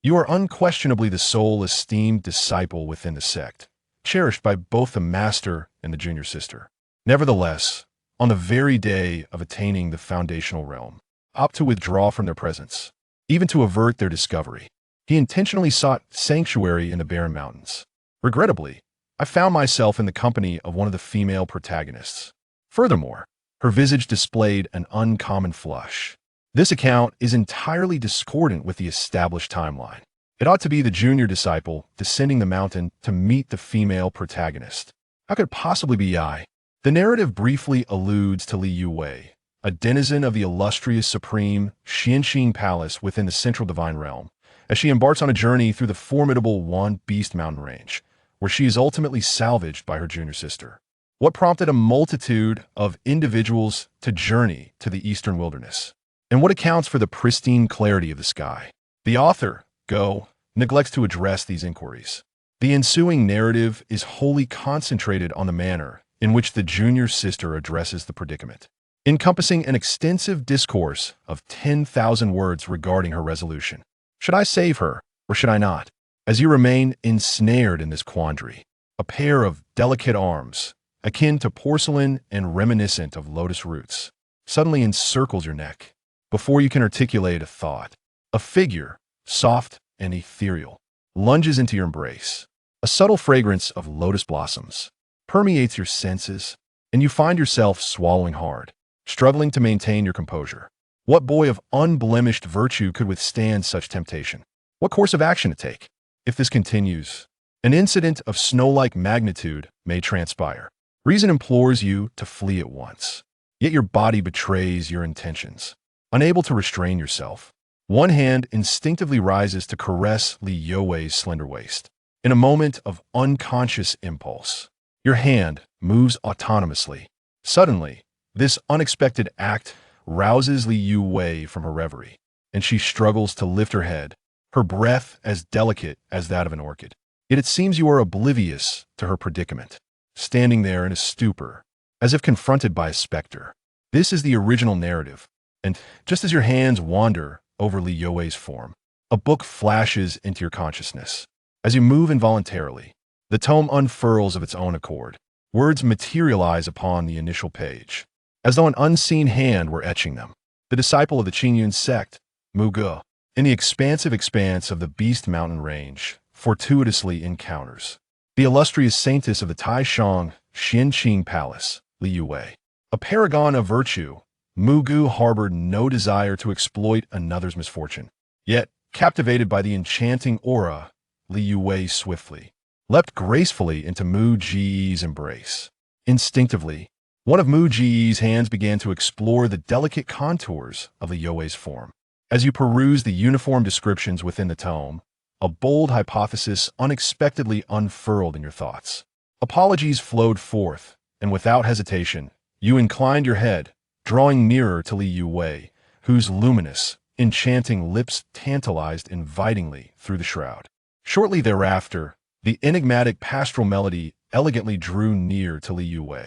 You are unquestionably the sole esteemed disciple within the sect, cherished by both the master and the junior sister. Nevertheless, on the very day of attaining the foundational realm, opt to withdraw from their presence, even to avert their discovery. He intentionally sought sanctuary in the barren mountains. Regrettably, I found myself in the company of one of the female protagonists. Furthermore, her visage displayed an uncommon flush. This account is entirely discordant with the established timeline. It ought to be the junior disciple descending the mountain to meet the female protagonist. How could it possibly be I? The narrative briefly alludes to Li Yuwei, a denizen of the illustrious supreme Xianxing Palace within the central divine realm, as she embarks on a journey through the formidable One Beast mountain range, where she is ultimately salvaged by her junior sister. What prompted a multitude of individuals to journey to the eastern wilderness? And what accounts for the pristine clarity of the sky? The author, Go, neglects to address these inquiries. The ensuing narrative is wholly concentrated on the manner in which the junior sister addresses the predicament, encompassing an extensive discourse of 10,000 words regarding her resolution. Should I save her, or should I not? As you remain ensnared in this quandary, a pair of delicate arms, akin to porcelain and reminiscent of lotus roots, suddenly encircles your neck. Before you can articulate a thought, a figure, soft and ethereal, lunges into your embrace. A subtle fragrance of lotus blossoms permeates your senses, and you find yourself swallowing hard, struggling to maintain your composure. What boy of unblemished virtue could withstand such temptation? What course of action to take? If this continues, an incident of snow-like magnitude may transpire. Reason implores you to flee at once, yet your body betrays your intentions. Unable to restrain yourself, one hand instinctively rises to caress Li Yuwei's slender waist. In a moment of unconscious impulse, your hand moves autonomously. Suddenly, this unexpected act rouses Li Yuwei from her reverie, and she struggles to lift her head, her breath as delicate as that of an orchid. Yet it seems you are oblivious to her predicament, standing there in a stupor, as if confronted by a specter. This is the original narrative, and just as your hands wander over Li Yuwei's form, a book flashes into your consciousness. As you move involuntarily, the tome unfurls of its own accord. Words materialize upon the initial page, as though an unseen hand were etching them. The disciple of the Qingyun sect, Mu Ge, in the expansive expanse of the Beast Mountain Range, fortuitously encounters the illustrious saintess of the Taishang Xianxing Palace, Li Yuwei. A paragon of virtue, Mu Ge harbored no desire to exploit another's misfortune. Yet, captivated by the enchanting aura, Li Yuwei swiftly leapt gracefully into Mu Ji's embrace. Instinctively, one of Mu Ji's hands began to explore the delicate contours of Li Yuwei's form. As you peruse the uniform descriptions within the tome, a bold hypothesis unexpectedly unfurled in your thoughts. Apologies flowed forth, and without hesitation, you inclined your head, drawing nearer to Li Yuwei, whose luminous, enchanting lips tantalized invitingly through the shroud. Shortly thereafter, the enigmatic pastoral melody elegantly drew near to Li Yuwei.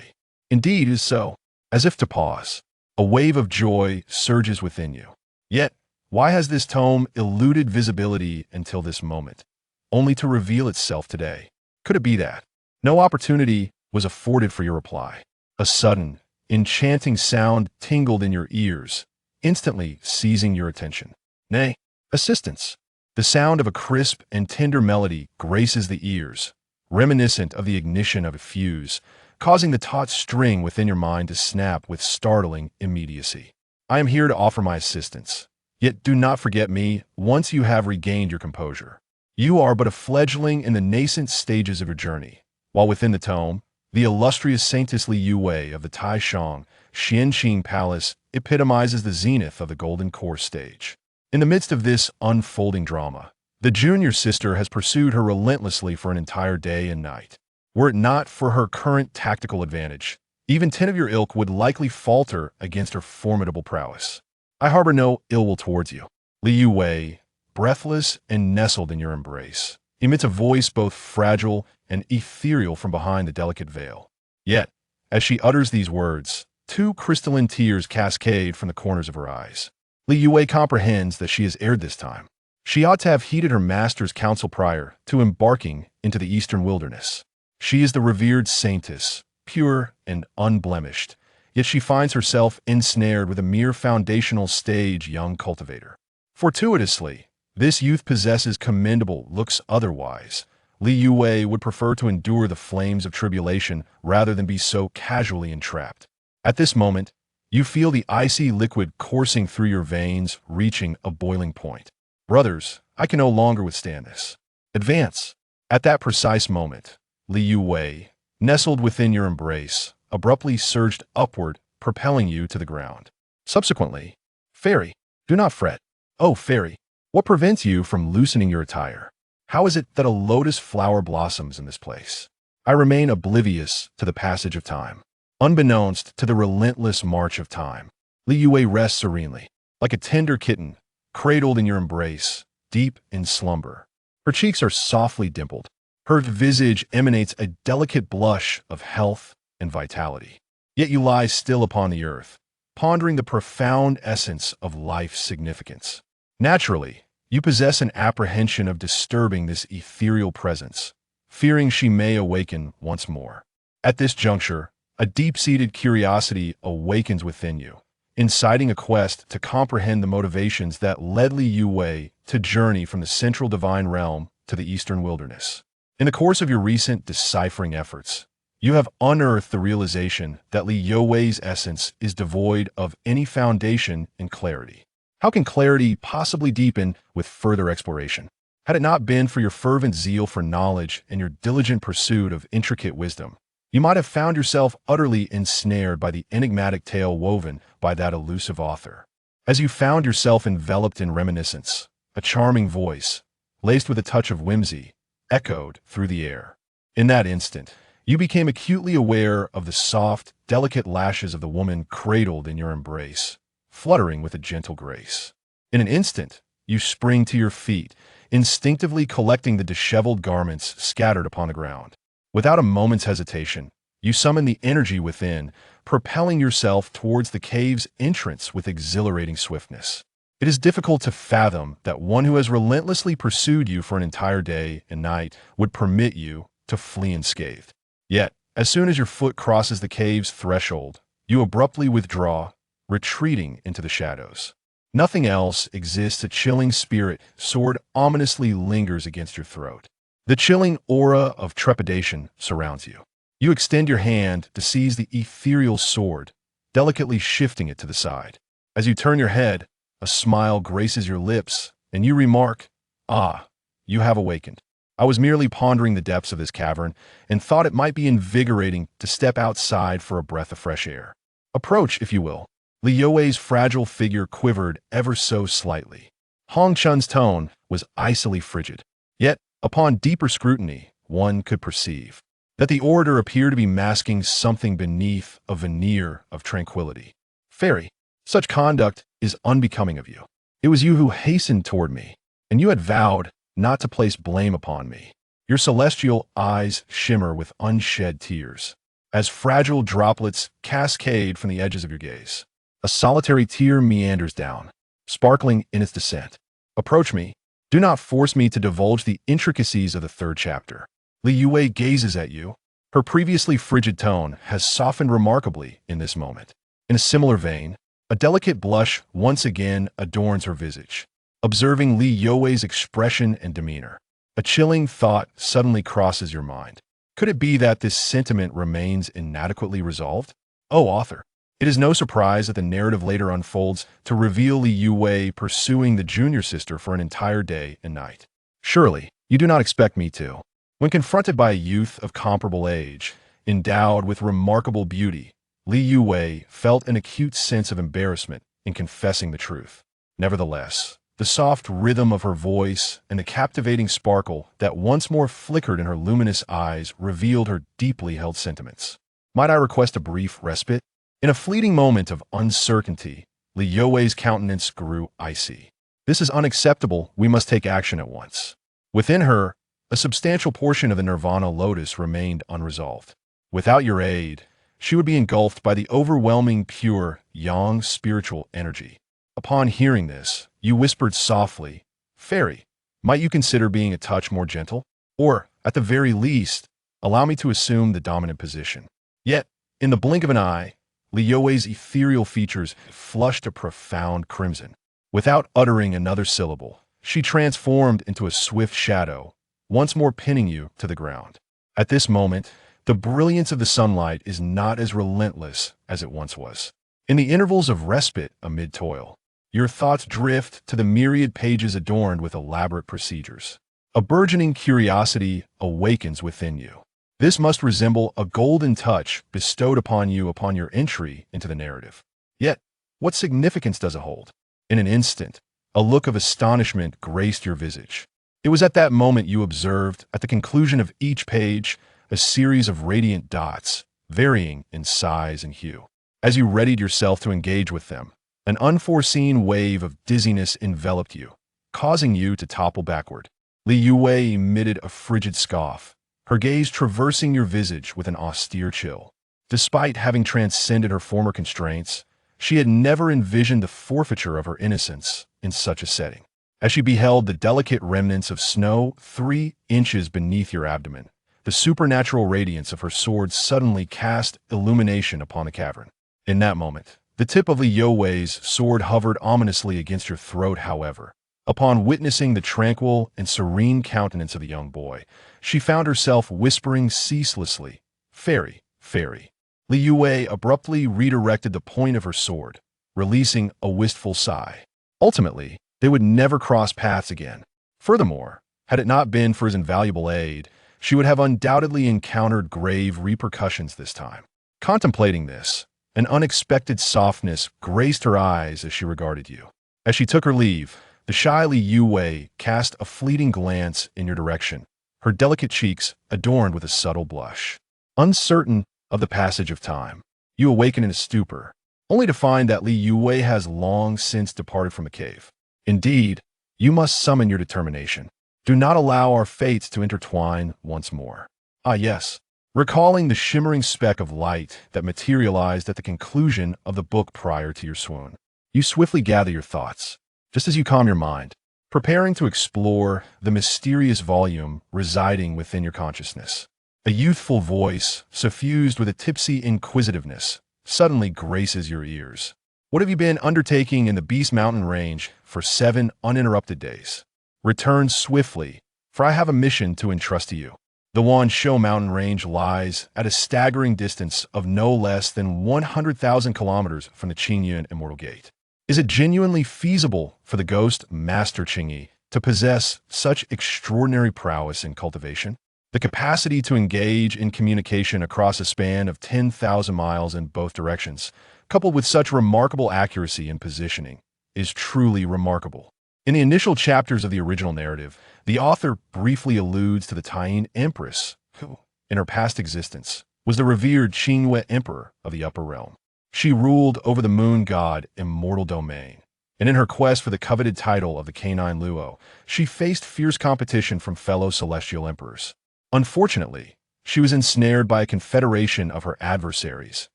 Indeed, it is so. As if to pause, a wave of joy surges within you. Yet, why has this tome eluded visibility until this moment, only to reveal itself today? Could it be that no opportunity was afforded for your reply? A sudden, enchanting sound tingled in your ears, instantly seizing your attention. Nay, assistance! The sound of a crisp and tender melody graces the ears, reminiscent of the ignition of a fuse, causing the taut string within your mind to snap with startling immediacy. I am here to offer my assistance. Yet do not forget me once you have regained your composure. You are but a fledgling in the nascent stages of your journey, while within the tome, the illustrious Saintess Li Yuwei of the Taishang Xianxing Palace epitomizes the zenith of the golden core stage. In the midst of this unfolding drama, the junior sister has pursued her relentlessly for an entire day and night. Were it not for her current tactical advantage, even 10 of your ilk would likely falter against her formidable prowess. I harbor no ill will towards you. Li Yuwei, breathless and nestled in your embrace, emits a voice both fragile and ethereal from behind the delicate veil. Yet, as she utters these words, 2 crystalline tears cascade from the corners of her eyes. Li Yuwei comprehends that she has erred this time. She ought to have heeded her master's counsel prior to embarking into the eastern wilderness. She is the revered saintess, pure and unblemished, yet she finds herself ensnared with a mere foundational stage young cultivator. Fortuitously, this youth possesses commendable looks otherwise. Li Yue would prefer to endure the flames of tribulation rather than be so casually entrapped. At this moment, you feel the icy liquid coursing through your veins, reaching a boiling point. Brothers, I can no longer withstand this. Advance. At that precise moment, Li Yue, nestled within your embrace, abruptly surged upward, propelling you to the ground. Subsequently, Fairy, do not fret. Oh, Fairy, what prevents you from loosening your attire? How is it that a lotus flower blossoms in this place? I remain oblivious to the passage of time. Unbeknownst to the relentless march of time, Li Yue rests serenely, like a tender kitten, cradled in your embrace, deep in slumber. Her cheeks are softly dimpled. Her visage emanates a delicate blush of health and vitality. Yet you lie still upon the earth, pondering the profound essence of life's significance. Naturally, you possess an apprehension of disturbing this ethereal presence, fearing she may awaken once more. At this juncture, a deep-seated curiosity awakens within you, inciting a quest to comprehend the motivations that led Li Yue to journey from the central divine realm to the eastern wilderness. In the course of your recent deciphering efforts, you have unearthed the realization that Li Yue's essence is devoid of any foundation in clarity. How can clarity possibly deepen with further exploration? Had it not been for your fervent zeal for knowledge and your diligent pursuit of intricate wisdom, you might have found yourself utterly ensnared by the enigmatic tale woven by that elusive author. As you found yourself enveloped in reminiscence, a charming voice, laced with a touch of whimsy, echoed through the air. In that instant, you became acutely aware of the soft, delicate lashes of the woman cradled in your embrace, fluttering with a gentle grace. In an instant, you spring to your feet, instinctively collecting the disheveled garments scattered upon the ground. Without a moment's hesitation, you summon the energy within, propelling yourself towards the cave's entrance with exhilarating swiftness. It is difficult to fathom that one who has relentlessly pursued you for an entire day and night would permit you to flee unscathed. Yet, as soon as your foot crosses the cave's threshold, you abruptly withdraw, retreating into the shadows. Nothing else exists. A chilling spirit sword ominously lingers against your throat. The chilling aura of trepidation surrounds you. You extend your hand to seize the ethereal sword, delicately shifting it to the side. As you turn your head, a smile graces your lips, and you remark, "Ah, you have awakened. I was merely pondering the depths of this cavern and thought it might be invigorating to step outside for a breath of fresh air. Approach, if you will." Li Yue's fragile figure quivered ever so slightly. Hong Chun's tone was icily frigid. Yet, upon deeper scrutiny, one could perceive that the orator appeared to be masking something beneath a veneer of tranquility. "Fairy, such conduct is unbecoming of you. It was you who hastened toward me, and you had vowed not to place blame upon me." Your celestial eyes shimmer with unshed tears, as fragile droplets cascade from the edges of your gaze. A solitary tear meanders down, sparkling in its descent. "Approach me. Do not force me to divulge the intricacies of the third chapter." Li Yue gazes at you. Her previously frigid tone has softened remarkably in this moment. In a similar vein, a delicate blush once again adorns her visage. Observing Li Yue's expression and demeanor, a chilling thought suddenly crosses your mind. Could it be that this sentiment remains inadequately resolved? Oh, author! It is no surprise that the narrative later unfolds to reveal Li Yue pursuing the junior sister for an entire day and night. Surely, you do not expect me to. When confronted by a youth of comparable age, endowed with remarkable beauty, Li Yue felt an acute sense of embarrassment in confessing the truth. Nevertheless, the soft rhythm of her voice and the captivating sparkle that once more flickered in her luminous eyes revealed her deeply held sentiments. "Might I request a brief respite?" In a fleeting moment of uncertainty, Li Yue's countenance grew icy. "This is unacceptable. We must take action at once." Within her, a substantial portion of the Nirvana lotus remained unresolved. Without your aid, she would be engulfed by the overwhelming pure, yang spiritual energy. Upon hearing this, you whispered softly, Fairy, might you consider being a touch more gentle? Or, at the very least, allow me to assume the dominant position. Yet, in the blink of an eye, Li Yue's ethereal features flushed a profound crimson. Without uttering another syllable, she transformed into a swift shadow, once more pinning you to the ground. At this moment, the brilliance of the sunlight is not as relentless as it once was. In the intervals of respite amid toil, your thoughts drift to the myriad pages adorned with elaborate procedures. A burgeoning curiosity awakens within you. This must resemble a golden touch bestowed upon you upon your entry into the narrative. Yet, what significance does it hold? In an instant, a look of astonishment graced your visage. It was at that moment you observed, at the conclusion of each page, a series of radiant dots, varying in size and hue. As you readied yourself to engage with them, an unforeseen wave of dizziness enveloped you, causing you to topple backward. Li Yue emitted a frigid scoff, her gaze traversing your visage with an austere chill. Despite having transcended her former constraints, she had never envisioned the forfeiture of her innocence in such a setting. As she beheld the delicate remnants of snow 3 inches beneath your abdomen, the supernatural radiance of her sword suddenly cast illumination upon the cavern. In that moment, the tip of Li Yue's sword hovered ominously against your throat, however. Upon witnessing the tranquil and serene countenance of the young boy, she found herself whispering ceaselessly, "Fairy, fairy." Li Yue abruptly redirected the point of her sword, releasing a wistful sigh. Ultimately, they would never cross paths again. Furthermore, had it not been for his invaluable aid, she would have undoubtedly encountered grave repercussions this time. Contemplating this, an unexpected softness graced her eyes as she regarded you. As she took her leave, the shy Li Yue cast a fleeting glance in your direction, her delicate cheeks adorned with a subtle blush. Uncertain of the passage of time, you awaken in a stupor, only to find that Li Yue has long since departed from the cave. Indeed, you must summon your determination. Do not allow our fates to intertwine once more. Ah yes, recalling the shimmering speck of light that materialized at the conclusion of the book prior to your swoon, you swiftly gather your thoughts. Just as you calm your mind, preparing to explore the mysterious volume residing within your consciousness, a youthful voice, suffused with a tipsy inquisitiveness, suddenly graces your ears. What have you been undertaking in the Beast Mountain Range for 7 uninterrupted days? Return swiftly, for I have a mission to entrust to you. The Wanshou Mountain Range lies at a staggering distance of no less than 100,000 kilometers from the Qingyun Immortal Gate. Is it genuinely feasible for the ghost Master Changge to possess such extraordinary prowess in cultivation? The capacity to engage in communication across a span of 10,000 miles in both directions, coupled with such remarkable accuracy in positioning, is truly remarkable. In the initial chapters of the original narrative, the author briefly alludes to the Taiyin Empress, who, in her past existence, was the revered Qingyue Emperor of the Upper Realm. She ruled over the moon god Immortal Domain, and in her quest for the coveted title of the Canine Luo, she faced fierce competition from fellow celestial emperors. Unfortunately, she was ensnared by a confederation of her adversaries,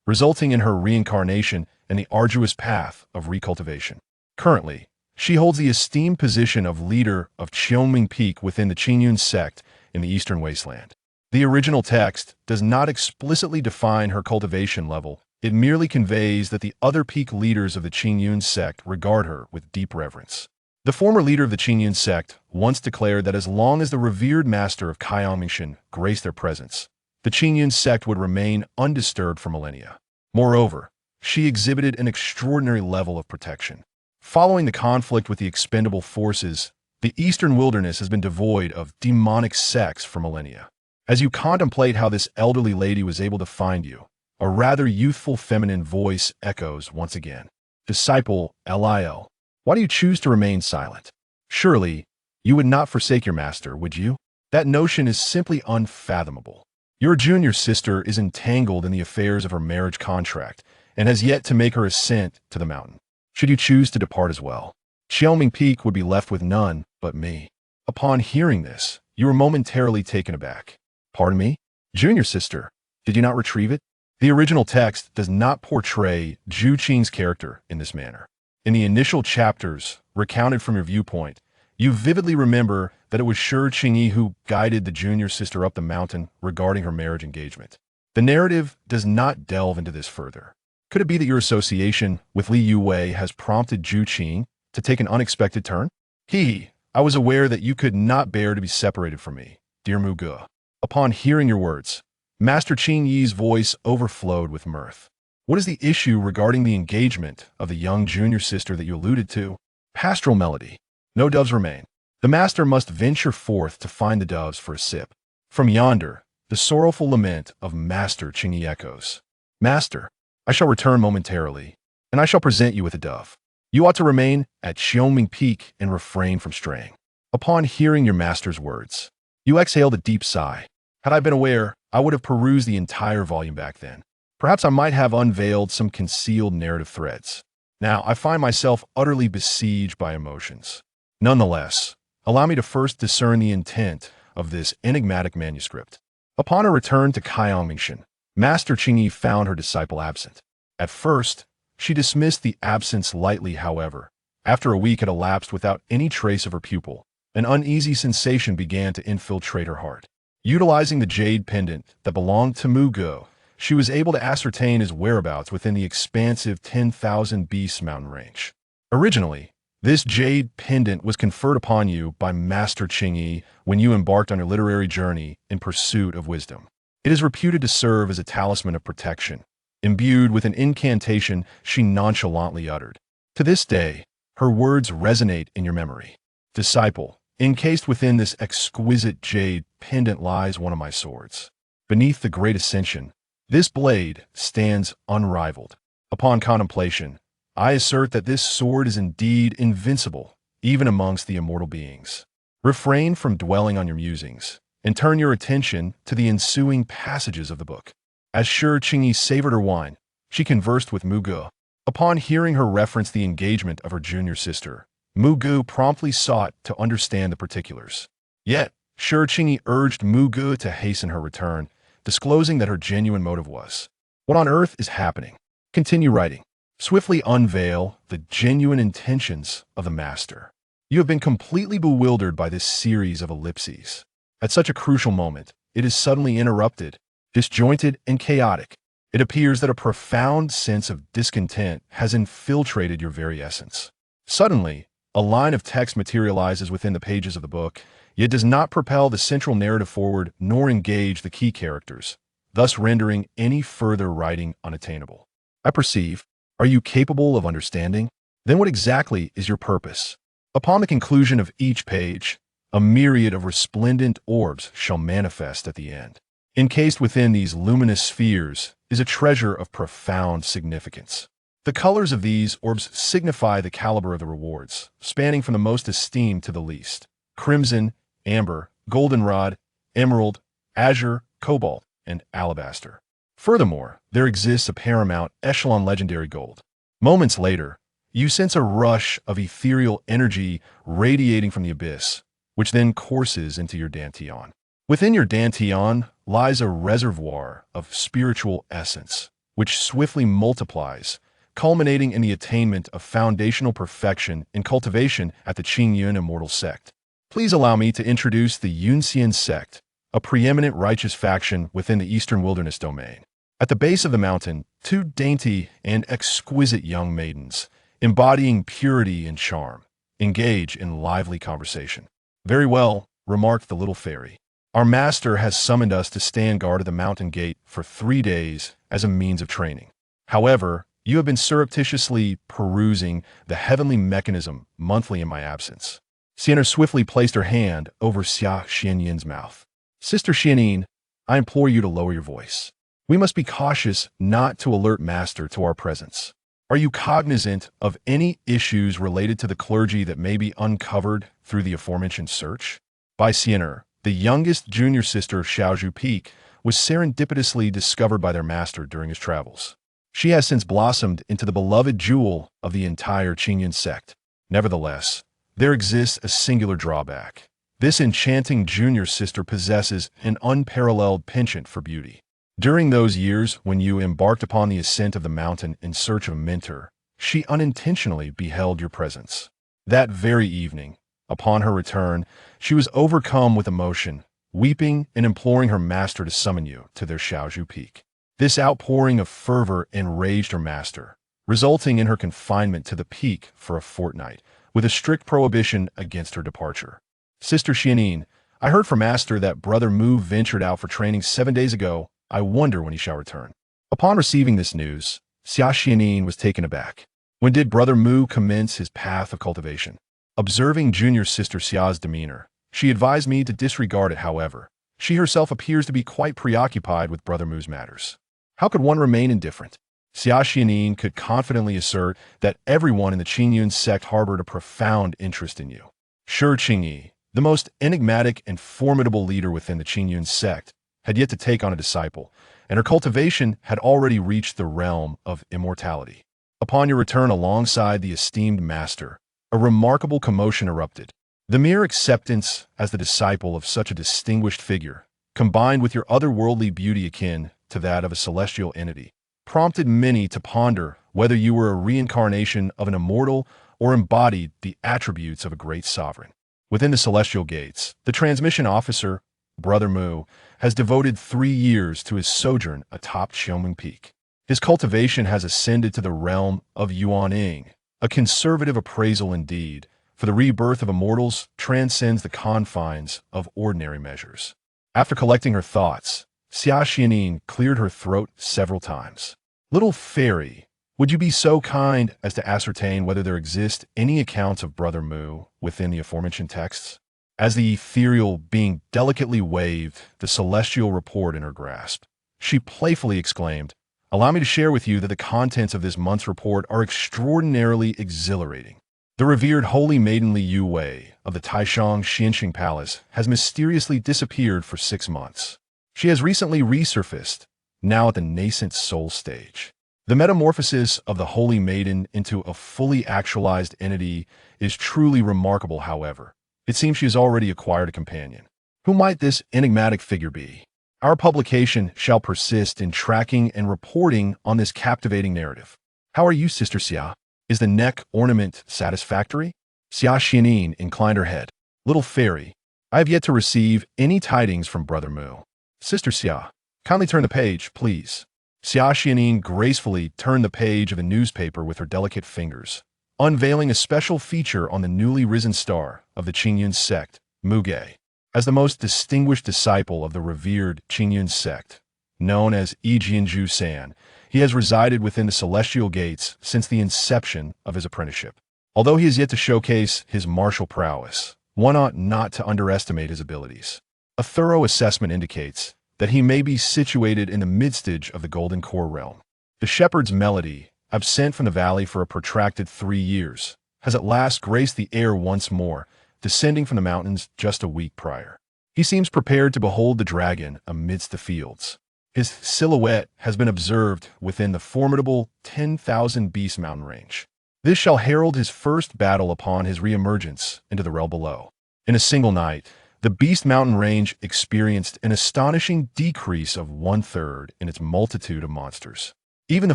resulting in her reincarnation in the arduous path of recultivation. Currently, she holds the esteemed position of leader of Qiongming Peak within the Qingyun sect in the Eastern Wasteland. The original text does not explicitly define her cultivation level. It merely conveys that the other peak leaders of the Qingyun sect regard her with deep reverence. The former leader of the Qingyun sect once declared that as long as the revered master of Kaiyangmingshan graced their presence, the Qingyun sect would remain undisturbed for millennia. Moreover, she exhibited an extraordinary level of protection. Following the conflict with the expendable forces, the eastern wilderness has been devoid of demonic sects for millennia. As you contemplate how this elderly lady was able to find you, a rather youthful feminine voice echoes once again. Disciple Lil, why do you choose to remain silent? Surely, you would not forsake your master, would you? That notion is simply unfathomable. Your junior sister is entangled in the affairs of her marriage contract and has yet to make her ascent to the mountain. Should you choose to depart as well, Qiongming Peak would be left with none but me. Upon hearing this, you were momentarily taken aback. Pardon me? Junior sister, did you not retrieve it? The original text does not portray Zhu Qing's character in this manner. In the initial chapters, recounted from your viewpoint, You vividly remember that it was Asura Arena who guided the junior sister up the mountain regarding her marriage engagement. The narrative does not delve into this further. Could it be that your association with Li Yuwei has prompted Zhu Qing to take an unexpected turn? I was aware that you could not bear to be separated from me, dear Muge. Upon hearing your words, Master Qing Yi's voice overflowed with mirth. What is the issue regarding the engagement of the young junior sister that you alluded to? Pastoral melody. No doves remain. The master must venture forth to find the doves for a sip. From yonder, the sorrowful lament of Master Qing Yi echoes. Master, I shall return momentarily, and I shall present you with a dove. You ought to remain at Xiaoming Peak and refrain from straying. Upon hearing your master's words, you exhaled a deep sigh. Had I been aware, I would have perused the entire volume back then. Perhaps I might have unveiled some concealed narrative threads. Now, I find myself utterly besieged by emotions. Nonetheless, allow me to first discern the intent of this enigmatic manuscript. Upon her return to Kaiyangmingshan, Master Qing Yi found her disciple absent. At first, she dismissed the absence lightly, however. After a week had elapsed without any trace of her pupil, an uneasy sensation began to infiltrate her heart. Utilizing the jade pendant that belonged to Muge, she was able to ascertain his whereabouts within the expansive 10,000 Beasts mountain range. Originally, this jade pendant was conferred upon you by Master Qing Yi when you embarked on your literary journey in pursuit of wisdom. It is reputed to serve as a talisman of protection, imbued with an incantation she nonchalantly uttered. To this day, her words resonate in your memory. Disciple, encased within this exquisite jade pendant lies one of my swords. Beneath the great ascension, this blade stands unrivaled. Upon contemplation, I assert that this sword is indeed invincible, even amongst the immortal beings. Refrain from dwelling on your musings, and turn your attention to the ensuing passages of the book. As Asura Qing Yi savored her wine, she conversed with Muge. Upon hearing her reference the engagement of her junior sister, Muge promptly sought to understand the particulars. Yet, Asura Qing Yi urged Muge to hasten her return, disclosing that her genuine motive was, "What on earth is happening?" Continue writing. Swiftly unveil the genuine intentions of the master. You have been completely bewildered by this series of ellipses. At such a crucial moment, it is suddenly interrupted, disjointed, and chaotic. It appears that a profound sense of discontent has infiltrated your very essence. Suddenly, a line of text materializes within the pages of the book, yet does not propel the central narrative forward nor engage the key characters, thus rendering any further writing unattainable. I perceive. Are you capable of understanding? Then what exactly is your purpose? Upon the conclusion of each page, a myriad of resplendent orbs shall manifest at the end. Encased within these luminous spheres is a treasure of profound significance. The colors of these orbs signify the caliber of the rewards, spanning from the most esteemed to the least: crimson, amber, goldenrod, emerald, azure, cobalt, and alabaster. Furthermore, there exists a paramount echelon legendary gold. Moments later, you sense a rush of ethereal energy radiating from the abyss, which then courses into your dantian. Within your dantian lies a reservoir of spiritual essence, which swiftly multiplies, culminating in the attainment of foundational perfection in cultivation at the Qingyun Immortal Sect. Please allow me to introduce the Yunxian Sect, a preeminent righteous faction within the Eastern Wilderness domain. At the base of the mountain, two dainty and exquisite young maidens, embodying purity and charm, engage in lively conversation. "Very well," remarked the little fairy. "Our master has summoned us to stand guard at the mountain gate for 3 days as a means of training. However, you have been surreptitiously perusing the heavenly mechanism monthly in my absence." Sienna swiftly placed her hand over Xia Xianyin's mouth. "Sister Xianying, I implore you to lower your voice. We must be cautious not to alert Master to our presence. Are you cognizant of any issues related to the clergy that may be uncovered through the aforementioned search?" By Sienna, the youngest junior sister of Xiaozhu Peak, was serendipitously discovered by their master during his travels. She has since blossomed into the beloved jewel of the entire Qingyun sect. Nevertheless, there exists a singular drawback. This enchanting junior sister possesses an unparalleled penchant for beauty. During those years when you embarked upon the ascent of the mountain in search of a mentor, she unintentionally beheld your presence. That very evening, Upon her return, she was overcome with emotion, weeping and imploring her master to summon you to their Xiaozhu peak. This outpouring of fervor enraged her master, resulting in her confinement to the peak for a fortnight, with a strict prohibition against her departure. Sister Xianin, I heard from Master that Brother Mu ventured out for training 7 days ago. I wonder when he shall return. Upon receiving this news, Xia Xianin was taken aback. When did Brother Mu commence his path of cultivation? Observing junior sister Xia's demeanor, she advised me to disregard it. However, she herself appears to be quite preoccupied with Brother Mu's matters. How could one remain indifferent? Xia Xianin could confidently assert that everyone in the Qingyun sect harbored a profound interest in you. Sure, Qingyi, the most enigmatic and formidable leader within the Qingyun sect, had yet to take on a disciple, and her cultivation had already reached the realm of immortality. Upon your return alongside the esteemed master, a remarkable commotion erupted. The mere acceptance as the disciple of such a distinguished figure, combined with your otherworldly beauty akin to that of a celestial entity, prompted many to ponder whether you were a reincarnation of an immortal or embodied the attributes of a great sovereign. Within the celestial gates, the transmission officer, Brother Mu, has devoted 3 years to his sojourn atop Xiaoming Peak. His cultivation has ascended to the realm of Yuaning. A conservative appraisal indeed, for the rebirth of immortals transcends the confines of ordinary measures. After collecting her thoughts, Xia Xianin cleared her throat several times. Little fairy, would you be so kind as to ascertain whether there exist any accounts of Brother Mu within the aforementioned texts? As the ethereal being delicately waved the celestial report in her grasp, she playfully exclaimed, "Allow me to share with you that the contents of this month's report are extraordinarily exhilarating. The revered holy maiden Li Yu Wei of the Taishang Xianxing Palace has mysteriously disappeared for 6 months. She has recently resurfaced, now at the nascent soul stage. The metamorphosis of the holy maiden into a fully actualized entity is truly remarkable. However, it seems she has already acquired a companion. Who might this enigmatic figure be? Our publication shall persist in tracking and reporting on this captivating narrative. How are you, Sister Xia? Is the neck ornament satisfactory?" Xia Xianin inclined her head. "Little fairy, I have yet to receive any tidings from Brother Mu." "Sister Xia, kindly turn the page, please." Xia Xianin gracefully turned the page of a newspaper with her delicate fingers, unveiling a special feature on the newly risen star of the Qingyun sect, Mu Ge. As the most distinguished disciple of the revered Qingyun sect, known as Yijianju San, he has resided within the celestial gates since the inception of his apprenticeship. Although he has yet to showcase his martial prowess, one ought not to underestimate his abilities. A thorough assessment indicates that he may be situated in the midstage of the Golden Core realm. The shepherd's melody, absent from the valley for a protracted 3 years, has at last graced the air once more, descending from the mountains just a week prior. He seems prepared to behold the dragon amidst the fields. His silhouette has been observed within the formidable 10,000 Beast Mountain range. This shall herald his first battle upon his reemergence into the realm below. In a single night, the Beast Mountain range experienced an astonishing decrease of 1/3 in its multitude of monsters. Even the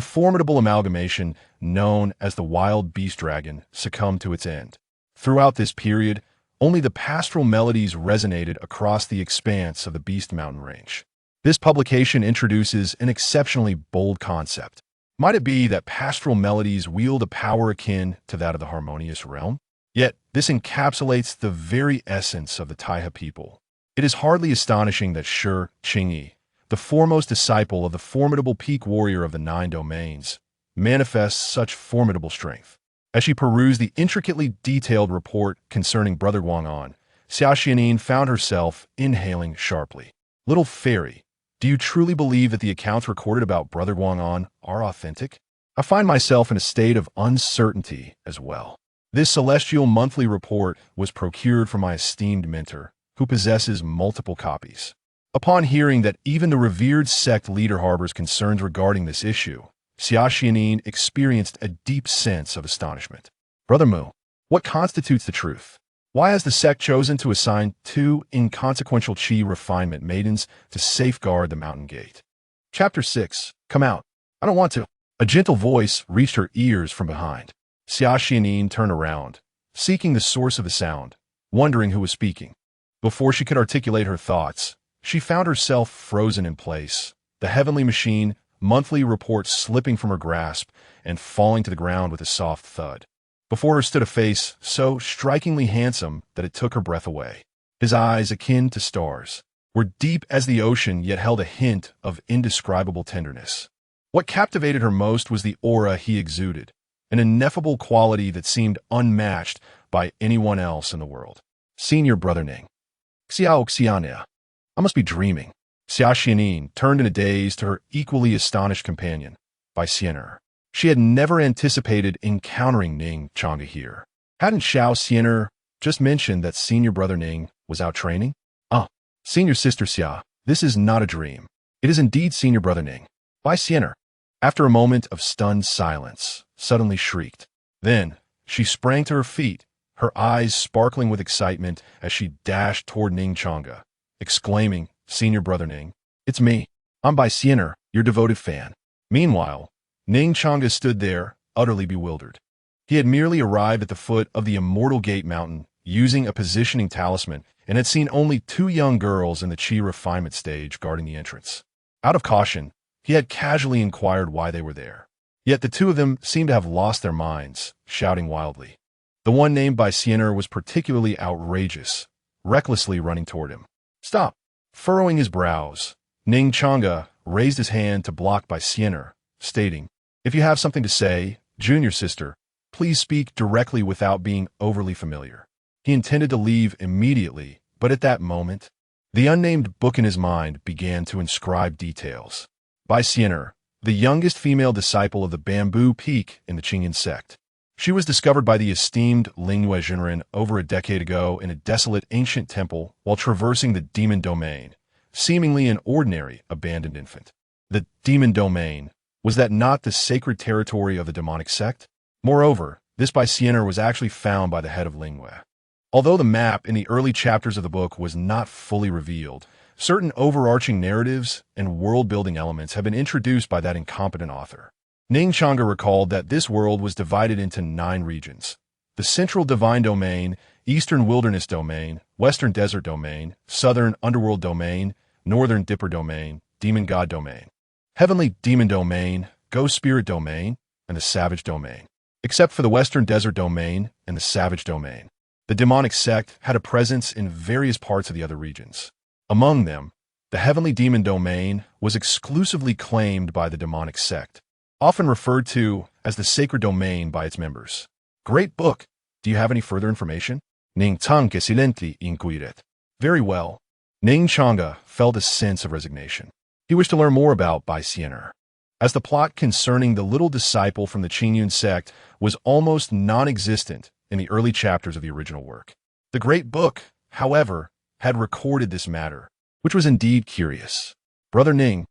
formidable amalgamation known as the Wild Beast Dragon succumbed to its end. Throughout this period, only the pastoral melodies resonated across the expanse of the Beast Mountain range. This publication introduces an exceptionally bold concept. Might it be that pastoral melodies wield a power akin to that of the harmonious realm? Yet, this encapsulates the very essence of the Taiha people. It is hardly astonishing that Shi Qingyi, the foremost disciple of the formidable peak warrior of the 9 domains, manifests such formidable strength. As she perused the intricately detailed report concerning Brother Guang'an, Xia Xianin found herself inhaling sharply. "Little fairy, do you truly believe that the accounts recorded about Brother Guang'an are authentic? I find myself in a state of uncertainty as well. This celestial monthly report was procured from my esteemed mentor, who possesses multiple copies. Upon hearing that even the revered sect leader harbors concerns regarding this issue, Xia Xianin experienced a deep sense of astonishment. Brother Mu, what constitutes the truth? Why has the sect chosen to assign 2 inconsequential Qi refinement maidens to safeguard the mountain gate? Chapter 6. Come out. I don't want to. A gentle voice reached her ears from behind. Xia Xianin turned around, seeking the source of the sound, wondering who was speaking. Before she could articulate her thoughts, she found herself frozen in place, the heavenly machine monthly report slipping from her grasp and falling to the ground with a soft thud. Before her stood a face so strikingly handsome that it took her breath away. His eyes, akin to stars, were deep as the ocean yet held a hint of indescribable tenderness. What captivated her most was the aura he exuded, an ineffable quality that seemed unmatched by anyone else in the world. Senior Brother Ning. Xiao Xiania. I must be dreaming. Xia Xianin turned in a daze to her equally astonished companion, Bai Xian'er. She had never anticipated encountering Ning Changge here. Hadn't Xiao Xian'er just mentioned that Senior Brother Ning was out training? Senior Sister Xia, this is not a dream. It is indeed Senior Brother Ning. Bai Xian'er, after a moment of stunned silence, suddenly shrieked. Then, she sprang to her feet, her eyes sparkling with excitement as she dashed toward Ning Changge, exclaiming, Senior Brother Ning, it's me. I'm Bai Xian'er, your devoted fan. Meanwhile, Ning Changge stood there, utterly bewildered. He had merely arrived at the foot of the Immortal Gate Mountain, using a positioning talisman, and had seen only 2 young girls in the Qi refinement stage guarding the entrance. Out of caution, he had casually inquired why they were there. Yet the 2 of them seemed to have lost their minds, shouting wildly. The one named by Xian'er was particularly outrageous, recklessly running toward him. Stop! Furrowing his brows, Ning Changge raised his hand to block Bai Xian'er, stating, if you have something to say, junior sister, please speak directly without being overly familiar. He intended to leave immediately, but at that moment, the unnamed book in his mind began to inscribe details. Bai Xian'er, the youngest female disciple of the Bamboo Peak in the Qingyan sect. She was discovered by the esteemed Lingyue Jinren over a decade ago in a desolate ancient temple while traversing the demon domain, seemingly an ordinary abandoned infant. The demon domain, was that not the sacred territory of the demonic sect? Moreover, this Bai Xian'er was actually found by the head of Lingyue. Although the map in the early chapters of the book was not fully revealed, certain overarching narratives and world-building elements have been introduced by that incompetent author. Ning Changge recalled that this world was divided into 9 regions: the Central Divine Domain, Eastern Wilderness Domain, Western Desert Domain, Southern Underworld Domain, Northern Dipper Domain, Demon God Domain, Heavenly Demon Domain, Ghost Spirit Domain, and the Savage Domain. Except for the Western Desert Domain and the Savage Domain, the demonic sect had a presence in various parts of the other regions. Among them, the Heavenly Demon Domain was exclusively claimed by the demonic sect, often referred to as the Sacred Domain by its members. Great book. Do you have any further information? Ning Changge silently inquired. Very well. Ning Changge felt a sense of resignation. He wished to learn more about Bai Xian'er, as the plot concerning the little disciple from the Qingyun sect was almost non-existent in the early chapters of the original work. The great book, however, had recorded this matter, which was indeed curious. Brother Ning.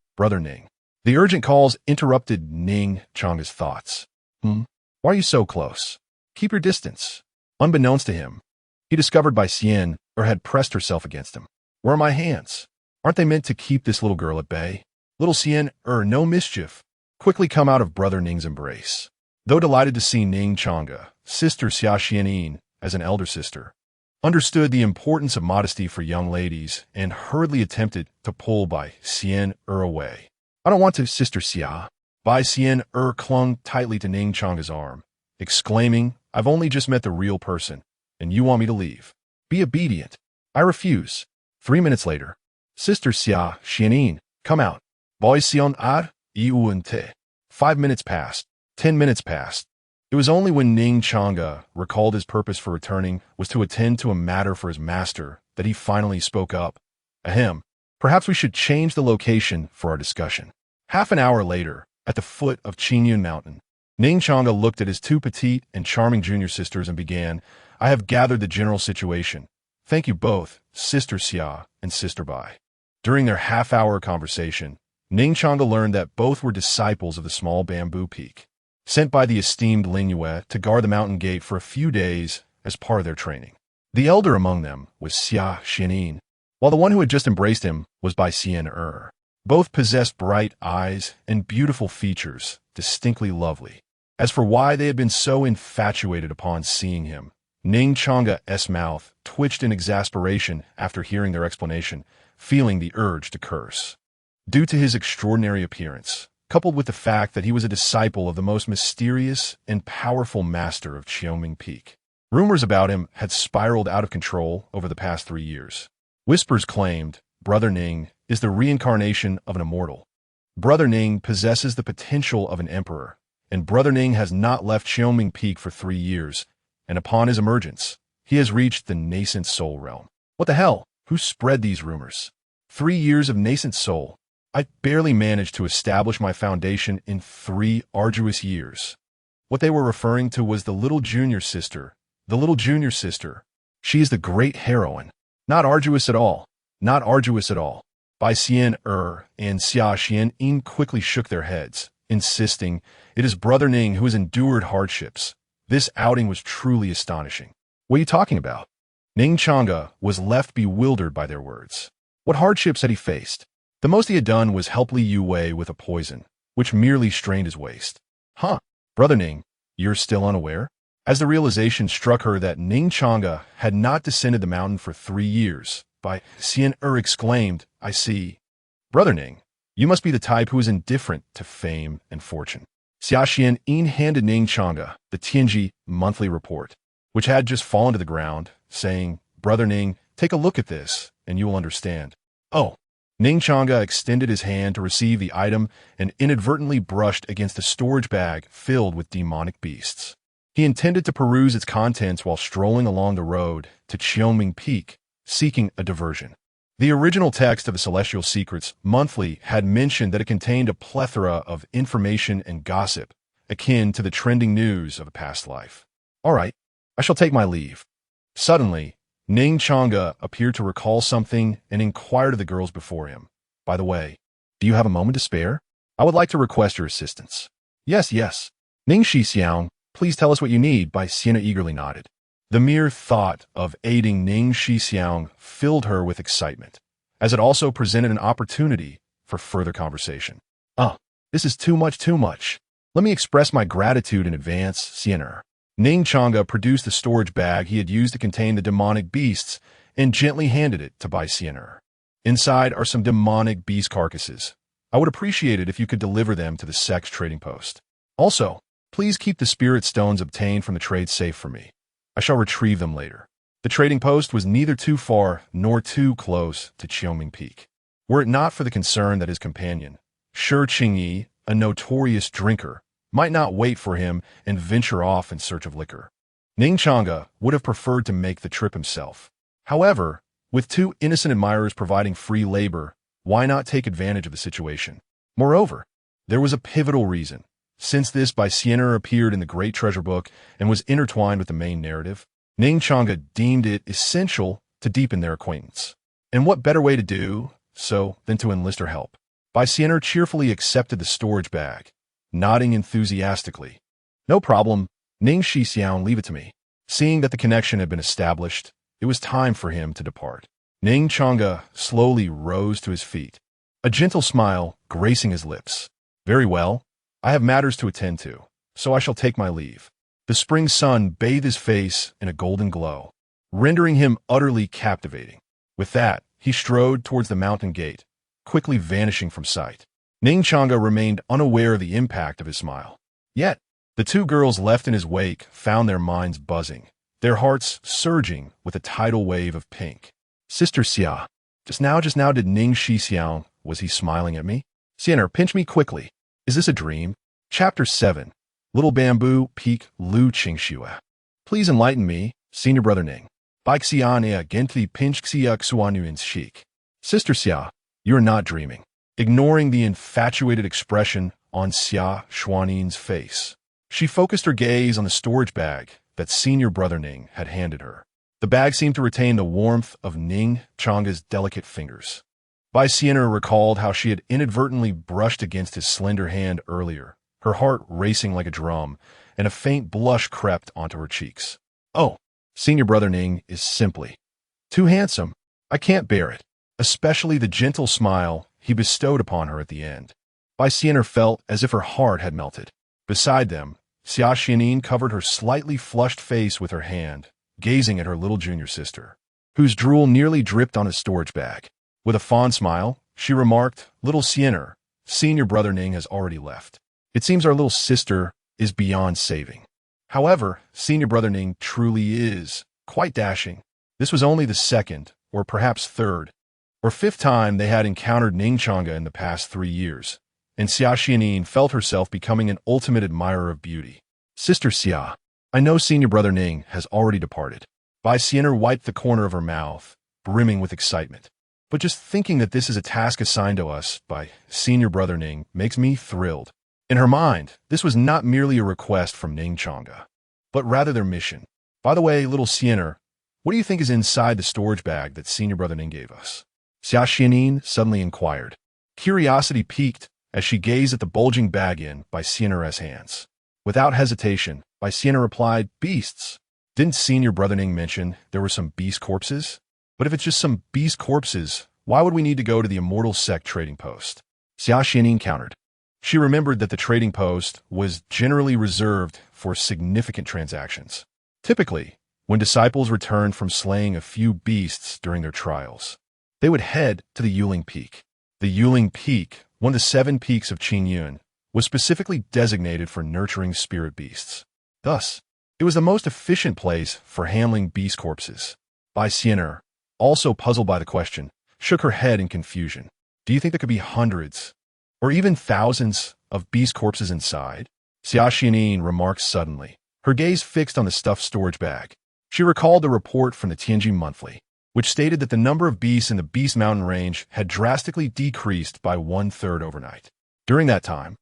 The urgent calls interrupted Ning Changge's thoughts. Why are you so close? Keep your distance. Unbeknownst to him, he discovered Bai Xian'er had pressed herself against him. Where are my hands? Aren't they meant to keep this little girl at bay? Little Xian'er, no mischief. Quickly come out of Brother Ning's embrace. Though delighted to see Ning Changge, Sister Xia Xianin, as an elder sister, understood the importance of modesty for young ladies and hurriedly attempted to pull Bai Xian'er away. I don't want to, Sister Xia. Bai Xian'er clung tightly to Ning Changge's arm, exclaiming, I've only just met the real person, and you want me to leave. Be obedient. I refuse. 3 minutes later, Sister Xia Xianin, come out. Boy Xion Ad, Iuente. 5 minutes passed. 10 minutes passed. It was only when Ning Changge recalled his purpose for returning was to attend to a matter for his master that he finally spoke up. Ahem. Perhaps we should change the location for our discussion. Half an hour later, at the foot of Qingyun Mountain, Ning Changge looked at his 2 petite and charming junior sisters and began, I have gathered the general situation. Thank you both, Sister Xia and Sister Bai. During their half-hour conversation, Ning Changge learned that both were disciples of the small bamboo peak, sent by the esteemed Lingyue to guard the mountain gate for a few days as part of their training. The elder among them was Xia Xianin, while the one who had just embraced him was Bai Xian'er. Both possessed bright eyes and beautiful features, distinctly lovely. As for why they had been so infatuated upon seeing him, Ning Changge's mouth twitched in exasperation after hearing their explanation, feeling the urge to curse. Due to his extraordinary appearance, coupled with the fact that he was a disciple of the most mysterious and powerful master of Qiuming Peak, rumors about him had spiraled out of control over the past 3 years. Whispers claimed Brother Ning is the reincarnation of an immortal. Brother Ning possesses the potential of an emperor, and Brother Ning has not left Qiuming Peak for 3 years, and upon his emergence, he has reached the nascent soul realm. What the hell? Who spread these rumors? 3 years of nascent soul. I barely managed to establish my foundation in 3 arduous years. What they were referring to was the little junior sister. The little junior sister. She is the great heroine. Not arduous at all. Not arduous at all. Bai Xian and Xia Xian quickly shook their heads, insisting, it is Brother Ning who has endured hardships. This outing was truly astonishing. What are you talking about? Ning Changge was left bewildered by their words. What hardships had he faced? The most he had done was help Li Yuwei with a poison, which merely strained his waist. Huh, Brother Ning, you're still unaware? As the realization struck her that Ning Changge had not descended the mountain for 3 years, Bai Xian exclaimed, I see. Brother Ning, you must be the type who is indifferent to fame and fortune. Xia Xian handed Ning Changge the Tianji monthly report, which had just fallen to the ground, saying, Brother Ning, take a look at this, and you will understand. Oh. Ning Changge extended his hand to receive the item and inadvertently brushed against a storage bag filled with demonic beasts. He intended to peruse its contents while strolling along the road to Qiuming Peak, seeking a diversion. The original text of the Celestial Secrets Monthly had mentioned that it contained a plethora of information and gossip, akin to the trending news of a past life. All right, I shall take my leave. Suddenly, Ning Changge appeared to recall something and inquired of the girls before him. By the way, do you have a moment to spare? I would like to request your assistance. Yes, yes. Ning Xixiang, please tell us what you need, Bai Xian eagerly nodded. The mere thought of aiding Ning Xixiang filled her with excitement, as it also presented an opportunity for further conversation. Oh, this is too much, too much. Let me express my gratitude in advance, Xianer. Ning Changge produced the storage bag he had used to contain the demonic beasts and gently handed it to Bai Xianer. Inside are some demonic beast carcasses. I would appreciate it if you could deliver them to the Sex trading post. Also, please keep the spirit stones obtained from the trade safe for me. I shall retrieve them later. The trading post was neither too far nor too close to Qiuming Peak. Were it not for the concern that his companion, Shi Qingyi, a notorious drinker, might not wait for him and venture off in search of liquor, Ning Changge would have preferred to make the trip himself. However, with 2 innocent admirers providing free labor, why not take advantage of the situation? Moreover, there was a pivotal reason. Since this Bai Xianer appeared in the Great Treasure Book and was intertwined with the main narrative, Ning Changge deemed it essential to deepen their acquaintance. And what better way to do so than to enlist her help? Bai Xianer cheerfully accepted the storage bag, nodding enthusiastically. No problem, Ning Xixiang, leave it to me. Seeing that the connection had been established, it was time for him to depart. Ning Changge slowly rose to his feet, a gentle smile gracing his lips. Very well, I have matters to attend to, so I shall take my leave. The spring sun bathed his face in a golden glow, rendering him utterly captivating. With that, he strode towards the mountain gate, quickly vanishing from sight. Ning Changge remained unaware of the impact of his smile. Yet, the 2 girls left in his wake found their minds buzzing, their hearts surging with a tidal wave of pink. Sister Xia, just now did Ning Xixiang, was he smiling at me? Xianer, pinch me quickly. Is this a dream? Chapter 7. Little Bamboo Peak Lu Qingxue. Please enlighten me, Senior Brother Ning. Bai Xian gently pinched Xia Xuanyuan's cheek. Sister Xia, you are not dreaming. Ignoring the infatuated expression on Xia Xuanyuan's face, she focused her gaze on the storage bag that Senior Brother Ning had handed her. The bag seemed to retain the warmth of Ning Changge's delicate fingers. Bai Xianer recalled how she had inadvertently brushed against his slender hand earlier, her heart racing like a drum, and a faint blush crept onto her cheeks. Oh, Senior Brother Ning is simply too handsome. I can't bear it, especially the gentle smile he bestowed upon her at the end. Bai Xianer felt as if her heart had melted. Beside them, Xia Xianin covered her slightly flushed face with her hand, gazing at her little junior sister, whose drool nearly dripped on a storage bag. With a fond smile, she remarked, "Little Siener, senior brother Ning has already left. It seems our little sister is beyond saving." However, senior brother Ning truly is quite dashing. This was only the second, or perhaps third, or fifth time they had encountered Ning Changge in the past 3 years, and Xia Xianin felt herself becoming an ultimate admirer of beauty. "Sister Xia, I know senior brother Ning has already departed." Bai Xianer wiped the corner of her mouth, brimming with excitement. "But just thinking that this is a task assigned to us by senior brother Ning makes me thrilled." In her mind, this was not merely a request from Ning Changge, but rather their mission. "By the way, little Siener, what do you think is inside the storage bag that senior brother Ning gave us?" Xia Xianin suddenly inquired. Curiosity piqued as she gazed at the bulging bag in Bai Xiener's hands. Without hesitation, Bai Xiener replied, "Beasts. Didn't senior brother Ning mention there were some beast corpses? But if it's just some beast corpses, why would we need to go to the Immortal Sect trading post?" Xia Xianin countered. She remembered that the trading post was generally reserved for significant transactions. Typically, when disciples returned from slaying a few beasts during their trials, they would head to the Yuling Peak. The Yuling Peak, one of the 7 peaks of Qingyun, was specifically designated for nurturing spirit beasts. Thus, it was the most efficient place for handling beast corpses. Bai Xiener, also puzzled by the question, shook her head in confusion. "Do you think there could be hundreds, or even thousands, of beast corpses inside?" Xia Xianin remarked suddenly, her gaze fixed on the stuffed storage bag. She recalled the report from the Tianjin Monthly, which stated that the number of beasts in the Beast Mountain range had drastically decreased by 1/3 overnight. During that time,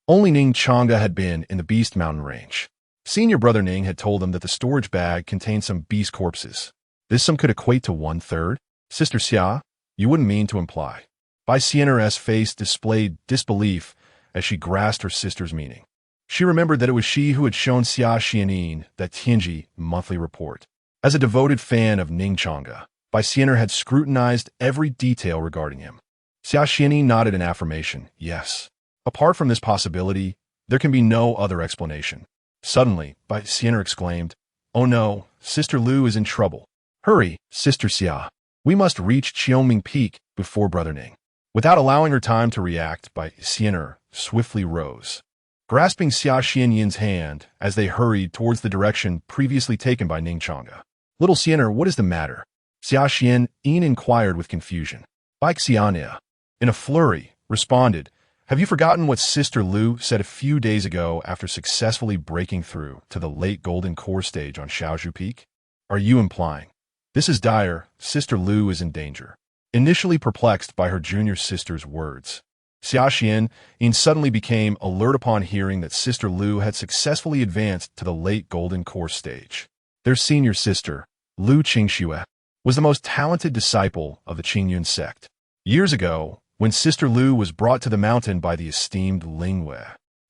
only Ning Changge had been in the Beast Mountain range. Senior brother Ning had told them that the storage bag contained some beast corpses. This sum could equate to 1/3. "Sister Xia, you wouldn't mean to imply." Bai Xiener's face displayed disbelief as she grasped her sister's meaning. She remembered that it was she who had shown Xia Xianin that Tianjin Monthly report. As a devoted fan of Ning Changge, Bai Xiener had scrutinized every detail regarding him. Xia Xianin nodded in affirmation. "Yes. Apart from this possibility, there can be no other explanation." Suddenly, Bai Xiener exclaimed, "Oh no, Sister Lu is in trouble. Hurry, Sister Xia. We must reach Qioming Peak before brother Ning." Without allowing her time to react, Bai Xiener swiftly rose, grasping Xia Xianin's hand as they hurried towards the direction previously taken by Ning Changge. "Little Xiener, what is the matter?" Xia Xianin inquired with confusion. Bai Xiania, in a flurry, responded, "Have you forgotten what Sister Lu said a few days ago after successfully breaking through to the late Golden Core stage on Shaozhu Peak? Are you implying this is dire? Sister Lu is in danger." Initially perplexed by her junior sister's words, Xia Xianin suddenly became alert upon hearing that Sister Lu had successfully advanced to the late Golden Core stage. Their senior sister, Lu Qingxue, was the most talented disciple of the Qingyun sect. Years ago, when Sister Lu was brought to the mountain by the esteemed Ling Wei,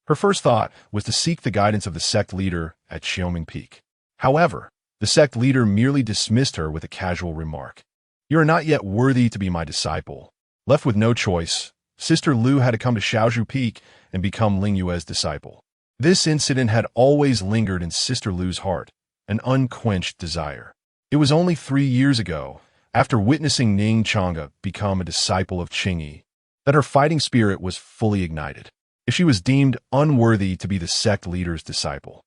her first thought was to seek the guidance of the sect leader at Qioming Peak. However, the sect leader merely dismissed her with a casual remark, "You are not yet worthy to be my disciple." Left with no choice, Sister Lu had to come to Shaozhu Peak and become Ling Yue's disciple. This incident had always lingered in Sister Lu's heart, an unquenched desire. It was only 3 years ago, after witnessing Ning Changge become a disciple of Qingyi, that her fighting spirit was fully ignited. If she was deemed unworthy to be the sect leader's disciple,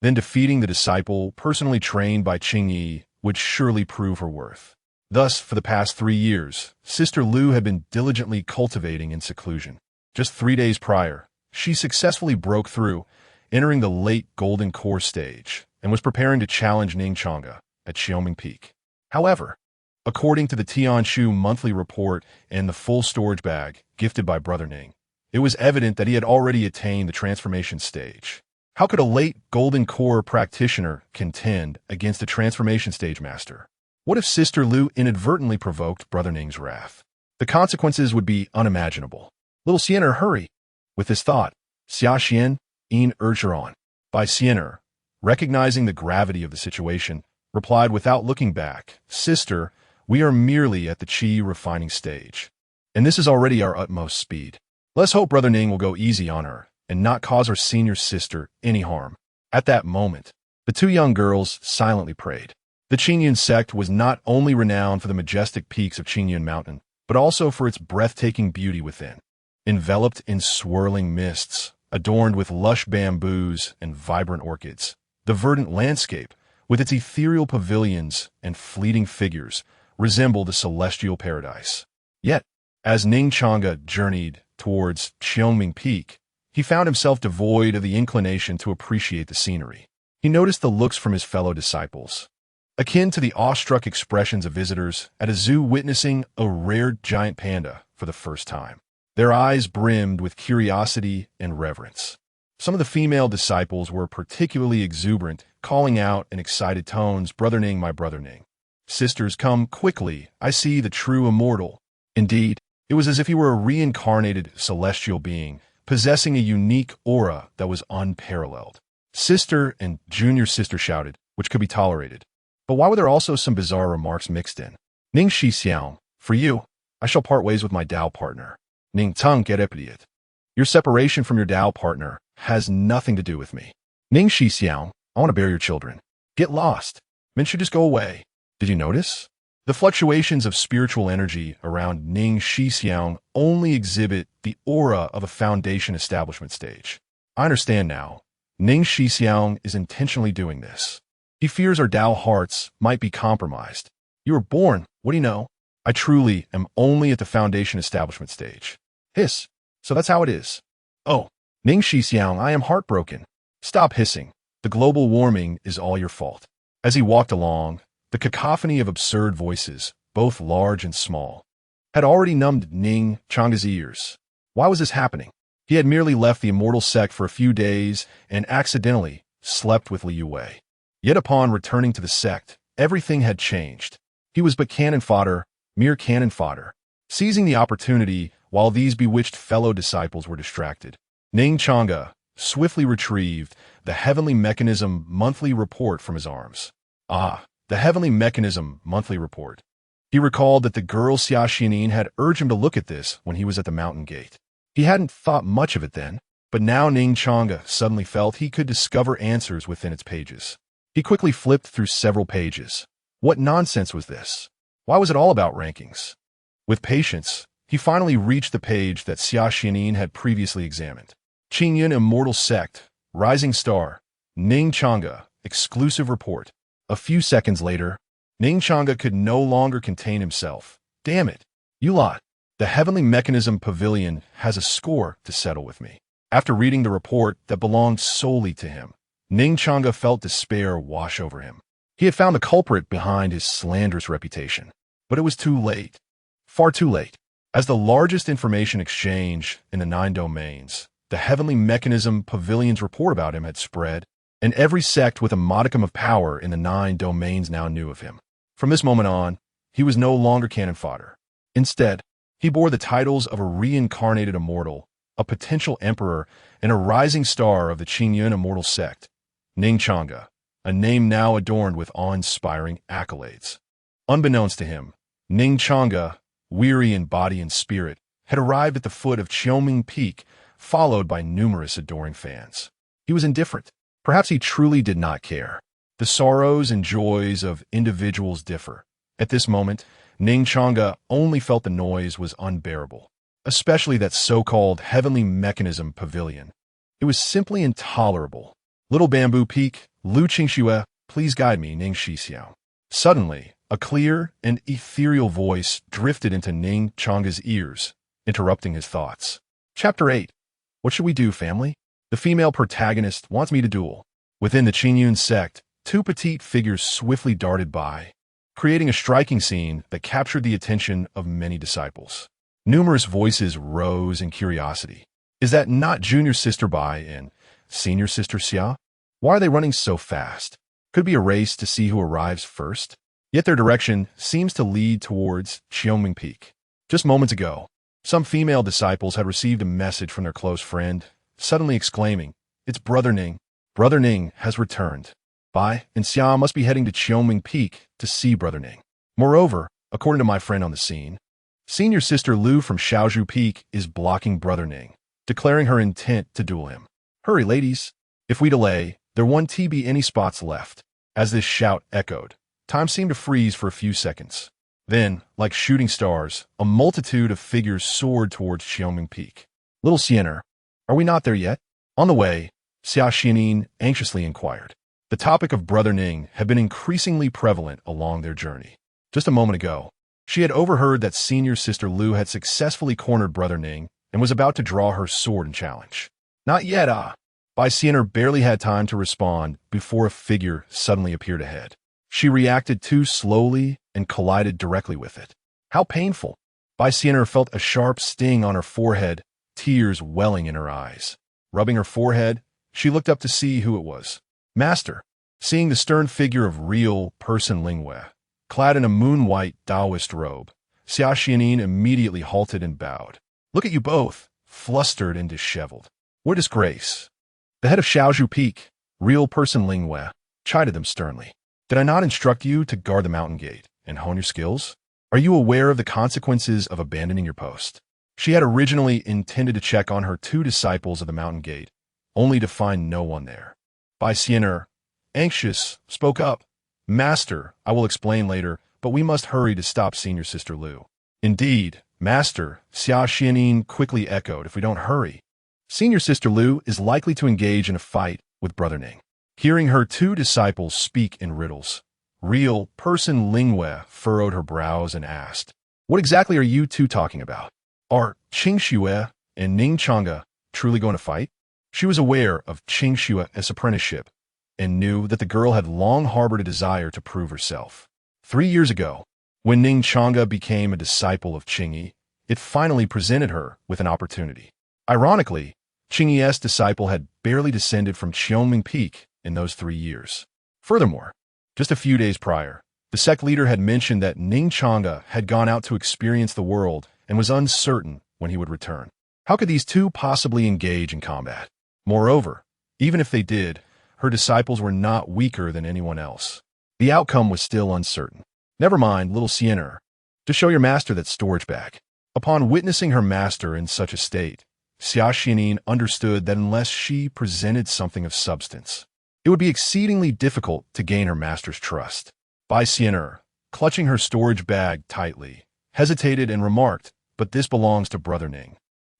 then defeating the disciple personally trained by Qingyi would surely prove her worth. Thus, for the past 3 years, Sister Lu had been diligently cultivating in seclusion. Just 3 days prior, she successfully broke through, entering the late Golden Core stage, and was preparing to challenge Ning Changge at Qioming Peak. However, according to the Tianshu Monthly report and the full storage bag gifted by Brother Ning, it was evident that he had already attained the transformation stage. How could a late Golden Core practitioner contend against a transformation stage master? What if Sister Lu inadvertently provoked Brother Ning's wrath? The consequences would be unimaginable. "Little Siener, hurry!" With this thought, Xia Xianin urged her on. Bai Xiener, recognizing the gravity of the situation, replied without looking back, "Sister, we are merely at the Qi refining stage, and this is already our utmost speed. Let's hope Brother Ning will go easy on her and not cause our senior sister any harm." At that moment, the 2 young girls silently prayed. The Qingyun sect was not only renowned for the majestic peaks of Qingyun Mountain, but also for its breathtaking beauty within. Enveloped in swirling mists, adorned with lush bamboos and vibrant orchids, the verdant landscape, with its ethereal pavilions and fleeting figures, resembled a celestial paradise. Yet, as Ning Changge journeyed towards Qiongming Peak, he found himself devoid of the inclination to appreciate the scenery. He noticed the looks from his fellow disciples, akin to the awestruck expressions of visitors at a zoo witnessing a rare giant panda for the first time. Their eyes brimmed with curiosity and reverence. Some of the female disciples were particularly exuberant, calling out in excited tones, "Brother Ning, my brother Ning. Sisters, come quickly, I see the true immortal." Indeed, it was as if he were a reincarnated celestial being, possessing a unique aura that was unparalleled. Sister and junior sister shouted, which could be tolerated. But why were there also some bizarre remarks mixed in? "Ning Xixiang, for you, I shall part ways with my Tao partner. Ning Changge, your separation from your Tao partner has nothing to do with me. Ning Xixiang, I want to bear your children. Get lost. Men should just go away." Did you notice? The fluctuations of spiritual energy around Ning Xixiang only exhibit the aura of a foundation establishment stage. I understand now. Ning Xixiang is intentionally doing this. He fears our Tao hearts might be compromised. You were born, what do you know? I truly am only at the foundation establishment stage. Hiss. So that's how it is. Oh, Ning Xixiang, I am heartbroken. Stop hissing. The global warming is all your fault. As he walked along, the cacophony of absurd voices, both large and small, had already numbed Ning Changge's ears. Why was this happening? He had merely left the immortal sect for a few days and accidentally slept with Liu Wei. Yet upon returning to the sect, everything had changed. He was but cannon fodder, mere cannon fodder. Seizing the opportunity while these bewitched fellow disciples were distracted, Ning Changge swiftly retrieved the Heavenly Mechanism monthly report from his arms. Ah, the Heavenly Mechanism monthly report. He recalled that the girl Xia Xianin had urged him to look at this when he was at the mountain gate. He hadn't thought much of it then, but now Ning Changge suddenly felt he could discover answers within its pages. He quickly flipped through several pages. What nonsense was this? Why was it all about rankings? With patience, he finally reached the page that Xia Xianin had previously examined. Qingyun Immortal Sect, Rising Star, Ning Changge, Exclusive Report. A few seconds later, Ning Changge could no longer contain himself. Damn it, you lot. The Heavenly Mechanism Pavilion has a score to settle with me. After reading the report that belonged solely to him, Ning Changge felt despair wash over him. He had found the culprit behind his slanderous reputation. But it was too late. Far too late. As the largest information exchange in the 9 domains, the Heavenly Mechanism Pavilion's report about him had spread, and every sect with a modicum of power in the 9 domains now knew of him. From this moment on, he was no longer cannon fodder. Instead, he bore the titles of a reincarnated immortal, a potential emperor, and a rising star of the Qingyun Immortal Sect. Ning Changge, a name now adorned with awe-inspiring accolades. Unbeknownst to him, Ning Changge, weary in body and spirit, had arrived at the foot of Qiongming Peak, followed by numerous adoring fans. He was indifferent. Perhaps he truly did not care. The sorrows and joys of individuals differ. At this moment, Ning Changge only felt the noise was unbearable, especially that so-called Heavenly Mechanism Pavilion. It was simply intolerable. Little Bamboo Peak, Lu Qingxue, please guide me, Ning Xixiang. Suddenly, a clear and ethereal voice drifted into Ning Changge's ears, interrupting his thoughts. Chapter 8. What should we do, family? The female protagonist wants me to duel. Within the Qingyun sect, 2 petite figures swiftly darted by, creating a striking scene that captured the attention of many disciples. Numerous voices rose in curiosity. Is that not junior sister Bai and senior sister Xia? Why are they running so fast? Could be a race to see who arrives first. Yet their direction seems to lead towards Qiongming Peak. Just moments ago, some female disciples had received a message from their close friend, suddenly exclaiming, "It's Brother Ning. Brother Ning has returned. Bai and Xia must be heading to Qiongming Peak to see Brother Ning." Moreover, according to my friend on the scene, senior sister Lu from Shaozhu Peak is blocking Brother Ning, declaring her intent to duel him. Hurry, ladies. If we delay, there won't be any spots left. As this shout echoed, Time seemed to freeze for a few seconds. Then, like shooting stars, a multitude of figures soared towards Xiaoming Peak. Little Sienna, are we not there yet? On the way, Xia Xianin anxiously inquired. The topic of Brother Ning had been increasingly prevalent along their journey. Just a moment ago, she had overheard that senior sister Lu had successfully cornered Brother Ning and was about to draw her sword and challenge. Not yet, Bai Xian'er barely had time to respond before a figure suddenly appeared ahead. She reacted too slowly and collided directly with it. How painful! Bai Xian'er felt a sharp sting on her forehead, tears welling in her eyes. Rubbing her forehead, she looked up to see who it was. Master. Seeing the stern figure of real person Lingwei, clad in a moon-white Taoist robe, Xia Xianin immediately halted and bowed. Look at you both, flustered and disheveled. What disgrace! The head of Xiaozhu Peak, real person Lingwei, chided them sternly. Did I not instruct you to guard the mountain gate and hone your skills? Are you aware of the consequences of abandoning your post? She had originally intended to check on her 2 disciples of the mountain gate, only to find no one there. Bai Xian'er, anxious, spoke up. Master, I will explain later, but we must hurry to stop senior sister Lu. Indeed, Master, Xia Xianin quickly echoed, if we don't hurry. Senior sister Lu is likely to engage in a fight with Brother Ning. Hearing her 2 disciples speak in riddles, real person Lingwei furrowed her brows and asked, what exactly are you 2 talking about? Are Qing Xue and Ning Changge truly going to fight? She was aware of Qing Xue's apprenticeship and knew that the girl had long harbored a desire to prove herself. 3 years ago, when Ning Changge became a disciple of Qingyi, it finally presented her with an opportunity. Ironically, Qingyi's disciple had barely descended from Xiaoming Peak in those 3 years. Furthermore, just a few days prior, the sect leader had mentioned that Ning Changge had gone out to experience the world and was uncertain when he would return. How could these 2 possibly engage in combat? Moreover, even if they did, her disciples were not weaker than anyone else. The outcome was still uncertain. Never mind, little Sienna. Just show your master that storage bag. Upon witnessing her master in such a state, Xia Xianin understood that unless she presented something of substance, it would be exceedingly difficult to gain her master's trust. Bai Xian'er, clutching her storage bag tightly, hesitated and remarked, but this belongs to Brother Ning.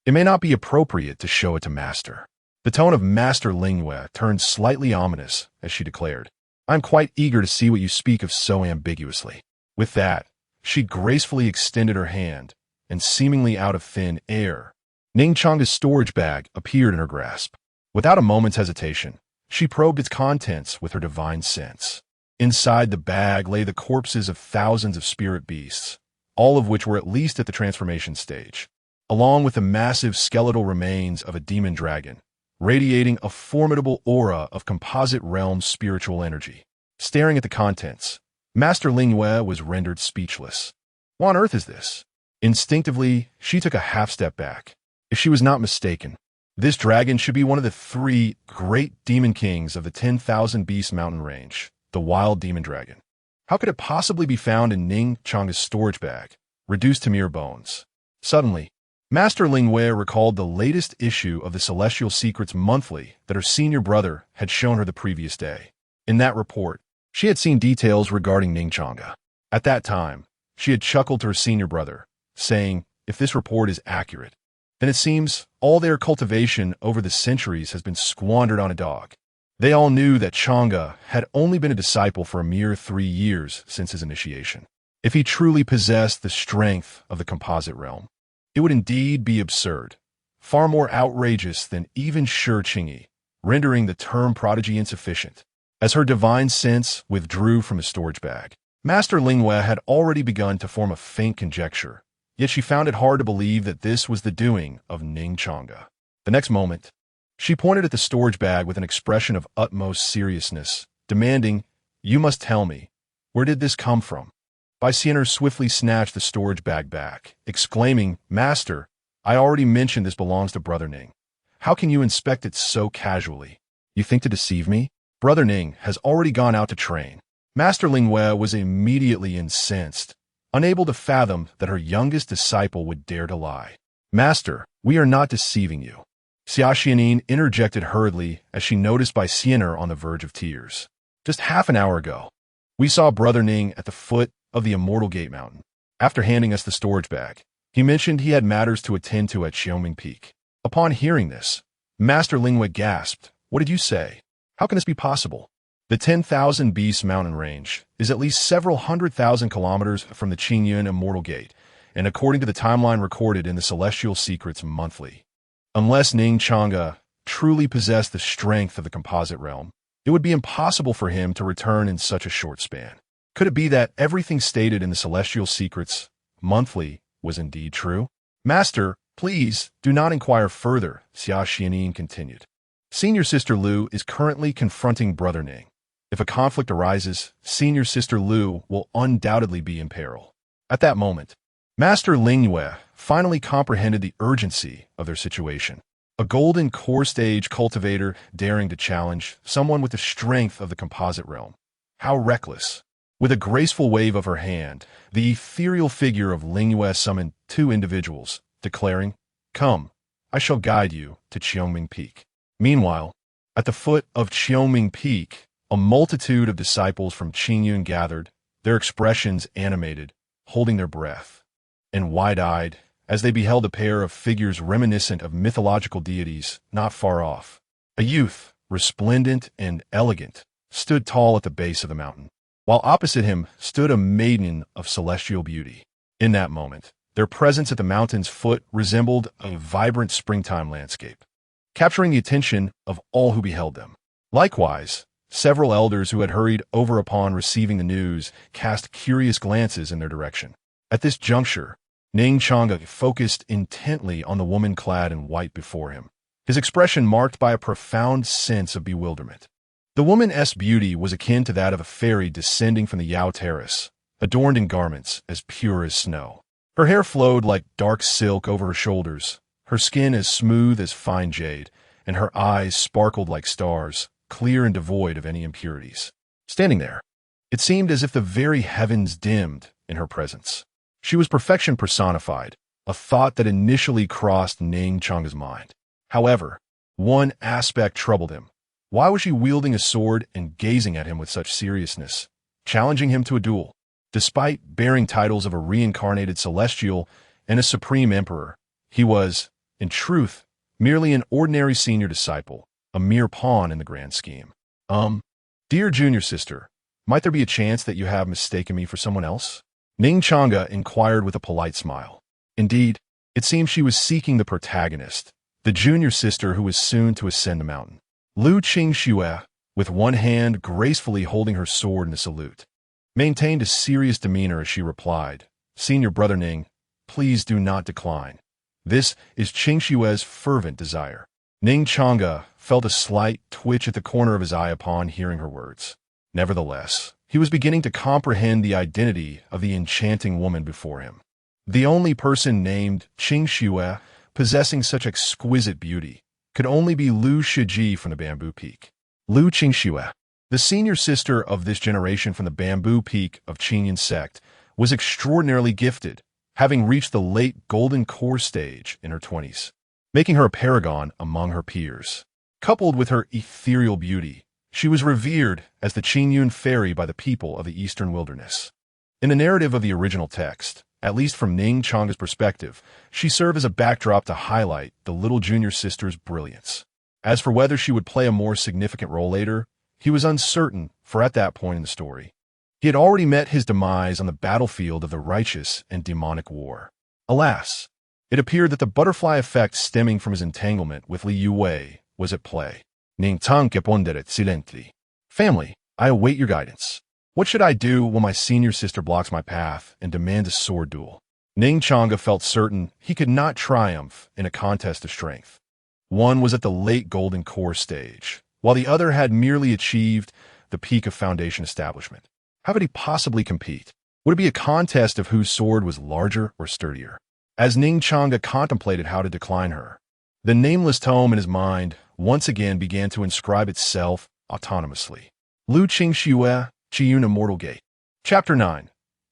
It may not be appropriate to show it to Master. The tone of Master Lingwei turned slightly ominous as she declared, I'm quite eager to see what you speak of so ambiguously. With that, she gracefully extended her hand, and seemingly out of thin air, Ning Changge's storage bag appeared in her grasp. Without a moment's hesitation, she probed its contents with her divine sense. Inside the bag lay the corpses of thousands of spirit beasts, all of which were at least at the transformation stage, along with the massive skeletal remains of a demon dragon, radiating a formidable aura of composite realm spiritual energy. Staring at the contents, Master Lingwei was rendered speechless. What on earth is this? Instinctively, she took a half-step back. If she was not mistaken, this dragon should be one of the 3 great demon kings of the 10,000 Beast Mountain range, the wild demon dragon. How could it possibly be found in Ning Changge's storage bag, reduced to mere bones? Suddenly, Master Lingwei recalled the latest issue of the Celestial Secrets Monthly that her senior brother had shown her the previous day. In that report, she had seen details regarding Ning Changge. At that time, she had chuckled to her senior brother, saying, if this report is accurate, then it seems all their cultivation over the centuries has been squandered on a dog. They all knew that Changge had only been a disciple for a mere 3 years since his initiation. If he truly possessed the strength of the composite realm, it would indeed be absurd, far more outrageous than even Shi Qingyi, rendering the term prodigy insufficient. As her divine sense withdrew from the storage bag, Master Lingwei had already begun to form a faint conjecture, yet she found it hard to believe that this was the doing of Ning Changge. The next moment, she pointed at the storage bag with an expression of utmost seriousness, demanding, you must tell me, where did this come from? Bai Xian'er swiftly snatched the storage bag back, exclaiming, Master, I already mentioned this belongs to Brother Ning. How can you inspect it so casually? You think to deceive me? Brother Ning has already gone out to train. Master Lingwei was immediately incensed, unable to fathom that her youngest disciple would dare to lie. Master, we are not deceiving you. Xia Xianin interjected hurriedly as she noticed Bai Xian'er on the verge of tears. Just half an hour ago, We saw Brother Ning at the foot of the Immortal Gate Mountain. After handing us the storage bag, he mentioned he had matters to attend to at Xiaoming Peak. Upon hearing this, Master Lingwei gasped, "What did you say? How can this be possible?" The 10,000 Beasts mountain range is at least several 100,000 kilometers from the Qingyun Immortal Gate, and according to the timeline recorded in the Celestial Secrets Monthly. Unless Ning Changge truly possessed the strength of the composite realm, it would be impossible for him to return in such a short span. Could it be that everything stated in the Celestial Secrets Monthly was indeed true? "Master, please do not inquire further," Xia Xianin continued. "Senior Sister Lu is currently confronting Brother Ning. If a conflict arises, Senior Sister Lu will undoubtedly be in peril." At that moment, Master Lingwei finally comprehended the urgency of their situation. A golden core stage cultivator daring to challenge someone with the strength of the composite realm. How reckless. With a graceful wave of her hand, the ethereal figure of Lingwei summoned two individuals, declaring, "Come, I shall guide you to Xiaoming Peak." Meanwhile, at the foot of Xiaoming Peak, a multitude of disciples from Qingyun gathered, their expressions animated, holding their breath, and wide-eyed as they beheld a pair of figures reminiscent of mythological deities not far off. A youth, resplendent and elegant, stood tall at the base of the mountain, while opposite him stood a maiden of celestial beauty. In that moment, their presence at the mountain's foot resembled a vibrant springtime landscape, capturing the attention of all who beheld them. Likewise, several elders who had hurried over upon receiving the news cast curious glances in their direction. At this juncture, Ning Changge focused intently on the woman clad in white before him, his expression marked by a profound sense of bewilderment. The woman's beauty was akin to that of a fairy descending from the Yao Terrace, adorned in garments as pure as snow. Her hair flowed like dark silk over her shoulders, her skin as smooth as fine jade, and her eyes sparkled like stars, clear and devoid of any impurities. Standing there, it seemed as if the very heavens dimmed in her presence. She was perfection personified, a thought that initially crossed Ning Changge's mind. However, one aspect troubled him. Why was she wielding a sword and gazing at him with such seriousness, challenging him to a duel? Despite bearing titles of a reincarnated celestial and a supreme emperor, he was, in truth, merely an ordinary senior disciple, a mere pawn in the grand scheme. Dear junior sister, might there be a chance that you have mistaken me for someone else?" Ning Changge inquired with a polite smile. Indeed, it seemed she was seeking the protagonist, the junior sister who was soon to ascend the mountain. Lu Qingxue, with one hand gracefully holding her sword in a salute, maintained a serious demeanor as she replied, "Senior Brother Ning, please do not decline. This is Qingxue's fervent desire." Ning Changge felt a slight twitch at the corner of his eye upon hearing her words. Nevertheless, he was beginning to comprehend the identity of the enchanting woman before him. The only person named Qingxue possessing such exquisite beauty could only be Lu Shiji from the Bamboo Peak. Lu Qingxue, the senior sister of this generation from the Bamboo Peak of Qingyun sect, was extraordinarily gifted, having reached the late golden core stage in her 20s, making her a paragon among her peers. Coupled with her ethereal beauty, she was revered as the Qingyun fairy by the people of the eastern wilderness. In the narrative of the original text, at least from Ning Changge's perspective, she served as a backdrop to highlight the little junior sister's brilliance. As for whether she would play a more significant role later, he was uncertain, for at that point in the story, he had already met his demise on the battlefield of the righteous and demonic war. Alas, it appeared that the butterfly effect stemming from his entanglement with Li Yuwei was at play. Ning Changge responded silently. "Family, I await your guidance. What should I do when my senior sister blocks my path and demands a sword duel?" Ning Changge felt certain he could not triumph in a contest of strength. One was at the late golden core stage, while the other had merely achieved the peak of foundation establishment. How could he possibly compete? Would it be a contest of whose sword was larger or sturdier? As Ning Changge contemplated how to decline her, the nameless tome in his mind once again began to inscribe itself autonomously. Lu Qingxue, Qiyun Immortal Gate. Chapter 9.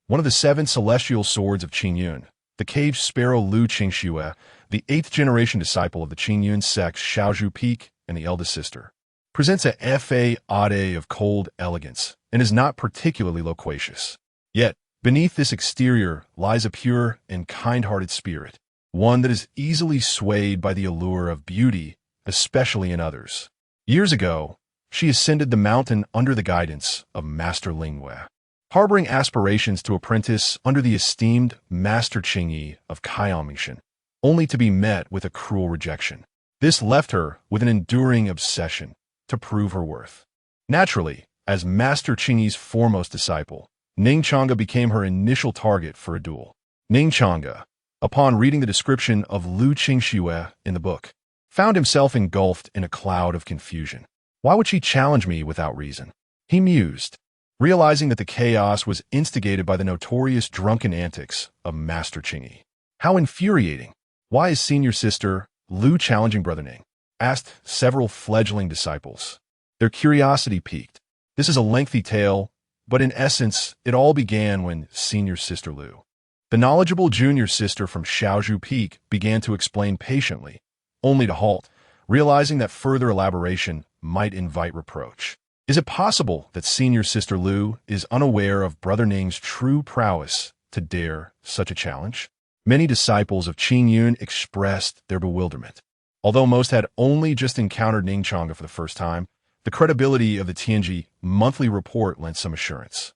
One of the 7 celestial swords of Qingyun, the caged sparrow Lu Qingxue, the 8th generation disciple of the Qingyun sect Shaozhu Peak and the eldest sister, presents a fa ade of cold elegance and is not particularly loquacious. Yet, beneath this exterior lies a pure and kind-hearted spirit, one that is easily swayed by the allure of beauty, especially in others. Years ago, she ascended the mountain under the guidance of Master Ning Changge, harboring aspirations to apprentice under the esteemed Master Changge of Kaiamishan, only to be met with a cruel rejection. This left her with an enduring obsession to prove her worth. Naturally, as Master Changge's foremost disciple, Ning Changge became her initial target for a duel. Ning Changge, upon reading the description of Lu Qingxue in the book, found himself engulfed in a cloud of confusion. Why would she challenge me without reason? He mused, realizing that the chaos was instigated by the notorious drunken antics of Master Changge. How infuriating! Why is senior sister Lu challenging Brother Ning? Asked several fledgling disciples. Their curiosity piqued. This is a lengthy tale, but in essence, it all began when senior sister Lu, the knowledgeable junior sister from Shaozhu Peak, began to explain patiently, only to halt, realizing that further elaboration might invite reproach. Is it possible that senior sister Lu is unaware of Brother Ning's true prowess to dare such a challenge? Many disciples of Qing Yun expressed their bewilderment. Although most had only just encountered Ning Changge for the first time, the credibility of the Tianji monthly report lent some assurance.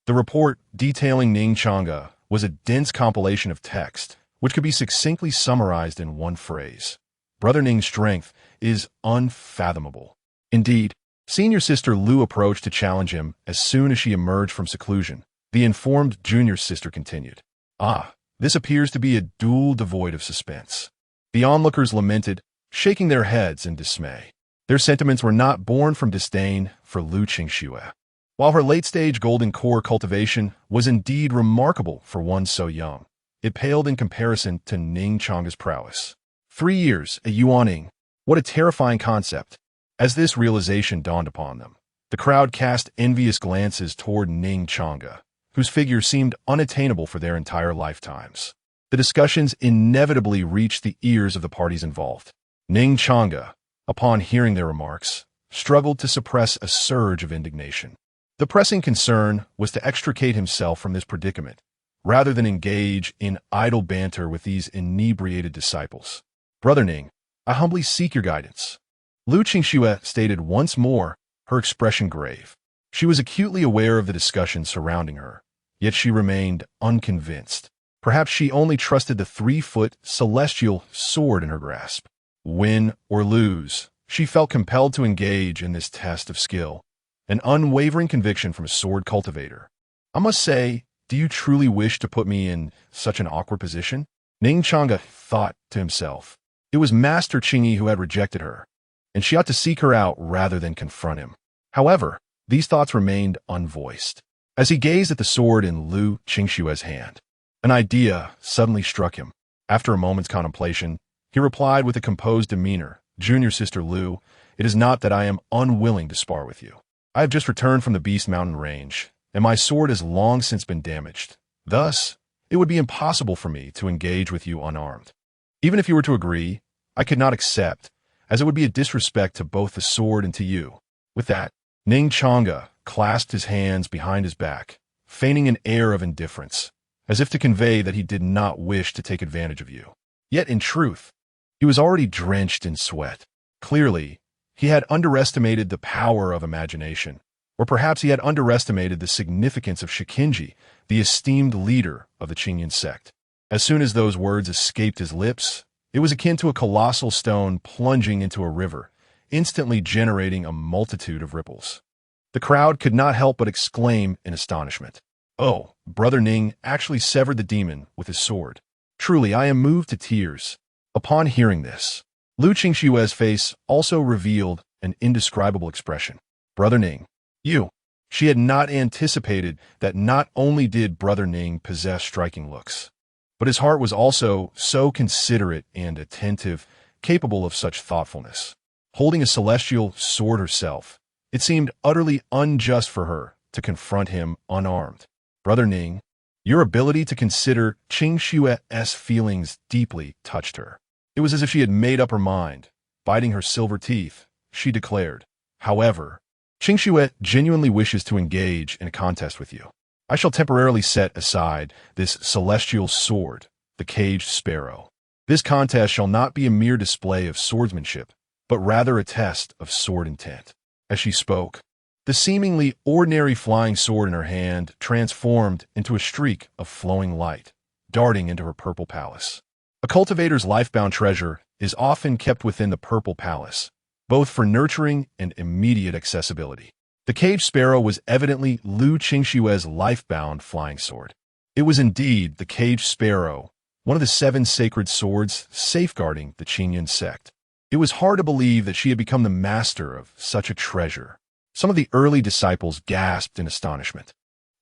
The report detailing Ning Changge was a dense compilation of text, which could be succinctly summarized in one phrase. Brother Ning's strength is unfathomable. Indeed, senior sister Lu approached to challenge him as soon as she emerged from seclusion. The informed junior sister continued. This appears to be a duel devoid of suspense. The onlookers lamented, shaking their heads in dismay. Their sentiments were not born from disdain for Lu Qingxue. While her late-stage golden core cultivation was indeed remarkable for one so young, it paled in comparison to Ning Changge's prowess. 3 years at Yuaning. What a terrifying concept. As this realization dawned upon them, the crowd cast envious glances toward Ning Changge, whose figure seemed unattainable for their entire lifetimes. The discussions inevitably reached the ears of the parties involved. Ning Changge, upon hearing their remarks, struggled to suppress a surge of indignation. The pressing concern was to extricate himself from this predicament, rather than engage in idle banter with these inebriated disciples. Brother Ning, I humbly seek your guidance. Lu Qingxue stated once more, her expression grave. She was acutely aware of the discussion surrounding her, yet she remained unconvinced. Perhaps she only trusted the 3-foot celestial sword in her grasp. Win or lose, she felt compelled to engage in this test of skill, an unwavering conviction from a sword cultivator. I must say, do you truly wish to put me in such an awkward position? Ning Changge thought to himself. It was Master Changge who had rejected her, and she ought to seek her out rather than confront him. However, these thoughts remained unvoiced. As he gazed at the sword in Lu Qingxue's hand, an idea suddenly struck him. After a moment's contemplation, he replied with a composed demeanor, Junior Sister Lu, it is not that I am unwilling to spar with you. I have just returned from the Beast Mountain range, and my sword has long since been damaged. Thus, it would be impossible for me to engage with you unarmed. Even if you were to agree, I could not accept, as it would be a disrespect to both the sword and to you. With that, Ning Changge clasped his hands behind his back, feigning an air of indifference, as if to convey that he did not wish to take advantage of you. Yet in truth, he was already drenched in sweat. Clearly, he had underestimated the power of imagination, or perhaps he had underestimated the significance of Shikinji, the esteemed leader of the Qingyan sect. As soon as those words escaped his lips, it was akin to a colossal stone plunging into a river, instantly generating a multitude of ripples. The crowd could not help but exclaim in astonishment. Oh, Brother Ning actually severed the demon with his sword. Truly, I am moved to tears. Upon hearing this, Lu Qingxue's face also revealed an indescribable expression. Brother Ning, you. She had not anticipated that not only did Brother Ning possess striking looks, but his heart was also so considerate and attentive, capable of such thoughtfulness. Holding a celestial sword herself, it seemed utterly unjust for her to confront him unarmed. Brother Ning, your ability to consider Qingxue's feelings deeply touched her. It was as if she had made up her mind. Biting her silver teeth, she declared, however, Qingxue genuinely wishes to engage in a contest with you. I shall temporarily set aside this celestial sword, the caged sparrow. This contest shall not be a mere display of swordsmanship, but rather a test of sword intent. As she spoke, the seemingly ordinary flying sword in her hand transformed into a streak of flowing light, darting into her purple palace. A cultivator's lifebound treasure is often kept within the purple palace, both for nurturing and immediate accessibility. The caged sparrow was evidently Lu Qingshue's lifebound flying sword. It was indeed the caged sparrow, one of the 7 sacred swords safeguarding the Qingyan sect. It was hard to believe that she had become the master of such a treasure. Some of the early disciples gasped in astonishment.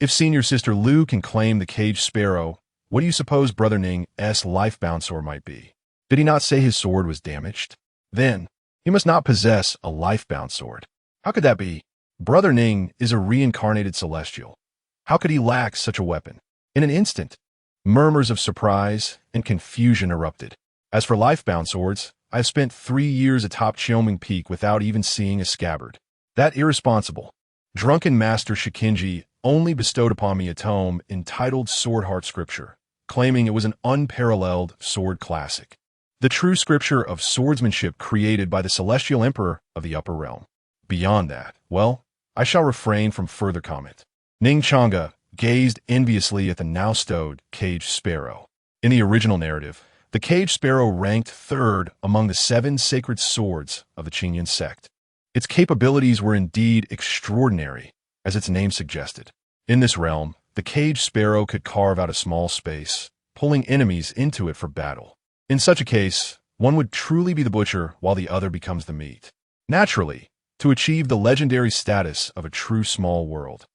If senior sister Lu can claim the caged sparrow, what do you suppose Brother Ning's lifebound sword might be? Did he not say his sword was damaged? Then, he must not possess a lifebound sword. How could that be? Brother Ning is a reincarnated celestial. How could he lack such a weapon? In an instant, murmurs of surprise and confusion erupted. As for lifebound swords, I have spent 3 years atop Qiuming Peak without even seeing a scabbard. That irresponsible, drunken master Shikinji only bestowed upon me a tome entitled Sword Heart Scripture, claiming it was an unparalleled sword classic. The true scripture of swordsmanship created by the celestial emperor of the upper realm. Beyond that, well, I shall refrain from further comment. Ning Changge gazed enviously at the now-stowed caged sparrow. In the original narrative, the caged sparrow ranked 3rd among the 7 sacred swords of the Qingyan sect. Its capabilities were indeed extraordinary, as its name suggested. In this realm, the caged sparrow could carve out a small space, pulling enemies into it for battle. In such a case, one would truly be the butcher while the other becomes the meat. Naturally, to achieve the legendary status of a true small world,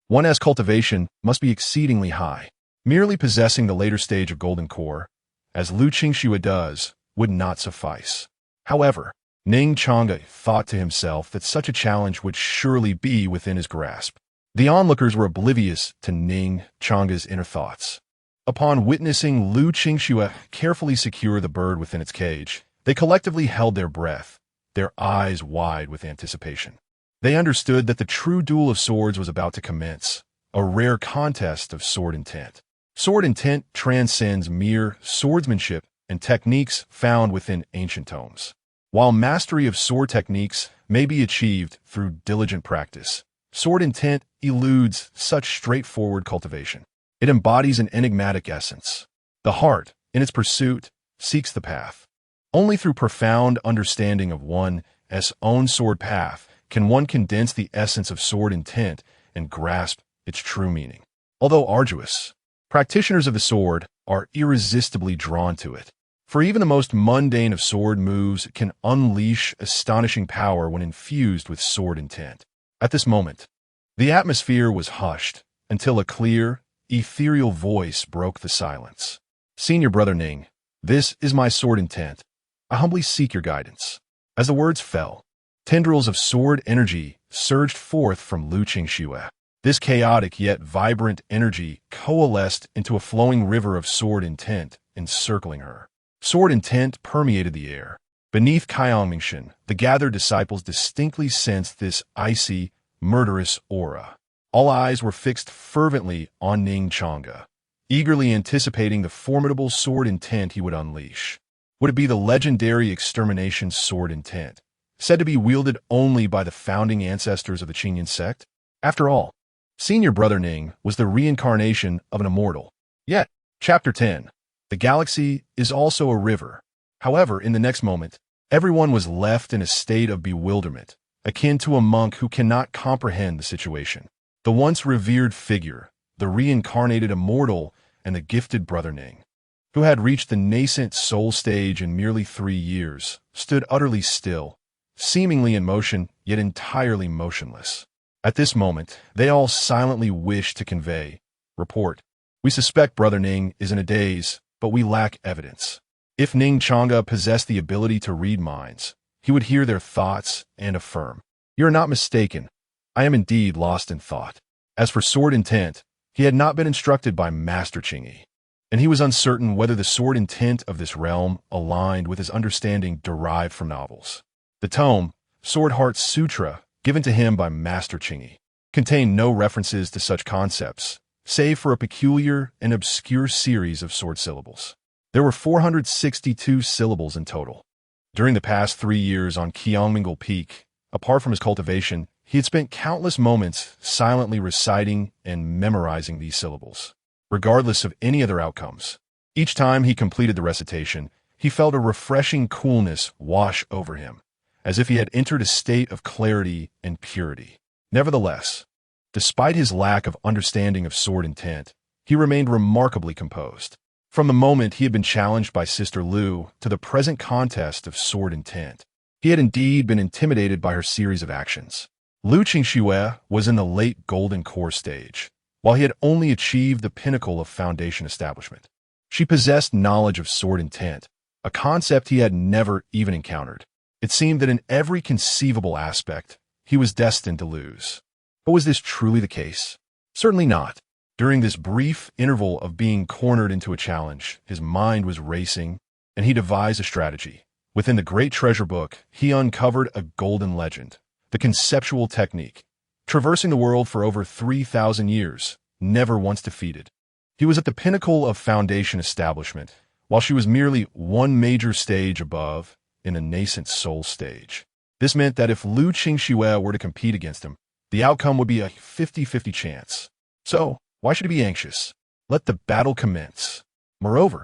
one's cultivation must be exceedingly high. Merely possessing the later stage of Golden Core, as Lu Qingxue does, would not suffice. However, Ning Changge thought to himself that such a challenge would surely be within his grasp. The onlookers were oblivious to Ning Changge's inner thoughts. Upon witnessing Lu Qingxue carefully secure the bird within its cage, they collectively held their breath, their eyes wide with anticipation. They understood that the true duel of swords was about to commence, a rare contest of sword intent. Sword intent transcends mere swordsmanship and techniques found within ancient tomes. While mastery of sword techniques may be achieved through diligent practice, sword intent eludes such straightforward cultivation. It embodies an enigmatic essence. The heart, in its pursuit, seeks the path. Only through profound understanding of one's own sword path can one condense the essence of sword intent and grasp its true meaning. Although arduous, practitioners of the sword are irresistibly drawn to it. For even the most mundane of sword moves can unleash astonishing power when infused with sword intent. At this moment, the atmosphere was hushed until a clear, ethereal voice broke the silence. Senior Brother Ning, this is my sword intent. I humbly seek your guidance. As the words fell, tendrils of sword energy surged forth from Lu Qingxue. This chaotic yet vibrant energy coalesced into a flowing river of sword intent encircling her. Sword intent permeated the air. Beneath Qiangmingshan, the gathered disciples distinctly sensed this icy, murderous aura. All eyes were fixed fervently on Ning Changge, eagerly anticipating the formidable sword intent he would unleash. Would it be the legendary extermination sword intent, said to be wielded only by the founding ancestors of the Qingyan sect? After all, Senior Brother Ning was the reincarnation of an immortal. Yet, Chapter 10, the galaxy is also a river. However, in the next moment, everyone was left in a state of bewilderment, akin to a monk who cannot comprehend the situation. The once revered figure, the reincarnated immortal, and the gifted Brother Ning, who had reached the nascent soul stage in merely 3 years, stood utterly still, seemingly in motion, yet entirely motionless. At this moment, they all silently wished to convey, report, we suspect Brother Ning is in a daze, but we lack evidence. If Ning Changge possessed the ability to read minds, he would hear their thoughts and affirm, you are not mistaken. I am indeed lost in thought. As for sword intent, he had not been instructed by Master Qingyi, and he was uncertain whether the sword intent of this realm aligned with his understanding derived from novels. The tome, Sword Heart Sutra, given to him by Master Changge, contained no references to such concepts, save for a peculiar and obscure series of sword syllables. There were 462 syllables in total. During the past 3 years on Qiangmingle Peak, apart from his cultivation, he had spent countless moments silently reciting and memorizing these syllables, regardless of any other outcomes. Each time he completed the recitation, he felt a refreshing coolness wash over him, as if he had entered a state of clarity and purity. Nevertheless, despite his lack of understanding of sword intent, he remained remarkably composed. From the moment he had been challenged by Sister Lu to the present contest of sword intent, he had indeed been intimidated by her series of actions. Lu Qingxue was in the late golden core stage, while he had only achieved the pinnacle of foundation establishment. She possessed knowledge of sword intent, a concept he had never even encountered. It seemed that in every conceivable aspect, he was destined to lose. But was this truly the case? Certainly not. During this brief interval of being cornered into a challenge, his mind was racing, and he devised a strategy. Within the great treasure book, he uncovered a golden legend, the conceptual technique, traversing the world for over 3,000 years, never once defeated. He was at the pinnacle of foundation establishment, while she was merely one major stage above, in a nascent soul stage. This meant that if Lu Qingxue were to compete against him, the outcome would be a 50-50 chance. So, why should he be anxious? Let the battle commence. Moreover,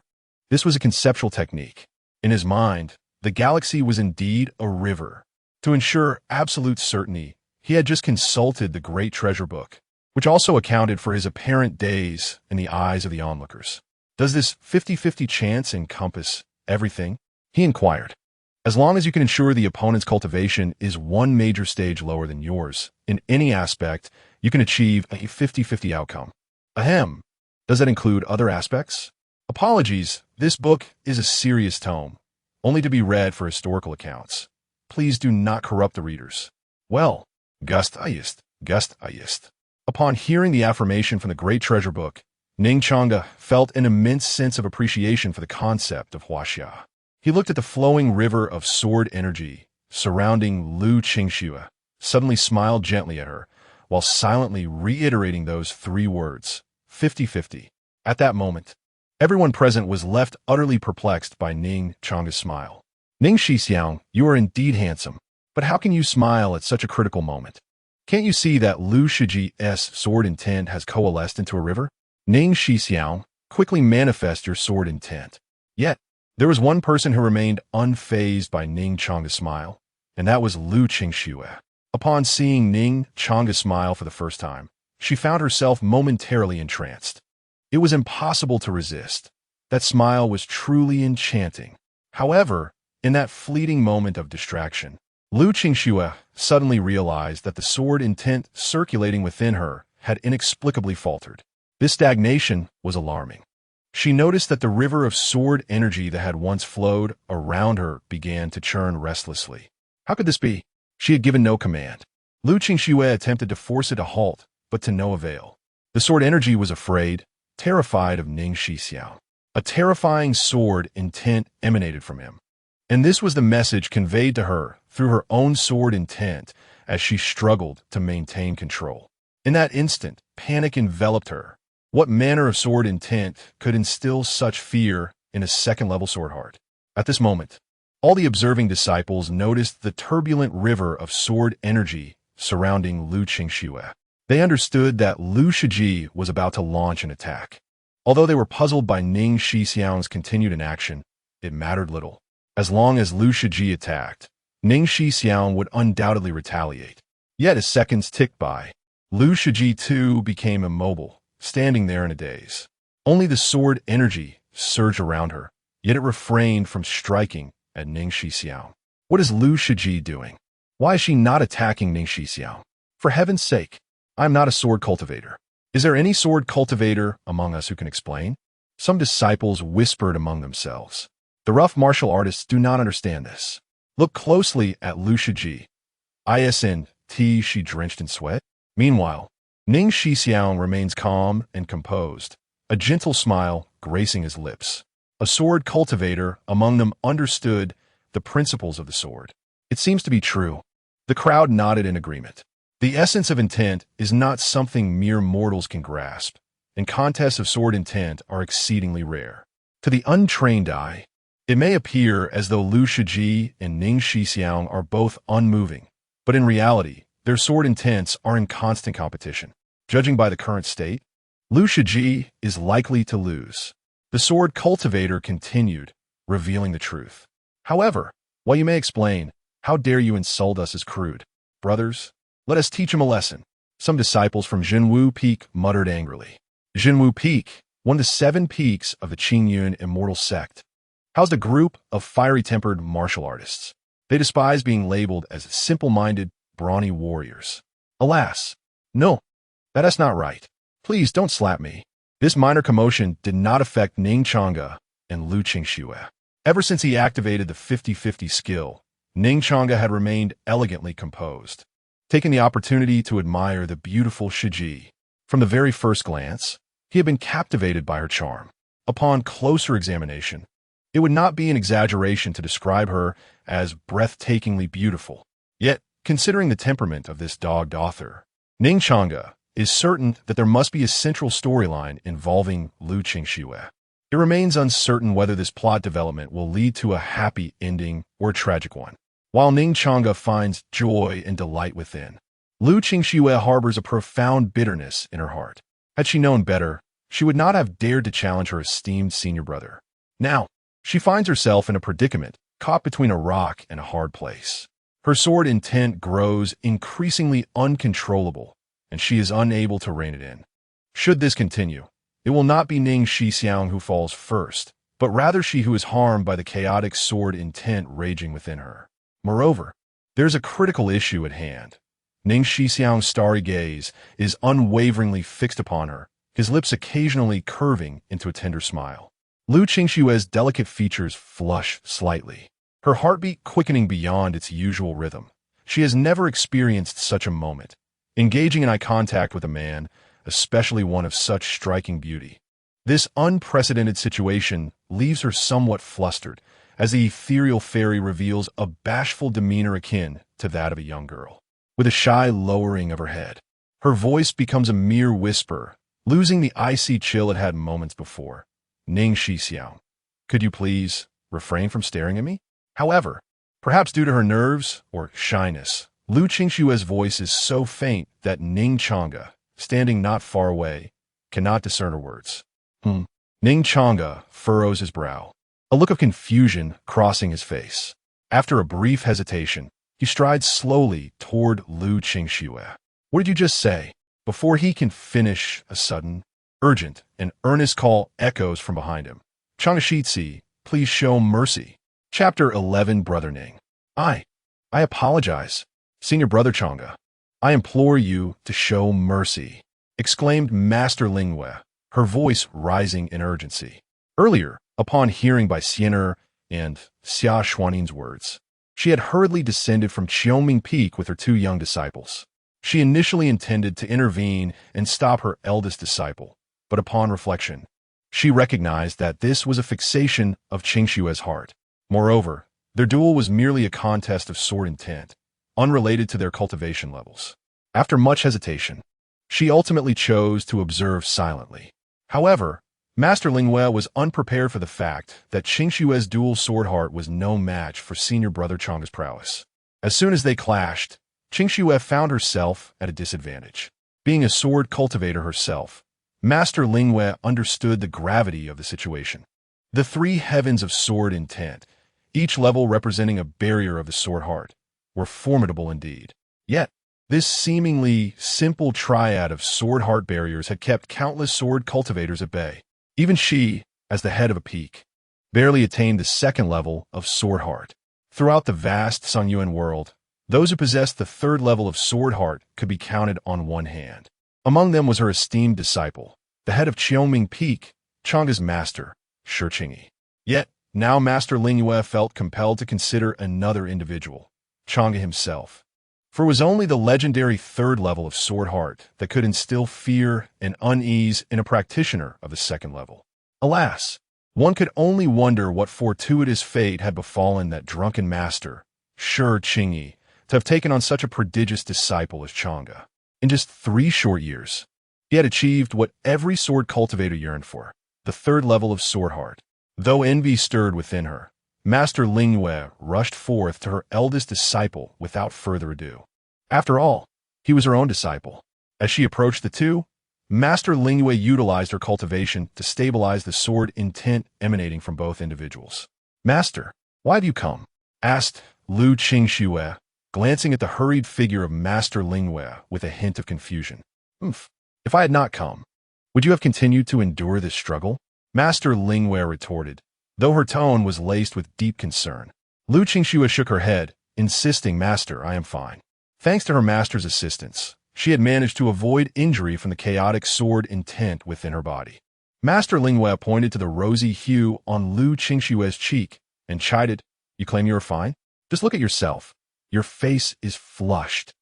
this was a conceptual technique. In his mind, the galaxy was indeed a river. To ensure absolute certainty, he had just consulted the great treasure book, which also accounted for his apparent daze in the eyes of the onlookers. Does this 50-50 chance encompass everything? He inquired. As long as you can ensure the opponent's cultivation is one major stage lower than yours, in any aspect, you can achieve a 50-50 outcome. Ahem. Does that include other aspects? Apologies, this book is a serious tome, only to be read for historical accounts. Please do not corrupt the readers. Well, Gust Ayist. Upon hearing the affirmation from the great treasure book, Ning Changge felt an immense sense of appreciation for the concept of Huaxia. He looked at the flowing river of sword energy surrounding Lu Qingxue, suddenly smiled gently at her, while silently reiterating those 3 words, 50-50. At that moment, everyone present was left utterly perplexed by Ning Changge's smile. Ning Xixiang, you are indeed handsome, but how can you smile at such a critical moment? Can't you see that Lu Shiji's sword intent has coalesced into a river? Ning Xixiang, quickly manifest your sword intent. Yet, there was one person who remained unfazed by Ning Changge's smile, and that was Lu Qingxue. Upon seeing Ning Changge smile for the first time, she found herself momentarily entranced. It was impossible to resist. That smile was truly enchanting. However, in that fleeting moment of distraction, Lu Qingxue suddenly realized that the sword intent circulating within her had inexplicably faltered. This stagnation was alarming. She noticed that the river of sword energy that had once flowed around her began to churn restlessly. How could this be? She had given no command. Lu Qingxue attempted to force it to halt, but to no avail. The sword energy was afraid, terrified of Ning Xixiang. A terrifying sword intent emanated from him. And this was the message conveyed to her through her own sword intent as she struggled to maintain control. In that instant, panic enveloped her. What manner of sword intent could instill such fear in a second-level sword heart? At this moment, all the observing disciples noticed the turbulent river of sword energy surrounding Lu Qingxue. They understood that Lu Shiji was about to launch an attack. Although they were puzzled by Ning Xixiang's continued inaction, it mattered little. As long as Lu Shiji attacked, Ning Xixiang would undoubtedly retaliate. Yet as seconds ticked by, Lu Shiji too became immobile, standing there in a daze. Only the sword energy surged around her, yet it refrained from striking at Ning Xixiang. What is Lu Shiji doing? Why is she not attacking Ning Xixiang? For heaven's sake, I am not a sword cultivator. Is there any sword cultivator among us who can explain? Some disciples whispered among themselves. The rough martial artists do not understand this. Look closely at Lu Shiji. Isn't she drenched in sweat? Meanwhile, Ning Xixiang remains calm and composed, a gentle smile gracing his lips. A sword cultivator among them understood the principles of the sword. It seems to be true. The crowd nodded in agreement. The essence of intent is not something mere mortals can grasp, and contests of sword intent are exceedingly rare. To the untrained eye, it may appear as though Lu Shiji and Ning Xixiang are both unmoving, but in reality, their sword intents are in constant competition. Judging by the current state, Lu Shiji is likely to lose. The sword cultivator continued, revealing the truth. However, while you may explain, how dare you insult us as crude brothers? Let us teach him a lesson. Some disciples from Jinwu Peak muttered angrily. Jinwu Peak, one of the 7 peaks of the Qingyun immortal sect, housed a group of fiery-tempered martial artists. They despise being labeled as simple-minded, brawny warriors. Alas, no, that is not right. Please don't slap me. This minor commotion did not affect Ning Changge and Lu Qingxue. Ever since he activated the 50-50 skill, Ning Changge had remained elegantly composed, taking the opportunity to admire the beautiful Shiji. From the very first glance, he had been captivated by her charm. Upon closer examination, it would not be an exaggeration to describe her as breathtakingly beautiful. Yet, considering the temperament of this dogged author, Ning Changge is certain that there must be a central storyline involving Lu Qingxue. It remains uncertain whether this plot development will lead to a happy ending or a tragic one. While Ning Changge finds joy and delight within, Lu Qingxue harbors a profound bitterness in her heart. Had she known better, she would not have dared to challenge her esteemed senior brother. Now, she finds herself in a predicament, caught between a rock and a hard place. Her sword intent grows increasingly uncontrollable, and she is unable to rein it in. Should this continue, it will not be Ning Xixiang who falls first, but rather she who is harmed by the chaotic sword intent raging within her. Moreover, there is a critical issue at hand. Ning Xixiang's starry gaze is unwaveringly fixed upon her, his lips occasionally curving into a tender smile. Lu Qingxue's delicate features flush slightly, her heartbeat quickening beyond its usual rhythm. She has never experienced such a moment, engaging in eye contact with a man, especially one of such striking beauty. This unprecedented situation leaves her somewhat flustered, as the ethereal fairy reveals a bashful demeanor akin to that of a young girl. With a shy lowering of her head, her voice becomes a mere whisper, losing the icy chill it had moments before. Ning Xixiang, could you please refrain from staring at me? However, perhaps due to her nerves or shyness, Lu Qingxue's voice is so faint that Ning Changge, standing not far away, cannot discern her words. Ning Changge furrows his brow, a look of confusion crossing his face. After a brief hesitation, he strides slowly toward Lu Qingxue. What did you just say? Before he can finish, a sudden, urgent, and earnest call echoes from behind him. Changshitsi, please show mercy. Chapter 11. Brother Ning. I apologize. Senior Brother Changge, I implore you to show mercy, exclaimed Master Lingwei, her voice rising in urgency. Earlier, upon hearing by Xiener and Xia Xuanin's words, she had hurriedly descended from Qiuming Peak with her 2 young disciples. She initially intended to intervene and stop her eldest disciple, but upon reflection, she recognized that this was a fixation of Qingxue's heart. Moreover, their duel was merely a contest of sword intent, unrelated to their cultivation levels. After much hesitation, she ultimately chose to observe silently. However, Master Lingwei was unprepared for the fact that Qingxue's dual sword heart was no match for Senior Brother Changge's prowess. As soon as they clashed, Qingxue found herself at a disadvantage. Being a sword cultivator herself, Master Lingwei understood the gravity of the situation. The 3 heavens of sword intent, each level representing a barrier of the sword heart, were formidable indeed. Yet, this seemingly simple triad of sword heart barriers had kept countless sword cultivators at bay. Even she, as the head of a peak, barely attained the 2nd level of sword heart. Throughout the vast Songyuan world, those who possessed the 3rd level of sword heart could be counted on one hand. Among them was her esteemed disciple, the head of Qiuming Peak, Changge's master, Shi Qingyi. Yet, now Master Lingwei felt compelled to consider another individual, Changge himself. For it was only the legendary 3rd level of sword heart that could instill fear and unease in a practitioner of the 2nd level. Alas, one could only wonder what fortuitous fate had befallen that drunken master, Shi Qingyi, to have taken on such a prodigious disciple as Changge. In just 3 short years, he had achieved what every sword cultivator yearned for, the 3rd level of sword heart. Though envy stirred within her, Master Lingwei rushed forth to her eldest disciple without further ado. After all, he was her own disciple. As she approached the two, Master Lingwei utilized her cultivation to stabilize the sword intent emanating from both individuals. "Master, why have you come?" asked Lu Qingxue, glancing at the hurried figure of Master Lingwei with a hint of confusion. If I had not come, would you have continued to endure this struggle?" Master Lingwei retorted, though her tone was laced with deep concern. Lu Qingxue shook her head, insisting, "Master, I am fine." Thanks to her master's assistance, she had managed to avoid injury from the chaotic sword intent within her body. Master Lingwei pointed to the rosy hue on Lu Qingxue's cheek and chided, "You claim you are fine? Just look at yourself. Your face is flushed."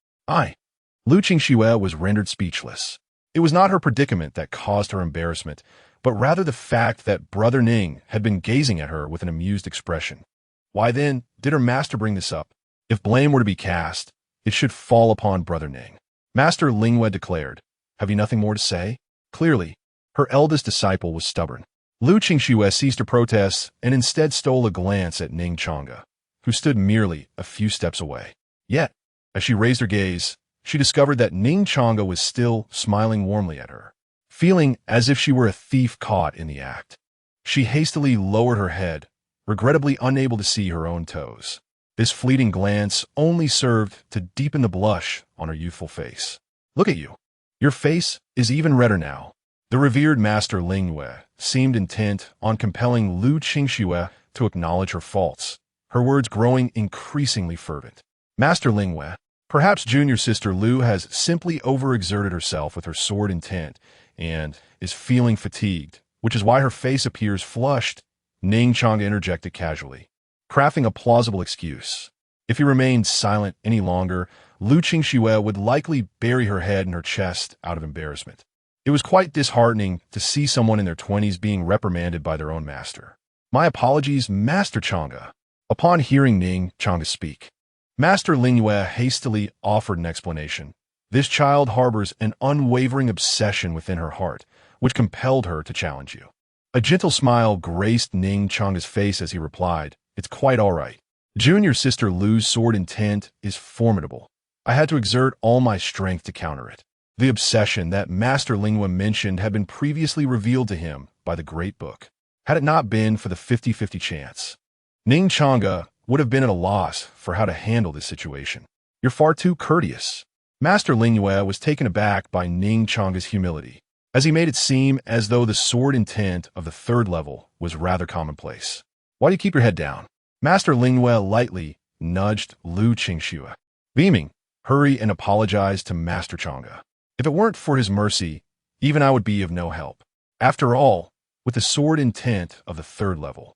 Lu Qingxue was rendered speechless. It was not her predicament that caused her embarrassment, but rather the fact that Brother Ning had been gazing at her with an amused expression. Why then did her master bring this up? If blame were to be cast, it should fall upon Brother Ning. Master Lingwei declared, "Have you nothing more to say?" Clearly, her eldest disciple was stubborn. Lu Qingxue ceased her protests and instead stole a glance at Ning Changge, who stood merely a few steps away. Yet, as she raised her gaze, she discovered that Ning Changge was still smiling warmly at her, feeling as if she were a thief caught in the act. She hastily lowered her head, regrettably unable to see her own toes. This fleeting glance only served to deepen the blush on her youthful face. "Look at you. Your face is even redder now." The revered Master Lingwei seemed intent on compelling Lu Qingxue to acknowledge her faults, her words growing increasingly fervent. "Master Lingwei, perhaps junior sister Lu has simply overexerted herself with her sword intent and is feeling fatigued, which is why her face appears flushed," Ning Changge interjected casually, crafting a plausible excuse. If he remained silent any longer, Lu Qingxue would likely bury her head in her chest out of embarrassment. It was quite disheartening to see someone in their 20s being reprimanded by their own master. "My apologies, Master Changge." Upon hearing Ning Changge speak, Master Lingwei hastily offered an explanation. "This child harbors an unwavering obsession within her heart, which compelled her to challenge you." A gentle smile graced Ning Changge's face as he replied, "It's quite all right. Junior sister Lu's sword intent is formidable. I had to exert all my strength to counter it." The obsession that Master Lingwei mentioned had been previously revealed to him by the Great Book. Had it not been for the 50-50 chance, Ning Changge would have been at a loss for how to handle this situation. "You're far too courteous." Master Lingwei was taken aback by Ning Changge's humility, as he made it seem as though the sword intent of the 3rd level was rather commonplace. "Why do you keep your head down?" Master Lingwei lightly nudged Lu Qingxue. Beaming, hurry and apologize to Master Changge. "If it weren't for his mercy, even I would be of no help. After all, with the sword intent of the 3rd level,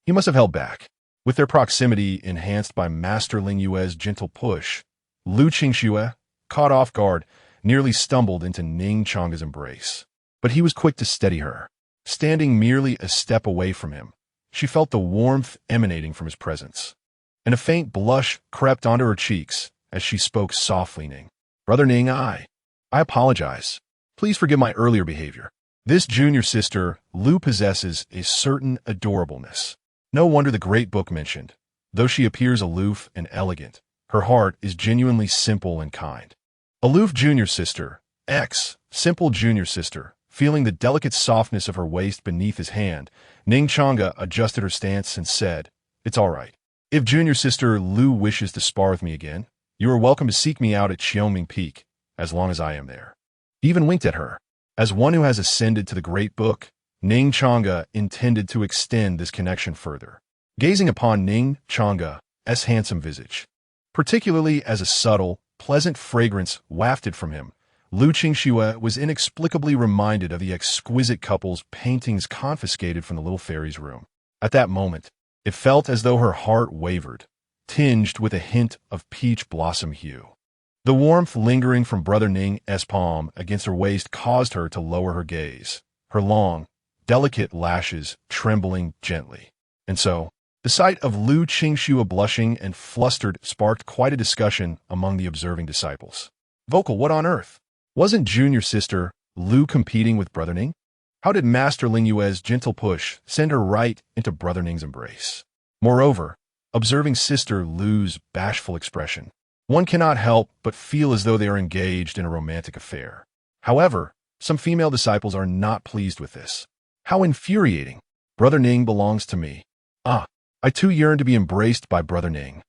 he must have held back." With their proximity enhanced by Master Lingwei's gentle push, Lu Qingxue, caught off guard, nearly stumbled into Ning Changge's embrace. But he was quick to steady her. Standing merely a step away from him, she felt the warmth emanating from his presence, and a faint blush crept onto her cheeks as she spoke softly. "Ning, Brother Ning, I apologize. Please forgive my earlier behavior. This junior sister, Lu, possesses a certain adorableness. No wonder the Great Book mentioned, though she appears aloof and elegant, her heart is genuinely simple and kind." Aloof junior sister, simple junior sister, feeling the delicate softness of her waist beneath his hand, Ning Changge adjusted her stance and said, "It's all right. If junior sister Lu wishes to spar with me again, you are welcome to seek me out at Xiaoming Peak, as long as I am there." He even winked at her. As one who has ascended to the Great Book, Ning Changge intended to extend this connection further. Gazing upon Ning Changge's handsome visage, particularly as a subtle, pleasant fragrance wafted from him, Lu Qingxue was inexplicably reminded of the exquisite couple's paintings confiscated from the little fairy's room. At that moment, it felt as though her heart wavered, tinged with a hint of peach blossom hue. The warmth lingering from Brother Ning's palm against her waist caused her to lower her gaze, her long, delicate lashes trembling gently. And so, The sight of Lu Qingxue blushing and flustered sparked quite a discussion among the observing disciples. Vocal, what on earth? Wasn't junior sister Lu competing with Brother Ning? How did Master Ling Yue's gentle push send her right into Brother Ning's embrace? Moreover, observing Sister Lu's bashful expression, one cannot help but feel as though they are engaged in a romantic affair. However, some female disciples are not pleased with this. How infuriating! Brother Ning belongs to me. I too yearn to be embraced by Brother Ning.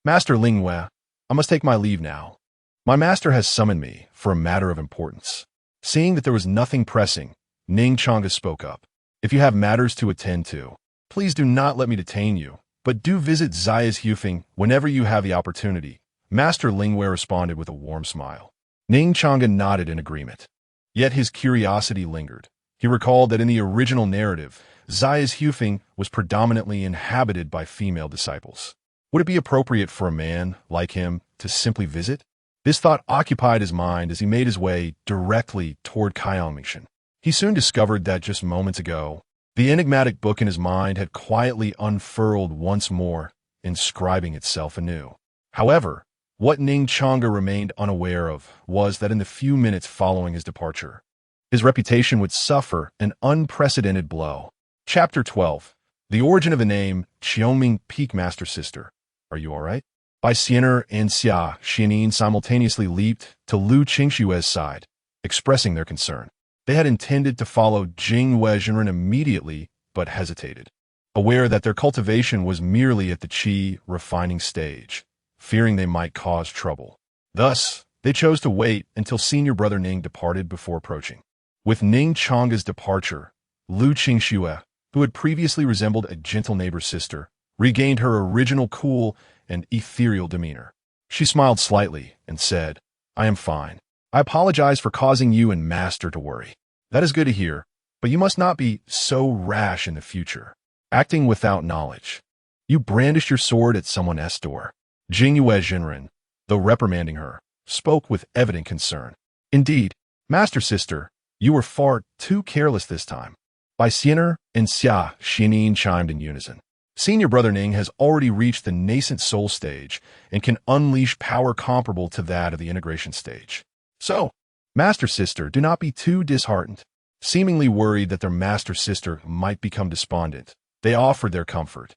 Master Ling Yue, I must take my leave now. My master has summoned me for a matter of importance. Seeing that there was nothing pressing, Ning Changge spoke up. If you have matters to attend to, please do not let me detain you, but do visit Zai's Hufeng whenever you have the opportunity. Master Ling Yue responded with a warm smile. Ning Changge nodded in agreement. Yet his curiosity lingered. He recalled that in the original narrative, Zai's Hufeng was predominantly inhabited by female disciples. Would it be appropriate for a man like him to simply visit? This thought occupied his mind as he made his way directly toward Kaiyangmingshan. He soon discovered that just moments ago, the enigmatic book in his mind had quietly unfurled once more, inscribing itself anew. However, what Ning Changge remained unaware of was that in the few minutes following his departure, his reputation would suffer an unprecedented blow. Chapter 12. The Origin of the Name Qiongming Peak Master Sister. Are you all right? Bai Xian'er and Xia Xianin simultaneously leaped to Lu Qingxue's side, expressing their concern. They had intended to follow Jing Weizhenren immediately, but hesitated, aware that their cultivation was merely at the qi refining stage, fearing they might cause trouble. Thus, they chose to wait until senior brother Ning departed before approaching. With Ning Changge's departure, Lu Qingxue, who had previously resembled a gentle neighbor sister, regained her original cool and ethereal demeanor. She smiled slightly and said, I am fine. I apologize for causing you and Master to worry. That is good to hear, but you must not be so rash in the future, acting without knowledge. You brandished your sword at someone else's door. Jing Weizhenren, though reprimanding her, spoke with evident concern. Indeed, Master Sister, you were far too careless this time. Bai Xian'er and Xia Xianin chimed in unison. Senior brother Ning has already reached the nascent soul stage and can unleash power comparable to that of the integration stage. So, Master Sister, do not be too disheartened. Seemingly worried that their Master Sister might become despondent, they offered their comfort.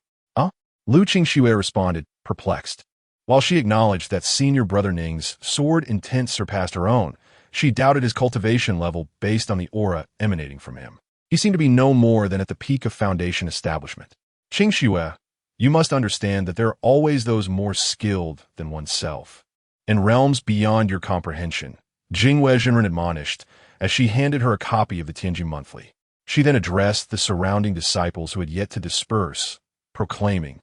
Lu Qingxue responded, perplexed. While she acknowledged that senior brother Ning's sword intent surpassed her own, she doubted his cultivation level based on the aura emanating from him. He seemed to be no more than at the peak of foundation establishment. Qingxue, you must understand that there are always those more skilled than oneself. In realms beyond your comprehension, Jing Weizhenren admonished as she handed her a copy of the Tianjin Monthly. She then addressed the surrounding disciples who had yet to disperse, proclaiming,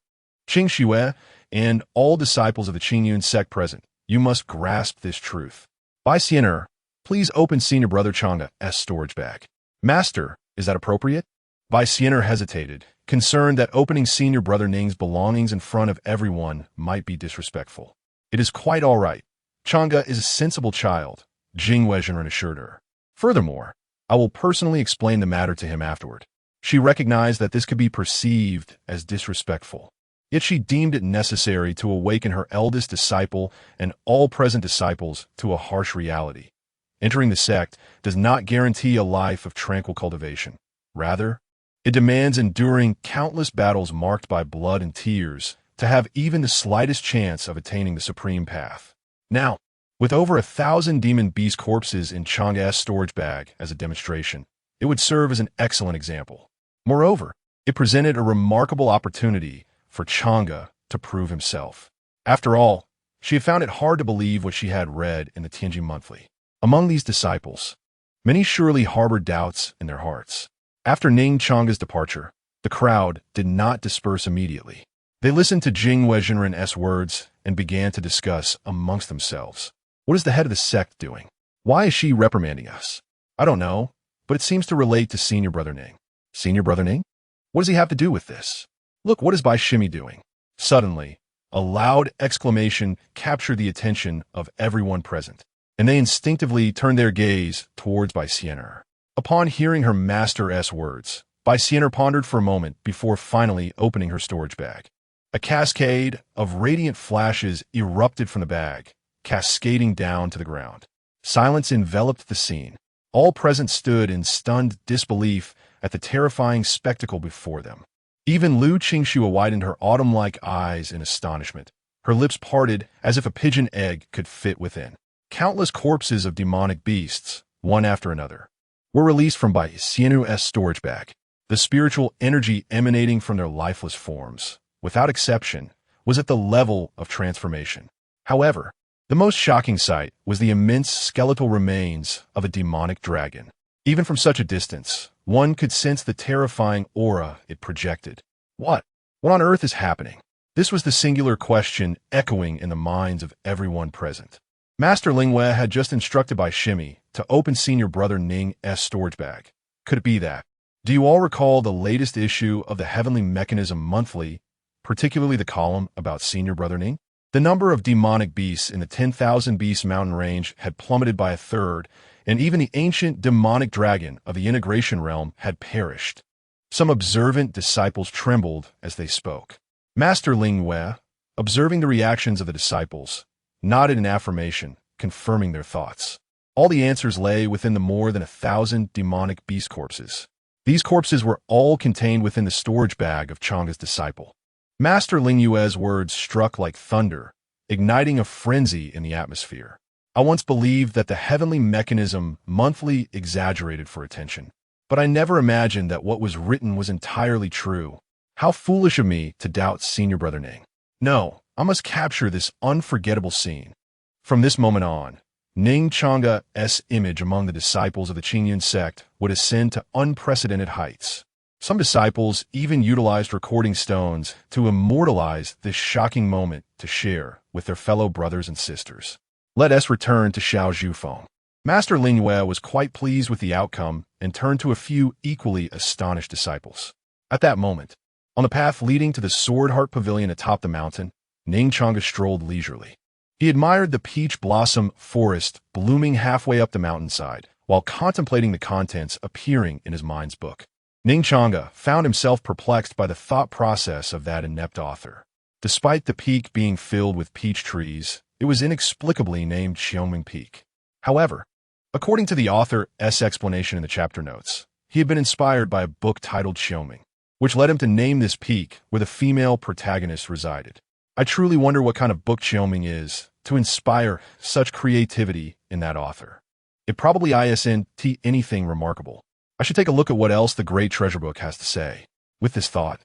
Qingxue and all disciples of the Qingyun sect present, you must grasp this truth. Bai Xian'er, please open senior brother Changge's storage bag. Master, is that appropriate? Bai Xian'er hesitated, concerned that opening senior brother Ning's belongings in front of everyone might be disrespectful. It is quite all right. Changge is a sensible child, Jing Weizhenren assured her. Furthermore, I will personally explain the matter to him afterward. She recognized that this could be perceived as disrespectful, yet she deemed it necessary to awaken her eldest disciple and all present disciples to a harsh reality. Entering the sect does not guarantee a life of tranquil cultivation. Rather, it demands enduring countless battles marked by blood and tears to have even the slightest chance of attaining the supreme path. Now, with over 1,000 demon beast corpses in Changge's storage bag as a demonstration, it would serve as an excellent example. Moreover, it presented a remarkable opportunity for Changge to prove himself. After all, she had found it hard to believe what she had read in the Tianjin Monthly. Among these disciples, many surely harbored doubts in their hearts. After Ning Changge's departure, the crowd did not disperse immediately. They listened to Jing Weizhenren's words and began to discuss amongst themselves. What is the head of the sect doing? Why is she reprimanding us? I don't know, but it seems to relate to senior brother Ning. Senior brother Ning? What does he have to do with this? Look, what is Bai Shimi doing? Suddenly, a loud exclamation captured the attention of everyone present, and they instinctively turned their gaze towards Bai Xian'er. Upon hearing her master's words, Bai Xian'er pondered for a moment before finally opening her storage bag. A cascade of radiant flashes erupted from the bag, cascading down to the ground. Silence enveloped the scene. All present stood in stunned disbelief at the terrifying spectacle before them. Even Lu Qingxue widened her autumn-like eyes in astonishment. Her lips parted as if a pigeon egg could fit within. Countless corpses of demonic beasts, one after another, were released from Bai Xian'er's storage bag. The spiritual energy emanating from their lifeless forms, without exception, was at the level of transformation. However, the most shocking sight was the immense skeletal remains of a demonic dragon. Even from such a distance, one could sense the terrifying aura it projected. What on earth is happening? This was the singular question echoing in the minds of everyone present. Master Lingwei had just instructed Bai Shimi to open senior brother Ning's storage bag. Could it be that? Do you all recall the latest issue of the Heavenly Mechanism Monthly, particularly the column about senior brother Ning? The number of demonic beasts in the 10,000 Beast mountain range had plummeted by a third, and even the ancient demonic dragon of the integration realm had perished. Some observant disciples trembled as they spoke. Master Lingwei, observing the reactions of the disciples, nodded in affirmation, confirming their thoughts. All the answers lay within the more than 1,000 demonic beast corpses. These corpses were all contained within the storage bag of Changge's disciple. Master Lingyue's words struck like thunder, igniting a frenzy in the atmosphere. I once believed that the Heavenly Mechanism Monthly exaggerated for attention, but I never imagined that what was written was entirely true. How foolish of me to doubt senior brother Ning. No, I must capture this unforgettable scene. From this moment on, Ning Changge's image among the disciples of the Qingyun sect would ascend to unprecedented heights. Some disciples even utilized recording stones to immortalize this shocking moment to share with their fellow brothers and sisters. Let us return to Xiao Zhufeng. Master Lingyue was quite pleased with the outcome and turned to a few equally astonished disciples. At that moment, on the path leading to the Sword Heart Pavilion atop the mountain, Ning Changge strolled leisurely. He admired the peach blossom forest blooming halfway up the mountainside, while contemplating the contents appearing in his mind's book. Ning Changge found himself perplexed by the thought process of that inept author. Despite the peak being filled with peach trees, it was inexplicably named Xiongming Peak. However, according to the author's explanation in the chapter notes, he had been inspired by a book titled Xiongming, which led him to name this peak where the female protagonist resided. I truly wonder what kind of book Xiongming is to inspire such creativity in that author. It probably isn't anything remarkable. I should take a look at what else the Great Treasure Book has to say. With this thought,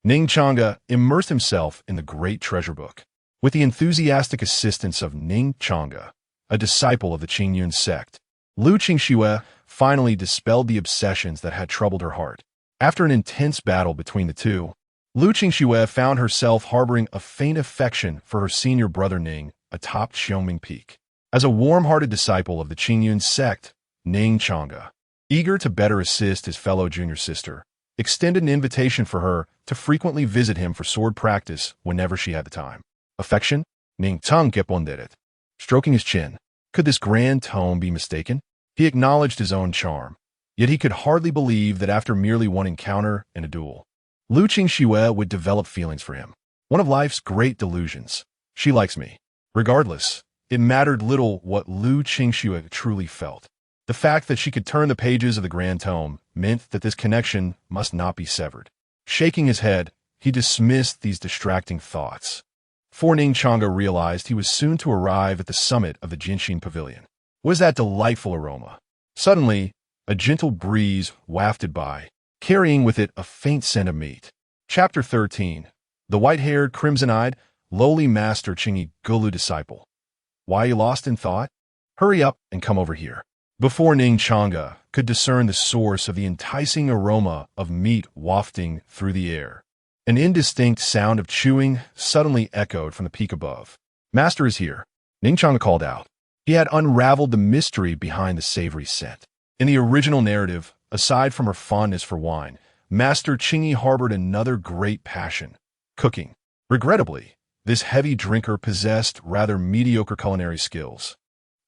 Ning Changge immersed himself in the Great Treasure Book. With the enthusiastic assistance of Ning Changge, a disciple of the Qingyun sect, Lu Qingxue finally dispelled the obsessions that had troubled her heart. After an intense battle between the two, Lu Qingxue found herself harboring a faint affection for her senior brother Ning atop Xiongming Peak. As a warm-hearted disciple of the Qingyun sect, Ning Changge, eager to better assist his fellow junior sister, extended an invitation for her to frequently visit him for sword practice whenever she had the time. Affection? Ning Changge responded, stroking his chin. Could this grand tone be mistaken? He acknowledged his own charm, yet he could hardly believe that after merely one encounter and a duel, Lu Qingxue would develop feelings for him. One of life's great delusions. She likes me. Regardless, it mattered little what Lu Qingxue truly felt. The fact that she could turn the pages of the Grand Tome meant that this connection must not be severed. Shaking his head, he dismissed these distracting thoughts. For Ning Changge realized he was soon to arrive at the summit of the Jinshin Pavilion. Was that delightful aroma? Suddenly, a gentle breeze wafted by, carrying with it a faint scent of meat. Chapter 13. The white-haired, crimson-eyed, lowly Master Qingyi Gulu disciple. Why are you lost in thought? Hurry up and come over here. Before Ning Changge could discern the source of the enticing aroma of meat wafting through the air, an indistinct sound of chewing suddenly echoed from the peak above. Master is here, Ning Changge called out. He had unraveled the mystery behind the savory scent. In the original narrative, aside from her fondness for wine, Master Qingyi harbored another great passion, cooking. Regrettably, this heavy drinker possessed rather mediocre culinary skills,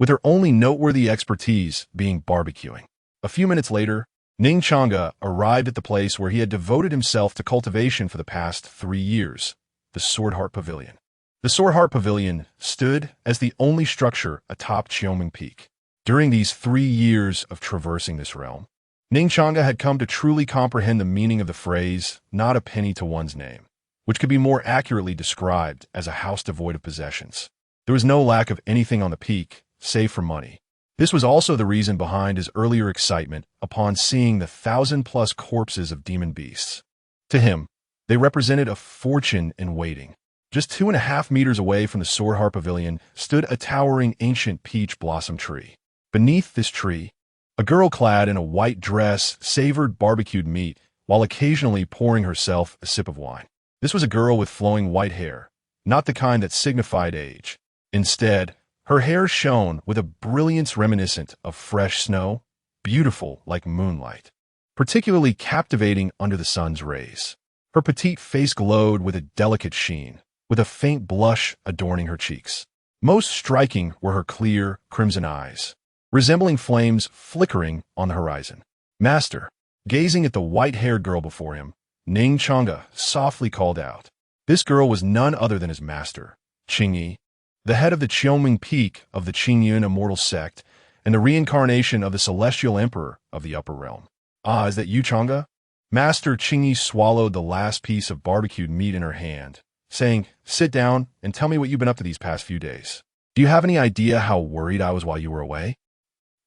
with her only noteworthy expertise being barbecuing. A few minutes later, Ning Changge arrived at the place where he had devoted himself to cultivation for the past 3 years, the Sword Heart Pavilion. The Sword Heart Pavilion stood as the only structure atop Cheoming Peak. During these 3 years of traversing this realm, Ning Changge had come to truly comprehend the meaning of the phrase, "not a penny to one's name," which could be more accurately described as a house devoid of possessions. There was no lack of anything on the peak, save for money. This was also the reason behind his earlier excitement upon seeing the 1,000+ corpses of demon beasts. To him, they represented a fortune in waiting. Just 2.5 meters away from the Sword Heart Pavilion stood a towering ancient peach blossom tree. Beneath this tree, a girl clad in a white dress savored barbecued meat while occasionally pouring herself a sip of wine. This was a girl with flowing white hair, not the kind that signified age. Instead, her hair shone with a brilliance reminiscent of fresh snow, beautiful like moonlight, particularly captivating under the sun's rays. Her petite face glowed with a delicate sheen, with a faint blush adorning her cheeks. Most striking were her clear, crimson eyes, resembling flames flickering on the horizon. "Master," gazing at the white-haired girl before him, Ning Changge softly called out. This girl was none other than his master, Changge, the head of the Cheoming Peak of the Qingyun immortal sect and the reincarnation of the celestial emperor of the upper realm. "Ah, is that you, Changge?" Master Changge swallowed the last piece of barbecued meat in her hand, saying, "Sit down and tell me what you've been up to these past few days. Do you have any idea how worried I was while you were away?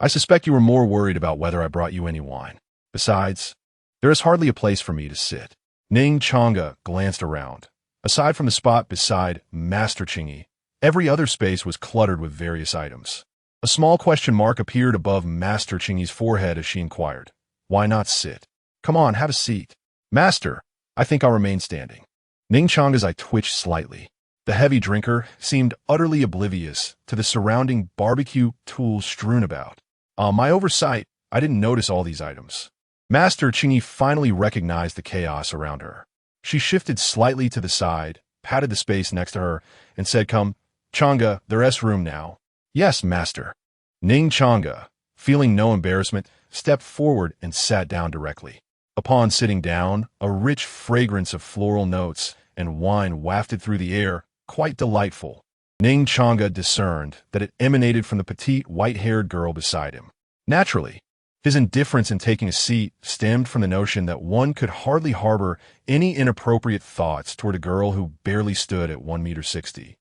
I suspect you were more worried about whether I brought you any wine. Besides, there is hardly a place for me to sit." Ning Changge glanced around. Aside from the spot beside Master Changge, every other space was cluttered with various items. A small question mark appeared above Master Changge's forehead as she inquired, "Why not sit? Come on, have a seat." "Master, I think I'll remain standing." Ning Changge's eye twitched slightly. The heavy drinker seemed utterly oblivious to the surrounding barbecue tools strewn about. My oversight, I didn't notice all these items." Master Changge finally recognized the chaos around her. She shifted slightly to the side, patted the space next to her, and said, "Come, Changge, there's room now." "Yes, master." Ning Changge, feeling no embarrassment, stepped forward and sat down directly. Upon sitting down, a rich fragrance of floral notes and wine wafted through the air, quite delightful. Ning Changge discerned that it emanated from the petite, white-haired girl beside him. Naturally, his indifference in taking a seat stemmed from the notion that one could hardly harbor any inappropriate thoughts toward a girl who barely stood at 1.60 meters.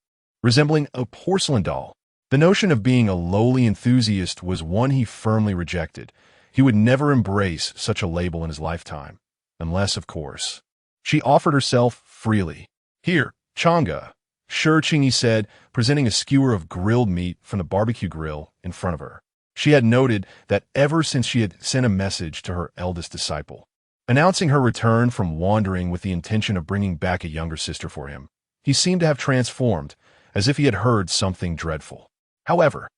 Resembling a porcelain doll, the notion of being a lowly enthusiast was one he firmly rejected. He would never embrace such a label in his lifetime, unless, of course, she offered herself freely. "Here, Changge," Sure Changge said, presenting a skewer of grilled meat from the barbecue grill in front of her. She had noted that ever since she had sent a message to her eldest disciple, announcing her return from wandering with the intention of bringing back a younger sister for him, he seemed to have transformed, as if he had heard something dreadful. However,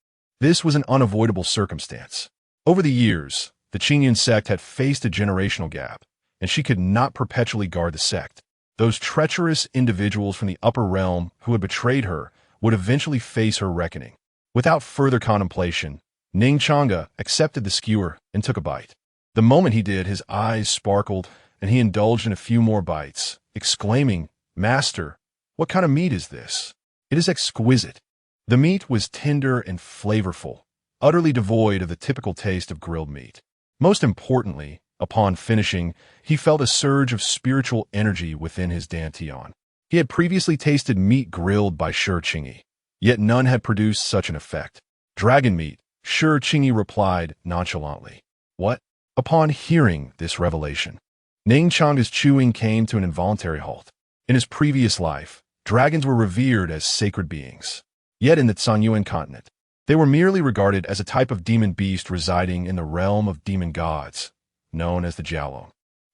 this was an unavoidable circumstance. Over the years, the Qingyun sect had faced a generational gap, and she could not perpetually guard the sect. Those treacherous individuals from the upper realm who had betrayed her would eventually face her reckoning. Without further contemplation, Ning Changge accepted the skewer and took a bite. The moment he did, his eyes sparkled, and he indulged in a few more bites, exclaiming, "Master, what kind of meat is this? It is exquisite." The meat was tender and flavorful, utterly devoid of the typical taste of grilled meat. Most importantly, upon finishing, he felt a surge of spiritual energy within his dantian. He had previously tasted meat grilled by Sure Changge, yet none had produced such an effect. "Dragon meat," Sure Changge replied nonchalantly. "What?" Upon hearing this revelation, Ning Changge's chewing came to an involuntary halt. In his previous life, dragons were revered as sacred beings. Yet in the Zhanyuan continent, they were merely regarded as a type of demon beast residing in the realm of demon gods, known as the Jiaolong.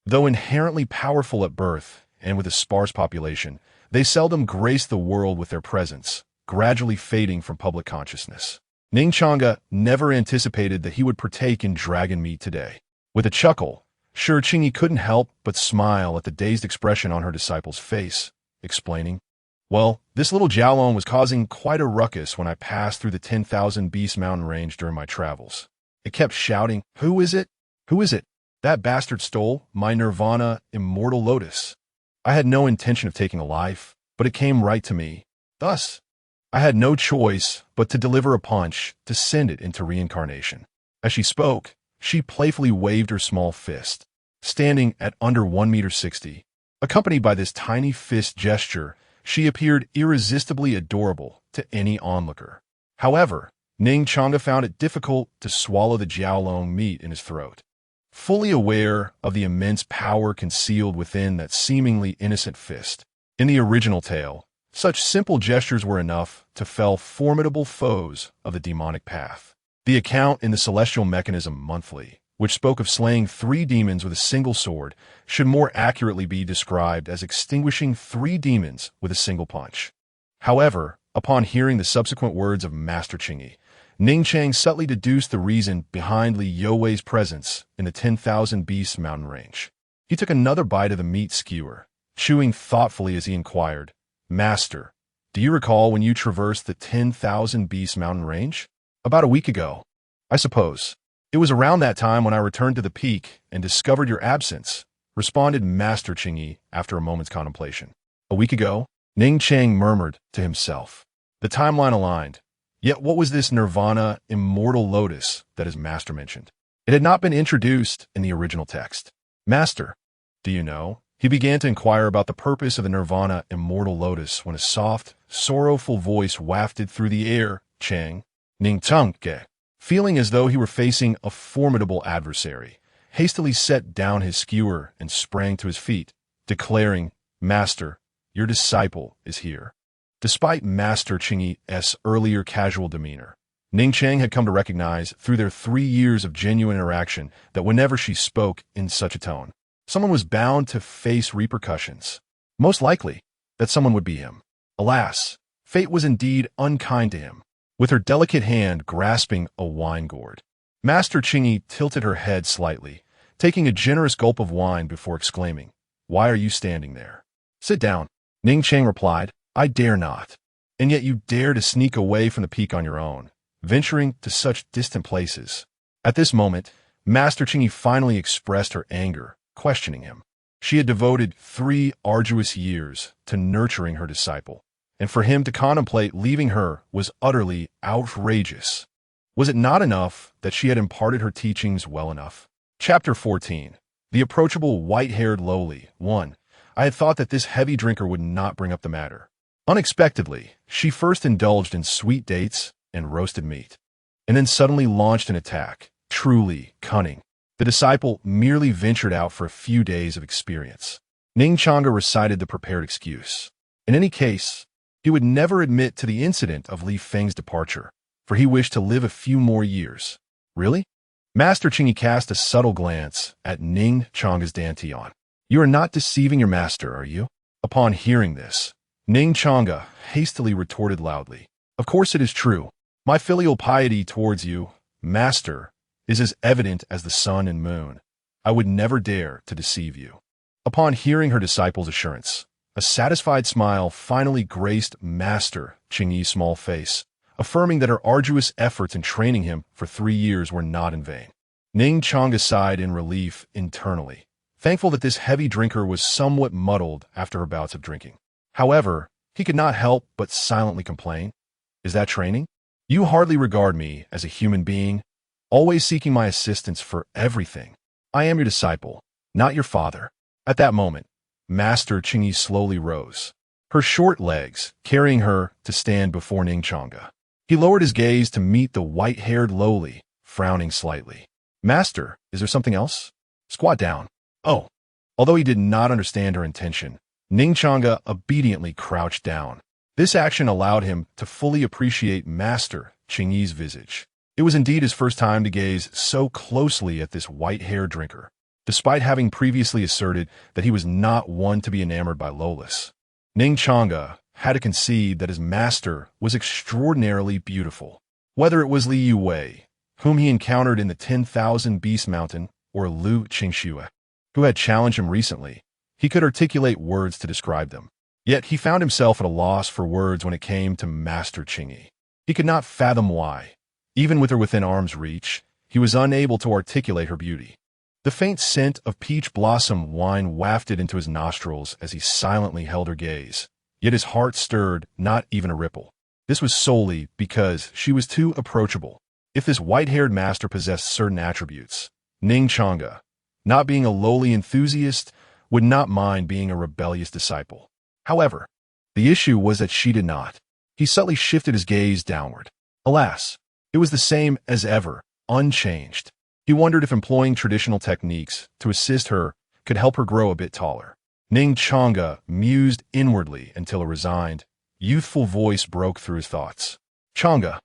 Though inherently powerful at birth and with a sparse population, they seldom graced the world with their presence, gradually fading from public consciousness. Ning Changge never anticipated that he would partake in dragon meat today. With a chuckle, Sure Changge couldn't help but smile at the dazed expression on her disciple's face, explaining, "Well, this little Jiaolong was causing quite a ruckus when I passed through the 10,000 Beast mountain range during my travels. It kept shouting, 'Who is it? Who is it?' That bastard stole my Nirvana immortal lotus. I had no intention of taking a life, but it came right to me. Thus, I had no choice but to deliver a punch to send it into reincarnation. As she spoke, she playfully waved her small fist, standing at under 1.60 meters. Accompanied by this tiny fist gesture, she appeared irresistibly adorable to any onlooker. However, Ning Changge found it difficult to swallow the jiaolong meat in his throat. Fully aware of the immense power concealed within that seemingly innocent fist. In the original tale, such simple gestures were enough to fell formidable foes of the demonic path. The account in the Celestial Mechanism Monthly, which spoke of slaying 3 demons with a single sword, should more accurately be described as extinguishing 3 demons with a single punch. However, upon hearing the subsequent words of Master Changge, Ning Changge subtly deduced the reason behind Li Youwei's presence in the 10,000 Beasts mountain range. He took another bite of the meat skewer, chewing thoughtfully as he inquired, "Master, do you recall when you traversed the 10,000 Beasts mountain range?" "About a week ago, I suppose. It was around that time when I returned to the peak and discovered your absence," responded Master Changge after a moment's contemplation. "A week ago?" Ning Changge murmured to himself. The timeline aligned. Yet what was this Nirvana immortal lotus that his master mentioned? It had not been introduced in the original text. "Master, do you know?" He began to inquire about the purpose of the Nirvana immortal lotus when a soft, sorrowful voice wafted through the air. Changge, Ning Changge, feeling as though he were facing a formidable adversary, hastily set down his skewer and sprang to his feet, declaring, "Master, your disciple is here." Despite Master Changge's earlier casual demeanor, Ning Changge had come to recognize through their 3 years of genuine interaction that whenever she spoke in such a tone, someone was bound to face repercussions. Most likely, that someone would be him. Alas, fate was indeed unkind to him. With her delicate hand grasping a wine gourd, Master Changge tilted her head slightly, taking a generous gulp of wine before exclaiming, "Why are you standing there?" "Sit down," Ning Changge replied. "I dare not. And yet you dare to sneak away from the peak on your own, venturing to such distant places." At this moment, Master Changge finally expressed her anger, questioning him. She had devoted 3 arduous years to nurturing her disciple, and for him to contemplate leaving her was utterly outrageous. Was it not enough that she had imparted her teachings well enough? Chapter 14. The approachable white-haired lowly. 1. I had thought that this heavy drinker would not bring up the matter. Unexpectedly, she first indulged in sweet dates and roasted meat, and then suddenly launched an attack, truly cunning. The disciple merely ventured out for a few days of experience. Ning Changge recited the prepared excuse. In any case, he would never admit to the incident of Li Feng's departure, for he wished to live a few more years. Really? Master Changge cast a subtle glance at Ning Changge's dantian. "You are not deceiving your master, are you?" Upon hearing this, Ning Changge hastily retorted loudly, "Of course it is true. My filial piety towards you, master, is as evident as the sun and moon. I would never dare to deceive you." Upon hearing her disciple's assurance, a satisfied smile finally graced Master Changge's small face, affirming that her arduous efforts in training him for 3 years were not in vain. Ning Changge sighed in relief internally, thankful that this heavy drinker was somewhat muddled after her bouts of drinking. However, he could not help but silently complain, "Is that training? You hardly regard me as a human being, always seeking my assistance for everything. I am your disciple, not your father." At that moment, Master Changge slowly rose, her short legs carrying her to stand before Ning Changge. He lowered his gaze to meet the white-haired lowly, frowning slightly. "Master, is there something else?" "Squat down." "Oh." Although he did not understand her intention, Ning Changge obediently crouched down. This action allowed him to fully appreciate Master Changge's visage. It was indeed his first time to gaze so closely at this white-haired drinker, despite having previously asserted that he was not one to be enamored by Lolas. Ning Changge had to concede that his master was extraordinarily beautiful. Whether it was Li Youwei, whom he encountered in the 10,000 Beast Mountain, or Lu Qingxue, who had challenged him recently, he could articulate words to describe them. Yet he found himself at a loss for words when it came to Master Changge. He could not fathom why, even with her within arm's reach, he was unable to articulate her beauty. The faint scent of peach blossom wine wafted into his nostrils as he silently held her gaze, yet his heart stirred not even a ripple. This was solely because she was too approachable. If this white-haired master possessed certain attributes, Ning Changge, not being a lowly enthusiast, would not mind being a rebellious disciple. However, the issue was that she did not. He subtly shifted his gaze downward. Alas, it was the same as ever, unchanged. He wondered if employing traditional techniques to assist her could help her grow a bit taller. Ning Changge mused inwardly until a resigned, youthful voice broke through his thoughts. Changge,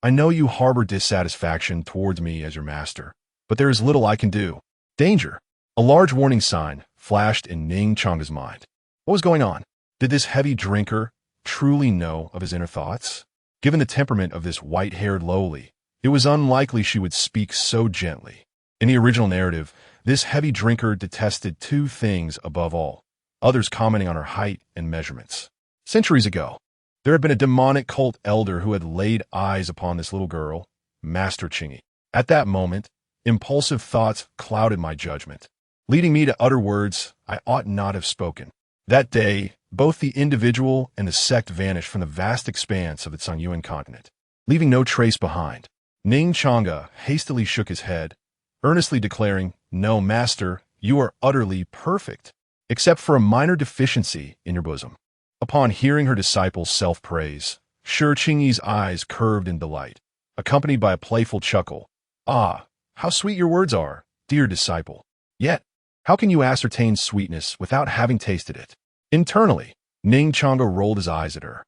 I know you harbor dissatisfaction towards me as your master, but there is little I can do. Danger! A large warning sign flashed in Ning Changge's mind. What was going on? Did this heavy drinker truly know of his inner thoughts? Given the temperament of this white-haired lowly, it was unlikely she would speak so gently. In the original narrative, this heavy drinker detested two things above all, others commenting on her height and measurements. Centuries ago, there had been a demonic cult elder who had laid eyes upon this little girl, Master Changge. At that moment, impulsive thoughts clouded my judgment, leading me to utter words I ought not have spoken. That day, both the individual and the sect vanished from the vast expanse of the Tsangyuan continent, leaving no trace behind. Ning Changge hastily shook his head, earnestly declaring, "No, master, you are utterly perfect, except for a minor deficiency in your bosom." Upon hearing her disciple's self-praise, Asura Changge's eyes curved in delight, accompanied by a playful chuckle. "Ah, how sweet your words are, dear disciple. Yet, how can you ascertain sweetness without having tasted it?" Internally, Ning Changge rolled his eyes at her,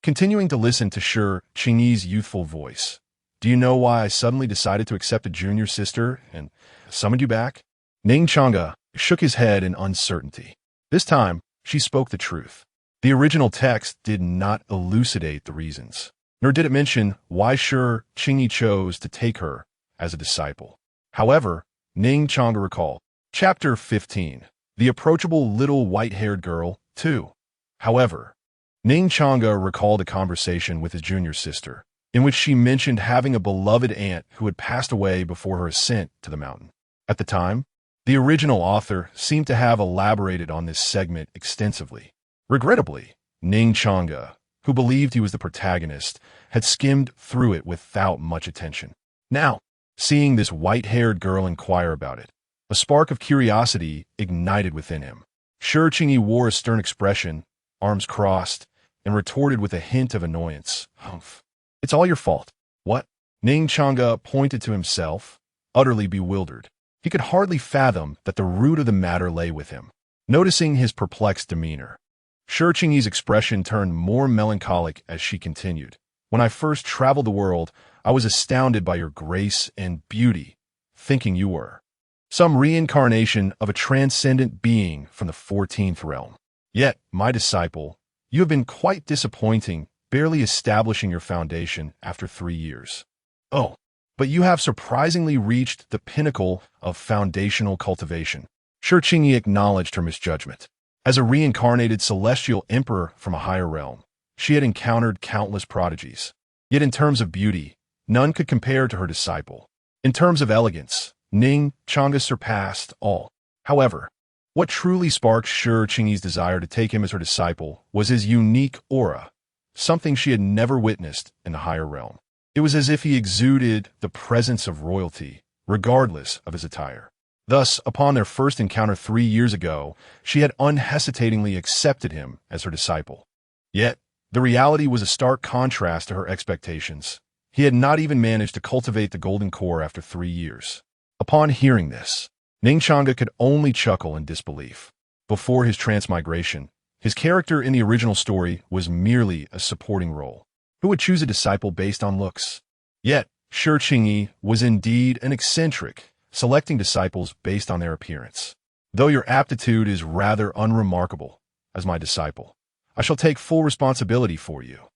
continuing to listen to Asura Changge's youthful voice. "Do you know why I suddenly decided to accept a junior sister and summoned you back?" Ning Changge shook his head in uncertainty. This time, she spoke the truth. The original text did not elucidate the reasons, nor did it mention why Asura Changge chose to take her as a disciple. However, Ning Changge recalled. Chapter 15. The approachable little white-haired girl, 2. However, Ning Changge recalled a conversation with his junior sister, in which she mentioned having a beloved aunt who had passed away before her ascent to the mountain. At the time, the original author seemed to have elaborated on this segment extensively. Regrettably, Ning Changge, who believed he was the protagonist, had skimmed through it without much attention. Now, seeing this white-haired girl inquire about it, a spark of curiosity ignited within him. Asura Changge wore a stern expression, arms crossed, and retorted with a hint of annoyance. "Humph. It's all your fault." "What?" Ning Changge pointed to himself, utterly bewildered. He could hardly fathom that the root of the matter lay with him. Noticing his perplexed demeanor, Asura Changge's expression turned more melancholic as she continued. "When I first traveled the world, I was astounded by your grace and beauty, thinking you were some reincarnation of a transcendent being from the 14th realm. Yet, my disciple, you have been quite disappointing, barely establishing your foundation after 3 years. Oh, but you have surprisingly reached the pinnacle of foundational cultivation." Asura Changge acknowledged her misjudgment. As a reincarnated celestial emperor from a higher realm, she had encountered countless prodigies. Yet in terms of beauty, none could compare to her disciple. In terms of elegance, Ning Changge surpassed all. However, what truly sparked Asura Changge's desire to take him as her disciple was his unique aura, something she had never witnessed in the higher realm. It was as if he exuded the presence of royalty, regardless of his attire. Thus, upon their first encounter 3 years ago, she had unhesitatingly accepted him as her disciple. Yet, the reality was a stark contrast to her expectations. He had not even managed to cultivate the golden core after 3 years. Upon hearing this, Ning Changge could only chuckle in disbelief. Before his transmigration, his character in the original story was merely a supporting role. Who would choose a disciple based on looks? Yet, Asura Changge was indeed an eccentric, selecting disciples based on their appearance. "Though your aptitude is rather unremarkable, as my disciple, I shall take full responsibility for you."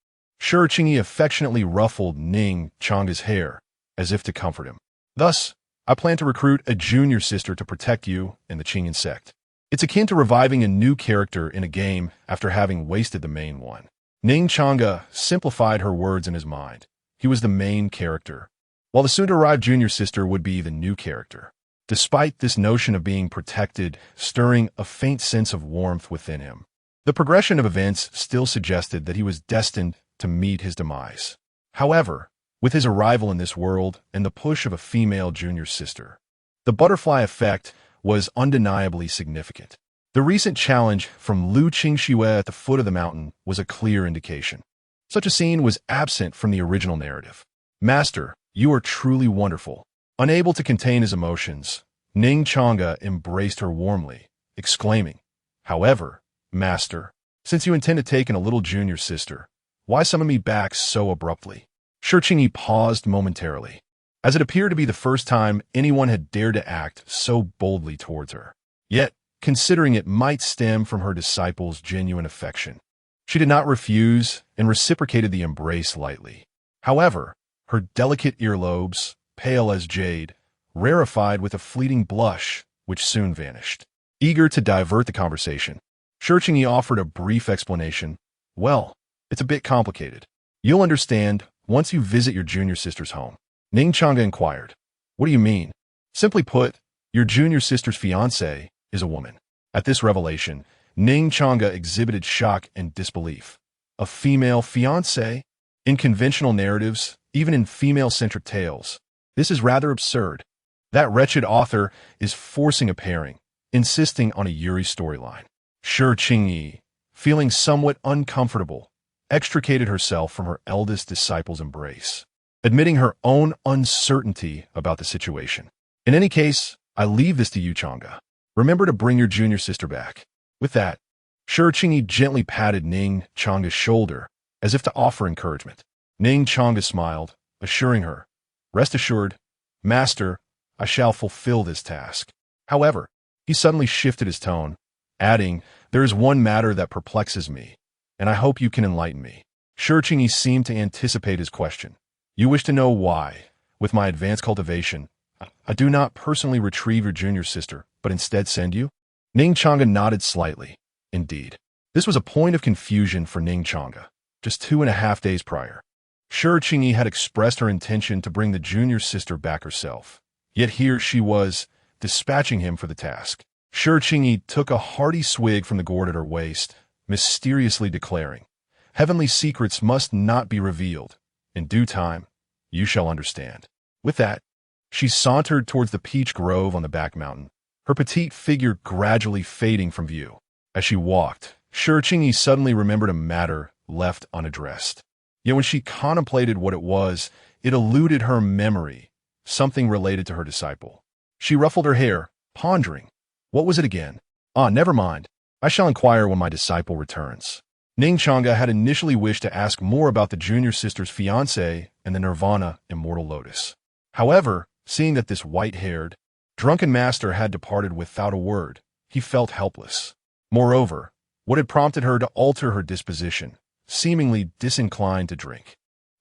Asura Changge affectionately ruffled Ning Changge's hair, as if to comfort him. "Thus, I plan to recruit a junior sister to protect you and the Changge sect. It's akin to reviving a new character in a game after having wasted the main one." Ning Changge simplified her words in his mind. He was the main character, while the soon-to-arrive junior sister would be the new character. despite this notion of being protected stirring a faint sense of warmth within him. The progression of events still suggested that he was destined to meet his demise. However, with his arrival in this world and the push of a female junior sister, the butterfly effect was undeniably significant. The recent challenge from Ning Changge at the foot of the mountain was a clear indication. Such a scene was absent from the original narrative. "Master, you are truly wonderful." Unable to contain his emotions, Ning Changge embraced her warmly, exclaiming, "However, Master, since you intend to take in a little junior sister, why summon me back so abruptly?" Asura Arena paused momentarily, as it appeared to be the first time anyone had dared to act so boldly towards her. Yet, considering it might stem from her disciple's genuine affection, she did not refuse and reciprocated the embrace lightly. However, her delicate earlobes, pale as jade, rarefied with a fleeting blush, which soon vanished. Eager to divert the conversation, Asura Arena offered a brief explanation. "Well, it's a bit complicated. You'll understand once you visit your junior sister's home." Ning Changge inquired, "What do you mean?" "Simply put, your junior sister's fiancé is a woman." At this revelation, Ning Changge exhibited shock and disbelief. A female fiancé? In conventional narratives, even in female-centric tales, this is rather absurd. That wretched author is forcing a pairing, insisting on a Yuri storyline. Asura Arena, feeling somewhat uncomfortable, extricated herself from her eldest disciple's embrace, admitting her own uncertainty about the situation. "In any case, I leave this to you, Changge. Remember to bring your junior sister back." With that, Asura Arena gently patted Ning Changge's shoulder, as if to offer encouragement. Ning Changge smiled, assuring her, "Rest assured, Master, I shall fulfill this task." However, he suddenly shifted his tone, adding, "There is one matter that perplexes me, and I hope you can enlighten me." Asura Arena seemed to anticipate his question. "You wish to know why, with my advanced cultivation, I do not personally retrieve your junior sister, but instead send you?" Ning Changge nodded slightly. Indeed, this was a point of confusion for Ning Changge. Just 2.5 days prior, Asura Arena had expressed her intention to bring the junior sister back herself. Yet here she was, dispatching him for the task. Asura Arena took a hearty swig from the gourd at her waist, mysteriously declaring, "Heavenly secrets must not be revealed. In due time, you shall understand." With that, she sauntered towards the peach grove on the back mountain, her petite figure gradually fading from view. As she walked, Asura Arena suddenly remembered a matter left unaddressed. Yet when she contemplated what it was, it eluded her memory, something related to her disciple. She ruffled her hair, pondering. What was it again? Never mind. I shall inquire when my disciple returns. Ning Changge had initially wished to ask more about the junior sister's fiancé and the Nirvana immortal lotus. However, seeing that this white-haired, drunken master had departed without a word, he felt helpless. Moreover, what had prompted her to alter her disposition, seemingly disinclined to drink.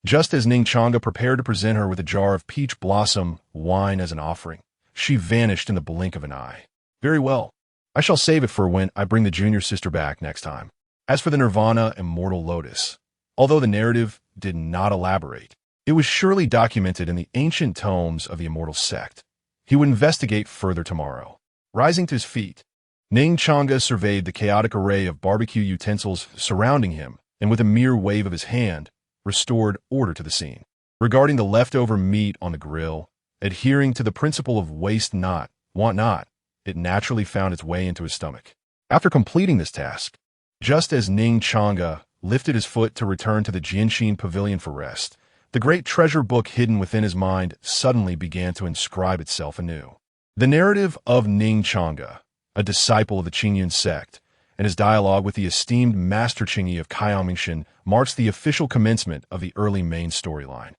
Just as Ning Changge prepared to present her with a jar of peach blossom wine as an offering, she vanished in the blink of an eye. "Very well. I shall save it for when I bring the junior sister back next time." As for the Nirvana immortal lotus, although the narrative did not elaborate, it was surely documented in the ancient tomes of the immortal sect. He would investigate further tomorrow. Rising to his feet, Ning Changge surveyed the chaotic array of barbecue utensils surrounding him, and with a mere wave of his hand, restored order to the scene. Regarding the leftover meat on the grill, adhering to the principle of waste not, want not, it naturally found its way into his stomach. After completing this task, just as Ning Changge lifted his foot to return to the Jinshin Pavilion for rest, the great treasure book hidden within his mind suddenly began to inscribe itself anew. The narrative of Ning Changge, a disciple of the Qingyun sect, and his dialogue with the esteemed Master Changge of Kaiyangmingshan marks the official commencement of the early main storyline.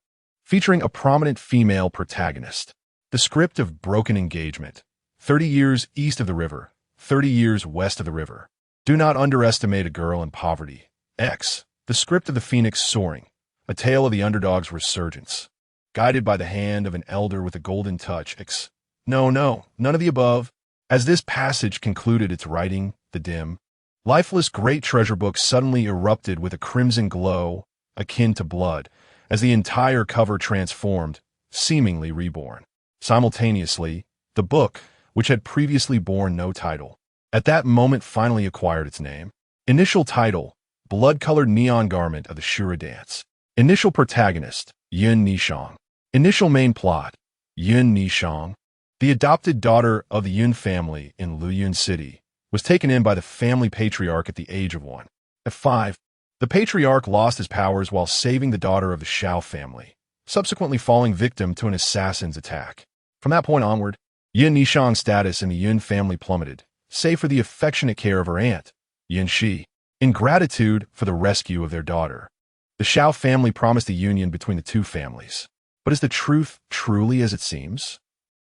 Featuring a prominent female protagonist, the script of Broken Engagement, 30 years east of the river, 30 years west of the river. Do not underestimate a girl in poverty. X. The script of the Phoenix Soaring, a tale of the underdog's resurgence, guided by the hand of an elder with a golden touch. X. No, none of the above. As this passage concluded its writing, the dim, lifeless great treasure book suddenly erupted with a crimson glow, akin to blood, as the entire cover transformed, seemingly reborn. Simultaneously, The book, which had previously borne no title, at that moment finally acquired its name. Initial title, Blood-Colored Neon Garment of the Shura Dance. Initial protagonist, Yun Nishang. Initial main plot, Yun Nishang, the adopted daughter of the Yun family in Luyun City, was taken in by the family patriarch at the age of 1. At 5, the patriarch lost his powers while saving the daughter of the Shao family, subsequently falling victim to an assassin's attack. From that point onward, Yun Nishang's status in the Yun family plummeted, save for the affectionate care of her aunt, Yun Shi. In gratitude for the rescue of their daughter, the Shao family promised a union between the two families. But is the truth truly as it seems?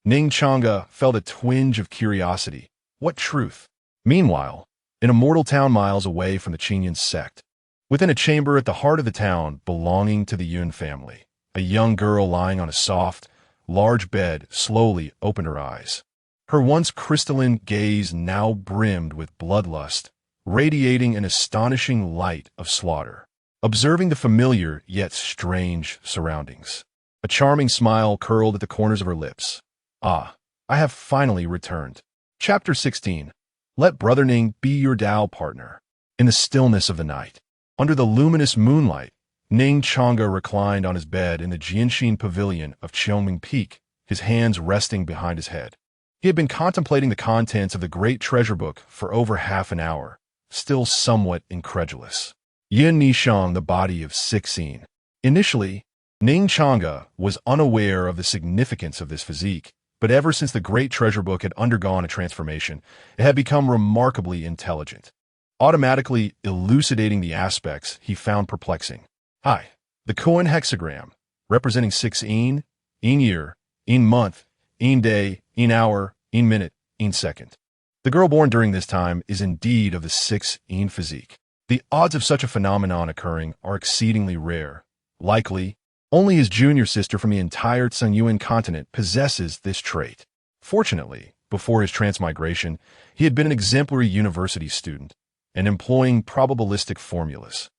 Ning Changge felt a twinge of curiosity. What truth? Meanwhile, in a mortal town miles away from the Qingyan sect, within a chamber at the heart of the town belonging to the Yun family, a young girl lying on a soft, large bed slowly opened her eyes. Her once crystalline gaze now brimmed with bloodlust, radiating an astonishing light of slaughter. Observing the familiar yet strange surroundings, a charming smile curled at the corners of her lips. Ah, I have finally returned. Chapter 16. Let Brother Ning be your Tao partner. In the stillness of the night, under the luminous moonlight, Ning Changge reclined on his bed in the Jianshin Pavilion of Cheongming Peak, his hands resting behind his head. He had been contemplating the contents of the great treasure book for over half an hour, still somewhat incredulous. Yun Nishang, the body of 16. Initially, Ning Changge was unaware of the significance of this physique, but ever since the great treasure book had undergone a transformation, it had become remarkably intelligent, automatically elucidating the aspects he found perplexing. The Koan hexagram, representing 16, in year, in month, in day, in hour, in minute, in second. The girl born during this time is indeed of the 16 physique. The odds of such a phenomenon occurring are exceedingly rare. Likely, only his junior sister from the entire Tsungyuan continent possesses this trait. Fortunately, before his transmigration, he had been an exemplary university student and employing probabilistic formulas.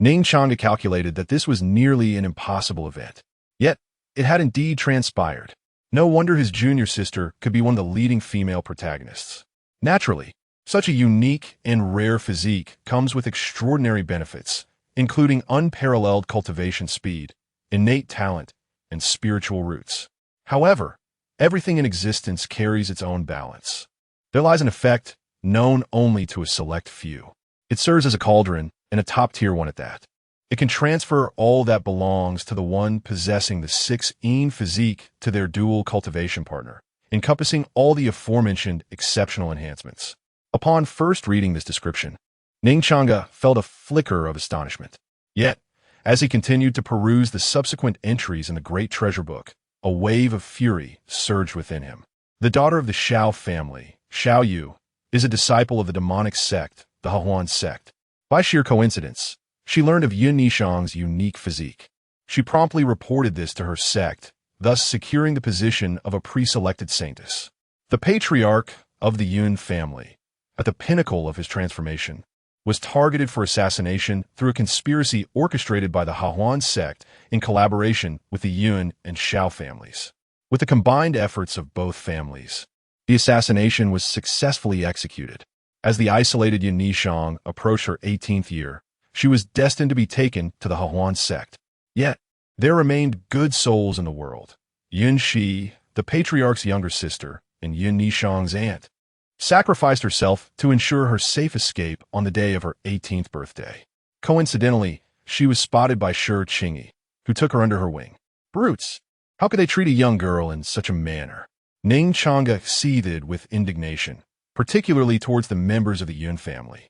Ning Changge calculated that this was nearly an impossible event. Yet, it had indeed transpired. No wonder his junior sister could be one of the leading female protagonists. Naturally, such a unique and rare physique comes with extraordinary benefits, including unparalleled cultivation speed, innate talent, and spiritual roots. However, everything in existence carries its own balance. There lies an effect known only to a select few. It serves as a cauldron, and a top-tier one at that. It can transfer all that belongs to the one possessing the 16 physique to their dual cultivation partner, encompassing all the aforementioned exceptional enhancements. Upon first reading this description, Ning Changge felt a flicker of astonishment. Yet, as he continued to peruse the subsequent entries in the great treasure book, a wave of fury surged within him. The daughter of the Shao family, Shao Yu, is a disciple of the demonic sect, the Hahuan sect. By sheer coincidence, she learned of Yun Nishang's unique physique. She promptly reported this to her sect, thus securing the position of a pre-selected saintess. The patriarch of the Yun family, at the pinnacle of his transformation, was targeted for assassination through a conspiracy orchestrated by the Hahuan sect in collaboration with the Yun and Shao families. With the combined efforts of both families, the assassination was successfully executed. As the isolated Yun Nishang approached her 18th year, she was destined to be taken to the Hahuan sect. Yet, there remained good souls in the world. Yun Shi, the patriarch's younger sister, and Yun Nishang's aunt, sacrificed herself to ensure her safe escape on the day of her 18th birthday. Coincidentally, she was spotted by Asura Arena, who took her under her wing. Brutes! How could they treat a young girl in such a manner? Ning Changge seethed with indignation, particularly towards the members of the Yun family,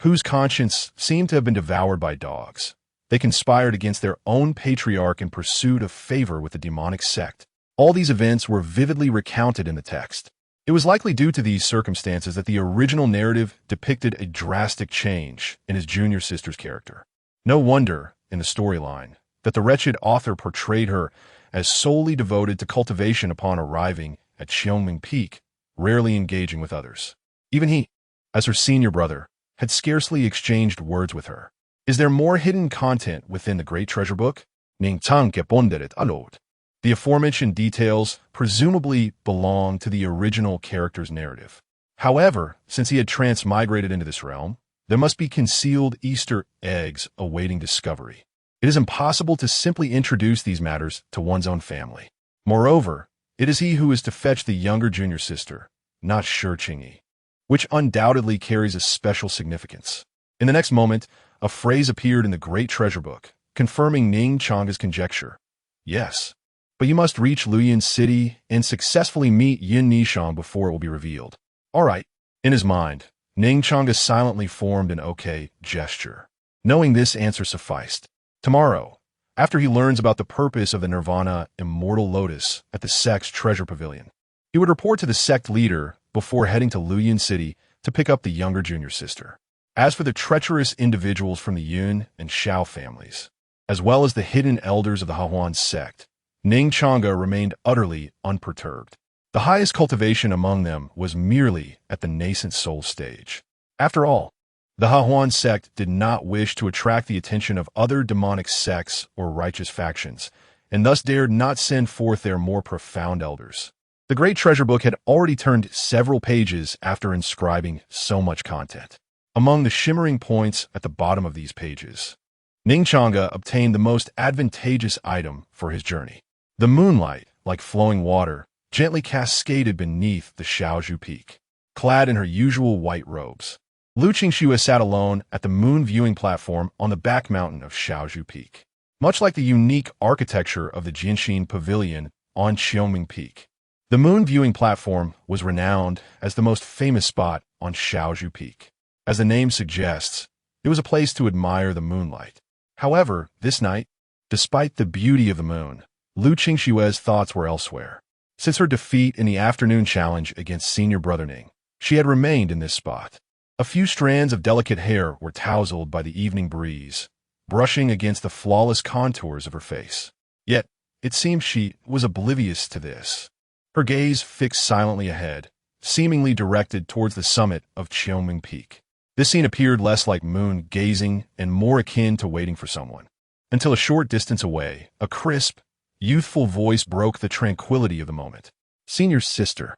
whose conscience seemed to have been devoured by dogs. They conspired against their own patriarch in pursuit of favor with the demonic sect. All these events were vividly recounted in the text. It was likely due to these circumstances that the original narrative depicted a drastic change in his junior sister's character. No wonder, in the storyline, that the wretched author portrayed her as solely devoted to cultivation upon arriving at Cheongming Peak, rarely engaging with others. Even he, as her senior brother, had scarcely exchanged words with her. Is there more hidden content within the great treasure book? Ning Changge pondered aloud. The aforementioned details presumably belong to the original character's narrative. However, since he had transmigrated into this realm, there must be concealed Easter eggs awaiting discovery. It is impossible to simply introduce these matters to one's own family. Moreover, it is he who is to fetch the younger junior sister, not Ning Changge, which undoubtedly carries a special significance. In the next moment, a phrase appeared in the Great Treasure Book, confirming Ning Changge's conjecture. Yes, but you must reach Luoyuan City and successfully meet Yin Nishang before it will be revealed. All right. In his mind, Ning Changge silently formed an okay gesture. Knowing this answer sufficed. Tomorrow, after he learns about the purpose of the Nirvana Immortal Lotus at the sect's treasure pavilion, he would report to the sect leader before heading to Luoyuan City to pick up the younger junior sister. As for the treacherous individuals from the Yun and Shao families, as well as the hidden elders of the Hahuan sect, Ning Changge remained utterly unperturbed. The highest cultivation among them was merely at the nascent soul stage. After all, the Hahuan sect did not wish to attract the attention of other demonic sects or righteous factions, and thus dared not send forth their more profound elders. The Great Treasure Book had already turned several pages after inscribing so much content. Among the shimmering points at the bottom of these pages, Ning Changge obtained the most advantageous item for his journey. The moonlight, like flowing water, gently cascaded beneath the Shaozhu Peak. Clad in her usual white robes, Lu Qingxue sat alone at the moon viewing platform on the back mountain of Shaozhu Peak. Much like the unique architecture of the Jinshin Pavilion on Qiuming Peak, the moon viewing platform was renowned as the most famous spot on Shaozhu Peak. As the name suggests, it was a place to admire the moonlight. However, this night, despite the beauty of the moon, Lu Qingxue's thoughts were elsewhere. Since her defeat in the afternoon challenge against senior brother Ning, she had remained in this spot. A few strands of delicate hair were tousled by the evening breeze, brushing against the flawless contours of her face. Yet, it seemed she was oblivious to this. Her gaze fixed silently ahead, seemingly directed towards the summit of Qiuming Peak. This scene appeared less like moon gazing and more akin to waiting for someone. Until a short distance away, a crisp, youthful voice broke the tranquility of the moment. Senior sister,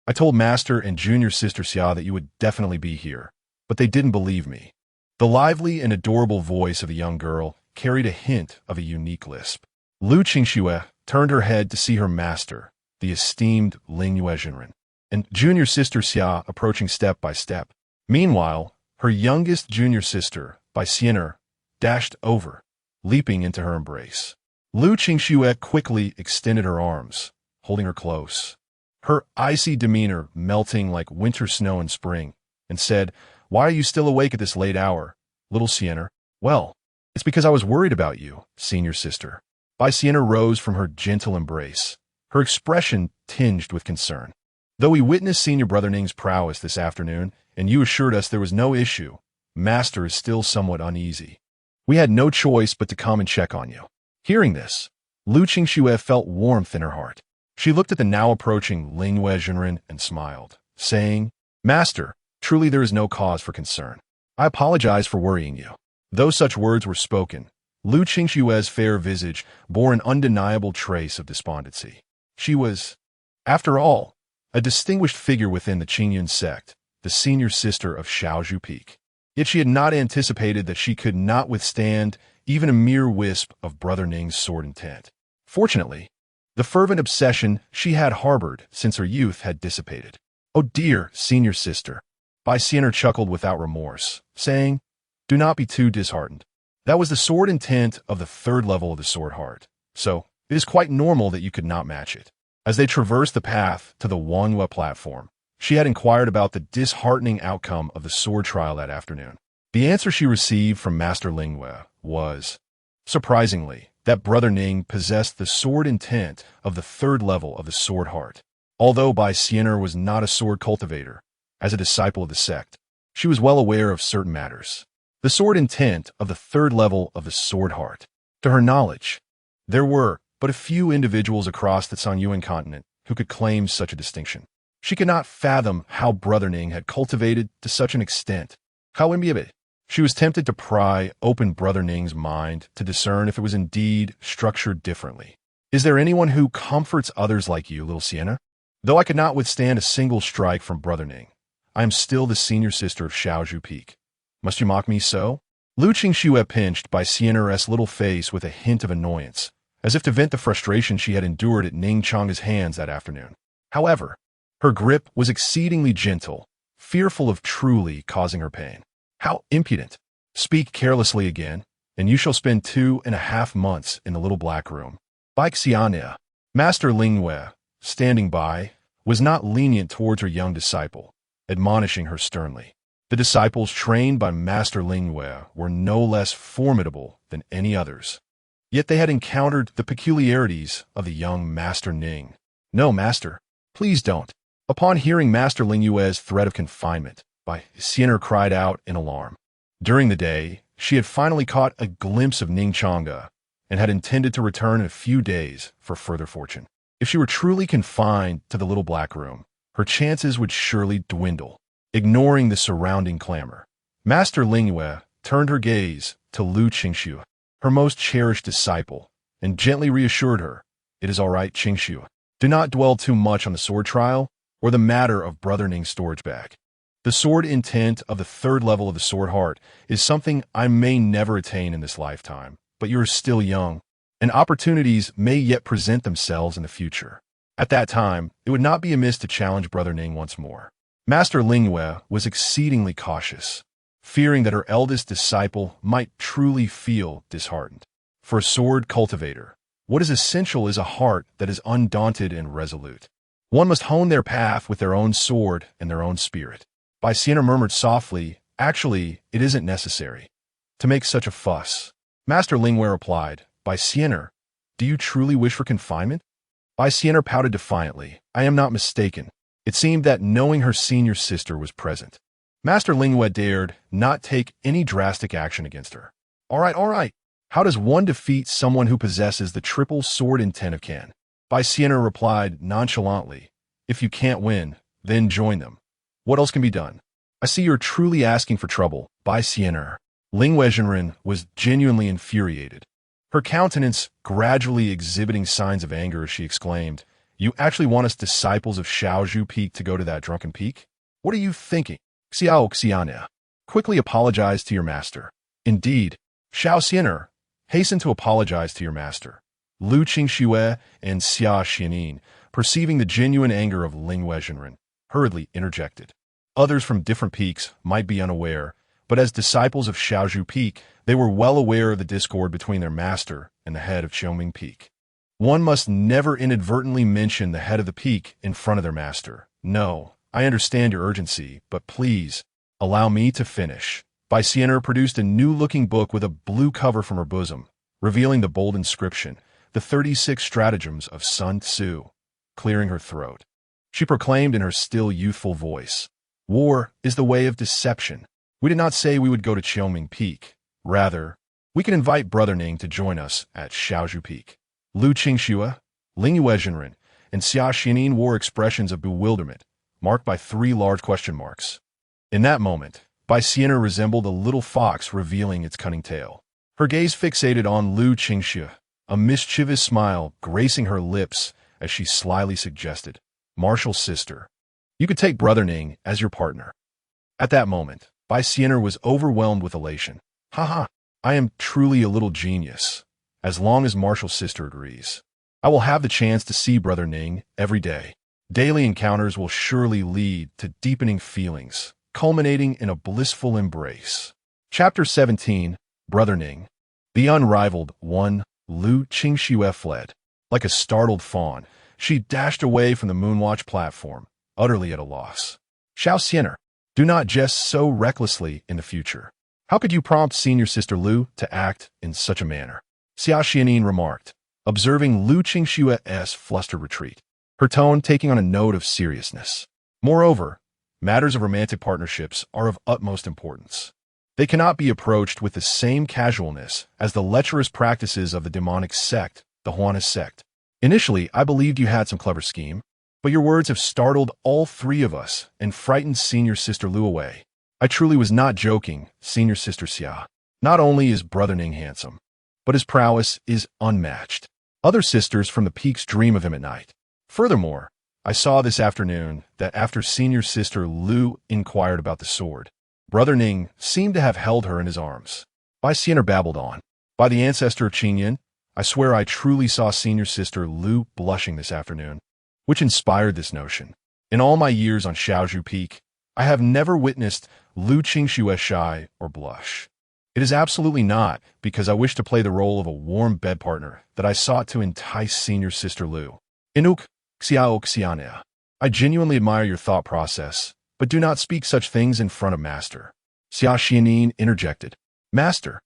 I told Master and Junior Sister Xia that you would definitely be here, but they didn't believe me. The lively and adorable voice of the young girl carried a hint of a unique lisp. Lu Qingxue turned her head to see her master, the esteemed Ling Yuezhenren, and Junior Sister Xia approaching step by step. Meanwhile, her youngest junior sister, Bai Xian'er, dashed over, leaping into her embrace. Lu Qingxue quickly extended her arms, holding her close, her icy demeanor melting like winter snow in spring, and said, "Why are you still awake at this late hour, little Xian'er?" "Well, it's because I was worried about you, senior sister." Bai Xian'er rose from her gentle embrace, her expression tinged with concern. "Though we witnessed senior brother Ning's prowess this afternoon, and you assured us there was no issue, Master is still somewhat uneasy. We had no choice but to come and check on you." Hearing this, Lu Qingxue felt warmth in her heart. She looked at the now approaching Ling Yuezhenren and smiled, saying, "Master, truly there is no cause for concern. I apologize for worrying you." Though such words were spoken, Lu Qingxue's fair visage bore an undeniable trace of despondency. She was, after all, a distinguished figure within the Qingyun sect, the senior sister of Shaozhu Peak. Yet she had not anticipated that she could not withstand even a mere wisp of Brother Ning's sword intent. Fortunately, the fervent obsession she had harbored since her youth had dissipated. "Oh dear, senior sister," Bai Xian'er chuckled without remorse, saying, "Do not be too disheartened. That was the sword intent of the third level of the sword heart, so it is quite normal that you could not match it." As they traversed the path to the Wangyue platform, she had inquired about the disheartening outcome of the sword trial that afternoon. The answer she received from Master Lingyue was, surprisingly, that Brother Ning possessed the sword intent of the third level of the sword heart. Although Bai Xian'er was not a sword cultivator, as a disciple of the sect, she was well aware of certain matters. The sword intent of the third level of the sword heart. To her knowledge, there were but a few individuals across the Sanyuan continent who could claim such a distinction. She could not fathom how Brother Ning had cultivated to such an extent. However, she was tempted to pry open Brother Ning's mind to discern if it was indeed structured differently. Is there anyone who comforts others like you, little Sienna? Though I could not withstand a single strike from Brother Ning, I am still the senior sister of Xiaozhu Peak. Must you mock me so? Lu Qingxue pinched by Sienna's little face with a hint of annoyance, as if to vent the frustration she had endured at Ning Changge's hands that afternoon. However, her grip was exceedingly gentle, fearful of truly causing her pain. How impudent! Speak carelessly again, and you shall spend 2.5 months in the little black room. By Xianya, Master Lingwei, standing by, was not lenient towards her young disciple, admonishing her sternly. The disciples trained by Master Lingwei were no less formidable than any others. Yet they had encountered the peculiarities of the young Master Ning. No, Master, please don't. Upon hearing Master Lingwei's threat of confinement, Sienna cried out in alarm. During the day, she had finally caught a glimpse of Ning Changge and had intended to return in a few days for further fortune. If she were truly confined to the little black room, her chances would surely dwindle. Ignoring the surrounding clamor, Master Lingwei turned her gaze to Lu Qingxue, her most cherished disciple, and gently reassured her, "It is all right, Qingxue. Do not dwell too much on the sword trial or the matter of Brother Ning's storage bag. The sword intent of the 3rd level of the sword heart is something I may never attain in this lifetime, but you are still young, and opportunities may yet present themselves in the future. At that time, it would not be amiss to challenge Brother Ning once more." Master Lingwei was exceedingly cautious, fearing that her eldest disciple might truly feel disheartened. For a sword cultivator, what is essential is a heart that is undaunted and resolute. One must hone their path with their own sword and their own spirit. Sienna murmured softly, "Actually, it isn't necessary to make such a fuss." Master Lingwei replied, "Sienna, do you truly wish for confinement?" Sienna pouted defiantly, "I am not mistaken." It seemed that knowing her senior sister was present, Master Lingwei dared not take any drastic action against her. All right. How does one defeat someone who possesses the triple sword intent of Can? Sienna replied nonchalantly, "If you can't win, then join them. What else can be done?" "I see you're truly asking for trouble." Sienna. Lingwei Zhenren was genuinely infuriated, her countenance gradually exhibiting signs of anger as she exclaimed, "You actually want us disciples of Xiaozhu Peak to go to that drunken peak? What are you thinking?" Xianya, quickly apologize to your master. Indeed, Xiaoxianer, hasten to apologize to your master. Lu Qingxue and Xia Xianin, perceiving the genuine anger of Lingwei Zhenren, hurriedly interjected. Others from different peaks might be unaware, but as disciples of Xiaozhu Peak, they were well aware of the discord between their master and the head of Qiuming Peak. One must never inadvertently mention the head of the peak in front of their master. No, I understand your urgency, but please, allow me to finish. Sienna produced a new-looking book with a blue cover from her bosom, revealing the bold inscription, "The 36 Stratagems of Sun Tzu." Clearing her throat, she proclaimed in her still youthful voice, "War is the way of deception. We did not say we would go to Qiuming Peak. Rather, we can invite Brother Ning to join us at Xiaozhu Peak." Lu Qingxue, Lingwei Zhenren, and Xia Xianin wore expressions of bewilderment, marked by 3 large question marks. In that moment, Sienna resembled a little fox revealing its cunning tail. Her gaze fixated on Lu Qingxue, a mischievous smile gracing her lips as she slyly suggested, "Martial sister, you could take Brother Ning as your partner." At that moment, Sienna was overwhelmed with elation. "Ha! I am truly a little genius. As long as Martial Sister agrees, I will have the chance to see Brother Ning every day. Daily encounters will surely lead to deepening feelings, culminating in a blissful embrace." Chapter 17, Brother Ning. The unrivaled one, Lu Qingxue fled. Like a startled fawn, she dashed away from the Moonwatch platform, utterly at a loss. "Xiaoxianer, do not jest so recklessly in the future. How could you prompt Senior Sister Lu to act in such a manner?" Xia Xianin remarked, observing Lu Qingxue's flustered retreat, her tone taking on a note of seriousness. Moreover, matters of romantic partnerships are of utmost importance. They cannot be approached with the same casualness as the lecherous practices of the demonic sect, the Huanist sect. Initially, I believed you had some clever scheme, but your words have startled all 3 of us and frightened Senior Sister Lu away. I truly was not joking, Senior Sister Xia. Not only is Brother Ning handsome, but his prowess is unmatched. Other sisters from the peaks dream of him at night. Furthermore, I saw this afternoon that after senior sister Lu inquired about the sword, brother Ning seemed to have held her in his arms. Bai Xian'er babbled on. By the ancestor of Qingyan, I swear I truly saw senior sister Lu blushing this afternoon, which inspired this notion. In all my years on Shaozhu Peak, I have never witnessed Lu Qingxue shy or blush. It is absolutely not because I wish to play the role of a warm bed partner that I sought to entice senior sister Lu. Inuk Xiao Xianea. I genuinely admire your thought process, but do not speak such things in front of Master. Xia Xianin interjected. Master,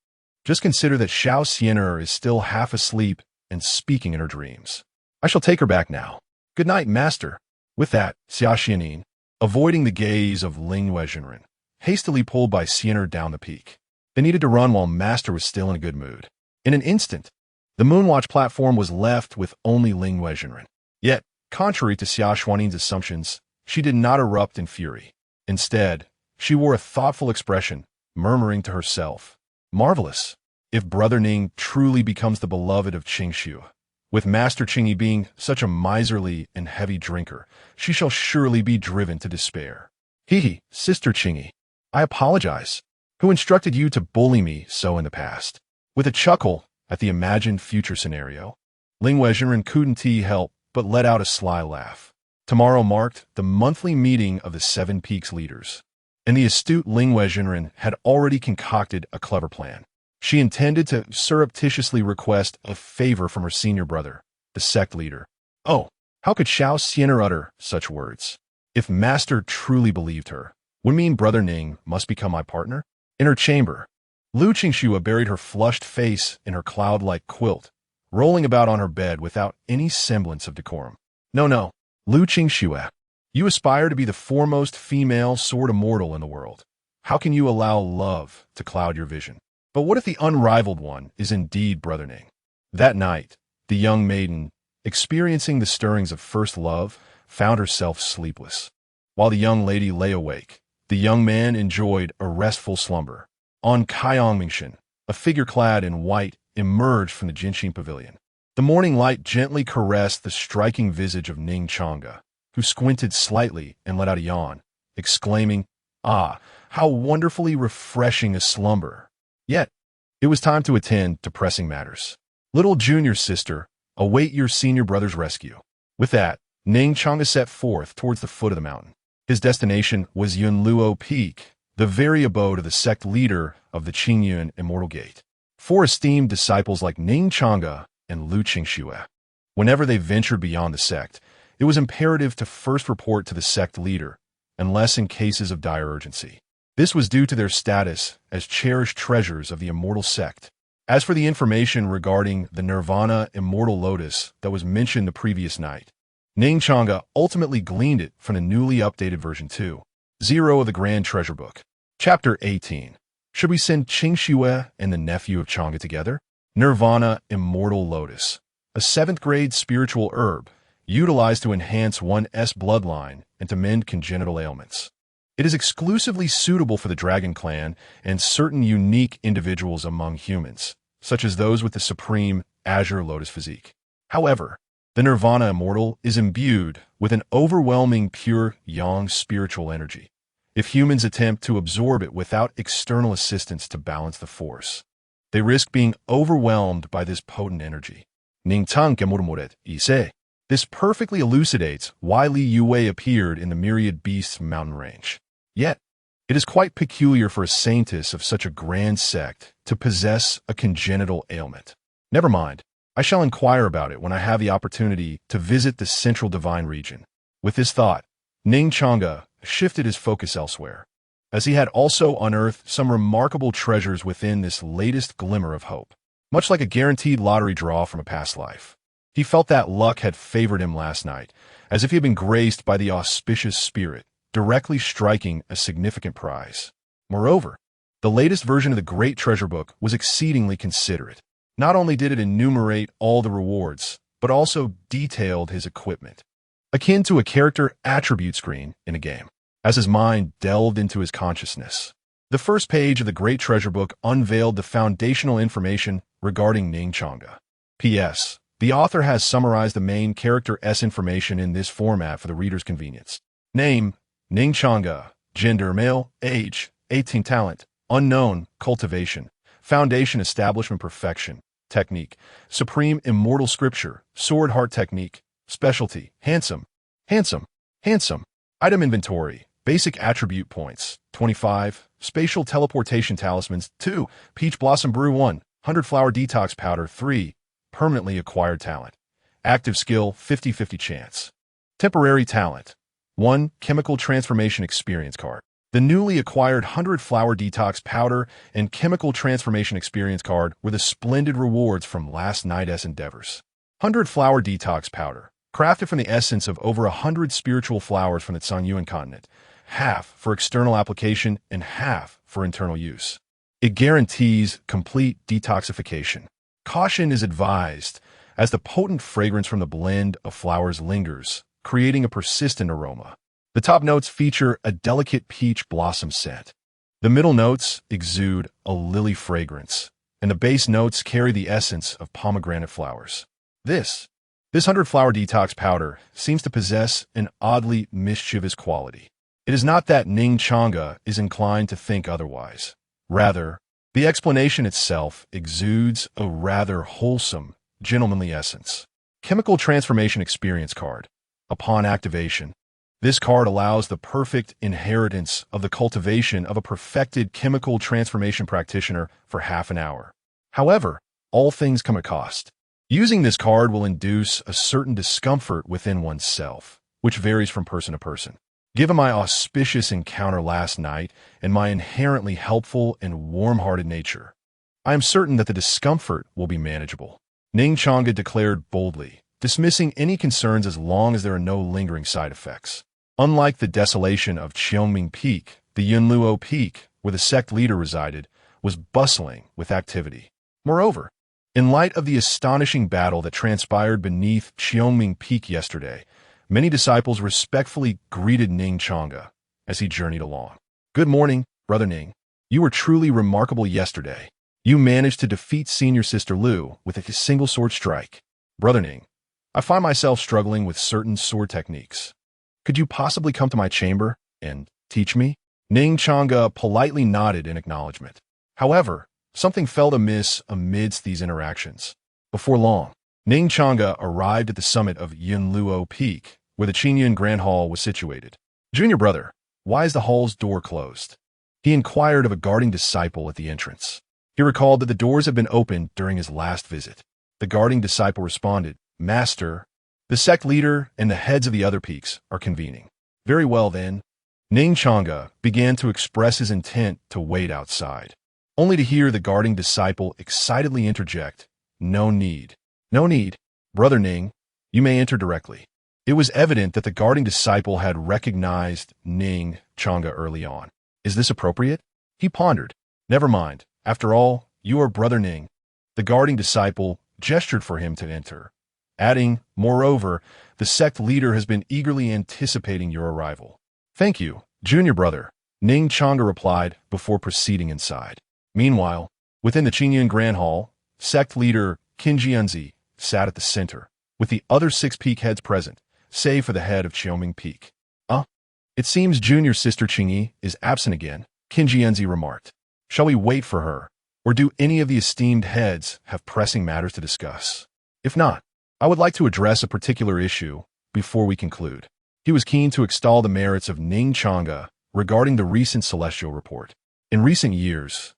just consider that Xiao Xian'er is still half asleep and speaking in her dreams. I shall take her back now. Good night, Master. With that, Xia Xianin, avoiding the gaze of Ling Wezhenren, hastily pulled Bai Xian'er down the peak. They needed to run while Master was still in a good mood. In an instant, the Moonwatch platform was left with only Ling Wezhenren. Yet, contrary to Xia Xuanin's assumptions, she did not erupt in fury. Instead, she wore a thoughtful expression, murmuring to herself, "Marvelous! If Brother Ning truly becomes the beloved of Qingxue, with Master Qingyi being such a miserly and heavy drinker, she shall surely be driven to despair. Hee, Sister Qingyi, I apologize. Who instructed you to bully me so in the past?" With a chuckle at the imagined future scenario, Ling Wezhenren couldn't help but let out a sly laugh. Tomorrow marked the monthly meeting of the Seven Peaks leaders, and the astute Ling Wezhenren had already concocted a clever plan. She intended to surreptitiously request a favor from her senior brother, the sect leader. Oh, how could Xiao Xian'er utter such words? If Master truly believed her, would mean Brother Ning must become my partner? In her chamber, Lu Qingxue buried her flushed face in her cloud-like quilt, rolling about on her bed without any semblance of decorum. No, Lu Qingxue, you aspire to be the foremost female sword immortal in the world. How can you allow love to cloud your vision? But what if the unrivaled one is indeed Brother Ning? That night, the young maiden, experiencing the stirrings of first love, found herself sleepless. While the young lady lay awake, the young man enjoyed a restful slumber. On Kaiyangmingshan, a figure clad in white emerged from the Jinshin pavilion. The morning light gently caressed the striking visage of Ning Changge, who squinted slightly and let out a yawn, exclaiming, "Ah, how wonderfully refreshing a slumber!" Yet, it was time to attend to pressing matters. Little junior sister, await your senior brother's rescue. With that, Ning Changge set forth towards the foot of the mountain. His destination was Yunluo Peak, the very abode of the sect leader of the Qingyun Immortal Gate. 4 esteemed disciples like Ning Changge and Lu Qingxue. Whenever they ventured beyond the sect, it was imperative to first report to the sect leader, unless in cases of dire urgency. This was due to their status as cherished treasures of the immortal sect. As for the information regarding the Nirvana Immortal Lotus that was mentioned the previous night, Ning Changge ultimately gleaned it from the newly updated version 2.0 of the Grand Treasure Book. Chapter 18. Should we send Qingxue and the nephew of Changge together? Nirvana Immortal Lotus, a 7th grade spiritual herb utilized to enhance one's bloodline and to mend congenital ailments. It is exclusively suitable for the Dragon Clan and certain unique individuals among humans, such as those with the supreme Azure Lotus physique. However, the Nirvana Immortal is imbued with an overwhelming pure yang spiritual energy. If humans attempt to absorb it without external assistance to balance the force, they risk being overwhelmed by this potent energy. Ning Changge murmuret, "Ise." This perfectly elucidates why Li Yue appeared in the Myriad Beasts mountain range. Yet, it is quite peculiar for a saintess of such a grand sect to possess a congenital ailment. Never mind, I shall inquire about it when I have the opportunity to visit the central divine region. With this thought, Ning Changge shifted his focus elsewhere, as he had also unearthed some remarkable treasures within this latest glimmer of hope. Much like a guaranteed lottery draw from a past life, he felt that luck had favored him last night, as if he had been graced by the auspicious spirit, directly striking a significant prize. Moreover, the latest version of the Great Treasure Book was exceedingly considerate. Not only did it enumerate all the rewards, but also detailed his equipment, akin to a character attribute screen in a game. As his mind delved into his consciousness, the first page of the Great Treasure Book unveiled the foundational information regarding Ning Changge. P.S. The author has summarized the main character S information in this format for the reader's convenience. Name, Ning Changge. Gender, male. Age, 18. Talent, unknown. Cultivation, foundation, establishment, perfection. Technique, supreme, immortal scripture, sword, heart technique. Specialty, handsome, handsome, handsome. Item inventory, basic attribute points, 25. Spatial teleportation talismans, 2. Peach blossom brew, 1. 100 flower detox powder, 3. Permanently acquired talent. Active skill, 50-50 chance. Temporary talent, 1. Chemical transformation experience card. The newly acquired 100 flower detox powder and chemical transformation experience card were the splendid rewards from last night's endeavors. 100 flower detox powder, crafted from the essence of over 100 spiritual flowers from the Tsangyuan continent, half for external application and half for internal use. It guarantees complete detoxification. Caution is advised, as the potent fragrance from the blend of flowers lingers, creating a persistent aroma. The top notes feature a delicate peach blossom scent. The middle notes exude a lily fragrance, and the base notes carry the essence of pomegranate flowers. This 100 flower detox powder seems to possess an oddly mischievous quality. It is not that Ning Changge is inclined to think otherwise. Rather, the explanation itself exudes a rather wholesome, gentlemanly essence. Chemical Transformation Experience Card. Upon activation, this card allows the perfect inheritance of the cultivation of a perfected chemical transformation practitioner for half an hour. However, all things come at cost. Using this card will induce a certain discomfort within oneself, which varies from person to person. Given my auspicious encounter last night and my inherently helpful and warm-hearted nature, I am certain that the discomfort will be manageable. Ning Changge declared boldly, dismissing any concerns as long as there are no lingering side effects. Unlike the desolation of Cheongming Peak, the Yunluo Peak, where the sect leader resided, was bustling with activity. Moreover, in light of the astonishing battle that transpired beneath Cheongming Peak yesterday, many disciples respectfully greeted Ning Changge as he journeyed along. "Good morning, Brother Ning. You were truly remarkable yesterday. You managed to defeat Senior Sister Lu with a single sword strike. Brother Ning, I find myself struggling with certain sword techniques. Could you possibly come to my chamber and teach me?" Ning Changge politely nodded in acknowledgement. However, something felt amiss amidst these interactions. Before long, Ning Changge arrived at the summit of Yunluo Peak, where the Qingyun Grand Hall was situated. "Junior brother, why is the hall's door closed?" he inquired of a guarding disciple at the entrance. He recalled that the doors had been opened during his last visit. The guarding disciple responded, "Master, the sect leader and the heads of the other peaks are convening." "Very well then." Ning Changge began to express his intent to wait outside, only to hear the guarding disciple excitedly interject, "No need. No need. Brother Ning, you may enter directly." It was evident that the guarding disciple had recognized Ning Changge early on. "Is this appropriate?" he pondered. "Never mind. After all, you are Brother Ning." The guarding disciple gestured for him to enter, adding, "Moreover, the sect leader has been eagerly anticipating your arrival." "Thank you, junior brother," Ning Changge replied before proceeding inside. Meanwhile, within the Qingyun Grand Hall, sect leader Qin Jianzi sat at the center, with the other 6 peak heads present, save for the head of Cheongming Peak. It seems junior sister Qingyi is absent again," Qin Jianzi remarked. "Shall we wait for her, or do any of the esteemed heads have pressing matters to discuss? If not, I would like to address a particular issue before we conclude." He was keen to extol the merits of Ning Changge regarding the recent celestial report. In recent years,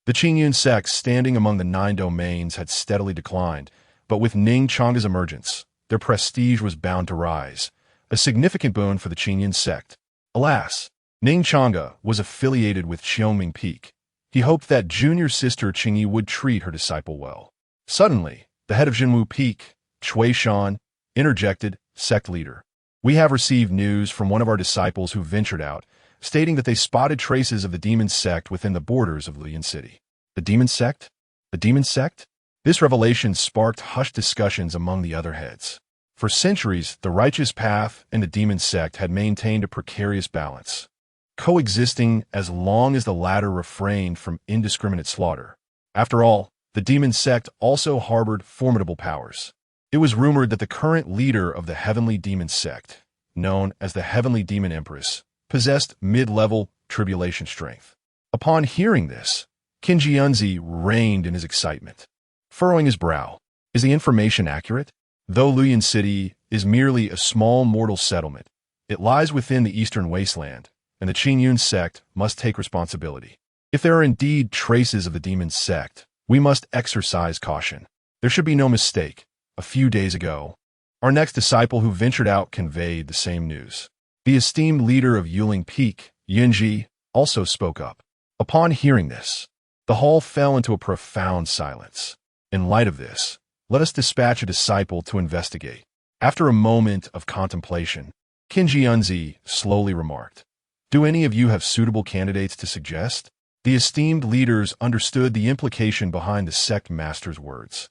the Qingyun sect standing among the 9 domains had steadily declined, but with Ning Changge's emergence, their prestige was bound to rise, a significant boon for the Qingyun sect. Alas, Ning Changge was affiliated with Cheongming Peak. He hoped that junior sister Qingyi would treat her disciple well. Suddenly, the head of Jinwu Peak, Cui Shan, interjected, "Sect leader, we have received news from one of our disciples who ventured out, stating that they spotted traces of the demon sect within the borders of Lian City." "The demon sect? The demon sect?" This revelation sparked hushed discussions among the other heads. For centuries, the righteous path and the demon sect had maintained a precarious balance, coexisting as long as the latter refrained from indiscriminate slaughter. After all, the demon sect also harbored formidable powers. It was rumored that the current leader of the Heavenly Demon sect, known as the Heavenly Demon Empress, possessed mid-level tribulation strength. Upon hearing this, Ning Changge reigned in his excitement, furrowing his brow. Is the information accurate? Though Luyan City is merely a small mortal settlement, it lies within the eastern wasteland, and the Qingyun sect must take responsibility. If there are indeed traces of the demon sect, we must exercise caution. There should be no mistake. A few days ago, our next disciple who ventured out conveyed the same news. The esteemed leader of Yuling Peak, Yunji, also spoke up. Upon hearing this, the hall fell into a profound silence. In light of this, let us dispatch a disciple to investigate. After a moment of contemplation, Ning Changge slowly remarked, "Do any of you have suitable candidates to suggest?" The esteemed leaders understood the implication behind the sect master's words.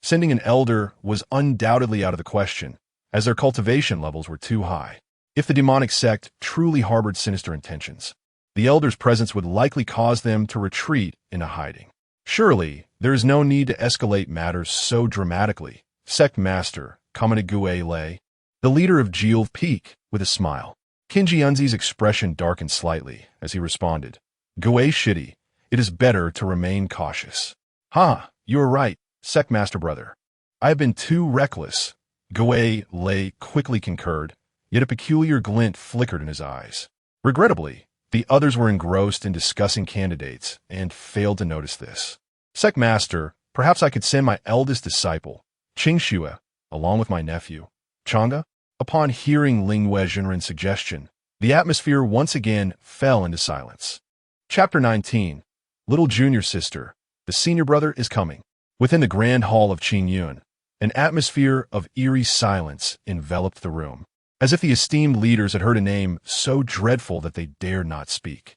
Sending an elder was undoubtedly out of the question, as their cultivation levels were too high. If the demonic sect truly harbored sinister intentions, the elder's presence would likely cause them to retreat into hiding. Surely, there is no need to escalate matters so dramatically. Sect Master, commented Gue Lei, the leader of Jilv Peak, with a smile. Ning Changge's expression darkened slightly as he responded, "Gue Shitty, it is better to remain cautious." "Ha, you are right, Sect Master brother. I have been too reckless." Gue Lei quickly concurred, yet a peculiar glint flickered in his eyes. Regrettably, the others were engrossed in discussing candidates and failed to notice this. "Sect Master, perhaps I could send my eldest disciple, Qingxue, along with my nephew, Changge?" Upon hearing Ling Jinren's suggestion, the atmosphere once again fell into silence. Chapter 19. Little Junior Sister, the senior brother is coming. Within the grand hall of Qingyun, an atmosphere of eerie silence enveloped the room, as if the esteemed leaders had heard a name so dreadful that they dared not speak.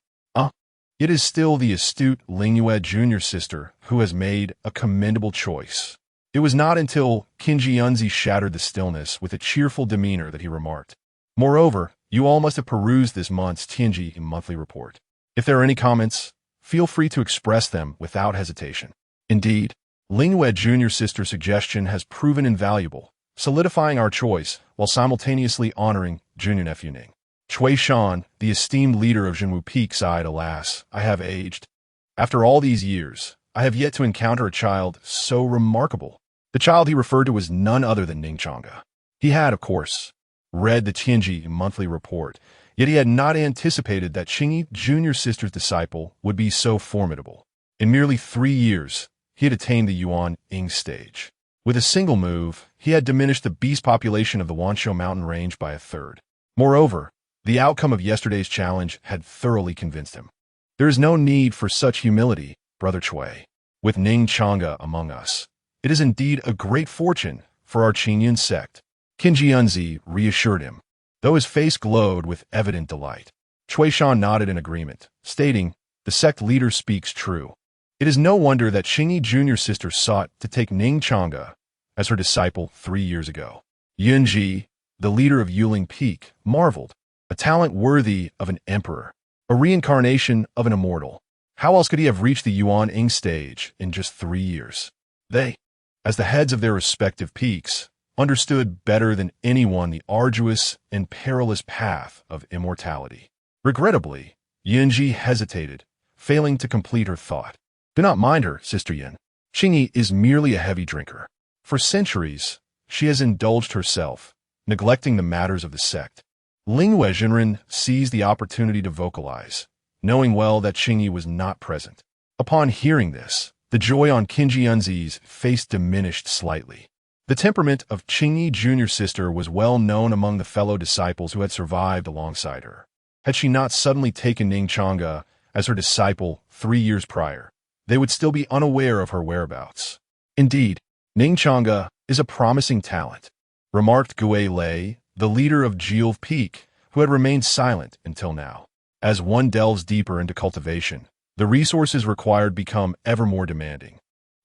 It is still the astute Lingyue junior sister who has made a commendable choice. It was not until Ning Changge shattered the stillness with a cheerful demeanor that he remarked, "Moreover, you all must have perused this month's Tianji monthly report. If there are any comments, feel free to express them without hesitation." Indeed, Lingyue junior sister's suggestion has proven invaluable, solidifying our choice while simultaneously honoring junior nephew Ning. Cui Shan, the esteemed leader of Jinwu Peak, sighed, "Alas, I have aged. After all these years, I have yet to encounter a child so remarkable." The child he referred to was none other than Ning Changge. He had, of course, read the Tianji monthly report, yet he had not anticipated that Qingyi junior sister's disciple would be so formidable. In merely 3 years, he had attained the Yuan Ing stage. With a single move, he had diminished the beast population of the Wanshou mountain range by a third. Moreover, the outcome of yesterday's challenge had thoroughly convinced him. There is no need for such humility, Brother Cui. With Ning Changge among us, it is indeed a great fortune for our Qingyun sect. Ning Changge reassured him, though his face glowed with evident delight. Cui Shan nodded in agreement, stating, "The sect leader speaks true." It is no wonder that Qingyi junior sister sought to take Ning Changge as her disciple 3 years ago. Yunji, the leader of Yuling Peak, marveled, "A talent worthy of an emperor, a reincarnation of an immortal. How else could he have reached the Yuan Ing stage in just 3 years?" They, as the heads of their respective peaks, understood better than anyone the arduous and perilous path of immortality. Regrettably, Yunji hesitated, failing to complete her thought. "Do not mind her, Sister Yin. Qingyi is merely a heavy drinker. For centuries, she has indulged herself, neglecting the matters of the sect." Lingyue Jinren seized the opportunity to vocalize, knowing well that Qingyi was not present. Upon hearing this, the joy on Ning Changge's face diminished slightly. The temperament of Qingyi junior sister was well known among the fellow disciples who had survived alongside her. Had she not suddenly taken Ning Changge as her disciple 3 years prior, they would still be unaware of her whereabouts. Indeed, Ning Changge is a promising talent, remarked Gue Lei, the leader of Jilv Peak, who had remained silent until now. As one delves deeper into cultivation, the resources required become ever more demanding.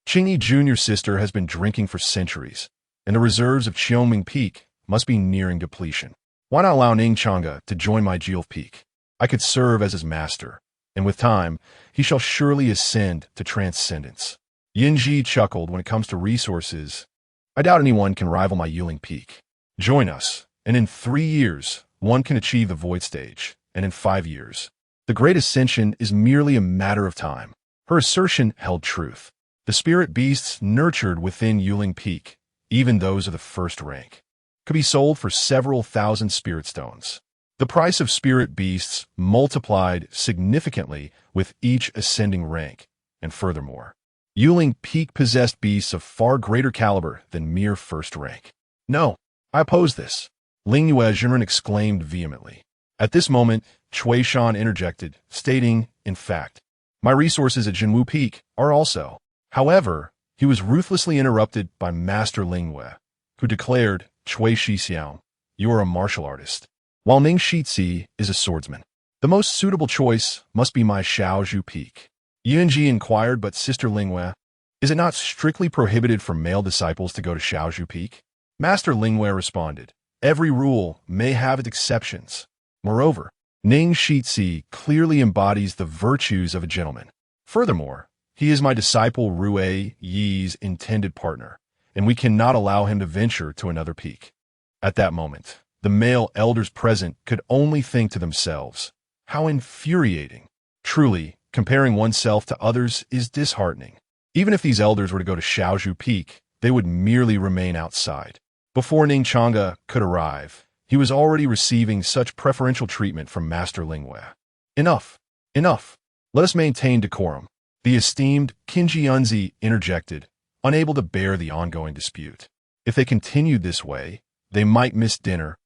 Qingyi junior sister has been drinking for centuries, and the reserves of Qiongming Peak must be nearing depletion. Why not allow Ning Changge to join my Jilv Peak? I could serve as his master, and with time, he shall surely ascend to transcendence. Yunji chuckled. When it comes to resources, I doubt anyone can rival my Yuling peak. Join us, and in 3 years, one can achieve the void stage, and in 5 years, the great ascension is merely a matter of time. Her assertion held truth. The spirit beasts nurtured within Yuling Peak, even those of the first rank, could be sold for several thousand spirit stones. The price of spirit beasts multiplied significantly with each ascending rank, and furthermore, Yuling Peak possessed beasts of far greater caliber than mere first rank. No, I oppose this, Ling Changge exclaimed vehemently. At this moment, Cui Shan interjected, stating, in fact, my resources at Jinwu Peak are also. However, he was ruthlessly interrupted by Master Ling Wei, who declared, Cui Shixiao, you are a martial artist, while Ning Changge is a swordsman. The most suitable choice must be my Shaozhu Peak. Yunji inquired, but Sister Ling Wei, is it not strictly prohibited for male disciples to go to Shaozhu Peak? Master Ling Wei responded, every rule may have its exceptions. Moreover, Ning Changge clearly embodies the virtues of a gentleman. Furthermore, he is my disciple Rue Yi's intended partner, and we cannot allow him to venture to another peak. At that moment, the male elders present could only think to themselves, how infuriating. Truly, comparing oneself to others is disheartening. Even if these elders were to go to Shaozhu Peak, they would merely remain outside. Before Ning Changge could arrive, he was already receiving such preferential treatment from Master Ling Wei. Enough! Enough! Let us maintain decorum. The esteemed Ning Changge interjected, unable to bear the ongoing dispute. If they continued this way, they might miss dinner,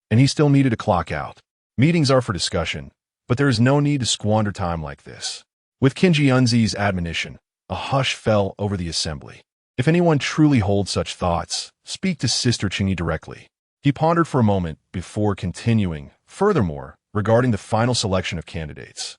and he still needed to clock out. Meetings are for discussion, but there is no need to squander time like this. With Ning Changge's admonition, a hush fell over the assembly. If anyone truly holds such thoughts, speak to Sister Changge directly. He pondered for a moment before continuing, furthermore, regarding the final selection of candidates.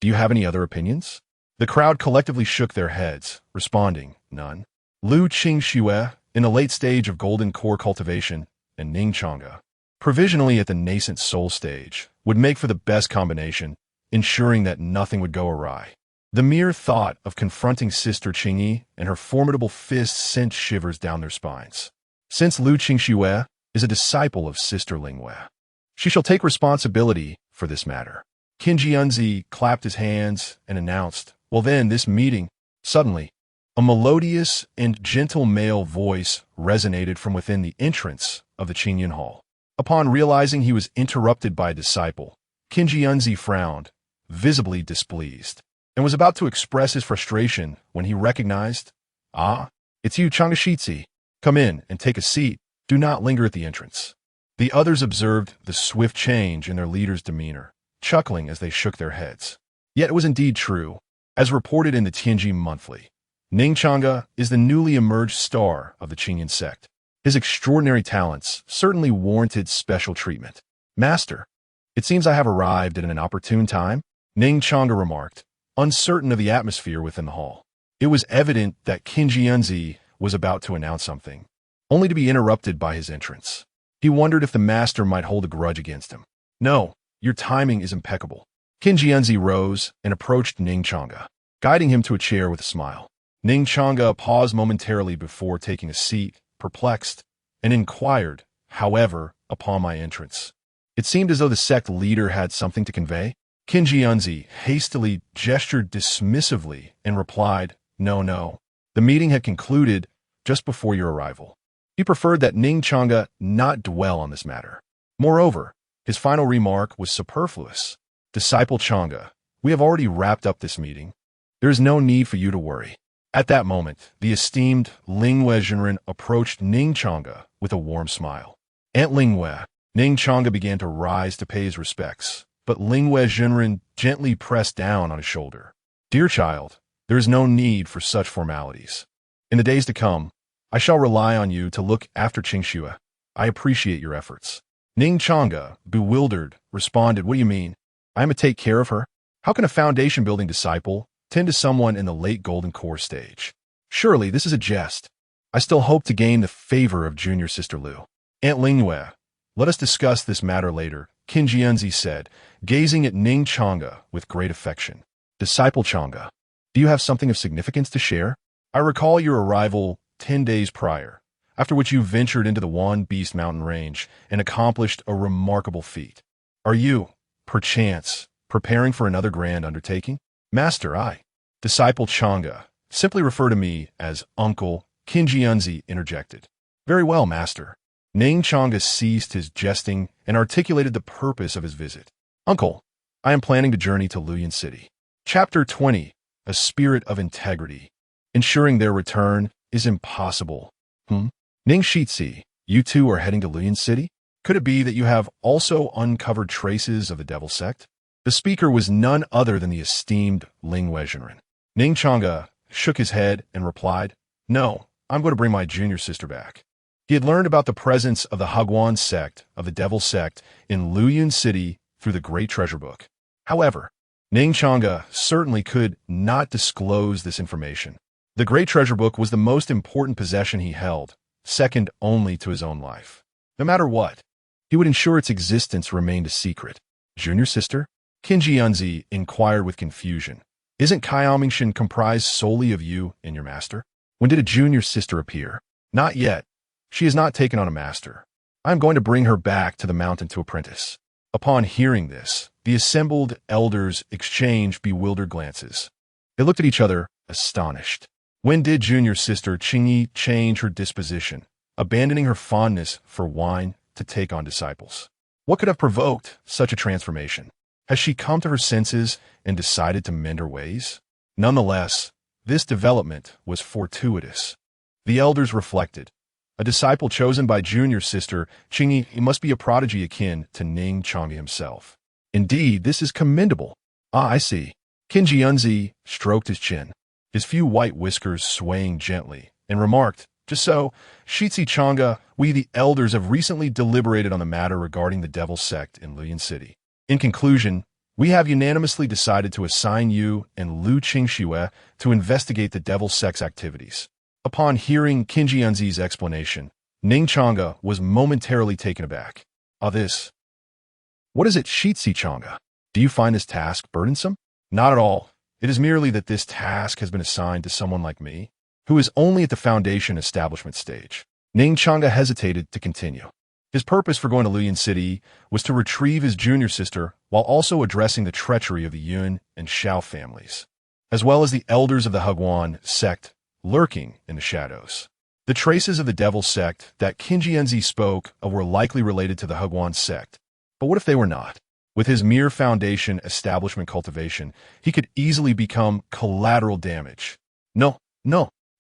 Do you have any other opinions? The crowd collectively shook their heads, responding, none. Lu Qingxue, in the late stage of golden core cultivation, and Ning Changge, provisionally at the nascent soul stage, would make for the best combination, ensuring that nothing would go awry. The mere thought of confronting Sister Changge and her formidable fists sent shivers down their spines. Since Lu Qingxue is a disciple of Sister Ling Wei, she shall take responsibility for this matter. Ning Changge clapped his hands and announced, well then, this meeting. Suddenly, a melodious and gentle male voice resonated from within the entrance of the Qingyan Hall. Upon realizing he was interrupted by a disciple, Ning Changge frowned, visibly displeased, and was about to express his frustration when he recognized, ah, it's you, Changge. Come in and take a seat. Do not linger at the entrance. The others observed the swift change in their leader's demeanor, chuckling as they shook their heads. Yet it was indeed true. As reported in the Tianjin Monthly, Ning Changge is the newly emerged star of the Qingyan sect. His extraordinary talents certainly warranted special treatment. Master, it seems I have arrived at an opportune time, Ning Changge remarked, uncertain of the atmosphere within the hall. It was evident that Ning Changge was about to announce something, only to be interrupted by his entrance. He wondered if the master might hold a grudge against him. No, your timing is impeccable. Ning Changge rose and approached Ning Changge, guiding him to a chair with a smile. Ning Changge paused momentarily before taking a seat, perplexed, and inquired, however, upon my entrance. It seemed as though the sect leader had something to convey. Ning Changge hastily gestured dismissively and replied, no. The meeting had concluded just before your arrival. He preferred that Ning Changge not dwell on this matter. Moreover, his final remark was superfluous. Disciple Changge, we have already wrapped up this meeting. There is no need for you to worry. At that moment, the esteemed Ling Changge approached Ning Changge with a warm smile. Aunt Ling Wei, Ning Changge began to rise to pay his respects, but Ling Changge gently pressed down on his shoulder. Dear child, there is no need for such formalities. In the days to come, I shall rely on you to look after Qingxue. I appreciate your efforts. Ning Changge, bewildered, responded, what do you mean? I am to take care of her? How can a foundation-building disciple tend to someone in the late golden core stage? Surely this is a jest. I still hope to gain the favor of junior sister Lu. Aunt Ling Wei, let us discuss this matter later, Ning Changge said, gazing at Ning Changge with great affection. Disciple Changge, do you have something of significance to share? I recall your arrival 10 days prior, after which you ventured into the One Beast mountain range and accomplished a remarkable feat. Are you, perchance, preparing for another grand undertaking? Master, Disciple Changge, simply refer to me as Uncle, Ning Changge interjected. Very well, Master. Ning Changge ceased his jesting and articulated the purpose of his visit. Uncle, I am planning to journey to Luyin City. Chapter 20. A Spirit of Integrity. Ensuring their return is impossible. Ning Changge, you two are heading to Luyin City? Could it be that you have also uncovered traces of the Devil Sect? The speaker was none other than the esteemed Ling Changge. Ning Changge shook his head and replied, No, I'm going to bring my junior sister back. He had learned about the presence of the Hagwan sect, of the Devil Sect, in Luyin City through the Great Treasure Book. However, Ning Changge certainly could not disclose this information. The Great Treasure Book was the most important possession he held, second only to his own life. No matter what, he would ensure its existence remained a secret. Junior sister? Ning Changge inquired with confusion. Isn't Kaiamingshan comprised solely of you and your master? When did a junior sister appear? Not yet. She has not taken on a master. I am going to bring her back to the mountain to apprentice. Upon hearing this, the assembled elders exchanged bewildered glances. They looked at each other, astonished. When did junior sister Changge change her disposition, abandoning her fondness for wine to take on disciples? What could have provoked such a transformation? Has she come to her senses and decided to mend her ways? Nonetheless, this development was fortuitous. The elders reflected. A disciple chosen by junior sister Changge must be a prodigy akin to Ning Changge himself. Indeed, this is commendable. I see. Ning Changge stroked his chin, his few white whiskers swaying gently, and remarked, Just so, Shitsi Changge, we the elders have recently deliberated on the matter regarding the Devil Sect in Luyin City. In conclusion, we have unanimously decided to assign you and Lu Qingxue to investigate the Devil Sect's activities. Upon hearing Ning Changge's explanation, Ning Changge was momentarily taken aback. This. What is it, Shitsi Changge? Do you find this task burdensome? Not at all. It is merely that this task has been assigned to someone like me, who is only at the foundation establishment stage. Ning Changge hesitated to continue. His purpose for going to Luyin City was to retrieve his junior sister while also addressing the treachery of the Yun and Xiao families, as well as the elders of the Hagwan sect lurking in the shadows. The traces of the Devil Sect that Ning Changge spoke of were likely related to the Hagwan sect. But what if they were not? With his mere foundation establishment cultivation, he could easily become collateral damage. No,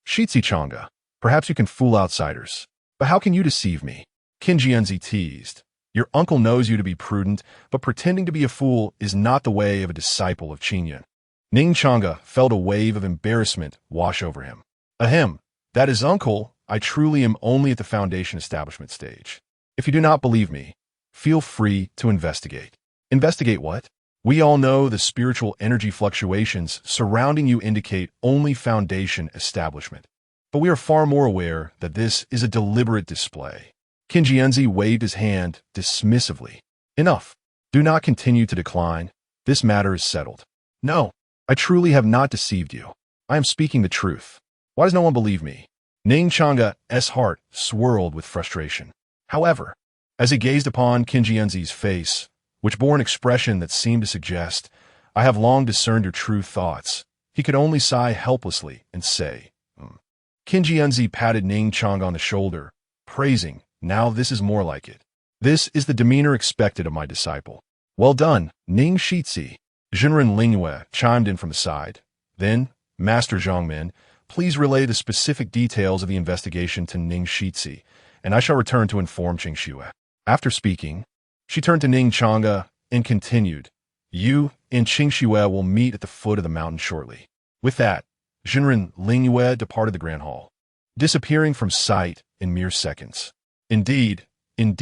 Shitsi Changge, perhaps you can fool outsiders. But how can you deceive me? Ning Changge teased. Your uncle knows you to be prudent, but pretending to be a fool is not the way of a disciple of Qingyun. Ning Changge felt a wave of embarrassment wash over him. Ahem, that is uncle, I truly am only at the foundation establishment stage. If you do not believe me, feel free to investigate. Investigate what? We all know the spiritual energy fluctuations surrounding you indicate only foundation establishment. But we are far more aware that this is a deliberate display. Ning Changge waved his hand dismissively. Enough. Do not continue to decline. This matter is settled. No, I truly have not deceived you. I am speaking the truth. Why does no one believe me? Ning Changge's heart swirled with frustration. However, as he gazed upon Ning Changge's face, which bore an expression that seemed to suggest, I have long discerned your true thoughts, he could only sigh helplessly and say, Ning Changge patted Ning Changge on the shoulder, praising, now this is more like it. This is the demeanor expected of my disciple. Well done, Ning Changge. Jinren Lingyue chimed in from the side. Then, Master Zhongmin, please relay the specific details of the investigation to Ning Changge, and I shall return to inform Qingxue. After speaking, she turned to Ning Changge and continued, You and Qingxue will meet at the foot of the mountain shortly. With that, Jinren Lingyue departed the Grand Hall, disappearing from sight in mere seconds. Indeed, Ning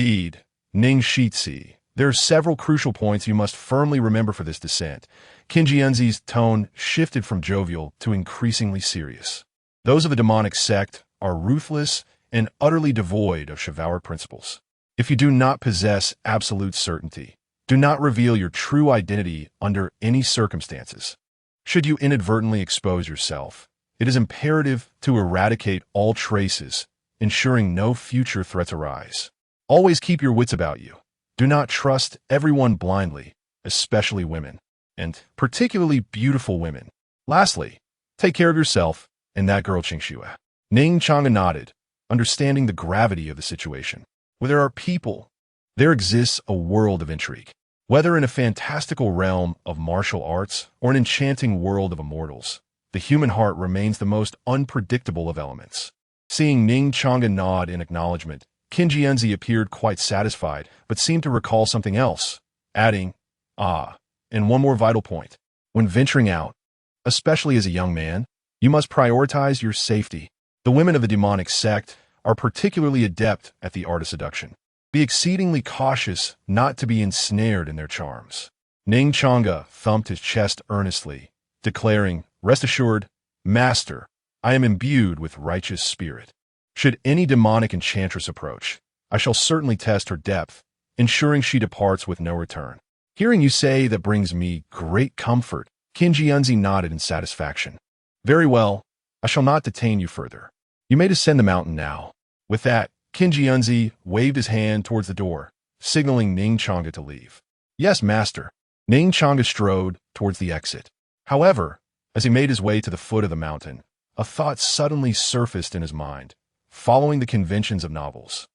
Changge, there are several crucial points you must firmly remember for this descent. Ning Changge's tone shifted from jovial to increasingly serious. Those of the demonic sect are ruthless and utterly devoid of chivalric principles. If you do not possess absolute certainty, do not reveal your true identity under any circumstances. Should you inadvertently expose yourself, it is imperative to eradicate all traces ensuring no future threats arise. Always keep your wits about you. Do not trust everyone blindly, especially women, and particularly beautiful women. Lastly, take care of yourself and that girl Qingxue. Ning Changge nodded, understanding the gravity of the situation. Where there are people, there exists a world of intrigue. Whether in a fantastical realm of martial arts or an enchanting world of immortals, the human heart remains the most unpredictable of elements. Seeing Ning Changge nod in acknowledgement, Ning Changge appeared quite satisfied, but seemed to recall something else, adding, and one more vital point. When venturing out, especially as a young man, you must prioritize your safety. The women of the demonic sect are particularly adept at the art of seduction. Be exceedingly cautious not to be ensnared in their charms. Ning Changge thumped his chest earnestly, declaring, "Rest assured, Master, I am imbued with righteous spirit. Should any demonic enchantress approach, I shall certainly test her depth, ensuring she departs with no return." Hearing you say that brings me great comfort. Ning Changge nodded in satisfaction. Very well, I shall not detain you further. You may descend the mountain now. With that, Ning Changge waved his hand towards the door, signaling Ning Changge to leave. Yes, master. Ning Changge strode towards the exit. However, as he made his way to the foot of the mountain, a thought suddenly surfaced in his mind, following the conventions of novels.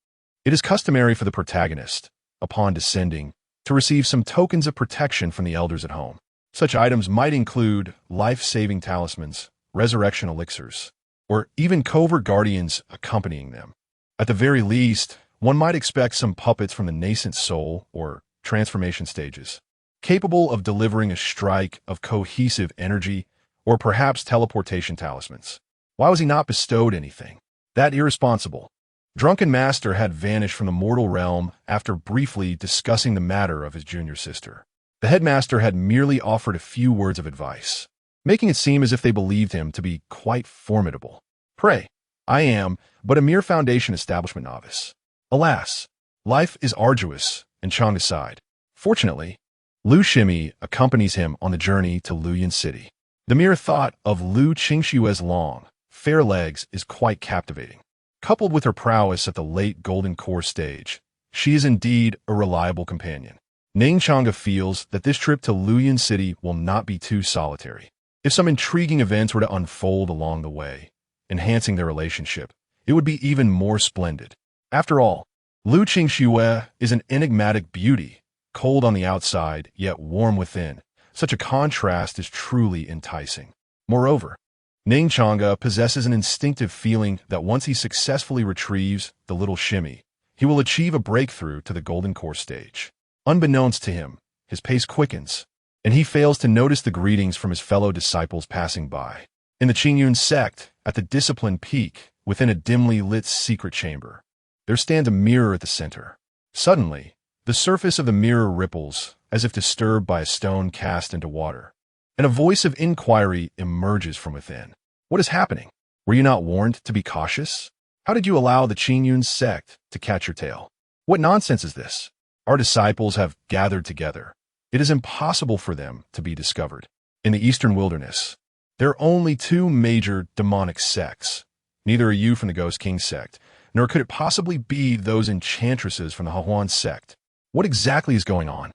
It is customary for the protagonist, upon descending, to receive some tokens of protection from the elders at home. Such items might include life-saving talismans, resurrection elixirs, or even covert guardians accompanying them. At the very least, one might expect some puppets from the nascent soul or transformation stages, capable of delivering a strike of cohesive energy or perhaps teleportation talismans. Why was he not bestowed anything? That irresponsible, drunken master had vanished from the mortal realm after briefly discussing the matter of his junior sister. The headmaster had merely offered a few words of advice, making it seem as if they believed him to be quite formidable. Pray, I am but a mere foundation establishment novice. Alas, life is arduous, and Changge sighed. Fortunately, Lu Shimi accompanies him on the journey to Luyan City. The mere thought of Lu Qingshue's long, fair legs is quite captivating. Coupled with her prowess at the late Golden Core stage, she is indeed a reliable companion. Ning Changge feels that this trip to Luyan City will not be too solitary. If some intriguing events were to unfold along the way, enhancing their relationship, it would be even more splendid. After all, Lu Qingxue is an enigmatic beauty, cold on the outside, yet warm within. Such a contrast is truly enticing. Moreover, Ning Changge possesses an instinctive feeling that once he successfully retrieves the little shimmy, he will achieve a breakthrough to the Golden Core stage. Unbeknownst to him, his pace quickens, and he fails to notice the greetings from his fellow disciples passing by. In the Qingyun sect, at the discipline peak, within a dimly lit secret chamber, there stands a mirror at the center. Suddenly, the surface of the mirror ripples, as if disturbed by a stone cast into water, and a voice of inquiry emerges from within. What is happening? Were you not warned to be cautious? How did you allow the Qingyun sect to catch your tail? What nonsense is this? Our disciples have gathered together. It is impossible for them to be discovered. In the eastern wilderness, there are only two major demonic sects. Neither are you from the Ghost King sect, nor could it possibly be those enchantresses from the Hahuan sect. What exactly is going on?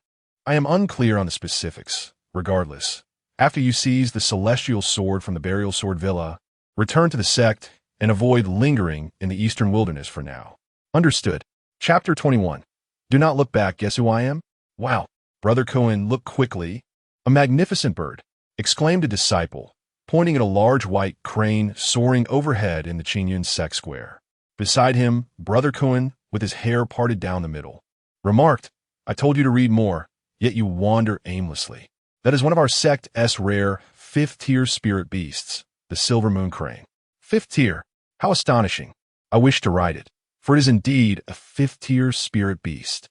I am unclear on the specifics. Regardless, after you seize the celestial sword from the burial sword villa, return to the sect and avoid lingering in the eastern wilderness for now. Understood. Chapter 21. Do not look back. Guess who I am? Wow. Brother Cohen, look quickly. A magnificent bird, exclaimed a disciple, pointing at a large white crane soaring overhead in the Qingyun sect square. Beside him, Brother Cohen, with his hair parted down the middle, remarked, I told you to read more, yet you wander aimlessly. That is one of our sect's rare, 5th-tier spirit beasts, the silver moon crane. 5th tier. How astonishing. I wish to ride it, for it is indeed a 5th-tier spirit beast.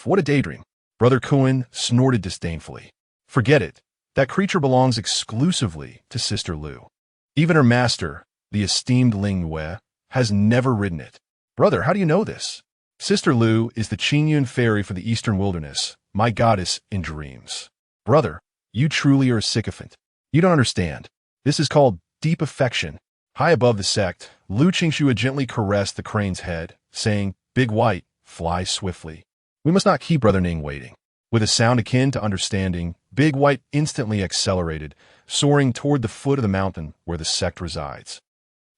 What a daydream. Brother Cohen snorted disdainfully. Forget it. That creature belongs exclusively to Sister Lu. Even her master, the esteemed Ling Yue, has never ridden it. Brother, how do you know this? Sister Lu is the Qingyun fairy for the eastern wilderness, my goddess in dreams. Brother, you truly are a sycophant. You don't understand. This is called deep affection, High above the sect, Lu Qingxue gently caressed the crane's head, saying, "Big White, fly swiftly. We must not keep Brother Ning waiting." With a sound akin to understanding, Big White instantly accelerated, soaring toward the foot of the mountain where the sect resides.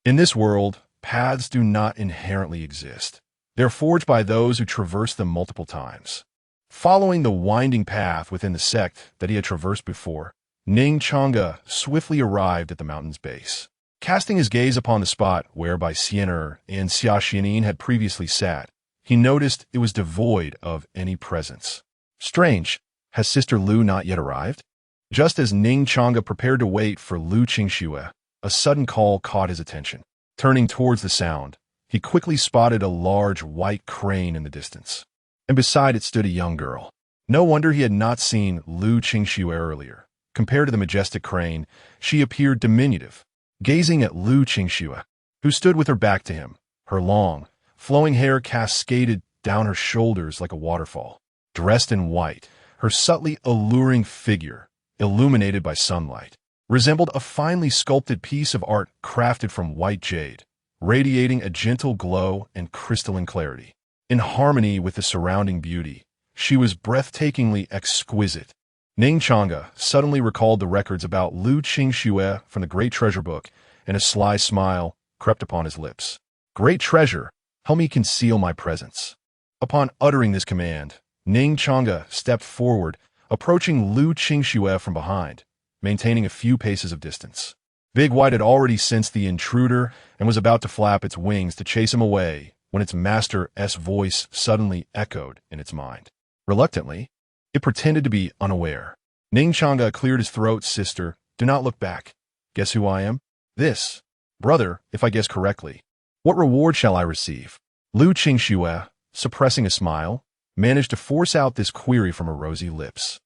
In this world, paths do not inherently exist. They're forged by those who traverse them multiple times. Following the winding path within the sect that he had traversed before, Ning Changge swiftly arrived at the mountain's base. Casting his gaze upon the spot where Bai Xian'er and Xia Xianin had previously sat, he noticed it was devoid of any presence. Strange, has Sister Lu not yet arrived? Just as Ning Changge prepared to wait for Lu Qingxue, a sudden call caught his attention. Turning towards the sound, he quickly spotted a large white crane in the distance, and beside it stood a young girl. No wonder he had not seen Lu Qingxue earlier. Compared to the majestic crane, she appeared diminutive. Gazing at Lu Qingxue, who stood with her back to him, her long, flowing hair cascaded down her shoulders like a waterfall. Dressed in white, her subtly alluring figure, illuminated by sunlight, resembled a finely sculpted piece of art crafted from white jade, radiating a gentle glow and crystalline clarity. In harmony with the surrounding beauty, she was breathtakingly exquisite. Ning Changge suddenly recalled the records about Lu Qingxue from the Great Treasure Book, and a sly smile crept upon his lips. "Great treasure, help me conceal my presence." Upon uttering this command, Ning Changge stepped forward, approaching Lu Qingxue from behind, maintaining a few paces of distance. Big White had already sensed the intruder and was about to flap its wings to chase him away when its master's voice suddenly echoed in its mind. Reluctantly, it pretended to be unaware. Ning Changge cleared his throat. "Sister, do not look back. Guess who I am? This. Brother, if I guess correctly. What reward shall I receive?" Lu Qingxue, suppressing a smile, managed to force out this query from her rosy lips.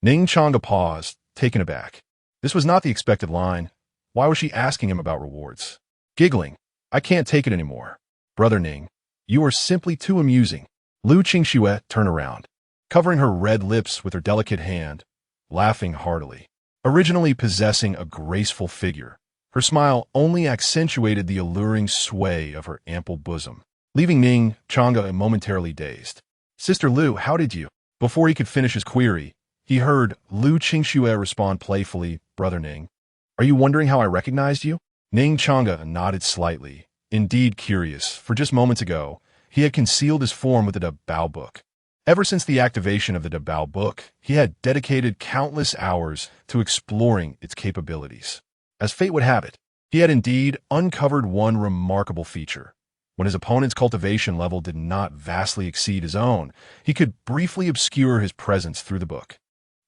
Ning Changge paused, taken aback. This was not the expected line. Why was she asking him about rewards? Giggling, "I can't take it anymore. Brother Ning, you are simply too amusing." Lu Qingxue turned around, covering her red lips with her delicate hand, laughing heartily. Originally possessing a graceful figure, her smile only accentuated the alluring sway of her ample bosom, leaving Ning Changge momentarily dazed. "Sister Lu, how did you?" Before he could finish his query, he heard Lu Qingxue respond playfully, "Brother Ning, are you wondering how I recognized you?" Ning Changge nodded slightly, indeed curious, for just moments ago, he had concealed his form with the Dabao book. Ever since the activation of the Dabao book, he had dedicated countless hours to exploring its capabilities. As fate would have it, he had indeed uncovered one remarkable feature. When his opponent's cultivation level did not vastly exceed his own, he could briefly obscure his presence through the book,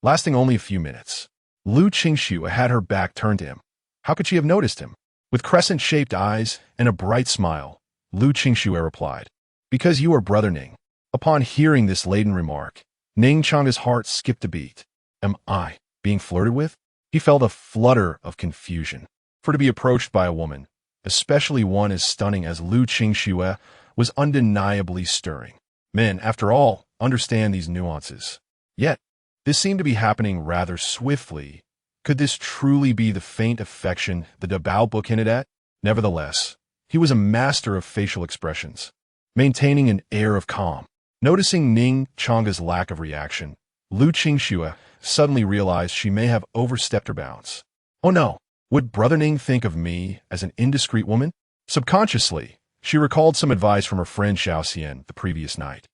lasting only a few minutes. Lu Qingxue had her back turned to him. How could she have noticed him? With crescent-shaped eyes and a bright smile, Lu Qingxue replied, "Because you are Brother Ning." Upon hearing this laden remark, Ning Changge's heart skipped a beat. Am I being flirted with? He felt a flutter of confusion. For to be approached by a woman, especially one as stunning as Lu Qingxue, was undeniably stirring. Men, after all, understand these nuances. Yet, this seemed to be happening rather swiftly. Could this truly be the faint affection the Dabao book hinted at? Nevertheless, he was a master of facial expressions, maintaining an air of calm. Noticing Ning Changge's lack of reaction, Lu Qingxue suddenly realized she may have overstepped her bounds. Oh no! Would Brother Ning think of me as an indiscreet woman? Subconsciously, she recalled some advice from her friend Xiao Xian the previous night,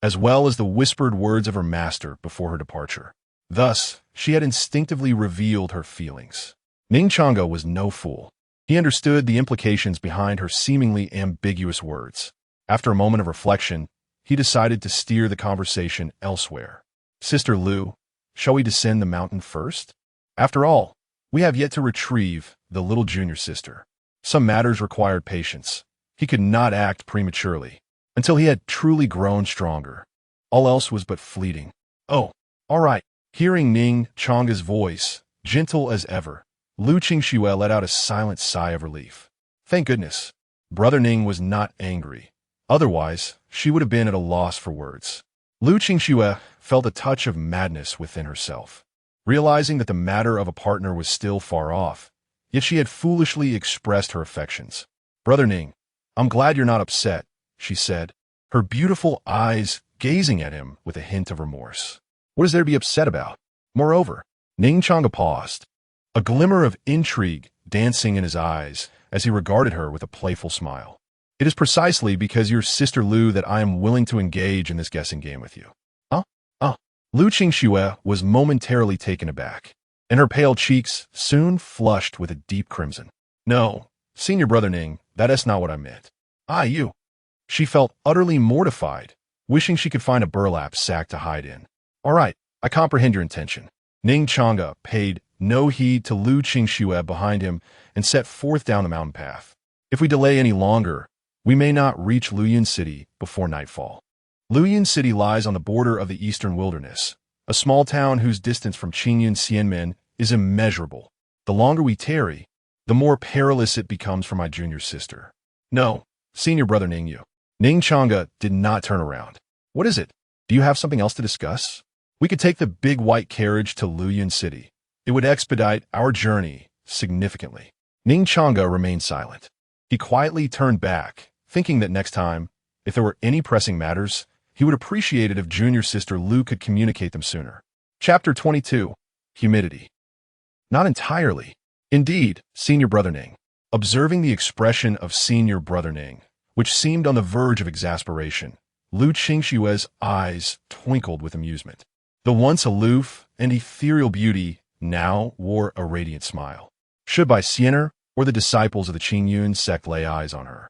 as well as the whispered words of her master before her departure. Thus, she had instinctively revealed her feelings. Ning Changge was no fool. He understood the implications behind her seemingly ambiguous words. After a moment of reflection, he decided to steer the conversation elsewhere. "Sister Lu, shall we descend the mountain first? After all, we have yet to retrieve the little junior sister." Some matters required patience. He could not act prematurely until he had truly grown stronger. All else was but fleeting. "Oh, all right." Hearing Ning Changge's voice, gentle as ever, Lu Qingxue let out a silent sigh of relief. Thank goodness. Brother Ning was not angry. Otherwise, she would have been at a loss for words. Lu Qingxue felt a touch of madness within herself. Realizing that the matter of a partner was still far off, yet she had foolishly expressed her affections. "Brother Ning, I'm glad you're not upset," she said, her beautiful eyes gazing at him with a hint of remorse. "What is there to be upset about? Moreover," Ning Changge paused, a glimmer of intrigue dancing in his eyes as he regarded her with a playful smile. "It is precisely because your sister Lu that I am willing to engage in this guessing game with you." "Huh? Oh." Lu Changge was momentarily taken aback, and her pale cheeks soon flushed with a deep crimson. "No, Senior Brother Ning, that is not what I meant. You." She felt utterly mortified, wishing she could find a burlap sack to hide in. "All right, I comprehend your intention." Ning Changge paid no heed to Lu Changge behind him and set forth down the mountain path. "If we delay any longer, we may not reach Luyun City before nightfall." Luyun City lies on the border of the eastern wilderness, a small town whose distance from Qingyun Xianmen is immeasurable. The longer we tarry, the more perilous it becomes for my junior sister. "No, Senior Brother Ning Ning Changge did not turn around. "What is it? Do you have something else to discuss? We could take the big white carriage to Luyun City. It would expedite our journey significantly." Ning Changge remained silent. He quietly turned back, thinking that next time, if there were any pressing matters, he would appreciate it if junior sister Lu could communicate them sooner. Chapter 22. Humidity. "Not entirely. Indeed, Senior Brother Ning." Observing the expression of Senior Brother Ning, which seemed on the verge of exasperation, Lu Changge's eyes twinkled with amusement. The once aloof and ethereal beauty now wore a radiant smile. Should Bai Xianer or the disciples of the Qingyun sect lay eyes on her,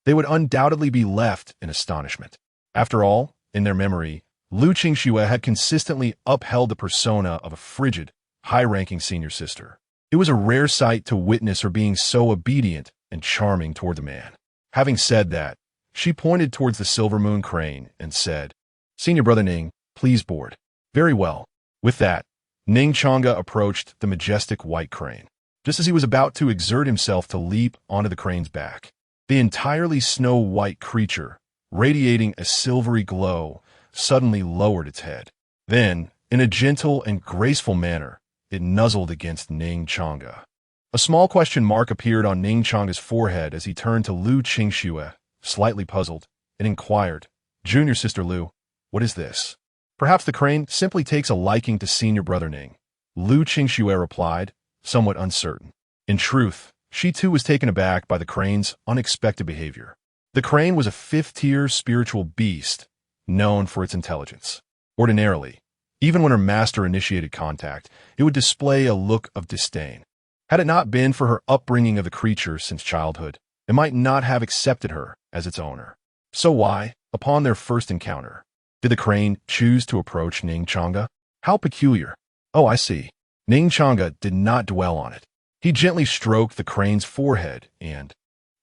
they would undoubtedly be left in astonishment. After all, in their memory, Lu Changge had consistently upheld the persona of a frigid, high-ranking senior sister. It was a rare sight to witness her being so obedient and charming toward the man. Having said that, she pointed towards the Silver Moon crane and said, "Senior Brother Ning, please board." "Very well." With that, Ning Changge approached the majestic white crane. Just as he was about to exert himself to leap onto the crane's back, the entirely snow-white creature, radiating a silvery glow, suddenly lowered its head. Then, in a gentle and graceful manner, it nuzzled against Ning Changge. A small question mark appeared on Ning Changge's forehead as he turned to Lu Changge, slightly puzzled, and inquired, "Junior Sister Lu, what is this?" "Perhaps the crane simply takes a liking to Senior Brother Ning," Lu Changge replied, somewhat uncertain. In truth, she too was taken aback by the crane's unexpected behavior. The crane was a fifth-tier spiritual beast, known for its intelligence. Ordinarily, even when her master initiated contact, it would display a look of disdain. Had it not been for her upbringing of the creature since childhood, it might not have accepted her as its owner. So why, upon their first encounter, did the crane choose to approach Ning Changge? How peculiar. "Oh, I see." Ning Changge did not dwell on it. He gently stroked the crane's forehead and,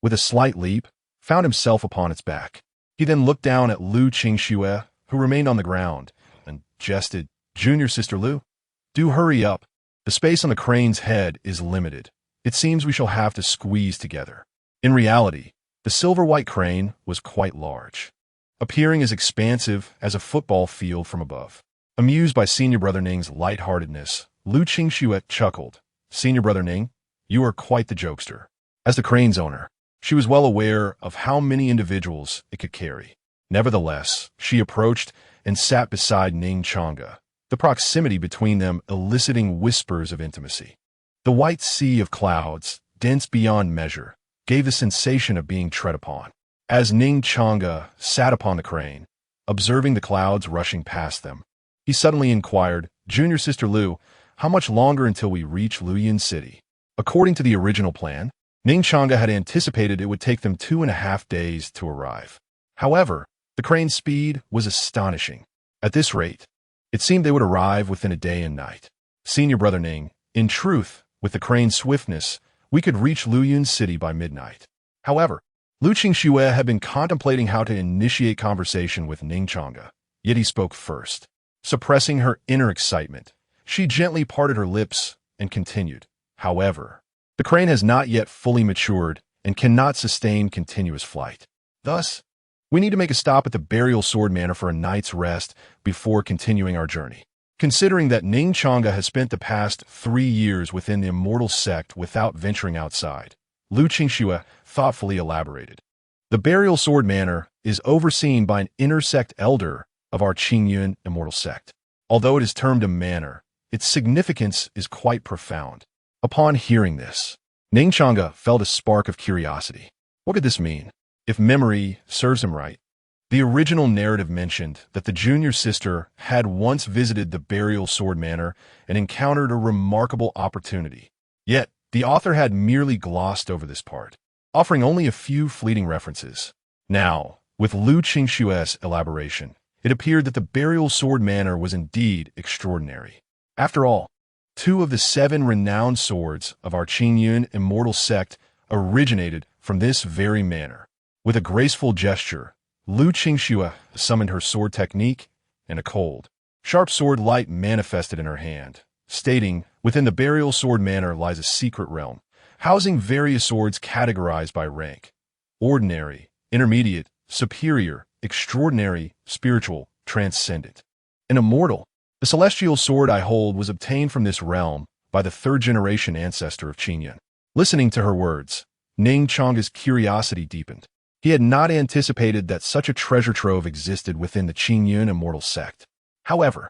with a slight leap, found himself upon its back. He then looked down at Lu Changge, who remained on the ground, and jested, "Junior Sister Lu, do hurry up. The space on the crane's head is limited. It seems we shall have to squeeze together." In reality, the silver-white crane was quite large, appearing as expansive as a football field from above. Amused by Senior Brother Ning's lightheartedness, Lu Changge chuckled, "Senior Brother Ning, you are quite the jokester." As the crane's owner, she was well aware of how many individuals it could carry. Nevertheless, she approached and sat beside Ning Changge, the proximity between them eliciting whispers of intimacy. The white sea of clouds, dense beyond measure, gave the sensation of being tread upon. As Ning Changge sat upon the crane, observing the clouds rushing past them, he suddenly inquired, "Junior Sister Lu, how much longer until we reach Luyun City?" According to the original plan, Ning Changge had anticipated it would take them 2.5 days to arrive. However, the crane's speed was astonishing. At this rate, it seemed they would arrive within a day and night. "Senior Brother Ning, in truth, with the crane's swiftness, we could reach Luyun City by midnight." However, Lu Changge had been contemplating how to initiate conversation with Ning Changge, yet he spoke first. Suppressing her inner excitement, she gently parted her lips and continued, "However, the crane has not yet fully matured and cannot sustain continuous flight. Thus, we need to make a stop at the Burial Sword Manor for a night's rest before continuing our journey." Considering that Ning Changge has spent the past 3 years within the immortal sect without venturing outside, Lu Qingxue thoughtfully elaborated. The burial sword manor is overseen by an intersect elder of our Qingyun immortal sect. Although it is termed a manor, its significance is quite profound. Upon hearing this, Ning Changge felt a spark of curiosity. What could this mean? If memory serves him right, the original narrative mentioned that the junior sister had once visited the burial sword manor and encountered a remarkable opportunity. Yet, the author had merely glossed over this part, offering only a few fleeting references. Now, with Lu Qingxue's elaboration, it appeared that the burial sword manor was indeed extraordinary. After all, 2 of the 7 renowned swords of our Qingyun immortal sect originated from this very manor. With a graceful gesture, Lu Qingxue summoned her sword technique, and a cold, sharp sword light manifested in her hand, stating, within the burial sword manor lies a secret realm, housing various swords categorized by rank: ordinary, intermediate, superior, extraordinary, spiritual, transcendent, and immortal. The celestial sword I hold was obtained from this realm by the 3rd-generation ancestor of Qingyun. Listening to her words, Ning Changge's curiosity deepened. He had not anticipated that such a treasure trove existed within the Qingyun immortal sect. However,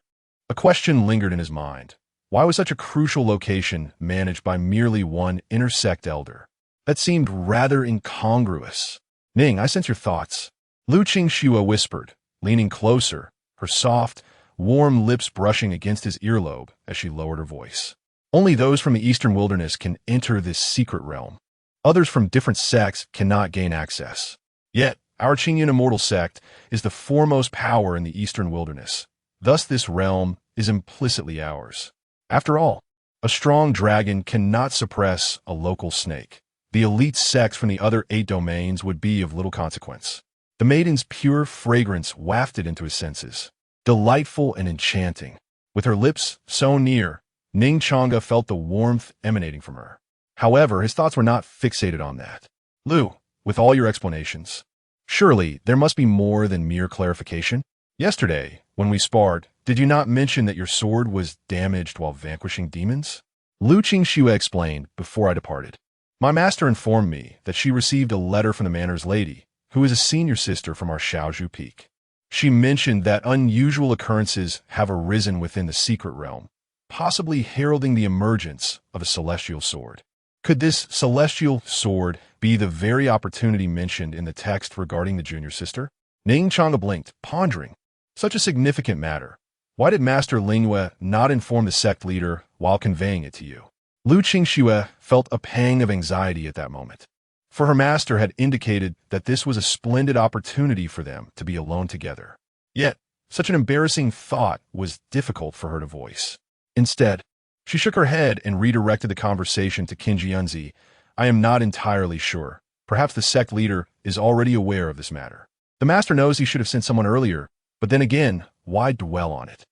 a question lingered in his mind. Why was such a crucial location managed by merely one intersect elder? That seemed rather incongruous. Ning, I sense your thoughts. Lu Qingxue whispered, leaning closer, her soft, warm lips brushing against his earlobe as she lowered her voice. Only those from the eastern wilderness can enter this secret realm. Others from different sects cannot gain access. Yet, our Qingyun immortal sect is the foremost power in the eastern wilderness. Thus this realm is implicitly ours. After all, a strong dragon cannot suppress a local snake. The elite sects from the other 8 domains would be of little consequence. The maiden's pure fragrance wafted into his senses, delightful and enchanting. With her lips so near, Ning Changge felt the warmth emanating from her. However, his thoughts were not fixated on that. Lu, with all your explanations, surely there must be more than mere clarification? Yesterday, when we sparred, did you not mention that your sword was damaged while vanquishing demons? Lu Qingxue explained before I departed. My master informed me that she received a letter from the manor's lady, who is a senior sister from our Shaozhu Peak. She mentioned that unusual occurrences have arisen within the secret realm, possibly heralding the emergence of a celestial sword. Could this celestial sword be the very opportunity mentioned in the text regarding the junior sister? Ning Changge blinked, pondering. Such a significant matter. Why did Master Lingyue not inform the sect leader while conveying it to you? Lu Qingxue felt a pang of anxiety at that moment, for her master had indicated that this was a splendid opportunity for them to be alone together. Yet, such an embarrassing thought was difficult for her to voice. Instead, she shook her head and redirected the conversation to Qinji Yunzi. I am not entirely sure. Perhaps the sect leader is already aware of this matter. The master knows he should have sent someone earlier, but then again, why dwell on it?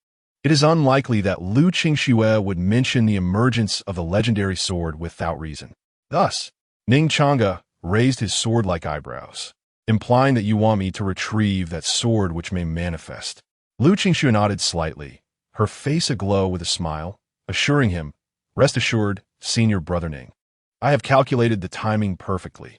It is unlikely that Lu Qingxue would mention the emergence of the legendary sword without reason. Thus, Ning Changge raised his sword-like eyebrows, implying that you want me to retrieve that sword which may manifest. Lu Qingxue nodded slightly, her face aglow with a smile, assuring him, rest assured, senior brother Ning. I have calculated the timing perfectly.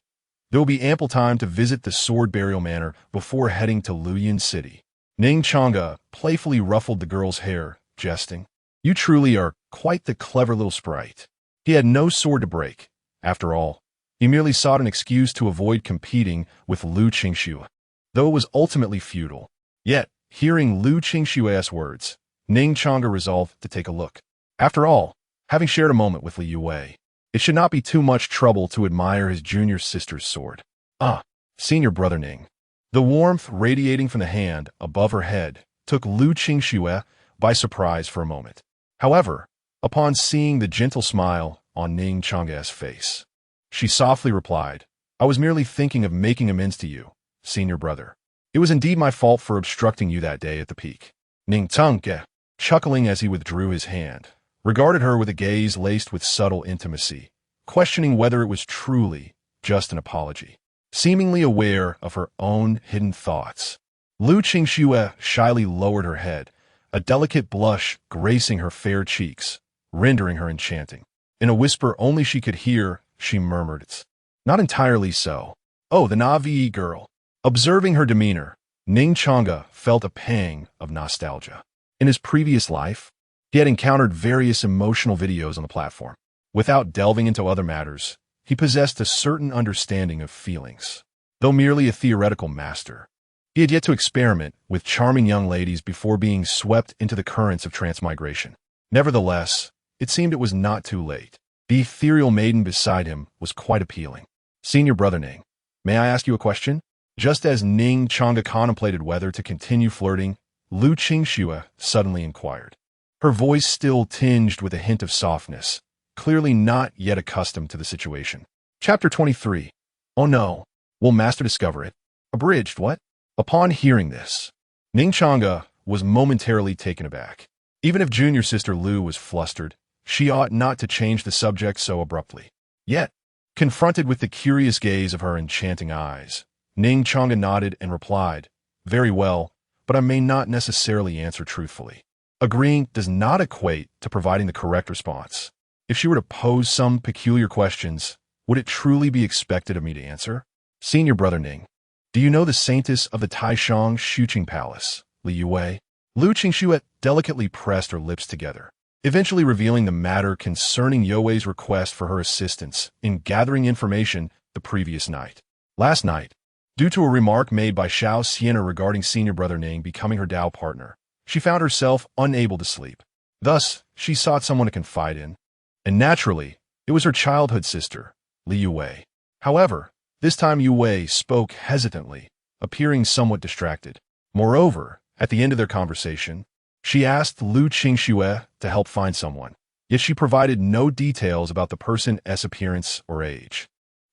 There will be ample time to visit the sword burial manor before heading to Luyin City. Ning Changge playfully ruffled the girl's hair, jesting. You truly are quite the clever little sprite. He had no sword to break. After all, he merely sought an excuse to avoid competing with Lu Qingxue, though it was ultimately futile. Yet, hearing Lu Qingxue's words, Ning Changge resolved to take a look. After all, having shared a moment with Li Yue, it should not be too much trouble to admire his junior sister's sword. Ah, senior brother Ning. The warmth radiating from the hand above her head took Lu Qingxue by surprise for a moment. However, upon seeing the gentle smile on Ning Changge's face, she softly replied, I was merely thinking of making amends to you, senior brother. It was indeed my fault for obstructing you that day at the peak. Ning Changge, chuckling as he withdrew his hand, regarded her with a gaze laced with subtle intimacy, questioning whether it was truly just an apology. Seemingly aware of her own hidden thoughts, Lu Qingxue shyly lowered her head, a delicate blush gracing her fair cheeks, rendering her enchanting. In a whisper only she could hear, she murmured, "It's not entirely so. Oh, the Navi girl." Observing her demeanor, Ning Changge felt a pang of nostalgia. In his previous life, he had encountered various emotional videos on the platform. Without delving into other matters, he possessed a certain understanding of feelings. Though merely a theoretical master, he had yet to experiment with charming young ladies before being swept into the currents of transmigration. Nevertheless, it seemed it was not too late. The ethereal maiden beside him was quite appealing. "Senior brother Ning, may I ask you a question?" Just as Ning Changge contemplated whether to continue flirting, Ning Changge suddenly inquired. Her voice still tinged with a hint of softness, clearly not yet accustomed to the situation. Chapter 23. Oh no. Will Master discover it? Abridged, what? Upon hearing this, Ning Changge was momentarily taken aback. Even if junior sister Lu was flustered, she ought not to change the subject so abruptly. Yet, confronted with the curious gaze of her enchanting eyes, Ning Changge nodded and replied, "Very well, but I may not necessarily answer truthfully." Agreeing does not equate to providing the correct response. If she were to pose some peculiar questions, would it truly be expected of me to answer? "Senior brother Ning, do you know the saintess of the Taishang Shuqing Palace, Li Yue?" Ning Changge delicately pressed her lips together, eventually revealing the matter concerning Yue's request for her assistance in gathering information the previous night. Last night, due to a remark made by Xiao Sienna regarding senior brother Ning becoming her Dao partner, she found herself unable to sleep. Thus, she sought someone to confide in, and naturally, it was her childhood sister, Li Yue. However, this time Yue spoke hesitantly, appearing somewhat distracted. Moreover, at the end of their conversation, she asked Ning Changge to help find someone, yet she provided no details about the person's appearance or age.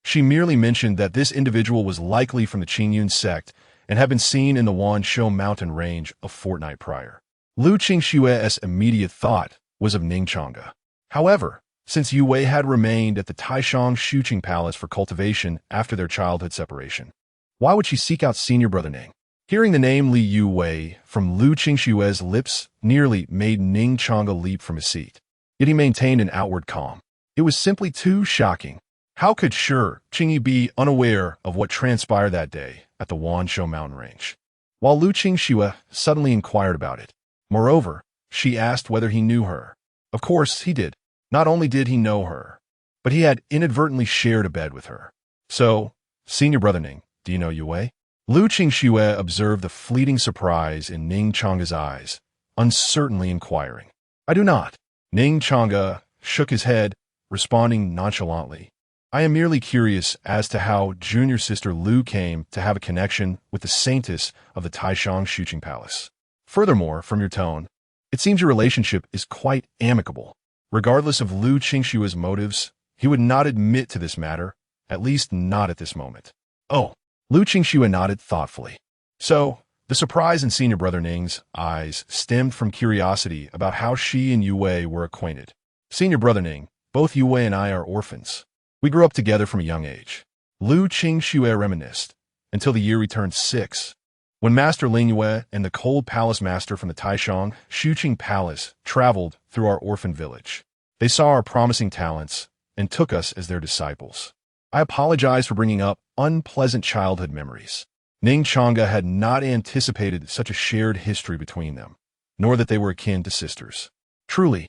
She merely mentioned that this individual was likely from the Qingyun sect and had been seen in the Wanshou mountain range a fortnight prior. Ning Changge's immediate thought was of Ning Changge. However, since Yue had remained at the Taishang Shuqing Palace for cultivation after their childhood separation, why would she seek out senior brother Ning? Hearing the name Li Yue from Ning Changge's lips nearly made Ning Changge leap from his seat. Yet he maintained an outward calm. It was simply too shocking. How could Changge be unaware of what transpired that day at the Wanshou mountain range? While Ning Changge suddenly inquired about it. Moreover, she asked whether he knew her. Of course, he did. Not only did he know her, but he had inadvertently shared a bed with her. So, senior brother Ning, do you know Yue? Ning Changge observed the fleeting surprise in Ning Changge's eyes, uncertainly inquiring. "I do not." Ning Changge shook his head, responding nonchalantly. "I am merely curious as to how junior sister Lu came to have a connection with the saintess of the Taishang Shuqing Palace. Furthermore, from your tone, it seems your relationship is quite amicable." Regardless of Ning Changge's motives, he would not admit to this matter, at least not at this moment. "Oh." Ning Changge nodded thoughtfully. So, the surprise in senior brother Ning's eyes stemmed from curiosity about how she and Yue were acquainted. "Senior brother Ning, both Yue and I are orphans. We grew up together from a young age." Ning Changge reminisced, until the year we turned 6, when Master Ling Yue and the Cold Palace Master from the Taishang Shuqing Palace traveled through our orphan village. They saw our promising talents and took us as their disciples. I apologize for bringing up unpleasant childhood memories. Ning Changge had not anticipated such a shared history between them, nor that they were akin to sisters. Truly,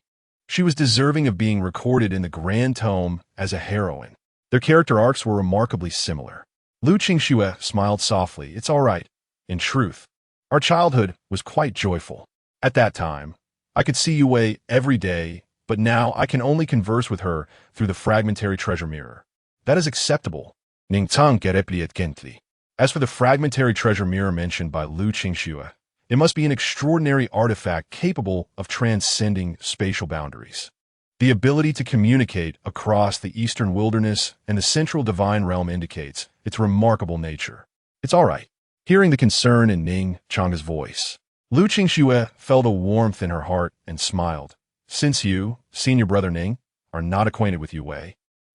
she was deserving of being recorded in the grand tome as a heroine. Their character arcs were remarkably similar. Ning Changge smiled softly. "It's all right. In truth, our childhood was quite joyful. At that time, I could see Yue every day, but now I can only converse with her through the fragmentary treasure mirror. That is acceptable." Ning Changge replied gently. As for the fragmentary treasure mirror mentioned by Ning Changge, it must be an extraordinary artifact capable of transcending spatial boundaries. The ability to communicate across the eastern wilderness and the central divine realm indicates its remarkable nature. "It's all right." Hearing the concern in Ning Changge's voice, Ning Changge felt a warmth in her heart and smiled. "Since you, senior brother Ning, are not acquainted with Yue,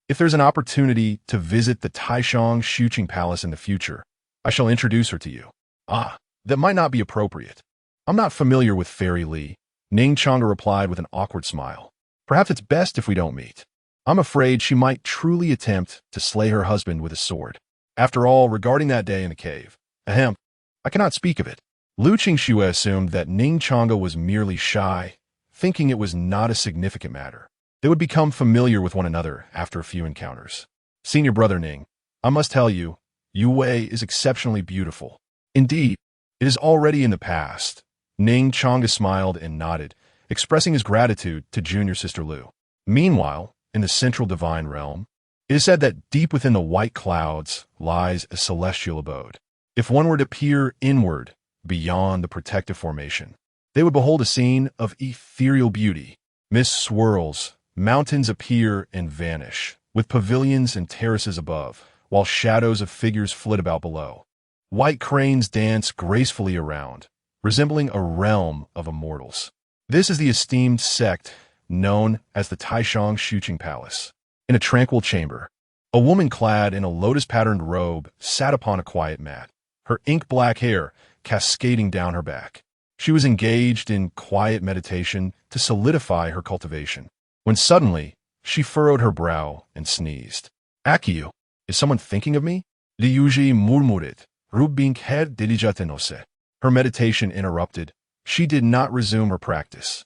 if there's an opportunity to visit the Taishang Shuqing Palace in the future, I shall introduce her to you." "Ah, that might not be appropriate." I'm not familiar with Fairy Li, Ning Changge replied with an awkward smile. Perhaps it's best if we don't meet. I'm afraid she might truly attempt to slay her husband with a sword. After all, regarding that day in the cave, ahem, I cannot speak of it. Lu Qingxue assumed that Ning Changge was merely shy, thinking it was not a significant matter. They would become familiar with one another after a few encounters. Senior brother Ning, I must tell you, Yu Wei is exceptionally beautiful. Indeed, it is already in the past. Ning Changge smiled and nodded, expressing his gratitude to junior sister Lu. Meanwhile, in the central divine realm, it is said that deep within the white clouds lies a celestial abode. If one were to peer inward, beyond the protective formation, they would behold a scene of ethereal beauty. Mist swirls, mountains appear and vanish, with pavilions and terraces above, while shadows of figures flit about below. White cranes dance gracefully around, resembling a realm of immortals. This is the esteemed sect known as the Taishang Shuqing Palace. In a tranquil chamber, a woman clad in a lotus-patterned robe sat upon a quiet mat, her ink-black hair cascading down her back. She was engaged in quiet meditation to solidify her cultivation, when suddenly she furrowed her brow and sneezed. Akiyu, is someone thinking of me? Liuji murmured, Rubink head diligentenose. Her meditation interrupted. She did not resume her practice,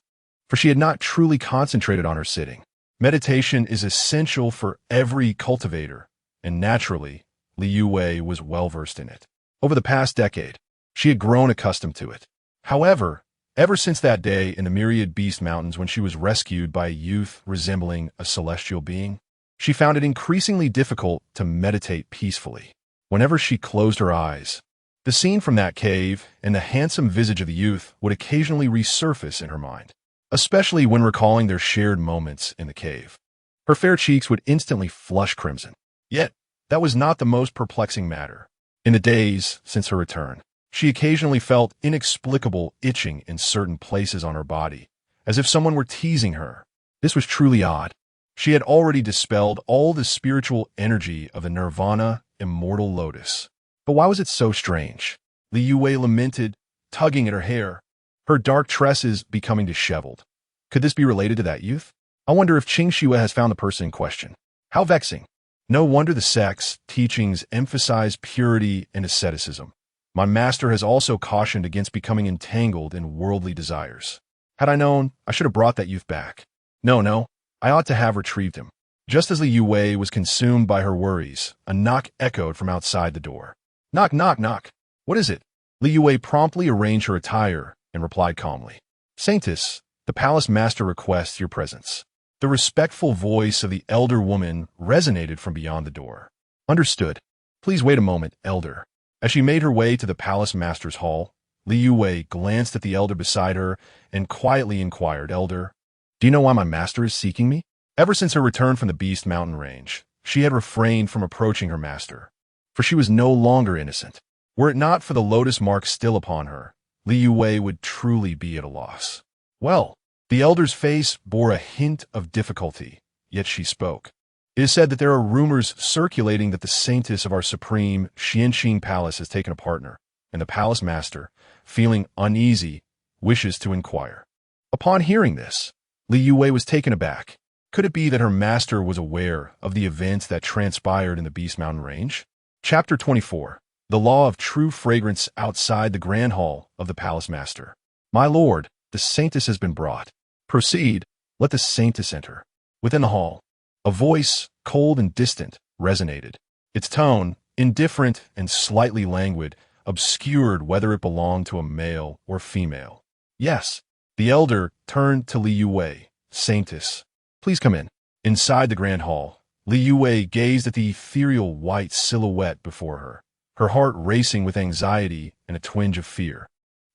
for she had not truly concentrated on her sitting. Meditation is essential for every cultivator, and naturally, Liu Wei was well-versed in it. Over the past decade, she had grown accustomed to it. However, ever since that day in the Myriad Beast Mountains when she was rescued by a youth resembling a celestial being, she found it increasingly difficult to meditate peacefully. Whenever she closed her eyes, the scene from that cave and the handsome visage of the youth would occasionally resurface in her mind, especially when recalling their shared moments in the cave. Her fair cheeks would instantly flush crimson. Yet, that was not the most perplexing matter. In the days since her return, she occasionally felt inexplicable itching in certain places on her body, as if someone were teasing her. This was truly odd. She had already dispelled all the spiritual energy of the Nirvana immortal lotus. But why was it so strange? Liu Wei lamented, tugging at her hair, her dark tresses becoming disheveled. Could this be related to that youth? I wonder if Qingxue has found the person in question. How vexing. No wonder the sect's teachings emphasize purity and asceticism. My master has also cautioned against becoming entangled in worldly desires. Had I known, I should have brought that youth back. No, I ought to have retrieved him. Just as Liu Wei was consumed by her worries, a knock echoed from outside the door. Knock, knock, knock. What is it? Liu Wei promptly arranged her attire and replied calmly. Saintess, the palace master requests your presence. The respectful voice of the elder woman resonated from beyond the door. Understood. Please wait a moment, elder. As she made her way to the palace master's hall, Liu Wei glanced at the elder beside her and quietly inquired, Elder, do you know why my master is seeking me? Ever since her return from the Beast Mountain range, she had refrained from approaching her master, for she was no longer innocent. Were it not for the lotus mark still upon her, Liu Wei would truly be at a loss. Well, the elder's face bore a hint of difficulty, yet she spoke. It is said that there are rumors circulating that the saintess of our supreme Xianxin Palace has taken a partner, and the palace master, feeling uneasy, wishes to inquire. Upon hearing this, Liu Wei was taken aback. Could it be that her master was aware of the events that transpired in the Beast Mountain range? Chapter 24. The Law of True Fragrance outside the Grand Hall of the Palace Master. My lord, the saintess has been brought. Proceed, let the saintess enter. Within the hall, a voice, cold and distant, resonated. Its tone, indifferent and slightly languid, obscured whether it belonged to a male or female. Yes, the elder turned to Liu Wei. Saintess, please come in. Inside the grand hall, Liu Wei gazed at the ethereal white silhouette before her, her heart racing with anxiety and a twinge of fear,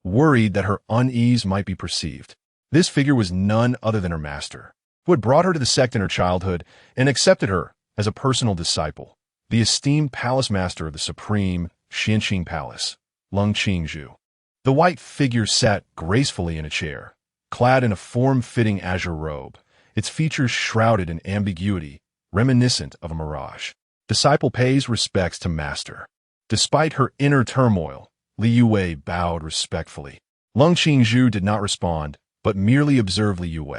worried that her unease might be perceived. This figure was none other than her master, who had brought her to the sect in her childhood and accepted her as a personal disciple, the esteemed palace master of the supreme Xianxin Palace, Ning Changge. The white figure sat gracefully in a chair, clad in a form-fitting azure robe, its features shrouded in ambiguity, reminiscent of a mirage. Disciple pays respects to master. Despite her inner turmoil, Liu Wei bowed respectfully. Ning Changge did not respond, but merely observed Li Yue.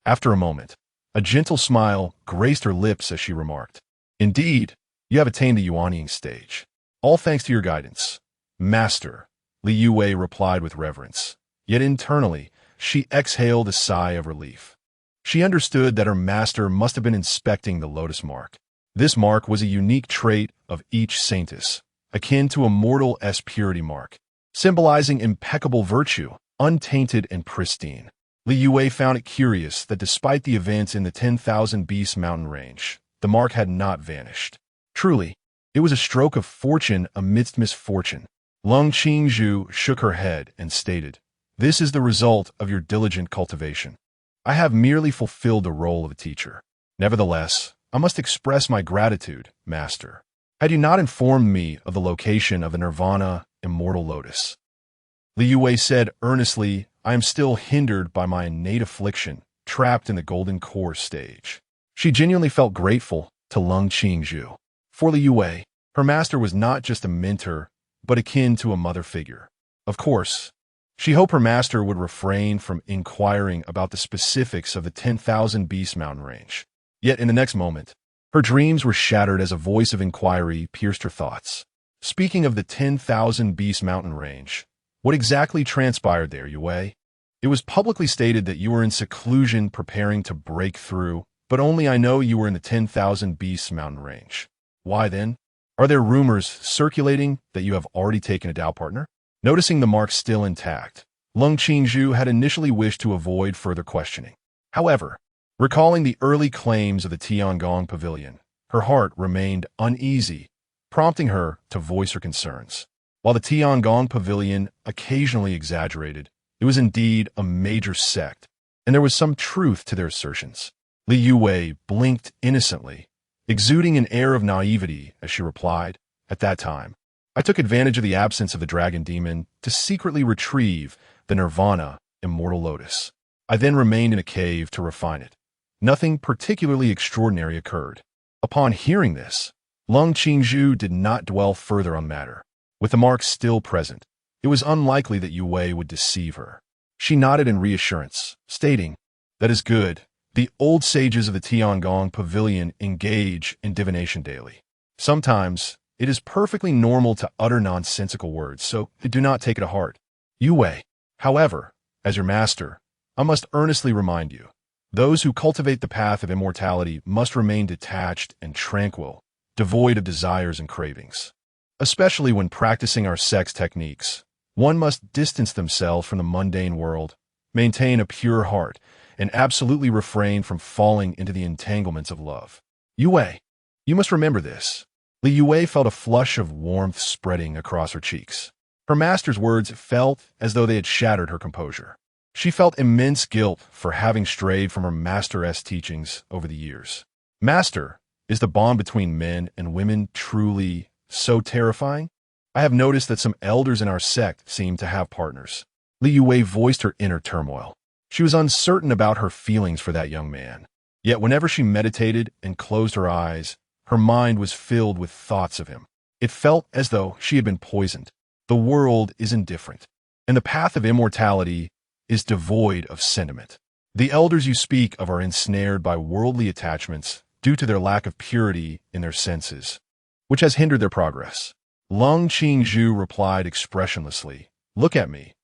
After a moment, a gentle smile graced her lips as she remarked, "Indeed, you have attained the Yuanying stage. All thanks to your guidance, Master," Li Yue replied with reverence. Yet internally, she exhaled a sigh of relief. She understood that her master must have been inspecting the lotus mark. This mark was a unique trait of each saintess, akin to a mortal's purity mark, symbolizing impeccable virtue, untainted and pristine. Li Yue found it curious that despite the events in the 10,000 Beast mountain range, the mark had not vanished. Truly, it was a stroke of fortune amidst misfortune. Ning Changge shook her head and stated, "This is the result of your diligent cultivation. I have merely fulfilled the role of a teacher. Nevertheless, I must express my gratitude, Master. Had you not informed me of the location of the Nirvana immortal lotus?" Li Yue said earnestly, "I am still hindered by my innate affliction, trapped in the golden core stage." She genuinely felt grateful to Ning Changge. For Li Yue, her master was not just a mentor, but akin to a mother figure. Of course, she hoped her master would refrain from inquiring about the specifics of the 10,000 Beast mountain range. Yet in the next moment, her dreams were shattered as a voice of inquiry pierced her thoughts. "Speaking of the 10,000 Beast mountain range, what exactly transpired there, Yue? It was publicly stated that you were in seclusion preparing to break through, but only I know you were in the 10,000 Beast mountain range. Why then? Are there rumors circulating that you have already taken a Tao partner?" Noticing the mark still intact, Ning Changge had initially wished to avoid further questioning. However, recalling the early claims of the Tiangong Pavilion, her heart remained uneasy, prompting her to voice her concerns. While the Tiangong Pavilion occasionally exaggerated, it was indeed a major sect, and there was some truth to their assertions. Li Yue blinked innocently, exuding an air of naivety as she replied, "At that time, I took advantage of the absence of the dragon demon to secretly retrieve the Nirvana immortal lotus. I then remained in a cave to refine it. Nothing particularly extraordinary occurred." Upon hearing this, Ning Changge did not dwell further on the matter. With the mark still present, it was unlikely that Yue would deceive her. She nodded in reassurance, stating, "That is good. The old sages of the Tiangong Pavilion engage in divination daily. Sometimes, it is perfectly normal to utter nonsensical words, so do not take it to heart. Yue, however, as your master, I must earnestly remind you, those who cultivate the path of immortality must remain detached and tranquil, devoid of desires and cravings. Especially when practicing our sex techniques, one must distance themselves from the mundane world, maintain a pure heart, and absolutely refrain from falling into the entanglements of love. Yue, you must remember this." Li Yue felt a flush of warmth spreading across her cheeks. Her master's words felt as though they had shattered her composure. She felt immense guilt for having strayed from her master's teachings over the years. "Master, is the bond between men and women truly so terrifying? I have noticed that some elders in our sect seem to have partners." Li Yue voiced her inner turmoil. She was uncertain about her feelings for that young man. Yet whenever she meditated and closed her eyes, her mind was filled with thoughts of him. It felt as though she had been poisoned. The world is indifferent, and the path of immortality is devoid of sentiment. The elders you speak of are ensnared by worldly attachments due to their lack of purity in their senses, which has hindered their progress. Ning Changge replied expressionlessly, "Look at me.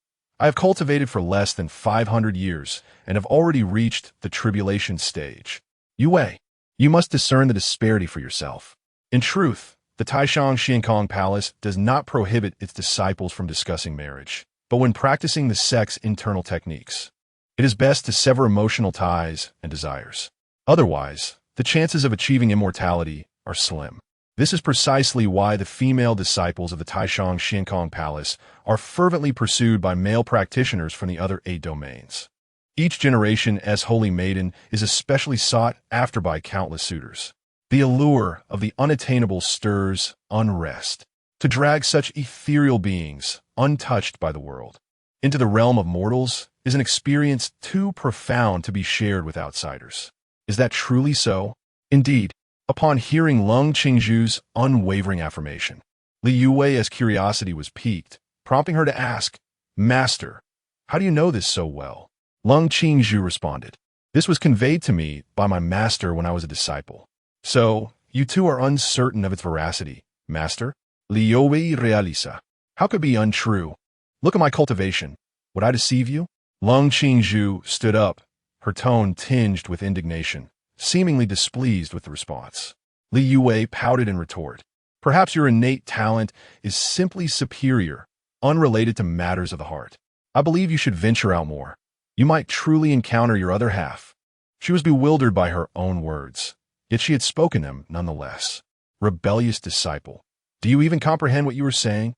I have cultivated for less than 500 years and have already reached the tribulation stage. Yue, you must discern the disparity for yourself. In truth, the Taishang Xiankong Palace does not prohibit its disciples from discussing marriage, but when practicing the sect's internal techniques, it is best to sever emotional ties and desires. Otherwise, the chances of achieving immortality are slim. This is precisely why the female disciples of the Taishang Xiankong Palace are fervently pursued by male practitioners from the other 8 domains. Each generation as holy maiden is especially sought after by countless suitors. The allure of the unattainable stirs unrest. To drag such ethereal beings, untouched by the world, into the realm of mortals is an experience too profound to be shared with outsiders. Is that truly so? Indeed, upon hearing Ning Changge's unwavering affirmation, Li Yue's curiosity was piqued, prompting her to ask, "Master, How do you know this so well? Ning Changge responded. This was conveyed to me by my master when I was a disciple. So, you too are uncertain of its veracity, master? Liowe realiza. How could it be untrue? Look at my cultivation. Would I deceive you? Ning Changge stood up, her tone tinged with indignation, seemingly displeased with the response. Li Yue pouted in retort. Perhaps your innate talent is simply superior, unrelated to matters of the heart. I believe you should venture out more. You might truly encounter your other half. She was bewildered by her own words, yet she had spoken them nonetheless. Rebellious disciple. Do you even comprehend what you were saying?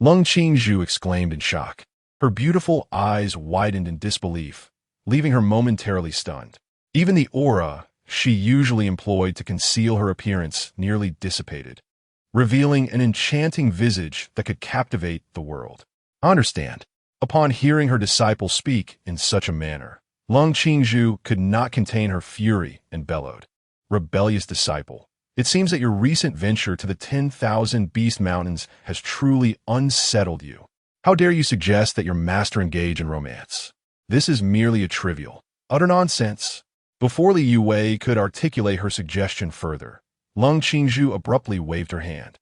Ning Changge exclaimed in shock. Her beautiful eyes widened in disbelief, leaving her momentarily stunned. Even the aura she usually employed to conceal her appearance nearly dissipated, revealing an enchanting visage that could captivate the world. I understand. Upon hearing her disciple speak in such a manner, Ning Changge could not contain her fury and bellowed. Rebellious disciple. It seems that your recent venture to the 10,000 Beast Mountains has truly unsettled you. How dare you suggest that your master engage in romance? This is merely a trivial, utter nonsense. Before Li Yue could articulate her suggestion further, Ning Changge abruptly waved her hand,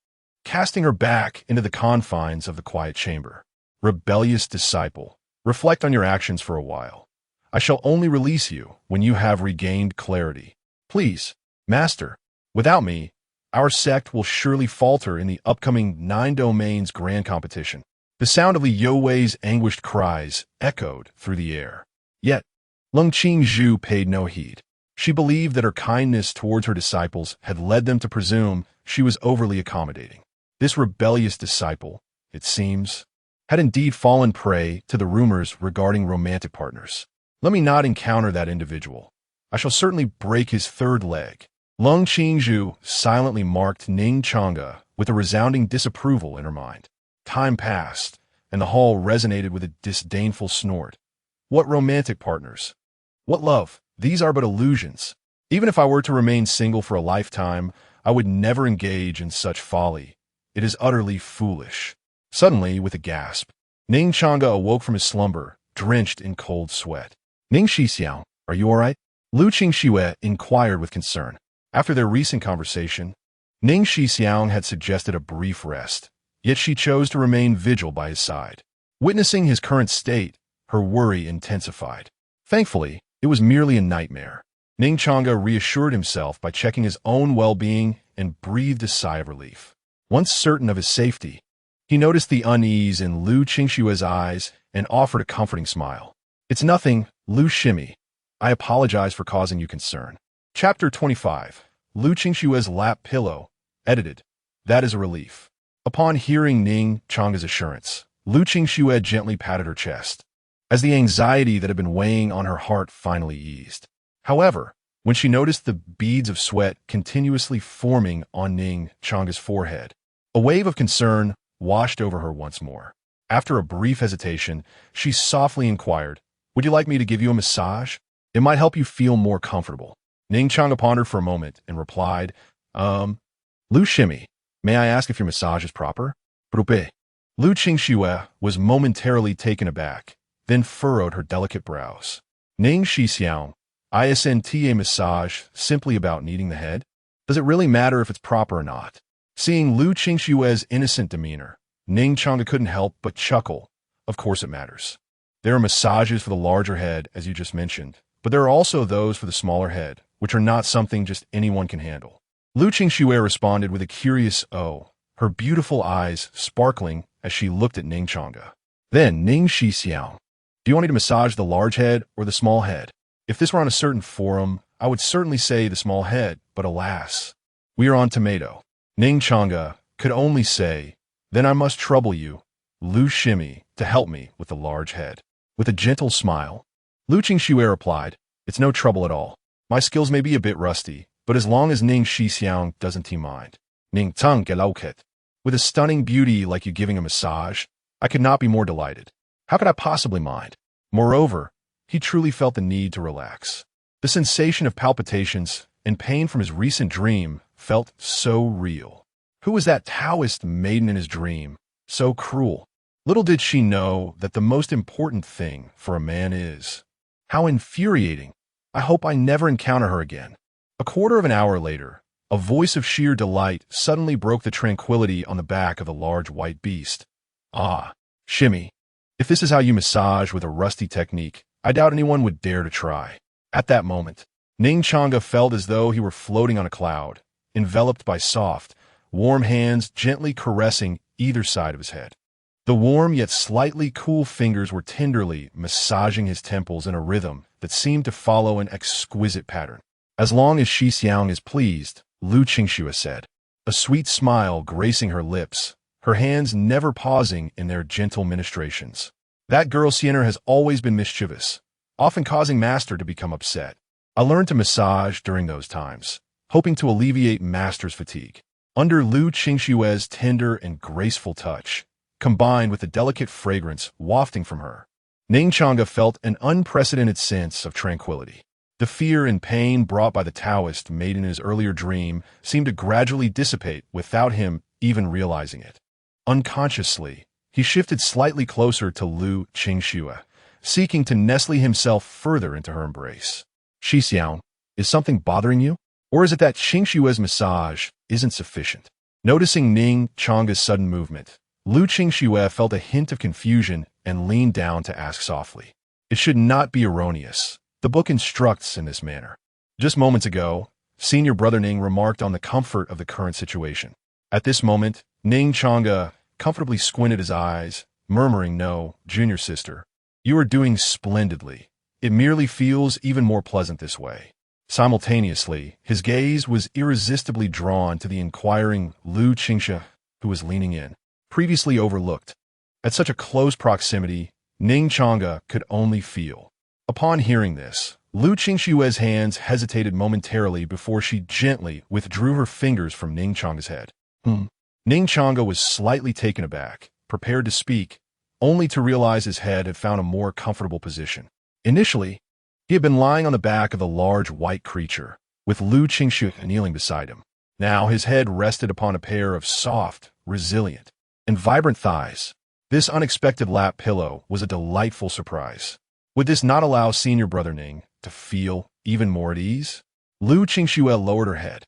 casting her back into the confines of the quiet chamber. Rebellious disciple, reflect on your actions for a while. I shall only release you when you have regained clarity. Please, master, without me, our sect will surely falter in the upcoming 9 Domains Grand Competition. The sound of Li Yue's anguished cries echoed through the air. Yet, Ning Changge paid no heed. She believed that her kindness towards her disciples had led them to presume she was overly accommodating. This rebellious disciple, it seems, had indeed fallen prey to the rumors regarding romantic partners. Let me not encounter that individual. I shall certainly break his third leg. Ning Changge silently marked Ning Changge with a resounding disapproval in her mind. Time passed, and the hall resonated with a disdainful snort. What romantic partners? What love? These are but illusions. Even if I were to remain single for a lifetime, I would never engage in such folly. It is utterly foolish. Suddenly, with a gasp, Ning Changge awoke from his slumber, drenched in cold sweat. Ning Xixiang, are you all right? Lu Qingxue inquired with concern. After their recent conversation, Ning Xixiang had suggested a brief rest, yet she chose to remain vigil by his side. Witnessing his current state, her worry intensified. Thankfully, it was merely a nightmare. Ning Changge reassured himself by checking his own well-being and breathed a sigh of relief. Once certain of his safety, he noticed the unease in Lu Qingxue's eyes and offered a comforting smile. It's nothing, Lu Shimi. I apologize for causing you concern. Chapter 25. Lu Qingxue's Lap Pillow. Edited. That is a relief. Upon hearing Ning Changge's assurance, Lu Qingxue gently patted her chest, as the anxiety that had been weighing on her heart finally eased. However, when she noticed the beads of sweat continuously forming on Ning Changge's forehead, a wave of concern washed over her once more. After a brief hesitation, she softly inquired, "Would you like me to give you a massage? It might help you feel more comfortable." Ning Changge pondered for a moment and replied, Lu Shimi, may I ask if your massage is proper? Rupe. Lu Qingxue was momentarily taken aback, then furrowed her delicate brows. Ning Xixiang, isn't a massage simply about kneading the head? Does it really matter if it's proper or not? Seeing Lu Qingxue's innocent demeanor, Ning Changge couldn't help but chuckle. Of course it matters. There are massages for the larger head, as you just mentioned, but there are also those for the smaller head, which are not something just anyone can handle. Lu Qingxue responded with a curious "oh," her beautiful eyes sparkling as she looked at Ning Changge. Then Ning Xixiang, do you want me to massage the large head or the small head? If this were on a certain forum, I would certainly say the small head, but alas, we are on tomato. Ning Changge could only say, then I must trouble you, Lu Shimi, to help me with the large head. With a gentle smile, Lu Qingxue replied, it's no trouble at all. My skills may be a bit rusty, but as long as Ning Xixiang doesn't he mind. Ning Changge lauket. With a stunning beauty like you giving a massage, I could not be more delighted. How could I possibly mind? Moreover, he truly felt the need to relax. The sensation of palpitations and pain from his recent dream felt so real. Who was that Taoist maiden in his dream? So cruel. Little did she know that the most important thing for a man is, how infuriating. I hope I never encounter her again. A quarter of an hour later, a voice of sheer delight suddenly broke the tranquility on the back of the large white beast. Ah, Shimmy, if this is how you massage with a rusty technique, I doubt anyone would dare to try. At that moment, Ning Changge felt as though he were floating on a cloud, enveloped by soft, warm hands gently caressing either side of his head. The warm yet slightly cool fingers were tenderly massaging his temples in a rhythm that seemed to follow an exquisite pattern. As long as Shi Xiang is pleased, Lu Qingxue said, a sweet smile gracing her lips, her hands never pausing in their gentle ministrations. That girl Siener has always been mischievous, often causing Master to become upset. I learned to massage during those times, hoping to alleviate Master's fatigue. Under Lu Qingxue's tender and graceful touch, combined with the delicate fragrance wafting from her, Ning Changge felt an unprecedented sense of tranquility. The fear and pain brought by the Taoist made in his earlier dream seemed to gradually dissipate without him even realizing it. Unconsciously, he shifted slightly closer to Lu Qingxue, seeking to nestle himself further into her embrace. Shi Xiang, is something bothering you? Or is it that Qingxue's massage isn't sufficient? Noticing Ning Changge's sudden movement, Lu Qingxue felt a hint of confusion and leaned down to ask softly. It should not be erroneous. The book instructs in this manner. Just moments ago, senior brother Ning remarked on the comfort of the current situation. At this moment, Ning Changge comfortably squinted his eyes, murmuring, "No, junior sister, you are doing splendidly. It merely feels even more pleasant this way." Simultaneously, his gaze was irresistibly drawn to the inquiring Lu Qingxue, who was leaning in, previously overlooked. At such a close proximity, Ning Changge could only feel. Upon hearing this, Lu Qingxue's hands hesitated momentarily before she gently withdrew her fingers from Ning Changge's head. Ning Changge was slightly taken aback, prepared to speak, only to realize his head had found a more comfortable position. Initially, he had been lying on the back of the large white creature, with Lu Qingxue kneeling beside him. Now his head rested upon a pair of soft, resilient, and vibrant thighs. This unexpected lap pillow was a delightful surprise. Would this not allow senior brother Ning to feel even more at ease? Lu Qingxue lowered her head.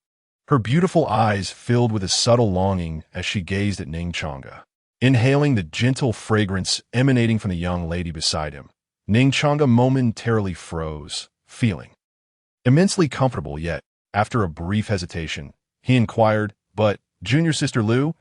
Her beautiful eyes filled with a subtle longing as she gazed at Ning Changge. Inhaling the gentle fragrance emanating from the young lady beside him, Ning Changge momentarily froze, feeling immensely comfortable, yet, after a brief hesitation, he inquired, "But, junior sister Lu,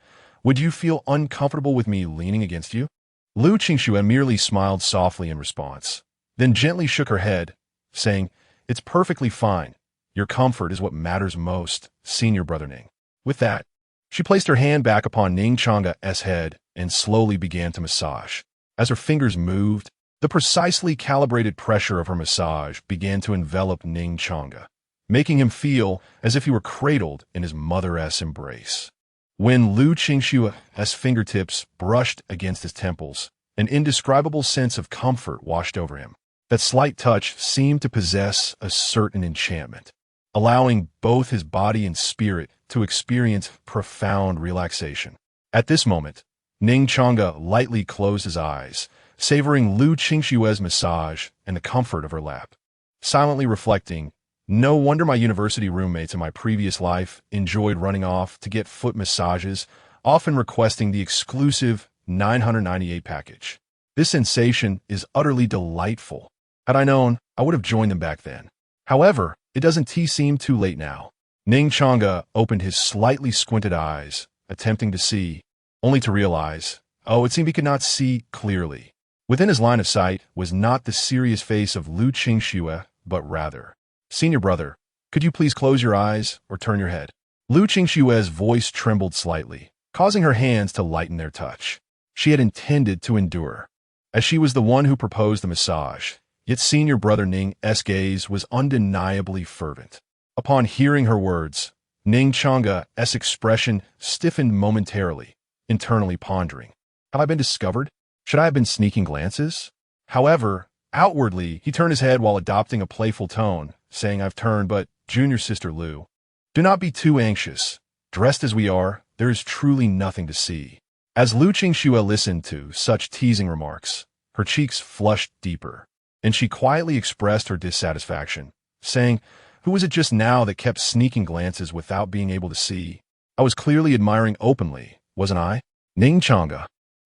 would you feel uncomfortable with me leaning against you?" Lu Qingxue merely smiled softly in response, then gently shook her head, saying, "It's perfectly fine. Your comfort is what matters most, senior brother Ning." With that, she placed her hand back upon Ning Changge's head and slowly began to massage. As her fingers moved, the precisely calibrated pressure of her massage began to envelop Ning Changge, making him feel as if he were cradled in his mother's embrace. When Lu Qingxue's fingertips brushed against his temples, an indescribable sense of comfort washed over him. That slight touch seemed to possess a certain enchantment, allowing both his body and spirit to experience profound relaxation. At this moment, Ning Changge lightly closed his eyes, savoring Lu Qingxue's massage and the comfort of her lap. Silently reflecting, "No wonder my university roommates in my previous life enjoyed running off to get foot massages, often requesting the exclusive 998 package. This sensation is utterly delightful. Had I known, I would have joined them back then. However, it doesn't seem too late now." Ning Changge opened his slightly squinted eyes, attempting to see, only to realize, it seemed he could not see clearly. Within his line of sight was not the serious face of Lu Qingxue, but rather, "Senior brother, could you please close your eyes or turn your head?" Lu Qingxue's voice trembled slightly, causing her hands to lighten their touch. She had intended to endure, as she was the one who proposed the massage, yet senior brother Ning's gaze was undeniably fervent. Upon hearing her words, Ning Changge's expression stiffened momentarily, internally pondering. Had I been discovered? Should I have been sneaking glances? However, outwardly, he turned his head while adopting a playful tone, saying, "I've turned, but, junior sister Lu, do not be too anxious. Dressed as we are, there is truly nothing to see." As Lu Qingxue listened to such teasing remarks, her cheeks flushed deeper, and she quietly expressed her dissatisfaction, saying, "Who was it just now that kept sneaking glances without being able to see? I was clearly admiring openly, wasn't I?" Ning Changge,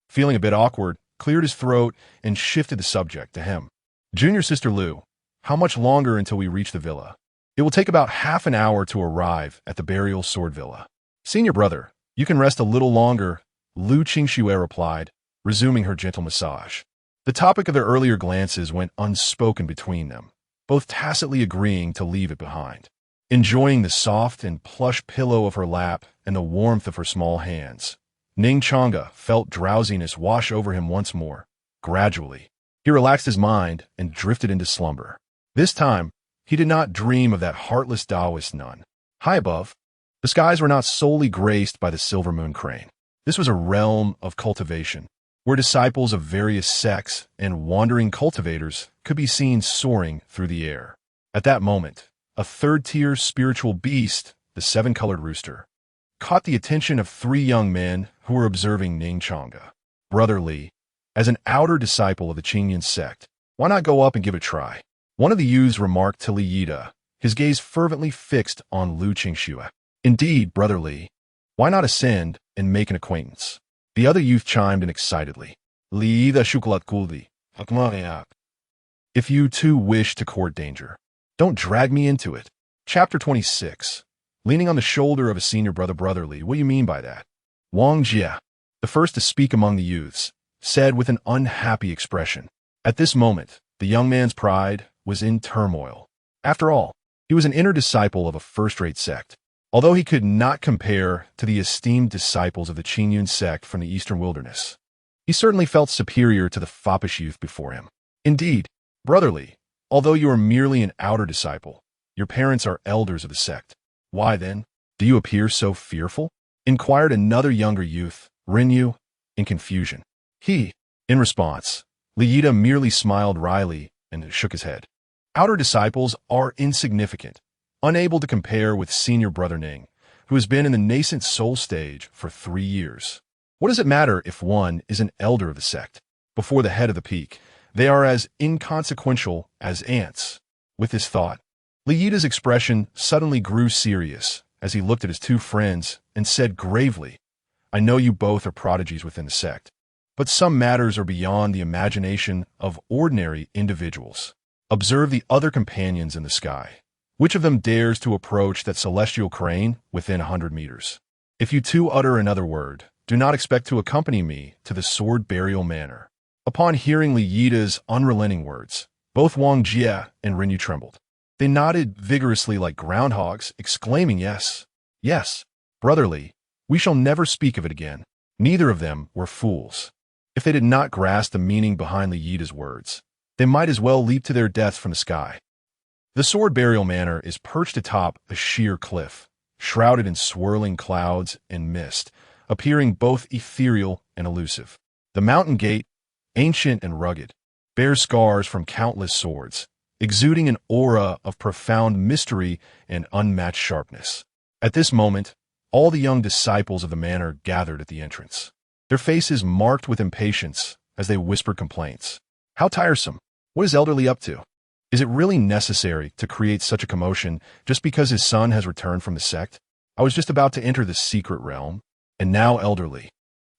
feeling a bit awkward, cleared his throat and shifted the subject to him. "Junior sister Lu, how much longer until we reach the villa?" "It will take about half an hour to arrive at the burial sword villa." "Senior brother, you can rest a little longer," Lu Qingxue replied, resuming her gentle massage. The topic of their earlier glances went unspoken between them, both tacitly agreeing to leave it behind. Enjoying the soft and plush pillow of her lap and the warmth of her small hands, Ning Changge felt drowsiness wash over him once more. Gradually, he relaxed his mind and drifted into slumber. This time, he did not dream of that heartless Taoist nun. High above, the skies were not solely graced by the silver moon crane. This was a realm of cultivation, where disciples of various sects and wandering cultivators could be seen soaring through the air. At that moment, a third-tier spiritual beast, the seven-colored rooster, caught the attention of three young men who were observing Ning Changge. "Brother Li, as an outer disciple of the Qingyun sect, why not go up and give it a try?" One of the youths remarked to Li Yida, his gaze fervently fixed on Lu Qingxue. "Indeed, Brother Li, why not ascend and make an acquaintance?" The other youth chimed in excitedly. "Li Yida shukulat kuldi, hakmareak." "If you too wish to court danger, don't drag me into it." Chapter 26. Leaning on the shoulder of a senior brother, "Brother Li, what do you mean by that?" Wang Jie, the first to speak among the youths, said with an unhappy expression. At this moment, the young man's pride was in turmoil. After all, he was an inner disciple of a first-rate sect. Although he could not compare to the esteemed disciples of the Qingyun sect from the eastern wilderness, he certainly felt superior to the foppish youth before him. "Indeed, Brother Li, although you are merely an outer disciple, your parents are elders of the sect. Why then, do you appear so fearful?" inquired another younger youth, Rinyu, in confusion. In response, Li Yida merely smiled wryly and shook his head. "Outer disciples are insignificant, unable to compare with senior brother Ning, who has been in the nascent soul stage for 3 years. What does it matter if one is an elder of the sect? Before the head of the peak, they are as inconsequential as ants." With this thought, Li Yida's expression suddenly grew serious as he looked at his two friends and said gravely, "I know you both are prodigies within the sect, but some matters are beyond the imagination of ordinary individuals. Observe the other companions in the sky. Which of them dares to approach that celestial crane within 100 meters? If you two utter another word, do not expect to accompany me to the sword burial manor." Upon hearing Li Yida's unrelenting words, both Wang Jie and Rinyu trembled. They nodded vigorously like groundhogs, exclaiming, "Yes, yes, Brother Li, we shall never speak of it again." Neither of them were fools. If they did not grasp the meaning behind Li Yida's words, they might as well leap to their deaths from the sky. The sword burial manor is perched atop a sheer cliff, shrouded in swirling clouds and mist, appearing both ethereal and elusive. The mountain gate, ancient and rugged, bears scars from countless swords, exuding an aura of profound mystery and unmatched sharpness. At this moment, all the young disciples of the manor gathered at the entrance, their faces marked with impatience as they whispered complaints. "How tiresome! What is Elderly up to? Is it really necessary to create such a commotion just because his son has returned from the sect? I was just about to enter the secret realm, and now Elderly.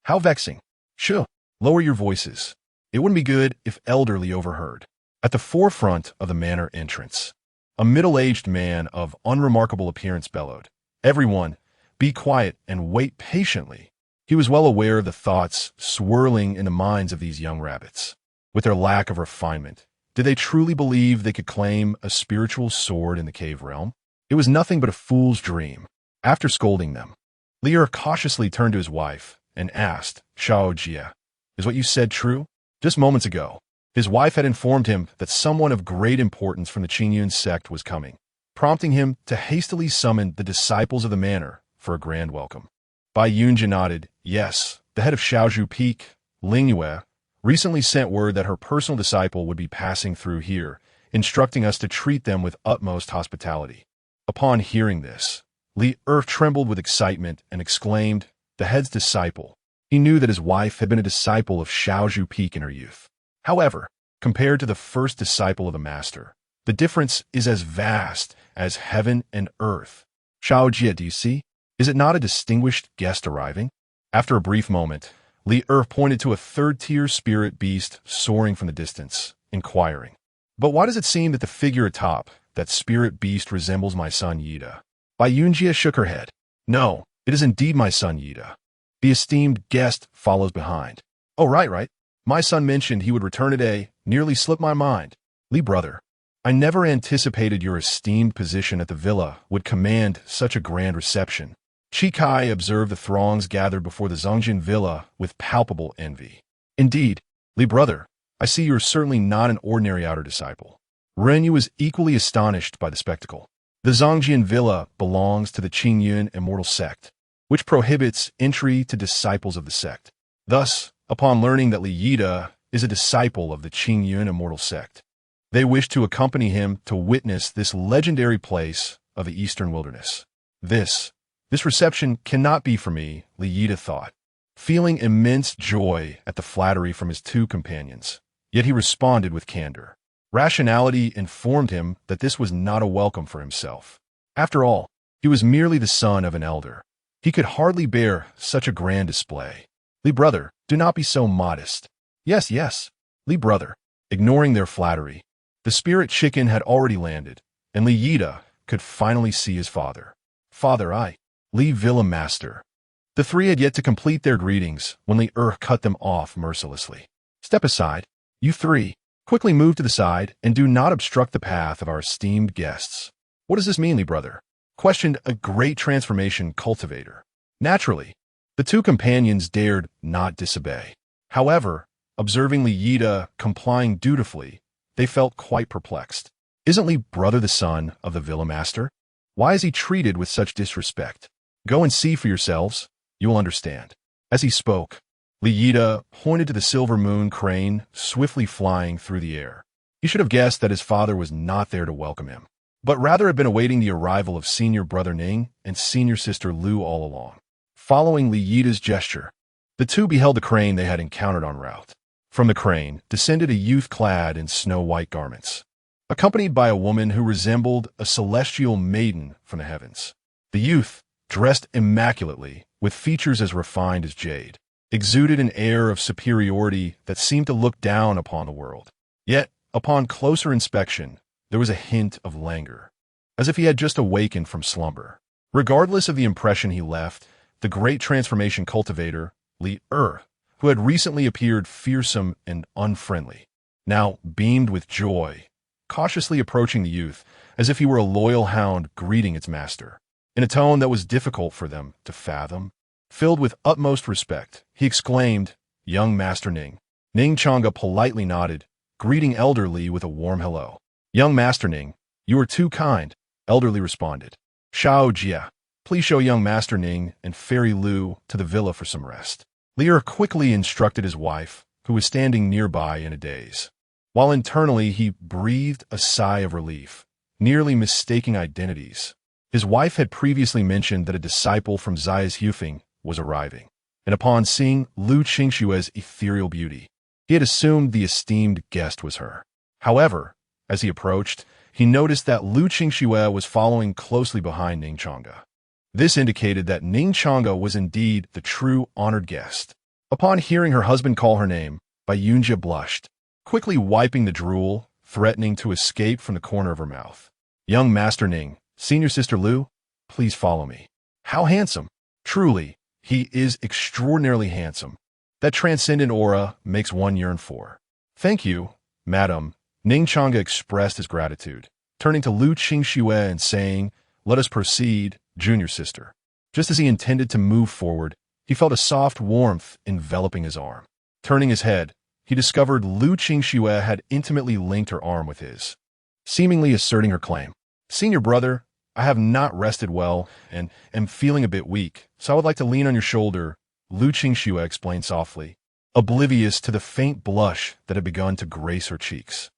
How vexing! Shoo! Lower your voices. It wouldn't be good if Elderly overheard." At the forefront of the manor entrance, a middle-aged man of unremarkable appearance bellowed, "Everyone, be quiet and wait patiently." He was well aware of the thoughts swirling in the minds of these young rabbits. With their lack of refinement, did they truly believe they could claim a spiritual sword in the cave realm? It was nothing but a fool's dream. After scolding them, Lier cautiously turned to his wife and asked, "Xiao Jie, is what you said true?" Just moments ago, his wife had informed him that someone of great importance from the Qingyun sect was coming, prompting him to hastily summon the disciples of the manor for a grand welcome. Bai Yunjia nodded. "Yes, the head of Xiaozhu Peak, Ling Yue, recently sent word that her personal disciple would be passing through here, instructing us to treat them with utmost hospitality." Upon hearing this, Li Er trembled with excitement and exclaimed, "The head's disciple. He knew that his wife had been a disciple of Shaozhu Peak in her youth. However, compared to the first disciple of the master, the difference is as vast as heaven and earth. Shaojie, do you see? Is it not a distinguished guest arriving? After a brief moment, Li pointed to a third-tier spirit beast soaring from the distance, inquiring, "But why does it seem that the figure atop that spirit beast resembles my son Yida?" Bai Yunjie shook her head. "No, it is indeed my son Yida." The esteemed guest follows behind. "Oh, right. My son mentioned he would return today, nearly slipped my mind. Li brother, I never anticipated your esteemed position at the villa would command such a grand reception." Chi Kai observed the throngs gathered before the Zongjin villa with palpable envy. "Indeed, Li brother, I see you are certainly not an ordinary outer disciple." Renyu was equally astonished by the spectacle. The Zongjin villa belongs to the Qingyun immortal sect, which prohibits entry to disciples of the sect. Thus, upon learning that Li Yida is a disciple of the Qingyun immortal sect, they wish to accompany him to witness this legendary place of the eastern wilderness. This reception cannot be for me, Li Yida thought, feeling immense joy at the flattery from his two companions. Yet he responded with candor. Rationality informed him that this was not a welcome for himself. After all, he was merely the son of an elder. He could hardly bear such a grand display. "Li brother, do not be so modest." Yes, Li brother. Ignoring their flattery, the spirit chicken had already landed, and Li Yida could finally see his father. "Father, Li Villa Master." The three had yet to complete their greetings when Li cut them off mercilessly. "Step aside, you three. Quickly move to the side and do not obstruct the path of our esteemed guests." "What does this mean, Li brother?" questioned a great transformation cultivator. Naturally, the two companions dared not disobey. However, observing Li Yida complying dutifully, they felt quite perplexed. Isn't Li brother the son of the villa master? Why is he treated with such disrespect? Go and see for yourselves. You will understand. As he spoke, Li Yida pointed to the silver moon crane swiftly flying through the air. He should have guessed that his father was not there to welcome him, but rather had been awaiting the arrival of senior brother Ning and senior sister Lu all along. Following Li Yida's gesture, the two beheld the crane they had encountered en route. From the crane descended a youth clad in snow-white garments, accompanied by a woman who resembled a celestial maiden from the heavens. The youth, dressed immaculately, with features as refined as jade, exuded an air of superiority that seemed to look down upon the world. Yet, upon closer inspection, there was a hint of languor, as if he had just awakened from slumber. Regardless of the impression he left, the great transformation cultivator, Li who had recently appeared fearsome and unfriendly, now beamed with joy, cautiously approaching the youth as if he were a loyal hound greeting its master. In a tone that was difficult for them to fathom, filled with utmost respect, he exclaimed, "Young Master Ning." Ning Changge politely nodded, greeting Elder Li with a warm hello. "Young Master Ning, you are too kind," Elder Li responded. "Shao Jia, please show young Master Ning and Fairy Lu to the villa for some rest." Li quickly instructed his wife, who was standing nearby in a daze, while internally he breathed a sigh of relief, nearly mistaking identities. His wife had previously mentioned that a disciple from Zai's Hufeng was arriving, and upon seeing Lu Qingshue's ethereal beauty, he had assumed the esteemed guest was her. However, as he approached, he noticed that Lu Qingxue was following closely behind Ning Changge. This indicated that Ning Changge was indeed the true honored guest. Upon hearing her husband call her name, Bai Yunjie blushed, quickly wiping the drool, threatening to escape from the corner of her mouth. "Young Master Ning, senior sister Lu, please follow me." How handsome! Truly, he is extraordinarily handsome. That transcendent aura makes one yearn for. "Thank you, madam." Ning Changge expressed his gratitude, turning to Lu Qingxue and saying, "Let us proceed, junior sister." Just as he intended to move forward, he felt a soft warmth enveloping his arm. Turning his head, he discovered Lu Qingxue had intimately linked her arm with his, seemingly asserting her claim. "Senior brother, I have not rested well and am feeling a bit weak, so I would like to lean on your shoulder," Lu Qingxue explained softly, oblivious to the faint blush that had begun to grace her cheeks.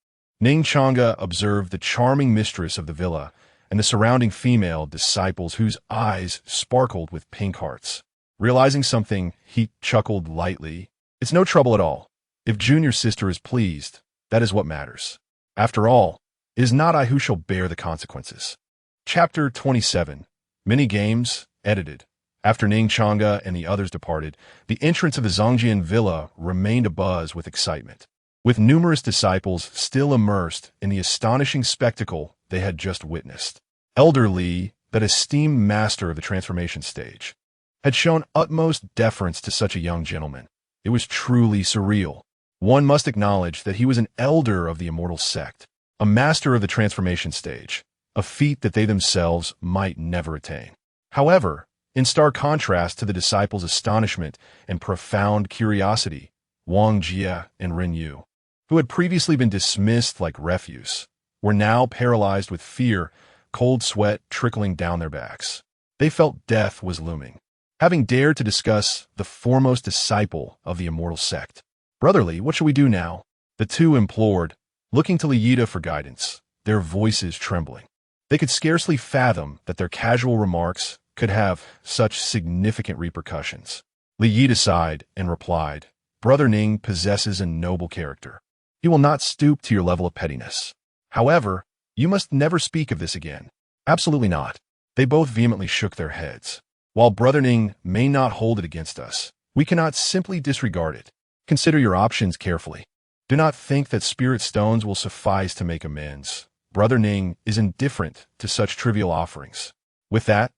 Ning Changge observed the charming mistress of the villa and the surrounding female disciples whose eyes sparkled with pink hearts. Realizing something, he chuckled lightly. It's no trouble at all. If junior sister is pleased, that is what matters. After all, it is not I who shall bear the consequences. Chapter 27. Mini Games, edited. After Ning Changge and the others departed, the entrance of the Zongjian villa remained abuzz with excitement, with numerous disciples still immersed in the astonishing spectacle they had just witnessed. Elder Li, that esteemed master of the transformation stage, had shown utmost deference to such a young gentleman. It was truly surreal. One must acknowledge that he was an elder of the immortal sect, a master of the transformation stage, a feat that they themselves might never attain. However, in stark contrast to the disciples' astonishment and profound curiosity, Wang Jie and Ren Yu, who had previously been dismissed like refuse, were now paralyzed with fear, cold sweat trickling down their backs. They felt death was looming. Having dared to discuss the foremost disciple of the immortal sect. Brotherly, what shall we do now? The two implored, looking to Liyita for guidance, their voices trembling. They could scarcely fathom that their casual remarks could have such significant repercussions. Liyita sighed and replied, Brother Ning possesses a noble character. He will not stoop to your level of pettiness. However, you must never speak of this again. Absolutely not. They both vehemently shook their heads. While Brother Ning may not hold it against us, we cannot simply disregard it. Consider your options carefully. Do not think that spirit stones will suffice to make amends. Brother Ning is indifferent to such trivial offerings. With that,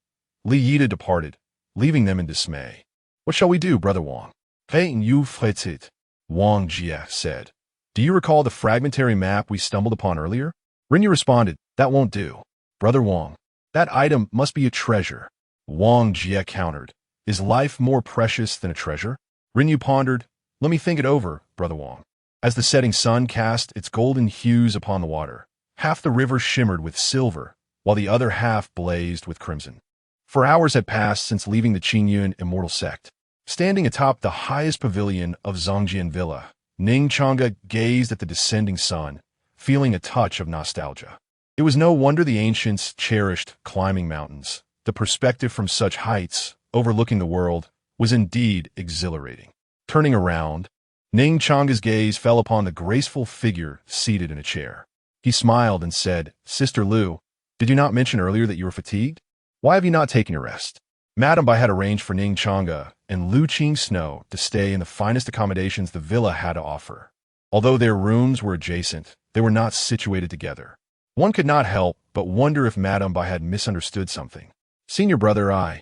Liyita departed, leaving them in dismay. What shall we do, Brother Wang? Peyton, you it, Wang Jie said. Do you recall the fragmentary map we stumbled upon earlier? Rinyu responded, that won't do. Brother Wang, that item must be a treasure. Wang Jie countered, is life more precious than a treasure? Rinyu pondered, let me think it over, Brother Wang. As the setting sun cast its golden hues upon the water, half the river shimmered with silver, while the other half blazed with crimson. For hours had passed since leaving the Qingyun immortal sect. Standing atop the highest pavilion of Zongjian Villa, Ning Changge gazed at the descending sun, feeling a touch of nostalgia. It was no wonder the ancients cherished climbing mountains. The perspective from such heights, overlooking the world, was indeed exhilarating. Turning around, Ning Changge's gaze fell upon the graceful figure seated in a chair. He smiled and said, Sister Lu, did you not mention earlier that you were fatigued? Why have you not taken your rest? Madame Bai had arranged for Ning Changge and Lu Snow to stay in the finest accommodations the villa had to offer. Although their rooms were adjacent, they were not situated together. One could not help but wonder if Madame Bai had misunderstood something. Senior brother, I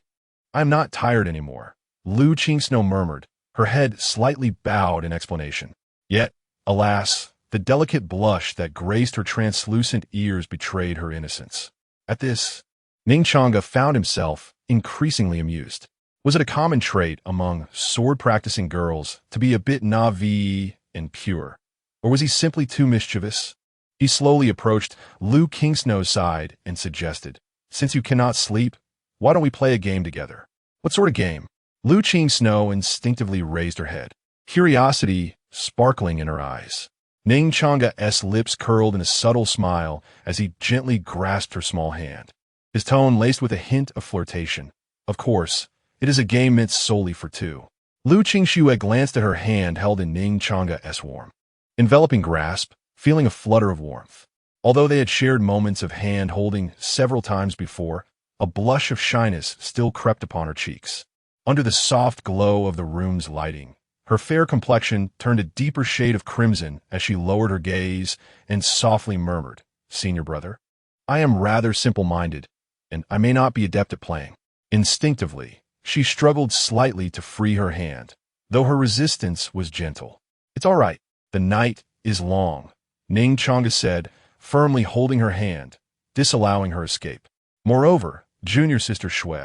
am not tired anymore, Lu Snow murmured, her head slightly bowed in explanation. Yet, alas, the delicate blush that graced her translucent ears betrayed her innocence. At this, Ning Changge found himself increasingly amused. Was it a common trait among sword-practicing girls to be a bit naïve and pure, or was he simply too mischievous? He slowly approached Lu Kingsnow's side and suggested, Since you cannot sleep, why don't we play a game together? What sort of game? Lu Snow instinctively raised her head, curiosity sparkling in her eyes. Ning Changge's lips curled in a subtle smile as he gently grasped her small hand, his tone laced with a hint of flirtation. Of course, it is a game meant solely for two. Lu Qingxue glanced at her hand held in Ning Changge's warm, enveloping grasp, feeling a flutter of warmth. Although they had shared moments of hand-holding several times before, a blush of shyness still crept upon her cheeks. Under the soft glow of the room's lighting, her fair complexion turned a deeper shade of crimson as she lowered her gaze and softly murmured, Senior brother, I am rather simple-minded, and I may not be adept at playing. Instinctively, she struggled slightly to free her hand, though her resistance was gentle. It's all right. The night is long, Ning Changge said, firmly holding her hand, disallowing her escape. Moreover, junior sister Shui,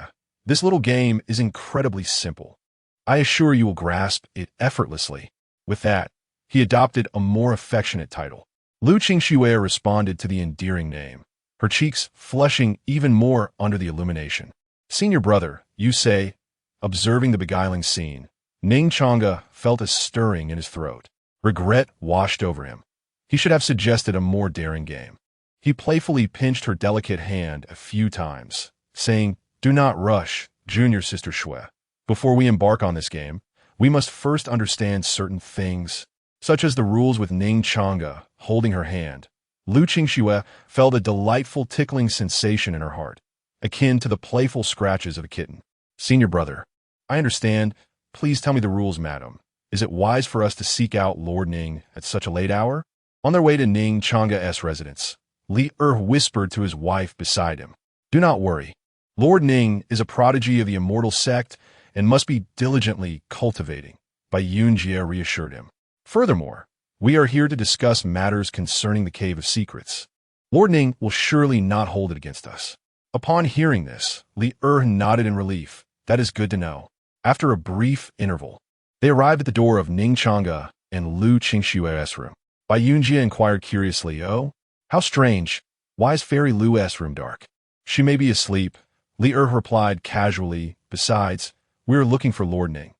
this little game is incredibly simple. I assure you will grasp it effortlessly. With that, he adopted a more affectionate title. Lu Qingxue responded to the endearing name, her cheeks flushing even more under the illumination. Senior brother, you say, observing the beguiling scene, Ning Changge felt a stirring in his throat. Regret washed over him. He should have suggested a more daring game. He playfully pinched her delicate hand a few times, saying, Do not rush, junior sister Shui. Before we embark on this game, we must first understand certain things, such as the rules with Ning Changge holding her hand. Lu Qingxue felt a delightful tickling sensation in her heart, akin to the playful scratches of a kitten. Senior brother, I understand. Please tell me the rules, madam. Is it wise for us to seek out Lord Ning at such a late hour? On their way to Ning Changge's residence, Li whispered to his wife beside him. Do not worry. Lord Ning is a prodigy of the immortal sect and must be diligently cultivating, Bai Yunjie reassured him. Furthermore, we are here to discuss matters concerning the Cave of Secrets. Lord Ning will surely not hold it against us. Upon hearing this, Li nodded in relief. That is good to know. After a brief interval, they arrived at the door of Ning Changge and Lu Qingxue's room. Bai Yunjie inquired curiously, "Oh, how strange. Why is Fairy Lu's room dark?" "She may be asleep," Li replied casually. "Besides, we are looking for Lord Ning.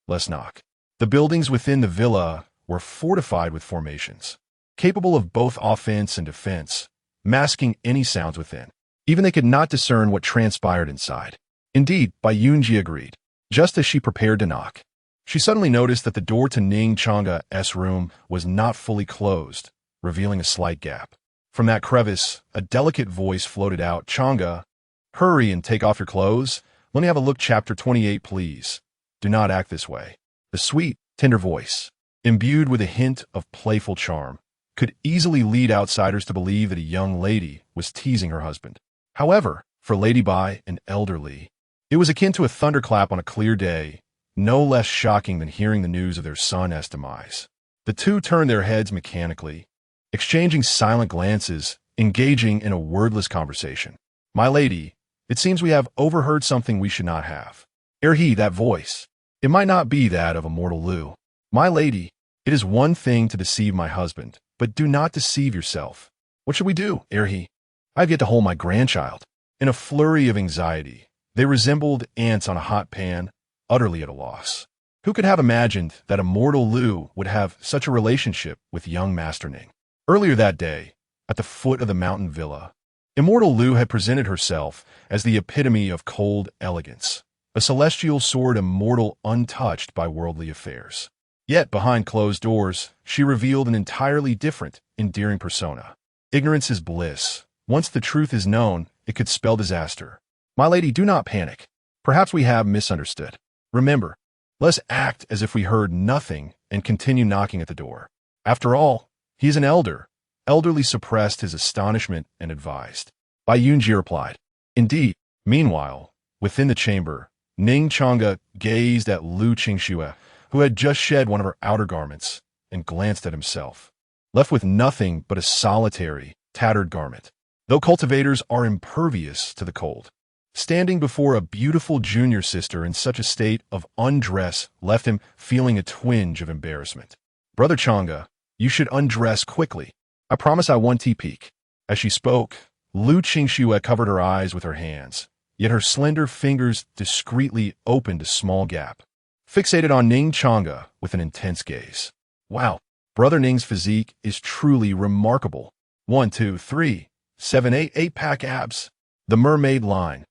Let's knock." The buildings within the villa were fortified with formations, capable of both offense and defense, masking any sounds within. Even they could not discern what transpired inside. Indeed, Bai Yunjie agreed. Just as she prepared to knock, she suddenly noticed that the door to Ning Changge's room was not fully closed, revealing a slight gap. From that crevice, a delicate voice floated out. "Changge, hurry and take off your clothes. Let me have a look. Chapter 28, please. Do not act this way." The sweet, tender voice, imbued with a hint of playful charm, could easily lead outsiders to believe that a young lady was teasing her husband. However, for Lady Bai and Elder Li, it was akin to a thunderclap on a clear day, no less shocking than hearing the news of their son's demise. The two turned their heads mechanically, exchanging silent glances, engaging in a wordless conversation. "My lady, it seems we have overheard something we should not have." That voice. It might not be that of immortal Lu. "My lady, it is one thing to deceive my husband, but do not deceive yourself. What should we do, I have yet to hold my grandchild." In a flurry of anxiety, they resembled ants on a hot pan, utterly at a loss. Who could have imagined that immortal Lu would have such a relationship with young Master Ning? Earlier that day, at the foot of the mountain villa, immortal Lu had presented herself as the epitome of cold elegance, a celestial sword immortal untouched by worldly affairs. Yet behind closed doors, she revealed an entirely different, endearing persona. Ignorance is bliss. Once the truth is known, it could spell disaster. "My lady, do not panic. Perhaps we have misunderstood. Remember, let's act as if we heard nothing and continue knocking at the door. After all, he is an elder." Elderly suppressed his astonishment and advised. Bai Yunjie replied, "Indeed." Meanwhile, within the chamber, Ning Changge gazed at Lu Qingxue, who had just shed one of her outer garments, and glanced at himself, left with nothing but a solitary, tattered garment. Though cultivators are impervious to the cold, standing before a beautiful junior sister in such a state of undress left him feeling a twinge of embarrassment. "Brother Changge, you should undress quickly. I promise I won't peek." As she spoke, Lu Qingxue covered her eyes with her hands, yet her slender fingers discreetly opened a small gap, fixated on Ning Changge with an intense gaze. "Wow, Brother Ning's physique is truly remarkable. 1, 2, 3, 7, 8, 8-pack abs. The mermaid line.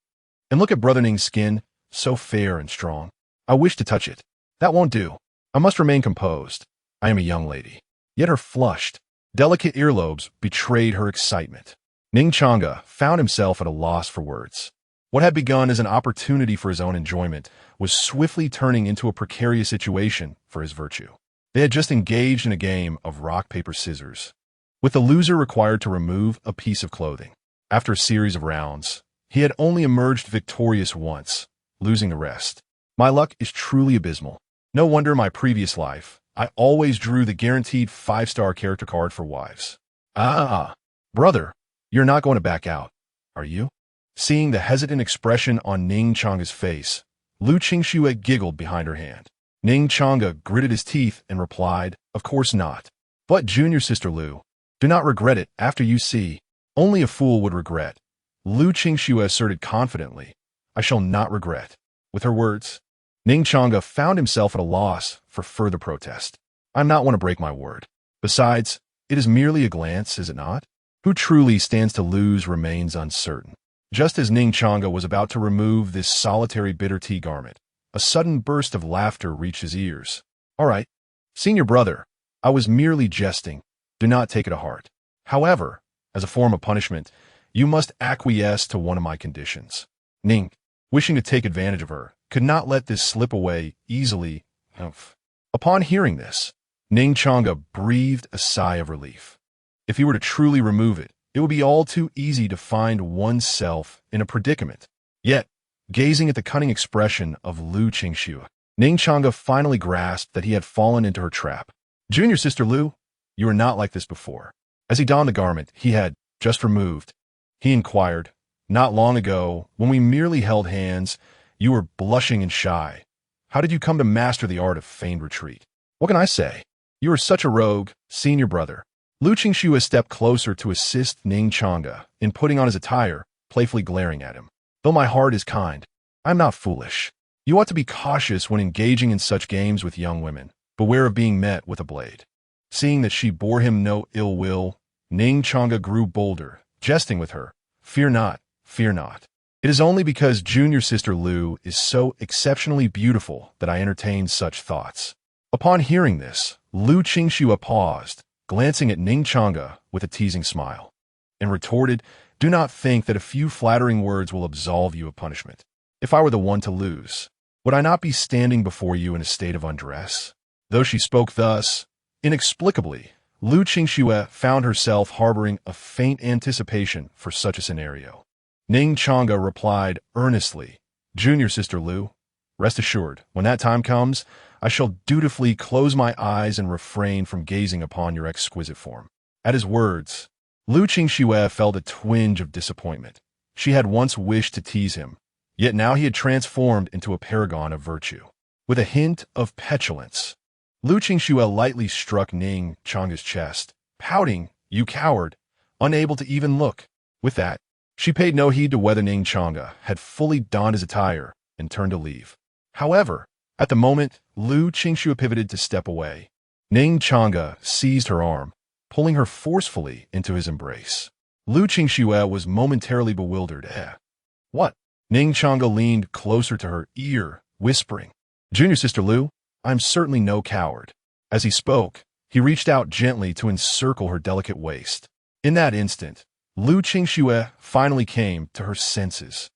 And look at Brother Ning's skin, so fair and strong. I wish to touch it. That won't do. I must remain composed. I am a young lady." Yet her flushed, delicate earlobes betrayed her excitement. Ning Changge found himself at a loss for words. What had begun as an opportunity for his own enjoyment was swiftly turning into a precarious situation for his virtue. They had just engaged in a game of rock, paper, scissors, with the loser required to remove a piece of clothing. After a series of rounds, he had only emerged victorious once, losing the rest. "My luck is truly abysmal. No wonder my previous life, I always drew the guaranteed 5-star character card for wives." "Ah, brother, you're not going to back out, are you?" Seeing the hesitant expression on Ning Changge's face, Lu Qingxue giggled behind her hand. Ning Changge gritted his teeth and replied, "Of course not. But junior sister Lu, do not regret it after you see. Only a fool would regret." Lu Qingxue asserted confidently, "I shall not regret." With her words, Ning Changge found himself at a loss for further protest. "I'm not one to break my word. Besides, it is merely a glance, is it not? Who truly stands to lose remains uncertain." Just as Ning Changge was about to remove this solitary bitter tea garment, A sudden burst of laughter reached his ears. "All right, senior brother, I was merely jesting. Do not take it to heart. However, as a form of punishment, you must acquiesce to one of my conditions." Ning, wishing to take advantage of her, could not let this slip away easily. Upon hearing this, Ning Changge breathed a sigh of relief. If he were to truly remove it, it would be all too easy to find oneself in a predicament. Yet, gazing at the cunning expression of Lu Qingxue, Ning Changge finally grasped that he had fallen into her trap. "Junior sister Lu, you were not like this before." As he donned the garment he had just removed, he inquired, "Not long ago, when we merely held hands, you were blushing and shy. How did you come to master the art of feigned retreat?" "What can I say? You are such a rogue, senior brother." Lu Qingxue stepped closer to assist Ning Changge in putting on his attire, playfully glaring at him. "Though my heart is kind, I am not foolish. You ought to be cautious when engaging in such games with young women. Beware of being met with a blade." Seeing that she bore him no ill will, Ning Changge grew bolder, jesting with her. "Fear not, fear not. It is only because junior sister Lu is so exceptionally beautiful that I entertain such thoughts." Upon hearing this, Lu Qingxue paused, glancing at Ning Changge with a teasing smile, and retorted, "Do not think that a few flattering words will absolve you of punishment. If I were the one to lose, would I not be standing before you in a state of undress?" Though she spoke thus, inexplicably, Lu Qingxue found herself harboring a faint anticipation for such a scenario. Ning Changge replied earnestly, "Junior sister Lu, rest assured, when that time comes, I shall dutifully close my eyes and refrain from gazing upon your exquisite form." At his words, Lu Qingxue felt a twinge of disappointment. She had once wished to tease him, yet now he had transformed into a paragon of virtue. With a hint of petulance, Lu Qingxue lightly struck Ning Changge's chest, pouting, "You coward," unable to even look. With that, she paid no heed to whether Ning Changge had fully donned his attire and turned to leave. However, at the moment, Lu Qingxue pivoted to step away. Ning Changge seized her arm, pulling her forcefully into his embrace. Lu Qingxue was momentarily bewildered. What? Ning Changge leaned closer to her ear, whispering, "Junior sister Lu, I'm certainly no coward." As he spoke, he reached out gently to encircle her delicate waist. In that instant, Lu Qingxue finally came to her senses.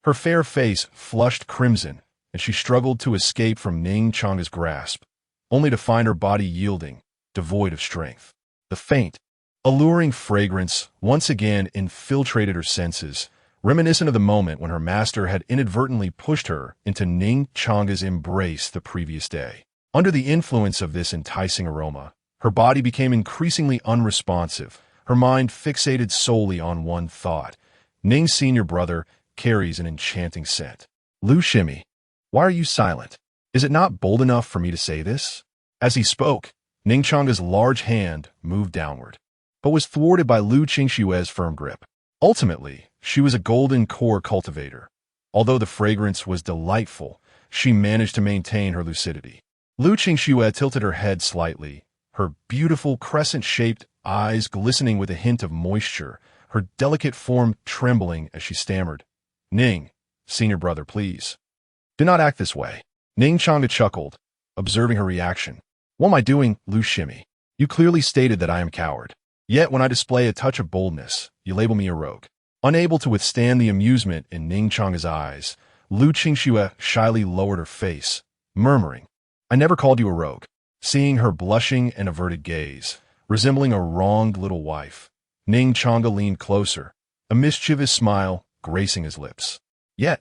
Her fair face flushed crimson, and she struggled to escape from Ning Changge's grasp, only to find her body yielding, devoid of strength. The faint, alluring fragrance once again infiltrated her senses, reminiscent of the moment when her master had inadvertently pushed her into Ning Changge's embrace the previous day. Under the influence of this enticing aroma, her body became increasingly unresponsive, her mind fixated solely on one thought. Ning's senior brother carries an enchanting scent. "Lu Shimmy, why are you silent? Is it not bold enough for me to say this?" As he spoke, Ning Changge's large hand moved downward, but was thwarted by Lu Qingxue's firm grip. Ultimately, she was a golden core cultivator. Although the fragrance was delightful, she managed to maintain her lucidity. Lu Qingxue tilted her head slightly, her beautiful crescent-shaped eyes glistening with a hint of moisture, her delicate form trembling as she stammered, "Ning, senior brother, please. Do not act this way." Ning Changge chuckled, observing her reaction. "What am I doing, Lu Shimmy? You clearly stated that I am coward. Yet when I display a touch of boldness, you label me a rogue." Unable to withstand the amusement in Ning Changge's eyes, Lu Qingxue shyly lowered her face, murmuring, "I never called you a rogue." Seeing her blushing and averted gaze, resembling a wronged little wife, Ning Changge leaned closer, a mischievous smile gracing his lips. "Yet,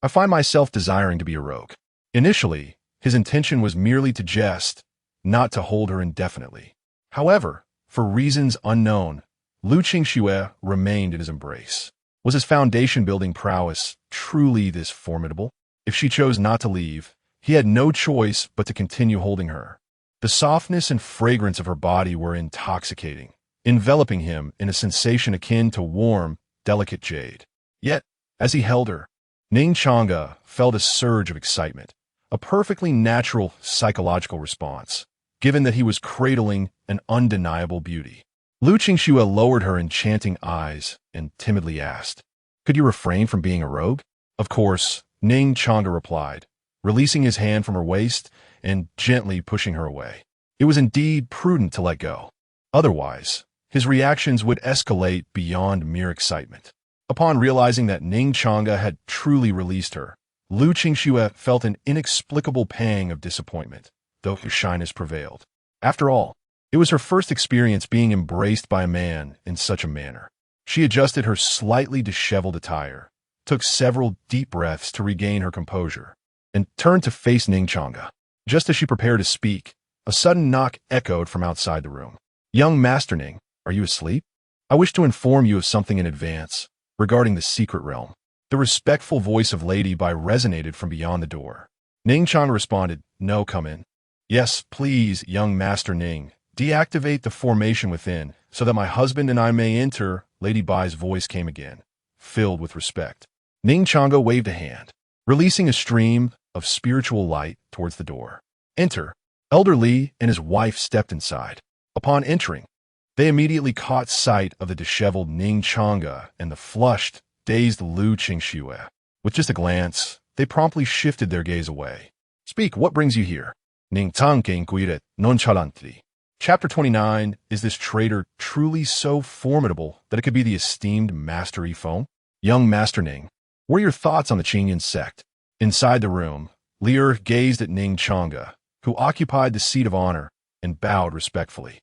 I find myself desiring to be a rogue." Initially, his intention was merely to jest, not to hold her indefinitely. However, for reasons unknown, Lu Qingxue remained in his embrace. Was his foundation-building prowess truly this formidable? If she chose not to leave, he had no choice but to continue holding her. The softness and fragrance of her body were intoxicating, enveloping him in a sensation akin to warm, delicate jade. Yet, as he held her, Ning Changge felt a surge of excitement, a perfectly natural psychological response, given that he was cradling an undeniable beauty. Lu Qingxue lowered her enchanting eyes and timidly asked, "Could you refrain from being a rogue?" "Of course," Ning Changge replied, releasing his hand from her waist and gently pushing her away. It was indeed prudent to let go. Otherwise, his reactions would escalate beyond mere excitement. Upon realizing that Ning Changge had truly released her, Lu Qingxue felt an inexplicable pang of disappointment, though her shyness prevailed. After all, it was her first experience being embraced by a man in such a manner. She adjusted her slightly disheveled attire, took several deep breaths to regain her composure, and turned to face Ning Changge. Just as she prepared to speak, a sudden knock echoed from outside the room. "Young Master Ning, are you asleep? I wish to inform you of something in advance, regarding the secret realm." The respectful voice of Lady Bai resonated from beyond the door. Ning Changge responded, "No, come in." "Yes, please, young Master Ning. Deactivate the formation within, so that my husband and I may enter." Lady Bai's voice came again, filled with respect. Ning Changge waved a hand, releasing a stream of spiritual light towards the door. "Enter." Elder Li and his wife stepped inside. Upon entering, they immediately caught sight of the disheveled Ning Changge and the flushed, dazed Lu Qingxue. With just a glance, they promptly shifted their gaze away. "Speak, what brings you here?" Ning Changge inquired nonchalantly. Chapter 29. Is this traitor truly so formidable that it could be the esteemed Master Yifeng? "Young Master Ning, what are your thoughts on the Qingyun sect?" Inside the room, Li gazed at Ning Changge, who occupied the seat of honor, and bowed respectfully.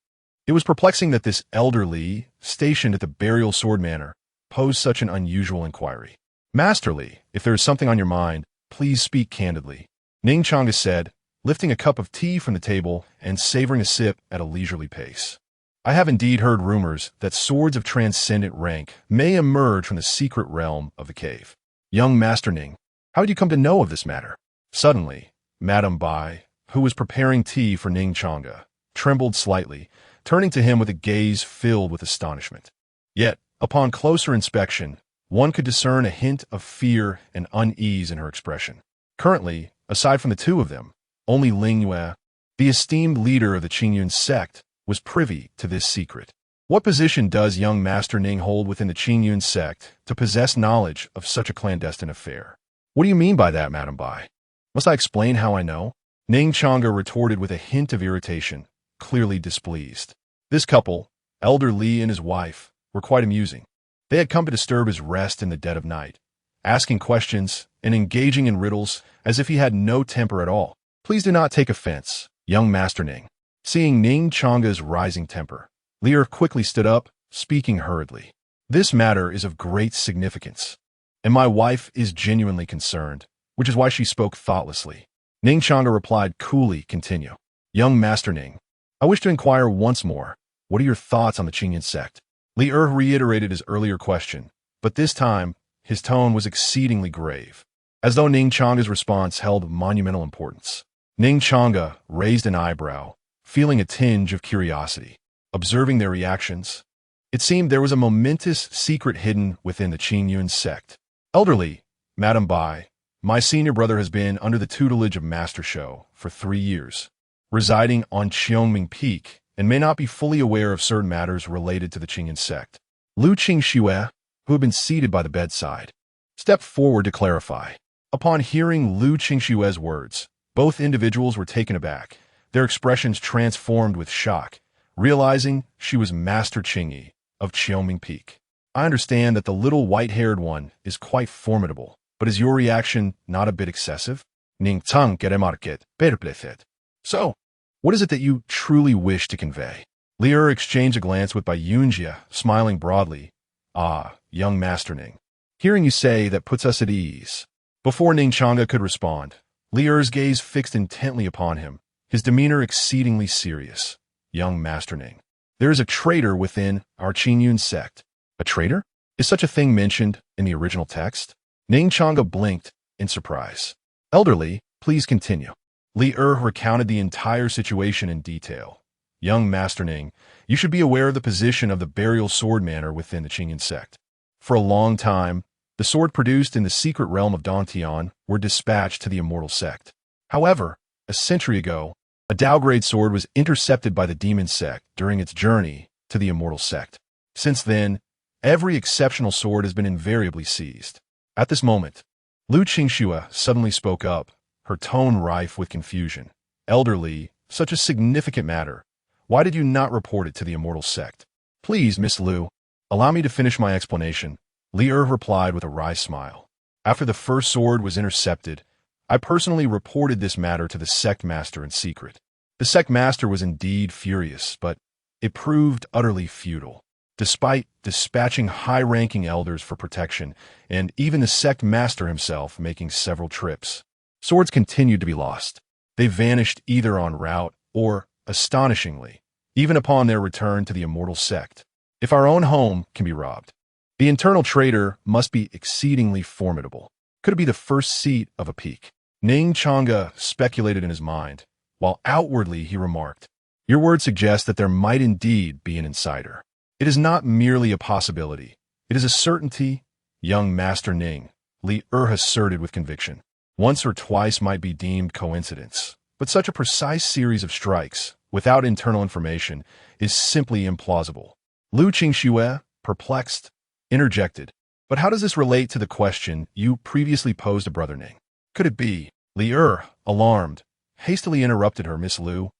It was perplexing that this elder Li, stationed at the burial sword manor, posed such an unusual inquiry. "Master Li, if there is something on your mind, please speak candidly," Ning Changge said, lifting a cup of tea from the table and savoring a sip at a leisurely pace. "I have indeed heard rumors that swords of transcendent rank may emerge from the secret realm of the cave. Young Master Ning, how did you come to know of this matter?" Suddenly, Madame Bai, who was preparing tea for Ning Changge, trembled slightly, turning to him with a gaze filled with astonishment. Yet, upon closer inspection, one could discern a hint of fear and unease in her expression. Currently, aside from the two of them, only Ling Yue, the esteemed leader of the Qingyun sect, was privy to this secret. What position does young Master Ning hold within the Qingyun sect to possess knowledge of such a clandestine affair? "What do you mean by that, Madame Bai? Must I explain how I know?" Ning Changge retorted with a hint of irritation, clearly displeased. This couple, Elder Li and his wife, were quite amusing. They had come to disturb his rest in the dead of night, asking questions and engaging in riddles as if he had no temper at all. "Please do not take offense, young Master Ning." Seeing Ning Changge's rising temper, Li quickly stood up, speaking hurriedly. "This matter is of great significance, and my wife is genuinely concerned, which is why she spoke thoughtlessly." Ning Changge replied coolly, "Continue." "Young Master Ning, I wish to inquire once more, what are your thoughts on the Qingyun sect?" Li reiterated his earlier question, but this time, his tone was exceedingly grave, as though Ning Changge's response held monumental importance. Ning Changge raised an eyebrow, feeling a tinge of curiosity. Observing their reactions, it seemed there was a momentous secret hidden within the Qingyun sect. "Elderly, Madame Bai, my senior brother has been under the tutelage of Master Shou for 3 years, residing on Qiongming Peak, and may not be fully aware of certain matters related to the Qingyun sect." Lu Qingxue, who had been seated by the bedside, stepped forward to clarify. Upon hearing Lu Qingxue's words, both individuals were taken aback, their expressions transformed with shock, realizing she was Master Qingyi of Qiongming Peak. "I understand that the little white-haired one is quite formidable, but is your reaction not a bit excessive?" Ning Changge remarqued, perplexed. "So, what is it that you truly wish to convey?" Li exchanged a glance with Bai Yunjie, smiling broadly. "Ah, young Master Ning, hearing you say that puts us at ease." Before Ning Changge could respond, Li's gaze fixed intently upon him, his demeanor exceedingly serious. "Young Master Ning, there is a traitor within our Qingyun sect." "A traitor? Is such a thing mentioned in the original text?" Ning Changge blinked in surprise. "Elderly, please continue." Li recounted the entire situation in detail. "Young Master Ning, you should be aware of the position of the burial sword manor within the Qingyun sect. For a long time, the sword produced in the secret realm of Dantian were dispatched to the immortal sect. However, a century ago, a Dao-grade sword was intercepted by the demon sect during its journey to the immortal sect. Since then, every exceptional sword has been invariably seized. At this moment, Lu Qingxue suddenly spoke up, her tone rife with confusion. Elderly, such a significant matter. Why did you not report it to the immortal sect? Please, Miss Liu, allow me to finish my explanation, Li replied with a wry smile. After the first sword was intercepted, I personally reported this matter to the sect master in secret. The sect master was indeed furious, but it proved utterly futile. Despite dispatching high-ranking elders for protection, and even the sect master himself making several trips, swords continued to be lost. They vanished either en route or, astonishingly, even upon their return to the immortal sect. If our own home can be robbed, the internal traitor must be exceedingly formidable. Could it be the first seat of a peak? Ning Changge speculated in his mind, while outwardly he remarked, "Your words suggest that there might indeed be an insider. It is not merely a possibility. It is a certainty, young Master Ning," Li asserted with conviction. Once or twice might be deemed coincidence, but such a precise series of strikes, without internal information, is simply implausible. Lu Qingxue, perplexed, interjected, "But how does this relate to the question you previously posed to Brother Ning? Could it be?" Li alarmed, hastily interrupted her. "Miss Liu,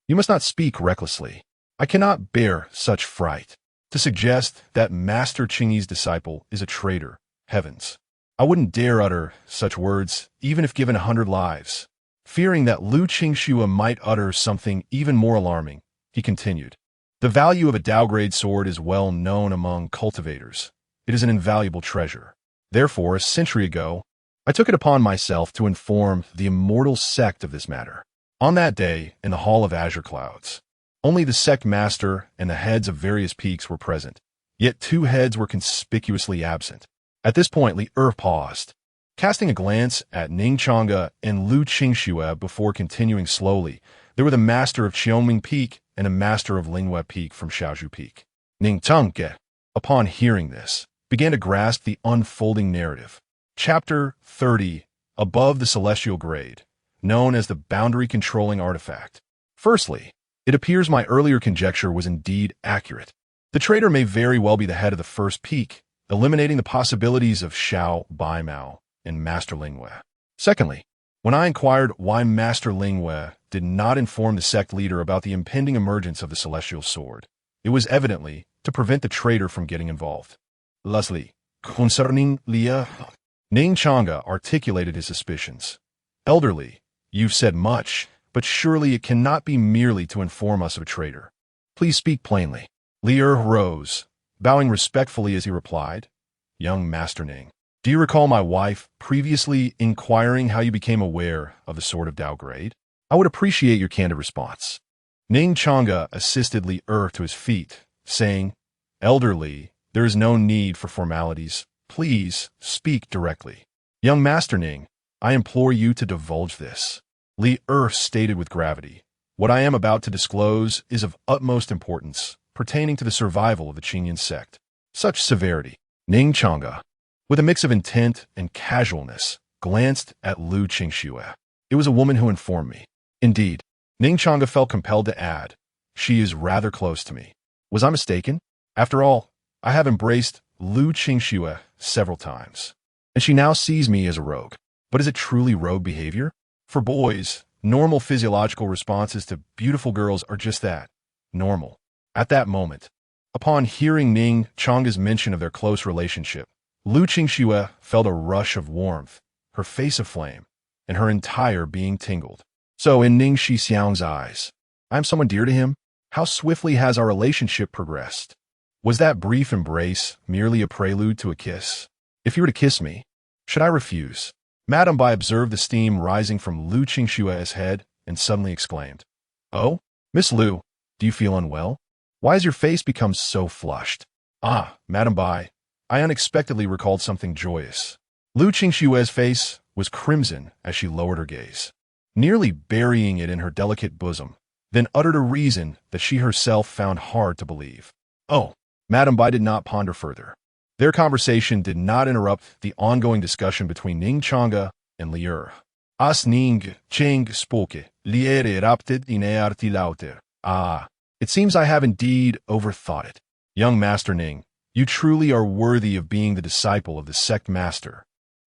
you must not speak recklessly. I cannot bear such fright. To suggest that Master Qingyi's disciple is a traitor, heavens! I wouldn't dare utter such words, even if given 100 lives." Fearing that Lu Qingxue might utter something even more alarming, he continued, "The value of a Dao-grade sword is well known among cultivators. It is an invaluable treasure. Therefore, a century ago, I took it upon myself to inform the immortal sect of this matter. On that day, in the Hall of Azure Clouds, only the sect master and the heads of various peaks were present, yet 2 heads were conspicuously absent." At this point, Li paused, casting a glance at Ning Changge and Lu Qingxue before continuing slowly. There were the master of Qianming Peak and a master of Linghua Peak from Shaozhou Peak. Ning Changge, upon hearing this, began to grasp the unfolding narrative. Chapter 30, Above the Celestial Grade, known as the Boundary Controlling Artifact. Firstly, it appears my earlier conjecture was indeed accurate. The traitor may very well be the head of the first peak, eliminating the possibilities of Xiao Baimao and Master Linghua. Secondly, when I inquired why Master Linghua did not inform the sect leader about the impending emergence of the Celestial Sword, it was evidently to prevent the traitor from getting involved. Lastly, concerning Lia, Ning Changge articulated his suspicions. "Elderly, you've said much, but surely it cannot be merely to inform us of a traitor. Please speak plainly." Li rose, bowing respectfully as he replied, "Young Master Ning, do you recall my wife previously inquiring how you became aware of the Sword of Dao Grade? I would appreciate your candid response." Ning Changge assisted Li to his feet, saying, "Elderly, there is no need for formalities. Please speak directly. Young Master Ning, I implore you to divulge this." Li stated with gravity, "What I am about to disclose is of utmost importance, pertaining to the survival of the Qingyan sect." Such severity. Ning Changge, with a mix of intent and casualness, glanced at Lu Qingxue. "It was a woman who informed me." Indeed, Ning Changge felt compelled to add, "She is rather close to me." Was I mistaken? After all, I have embraced Lu Qingxue several times, and she now sees me as a rogue. But is it truly rogue behavior? For boys, normal physiological responses to beautiful girls are just that, normal. At that moment, upon hearing Ning Changge's mention of their close relationship, Lu Qingxue felt a rush of warmth, her face aflame, and her entire being tingled. So in Ning Xixiang's eyes, I am someone dear to him? How swiftly has our relationship progressed? Was that brief embrace merely a prelude to a kiss? If you were to kiss me, should I refuse? Madame Bai observed the steam rising from Lu Qingxue's head and suddenly exclaimed, "Oh, Miss Lu, do you feel unwell? Why has your face become so flushed?" "Ah, Madame Bai, I unexpectedly recalled something joyous." Lu Qingxue's face was crimson as she lowered her gaze, nearly burying it in her delicate bosom, then uttered a reason that she herself found hard to believe. "Oh." Madame Bai did not ponder further. Their conversation did not interrupt the ongoing discussion between Ning Changge and Li. "As Ning Changge spoke, Li erupted in arti lauter. Ah, it seems I have indeed overthought it. Young Master Ning, you truly are worthy of being the disciple of the sect master.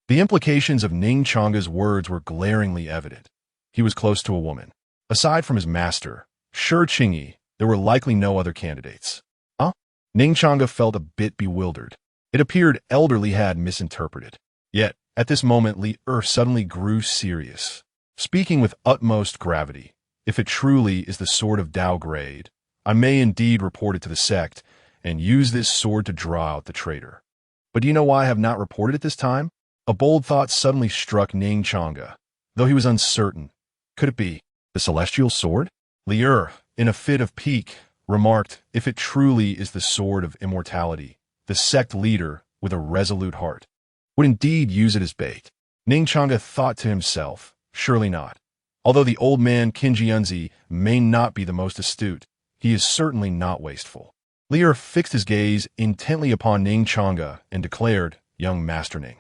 The implications of Ning Changge's words were glaringly evident. He was close to a woman. Aside from his master, Asura Changge, there were likely no other candidates. Huh? Ning Changge felt a bit bewildered. It appeared elderly had misinterpreted. Yet, at this moment, Li suddenly grew serious, speaking with utmost gravity. If it truly is the sword of Dao grade, I may indeed report it to the sect and use this sword to draw out the traitor. But do you know why I have not reported it this time? A bold thought suddenly struck Ning Changge, though he was uncertain. Could it be the celestial sword? Li, in a fit of pique, remarked, if it truly is the sword of immortality, the sect leader, with a resolute heart, would indeed use it as bait. Ning Changge thought to himself, surely not. Although the old man Qinjianzi may not be the most astute, he is certainly not wasteful. Li fixed his gaze intently upon Ning Changge and declared, young Master Ning,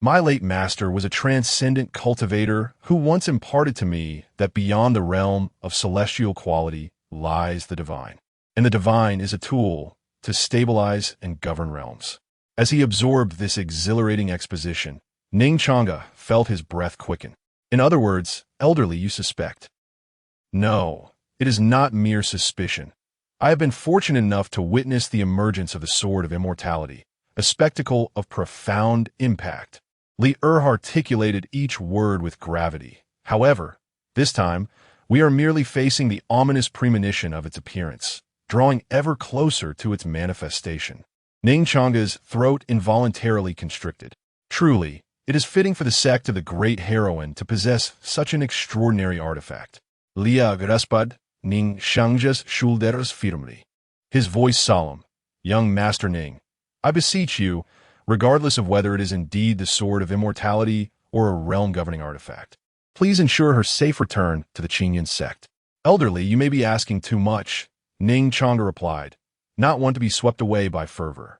my late master was a transcendent cultivator who once imparted to me that beyond the realm of celestial quality lies the divine, and the divine is a tool to stabilize and govern realms. As he absorbed this exhilarating exposition, Ning Changge felt his breath quicken. In other words, elderly, you suspect. No, it is not mere suspicion. I have been fortunate enough to witness the emergence of the Sword of Immortality, a spectacle of profound impact. Li articulated each word with gravity. However, this time, we are merely facing the ominous premonition of its appearance, drawing ever closer to its manifestation. Ning Changge's throat involuntarily constricted. Truly, it is fitting for the sect of the great heroine to possess such an extraordinary artifact. Lia graspad Ning Changge's shoulders firmly. His voice solemn. Young Master Ning, I beseech you, regardless of whether it is indeed the Sword of Immortality or a realm-governing artifact, please ensure her safe return to the Qingyan sect. Elderly, you may be asking too much, Ning Changge replied, not one to be swept away by fervor.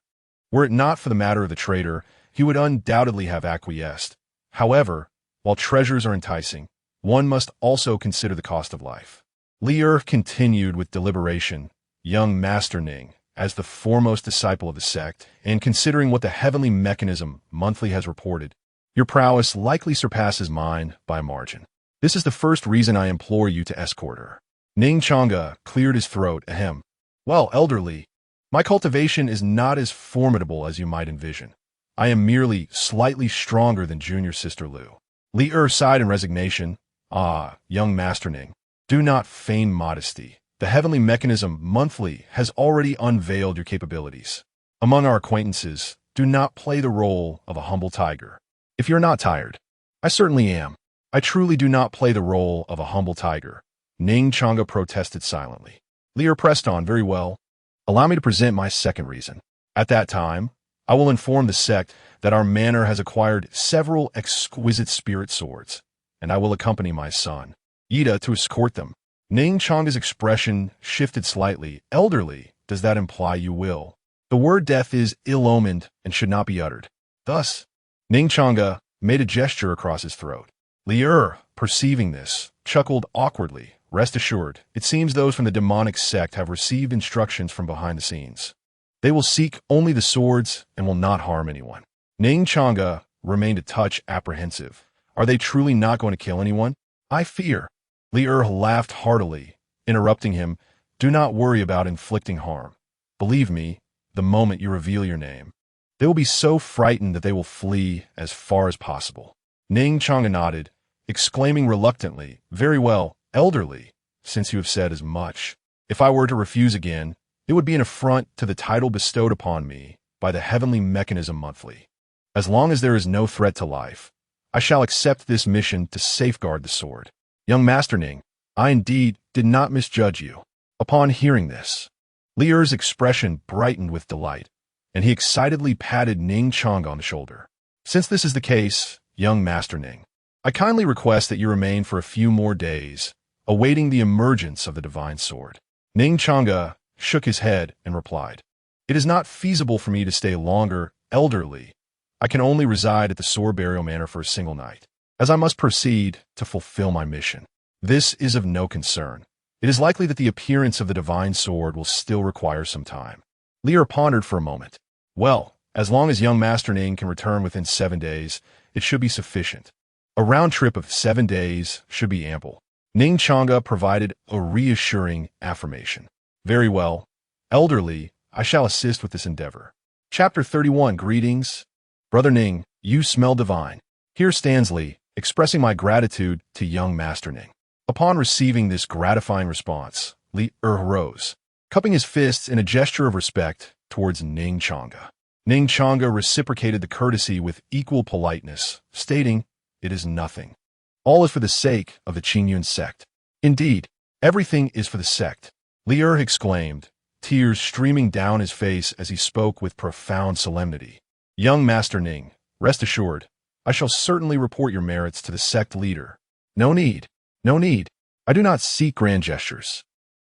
Were it not for the matter of the traitor, he would undoubtedly have acquiesced. However, while treasures are enticing, one must also consider the cost of life. Li continued with deliberation, young Master Ning, as the foremost disciple of the sect, and considering what the heavenly mechanism monthly has reported, your prowess likely surpasses mine by a margin. This is the first reason I implore you to escort her. Ning Changge cleared his throat, ahem. Well, elderly, my cultivation is not as formidable as you might envision. I am merely slightly stronger than junior sister Lu. Li sighed in resignation. Ah, young Master Ning, do not feign modesty. The heavenly mechanism monthly has already unveiled your capabilities. Among our acquaintances, do not play the role of a humble tiger. If you're not tired, I certainly am. I truly do not play the role of a humble tiger. Ning Changge protested silently. Li pressed on, very well. Allow me to present my second reason. At that time, I will inform the sect that our manor has acquired several exquisite spirit swords, and I will accompany my son, Ida, to escort them. Ning Changge's expression shifted slightly. Elderly, does that imply you will? The word death is ill-omened and should not be uttered. Thus, Ning Changge made a gesture across his throat. Li, perceiving this, chuckled awkwardly. Rest assured, it seems those from the demonic sect have received instructions from behind the scenes. They will seek only the swords and will not harm anyone. Ning Changge remained a touch apprehensive. Are they truly not going to kill anyone? I fear. Li laughed heartily, interrupting him. Do not worry about inflicting harm. Believe me, the moment you reveal your name, they will be so frightened that they will flee as far as possible. Ning Changge nodded, exclaiming reluctantly, very well, elderly, since you have said as much. If I were to refuse again, it would be an affront to the title bestowed upon me by the heavenly mechanism monthly. As long as there is no threat to life, I shall accept this mission to safeguard the sword. Young Master Ning, I indeed did not misjudge you. Upon hearing this, Li's expression brightened with delight, and he excitedly patted Ning Changge on the shoulder. Since this is the case, young Master Ning, I kindly request that you remain for a few more days, awaiting the emergence of the divine sword. Ning Changge shook his head and replied, it is not feasible for me to stay longer, elderly. I can only reside at the Sword Burial Manor for a single night, as I must proceed to fulfill my mission. This is of no concern. It is likely that the appearance of the divine sword will still require some time. Li pondered for a moment. Well, as long as young Master Ning can return within 7 days, it should be sufficient. A round trip of 7 days should be ample. Ning Changge provided a reassuring affirmation. Very well, elderly, I shall assist with this endeavor. Chapter 31. Greetings. Brother Ning, you smell divine. Here stands Li, expressing my gratitude to young Master Ning. Upon receiving this gratifying response, Li rose, cupping his fists in a gesture of respect towards Ning Changge. Ning Changge reciprocated the courtesy with equal politeness, stating, "It is nothing. All is for the sake of the Qingyun sect." "Indeed, everything is for the sect," Li exclaimed, tears streaming down his face as he spoke with profound solemnity. "Young Master Ning, rest assured, I shall certainly report your merits to the sect leader. No need, no need. I do not seek grand gestures.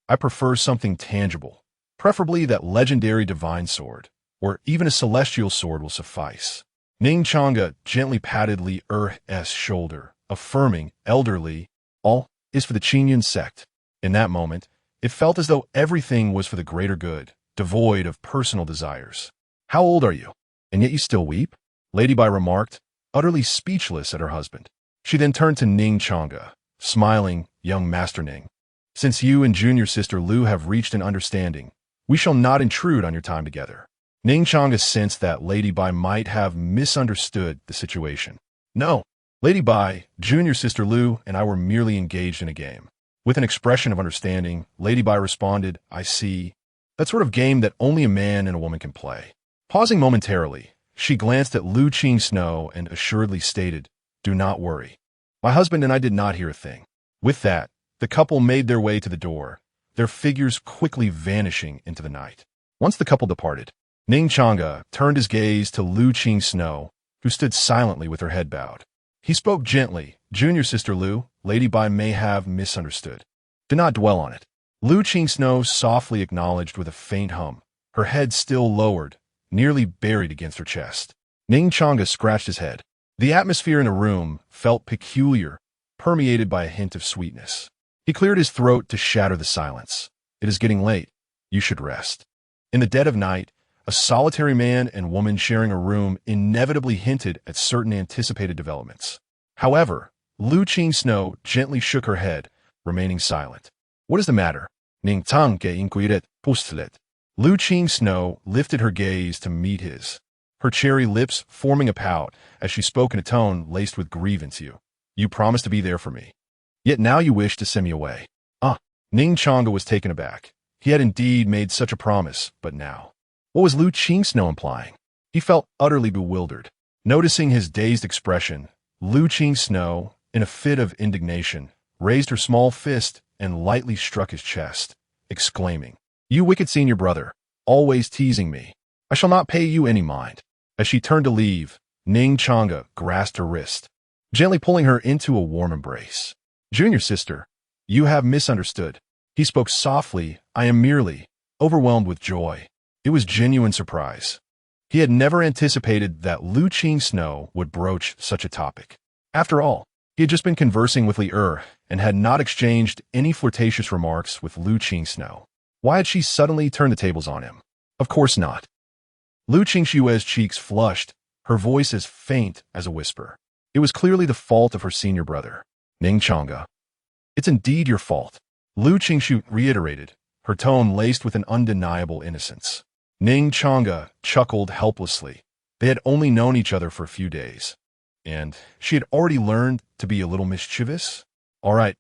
I prefer something tangible, preferably that legendary divine sword, or even a celestial sword will suffice." Ning Changge gently patted Li's shoulder, affirming, "Elderly, all is for the Qingyun sect." In that moment, it felt as though everything was for the greater good, devoid of personal desires. "How old are you? And yet you still weep?" Lady Bai remarked, utterly speechless at her husband. She then turned to Ning Changge, smiling, "Young Master Ning, since you and junior sister Lu have reached an understanding, we shall not intrude on your time together." Ning Changge sensed that Lady Bai might have misunderstood the situation. "No, Lady Bai, junior sister Lu, and I were merely engaged in a game." With an expression of understanding, Lady Bai responded, "I see. That sort of game that only a man and a woman can play." Pausing momentarily, she glanced at Lu Snow and assuredly stated, "Do not worry. My husband and I did not hear a thing." With that, the couple made their way to the door, their figures quickly vanishing into the night. Once the couple departed, Ning Changge turned his gaze to Lu Snow, who stood silently with her head bowed. He spoke gently, "Junior sister Lu, Lady Bai may have misunderstood. Do not dwell on it." Lu Snow softly acknowledged with a faint hum, her head still lowered, nearly buried against her chest. Ning Changge scratched his head. The atmosphere in the room felt peculiar, permeated by a hint of sweetness. He cleared his throat to shatter the silence. "It is getting late. You should rest." In the dead of night, a solitary man and woman sharing a room inevitably hinted at certain anticipated developments. However, Lu Snow gently shook her head, remaining silent. "What is the matter?" Ning Changge inquired postlet. Lu Snow lifted her gaze to meet his, her cherry lips forming a pout as she spoke in a tone laced with grievance. You promised to be there for me. Yet now you wish to send me away." Ning Changge was taken aback. He had indeed made such a promise, but now, what was Lu Snow implying? He felt utterly bewildered. Noticing his dazed expression, Lu Snow, in a fit of indignation, raised her small fist and lightly struck his chest, exclaiming, "You wicked senior brother, always teasing me. I shall not pay you any mind." As she turned to leave, Ning Changge grasped her wrist, gently pulling her into a warm embrace. "Junior sister, you have misunderstood." He spoke softly, "I am merely overwhelmed with joy." It was genuine surprise. He had never anticipated that Lu Snow would broach such a topic. After all, he had just been conversing with Li and had not exchanged any flirtatious remarks with Lu Snow. Why had she suddenly turned the tables on him? Of course not. Lu Xingshue's cheeks flushed, her voice as faint as a whisper. It was clearly the fault of her senior brother, Ning Changge. "It's indeed your fault," Lu Xingshu reiterated, her tone laced with an undeniable innocence. Ning Changge chuckled helplessly. They had only known each other for a few days, and she had already learned to be a little mischievous. All right,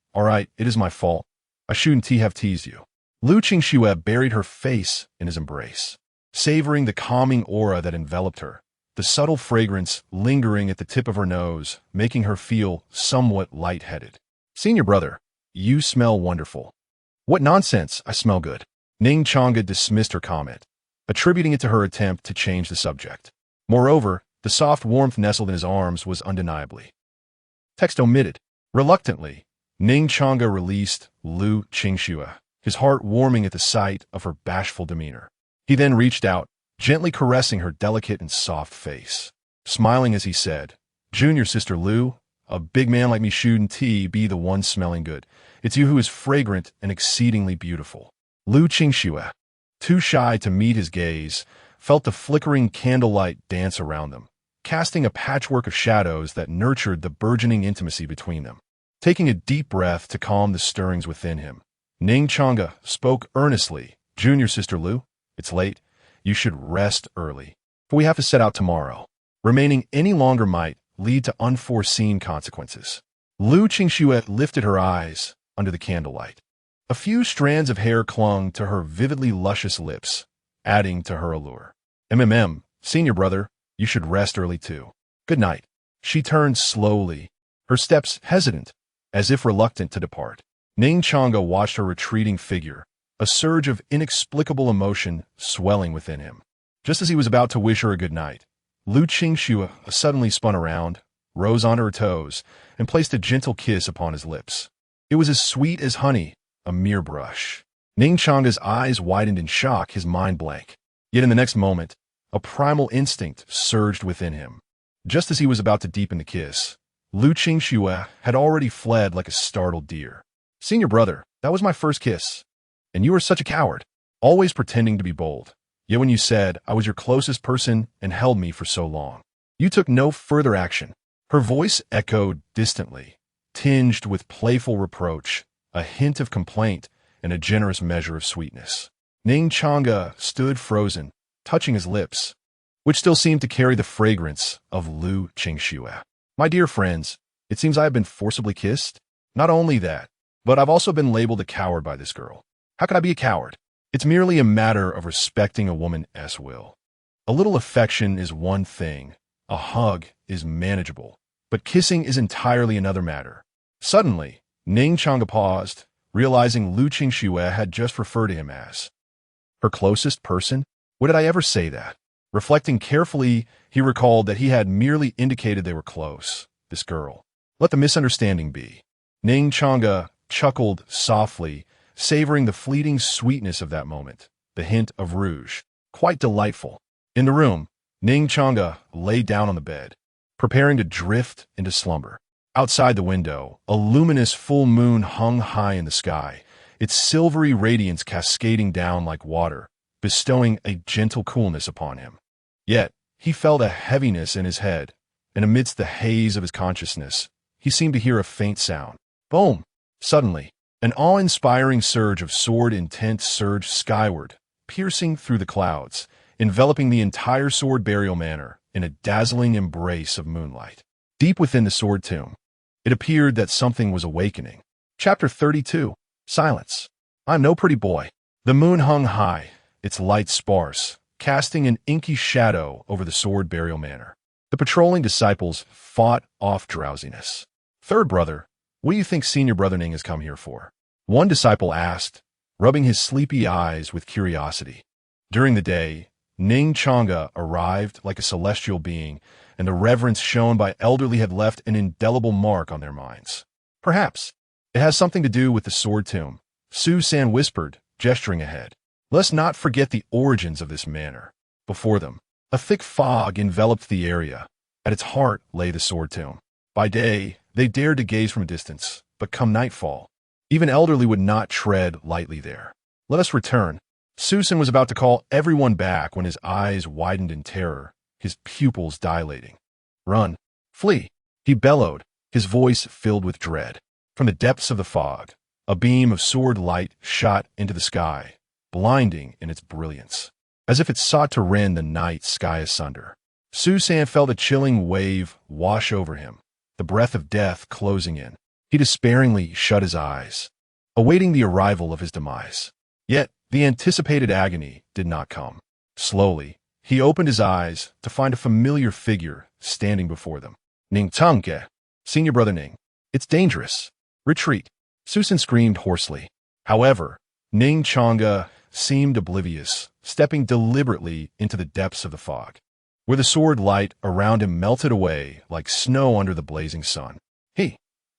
it is my fault. I shouldn't have teased you." Lu Xingshu buried her face in his embrace, savoring the calming aura that enveloped her, the subtle fragrance lingering at the tip of her nose, making her feel somewhat lightheaded. "Senior brother, you smell wonderful." "What nonsense, I smell good." Ning Changge dismissed her comment, attributing it to her attempt to change the subject. Moreover, the soft warmth nestled in his arms was undeniably. Text omitted. Reluctantly, Ning Changge released Lu Xingshu, his heart warming at the sight of her bashful demeanor. He then reached out, gently caressing her delicate and soft face. Smiling as he said, "Junior sister Lu, a big man like me shouldn't be the one smelling good. It's you who is fragrant and exceedingly beautiful." Lu Xingshu, too shy to meet his gaze, felt the flickering candlelight dance around them, casting a patchwork of shadows that nurtured the burgeoning intimacy between them. Taking a deep breath to calm the stirrings within him, Ning Changge spoke earnestly. Junior sister Lu, it's late. You should rest early, for we have to set out tomorrow. Remaining any longer might lead to unforeseen consequences. Lu Qingxue lifted her eyes under the candlelight. A few strands of hair clung to her vividly luscious lips, adding to her allure. Senior brother, you should rest early too. Good night. She turned slowly, her steps hesitant, as if reluctant to depart. Ning Changge watched her retreating figure, a surge of inexplicable emotion swelling within him. Just as he was about to wish her a good night, Lu Qingxue suddenly spun around, rose onto her toes, and placed a gentle kiss upon his lips. It was as sweet as honey, a mere brush. Ning Changge's eyes widened in shock, his mind blank. Yet in the next moment, a primal instinct surged within him. Just as he was about to deepen the kiss, Lu Qingxue had already fled like a startled deer. Senior brother, that was my first kiss. And you were such a coward, always pretending to be bold. Yet when you said I was your closest person and held me for so long, you took no further action. Her voice echoed distantly, tinged with playful reproach, a hint of complaint, and a generous measure of sweetness. Ning Changge stood frozen, touching his lips, which still seemed to carry the fragrance of Lu Qingxue. My dear friends, it seems I have been forcibly kissed. Not only that, but I've also been labeled a coward by this girl. How could I be a coward? It's merely a matter of respecting a woman's will. A little affection is one thing, a hug is manageable, but kissing is entirely another matter. Suddenly, Ning Changge paused, realizing Lu Qingxue had just referred to him as her closest person. When did I ever say that? Reflecting carefully, he recalled that he had merely indicated they were close. This girl. Let the misunderstanding be. Ning Changge chuckled softly, savoring the fleeting sweetness of that moment, the hint of rouge. Quite delightful. In the room, Ning Changge lay down on the bed, preparing to drift into slumber. Outside the window, a luminous full moon hung high in the sky, its silvery radiance cascading down like water, bestowing a gentle coolness upon him. Yet, he felt a heaviness in his head, and amidst the haze of his consciousness, he seemed to hear a faint sound. Boom! Suddenly, an awe-inspiring surge of sword intent surged skyward, piercing through the clouds, enveloping the entire sword burial manor in a dazzling embrace of moonlight. Deep within the sword tomb, it appeared that something was awakening. Chapter 32. Silence. I'm no pretty boy. The moon hung high, its light sparse, casting an inky shadow over the sword burial manor. The patrolling disciples fought off drowsiness. Third brother, what do you think senior brother Ning has come here for? One disciple asked, rubbing his sleepy eyes with curiosity. During the day, Ning Changge arrived like a celestial being, and the reverence shown by elderly had left an indelible mark on their minds. Perhaps it has something to do with the sword tomb, Su San whispered, gesturing ahead. Let's not forget the origins of this manor. Before them, a thick fog enveloped the area. At its heart lay the sword tomb. By day, they dared to gaze from a distance, but come nightfall, even elderly would not tread lightly there. Let us return. Susan was about to call everyone back when his eyes widened in terror, his pupils dilating. Run! Flee! He bellowed, his voice filled with dread. From the depths of the fog, a beam of sword light shot into the sky, blinding in its brilliance, as if it sought to rend the night sky asunder. Susan felt a chilling wave wash over him, the breath of death closing in. He despairingly shut his eyes, awaiting the arrival of his demise. Yet, the anticipated agony did not come. Slowly, he opened his eyes to find a familiar figure standing before them. Ning Changge, senior brother Ning. It's dangerous. Retreat. Susan screamed hoarsely. However, Ning Changge seemed oblivious, stepping deliberately into the depths of the fog, where the sword light around him melted away like snow under the blazing sun.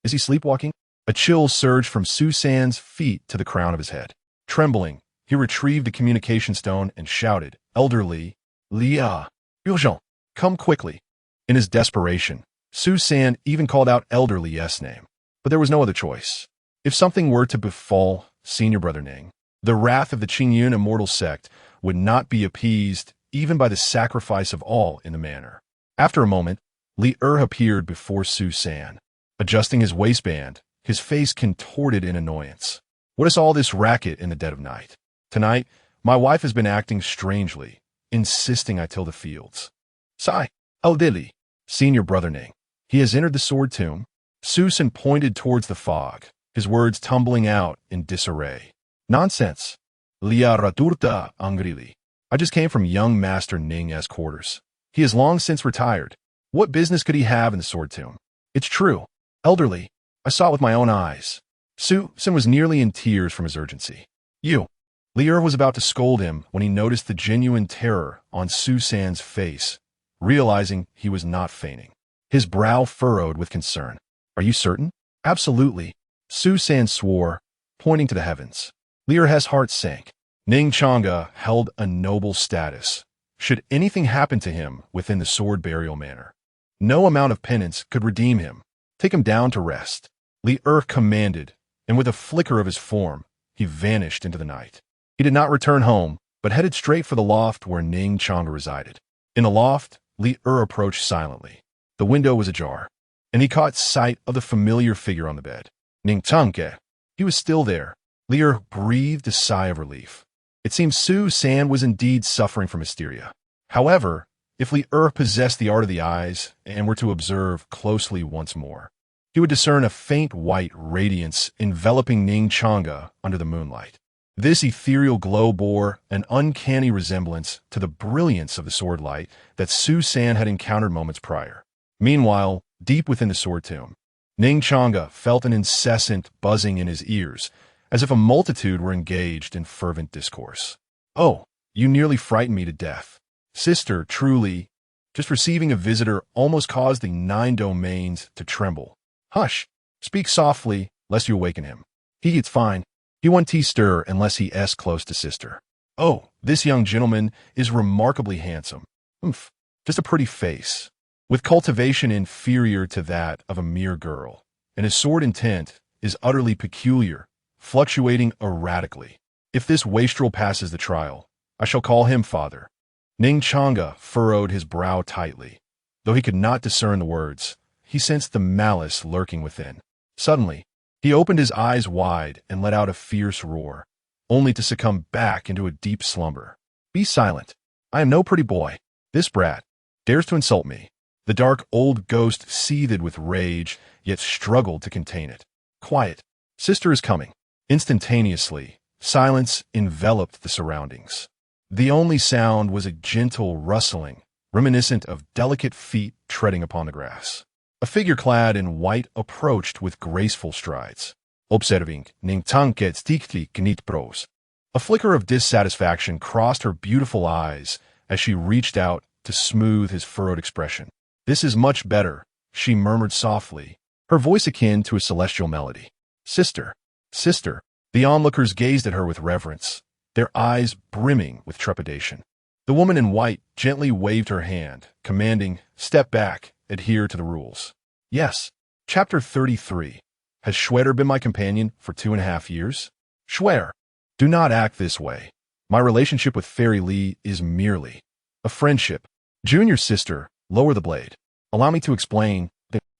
Is he sleepwalking? A chill surged from Susan's feet to the crown of his head. Trembling, he retrieved the communication stone and shouted, Elderly, Lia, urgent, come quickly. In his desperation, Susan even called out Elderly Yes' name. But there was no other choice. If something were to befall senior brother Ning, the wrath of the Qingyun immortal sect would not be appeased even by the sacrifice of all in the manor. After a moment, Li appeared before Su San. Adjusting his waistband, his face contorted in annoyance. What is all this racket in the dead of night? Tonight, my wife has been acting strangely, insisting I till the fields. Sai, Dili, senior brother Ning. He has entered the sword tomb. Su San pointed towards the fog, his words tumbling out in disarray. Nonsense. Lia radurta angrili. I just came from young Master Ning's quarters. He has long since retired. What business could he have in the sword tomb? It's true. Elderly. I saw it with my own eyes. Su San was nearly in tears from his urgency. You. Li was about to scold him when he noticed the genuine terror on Su San's face, realizing he was not feigning. His brow furrowed with concern. Are you certain? Absolutely. Su San swore, pointing to the heavens. Li's heart sank. Ning Changge held a noble status. Should anything happen to him within the sword burial manor, no amount of penance could redeem him. Take him down to rest. Li commanded, and with a flicker of his form, he vanished into the night. He did not return home, but headed straight for the loft where Ning Changge resided. In the loft, Li approached silently. The window was ajar, and he caught sight of the familiar figure on the bed. Ning Changge. He was still there. Li breathed a sigh of relief. It seemed Su San was indeed suffering from hysteria. However, if Li possessed the art of the eyes and were to observe closely once more, he would discern a faint white radiance enveloping Ning Changge under the moonlight. This ethereal glow bore an uncanny resemblance to the brilliance of the sword light that Su San had encountered moments prior. Meanwhile, deep within the sword tomb, Ning Changge felt an incessant buzzing in his ears, as if a multitude were engaged in fervent discourse. Oh, you nearly frightened me to death. Sister, truly, just receiving a visitor almost caused the 9 domains to tremble. Hush, speak softly, lest you awaken him. He eats fine. He won't stir unless he is close to sister. Oh, this young gentleman is remarkably handsome. Oomph, just a pretty face, with cultivation inferior to that of a mere girl, and his sword intent is utterly peculiar, fluctuating erratically. If this wastrel passes the trial, I shall call him father. Ning Changge furrowed his brow tightly. Though he could not discern the words, he sensed the malice lurking within. Suddenly, he opened his eyes wide and let out a fierce roar, only to succumb back into a deep slumber. Be silent. I am no pretty boy. This brat dares to insult me. The dark old ghost seethed with rage, yet struggled to contain it. Quiet. Sister is coming. Instantaneously, silence enveloped the surroundings. The only sound was a gentle rustling, reminiscent of delicate feet treading upon the grass. A figure clad in white approached with graceful strides. Observing Ning Changge stickli knit pros. A flicker of dissatisfaction crossed her beautiful eyes as she reached out to smooth his furrowed expression. This is much better, she murmured softly, her voice akin to a celestial melody. Sister, sister. The onlookers gazed at her with reverence, their eyes brimming with trepidation. The woman in white gently waved her hand, commanding, step back, adhere to the rules. Yes. Chapter 33. Has Schwerer been my companion for 2.5 years? Schwerer, do not act this way. My relationship with Fairy Li is merely a friendship. Junior sister, lower the blade. Allow me to explain.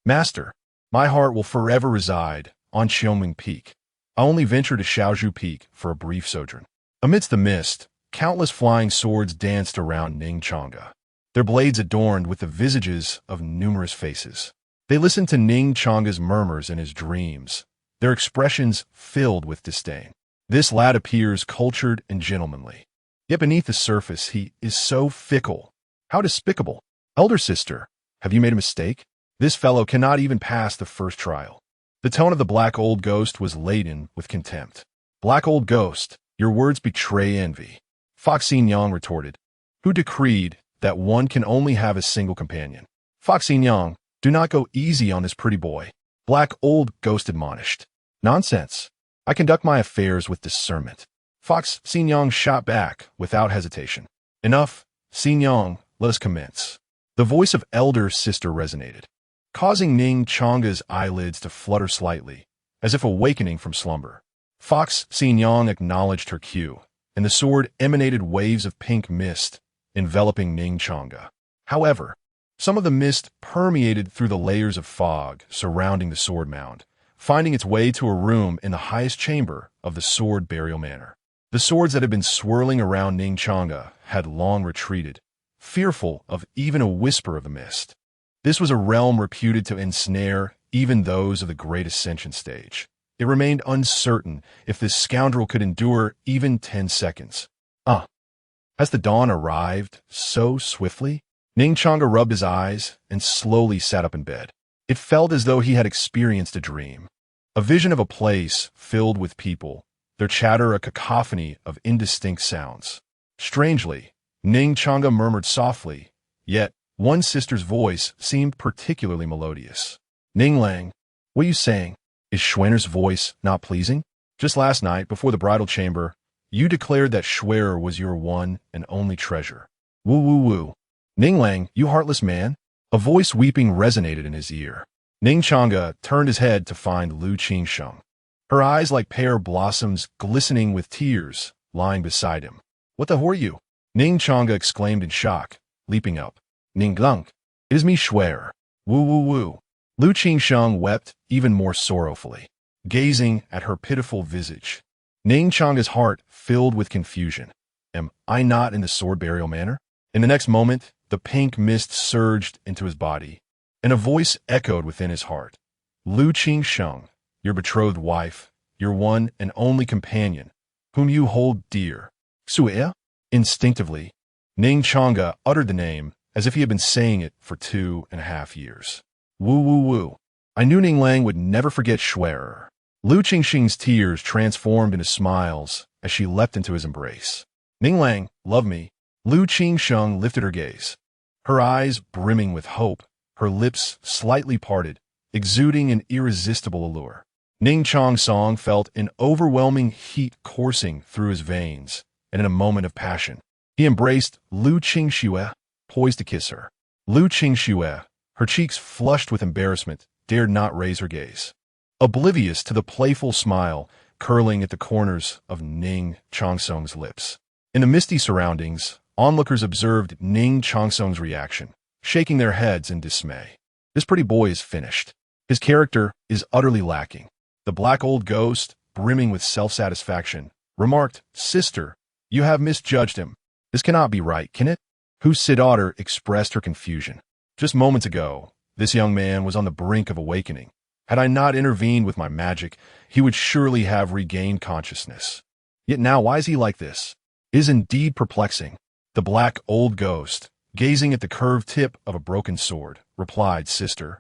Master, my heart will forever reside on Xiongming Peak. I only venture to Shaozhu Peak for a brief sojourn. Amidst the mist, countless flying swords danced around Ning Changge, their blades adorned with the visages of numerous faces. They listened to Ning Changge's murmurs in his dreams, their expressions filled with disdain. This lad appears cultured and gentlemanly, yet beneath the surface he is so fickle. How despicable. Elder sister, have you made a mistake? This fellow cannot even pass the first trial. The tone of the black old ghost was laden with contempt. Black old ghost, your words betray envy. Fox Yang retorted, who decreed that one can only have a single companion. Fox Yang, do not go easy on this pretty boy. Black old ghost admonished. Nonsense. I conduct my affairs with discernment. Fox Yang shot back without hesitation. Enough, Yang, let us commence. The voice of elder sister resonated, causing Ning Changge's eyelids to flutter slightly, as if awakening from slumber. Fox Yang acknowledged her cue, and the sword emanated waves of pink mist, enveloping Ning Changge. However, Some of the mist permeated through the layers of fog surrounding the sword mound, finding its way to a room in the highest chamber of the sword burial manor. The swords that had been swirling around Ning Changge had long retreated, fearful of even a whisper of the mist. This was a realm reputed to ensnare even those of the great ascension stage. It remained uncertain if this scoundrel could endure even 10 seconds. Has the dawn arrived so swiftly? Ning Changge rubbed his eyes and slowly sat up in bed. It felt as though he had experienced a dream. A vision of a place filled with people, their chatter a cacophony of indistinct sounds. Strangely, Ning Changge murmured softly, yet one sister's voice seemed particularly melodious. Ning Lang, what are you saying? Is Schwenner's voice not pleasing? Just last night, before the bridal chamber, you declared that Schwerer was your one and only treasure. Woo woo woo. Ning Lang, you heartless man. A voice weeping resonated in his ear. Ning Changge turned his head to find Lu Qingsheng, her eyes like pear blossoms glistening with tears, lying beside him. What the who are you? Ning Changge exclaimed in shock, leaping up. Ning Lang, it is me Schwerer. Woo woo woo. Lu Qingsheng wept even more sorrowfully, gazing at her pitiful visage. Ning Changge's heart filled with confusion. Am I not in the sword burial manor? In the next moment, the pink mist surged into his body, and a voice echoed within his heart. Lu Qingsheng, your betrothed wife, your one and only companion, whom you hold dear. Xue? Instinctively, Ning Changge uttered the name as if he had been saying it for 2.5 years. Woo woo woo. I knew Ning Lang would never forget Schwerer. Lu Qingsheng's tears transformed into smiles as she leapt into his embrace. Ning Lang, love me. Lu Qingsheng lifted her gaze, her eyes brimming with hope, her lips slightly parted, exuding an irresistible allure. Ning Changge felt an overwhelming heat coursing through his veins, and in a moment of passion, he embraced Lu Qingxue, poised to kiss her. Lu Qingxue, her cheeks flushed with embarrassment, dared not raise her gaze, oblivious to the playful smile curling at the corners of Ning Changge's lips. In the misty surroundings, onlookers observed Ning Changge's reaction, shaking their heads in dismay. This pretty boy is finished. His character is utterly lacking. The black old ghost, brimming with self-satisfaction, remarked, Sister, you have misjudged him. This cannot be right, can it? Whose daughter expressed her confusion. Just moments ago, this young man was on the brink of awakening. Had I not intervened with my magic, he would surely have regained consciousness. Yet now why is he like this? It is indeed perplexing. The black old ghost, gazing at the curved tip of a broken sword, replied, Sister,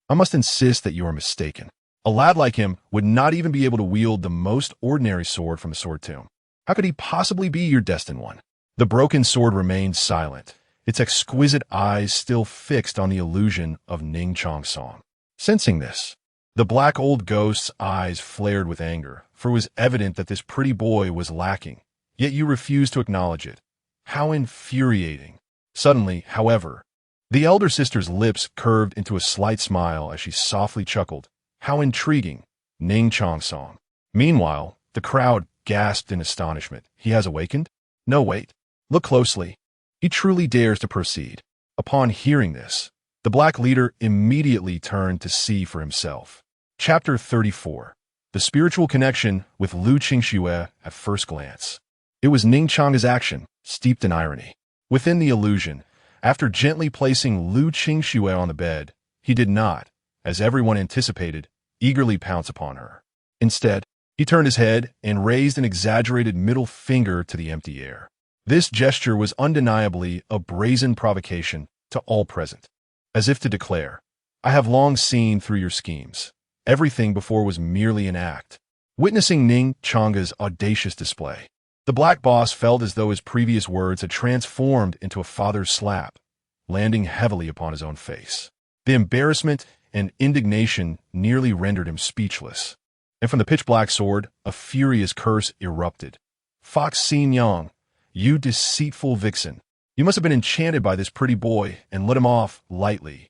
I must insist that you are mistaken. A lad like him would not even be able to wield the most ordinary sword from a sword tomb. How could he possibly be your destined one? The broken sword remained silent, its exquisite eyes still fixed on the illusion of Ning Changge. Sensing this, the black old ghost's eyes flared with anger, for it was evident that this pretty boy was lacking, yet you refused to acknowledge it. How infuriating. Suddenly, however, the elder sister's lips curved into a slight smile as she softly chuckled. How intriguing, Ning Changge. Meanwhile, the crowd gasped in astonishment. He has awakened? No, wait. Look closely. He truly dares to proceed. Upon hearing this, the black leader immediately turned to see for himself. Chapter 34. The spiritual connection with Lu Qingxue at first glance. It was Ning Changge's action, steeped in irony. Within the illusion, after gently placing Lu Qingxue on the bed, he did not, as everyone anticipated, eagerly pounce upon her. Instead, he turned his head and raised an exaggerated middle finger to the empty air. This gesture was undeniably a brazen provocation to all present, as if to declare, I have long seen through your schemes. Everything before was merely an act. Witnessing Ning Changge's audacious display, the black boss felt as though his previous words had transformed into a father's slap, landing heavily upon his own face. The embarrassment and indignation nearly rendered him speechless, and from the pitch-black sword, a furious curse erupted. Fox Xin Yang, you deceitful vixen, you must have been enchanted by this pretty boy and let him off lightly.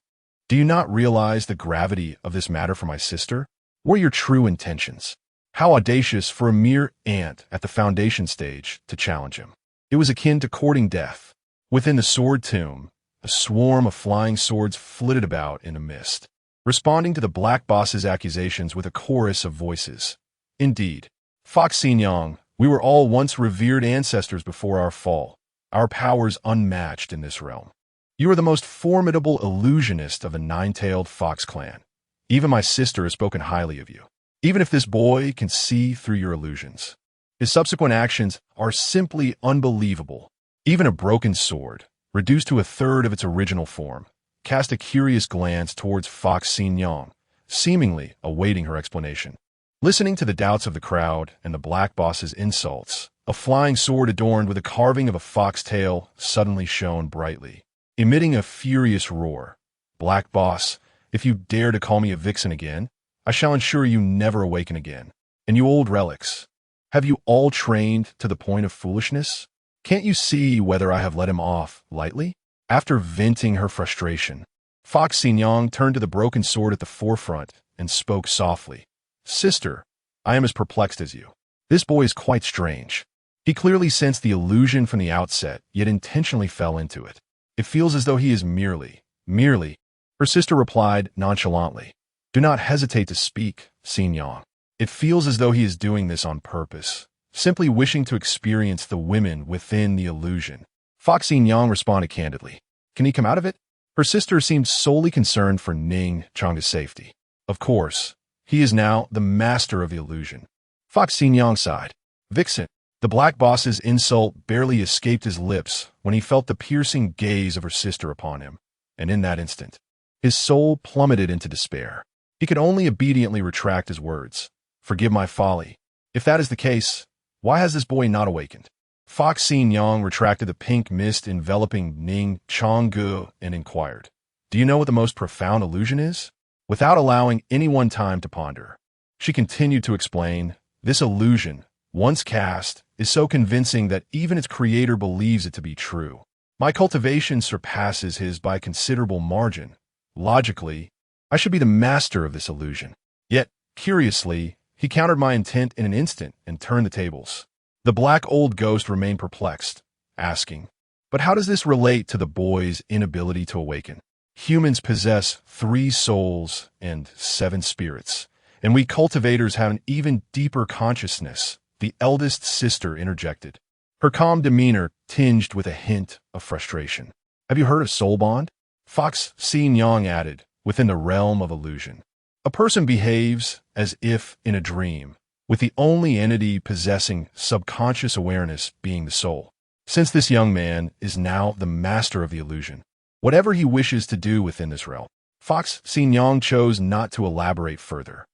Do you not realize the gravity of this matter for my sister? What are your true intentions? How audacious for a mere ant at the foundation stage to challenge him. It was akin to courting death. Within the sword tomb, A swarm of flying swords flitted about in a mist, responding to the Black Boss's accusations with a chorus of voices. Indeed, Fox Xinjiang, we were all once revered ancestors before our fall, our powers unmatched in this realm. You are the most formidable illusionist of the nine-tailed fox clan. Even my sister has spoken highly of you. Even if this boy can see through your illusions, his subsequent actions are simply unbelievable. Even a broken sword, reduced to a third of its original form, cast a curious glance towards Fox Xinjiang, seemingly awaiting her explanation. Listening to the doubts of the crowd and the Black Boss's insults, a flying sword adorned with a carving of a fox tail suddenly shone brightly, emitting a furious roar. Black Boss, if you dare to call me a vixen again, I shall ensure you never awaken again. And you old relics, have you all trained to the point of foolishness? Can't you see whether I have let him off lightly? After venting her frustration, Fox Xinjiang turned to the broken sword at the forefront and spoke softly. Sister, I am as perplexed as you. This boy is quite strange. He clearly sensed the illusion from the outset, yet intentionally fell into it. It feels as though he is merely. Her sister replied nonchalantly. Do not hesitate to speak, Xinjiang. It feels as though he is doing this on purpose, simply wishing to experience the women within the illusion. Fox Xinjiang responded candidly. Can he come out of it? Her sister seemed solely concerned for Ning Changge's safety. Of course, he is now the master of the illusion. Fox Xinjiang sighed. Vixen. The Black Boss's insult barely escaped his lips when he felt the piercing gaze of her sister upon him, and in that instant, his soul plummeted into despair. He could only obediently retract his words. Forgive my folly. If that is the case, why has this boy not awakened? Fox Xinjiang retracted the pink mist enveloping Ning Changge and inquired, Do you know what the most profound illusion is? Without allowing anyone time to ponder, she continued to explain, This illusion, once cast, is so convincing that even its creator believes it to be true. My cultivation surpasses his by a considerable margin. Logically, I should be the master of this illusion. Yet, curiously, he countered my intent in an instant and turned the tables. The black old ghost remained perplexed, asking, But how does this relate to the boy's inability to awaken? Humans possess 3 souls and 7 spirits, and we cultivators have an even deeper consciousness, the eldest sister interjected, her calm demeanor tinged with a hint of frustration. Have you heard of soul bond? Fox Xinjiang added, within the realm of illusion. A person behaves as if in a dream, with the only entity possessing subconscious awareness being the soul. Since this young man is now the master of the illusion, whatever he wishes to do within this realm, Fox Xinjiang chose not to elaborate further.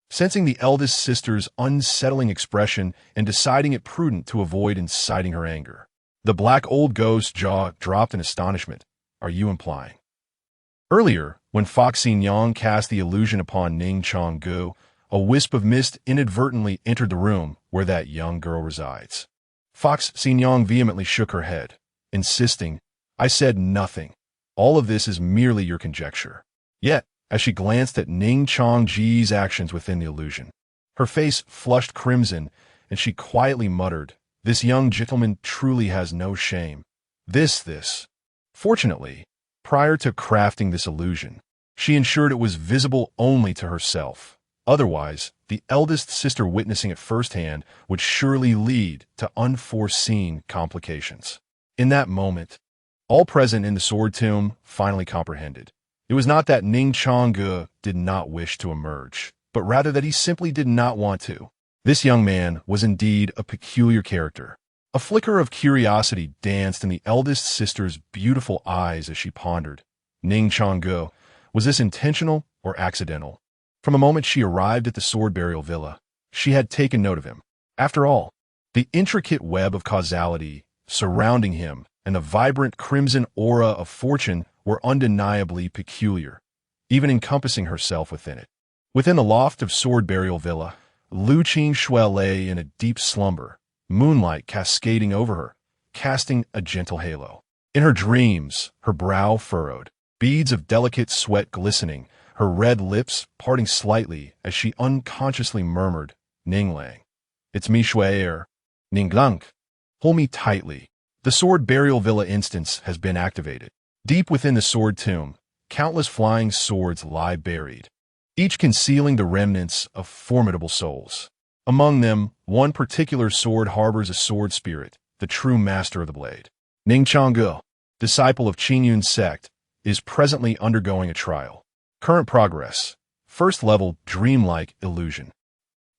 Sensing the eldest sister's unsettling expression and deciding it prudent to avoid inciting her anger, the black old ghost's jaw dropped in astonishment. Are you implying? Earlier, when Fox Xinjiang cast the illusion upon Ning Changge, a wisp of mist inadvertently entered the room where that young girl resides. Fox Xinjiang vehemently shook her head, insisting, I said nothing. All of this is merely your conjecture. Yet, as she glanced at Ning Changge's actions within the illusion, her face flushed crimson, and she quietly muttered, This young gentleman truly has no shame. This. Fortunately, prior to crafting this illusion, she ensured it was visible only to herself. Otherwise, the eldest sister witnessing it firsthand would surely lead to unforeseen complications. In that moment, all present in the sword tomb finally comprehended. It was not that Ning Changge did not wish to emerge, but rather that he simply did not want to. This young man was indeed a peculiar character. A flicker of curiosity danced in the eldest sister's beautiful eyes as she pondered. Ning Changge, was this intentional or accidental? From the moment she arrived at the sword burial villa, she had taken note of him. After all, the intricate web of causality surrounding him and the vibrant crimson aura of fortune were undeniably peculiar, even encompassing herself within it. Within the loft of Sword Burial Villa, Lu Qingxue lay in a deep slumber, moonlight cascading over her, casting a gentle halo. In her dreams, her brow furrowed, beads of delicate sweat glistening, her red lips parting slightly as she unconsciously murmured, Ninglang. It's me Shui Ninglang. Hold me tightly. The Sword Burial Villa instance has been activated. Deep within the sword tomb, countless flying swords lie buried, each concealing the remnants of formidable souls. Among them, one particular sword harbors a sword spirit, the true master of the blade. Ning Changge, disciple of Qingyun's sect, is presently undergoing a trial. Current progress. First level, dreamlike illusion.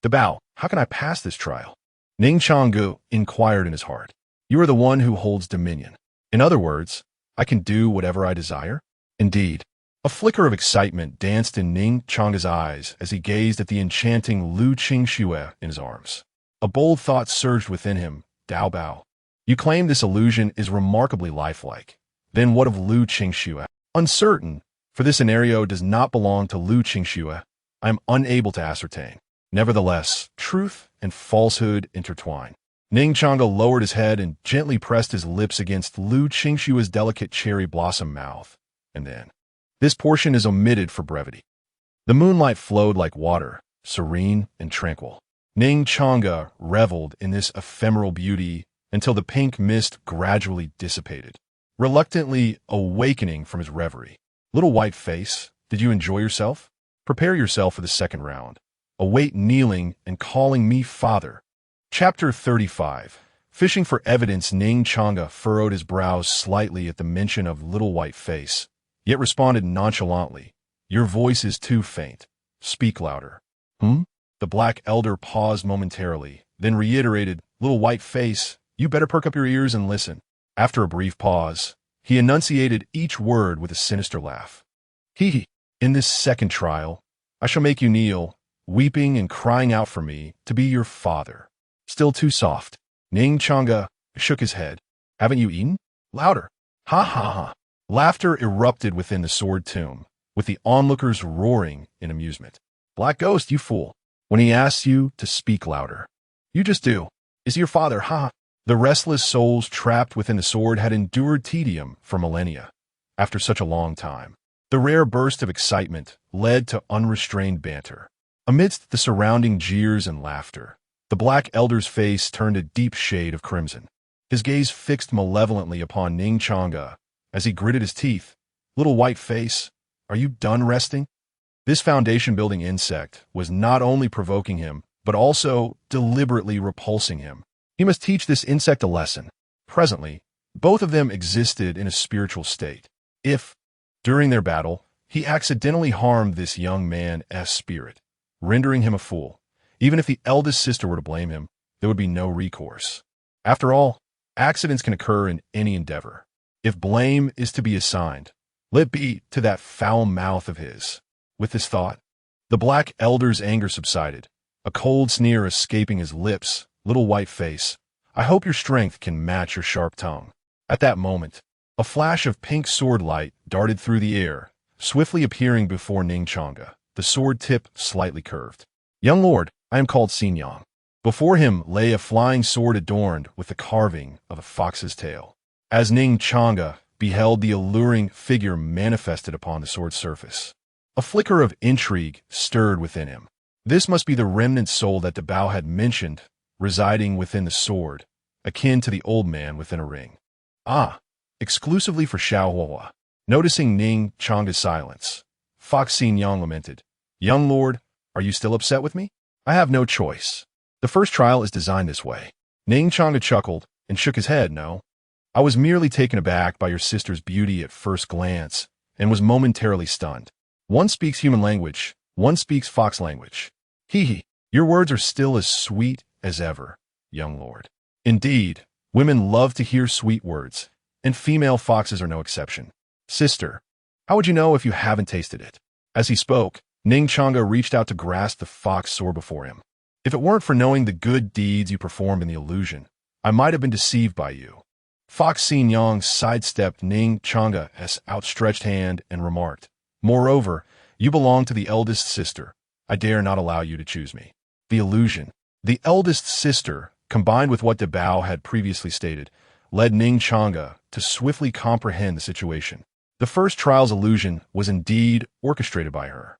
Dabao, how can I pass this trial? Ning Changge inquired in his heart. You are the one who holds dominion. In other words, I can do whatever I desire? Indeed. A flicker of excitement danced in Ning Changge's eyes as he gazed at the enchanting Lu Qingxue in his arms. A bold thought surged within him. Dao Bao. You claim this illusion is remarkably lifelike. Then what of Lu Qingxue? Uncertain, for this scenario does not belong to Lu Qingxue. I am unable to ascertain. Nevertheless, truth and falsehood intertwine. Ning Changge lowered his head and gently pressed his lips against Lu Qingxue's delicate cherry blossom mouth. And then, this portion is omitted for brevity. The moonlight flowed like water, serene and tranquil. Ning Changge reveled in this ephemeral beauty until the pink mist gradually dissipated, reluctantly awakening from his reverie. Little white face, did you enjoy yourself? Prepare yourself for the second round. Await kneeling and calling me father. Chapter 35. Fishing for evidence, Ning Changge furrowed his brows slightly at the mention of little white face, yet responded nonchalantly. Your voice is too faint. Speak louder. The black elder paused momentarily, then reiterated, little white face, you better perk up your ears and listen. After a brief pause, he enunciated each word with a sinister laugh. Hee. In this second trial, I shall make you kneel, weeping and crying out for me to be your father. Still too soft. Ning Changge shook his head. Haven't you eaten? Louder. Ha ha ha. Laughter erupted within the sword tomb, with the onlookers roaring in amusement. Black Ghost, you fool. When he asks you to speak louder, you just do. Is he your father? Ha. The restless souls trapped within the sword had endured tedium for millennia. After such a long time, the rare burst of excitement led to unrestrained banter. Amidst the surrounding jeers and laughter, the black elder's face turned a deep shade of crimson. His gaze fixed malevolently upon Ning Changge as he gritted his teeth. Little white face, are you done resting? This foundation-building insect was not only provoking him, but also deliberately repulsing him. He must teach this insect a lesson. Presently, both of them existed in a spiritual state. If, during their battle, he accidentally harmed this young man's spirit, rendering him a fool, even if the eldest sister were to blame him, there would be no recourse. After all, accidents can occur in any endeavor. If blame is to be assigned, let it be to that foul mouth of his. With this thought, the black elder's anger subsided, a cold sneer escaping his lips. Little white face, I hope your strength can match your sharp tongue. At that moment, a flash of pink sword light darted through the air, swiftly appearing before Ning Changge, the sword tip slightly curved. Young lord, I am called Xinjiang. Before him lay a flying sword adorned with the carving of a fox's tail. As Ning Changge beheld the alluring figure manifested upon the sword's surface, a flicker of intrigue stirred within him. This must be the remnant soul that Dabao had mentioned, residing within the sword, akin to the old man within a ring. Ah, exclusively for Xiaohua. Noticing Ning Changge's silence, Fox Xinjiang lamented, Young lord, are you still upset with me? I have no choice. The first trial is designed this way. Ning Changge chuckled and shook his head. No, I was merely taken aback by your sister's beauty at first glance and was momentarily stunned. One speaks human language, one speaks fox language. Hee. Your words are still as sweet as ever, young lord. Indeed, women love to hear sweet words, and female foxes are no exception. Sister, how would you know if you haven't tasted it? As he spoke, Ning Changge reached out to grasp the fox sword before him. If it weren't for knowing the good deeds you performed in the illusion, I might have been deceived by you. Fox Xinjiang sidestepped Ning Changge's outstretched hand and remarked, Moreover, you belong to the eldest sister. I dare not allow you to choose me. The illusion, the eldest sister, combined with what Dabao had previously stated, led Ning Changge to swiftly comprehend the situation. The first trial's illusion was indeed orchestrated by her.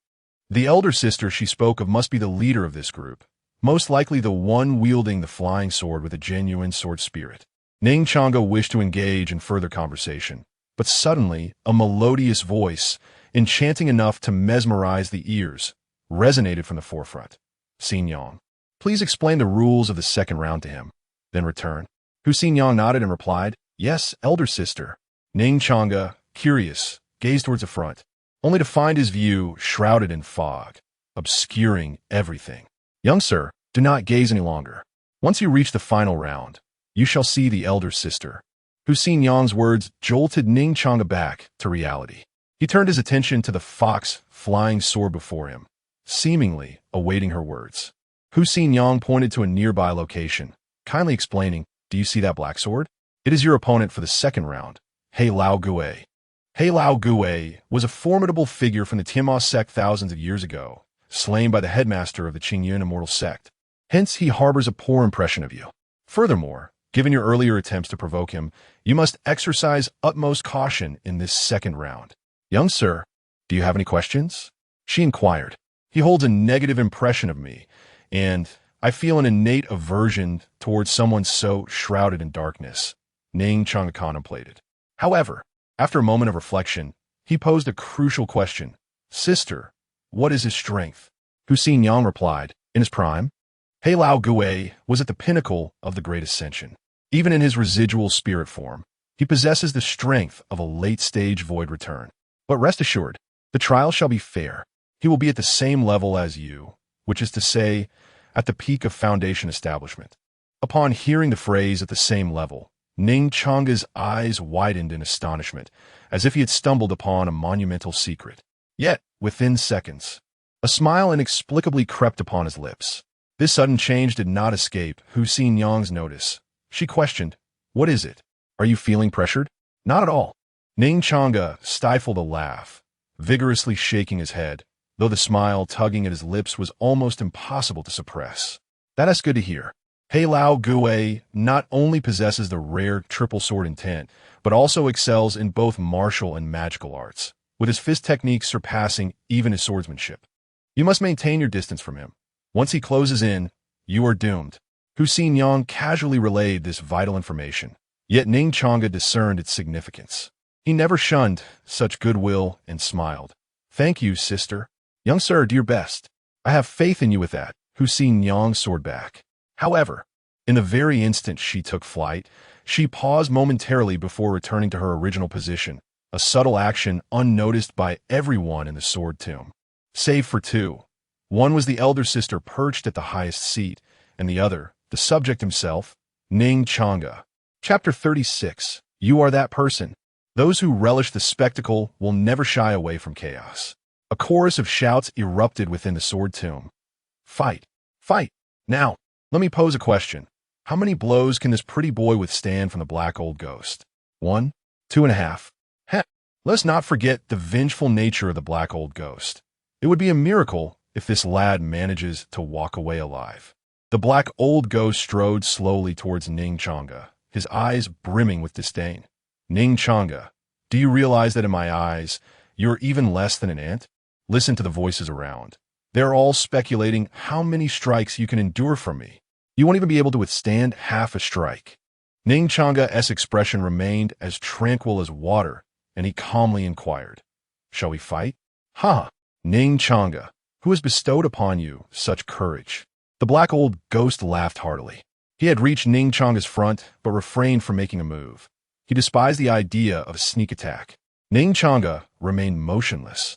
The elder sister she spoke of must be the leader of this group, most likely the one wielding the flying sword with a genuine sword spirit. Ning Changge wished to engage in further conversation, But suddenly, a melodious voice, enchanting enough to mesmerize the ears, resonated from the forefront. Xin Yang, please explain the rules of the second round to him, then return. Xin Yang nodded and replied, yes, elder sister. Ning Changge, curious, gazed towards the front, only to find his view shrouded in fog, obscuring everything. Young sir, do not gaze any longer. Once you reach the final round, you shall see the elder sister. Xin Yang's words jolted Ning Changge back to reality. He turned his attention to the fox flying sword before him, seemingly awaiting her words. Xin Yang pointed to a nearby location, kindly explaining, do you see that black sword? It is your opponent for the second round, He Lao Gui. He Lao Gui was a formidable figure from the Tianma sect thousands of years ago, slain by the headmaster of the Qingyun immortal sect. Hence, he harbors a poor impression of you. Furthermore, given your earlier attempts to provoke him, you must exercise utmost caution in this second round. Young sir, do you have any questions? She inquired. He holds a negative impression of me, and I feel an innate aversion towards someone so shrouded in darkness. Ning Changge contemplated. However, after a moment of reflection, he posed a crucial question. Sister, what is his strength? Xin Yang replied, in his prime, He Lao Gui was at the pinnacle of the Great Ascension. Even in his residual spirit form, he possesses the strength of a late-stage void return. But rest assured, the trial shall be fair. He will be at the same level as you, which is to say, at the peak of Foundation establishment. Upon hearing the phrase at the same level, Ning Changge's eyes widened in astonishment, as if he had stumbled upon a monumental secret. Yet, within seconds, a smile inexplicably crept upon his lips. This sudden change did not escape Xin Yang's notice. She questioned, what is it? Are you feeling pressured? Not at all. Ning Changge stifled a laugh, vigorously shaking his head, though the smile tugging at his lips was almost impossible to suppress. That is good to hear. He Lao Gui not only possesses the rare triple sword intent, but also excels in both martial and magical arts, with his fist technique surpassing even his swordsmanship. You must maintain your distance from him. Once he closes in, you are doomed. Xin Yang casually relayed this vital information, yet Ning Changge discerned its significance. He never shunned such goodwill and smiled. Thank you, sister. Young sir, do your best. I have faith in you with that. Xin Yang soared back. However, in the very instant she took flight, she paused momentarily before returning to her original position, a subtle action unnoticed by everyone in the sword tomb. Save for two. One was the elder sister perched at the highest seat, and the other, the subject himself, Ning Changge. Chapter 36. You are that person. Those who relish the spectacle will never shy away from chaos. A chorus of shouts erupted within the sword tomb. Fight! Fight! Now, let me pose a question. How many blows can this pretty boy withstand from the black old ghost? 1, 2.5. Heh! Let's not forget the vengeful nature of the black old ghost. It would be a miracle if this lad manages to walk away alive. The black old ghost strode slowly towards Ning Changge, his eyes brimming with disdain. Ning Changge, do you realize that in my eyes, you're even less than an ant? Listen to the voices around. They're all speculating how many strikes you can endure from me. You won't even be able to withstand half a strike. Ning Changge's expression remained as tranquil as water, and he calmly inquired, shall we fight? Ha! Ning Changge, who has bestowed upon you such courage? The black old ghost laughed heartily. He had reached Ning Changge's front, but refrained from making a move. He despised the idea of a sneak attack. Ning Changge remained motionless,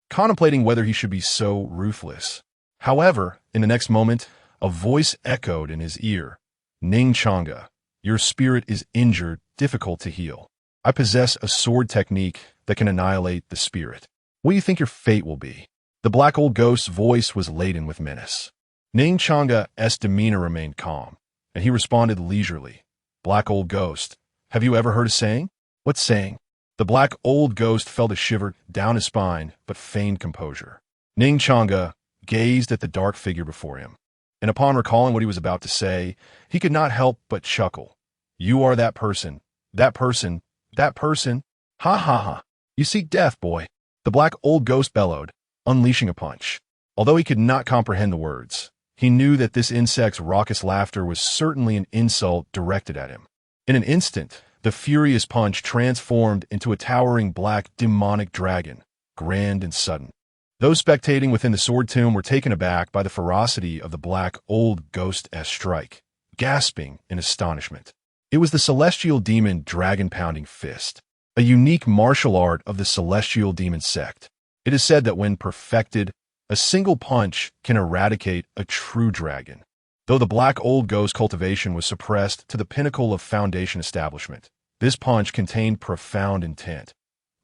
contemplating whether he should be so ruthless. However, in the next moment, a voice echoed in his ear. Ning Changge, your spirit is injured, difficult to heal. I possess a sword technique that can annihilate the spirit. What do you think your fate will be? The black old ghost's voice was laden with menace. Ning Changge's demeanor remained calm, and he responded leisurely. Black old ghost, have you ever heard a saying? What saying? The black old ghost felt a shiver down his spine, but feigned composure. Ning Changge gazed at the dark figure before him, and upon recalling what he was about to say, he could not help but chuckle. You are that person. That person. That person. Ha ha ha. You seek death, boy. The black old ghost bellowed, unleashing a punch. Although he could not comprehend the words, he knew that this insect's raucous laughter was certainly an insult directed at him. In an instant, The furious punch transformed into a towering black demonic dragon, grand and sudden. Those spectating within the sword tomb were taken aback by the ferocity of the black old ghost's strike, gasping in astonishment. It was the celestial demon dragon-pounding fist, a unique martial art of the celestial demon sect. It is said that when perfected, a single punch can eradicate a true dragon. Though the black old ghost cultivation was suppressed to the pinnacle of Foundation establishment, this punch contained profound intent.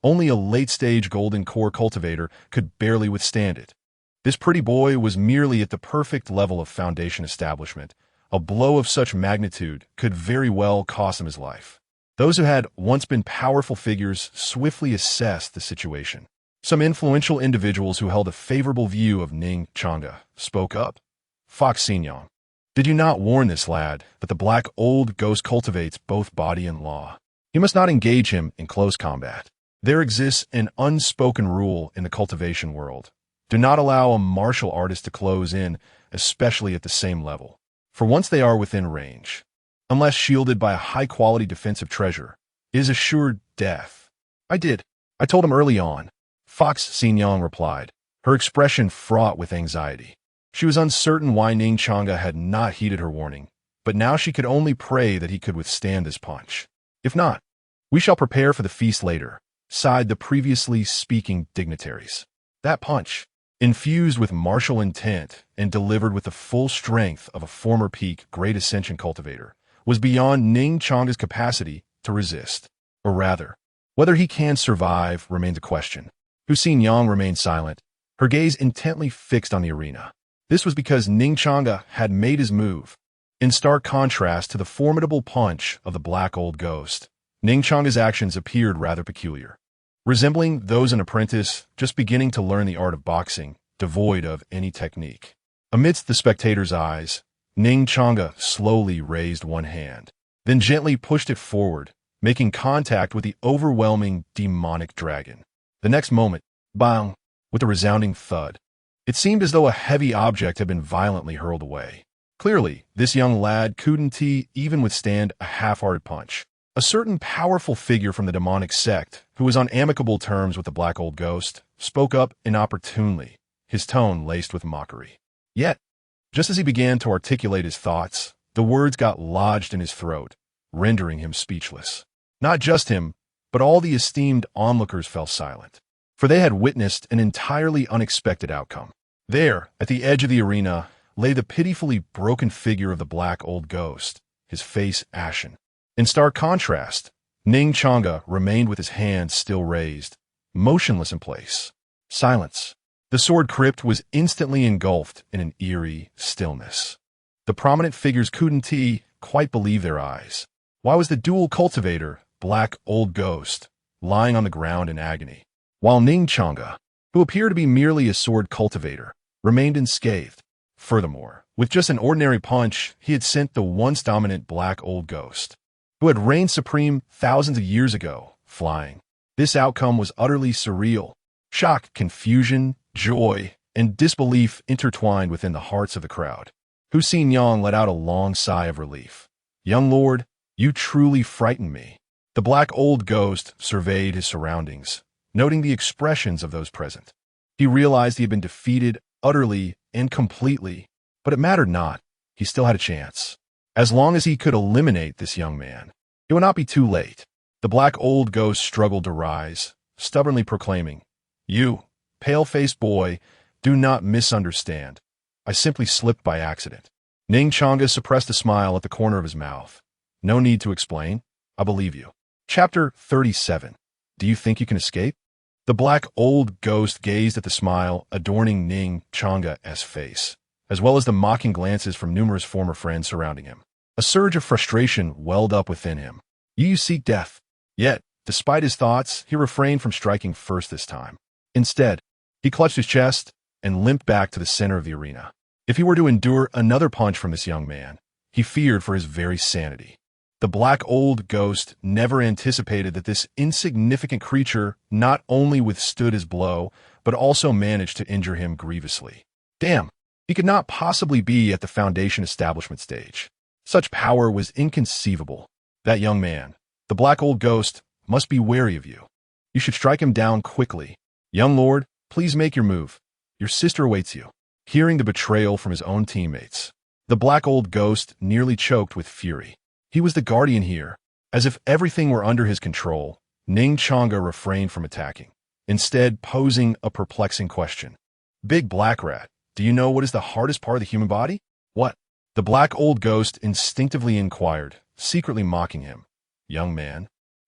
Only a late-stage golden core cultivator could barely withstand it. This pretty boy was merely at the perfect level of Foundation establishment. A blow of such magnitude could very well cost him his life. Those who had once been powerful figures swiftly assessed the situation. Some influential individuals who held a favorable view of Ning Changge spoke up. Fox Xinjiang, did you not warn this lad that the black old ghost cultivates both body and law? You must not engage him in close combat. There exists an unspoken rule in the cultivation world. Do not allow a martial artist to close in, especially at the same level. For once they are within range, unless shielded by a high-quality defensive treasure, it is assured death. I told him early on, Fox Xinjiang replied, her expression fraught with anxiety. She was uncertain why Ning Changge had not heeded her warning, but now she could only pray that he could withstand this punch. If not, we shall prepare for the feast later, sighed the previously speaking dignitaries. That punch, infused with martial intent and delivered with the full strength of a former peak Great Ascension cultivator, was beyond Ning Changge's capacity to resist. Or rather, whether he can survive remains a question. Xinjiang remained silent, her gaze intently fixed on the arena. This was because Ning Changge had made his move. In stark contrast to the formidable punch of the black old ghost, Ning Changge's actions appeared rather peculiar, resembling those an apprentice just beginning to learn the art of boxing, devoid of any technique. Amidst the spectators' eyes, Ning Changge slowly raised one hand, then gently pushed it forward, making contact with the overwhelming demonic dragon. The next moment, bang, with a resounding thud. It seemed as though a heavy object had been violently hurled away. Clearly, this young lad couldn't even withstand a half-hearted punch. A certain powerful figure from the demonic sect, who was on amicable terms with the black old ghost, spoke up inopportunely, his tone laced with mockery. Yet, just as he began to articulate his thoughts, the words got lodged in his throat, rendering him speechless. Not just him, but all the esteemed onlookers fell silent, for they had witnessed an entirely unexpected outcome. There, at the edge of the arena, lay the pitifully broken figure of the black old ghost, his face ashen. In stark contrast, Ning Changge remained with his hands still raised, motionless in place. Silence. The sword crypt was instantly engulfed in an eerie stillness. The prominent figures couldn't quite believe their eyes. Why was the dual cultivator, black old ghost, lying on the ground in agony, while Ning Changge, who appeared to be merely a sword cultivator, remained unscathed? Furthermore, with just an ordinary punch, he had sent the once dominant black old ghost, who had reigned supreme thousands of years ago, flying. This outcome was utterly surreal. Shock, confusion, joy, and disbelief intertwined within the hearts of the crowd. Xinjiang let out a long sigh of relief. Young lord, you truly frightened me. The black old ghost surveyed his surroundings, noting the expressions of those present. He realized he had been defeated utterly and completely, but it mattered not. He still had a chance. As long as he could eliminate this young man, it would not be too late. The black old ghost struggled to rise, stubbornly proclaiming, "You, pale-faced boy, do not misunderstand. I simply slipped by accident." Ning Changge suppressed a smile at the corner of his mouth. "No need to explain. I believe you." Chapter 37. Do you think you can escape? The black old ghost gazed at the smile adorning Ning Changge's face, as well as the mocking glances from numerous former friends surrounding him. A surge of frustration welled up within him. You seek death. Yet, despite his thoughts, he refrained from striking first this time. Instead, he clutched his chest and limped back to the center of the arena. If he were to endure another punch from this young man, he feared for his very sanity. The black old ghost never anticipated that this insignificant creature not only withstood his blow, but also managed to injure him grievously. Damn, he could not possibly be at the Foundation establishment stage. Such power was inconceivable. That young man, The black old ghost must be wary of you. You should strike him down quickly. Young lord, please make your move. Your sister awaits you. Hearing the betrayal from his own teammates, the black old ghost nearly choked with fury. He was the guardian here. As if everything were under his control, Ning Changge refrained from attacking, instead posing a perplexing question. Big black rat, do you know what is the hardest part of the human body? What? The black old ghost instinctively inquired, secretly mocking him. Young man,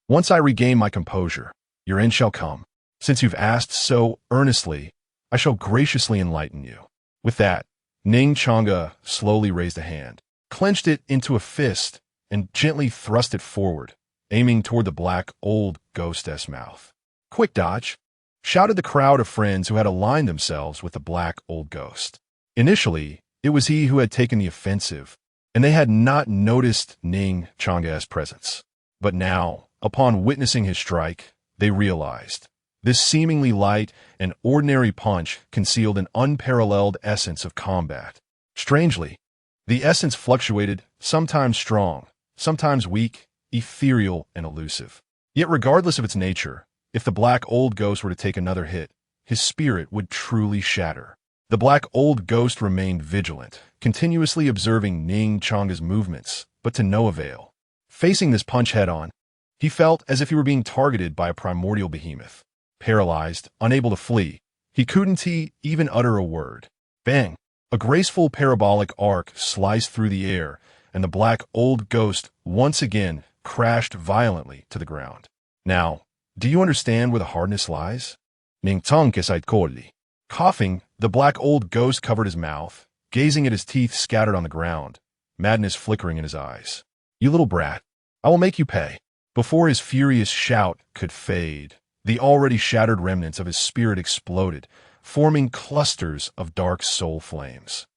once I regain my composure, your end shall come. Since you've asked so earnestly, I shall graciously enlighten you. With that, Ning Changge slowly raised a hand, clenched it into a fist, and gently thrust it forward, aiming toward the black old ghost's mouth. Quick dodge! Shouted the crowd of friends who had aligned themselves with the black old ghost. Initially, it was he who had taken the offensive, and they had not noticed Ning Changge's presence. But now, upon witnessing his strike, they realized this seemingly light and ordinary punch concealed an unparalleled essence of combat. Strangely, the essence fluctuated, sometimes strong, sometimes weak, ethereal, and elusive. Yet regardless of its nature, if the black old ghost were to take another hit, his spirit would truly shatter. The black old ghost remained vigilant, continuously observing Ning Changge's movements, but to no avail. Facing this punch head-on, he felt as if he were being targeted by a primordial behemoth. Paralyzed, unable to flee, he couldn't even utter a word. Bang! A graceful parabolic arc sliced through the air, and the black old ghost once again crashed violently to the ground. Now, do you understand where the hardness lies? Ning Changge. Coughing, the black old ghost covered his mouth, gazing at his teeth scattered on the ground, madness flickering in his eyes. You little brat, I will make you pay. Before his furious shout could fade, the already shattered remnants of his spirit exploded, forming clusters of dark soul flames.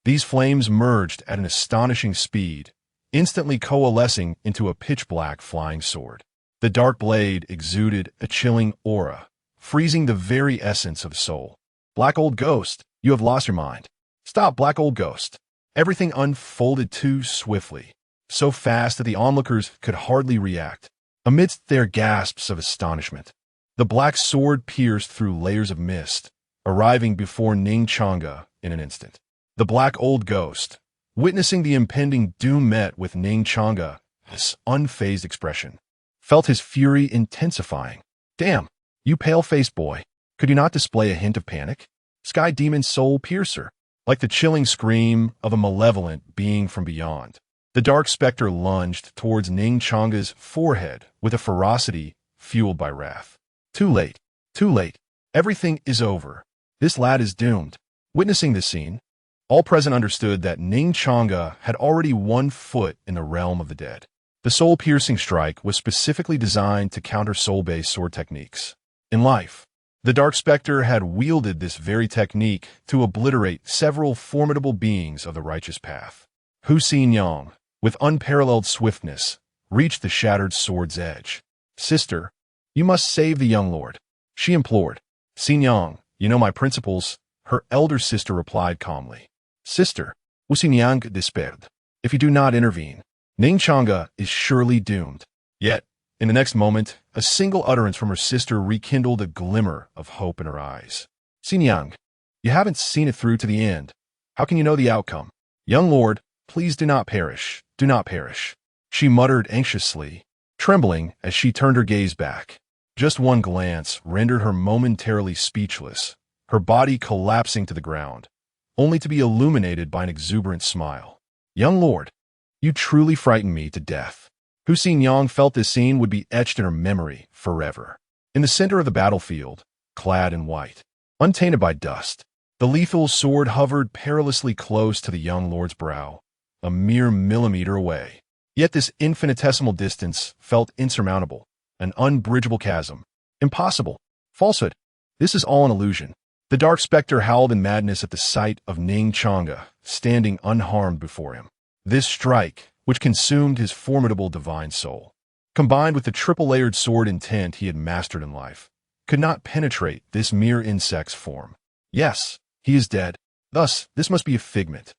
These flames merged at an astonishing speed, instantly coalescing into a pitch-black flying sword. The dark blade exuded a chilling aura, freezing the very essence of soul. Black old ghost, you have lost your mind. Stop, black old ghost. Everything unfolded too swiftly, so fast that the onlookers could hardly react. Amidst their gasps of astonishment, the black sword pierced through layers of mist, arriving before Ning Changge in an instant. The black old ghost, witnessing the impending doom met with Ning Changge's unfazed expression, felt his fury intensifying. Damn, you pale-faced boy, could you not display a hint of panic? Sky Demon Soul Piercer, like the chilling scream of a malevolent being from beyond. The dark specter lunged towards Ning Changge's forehead with a ferocity fueled by wrath. Too late. Too late. Everything is over. This lad is doomed. Witnessing this scene, all present understood that Ning Changge had already 1 foot in the realm of the dead. The soul-piercing strike was specifically designed to counter soul-based sword techniques. In life, the Dark Spectre had wielded this very technique to obliterate several formidable beings of the righteous path. Xin Yang, with unparalleled swiftness, reached the shattered sword's edge. Sister, you must save the young lord, she implored. Xin Yang, you know my principles, her elder sister replied calmly. Sister, Xin Yang despaired. If you do not intervene, Ning Changge is surely doomed. Yet, in the next moment, a single utterance from her sister rekindled a glimmer of hope in her eyes. Xin Yang, you haven't seen it through to the end. How can you know the outcome? Young lord, please do not perish, do not perish. She muttered anxiously, trembling as she turned her gaze back. Just one glance rendered her momentarily speechless, her body collapsing to the ground, only to be illuminated by an exuberant smile. Young lord, you truly frightened me to death. Xin Yang felt this scene would be etched in her memory forever. In the center of the battlefield, clad in white, untainted by dust, the lethal sword hovered perilously close to the young lord's brow, a mere millimeter away. Yet this infinitesimal distance felt insurmountable, an unbridgeable chasm. Impossible. Falsehood. This is all an illusion. The dark specter howled in madness at the sight of Ning Changge, standing unharmed before him. This strike, which consumed his formidable divine soul, combined with the triple-layered sword intent he had mastered in life, could not penetrate this mere insect's form. Yes, he is dead. Thus, this must be a figment,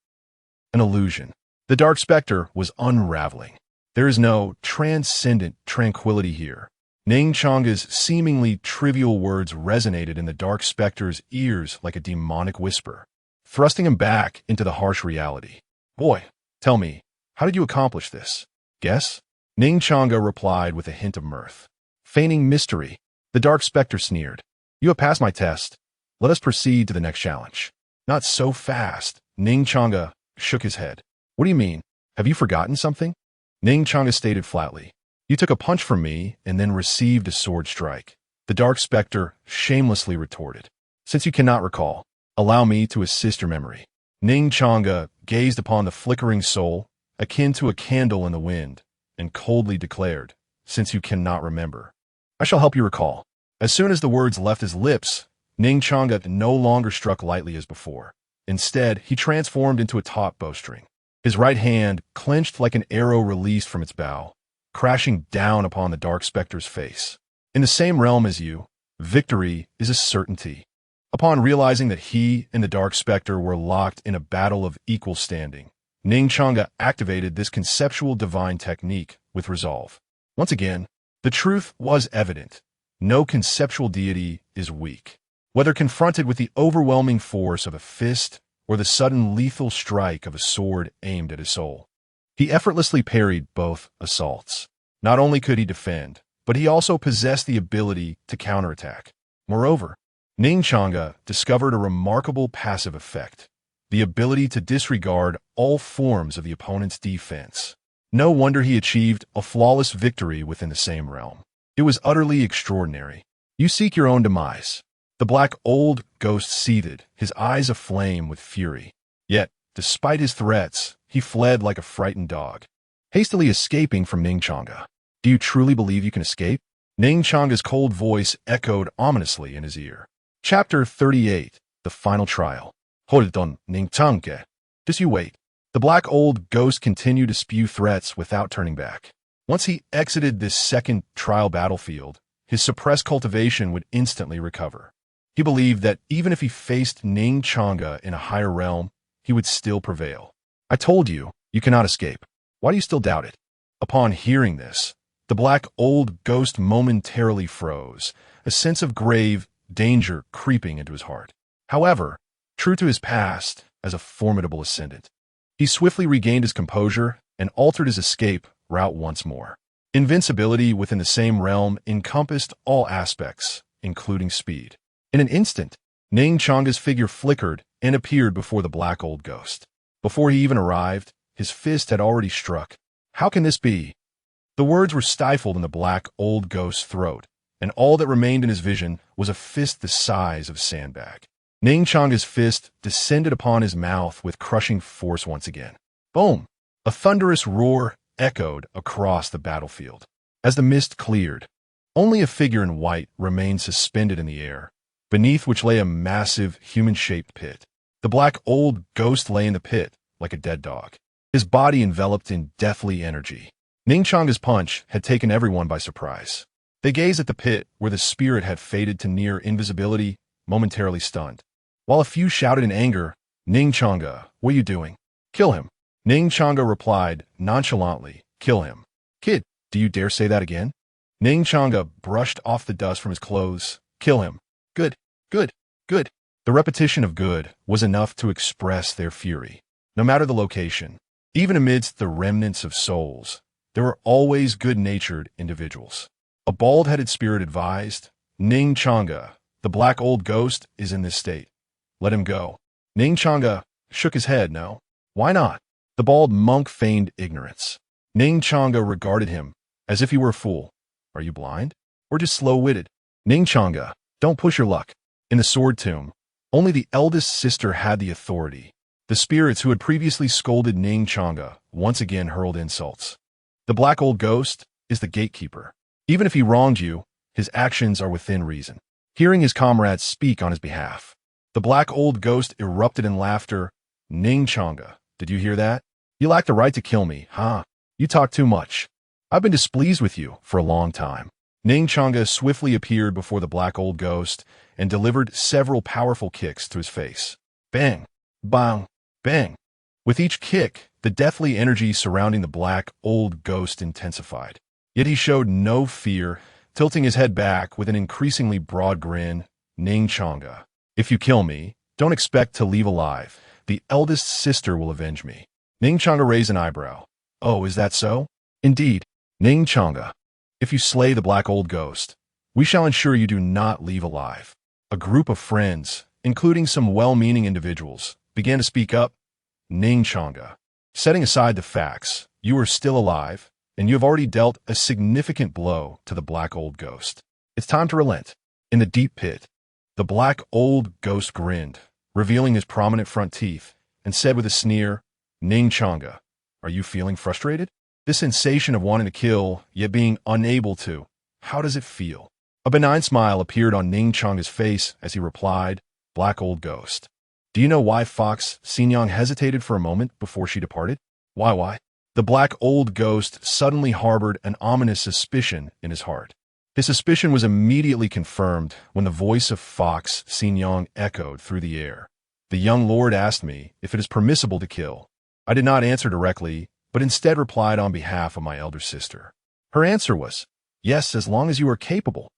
an illusion. The dark specter was unraveling. There is no transcendent tranquility here. Ning Changge's seemingly trivial words resonated in the dark specter's ears like a demonic whisper, thrusting him back into the harsh reality. Boy, tell me, how did you accomplish this? Guess? Ning Changge replied with a hint of mirth. Feigning mystery, the dark specter sneered. You have passed my test. Let us proceed to the next challenge. Not so fast. Ning Changge shook his head. What do you mean? Have you forgotten something? Ning Changge stated flatly. You took a punch from me and then received a sword strike. The dark specter shamelessly retorted. Since you cannot recall, allow me to assist your memory. Ning Changge gazed upon the flickering soul, akin to a candle in the wind, and coldly declared, since you cannot remember, I shall help you recall. As soon as the words left his lips, Ning Changge no longer struck lightly as before. Instead, he transformed into a taut bowstring. His right hand clenched like an arrow released from its bow, crashing down upon the dark specter's face. In the same realm as you, victory is a certainty. Upon realizing that he and the dark specter were locked in a battle of equal standing, Ning Changge activated this conceptual divine technique with resolve. Once again, the truth was evident. No conceptual deity is weak. Whether confronted with the overwhelming force of a fist or the sudden lethal strike of a sword aimed at his soul, he effortlessly parried both assaults. Not only could he defend, but he also possessed the ability to counterattack. Moreover, Ning Changge discovered a remarkable passive effect, the ability to disregard all forms of the opponent's defense. No wonder he achieved a flawless victory within the same realm. It was utterly extraordinary. You seek your own demise. The black old ghost seethed, his eyes aflame with fury. Yet, despite his threats, he fled like a frightened dog, hastily escaping from Ning Changge. Do you truly believe you can escape? Ning Changge's cold voice echoed ominously in his ear. Chapter 38, The Final Trial. Hold on, Ning Changge. Just you wait. The black old ghost continued to spew threats without turning back. Once he exited this second trial battlefield, his suppressed cultivation would instantly recover. He believed that even if he faced Ning Changge in a higher realm, he would still prevail. I told you, you cannot escape. Why do you still doubt it? Upon hearing this, the black old ghost momentarily froze, a sense of grave danger creeping into his heart. However, true to his past as a formidable ascendant, he swiftly regained his composure and altered his escape route once more. Invincibility within the same realm encompassed all aspects, including speed. In an instant, Ning Changge's figure flickered and appeared before the black old ghost. Before he even arrived, his fist had already struck. How can this be? The words were stifled in the black old ghost's throat, and all that remained in his vision was a fist the size of a sandbag. Ning Changge's fist descended upon his mouth with crushing force once again. Boom! A thunderous roar echoed across the battlefield. As the mist cleared, only a figure in white remained suspended in the air, beneath which lay a massive, human-shaped pit. The black old ghost lay in the pit like a dead dog, his body enveloped in deathly energy. Ning Changge's punch had taken everyone by surprise. They gazed at the pit where the spirit had faded to near invisibility, momentarily stunned. While a few shouted in anger, Ning Changge, what are you doing? Kill him. Ning Changge replied nonchalantly, kill him. Kid, do you dare say that again? Ning Changge brushed off the dust from his clothes. Kill him. Good, good, good. The repetition of good was enough to express their fury. No matter the location, even amidst the remnants of souls, there were always good-natured individuals. A bald-headed spirit advised, Ning Changge, the black old ghost, is in this state. Let him go. Ning Changge shook his head, no. Why not? The bald monk feigned ignorance. Ning Changge regarded him as if he were a fool. Are you blind? Or just slow-witted? Ning Changge, don't push your luck. In the sword tomb, only the eldest sister had the authority. The spirits who had previously scolded Ning Changge once again hurled insults. The black old ghost is the gatekeeper. Even if he wronged you, his actions are within reason. Hearing his comrades speak on his behalf, the black old ghost erupted in laughter. Ning Changge, did you hear that? You lack the right to kill me, huh? You talk too much. I've been displeased with you for a long time. Ning Changge swiftly appeared before the black old ghost and delivered several powerful kicks to his face. Bang, bang, bang. With each kick, the The deathly energy surrounding the black old ghost intensified. Yet he showed no fear, tilting his head back with an increasingly broad grin. Ning Changge, if you kill me, don't expect to leave alive. The eldest sister will avenge me. Ning Changge raised an eyebrow. Oh, is that so? Indeed. Ning Changge, if you slay the black old ghost, we shall ensure you do not leave alive. A group of friends, including some well-meaning individuals, began to speak up. Ning Changge, setting aside the facts, you are still alive, and you have already dealt a significant blow to the black old ghost. It's time to relent. In the deep pit, the black old ghost grinned, revealing his prominent front teeth, and said with a sneer, Ning Changge, are you feeling frustrated? This sensation of wanting to kill, yet being unable to, how does it feel? A benign smile appeared on Ning Changge's face as he replied, Black old ghost. Do you know why Fox Xinjiang hesitated for a moment before she departed? Why? The black old ghost suddenly harbored an ominous suspicion in his heart. His suspicion was immediately confirmed when the voice of Fox Xinjiang echoed through the air. The young lord asked me if it is permissible to kill. I did not answer directly, but instead replied on behalf of my elder sister. Her answer was, yes, as long as you are capable.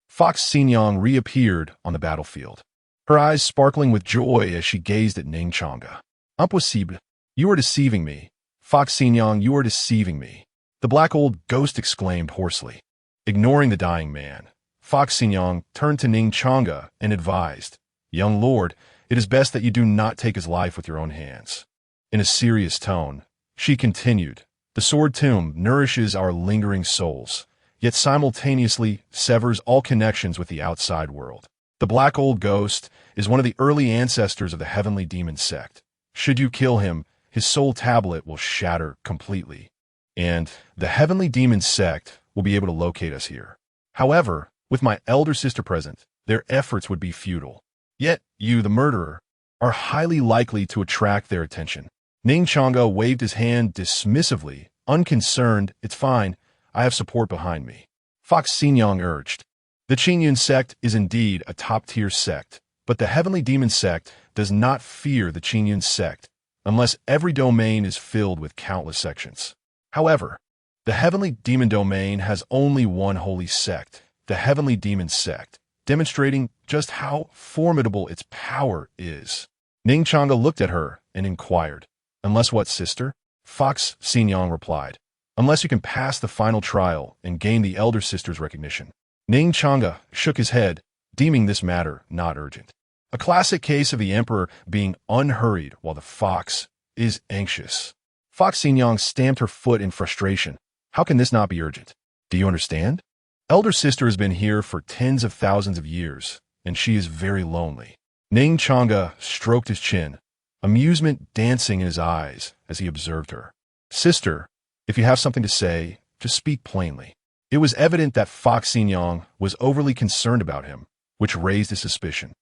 Fox Xinjiang reappeared on the battlefield, her eyes sparkling with joy as she gazed at Ning Changge. Impossible. You are deceiving me. Fox Xinjiang, you are deceiving me. The black old ghost exclaimed hoarsely. Ignoring the dying man, Fox Xinjiang turned to Ning Changge and advised, Young lord, it is best that you do not take his life with your own hands. In a serious tone, she continued, the sword tomb nourishes our lingering souls, yet simultaneously severs all connections with the outside world. The black old ghost is one of the early ancestors of the heavenly demon sect. Should you kill him, his soul tablet will shatter completely, and the heavenly demon sect will be able to locate us here. However, with my elder sister present, their efforts would be futile. Yet you, the murderer, are highly likely to attract their attention. Ning Changge waved his hand dismissively, unconcerned. It's fine, I have support behind me. Fox Xinjiang urged. The Qingyun sect is indeed a top-tier sect, but the heavenly demon sect does not fear the Qingyun sect unless every domain is filled with countless sections. However, the heavenly demon domain has only one holy sect, the heavenly demon sect, demonstrating just how formidable its power is. Ning Changge looked at her and inquired, Unless what, sister? Fox Xinjiang replied, Unless you can pass the final trial and gain the elder sister's recognition. Ning Changge shook his head, deeming this matter not urgent. A classic case of the emperor being unhurried while the fox is anxious. Fox Xinjiang stamped her foot in frustration. How can this not be urgent? Do you understand? Elder sister has been here for tens of thousands of years, and she is very lonely. Ning Changge stroked his chin, amusement dancing in his eyes as he observed her. Sister, if you have something to say, just speak plainly. It was evident that Fox Xinjiang was overly concerned about him, which raised his suspicion.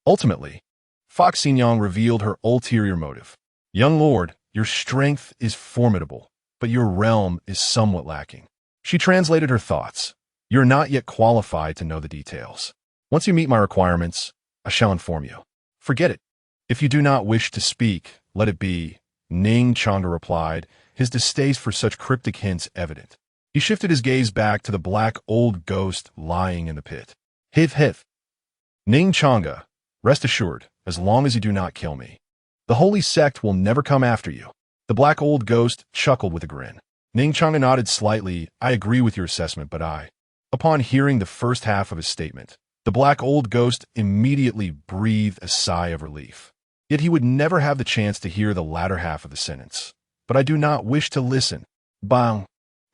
Ultimately, Fox Xinjiang revealed her ulterior motive. Young lord, your strength is formidable, but your realm is somewhat lacking. She translated her thoughts. You're not yet qualified to know the details. Once you meet my requirements, I shall inform you. Forget it. If you do not wish to speak, let it be, Ning Changge replied, his distaste for such cryptic hints evident. He shifted his gaze back to the black old ghost lying in the pit. Hith. Ning Changge, rest assured, as long as you do not kill me, the holy sect will never come after you. The black old ghost chuckled with a grin. Ning Changge nodded slightly. I agree with your assessment, but Upon hearing the first half of his statement, the black old ghost immediately breathed a sigh of relief. Yet he would never have the chance to hear the latter half of the sentence. But I do not wish to listen. Bang!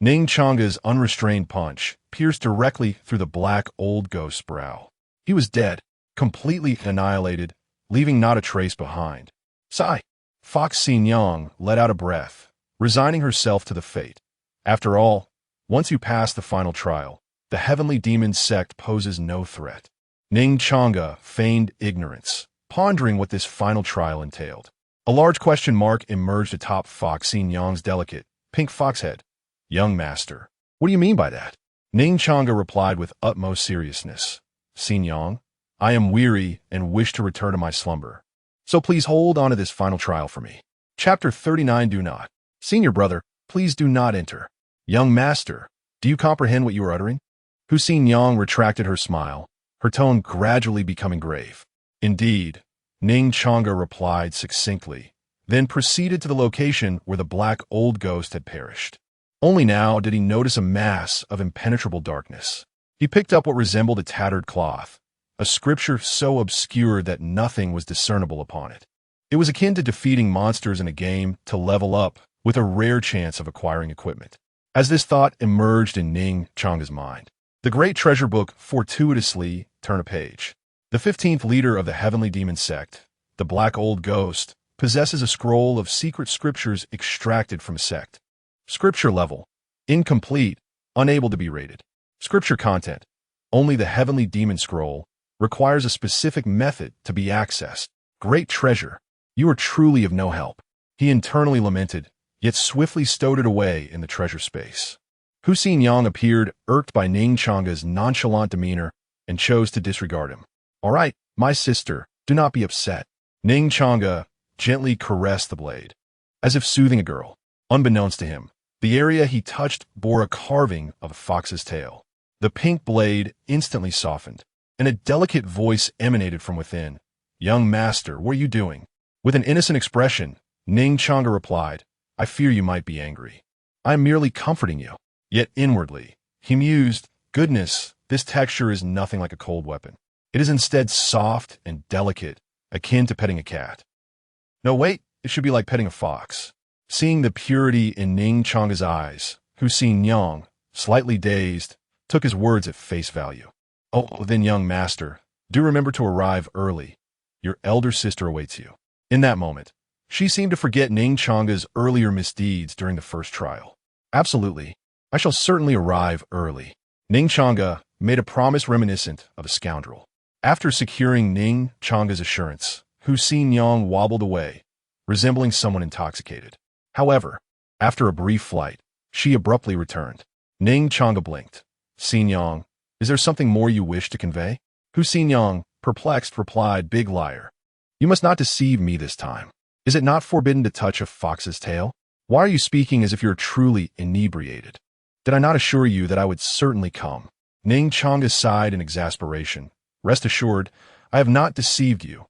Ning Changge's unrestrained punch pierced directly through the black old ghost's brow. He was dead, completely annihilated, leaving not a trace behind. Sigh. Fox Xinjiang let out a breath, resigning herself to the fate. After all, once you pass the final trial, the heavenly demon sect poses no threat. Ning Changge feigned ignorance, pondering what this final trial entailed. A large question mark emerged atop Fox Xinjiang's delicate, pink fox head. Young master, what do you mean by that? Ning Changge replied with utmost seriousness. Xinjiang, I am weary and wish to return to my slumber. So please hold on to this final trial for me. Chapter 39. Do not. Senior brother, please do not enter. Young master, do you comprehend what you are uttering? Ning retracted her smile, her tone gradually becoming grave. Indeed, Ning Changge replied succinctly, then proceeded to the location where the black old ghost had perished. Only now did he notice a mass of impenetrable darkness. He picked up what resembled a tattered cloth, a scripture so obscured that nothing was discernible upon it. It was akin to defeating monsters in a game to level up with a rare chance of acquiring equipment. As this thought emerged in Ning Changge's mind, the great treasure book fortuitously turned a page. The 15th leader of the heavenly demon sect, the black old ghost, possesses a scroll of secret scriptures extracted from a sect. Scripture level: incomplete, unable to be rated. Scripture content: only the heavenly demon scroll, requires a specific method to be accessed. Great treasure, you are truly of no help. He internally lamented, yet swiftly stowed it away in the treasure space. Ning appeared, irked by Ning Changge's nonchalant demeanor, and chose to disregard him. All right, my sister, do not be upset. Ning Changge gently caressed the blade, as if soothing a girl. Unbeknownst to him, the area he touched bore a carving of a fox's tail. The pink blade instantly softened, and a delicate voice emanated from within. Young master, what are you doing? With an innocent expression, Ning Changge replied, I fear you might be angry. I am merely comforting you. Yet inwardly, he mused, goodness, this texture is nothing like a cold weapon. It is instead soft and delicate, akin to petting a cat. No, wait, it should be like petting a fox. Seeing the purity in Ning Changge's eyes, Ning, slightly dazed, took his words at face value. Oh, then young master, do remember to arrive early. Your elder sister awaits you. In that moment, she seemed to forget Ning Changge's earlier misdeeds during the first trial. Absolutely, I shall certainly arrive early. Ning Changge made a promise reminiscent of a scoundrel. After securing Ning Changge's assurance, Ning wobbled away, resembling someone intoxicated. However, after a brief flight, she abruptly returned. Ning Changge blinked. Ning, is there something more you wish to convey? Ning, perplexed, replied, big liar. You must not deceive me this time. Is it not forbidden to touch a fox's tail? Why are you speaking as if you're truly inebriated? Did I not assure you that I would certainly come? Ning Changge sighed in exasperation. Rest assured, I have not deceived you.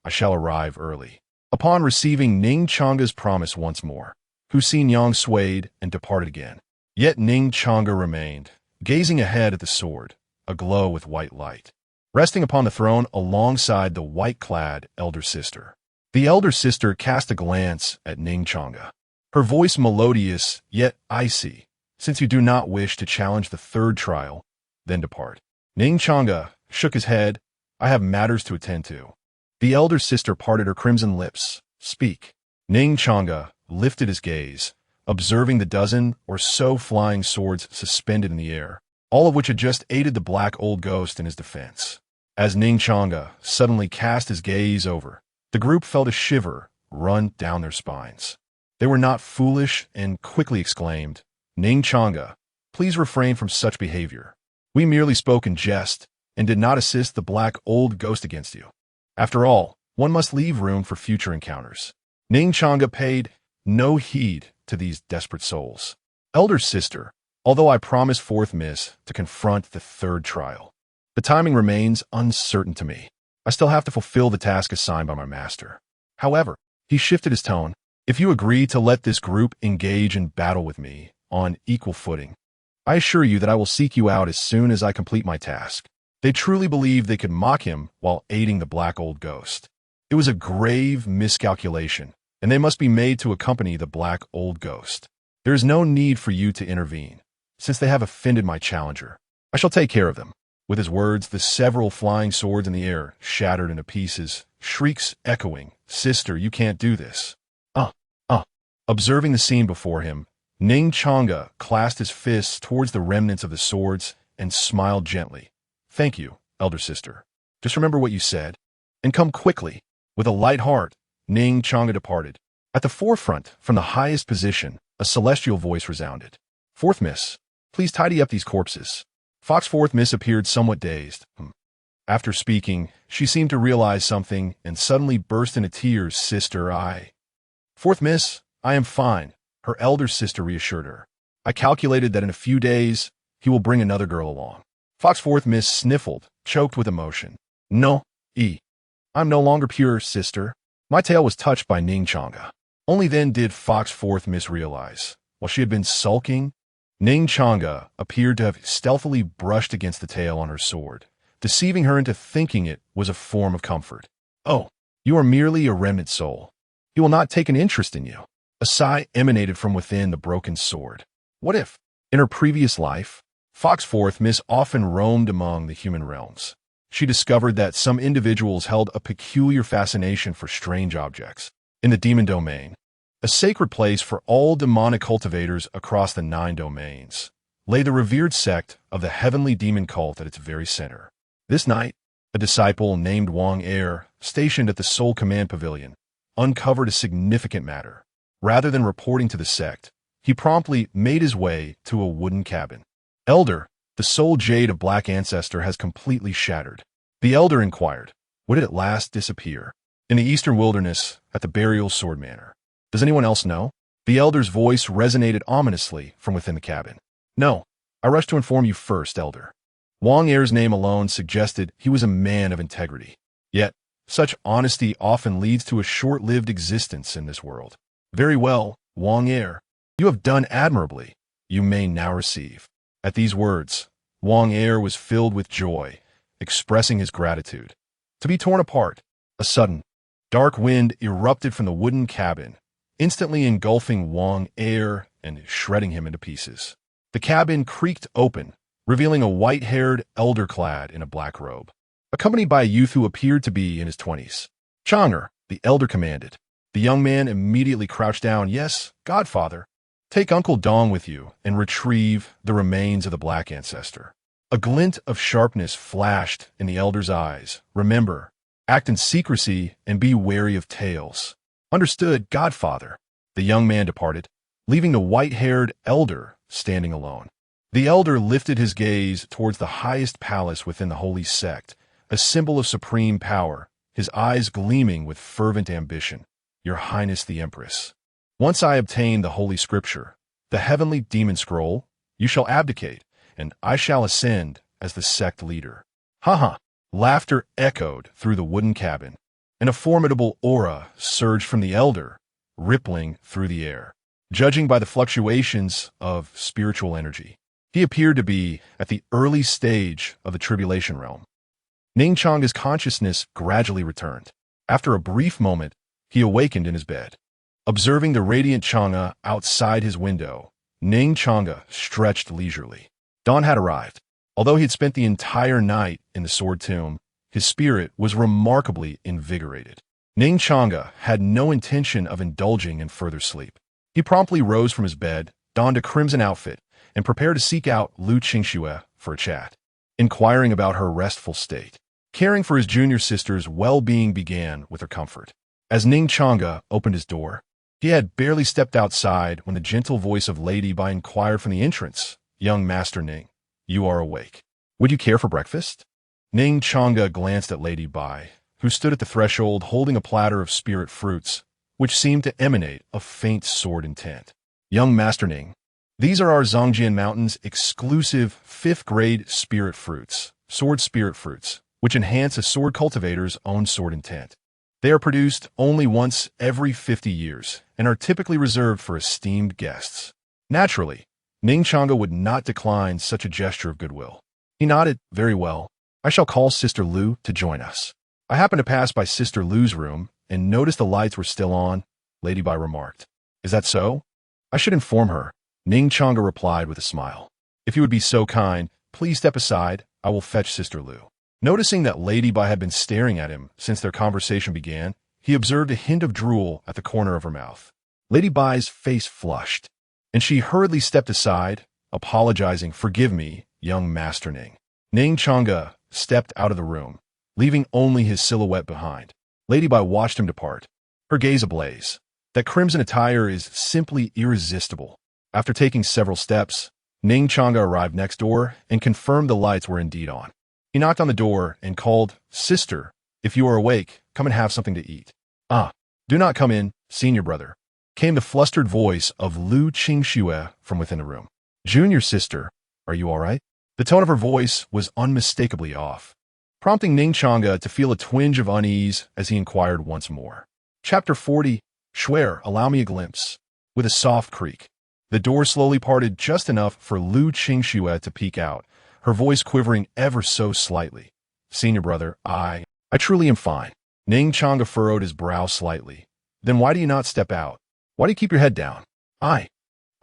I shall arrive early. Upon receiving Ning Changge's promise once more, Ning swayed and departed again. Yet Ning Changge remained, gazing ahead at the sword, aglow with white light, resting upon the throne alongside the white-clad elder sister. The elder sister cast a glance at Ning Changge, her voice melodious yet icy. Since you do not wish to challenge the third trial, then depart. Ning Changge shook his head. I have matters to attend to. The elder sister parted her crimson lips. Speak. Ning Changge lifted his gaze, observing the dozen or so flying swords suspended in the air, all of which had just aided the black old ghost in his defense. As Ning Changge suddenly cast his gaze over, the group felt a shiver run down their spines. They were not foolish and quickly exclaimed, Ning Changge, please refrain from such behavior. We merely spoke in jest and did not assist the black old ghost against you. After all, one must leave room for future encounters. Ning Changge paid no heed to these desperate souls. Elder sister, although I promised fourth miss to confront the third trial, the timing remains uncertain to me. I still have to fulfill the task assigned by my master. However, he shifted his tone. If you agree to let this group engage in battle with me on equal footing, I assure you that I will seek you out as soon as I complete my task. They truly believed they could mock him while aiding the black old ghost. It was a grave miscalculation, and they must be made to accompany the black old ghost. There is no need for you to intervene, since they have offended my challenger. I shall take care of them. With his words, the several flying swords in the air shattered into pieces, shrieks echoing, Sister, you can't do this. Observing the scene before him, Ning Changge clasped his fists towards the remnants of the swords and smiled gently. Thank you, elder sister. Just remember what you said, and come quickly. With a light heart, Ning Changge departed. At the forefront, from the highest position, a celestial voice resounded. Fourth Miss, please tidy up these corpses. Fox Fourth Miss appeared somewhat dazed. After speaking, she seemed to realize something and suddenly burst into tears. Sister, Fourth Miss, I am fine, her elder sister reassured her. I calculated that in a few days, he will bring another girl along. Fox Fourth Miss sniffled, choked with emotion. No, I'm no longer pure, sister. My tail was touched by Ning Changge. Only then did Fox Fourth Miss realize, while she had been sulking, Ning Changge appeared to have stealthily brushed against the tail on her sword, deceiving her into thinking it was a form of comfort. Oh, you are merely a remnant soul. He will not take an interest in you. A sigh emanated from within the broken sword. What if, in her previous life, Fox Fourth Miss often roamed among the human realms? She discovered that some individuals held a peculiar fascination for strange objects. In the demon domain, a sacred place for all demonic cultivators across the 9 domains, lay the revered sect of the heavenly demon cult at its very center. This night, a disciple named Wang Er, stationed at the Soul Command Pavilion, uncovered a significant matter. Rather than reporting to the sect, he promptly made his way to a wooden cabin. Elder, the soul jade of Black Ancestor has completely shattered. The elder inquired, would it at last disappear? In the eastern wilderness, at the burial sword manor. Does anyone else know? The elder's voice resonated ominously from within the cabin. No, I rush to inform you first, elder. Wang Er's name alone suggested he was a man of integrity. Yet, such honesty often leads to a short-lived existence in this world. Very well, Wang Er. You have done admirably. You may now receive. At these words, Wang Er was filled with joy, expressing his gratitude. To be torn apart, a sudden, dark wind erupted from the wooden cabin, instantly engulfing Wang Er and shredding him into pieces. The cabin creaked open, revealing a white-haired elder clad in a black robe, accompanied by a youth who appeared to be in his 20s. Changge, the elder commanded. The young man immediately crouched down. Yes, Godfather. Take Uncle Dong with you and retrieve the remains of the Black Ancestor. A glint of sharpness flashed in the elder's eyes. Remember, act in secrecy and be wary of tales. Understood, Godfather. The young man departed, leaving the white-haired elder standing alone. The elder lifted his gaze towards the highest palace within the holy sect, a symbol of supreme power, his eyes gleaming with fervent ambition. Your Highness the Empress. Once I obtain the Holy Scripture, the heavenly demon scroll, you shall abdicate, and I shall ascend as the sect leader. Ha! Laughter echoed through the wooden cabin, and a formidable aura surged from the elder, rippling through the air. Judging by the fluctuations of spiritual energy, he appeared to be at the early stage of the tribulation realm. Ning Changge's consciousness gradually returned. After a brief moment, he awakened in his bed. Observing the radiant Changge outside his window, Ning Changge stretched leisurely. Dawn had arrived. Although he had spent the entire night in the Sword Tomb, his spirit was remarkably invigorated. Ning Changge had no intention of indulging in further sleep. He promptly rose from his bed, donned a crimson outfit, and prepared to seek out Lu Qingxue for a chat, inquiring about her restful state. Caring for his junior sister's well-being began with her comfort. As Ning Changge opened his door, he had barely stepped outside when the gentle voice of Lady Bai inquired from the entrance, "Young Master Ning, you are awake. Would you care for breakfast?" Ning Changge glanced at Lady Bai, who stood at the threshold holding a platter of spirit fruits, which seemed to emanate a faint sword intent. "Young Master Ning, these are our Zhongjian Mountains exclusive 5th grade spirit fruits, sword spirit fruits, which enhance a sword cultivator's own sword intent. They are produced only once every 50 years and are typically reserved for esteemed guests." Naturally, Ning Changge would not decline such a gesture of goodwill. He nodded. "Very well. I shall call Sister Lu to join us." "I happened to pass by Sister Lu's room and noticed the lights were still on," Lady Bai remarked. "Is that so? I should inform her," Ning Changge replied with a smile. "If you would be so kind, please step aside. I will fetch Sister Lu." Noticing that Lady Bai had been staring at him since their conversation began, he observed a hint of drool at the corner of her mouth. Lady Bai's face flushed, and she hurriedly stepped aside, apologizing. "Forgive me, young Master Ning." Ning Changge stepped out of the room, leaving only his silhouette behind. Lady Bai watched him depart, her gaze ablaze. That crimson attire is simply irresistible. After taking several steps, Ning Changge arrived next door and confirmed the lights were indeed on. He knocked on the door and called, "Sister, if you are awake, come and have something to eat." "Ah, do not come in, senior brother. came the flustered voice of Lu Qingxue from within the room. Junior sister, are you all right? The tone of her voice was unmistakably off, prompting Ning Changge to feel a twinge of unease as he inquired once more. Chapter 40, Schwer, allow me a glimpse. With a soft creak, the door slowly parted just enough for Lu Qingxue to peek out, her voice quivering ever so slightly. Senior brother, I truly am fine. Ning Changge furrowed his brow slightly. Then why do you not step out? Why do you keep your head down? I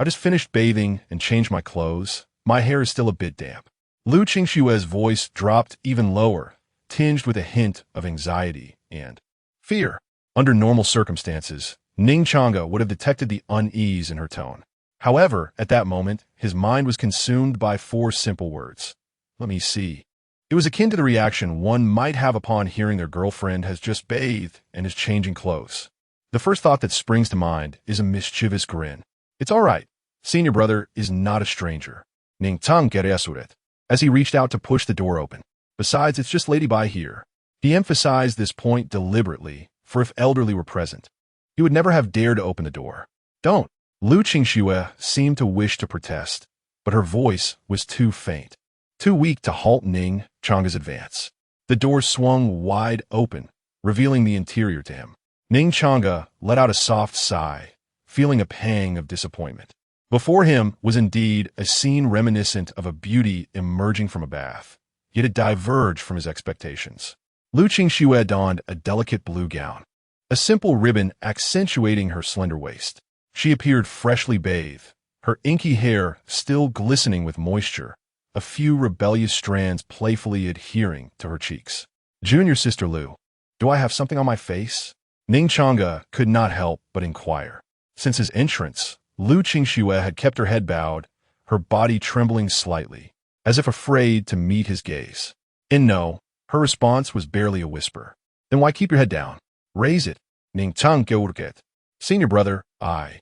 just finished bathing and changed my clothes. My hair is still a bit damp. Lu Qingxue's voice dropped even lower, tinged with a hint of anxiety and fear. Under normal circumstances, Ning Changge would have detected the unease in her tone. However, at that moment, his mind was consumed by 4 simple words. Let me see. It was akin to the reaction one might have upon hearing their girlfriend has just bathed and is changing clothes. The first thought that springs to mind is a mischievous grin. It's all right. Senior brother is not a stranger. Ning Changge, as he reached out to push the door open. Besides, it's just Lady Bai here. He emphasized this point deliberately, for if elderly were present, he would never have dared to open the door. Don't. Lu Qingxue seemed to wish to protest, but her voice was too faint, too weak to halt Ning Changge's advance. The door swung wide open, revealing the interior to him. Ning Changge let out a soft sigh, feeling a pang of disappointment. Before him was indeed a scene reminiscent of a beauty emerging from a bath, yet it diverged from his expectations. Lu Qingxue donned a delicate blue gown, a simple ribbon accentuating her slender waist. She appeared freshly bathed, her inky hair still glistening with moisture, a few rebellious strands playfully adhering to her cheeks. Junior sister Lu, do I have something on my face? Ning Changge could not help but inquire. Since his entrance, Lu Qingxue had kept her head bowed, her body trembling slightly, as if afraid to meet his gaze. And no, her response was barely a whisper. Then why keep your head down? Raise it. Ning Changge. Senior brother, I.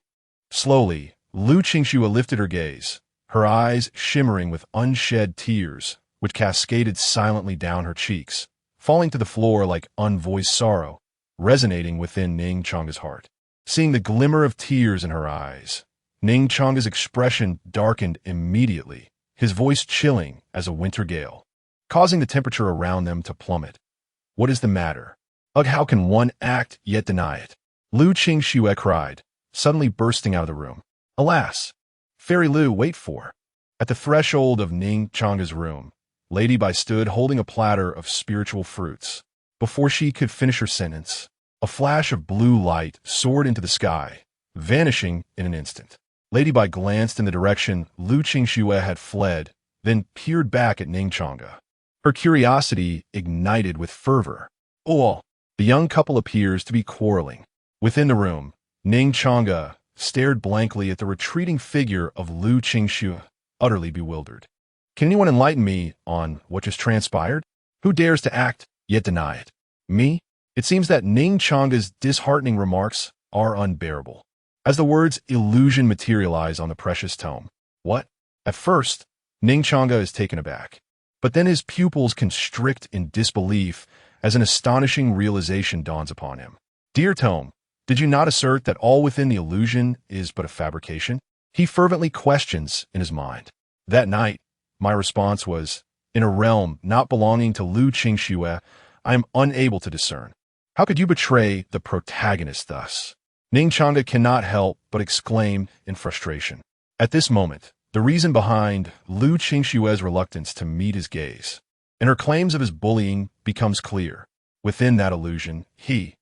Slowly, Lu Qingxue lifted her gaze, her eyes shimmering with unshed tears, which cascaded silently down her cheeks, falling to the floor like unvoiced sorrow, resonating within Ning Changge's heart. Seeing the glimmer of tears in her eyes, Ning Changge's expression darkened immediately, his voice chilling as a winter gale, causing the temperature around them to plummet. What is the matter? Ugh, how can one act yet deny it? Lu Qingxue cried, suddenly bursting out of the room. Alas! Fairy Lu, wait for. At the threshold of Ning Changge's room, Lady Bai stood holding a platter of spiritual fruits. Before she could finish her sentence, a flash of blue light soared into the sky, vanishing in an instant. Lady Bai glanced in the direction Lu Qingxue had fled, then peered back at Ning Changge. Her curiosity ignited with fervor. Oh, the young couple appears to be quarreling. Within the room, Ning Changge stared blankly at the retreating figure of Lu Qingxue, utterly bewildered. Can anyone enlighten me on what just transpired? Who dares to act, yet deny it? Me? It seems that Ning Changge's disheartening remarks are unbearable, as the words illusion materialize on the precious tome. What? At first, Ning Changge is taken aback, but then his pupils constrict in disbelief as an astonishing realization dawns upon him. Dear tome, did you not assert that all within the illusion is but a fabrication? He fervently questions in his mind. That night, my response was, in a realm not belonging to Lu Qingxue, I am unable to discern. How could you betray the protagonist thus? Ning Changge cannot help but exclaim in frustration. At this moment, the reason behind Lu Qingxue's reluctance to meet his gaze and her claims of his bullying becomes clear. Within that illusion, he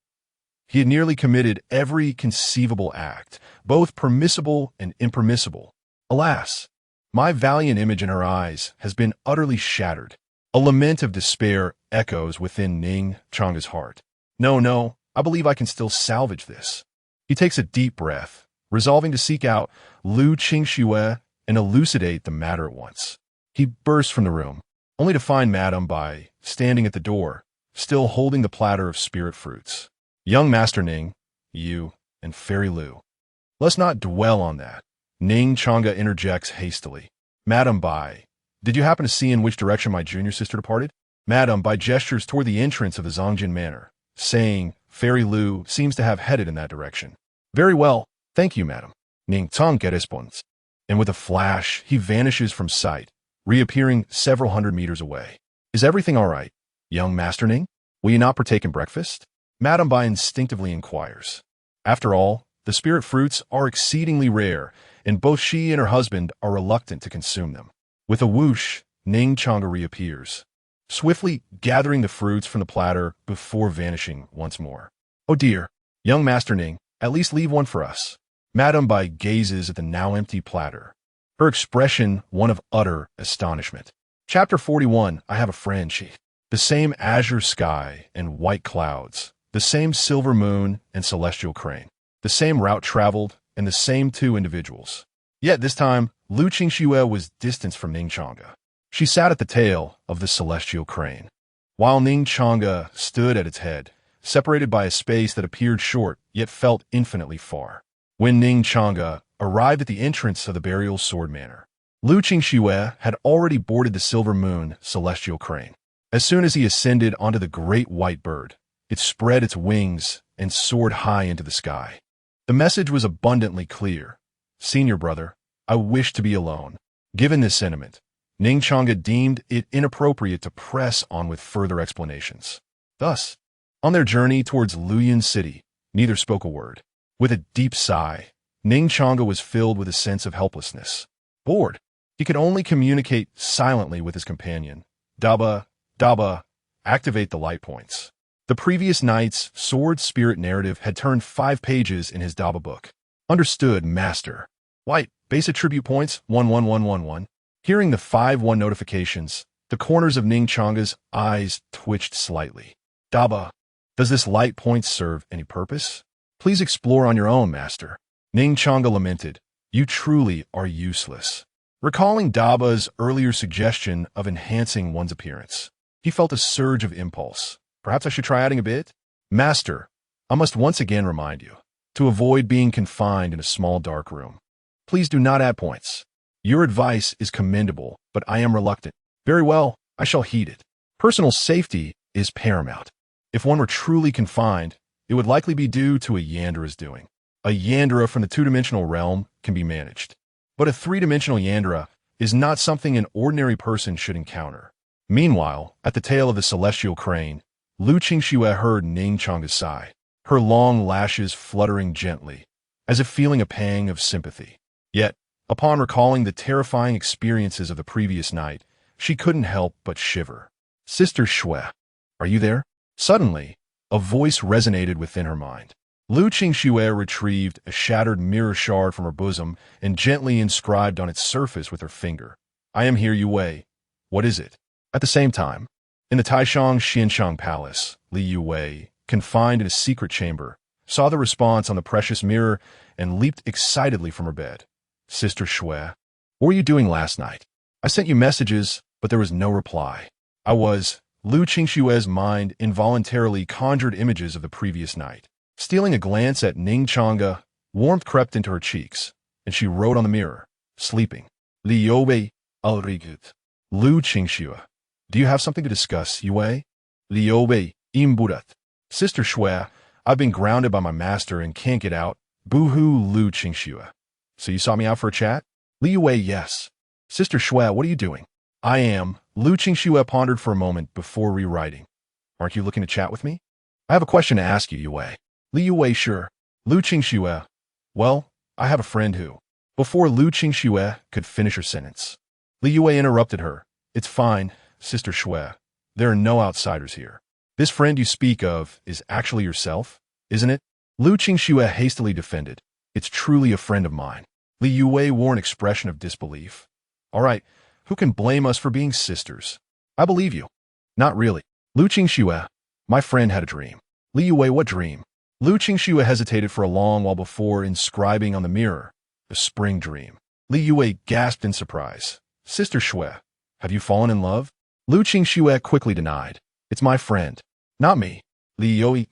had nearly committed every conceivable act, both permissible and impermissible. Alas, my valiant image in her eyes has been utterly shattered. A lament of despair echoes within Ning Changge's heart. No, I believe I can still salvage this. He takes a deep breath, resolving to seek out Lu Qingxue and elucidate the matter at once. He bursts from the room, only to find Madame Bai standing at the door, still holding the platter of spirit fruits. Young Master Ning, you and Fairy Lu. Let's not dwell on that. Ning Changge interjects hastily. Madame Bai, did you happen to see in which direction my junior sister departed? Madame Bai gestures toward the entrance of the Zongjin Manor, saying Fairy Lu seems to have headed in that direction. Very well, Thank you, madam. Ning Changge responds. And with a flash, he vanishes from sight, reappearing several hundred meters away. Is everything all right, young Master Ning? Will you not partake in breakfast? Madame Bai instinctively inquires. After all, the spirit fruits are exceedingly rare, and both she and her husband are reluctant to consume them. With a whoosh, Ning Changge reappears, swiftly gathering the fruits from the platter before vanishing once more. Oh dear, young Master Ning, at least leave one for us. Madame Bai gazes at the now empty platter, her expression one of utter astonishment. Chapter 41, I have a friend, she. The same azure sky and white clouds, the same silver moon and celestial crane, the same route traveled, and the same two individuals. Yet this time, Lu Qingxue was distanced from Ning Changge. She sat at the tail of the celestial crane, while Ning Changge stood at its head, separated by a space that appeared short yet felt infinitely far. When Ning Changge arrived at the entrance of the burial sword manor, Lu Qingxue had already boarded the silver moon celestial crane. As soon as he ascended onto the great white bird, it spread its wings and soared high into the sky. The message was abundantly clear. Senior brother, I wish to be alone. Given this sentiment, Ning Changge deemed it inappropriate to press on with further explanations. Thus, on their journey towards Luoyang City, neither spoke a word. With a deep sigh, Ning Changge was filled with a sense of helplessness. Bored, he could only communicate silently with his companion. Daba, activate the light points. The previous night's sword spirit narrative had turned 5 pages in his Daba book. Understood, master. White, base attribute points, 11111. Hearing the 5-1 notifications, the corners of Ning Changge's eyes twitched slightly. Daba, does this light point serve any purpose? Please explore on your own, master. Ning Changge lamented, you truly are useless. Recalling Daba's earlier suggestion of enhancing one's appearance, he felt a surge of impulse. Perhaps I should try adding a bit? Master, I must once again remind you, to avoid being confined in a small dark room. Please do not add points. Your advice is commendable, but I am reluctant. Very well, I shall heed it. Personal safety is paramount. If one were truly confined, it would likely be due to a Yandera's doing. A Yandera from the 2-dimensional realm can be managed, but a 3-dimensional Yandera is not something an ordinary person should encounter. Meanwhile, at the tail of the celestial crane, Lu Qingxue heard Ning Changge sigh, her long lashes fluttering gently, as if feeling a pang of sympathy. Yet, upon recalling the terrifying experiences of the previous night, she couldn't help but shiver. Sister Xue, are you there? Suddenly, a voice resonated within her mind. Lu Qingxue retrieved a shattered mirror shard from her bosom and gently inscribed on its surface with her finger. I am here, Yue. What is it? At the same time, in the Taishang Xianshang Palace, Li Yue, confined in a secret chamber, saw the response on the precious mirror and leaped excitedly from her bed. Sister Xue, what were you doing last night? I sent you messages, but there was no reply. Lu Qingxue's mind involuntarily conjured images of the previous night. Stealing a glance at Ning Changge, warmth crept into her cheeks, and she wrote on the mirror, sleeping. Li Yue, alrigut. Lu Qingxue, do you have something to discuss, Yue? Li Yue, imburat. Sister Xue, I've been grounded by my master and can't get out. Boo-hoo, Lu Qingxue. So you sought me out for a chat? Li Yue, yes. Sister Xue, what are you doing? I am. Lu Qingxue pondered for a moment before rewriting. Aren't you looking to chat with me? I have a question to ask you, Yue. Li Yue, sure. Lu Qingxue, well, I have a friend who... Before Lu Qingxue could finish her sentence, Li Yue interrupted her. It's fine, Sister Xue. There are no outsiders here. This friend you speak of is actually yourself, isn't it? Lu Qingxue hastily defended. It's truly a friend of mine. Li Yue wore an expression of disbelief. All right, who can blame us for being sisters? I believe you. Not really. Lu Qingxue, my friend had a dream. Li Yue, what dream? Lu Qingxue hesitated for a long while before inscribing on the mirror, a spring dream. Li Yue gasped in surprise. Sister Xue, have you fallen in love? Lu Qingxue quickly denied. It's my friend, not me. Li Yue,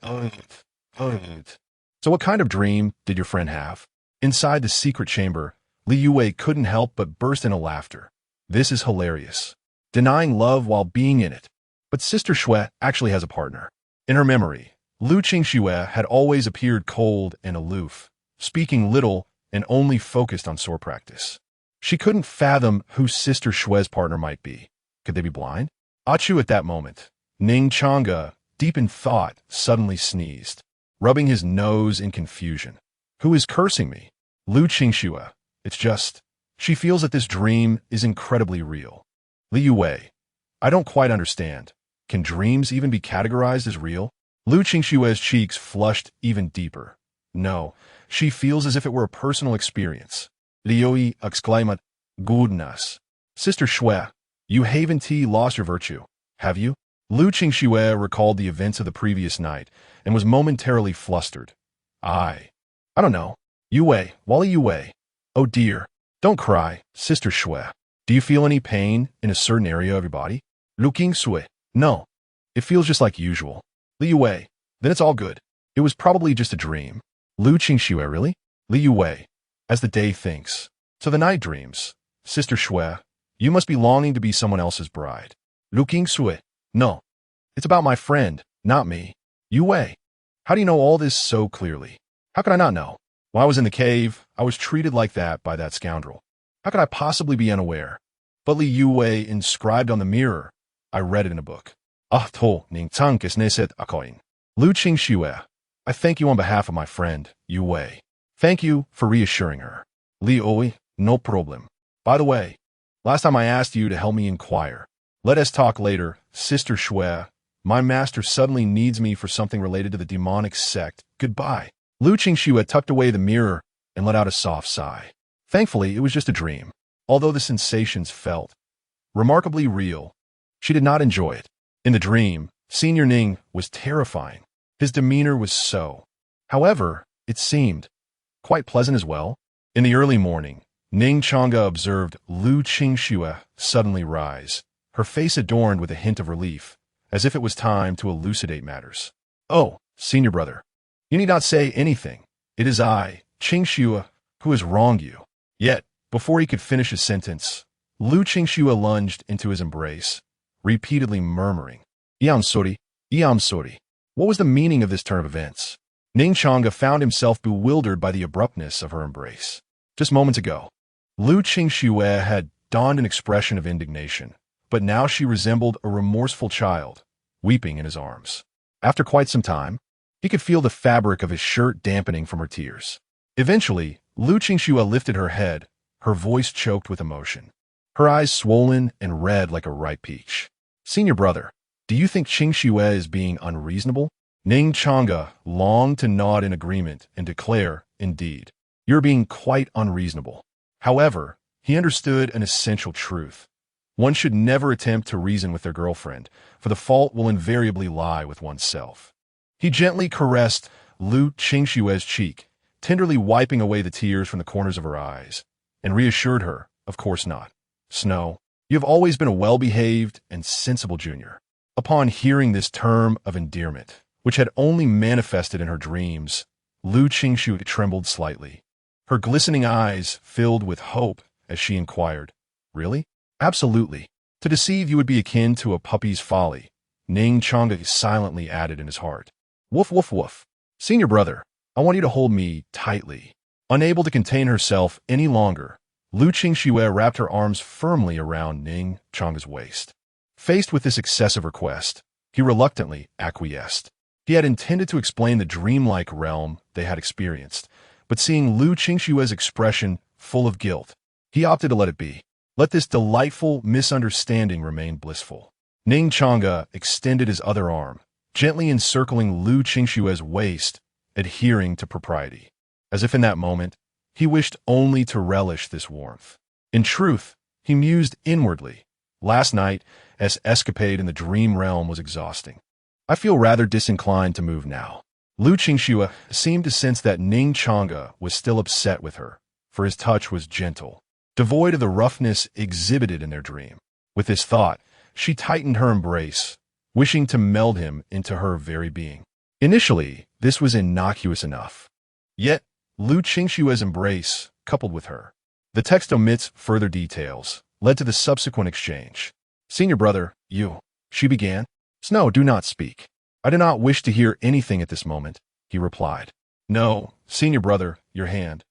So what kind of dream did your friend have? Inside the secret chamber, Li Yue couldn't help but burst into laughter. This is hilarious. Denying love while being in it. But Sister Xue actually has a partner. In her memory, Lu Qingxue had always appeared cold and aloof, speaking little and only focused on sword practice. She couldn't fathom who Sister Shue's partner might be. Could they be blind? Achu at that moment. Ning Changge, deep in thought, suddenly sneezed, rubbing his nose in confusion. Who is cursing me? Lu Qingxue. It's just, she feels that this dream is incredibly real. Li Yue. I don't quite understand. Can dreams even be categorized as real? Lu Qingxue's cheeks flushed even deeper. No, she feels as if it were a personal experience. Liu exclaimed, Goodness. Sister Shue, you haven't lost your virtue, have you? Lu Qingxue recalled the events of the previous night and was momentarily flustered. I don't know. Yue, Wally Yue. Oh dear. Don't cry, Sister Shue. Do you feel any pain in a certain area of your body? Lu Qingxue. No. It feels just like usual. Li Yue. Then it's all good. It was probably just a dream. Lu Qingxue, really? Li Yue. As the day thinks. So the night dreams. Sister Shue, you must be longing to be someone else's bride. Lu Qingxue. No. It's about my friend, not me. Yue. How do you know all this so clearly? How could I not know? While I was in the cave, I was treated like that by that scoundrel. How could I possibly be unaware? But Li Yue inscribed on the mirror. I read it in a book. Ning Changge neset akoin. Lu Qingxue. I thank you on behalf of my friend, Yue. Thank you for reassuring her. Li Oi, no problem. By the way, last time I asked you to help me inquire. Let us talk later, Sister Shue. My master suddenly needs me for something related to the demonic sect. Goodbye. Lu Qingxue tucked away the mirror and let out a soft sigh. Thankfully, it was just a dream. Although the sensations felt remarkably real, she did not enjoy it. In the dream, Senior Ning was terrifying. His demeanor was so. However, it seemed quite pleasant as well. In the early morning, Ning Changge observed Lu Qingxue suddenly rise, her face adorned with a hint of relief, as if it was time to elucidate matters. Oh, senior brother, you need not say anything. It is I, Qingxue, who has wronged you. Yet, before he could finish his sentence, Lu Qingxue lunged into his embrace, repeatedly murmuring, I am sorry. What was the meaning of this turn of events? Ning Changge found himself bewildered by the abruptness of her embrace. Just moments ago, Lu Qingxue had donned an expression of indignation, but now she resembled a remorseful child, weeping in his arms. After quite some time, he could feel the fabric of his shirt dampening from her tears. Eventually, Lu Qingxue lifted her head, her voice choked with emotion, her eyes swollen and red like a ripe peach. Senior brother, do you think Qingxue is being unreasonable? Ning Changge longed to nod in agreement and declare, indeed, you're being quite unreasonable. However, he understood an essential truth. One should never attempt to reason with their girlfriend, for the fault will invariably lie with oneself. He gently caressed Lu Qingxue's cheek, tenderly wiping away the tears from the corners of her eyes, and reassured her, of course not. Snow, you have always been a well-behaved and sensible junior. Upon hearing this term of endearment, which had only manifested in her dreams, Lu Qingxue trembled slightly. Her glistening eyes filled with hope as she inquired, Really? Absolutely. To deceive you would be akin to a puppy's folly, Ning Changge silently added in his heart. Woof woof woof. Senior brother, I want you to hold me tightly. Unable to contain herself any longer, Lu Qingxue wrapped her arms firmly around Ning Changge's waist. Faced with this excessive request, he reluctantly acquiesced. He had intended to explain the dreamlike realm they had experienced, but seeing Lu Qingxue's expression full of guilt, he opted to let it be. Let this delightful misunderstanding remain blissful. Ning Changge extended his other arm, gently encircling Lu Qingxue's waist, adhering to propriety. As if in that moment, he wished only to relish this warmth. In truth, he mused inwardly. Last night, as escapade in the dream realm was exhausting. I feel rather disinclined to move now. Lu Qingxue seemed to sense that Ning Changge was still upset with her, for his touch was gentle, devoid of the roughness exhibited in their dream. With this thought, she tightened her embrace, wishing to meld him into her very being. Initially, this was innocuous enough. Yet, Lu Qingxue's embrace, coupled with the text omits further details, led to the subsequent exchange. Senior brother, she began. Snow, do not speak. I do not wish to hear anything at this moment, he replied. No, senior brother, your hand.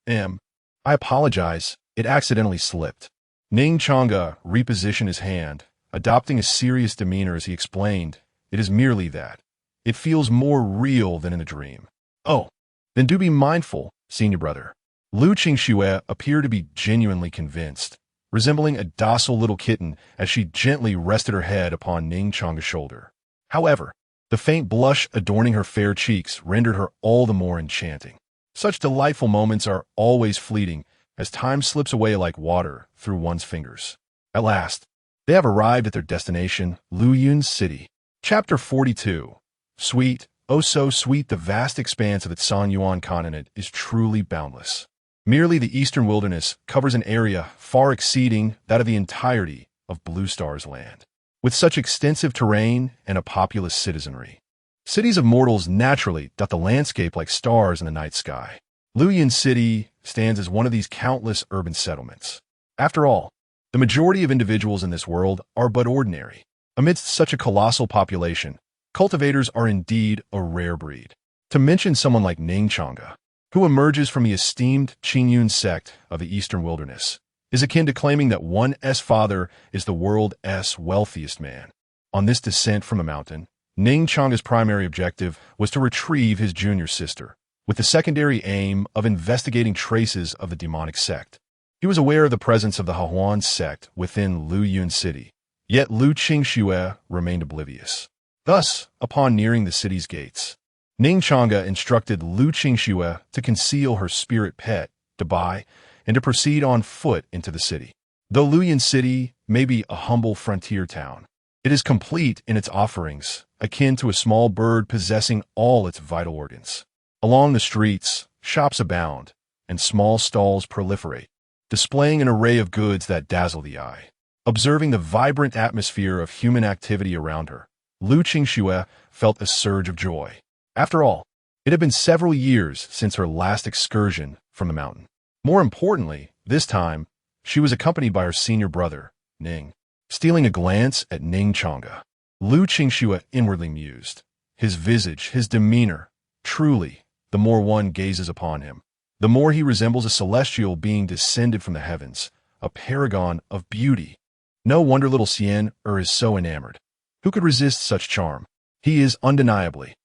I apologize. It accidentally slipped. Ning Changge repositioned his hand, adopting a serious demeanor as he explained, it is merely that. It feels more real than in a dream. Oh, then do be mindful, senior brother. Lu Qingxue appeared to be genuinely convinced, resembling a docile little kitten as she gently rested her head upon Ning Changge's shoulder. However, the faint blush adorning her fair cheeks rendered her all the more enchanting. Such delightful moments are always fleeting, as time slips away like water through one's fingers. At last, they have arrived at their destination, Luyun City. Chapter 42. Sweet, oh so sweet, the vast expanse of the San continent is truly boundless. Merely the eastern wilderness covers an area far exceeding that of the entirety of Blue Star's land. With such extensive terrain and a populous citizenry, cities of mortals naturally dot the landscape like stars in the night sky. Luyun City stands as one of these countless urban settlements. After all, the majority of individuals in this world are but ordinary. Amidst such a colossal population, cultivators are indeed a rare breed. To mention someone like Ning Changge, who emerges from the esteemed Qingyun sect of the eastern wilderness, is akin to claiming that one's father is the world's wealthiest man. On this descent from the mountain, Ning Changge's primary objective was to retrieve his junior sister, with the secondary aim of investigating traces of the demonic sect. He was aware of the presence of the Hahuan sect within Luyun City, yet Lu Qingxue remained oblivious. Thus, upon nearing the city's gates, Ning Changge instructed Lu Qingxue to conceal her spirit pet, Dabai, and to proceed on foot into the city. Though Luyun City may be a humble frontier town, it is complete in its offerings, akin to a small bird possessing all its vital organs. Along the streets, shops abound, and small stalls proliferate, displaying an array of goods that dazzle the eye. Observing the vibrant atmosphere of human activity around her, Lu Qingxue felt a surge of joy. After all, it had been several years since her last excursion from the mountain. More importantly, this time, she was accompanied by her senior brother, Ning. Stealing a glance at Ning Changge, Lu Qingxue inwardly mused. His visage, his demeanor, truly, the more one gazes upon him, the more he resembles a celestial being descended from the heavens, a paragon of beauty. No wonder little Xian is so enamored. Who could resist such charm? He is undeniably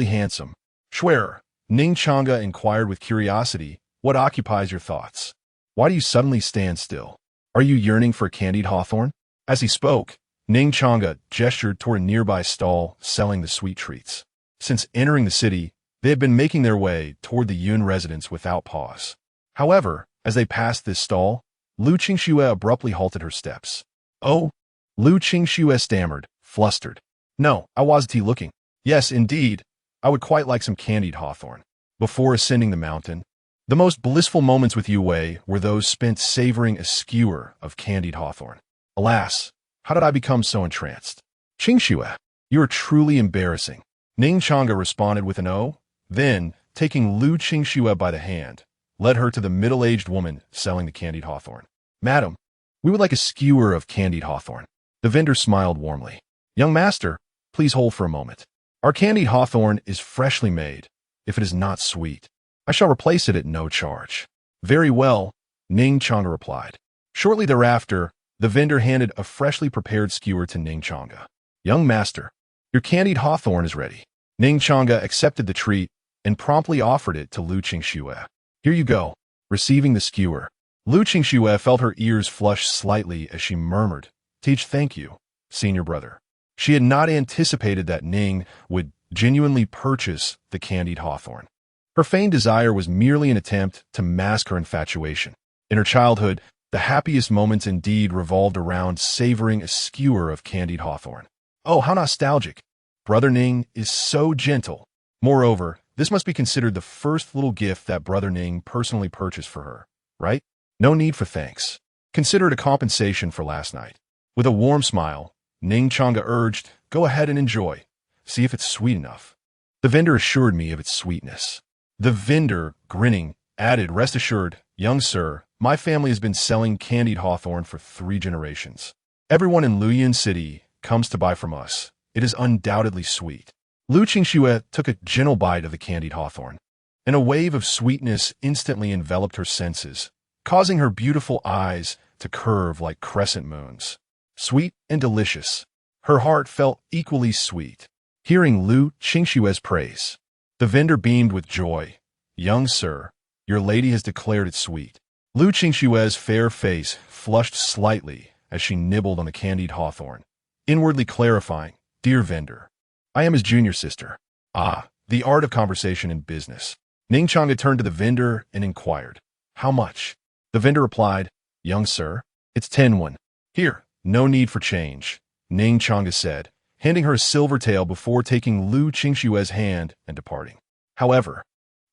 handsome. Schwerer, Ning Changge inquired with curiosity, what occupies your thoughts? Why do you suddenly stand still? Are you yearning for a candied hawthorn? As he spoke, Ning Changge gestured toward a nearby stall selling the sweet treats. Since entering the city, they had been making their way toward the Yun residence without pause. However, as they passed this stall, Lu Qingxue abruptly halted her steps. Oh, Lu Qingxue stammered, flustered. No, I wasn't looking. Yes, indeed, I would quite like some candied hawthorn. Before ascending the mountain, the most blissful moments with Yue were those spent savoring a skewer of candied hawthorn. Alas, how did I become so entranced? Qingxue, you are truly embarrassing. Ning Changge responded with an "oh," then, taking Lu Qingxue by the hand, led her to the middle-aged woman selling the candied hawthorn. Madam, we would like a skewer of candied hawthorn. The vendor smiled warmly. Young master, please hold for a moment. Our candied hawthorn is freshly made. If it is not sweet, I shall replace it at no charge. Very well, Ning Changge replied. Shortly thereafter, the vendor handed a freshly prepared skewer to Ning Changge. Young master, your candied hawthorn is ready. Ning Changge accepted the treat and promptly offered it to Lu Qingxue. Here you go. Receiving the skewer, Lu Qingxue felt her ears flush slightly as she murmured, Teach thank you, senior brother. She had not anticipated that Ning would genuinely purchase the candied hawthorn. Her feigned desire was merely an attempt to mask her infatuation. In her childhood, the happiest moments indeed revolved around savoring a skewer of candied hawthorn. Oh, how nostalgic. Brother Ning is so gentle. Moreover, this must be considered the first little gift that Brother Ning personally purchased for her, right? No need for thanks. Consider it a compensation for last night. With a warm smile, Ning Changge urged, go ahead and enjoy. See if it's sweet enough. The vendor assured me of its sweetness. The vendor, grinning, added, rest assured, young sir, my family has been selling candied hawthorn for 3 generations. Everyone in Luyun City comes to buy from us. It is undoubtedly sweet. Lu Qingxue took a gentle bite of the candied hawthorn. and a wave of sweetness instantly enveloped her senses, causing her beautiful eyes to curve like crescent moons. Sweet and delicious. Her heart felt equally sweet. Hearing Lu Qingshue's praise, the vendor beamed with joy. "Young sir, your lady has declared it sweet." Lu Qingshue's fair face flushed slightly as she nibbled on the candied hawthorn, inwardly clarifying, "Dear vendor, I am his junior sister." Ah, the art of conversation in business. Ning Changge turned to the vendor and inquired, "How much?" The vendor replied, "Young sir, it's 10 won." "Here, no need for change," Ning Changge said, handing her a silver tael before taking Lu Qingshue's hand and departing. However,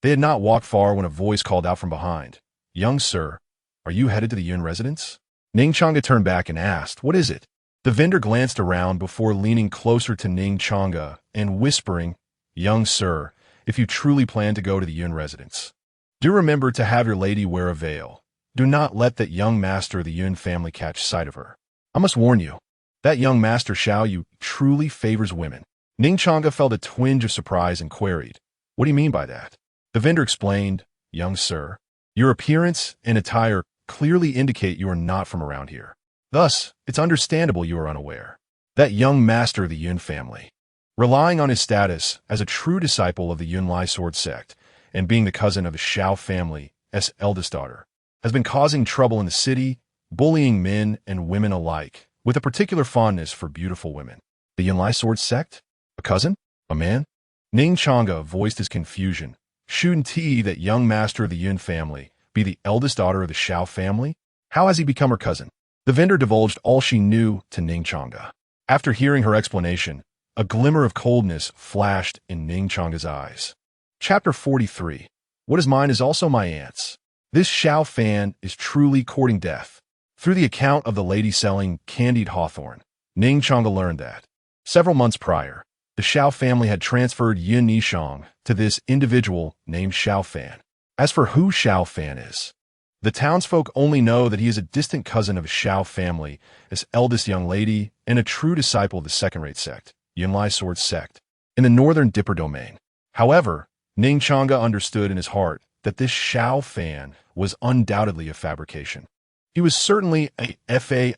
they had not walked far when a voice called out from behind, "Young sir, are you headed to the Yun residence?" Ning Changge turned back and asked, "What is it?" The vendor glanced around before leaning closer to Ning Changge and whispering, "Young sir, if you truly plan to go to the Yun residence, do remember to have your lady wear a veil. Do not let that young master of the Yun family catch sight of her. I must warn you, that young master Xiao Yu truly favors women." Ning Changge felt a twinge of surprise and queried, "What do you mean by that?" The vendor explained, "Young sir, your appearance and attire clearly indicate you are not from around here. Thus, it's understandable you are unaware. That young master of the Yun family, relying on his status as a true disciple of the Yun Lai sword sect and being the cousin of the Xiao family's eldest daughter, has been causing trouble in the city, bullying men and women alike, with a particular fondness for beautiful women." The Yun Lai sword sect? A cousin? A man? Ning Changge voiced his confusion. Shouldn't he, that young master of the Yun family, be the eldest daughter of the Xiao family? How has he become her cousin? The vendor divulged all she knew to Ning Changge. After hearing her explanation, a glimmer of coldness flashed in Ning Changge's eyes. Chapter 43. What is mine is also my aunt's. This Xiao fan is truly courting death. Through the account of the lady selling candied hawthorn, Ning Changge learned that, several months prior, the Xiao family had transferred Yin Nishang to this individual named Xiao Fan. As for who Xiao Fan is, the townsfolk only know that he is a distant cousin of Xiao family, his eldest young lady, and a true disciple of the second-rate sect, Yun Lai sword sect, in the northern Dipper domain. However, Ning Changge understood in his heart that this Xiao Fan was undoubtedly a fabrication. He was certainly a fade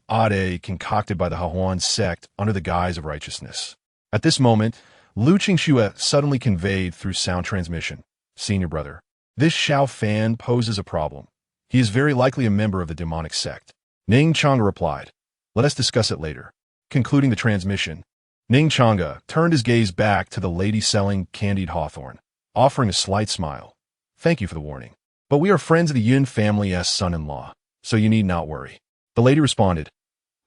concocted by the Hahuan sect under the guise of righteousness. At this moment, Lu Qingxue suddenly conveyed through sound transmission, "Senior brother, this Xiao Fan poses a problem. He is very likely a member of the demonic sect." Ning Changge replied, "Let us discuss it later." Concluding the transmission, Ning Changge turned his gaze back to the lady selling candied hawthorn, offering a slight smile. "Thank you for the warning. But we are friends of the Yun family's son-in-law, so you need not worry." The lady responded,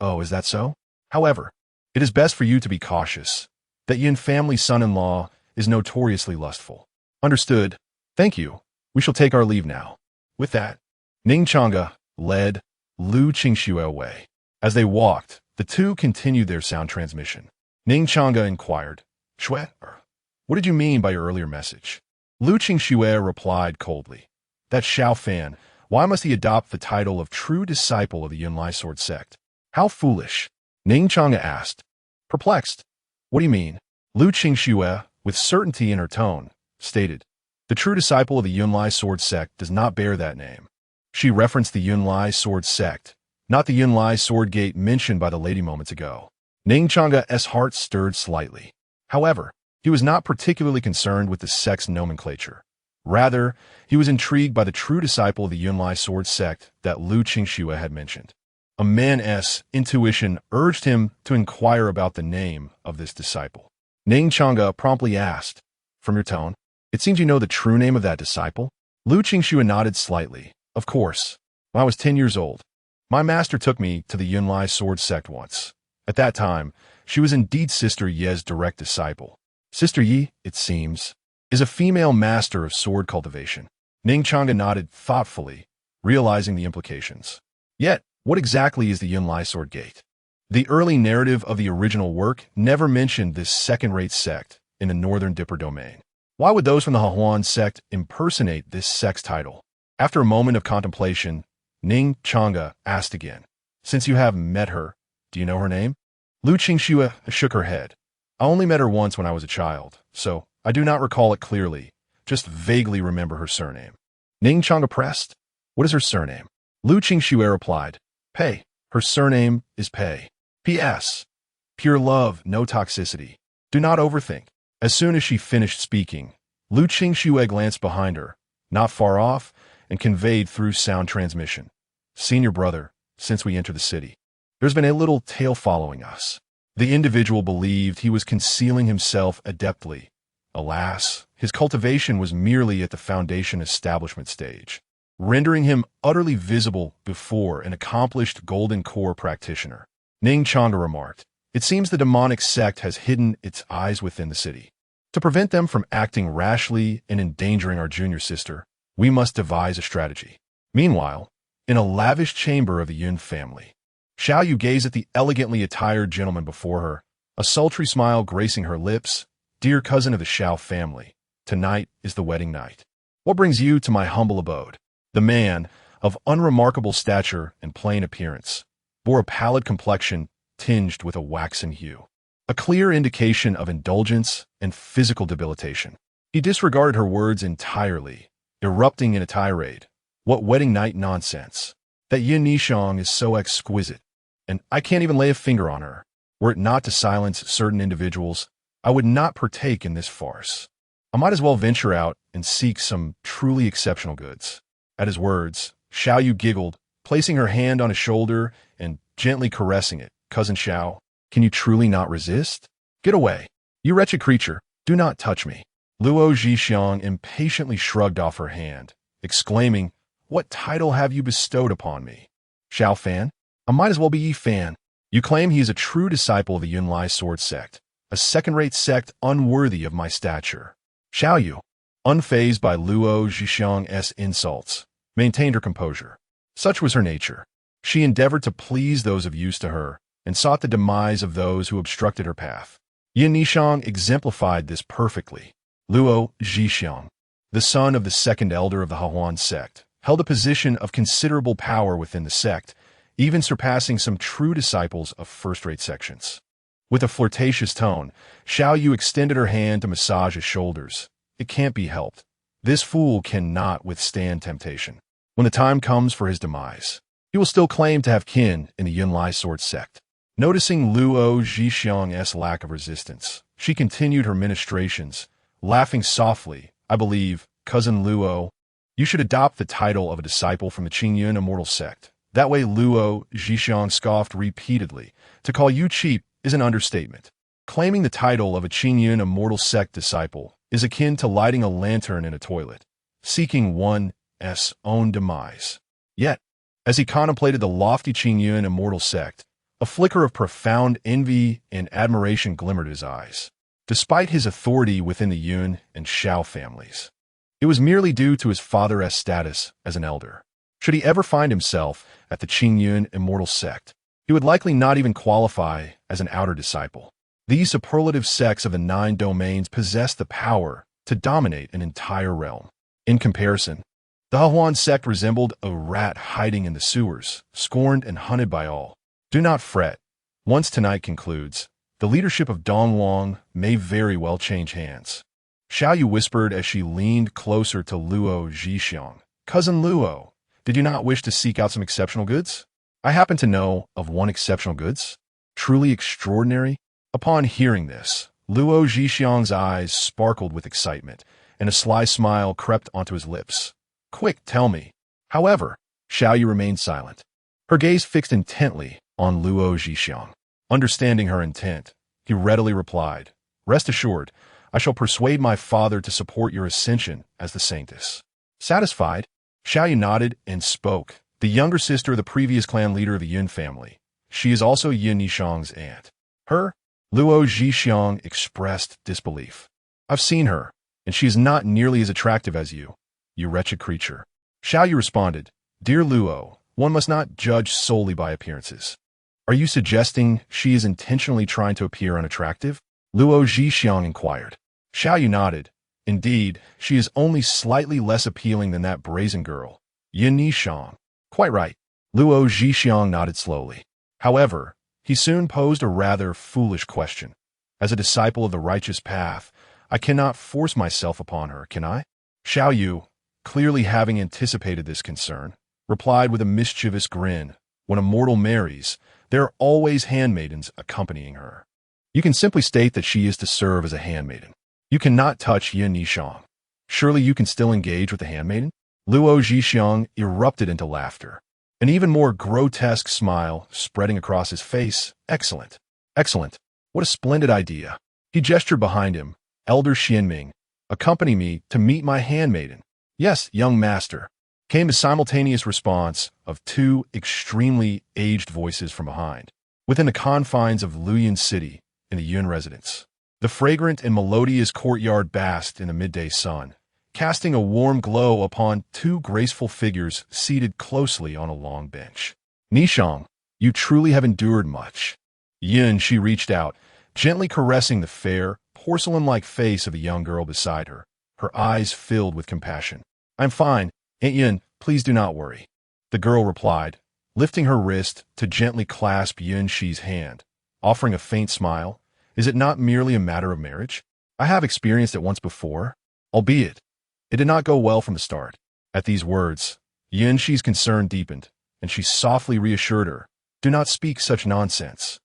"Oh, is that so? However, it is best for you to be cautious. That Yun family's son-in-law is notoriously lustful." "Understood. Thank you. We shall take our leave now." With that, Ning Changge led Lu Qingsue away. As they walked, the two continued their sound transmission. Ning Changge inquired, "Shue, what did you mean by your earlier message?" Lu Qingsue replied coldly, "That Xiao Fan, why must he adopt the title of true disciple of the Yun Lai sword sect?" "How foolish?" Ning Changge asked, perplexed. "What do you mean?" Lu Qingsue, with certainty in her tone, stated, "The true disciple of the Yun Lai sword sect does not bear that name." She referenced the Yun Lai sword sect, not the Yun Lai sword gate mentioned by the lady moments ago. Ning Changge's heart stirred slightly. However, he was not particularly concerned with the sect's nomenclature. Rather, he was intrigued by the true disciple of the Yun Lai sword sect that Lu Qingsue had mentioned. A man's intuition urged him to inquire about the name of this disciple. Ning Changge promptly asked, "From your tone, it seems you know the true name of that disciple?" Lu Qingsue nodded slightly. "Of course. When I was 10 years old, my master took me to the Yun Lai sword sect once. At that time, she was indeed Sister Ye's direct disciple. Sister Ye, it seems, is a female master of sword cultivation." Ning Changge nodded thoughtfully, realizing the implications. Yet, what exactly is the Yun Lai sword gate? The early narrative of the original work never mentioned this second-rate sect in the northern Dipper domain. Why would those from the Hahuan sect impersonate this sect's title? After a moment of contemplation, Ning Changge asked again, "Since you have met her, do you know her name?" Lu Qingsue shook her head. "I only met her once when I was a child, so I do not recall it clearly, just vaguely remember her surname. Ning Changge pressed. What is her surname? Lu Qingxue replied. Pei. Her surname is Pei. P.S. Pure love, no toxicity. Do not overthink. As soon as she finished speaking, Lu Qingxue glanced behind her, not far off, and conveyed through sound transmission. Senior brother, since we entered the city, there's been a little tail following us. The individual believed he was concealing himself adeptly. Alas, his cultivation was merely at the foundation establishment stage, rendering him utterly visible before an accomplished golden core practitioner. Ning Changge remarked, it seems the demonic sect has hidden its eyes within the city. To prevent them from acting rashly and endangering our junior sister, we must devise a strategy. Meanwhile, in a lavish chamber of the Yun family, Xiao Yu gazed at the elegantly attired gentleman before her, a sultry smile gracing her lips. Dear cousin of the Xiao family, tonight is the wedding night. What brings you to my humble abode? The man, of unremarkable stature and plain appearance, bore a pallid complexion tinged with a waxen hue, a clear indication of indulgence and physical debilitation. He disregarded her words entirely, erupting in a tirade. What wedding night nonsense! That Yin Nishang is so exquisite, and I can't even lay a finger on her. Were it not to silence certain individuals, I would not partake in this farce. I might as well venture out and seek some truly exceptional goods. At his words, Xiao Yu giggled, placing her hand on his shoulder and gently caressing it. Cousin Xiao, can you truly not resist? Get away. You wretched creature, do not touch me. Luo Zhixiang impatiently shrugged off her hand, exclaiming, what title have you bestowed upon me? Xiao Fan? I might as well be Yi Fan. You claim he is a true disciple of the Yunlai sword sect, a second-rate sect unworthy of my stature. Xiao Yu, unfazed by Luo Zhixiang's insults, maintained her composure. Such was her nature. She endeavored to please those of use to her and sought the demise of those who obstructed her path. Yin Nishang exemplified this perfectly. Luo Zhixiang, the son of the second elder of the Hahuan sect, held a position of considerable power within the sect, even surpassing some true disciples of first-rate sections. With a flirtatious tone, Xiao Yu extended her hand to massage his shoulders. It can't be helped. This fool cannot withstand temptation. When the time comes for his demise, he will still claim to have kin in the Yunlai sword sect. Noticing Luo Zhixiang's lack of resistance, she continued her ministrations, laughing softly. I believe, cousin Luo, you should adopt the title of a disciple from the Qingyun immortal sect. That way Luo Zhixiang scoffed repeatedly. To call you cheap is an understatement. Claiming the title of a Qingyun immortal sect disciple is akin to lighting a lantern in a toilet, seeking one's own demise. Yet, as he contemplated the lofty Qingyun immortal sect, a flicker of profound envy and admiration glimmered his eyes. Despite his authority within the Yun and Xiao families, it was merely due to his father's status as an elder. Should he ever find himself at the Qingyun immortal sect, he would likely not even qualify as an outer disciple. These superlative sects of the 9 domains possessed the power to dominate an entire realm. In comparison, the Hahuan sect resembled a rat hiding in the sewers, scorned and hunted by all. Do not fret. Once tonight concludes, the leadership of Dongwang may very well change hands. Xiao Yu whispered as she leaned closer to Luo Zhixiang. Cousin Luo, did you not wish to seek out some exceptional goods? I happen to know of one exceptional goods. Truly extraordinary. Upon hearing this, Luo Zhixiang's eyes sparkled with excitement, and a sly smile crept onto his lips. Quick, tell me. However, Xiao Yu remained silent, her gaze fixed intently on Luo Zhixiang. Understanding her intent, he readily replied, Rest assured, I shall persuade my father to support your ascension as the saintess. Satisfied, Xiao Yu nodded and spoke. The younger sister of the previous clan leader of the Yun family. She is also Yin Nishang's aunt. Her? Luo Zhixiang expressed disbelief. I've seen her, and she is not nearly as attractive as you wretched creature. Xiao Yu responded, Dear Luo, one must not judge solely by appearances. Are you suggesting she is intentionally trying to appear unattractive? Luo Zhixiang inquired. Xiao Yu nodded. Indeed, she is only slightly less appealing than that brazen girl, Yin Nishang. Quite right. Luo Zhixiang nodded slowly. However, he soon posed a rather foolish question. As a disciple of the righteous path, I cannot force myself upon her, can I? Xiao Yu, clearly having anticipated this concern, replied with a mischievous grin, when a mortal marries, there are always handmaidens accompanying her. You can simply state that she is to serve as a handmaiden. You cannot touch Yin Nishang. Surely you can still engage with the handmaiden? Luo Zhixiang erupted into laughter, an even more grotesque smile spreading across his face. Excellent. Excellent. What a splendid idea. He gestured behind him. Elder Xianming, accompany me to meet my handmaiden. Yes, young master, came the simultaneous response of two extremely aged voices from behind, within the confines of Luoyun City in the Yun residence. The fragrant and melodious courtyard basked in the midday sun, casting a warm glow upon two graceful figures seated closely on a long bench. Nishang, you truly have endured much. Yin, she reached out, gently caressing the fair, porcelain-like face of a young girl beside her, her eyes filled with compassion. I'm fine, Aunt Yin, please do not worry. The girl replied, lifting her wrist to gently clasp Yin Shi's hand, offering a faint smile. Is it not merely a matter of marriage? I have experienced it once before, albeit it did not go well from the start. At these words, Yin Shi's concern deepened, and she softly reassured her, do not speak such nonsense.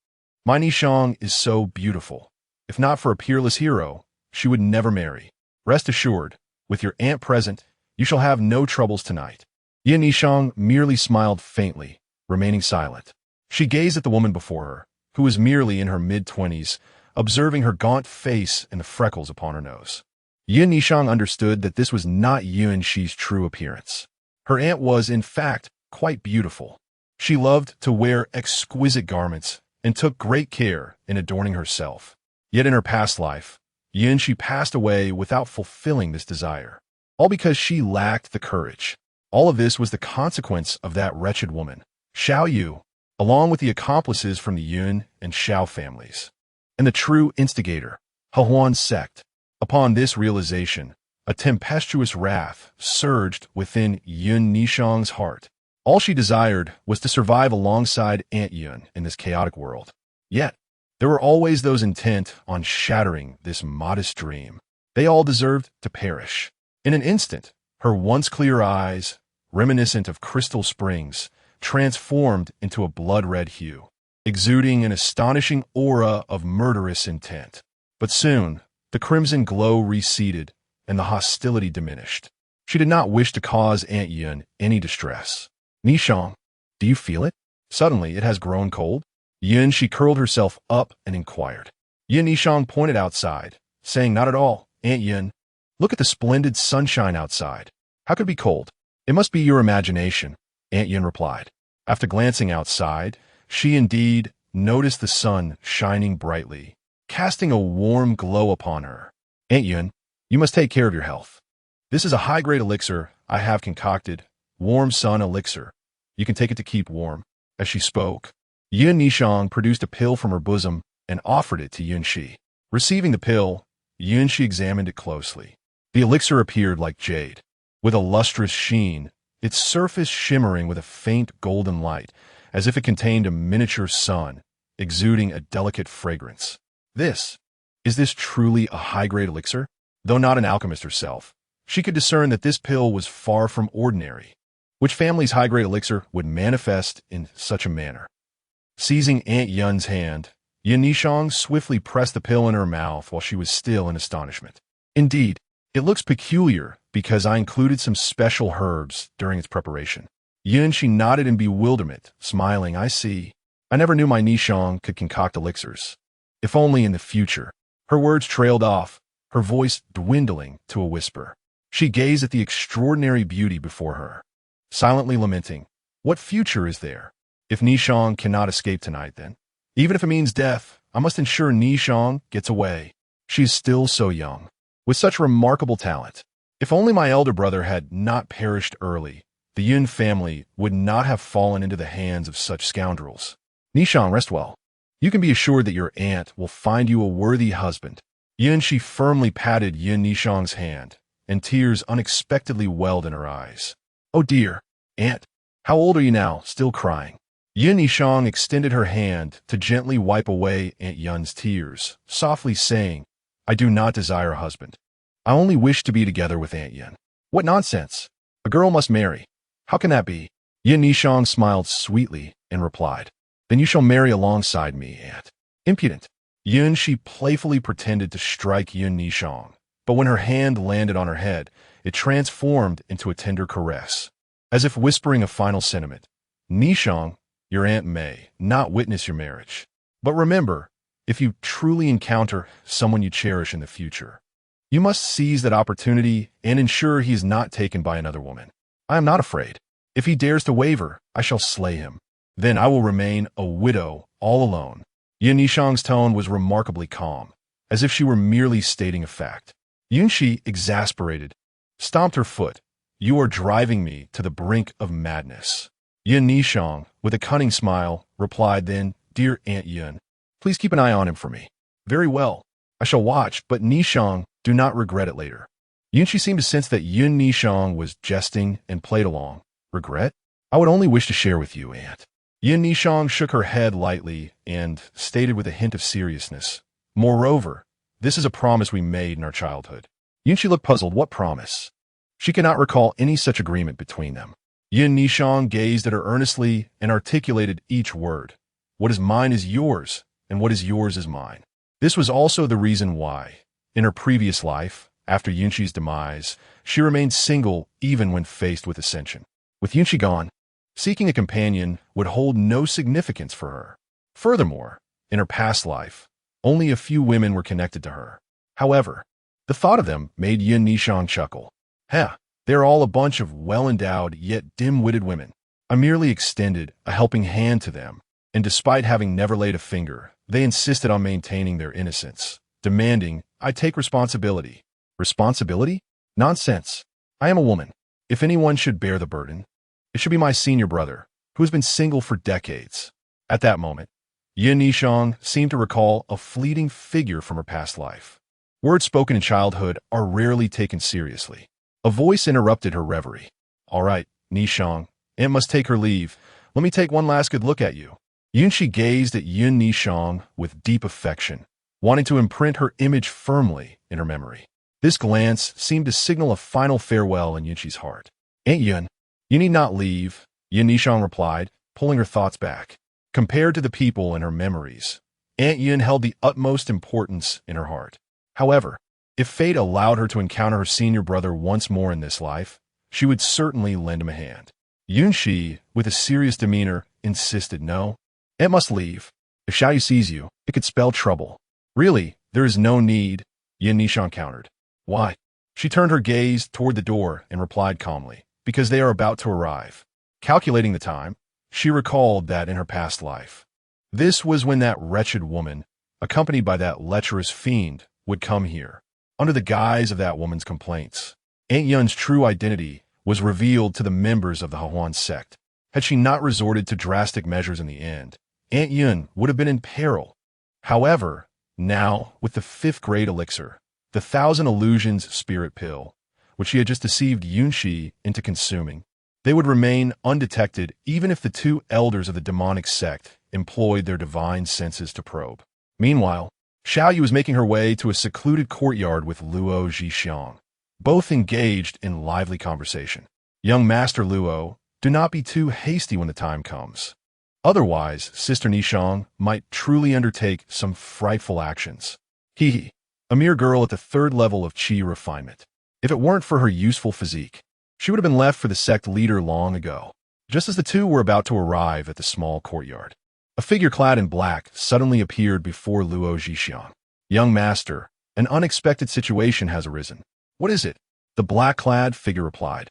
My Nishang is so beautiful. If not for a peerless hero, she would never marry. Rest assured, with your aunt present, you shall have no troubles tonight. Yin Nishang merely smiled faintly, remaining silent. She gazed at the woman before her, who was merely in her mid-20s, observing her gaunt face and the freckles upon her nose. Yin Nishang understood that this was not Yuan Shi's true appearance. Her aunt was, in fact, quite beautiful. She loved to wear exquisite garments and took great care in adorning herself. Yet in her past life, Yin Shi passed away without fulfilling this desire, all because she lacked the courage. All of this was the consequence of that wretched woman, Xiao Yu, along with the accomplices from the Yun and Xiao families, and the true instigator, Hehuan's sect. Upon this realization, a tempestuous wrath surged within Yun Nishang's heart. All she desired was to survive alongside Aunt Yun in this chaotic world. Yet, there were always those intent on shattering this modest dream. They all deserved to perish. In an instant, her once clear eyes, reminiscent of crystal springs, transformed into a blood-red hue, exuding an astonishing aura of murderous intent. But soon, the crimson glow receded, and the hostility diminished. She did not wish to cause Aunt Yun any distress. Nishang, do you feel it? Suddenly, it has grown cold. Yun, she curled herself up and inquired. Yin Nishang pointed outside, saying, not at all, Aunt Yun. Look at the splendid sunshine outside. How could it be cold? It must be your imagination, Aunt Yun replied. After glancing outside, she indeed noticed the sun shining brightly, casting a warm glow upon her. Aunt Yun, you must take care of your health. This is a high-grade elixir I have concocted, warm sun elixir. You can take it to keep warm. As she spoke, Yin Nishang produced a pill from her bosom and offered it to Yun Shi. Receiving the pill, Yun Shi examined it closely. The elixir appeared like jade, with a lustrous sheen, its surface shimmering with a faint golden light, as if it contained a miniature sun, exuding a delicate fragrance. Is this truly a high-grade elixir? Though not an alchemist herself, she could discern that this pill was far from ordinary. Which family's high-grade elixir would manifest in such a manner? Seizing Aunt Yun's hand, Yin Nishang swiftly pressed the pill in her mouth while she was still in astonishment. Indeed, it looks peculiar because I included some special herbs during its preparation. Yun, she nodded in bewilderment, smiling. I see. I never knew my Nishang could concoct elixirs. If only in the future. Her words trailed off, her voice dwindling to a whisper. She gazed at the extraordinary beauty before her, silently lamenting. What future is there? If Nishang cannot escape tonight, then, even if it means death, I must ensure Nishang gets away. She is still so young, with such remarkable talent. If only my elder brother had not perished early, the Yun family would not have fallen into the hands of such scoundrels. Nishang, rest well. You can be assured that your aunt will find you a worthy husband. Yun, she firmly patted Yin Nishang's hand, and tears unexpectedly welled in her eyes. Oh dear, Aunt, how old are you now, still crying? Yin Nishang extended her hand to gently wipe away Aunt Yun's tears, softly saying, I do not desire a husband. I only wish to be together with Aunt Yun. What nonsense! A girl must marry. How can that be? Yin Nishang smiled sweetly and replied, Then you shall marry alongside me, aunt. Impudent. Yun Shi playfully pretended to strike Yun Nishang, but when her hand landed on her head, it transformed into a tender caress. As if whispering a final sentiment, Nishang, your aunt may not witness your marriage. But remember, if you truly encounter someone you cherish in the future, you must seize that opportunity and ensure he is not taken by another woman. I am not afraid. If he dares to waver, I shall slay him. Then I will remain a widow all alone. Yin Nishang's tone was remarkably calm, as if she were merely stating a fact. Yunshi, exasperated, stomped her foot. You are driving me to the brink of madness. Yin Nishang, with a cunning smile, replied then, Dear Aunt Yun, please keep an eye on him for me. Very well. I shall watch, but Nishang, do not regret it later. Yunshi seemed to sense that Yun Nishang was jesting and played along. Regret? I would only wish to share with you, Aunt. Yin Nishang shook her head lightly and stated with a hint of seriousness, Moreover, this is a promise we made in our childhood. Yunshi looked puzzled. What promise? She could not recall any such agreement between them. Yin Nishang gazed at her earnestly and articulated each word. What is mine is yours, and what is yours is mine. This was also the reason why, in her previous life, after Yunshi's demise, she remained single even when faced with ascension. With Yunshi gone, seeking a companion would hold no significance for her. Furthermore, in her past life, only a few women were connected to her. However, the thought of them made Yin Nishang chuckle. They're all a bunch of well-endowed yet dim-witted women. I merely extended a helping hand to them, and despite having never laid a finger, they insisted on maintaining their innocence, demanding I take responsibility. Responsibility? Nonsense. I am a woman. If anyone should bear the burden, it should be my senior brother, who has been single for decades. At that moment, Yin Nishang seemed to recall a fleeting figure from her past life. Words spoken in childhood are rarely taken seriously. A voice interrupted her reverie. All right, Nishang, Aunt must take her leave. Let me take one last good look at you. Yunshi gazed at Yin Nishang with deep affection, wanting to imprint her image firmly in her memory. This glance seemed to signal a final farewell in Yunshi's heart. Aunt Yun, you need not leave, Yin Nishang replied, pulling her thoughts back. Compared to the people in her memories, Aunt Yun held the utmost importance in her heart. However, if fate allowed her to encounter her senior brother once more in this life, she would certainly lend him a hand. Yunshi, with a serious demeanor, insisted, No, Aunt must leave. If Xiaoyu sees you, it could spell trouble. Really, there is no need, Yin Nishang countered. Why? She turned her gaze toward the door and replied calmly, Because they are about to arrive. Calculating the time, she recalled that in her past life, this was when that wretched woman, accompanied by that lecherous fiend, would come here. Under the guise of that woman's complaints, Aunt Yun's true identity was revealed to the members of the Hahuan sect. Had she not resorted to drastic measures in the end, Aunt Yun would have been in peril. However, now, with the 5th grade elixir, the 1,000 illusions spirit pill, which she had just deceived Yunshi into consuming, they would remain undetected even if the 2 elders of the demonic sect employed their divine senses to probe. Meanwhile, Xiaoyu was making her way to a secluded courtyard with Luo Zhixiang, both engaged in lively conversation. Young Master Luo, do not be too hasty when the time comes. Otherwise, Sister Nishang might truly undertake some frightful actions. Hee, a mere girl at the 3rd level of Qi refinement. If it weren't for her useful physique, she would have been left for the sect leader long ago. Just as the 2 were about to arrive at the small courtyard, a figure clad in black suddenly appeared before Luo Zhixiang. Young master, an unexpected situation has arisen. What is it? The black-clad figure replied.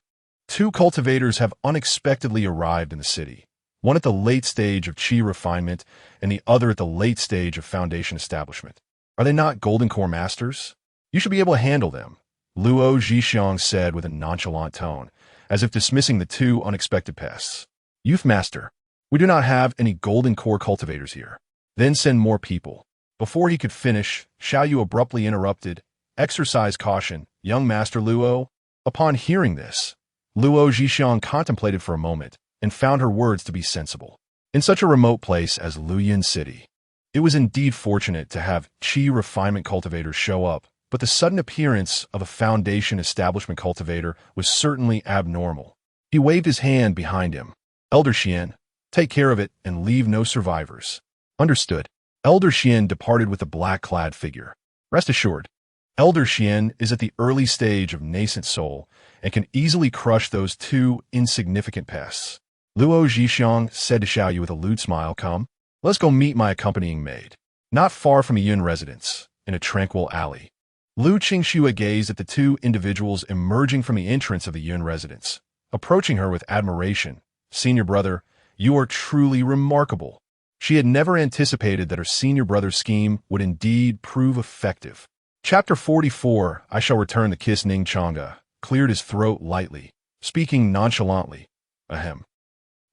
2 cultivators have unexpectedly arrived in the city, one at the late stage of Qi refinement and the other at the late stage of foundation establishment. Are they not golden core masters? You should be able to handle them, Luo Zhixiang said with a nonchalant tone, as if dismissing the 2 unexpected pests. Youth master, we do not have any golden core cultivators here. Then send more people. Before he could finish, Xiaoyu abruptly interrupted. Exercise caution, young Master Luo. Upon hearing this, Luo Zhixiang contemplated for a moment and found her words to be sensible. In such a remote place as Luyin City, it was indeed fortunate to have Qi refinement cultivators show up but the sudden appearance of a Foundation establishment cultivator was certainly abnormal. He waved his hand behind him. Elder Xian, take care of it and leave no survivors. Understood. Elder Xian departed with the black-clad figure. Rest assured, Elder Xian is at the early stage of nascent soul and can easily crush those two insignificant pests. Luo Zhixiang said to Xiaoyu with a lewd smile, "Come, let's go meet my accompanying maid." Not far from a Yun residence, in a tranquil alley, Lu Qingxue gazed at the two individuals emerging from the entrance of the Yun residence, approaching her with admiration. "Senior brother, you are truly remarkable." She had never anticipated that her senior brother's scheme would indeed prove effective. Chapter 44, I Shall Return the Kiss. Ning Changge cleared his throat lightly, speaking nonchalantly. Ahem.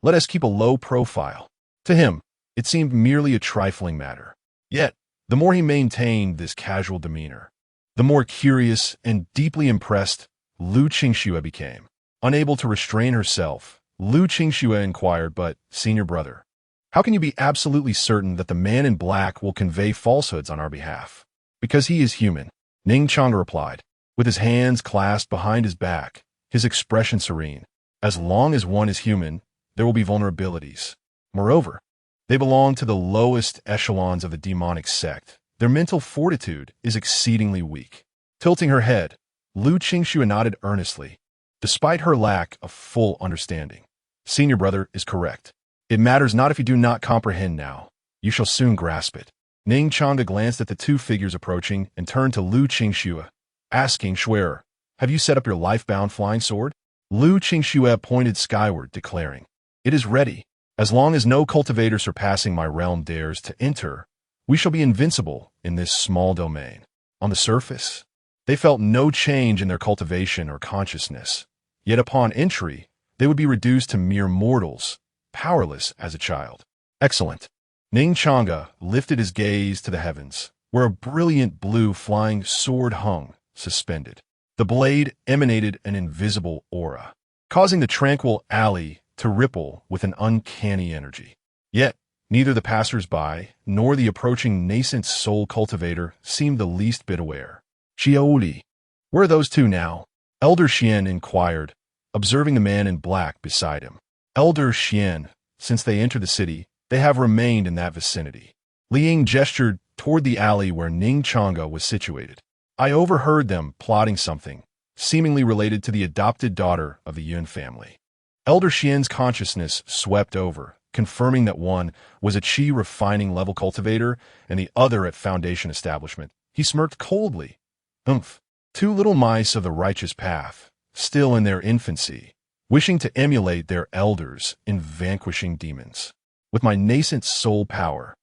Let us keep a low profile. To him, it seemed merely a trifling matter. Yet, the more he maintained this casual demeanor, the more curious and deeply impressed Lu Qingxue became. Unable to restrain herself, Lu Qingxue inquired, "But, senior brother, how can you be absolutely certain that the man in black will convey falsehoods on our behalf?" "Because he is human," Ning Changge replied, with his hands clasped behind his back, his expression serene. "As long as one is human, there will be vulnerabilities. Moreover, they belong to the lowest echelons of the demonic sect. Their mental fortitude is exceedingly weak." Tilting her head, Lu Qingxue nodded earnestly, despite her lack of full understanding. "Senior brother is correct. It matters not if you do not comprehend now. You shall soon grasp it." Ning Changge glanced at the two figures approaching and turned to Lu Qingxue, asking, "Schwerer, have you set up your life-bound flying sword?" Lu Qingxue pointed skyward, declaring, "It is ready. As long as no cultivator surpassing my realm dares to enter, we shall be invincible in this small domain." On the surface, they felt no change in their cultivation or consciousness, yet upon entry, they would be reduced to mere mortals, powerless as a child. "Excellent." Ning Changge lifted his gaze to the heavens, where a brilliant blue flying sword hung, suspended. The blade emanated an invisible aura, causing the tranquil alley to ripple with an uncanny energy. Yet, neither the passers-by nor the approaching nascent soul cultivator seemed the least bit aware. "Xiaoli, where are those two now?" Elder Xian inquired, observing the man in black beside him. "Elder Xian, since they entered the city, they have remained in that vicinity." Li gestured toward the alley where Ning Changge was situated. "I overheard them plotting something, seemingly related to the adopted daughter of the Yun family." Elder Xian's consciousness swept over, confirming that one was a Qi refining level cultivator and the other at Foundation establishment. He smirked coldly. "Humph. Two little mice of the righteous path, still in their infancy, wishing to emulate their elders in vanquishing demons. With my nascent soul power,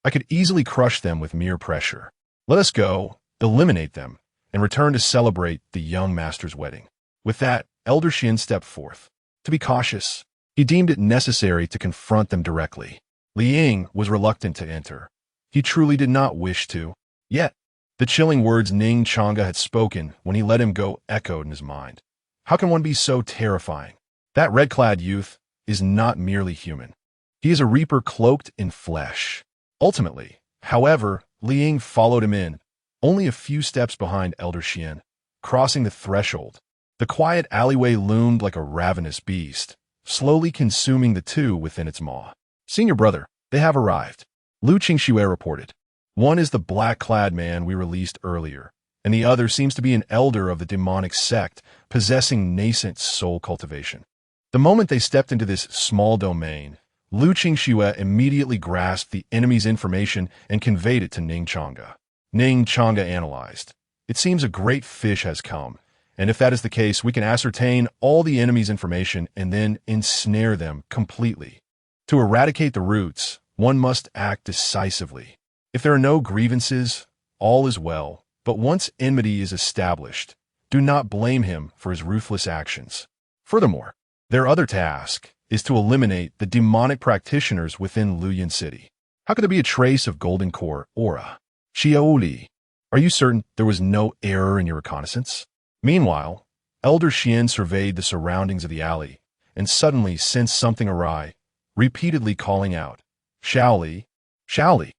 I could easily crush them with mere pressure. Let us go, eliminate them, and return to celebrate the young master's wedding." With that, Elder Xian stepped forth. To be cautious, he deemed it necessary to confront them directly. Li Ying was reluctant to enter. He truly did not wish to. Yet, the chilling words Ning Changge had spoken when he let him go echoed in his mind. How can one be so terrifying? That red-clad youth is not merely human. He is a reaper cloaked in flesh. Ultimately, however, Li Ying followed him in, only a few steps behind Elder Xian. Crossing the threshold, the quiet alleyway loomed like a ravenous beast, slowly consuming the two within its maw. "Senior brother, they have arrived," Lu Qingxue reported. "One is the black-clad man we released earlier, and the other seems to be an elder of the demonic sect possessing nascent soul cultivation." The moment they stepped into this small domain, Lu Qingxue immediately grasped the enemy's information and conveyed it to Ning Changge. Ning Changge analyzed. "It seems a great fish has come, and if that is the case, we can ascertain all the enemy's information and then ensnare them completely. To eradicate the roots, one must act decisively. If there are no grievances, all is well, but once enmity is established, do not blame him for his ruthless actions. Furthermore, their other task is to eliminate the demonic practitioners within Luyan City. How could there be a trace of Golden Core aura? Xiaoli, are you certain there was no error in your reconnaissance?" Meanwhile, Elder Xian surveyed the surroundings of the alley and suddenly sensed something awry, repeatedly calling out, "Shaoli, Shaoli."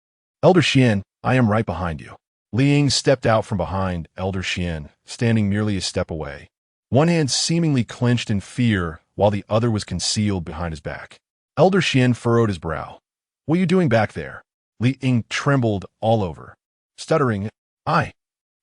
"Elder Xian, I am right behind you." Li Ying stepped out from behind Elder Xian, standing merely a step away. One hand seemingly clenched in fear, while the other was concealed behind his back. Elder Xian furrowed his brow. "What are you doing back there?" Li Ying trembled all over. Stuttering, "I."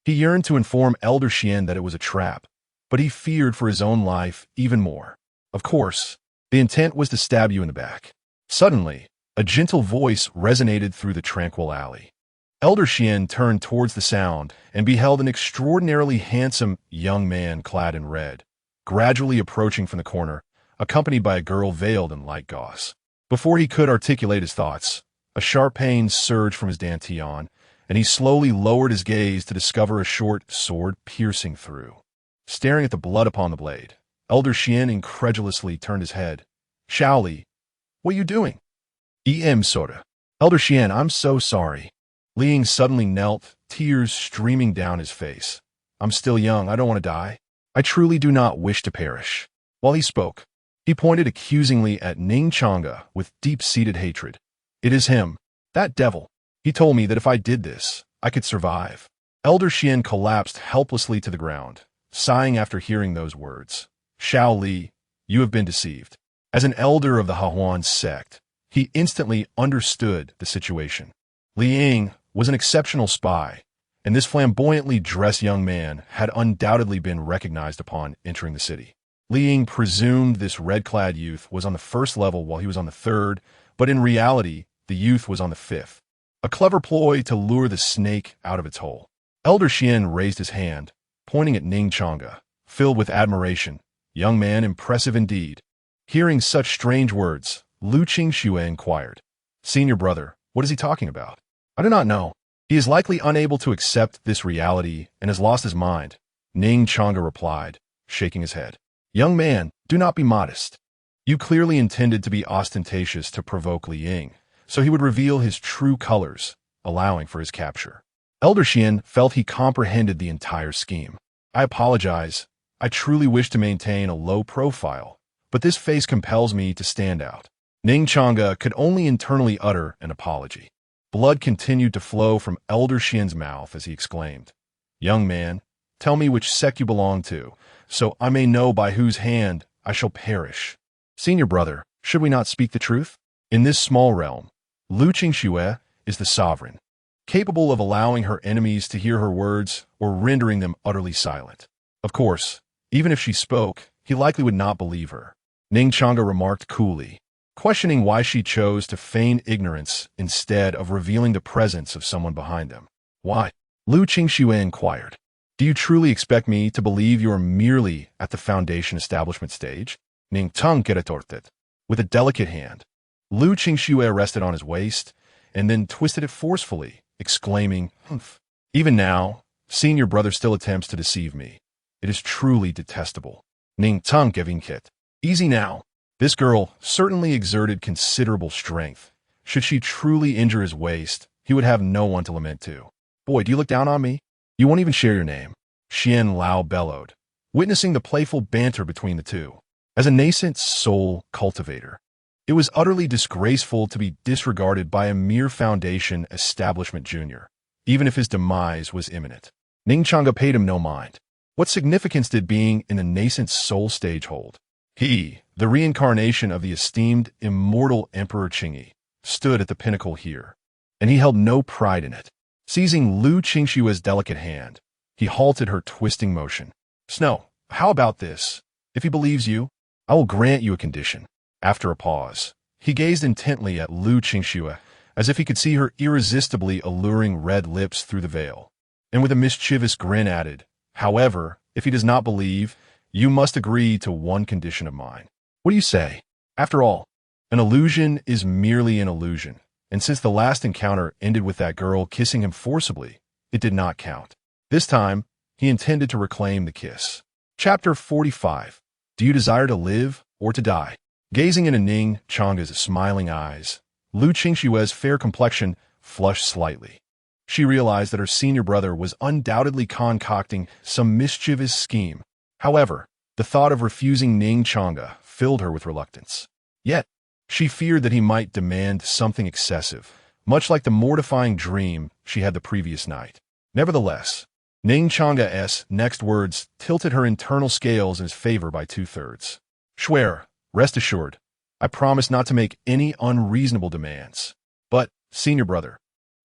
He yearned to inform Elder Xian that it was a trap, but he feared for his own life even more. Of course, the intent was to stab you in the back. Suddenly, a gentle voice resonated through the tranquil alley. Elder Xian turned towards the sound and beheld an extraordinarily handsome young man clad in red, gradually approaching from the corner, accompanied by a girl veiled in light gauze. Before he could articulate his thoughts, a sharp pain surged from his dantian, and he slowly lowered his gaze to discover a short sword piercing through. Staring at the blood upon the blade, Elder Xian incredulously turned his head. "Shaoli, what are you doing?" Soda. "Elder Xian, I'm so sorry." Li Ying suddenly knelt, tears streaming down his face. "I'm still young, I don't want to die. I truly do not wish to perish." While he spoke, he pointed accusingly at Ning Changge with deep-seated hatred. "It is him, that devil. He told me that if I did this, I could survive." Elder Xian collapsed helplessly to the ground, sighing after hearing those words. "Shao Li, you have been deceived." As an elder of the Hahuan sect, he instantly understood the situation. Li Ying was an exceptional spy, and this flamboyantly dressed young man had undoubtedly been recognized upon entering the city. Li Ying presumed this red-clad youth was on the first level while he was on the third, but in reality, the youth was on the fifth. A clever ploy to lure the snake out of its hole. Elder Xian raised his hand, pointing at Ning Changge, filled with admiration. "Young man, impressive indeed." Hearing such strange words, Lu Qingxue inquired, "Senior brother, what is he talking about?" "I do not know. He is likely unable to accept this reality and has lost his mind," Ning Changge replied, shaking his head. "Young man, do not be modest. You clearly intended to be ostentatious to provoke Li Ying, so he would reveal his true colors, allowing for his capture." Elder Xian felt he comprehended the entire scheme. "I apologize. I truly wish to maintain a low profile, but this face compels me to stand out." Ning Changge could only internally utter an apology. Blood continued to flow from Elder Xian's mouth as he exclaimed, "Young man, tell me which sect you belong to, so I may know by whose hand I shall perish." "Senior brother, should we not speak the truth? In this small realm, Lu Qingxue is the sovereign, capable of allowing her enemies to hear her words or rendering them utterly silent. Of course, even if she spoke, he likely would not believe her," Ning Changge remarked coolly, questioning why she chose to feign ignorance instead of revealing the presence of someone behind them. "Why?" Lu Qingxue inquired. "Do you truly expect me to believe you are merely at the foundation establishment stage?" Ning Changge retorted. With a delicate hand, Lu Qingxue rested on his waist and then twisted it forcefully, exclaiming, "Humph. Even now, senior brother still attempts to deceive me. It is truly detestable." Ning Changge vinkit. "Easy now. This girl certainly exerted considerable strength. Should she truly injure his waist, he would have no one to lament to." "Boy, do you look down on me? You won't even share your name," Xian Lao bellowed, witnessing the playful banter between the two. As a nascent soul cultivator, it was utterly disgraceful to be disregarded by a mere foundation establishment junior, even if his demise was imminent. Ning Changge paid him no mind. What significance did being in the nascent soul stage hold? He, the reincarnation of the esteemed immortal Emperor Qingyi, stood at the pinnacle here, and he held no pride in it. Seizing Lu Qingxue's delicate hand, he halted her twisting motion. "Snow, how about this? If he believes you, I will grant you a condition." After a pause, he gazed intently at Lu Qingxue, as if he could see her irresistibly alluring red lips through the veil, and with a mischievous grin added, "However, if he does not believe, you must agree to one condition of mine." "What do you say?" After all, an illusion is merely an illusion, and since the last encounter ended with that girl kissing him forcibly, it did not count. This time, he intended to reclaim the kiss. Chapter 45. Do you desire to live or to die? Gazing into Ning Changge's smiling eyes, Lu Qingxue's fair complexion flushed slightly. She realized that her senior brother was undoubtedly concocting some mischievous scheme. However, the thought of refusing Ning Changge filled her with reluctance. Yet, she feared that he might demand something excessive, much like the mortifying dream she had the previous night. Nevertheless, Ning Changge's next words tilted her internal scales in his favor by 2/3. Swear, rest assured, I promise not to make any unreasonable demands. But, senior brother,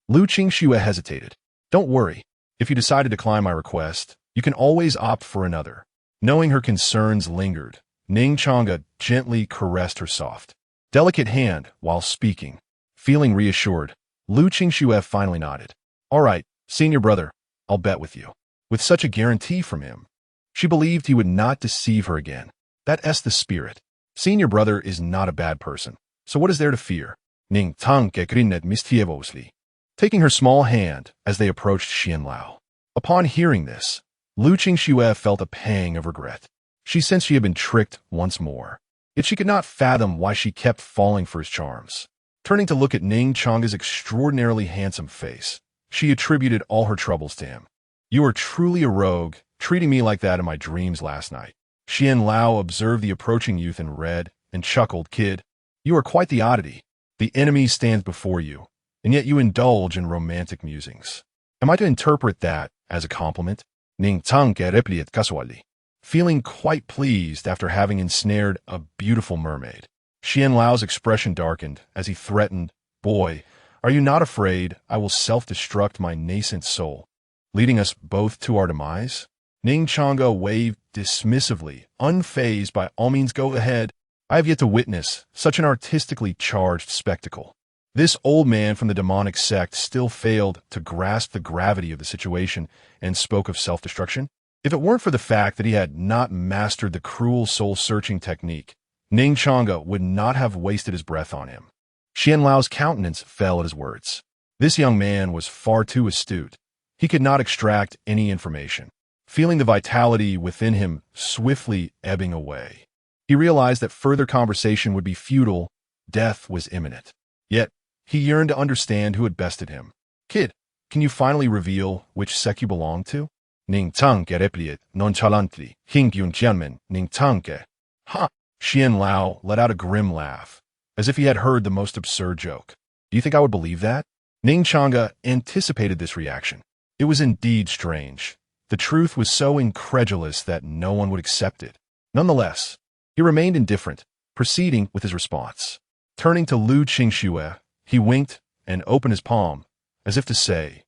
Lu Qingxue hesitated. Don't worry. If you decide to decline my request, you can always opt for another. Knowing her concerns lingered, Ning Changge gently caressed her soft, delicate hand while speaking. Feeling reassured, Lu Qingxue finally nodded. All right, senior brother, I'll bet with you. With such a guarantee from him, she believed he would not deceive her again. That's the spirit. Senior brother is not a bad person, so what is there to fear? Ning Changge grinned mischievously, taking her small hand as they approached Xianlao. Upon hearing this, Lu Qingxue felt a pang of regret. She sensed she had been tricked once more, yet she could not fathom why she kept falling for his charms. Turning to look at Ning Changge's extraordinarily handsome face, she attributed all her troubles to him. You are truly a rogue, treating me like that in my dreams last night. Xianlao observed the approaching youth in red and chuckled. Kid, you are quite the oddity. The enemy stands before you, and yet you indulge in romantic musings. Am I to interpret that as a compliment? Ning Changge replied casually, feeling quite pleased after having ensnared a beautiful mermaid. Xianlao's expression darkened as he threatened, Boy, are you not afraid I will self-destruct my nascent soul, leading us both to our demise? Ning Changge waved dismissively, unfazed by all means. Go ahead. I have yet to witness such an artistically charged spectacle. This old man from the demonic sect still failed to grasp the gravity of the situation and spoke of self-destruction. If it weren't for the fact that he had not mastered the cruel soul-searching technique, Ning Changge would not have wasted his breath on him. Xianlao's countenance fell at his words. This young man was far too astute. He could not extract any information. Feeling the vitality within him swiftly ebbing away, he realized that further conversation would be futile. Death was imminent. Yet, he yearned to understand who had bested him. Kid, can you finally reveal which sect you belong to? Ning Changge replied nonchalantly. Hingyun Jianmen, Ning Changge. Ha! Xianlao let out a grim laugh, as if he had heard the most absurd joke. Do you think I would believe that? Ning Changge anticipated this reaction. It was indeed strange. The truth was so incredulous that no one would accept it. Nonetheless, he remained indifferent, proceeding with his response. Turning to Lu Qingxue, he winked and opened his palm, as if to say,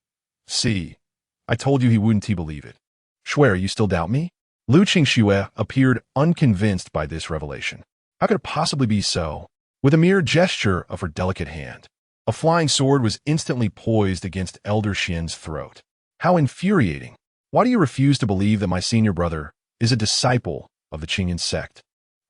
See, I told you he wouldn't believe it. Swear, you still doubt me? Lu Qingxue appeared unconvinced by this revelation. How could it possibly be so? With a mere gesture of her delicate hand, a flying sword was instantly poised against Elder Xian's throat. How infuriating! Why do you refuse to believe that my senior brother is a disciple of the Qingyan sect?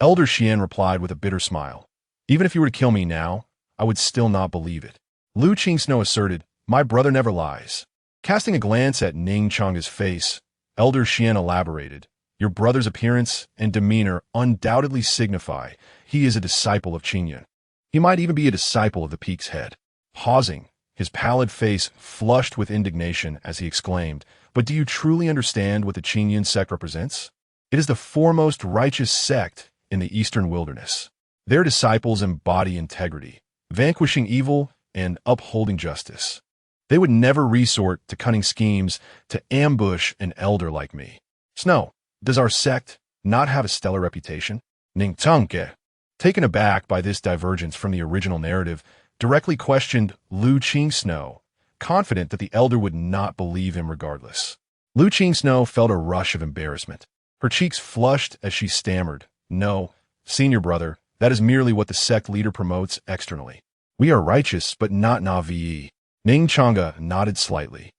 Elder Xian replied with a bitter smile. Even if you were to kill me now, I would still not believe it. Lu Qingsno asserted, My brother never lies. Casting a glance at Ning Changge's face, Elder Xian elaborated, Your brother's appearance and demeanor undoubtedly signify he is a disciple of Qingyan. He might even be a disciple of the Peak's head. Pausing, his pallid face flushed with indignation as he exclaimed, But do you truly understand what the Qingyan sect represents? It is the foremost righteous sect in the eastern wilderness. Their disciples embody integrity, vanquishing evil and upholding justice. They would never resort to cunning schemes to ambush an elder like me. Snow, does our sect not have a stellar reputation? Ning Changge, taken aback by this divergence from the original narrative, directly questioned Lu Qingsno, confident that the elder would not believe him regardless. Lu Qingsno felt a rush of embarrassment. Her cheeks flushed as she stammered, No, senior brother, that is merely what the sect leader promotes externally. We are righteous, but not Navi. Ning Changge nodded slightly,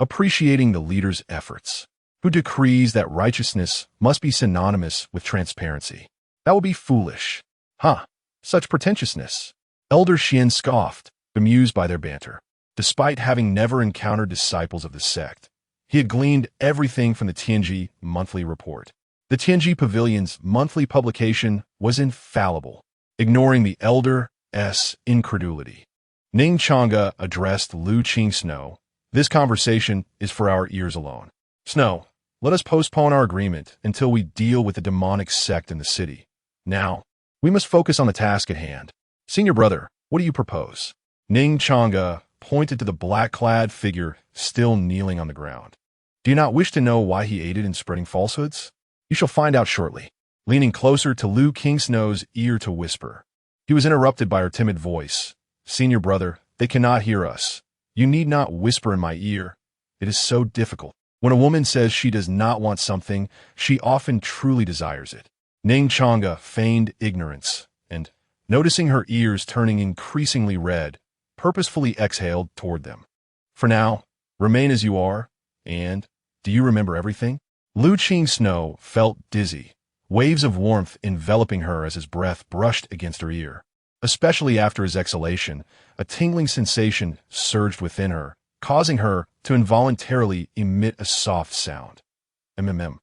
appreciating the leader's efforts, who decrees that righteousness must be synonymous with transparency. That would be foolish. Huh, such pretentiousness. Elder Xian scoffed, bemused by their banter. Despite having never encountered disciples of the sect, he had gleaned everything from the Tianji monthly report. The Tianji Pavilion's monthly publication was infallible, ignoring the elder's incredulity. Ning Changge addressed Lu Qingsno. This conversation is for our ears alone. Snow, let us postpone our agreement until we deal with the demonic sect in the city. Now, we must focus on the task at hand. Senior brother, what do you propose? Ning Changge pointed to the black-clad figure still kneeling on the ground. Do you not wish to know why he aided in spreading falsehoods? You shall find out shortly. Leaning closer to Lu Kingsnow's ear to whisper. He was interrupted by her timid voice. Senior brother, they cannot hear us. You need not whisper in my ear. It is so difficult. When a woman says she does not want something, she often truly desires it. Ning Changge feigned ignorance, and, noticing her ears turning increasingly red, purposefully exhaled toward them. For now, remain as you are, and, do you remember everything? Lu Kingsnow felt dizzy, waves of warmth enveloping her as his breath brushed against her ear. Especially after his exhalation, a tingling sensation surged within her, causing her to involuntarily emit a soft sound. MMM.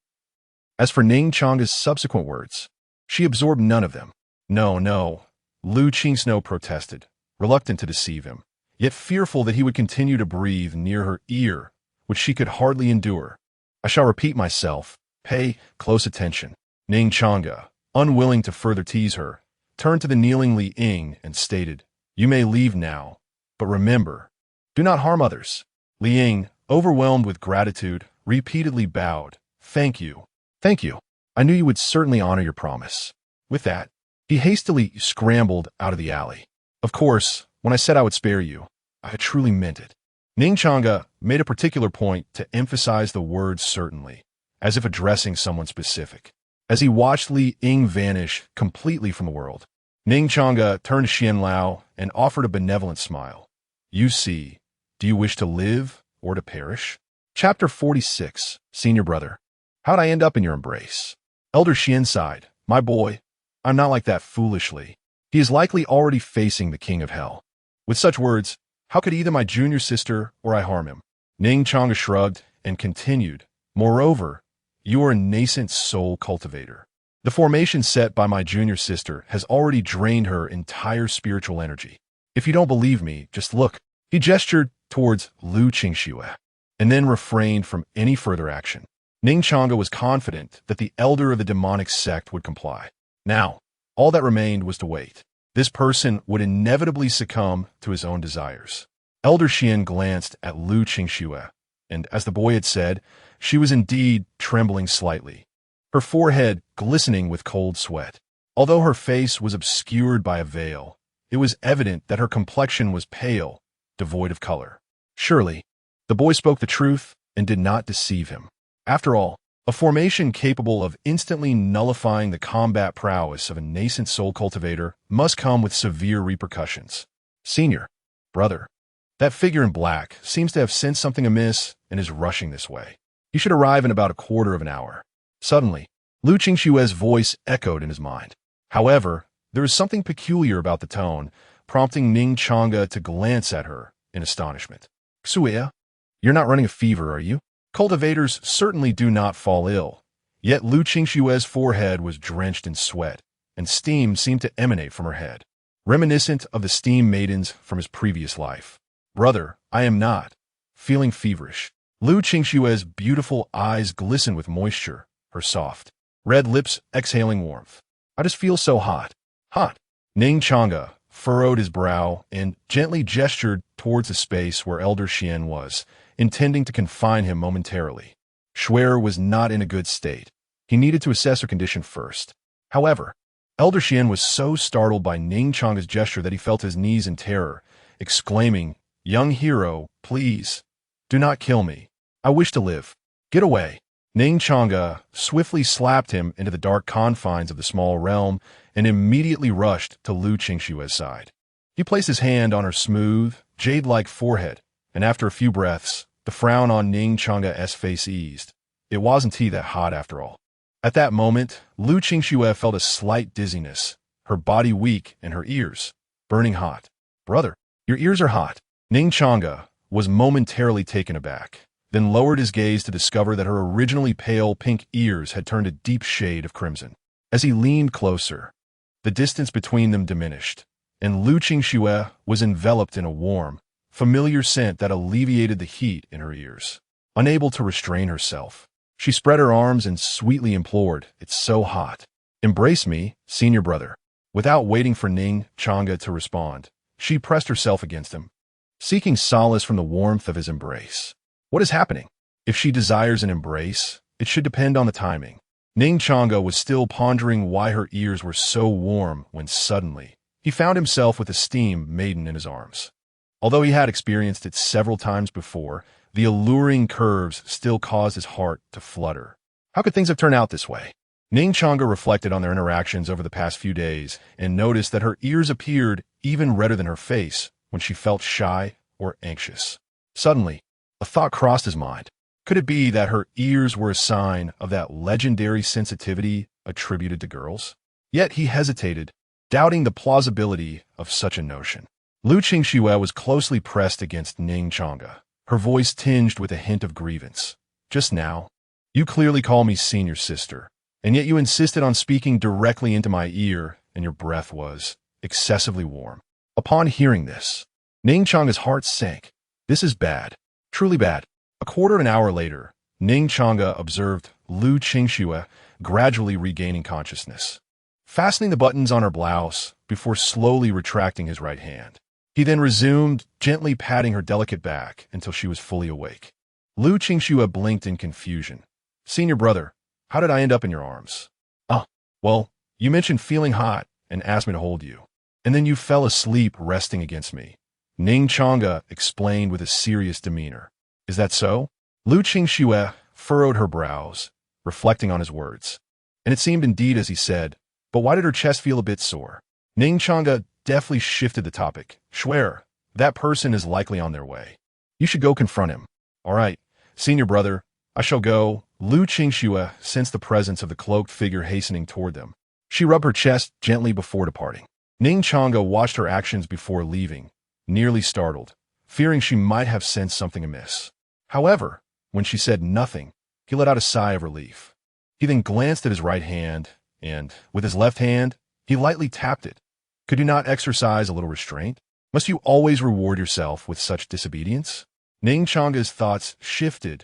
As for Ning Changge's subsequent words, she absorbed none of them. No, Lu Kingsnow protested, reluctant to deceive him, yet fearful that he would continue to breathe near her ear, which she could hardly endure. I shall repeat myself. Pay close attention. Ning Changge, unwilling to further tease her, turned to the kneeling Li Ying and stated, You may leave now, but remember, do not harm others. Li Ying, overwhelmed with gratitude, repeatedly bowed. Thank you. Thank you. I knew you would certainly honor your promise. With that, he hastily scrambled out of the alley. Of course, when I said I would spare you, I truly meant it. Ning Changge made a particular point to emphasize the word certainly, as if addressing someone specific. As he watched Li Ying vanish completely from the world, Ning Changge turned to Xian Lao and offered a benevolent smile. You see, do you wish to live or to perish? Chapter 46, Senior Brother. How'd I end up in your embrace? Elder Xian sighed. My boy, I'm not like that foolishly. He is likely already facing the king of hell. With such words, how could either my junior sister or I harm him? Ning Changge shrugged and continued. Moreover, you are a nascent soul cultivator. The formation set by my junior sister has already drained her entire spiritual energy. If you don't believe me, just look. He gestured towards Lu Qingxue, and then refrained from any further action. Ning Changge was confident that the elder of the demonic sect would comply. Now, all that remained was to wait. This person would inevitably succumb to his own desires. Elder Xian glanced at Lu Qingxue, and as the boy had said, she was indeed trembling slightly, her forehead glistening with cold sweat. Although her face was obscured by a veil, it was evident that her complexion was pale, devoid of color. Surely, the boy spoke the truth and did not deceive him. After all, a formation capable of instantly nullifying the combat prowess of a nascent soul cultivator must come with severe repercussions. Senior, brother, that figure in black seems to have sensed something amiss and is rushing this way. He should arrive in about a quarter of an hour. Suddenly, Lu Qingshue's voice echoed in his mind. However, there is something peculiar about the tone, prompting Ning Changge to glance at her in astonishment. Xue, you're not running a fever, are you? Cultivators certainly do not fall ill, yet Lu Qingshue's forehead was drenched in sweat, and steam seemed to emanate from her head, reminiscent of the steam maidens from his previous life. Brother, I am not feeling feverish. Lu Qingshue's beautiful eyes glistened with moisture, her soft, red lips exhaling warmth. I just feel so hot. Hot. Ning Changge furrowed his brow and gently gestured towards the space where Elder Xian was, intending to confine him momentarily. Schwer was not in a good state. He needed to assess her condition first. However, Elder Xian was so startled by Ning Changge's gesture that he felt his knees in terror, exclaiming, Young hero, please, do not kill me. I wish to live. Get away. Ning Changge swiftly slapped him into the dark confines of the small realm and immediately rushed to Lu Qingshue's side. He placed his hand on her smooth, jade-like forehead, and after a few breaths, the frown on Ning Changge's face eased. It wasn't he that hot after all. At that moment, Lu Qingxue felt a slight dizziness, her body weak and her ears burning hot. Brother, your ears are hot. Ning Changge was momentarily taken aback, then lowered his gaze to discover that her originally pale pink ears had turned a deep shade of crimson. As he leaned closer, the distance between them diminished, and Lu Qingxue was enveloped in a warm, familiar scent that alleviated the heat in her ears. Unable to restrain herself, she spread her arms and sweetly implored, It's so hot. Embrace me, senior brother. Without waiting for Ning Changge to respond, she pressed herself against him. seeking solace from the warmth of his embrace. What is happening? If she desires an embrace, it should depend on the timing. Ning Changge was still pondering why her ears were so warm when suddenly he found himself with a steam maiden in his arms. Although he had experienced it several times before, the alluring curves still caused his heart to flutter. How could things have turned out this way? Ning Changge reflected on their interactions over the past few days and noticed that her ears appeared even redder than her face when she felt shy or anxious. Suddenly, a thought crossed his mind. Could it be that her ears were a sign of that legendary sensitivity attributed to girls? Yet he hesitated, doubting the plausibility of such a notion. Changge was closely pressed against Ning Changge, her voice tinged with a hint of grievance. Just now, you clearly call me senior sister, and yet you insisted on speaking directly into my ear, and your breath was excessively warm. Upon hearing this, Ning Changge's heart sank. This is bad, truly bad. A quarter of an hour later, Ning Changge observed Changge gradually regaining consciousness, fastening the buttons on her blouse before slowly retracting his right hand. He then resumed, gently patting her delicate back until she was fully awake. Changge blinked in confusion. Senior brother, how did I end up in your arms? Well, you mentioned feeling hot and asked me to hold you. And then you fell asleep resting against me. Ning Changge explained with a serious demeanor. Is that so? Changge furrowed her brows, reflecting on his words. And it seemed indeed as he said, but why did her chest feel a bit sore? Ning Changge deftly shifted the topic. Schwer, that person is likely on their way. You should go confront him. All right, senior brother, I shall go. Changge sensed the presence of the cloaked figure hastening toward them. She rubbed her chest gently before departing. Ning Changge watched her actions before leaving, nearly startled, fearing she might have sensed something amiss. However, when she said nothing, he let out a sigh of relief. He then glanced at his right hand, and, with his left hand, he lightly tapped it. Could you not exercise a little restraint? Must you always reward yourself with such disobedience? Ning Changge's thoughts shifted.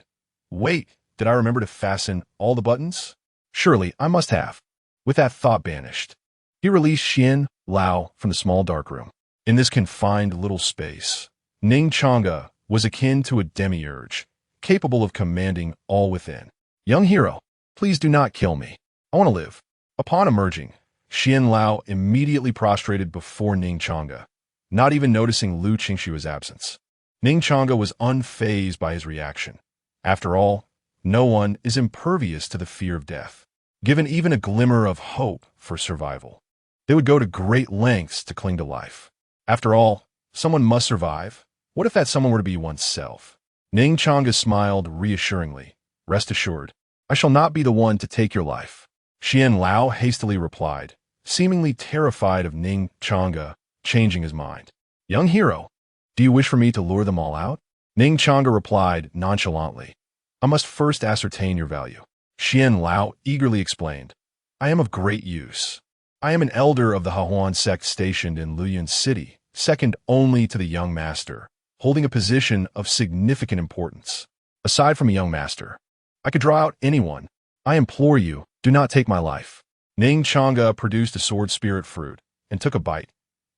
Wait, did I remember to fasten all the buttons? Surely, I must have. With that thought banished, he released Xian Lao from the small darkroom. In this confined little space, Ning Changge was akin to a demiurge, capable of commanding all within. Young hero, please do not kill me. I want to live. Upon emerging, Xian Lao immediately prostrated before Ning Changge, not even noticing Changge's absence. Ning Changge was unfazed by his reaction. After all, no one is impervious to the fear of death. Given even a glimmer of hope for survival, they would go to great lengths to cling to life. After all, someone must survive. What if that someone were to be oneself? Ning Changge smiled reassuringly. Rest assured, I shall not be the one to take your life. Xian Lao hastily replied, seemingly terrified of Ning Changge changing his mind. Young hero, do you wish for me to lure them all out? Ning Changge replied nonchalantly. I must first ascertain your value. Xian Lao eagerly explained. I am of great use. I am an elder of the Hahuan sect stationed in Luoyuan City, second only to the young master, holding a position of significant importance. Aside from a young master, I could draw out anyone. I implore you, do not take my life. Ning Changge produced a sword spirit fruit and took a bite.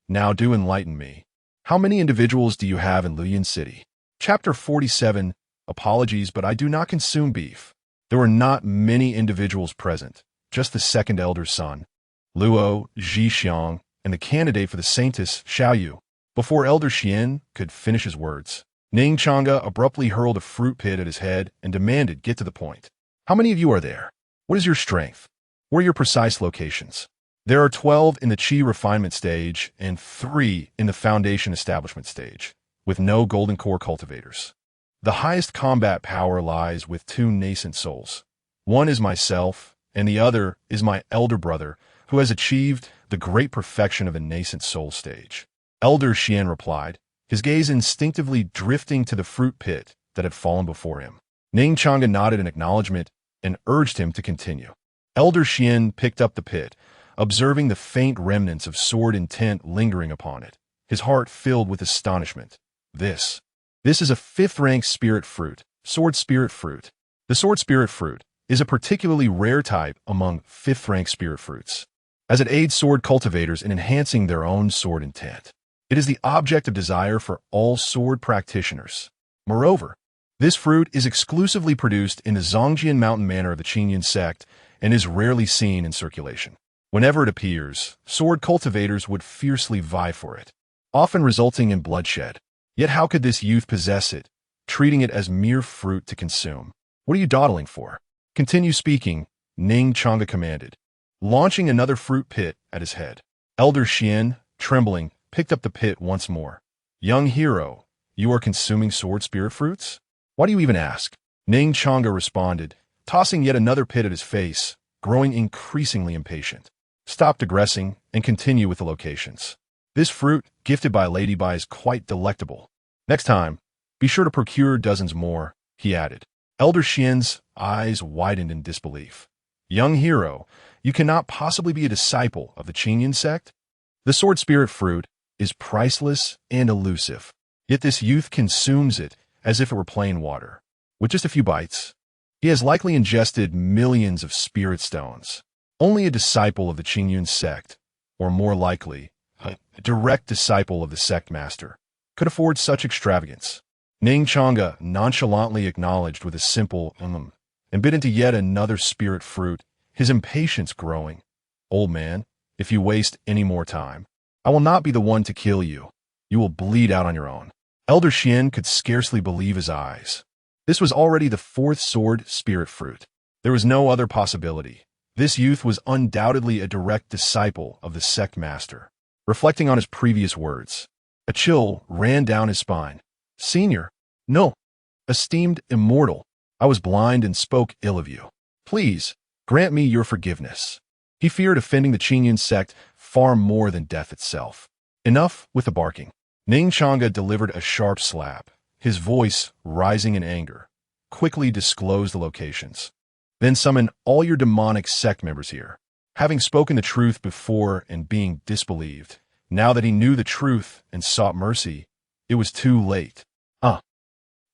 Now do enlighten me. How many individuals do you have in Luoyuan City? Chapter 47. Apologies, but I do not consume beef. There were not many individuals present, just the second elder's son, Luo Zhixiang, and the candidate for the Saintess, Xiaoyu. Before Elder Xian could finish his words, Ning Changge abruptly hurled a fruit pit at his head and demanded, get to the point. How many of you are there? What is your strength? Where are your precise locations? There are 12 in the Qi refinement stage and 3 in the foundation establishment stage, with no golden core cultivators. The highest combat power lies with 2 nascent souls. One is myself, and the other is my elder brother, who has achieved the great perfection of the nascent soul stage. Elder Xian replied, his gaze instinctively drifting to the fruit pit that had fallen before him. Ning Changge nodded in acknowledgement and urged him to continue. Elder Xian picked up the pit, observing the faint remnants of sword intent lingering upon it, his heart filled with astonishment. This is a 5th-rank spirit fruit, sword spirit fruit. The sword spirit fruit is a particularly rare type among 5th-rank spirit fruits, as it aids sword cultivators in enhancing their own sword intent. It is the object of desire for all sword practitioners. Moreover, this fruit is exclusively produced in the Zhongjian mountain manor of the Qingyun sect and is rarely seen in circulation. Whenever it appears, sword cultivators would fiercely vie for it, often resulting in bloodshed. Yet how could this youth possess it, treating it as mere fruit to consume? What are you dawdling for? Continue speaking, Ning Changge commanded, launching another fruit pit at his head. Elder Xian, trembling, picked up the pit once more. Young hero, you are consuming sword spirit fruits? Why do you even ask? Ning Changge responded, tossing yet another pit at his face, growing increasingly impatient. Stop digressing and continue with the locations. This fruit, gifted by Lady Bai, is quite delectable. Next time, be sure to procure dozens more, he added. Elder Xian's eyes widened in disbelief. Young hero, you cannot possibly be a disciple of the Qingyun sect? The sword spirit fruit is priceless and elusive, yet this youth consumes it as if it were plain water. With just a few bites, he has likely ingested millions of spirit stones. Only a disciple of the Qingyun sect, or more likely, a direct disciple of the sect master, could afford such extravagance. Ning Changge nonchalantly acknowledged with a simple and bit into yet another spirit fruit, his impatience growing. Old man, if you waste any more time, I will not be the one to kill you. You will bleed out on your own. Elder Xian could scarcely believe his eyes. This was already the fourth sword spirit fruit. There was no other possibility. This youth was undoubtedly a direct disciple of the sect master. Reflecting on his previous words, a chill ran down his spine. Senior, no, esteemed immortal, I was blind and spoke ill of you. Please, grant me your forgiveness. He feared offending the Qingyun sect far more than death itself. Enough with the barking. Ning Changge delivered a sharp slap, his voice rising in anger. Quickly disclose the locations. Then summon all your demonic sect members here. Having spoken the truth before and being disbelieved, now that he knew the truth and sought mercy, it was too late.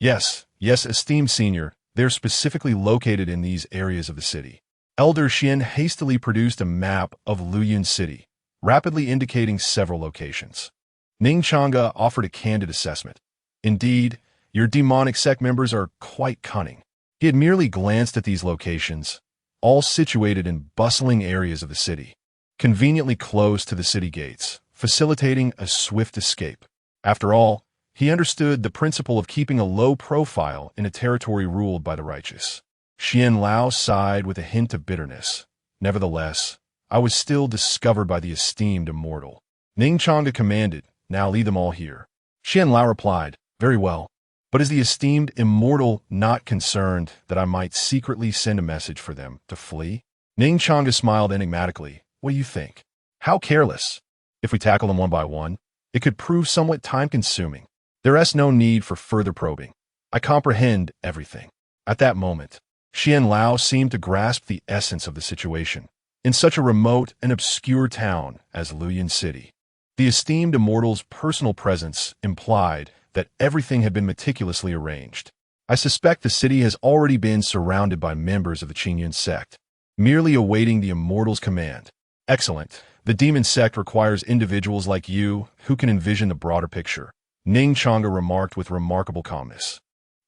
Yes, esteemed senior, they're specifically located in these areas of the city. Elder Xian hastily produced a map of Luyun City, rapidly indicating several locations. Ning Changge offered a candid assessment. Indeed, your demonic sect members are quite cunning. He had merely glanced at these locations, all situated in bustling areas of the city, conveniently close to the city gates, facilitating a swift escape. After all, he understood the principle of keeping a low profile in a territory ruled by the righteous. Xian Lao sighed with a hint of bitterness. Nevertheless, I was still discovered by the esteemed immortal. Ning Changge commanded, now lead them all here. Xian Lao replied, very well. But is the esteemed immortal not concerned that I might secretly send a message for them to flee? Ning Changge smiled enigmatically. What do you think? How careless. If we tackle them one by one, it could prove somewhat time-consuming. There is no need for further probing. I comprehend everything. At that moment, Xian Lao seemed to grasp the essence of the situation. In such a remote and obscure town as Luyun City, the esteemed immortal's personal presence implied that everything had been meticulously arranged. I suspect the city has already been surrounded by members of the Qingyun sect, merely awaiting the immortal's command. Excellent. The demon sect requires individuals like you who can envision the broader picture. Ning Changge remarked with remarkable calmness.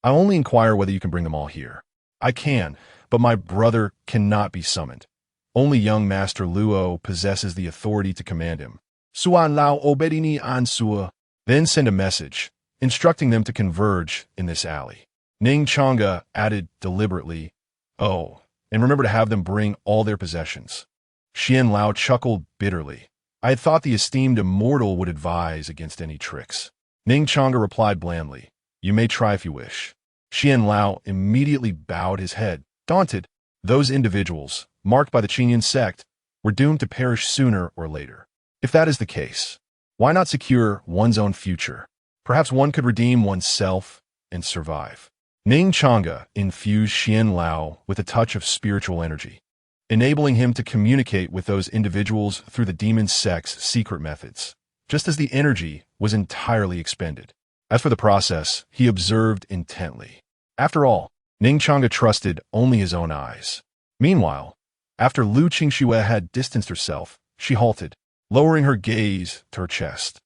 I only inquire whether you can bring them all here. I can, but my brother cannot be summoned. Only young Master Luo possesses the authority to command him. Suan Lao obedini an sua. Then send a message, instructing them to converge in this alley. Ning Changge added deliberately, oh, and remember to have them bring all their possessions. Xian Lao chuckled bitterly. I had thought the esteemed immortal would advise against any tricks. Ning Changge replied blandly, you may try if you wish. Xian Lao immediately bowed his head, daunted. Those individuals, marked by the Qingyun sect, were doomed to perish sooner or later. If that is the case, why not secure one's own future? Perhaps one could redeem oneself and survive. Ning Changge infused Xian Lao with a touch of spiritual energy, enabling him to communicate with those individuals through the demon sect's secret methods, just as the energy was entirely expended. As for the process, he observed intently. After all, Ning Changge trusted only his own eyes. Meanwhile, after Lu Qingxue had distanced herself, she halted, lowering her gaze to her chest.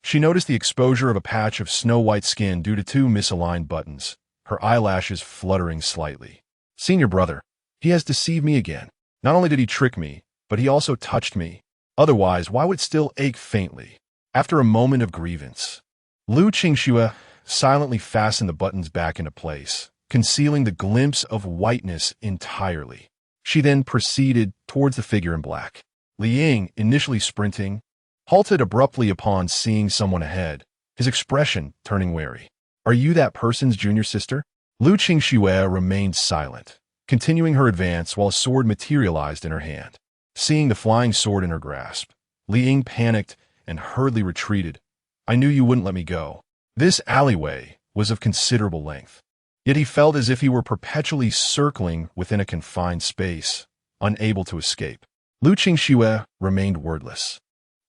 She noticed the exposure of a patch of snow-white skin due to two misaligned buttons, her eyelashes fluttering slightly. Senior brother, he has deceived me again. Not only did he trick me, but he also touched me. Otherwise, why would it still ache faintly? After a moment of grievance, Ning Changge silently fastened the buttons back into place, concealing the glimpse of whiteness entirely. She then proceeded towards the figure in black. Liang, initially sprinting, halted abruptly upon seeing someone ahead, his expression turning wary. Are you that person's junior sister? Ning Changge remained silent, continuing her advance while a sword materialized in her hand. Seeing the flying sword in her grasp, Liang panicked and hurriedly retreated. I knew you wouldn't let me go. This alleyway was of considerable length, yet he felt as if he were perpetually circling within a confined space, unable to escape. Ning Changge remained wordless,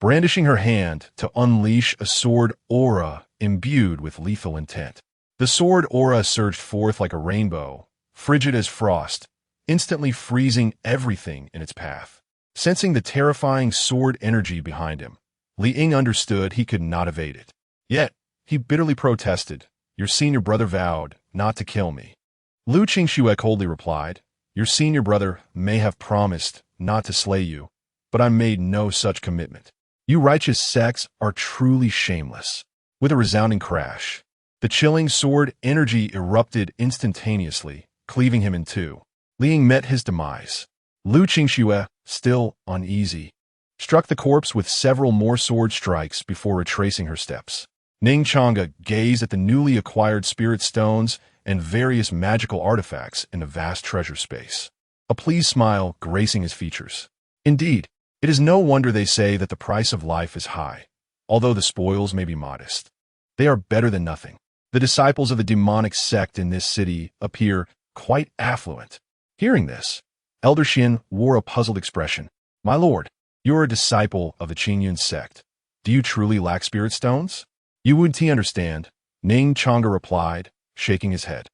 brandishing her hand to unleash a sword aura imbued with lethal intent. The sword aura surged forth like a rainbow, frigid as frost, instantly freezing everything in its path. Sensing the terrifying sword energy behind him, Liang understood he could not evade it. Yet, he bitterly protested, Your senior brother vowed not to kill me. Ning Changge coldly replied, Your senior brother may have promised not to slay you, but I made no such commitment. You righteous sects are truly shameless. With a resounding crash, the chilling sword energy erupted instantaneously, cleaving him in two. Liang met his demise. Ning Changge, still uneasy, struck the corpse with several more sword strikes before retracing her steps. Ning Changge gazed at the newly acquired spirit stones and various magical artifacts in the vast treasure space, a pleased smile gracing his features. Indeed, it is no wonder they say that the price of life is high, although the spoils may be modest. They are better than nothing. The disciples of the demonic sect in this city appear quite affluent. Hearing this, Elder Xian wore a puzzled expression. My lord, you are a disciple of the Qingyun sect. Do you truly lack spirit stones? You wouldn't understand, Ning Changge replied, shaking his head.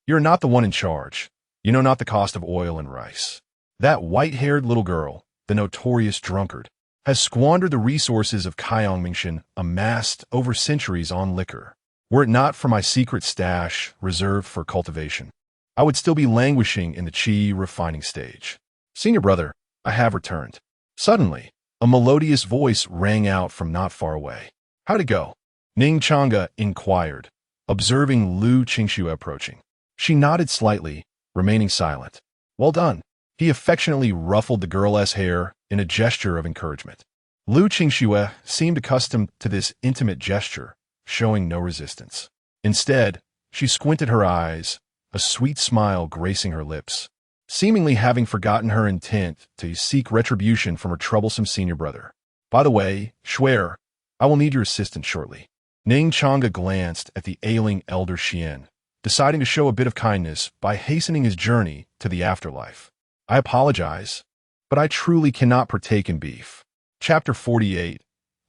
You're not the one in charge. You know not the cost of oil and rice. That white-haired little girl, the notorious drunkard, has squandered the resources of Kaiyangmingshan amassed over centuries on liquor. Were it not for my secret stash reserved for cultivation, I would still be languishing in the qi refining stage. Senior brother, I have returned. Suddenly, a melodious voice rang out from not far away. How'd it go? Ning Changge inquired, observing Ning Changge approaching. She nodded slightly, remaining silent. Well done. He affectionately ruffled the girl's hair in a gesture of encouragement. Ning Changge seemed accustomed to this intimate gesture, showing no resistance. Instead, she squinted her eyes, a sweet smile gracing her lips, seemingly having forgotten her intent to seek retribution from her troublesome senior brother. By the way, Schwer, I will need your assistance shortly. Ning Changge glanced at the ailing Elder Xian, deciding to show a bit of kindness by hastening his journey to the afterlife. I apologize, but I truly cannot partake in beef. Chapter 48.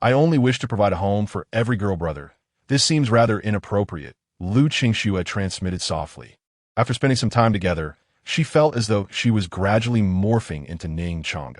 I only wish to provide a home for every girl brother. This seems rather inappropriate, Ning Changge transmitted softly. After spending some time together, she felt as though she was gradually morphing into Ning Changge.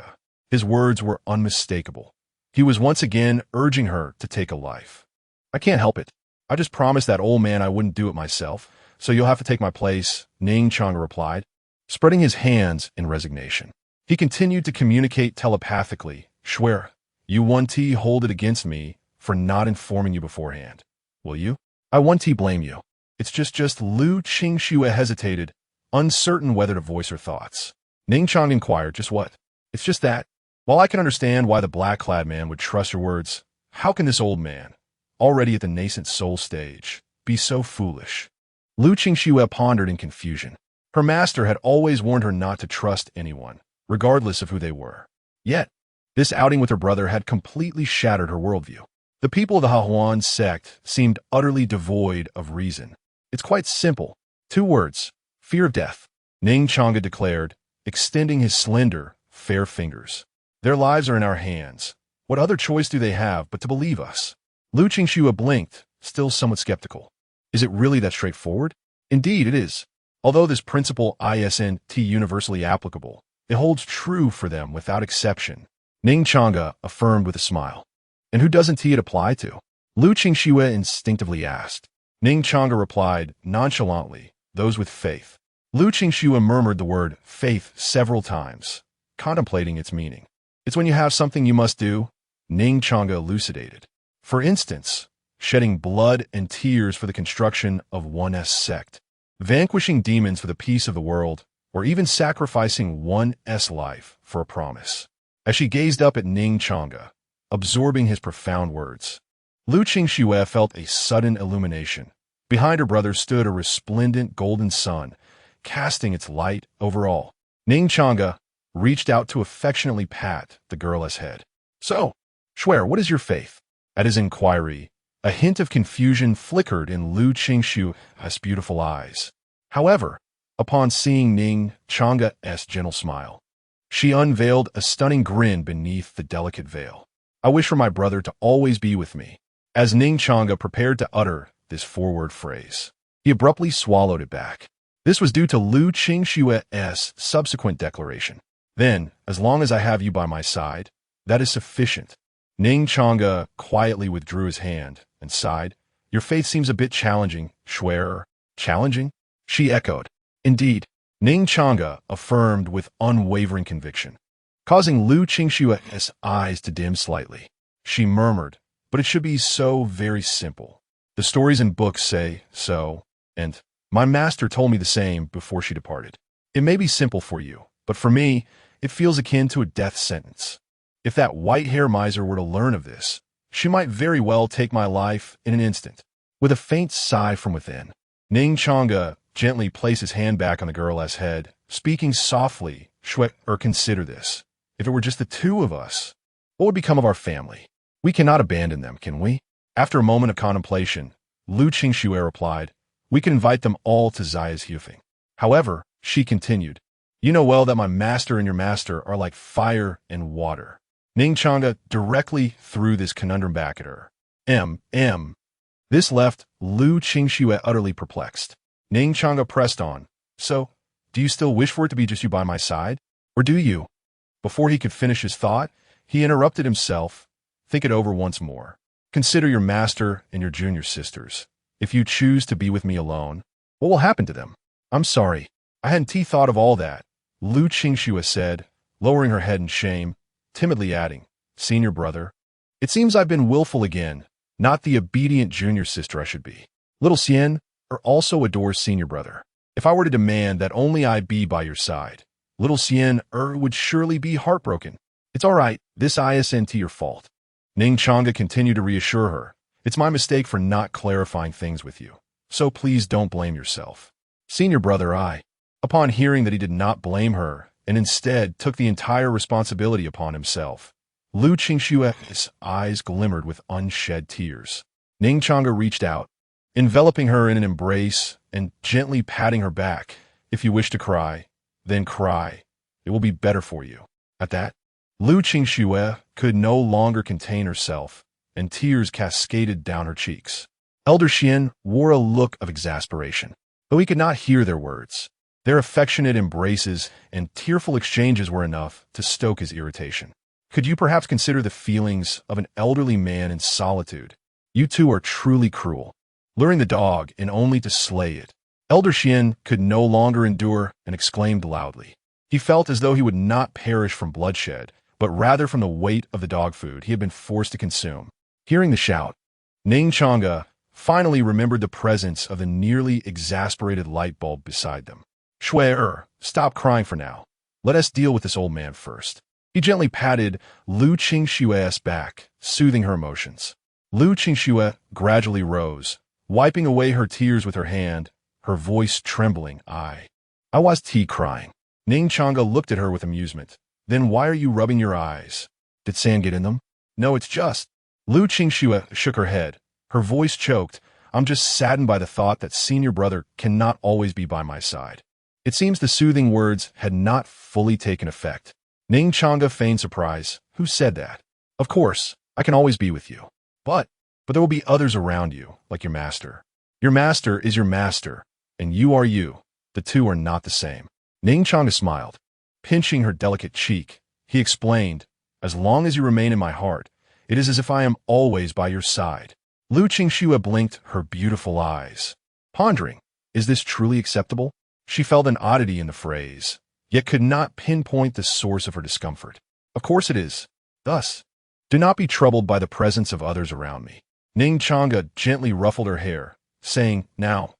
His words were unmistakable. He was once again urging her to take a life. I can't help it. I just promised that old man I wouldn't do it myself, so you'll have to take my place, Ning Changge replied, spreading his hands in resignation. He continued to communicate telepathically. Schwer, you 1T hold it against me for not informing you beforehand. Will you? I 1T blame you. It's just Ning Changge hesitated, uncertain whether to voice her thoughts. Ning Changge inquired, just what? It's just that, while I can understand why the black-clad man would trust your words, how can this old man, already at the nascent soul stage, be so foolish? Ning Changge pondered in confusion. Her master had always warned her not to trust anyone, regardless of who they were. Yet, this outing with her brother had completely shattered her worldview. The people of the Hahuan sect seemed utterly devoid of reason. It's quite simple. 2 words. Fear of death. Ning Changge declared, extending his slender, fair fingers. Their lives are in our hands. What other choice do they have but to believe us? Ning Changge blinked, still somewhat skeptical. Is it really that straightforward? Indeed, it is. Although this principle isn't universally applicable, it holds true for them without exception. Ning Changge affirmed with a smile. And who doesn't it apply to? Lu Qingxue instinctively asked. Ning Changge replied nonchalantly, those with faith. Lu Qingxue murmured the word faith several times, contemplating its meaning. It's when you have something you must do, Ning Changge elucidated. For instance, shedding blood and tears for the construction of one's sect, vanquishing demons for the peace of the world, or even sacrificing one's life for a promise. As she gazed up at Ning Changge, absorbing his profound words, Lu Qingxue felt a sudden illumination. Behind her brother stood a resplendent golden sun, casting its light over all. Ning Changge reached out to affectionately pat the girl's head. So, Shuer, what is your faith? At his inquiry, a hint of confusion flickered in Lu Qingxue's beautiful eyes. However, upon seeing Ning Changge's gentle smile, she unveiled a stunning grin beneath the delicate veil. I wish for my brother to always be with me. As Ning Changge prepared to utter this four-word phrase, he abruptly swallowed it back. This was due to Lu Qingxue's subsequent declaration. Then, as long as I have you by my side, that is sufficient. Ning Changge quietly withdrew his hand and sighed. Your faith seems a bit challenging, Shuer. Challenging? She echoed. Indeed, Ning Changge affirmed with unwavering conviction, causing Lu Qingxue's eyes to dim slightly. She murmured, but it should be so very simple. The stories and books say so, and my master told me the same before she departed. It may be simple for you, but for me, it feels akin to a death sentence. If that white-hair miser were to learn of this, she might very well take my life in an instant. With a faint sigh from within, Ning Changge gently placed his hand back on the girl's head, speaking softly. Consider this. If it were just the two of us, what would become of our family? We cannot abandon them, can we? After a moment of contemplation, Lu Qingxue replied, we can invite them all to Zaya's Hufeng. However, she continued, you know well that my master and your master are like fire and water. Ning Changge directly threw this conundrum back at her. This left Lu Qingxue utterly perplexed. Ning Changge pressed on. So, do you still wish for it to be just you by my side? Or do you? Before he could finish his thought, he interrupted himself. Think it over once more. Consider your master and your junior sisters. If you choose to be with me alone, what will happen to them? I'm sorry. I hadn't thought of all that, Lu Qingxue said, lowering her head in shame, timidly adding, senior brother. It seems I've been willful again, not the obedient junior sister I should be. Little Xian also adores senior brother. If I were to demand that only I be by your side, little Xian would surely be heartbroken. It's all right, this isn't your fault. Ning Changge continued to reassure her. It's my mistake for not clarifying things with you, so please don't blame yourself. Senior brother upon hearing that he did not blame her and instead took the entire responsibility upon himself, Lu Qingxue's eyes glimmered with unshed tears. Ning Changge reached out, enveloping her in an embrace and gently patting her back. If you wish to cry, then cry. It will be better for you. At that, Lu Qingxue could no longer contain herself, and tears cascaded down her cheeks. Elder Xian wore a look of exasperation, though he could not hear their words. Their affectionate embraces and tearful exchanges were enough to stoke his irritation. Could you perhaps consider the feelings of an elderly man in solitude? You two are truly cruel, luring the dog and only to slay it. Elder Xian could no longer endure and exclaimed loudly. He felt as though he would not perish from bloodshed, but rather from the weight of the dog food he had been forced to consume. Hearing the shout, Ning Changge finally remembered the presence of the nearly exasperated light bulb beside them. Shuer, stop crying for now. Let us deal with this old man first. He gently patted Lu Qingxue's back, soothing her emotions. Lu Qingxue gradually rose, wiping away her tears with her hand, her voice trembling. I was crying. Ning Changge looked at her with amusement. Then why are you rubbing your eyes? Did sand get in them? No, it's just. Lu Qingxue shook her head. Her voice choked. I'm just saddened by the thought that senior brother cannot always be by my side. It seems the soothing words had not fully taken effect. Ning Changge feigned surprise. Who said that? Of course, I can always be with you. But there will be others around you, like your master. Your master is your master, and you are you. The two are not the same. Ning Changge smiled. Pinching her delicate cheek, he explained, as long as you remain in my heart, it is as if I am always by your side. Lu Qingxue blinked her beautiful eyes, pondering, is this truly acceptable? She felt an oddity in the phrase, yet could not pinpoint the source of her discomfort. Of course it is. Thus, do not be troubled by the presence of others around me. Ning Changge gently ruffled her hair, saying, now,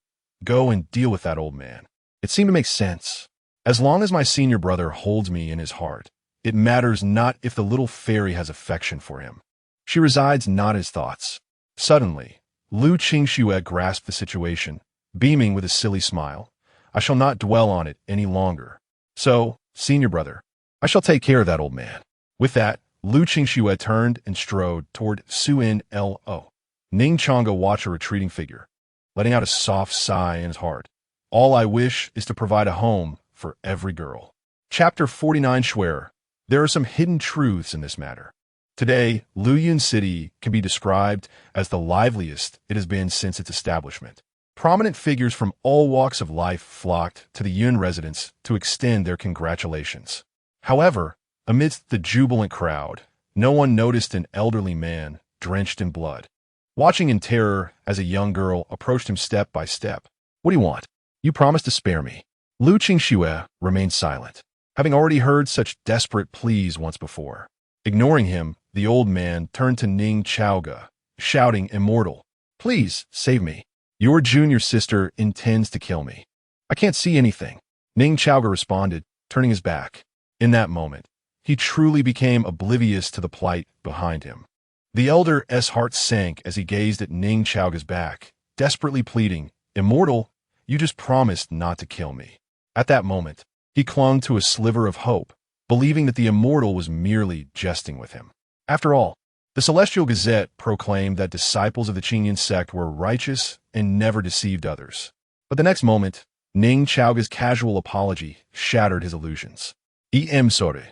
go and deal with that old man. It seemed to make sense. As long as my senior brother holds me in his heart, it matters not if the little fairy has affection for him. She resides not his thoughts. Suddenly, Lu Qingxue grasped the situation, beaming with a silly smile. I shall not dwell on it any longer. So, senior brother, I shall take care of that old man. With that, Lu Qingxue turned and strode toward Suin Lo. Ning Changge watched a retreating figure, letting out a soft sigh in his heart. All I wish is to provide a home for every girl. Chapter 49 Schwerer. There are some hidden truths in this matter. Today, Luyun City can be described as the liveliest it has been since its establishment. Prominent figures from all walks of life flocked to the Yun residence to extend their congratulations. However, amidst the jubilant crowd, no one noticed an elderly man drenched in blood, watching in terror as a young girl approached him step by step. What do you want? You promised to spare me. Lu Qingxue remained silent, having already heard such desperate pleas once before. Ignoring him, the old man turned to Ning Changge, shouting, Immortal, please save me. Your junior sister intends to kill me. I can't see anything. Ning Changge responded, turning his back. In that moment, he truly became oblivious to the plight behind him. The elder's heart sank as he gazed at Ning Changge's back, desperately pleading, Immortal, you just promised not to kill me. At that moment, he clung to a sliver of hope, believing that the immortal was merely jesting with him. After all, the Celestial Gazette proclaimed that disciples of the Qingyan sect were righteous and never deceived others. But the next moment, Ning Changge's casual apology shattered his illusions. Sorry.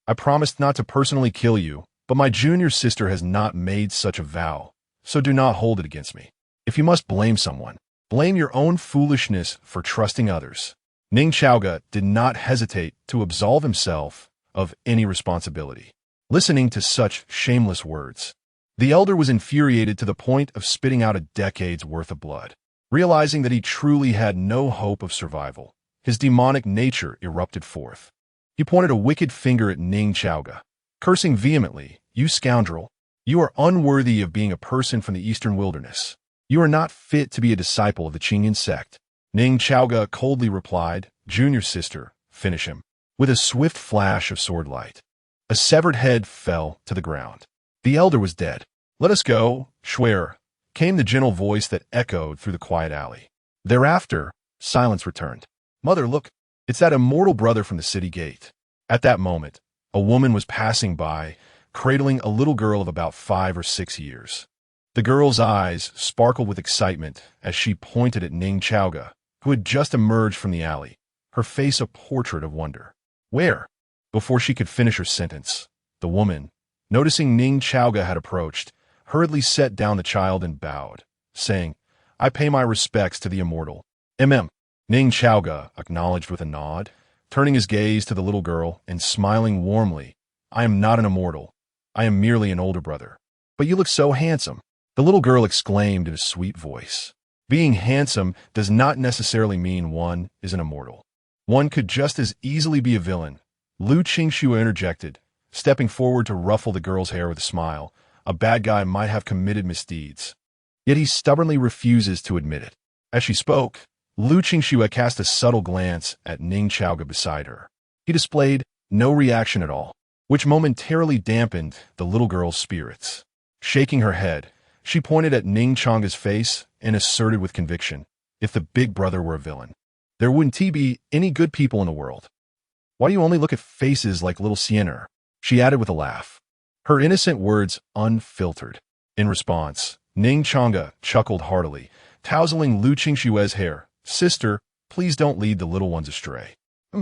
I promised not to personally kill you, but my junior sister has not made such a vow, so do not hold it against me. If you must blame someone, blame your own foolishness for trusting others. Ning Changge did not hesitate to absolve himself of any responsibility. Listening to such shameless words, the elder was infuriated to the point of spitting out a decade's worth of blood. Realizing that he truly had no hope of survival, his demonic nature erupted forth. He pointed a wicked finger at Ning Changge, cursing vehemently, You scoundrel! You are unworthy of being a person from the eastern wilderness. You are not fit to be a disciple of the Qingyan sect. Ning Changge coldly replied, Junior sister, finish him. With a swift flash of sword light, a severed head fell to the ground. The elder was dead. Let us go, Schwerer, came the gentle voice that echoed through the quiet alley. Thereafter, silence returned. Mother, look, it's that immortal brother from the city gate. At that moment, a woman was passing by, cradling a little girl of about 5 or 6 years. The girl's eyes sparkled with excitement as she pointed at Ning Changge, who had just emerged from the alley, her face a portrait of wonder. Where? Before she could finish her sentence, the woman, noticing Ning Changge had approached, hurriedly set down the child and bowed, saying, I pay my respects to the immortal. Ning Changge acknowledged with a nod, turning his gaze to the little girl and smiling warmly. I am not an immortal. I am merely an older brother. But you look so handsome, the little girl exclaimed in a sweet voice. Being handsome does not necessarily mean one is an immortal. One could just as easily be a villain. Lu Qingxue interjected, stepping forward to ruffle the girl's hair with a smile. A bad guy might have committed misdeeds, yet he stubbornly refuses to admit it. As she spoke, Lu Qingxue cast a subtle glance at Ning Changge beside her. He displayed no reaction at all, which momentarily dampened the little girl's spirits. Shaking her head, she pointed at Ning Changge's face and asserted with conviction, if the big brother were a villain, there wouldn't be any good people in the world. Why do you only look at faces like little Sienna? She added with a laugh, her innocent words unfiltered. In response, Ning Changge chuckled heartily, tousling Lu Qingxue's hair. Sister, please don't lead the little ones astray. I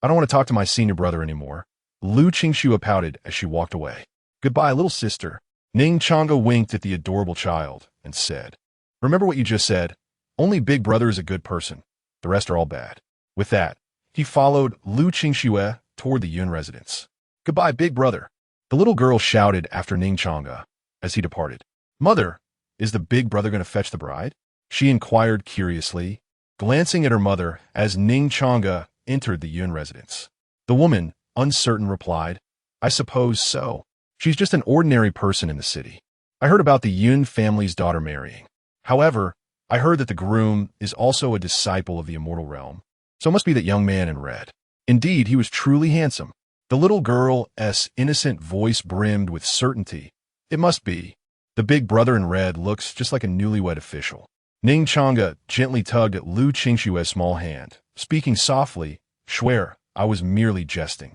don't want to talk to my senior brother anymore. Lu Qingxue pouted as she walked away. Goodbye, little sister. Ning Changge winked at the adorable child and said, Remember what you just said. Only Big Brother is a good person. The rest are all bad. With that, he followed Lu Qingxue toward the Yun residence. Goodbye, Big Brother. The little girl shouted after Ning Changge as he departed. Mother, Is the big brother going to fetch the bride? She inquired curiously, glancing at her mother as Ning Changge entered the Yun residence. The woman, uncertain, replied, I suppose so. She's just an ordinary person in the city. I heard about the Yun family's daughter marrying. However, I heard that the groom is also a disciple of the immortal realm. So it must be that young man in red. Indeed, he was truly handsome. The little girl's innocent voice brimmed with certainty. It must be. The big brother in red looks just like a newlywed official. Ning Changge gently tugged at Lu Qingshue's small hand, speaking softly, Swear, I was merely jesting.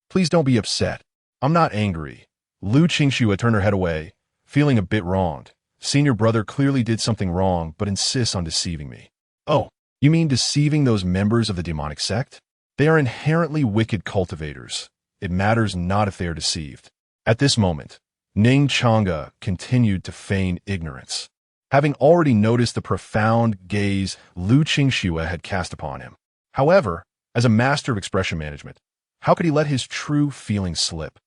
Please don't be upset. I'm not angry. Lu Qingxue turned her head away, feeling a bit wronged. Senior brother clearly did something wrong, but insists on deceiving me. Oh, you mean deceiving those members of the demonic sect? They are inherently wicked cultivators. It matters not if they are deceived. At this moment, Ning Changge continued to feign ignorance, having already noticed the profound gaze Lu Qingxue had cast upon him. However, as a master of expression management, how could he let his true feelings slip?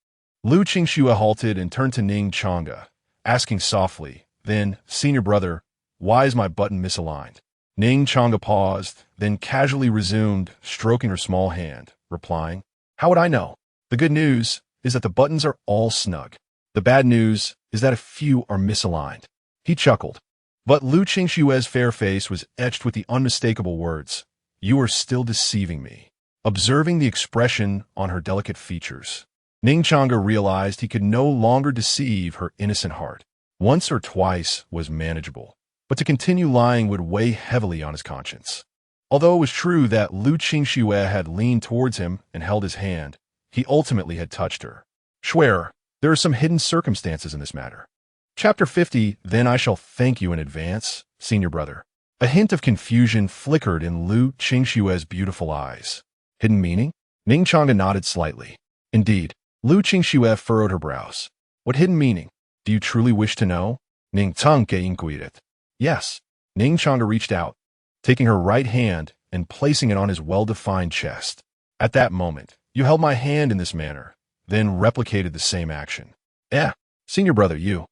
Lu Qingxue halted and turned to Ning Changge, asking softly, then, Senior brother, why is my button misaligned? Ning Changge paused, then casually resumed, stroking her small hand, replying, How would I know? The good news is that the buttons are all snug. The bad news is that a few are misaligned. He chuckled. But Lu Qingshue's fair face was etched with the unmistakable words, You are still deceiving me. Observing the expression on her delicate features, Ning Changge realized he could no longer deceive her innocent heart. Once or twice was manageable, but to continue lying would weigh heavily on his conscience. Although it was true that Lu Qingxue had leaned towards him and held his hand, he ultimately had touched her. Swear, there are some hidden circumstances in this matter. Chapter 50, Then I shall thank you in advance, Senior brother. A hint of confusion flickered in Lu Qingshue's beautiful eyes. Hidden meaning? Ning Changge nodded slightly. Indeed, Lu Qingxue furrowed her brows. What hidden meaning? Do you truly wish to know? Ning Changge inquired. Yes. Ning Changge reached out, taking her right hand and placing it on his well-defined chest. At that moment, you held my hand in this manner, then replicated the same action. Senior brother, you.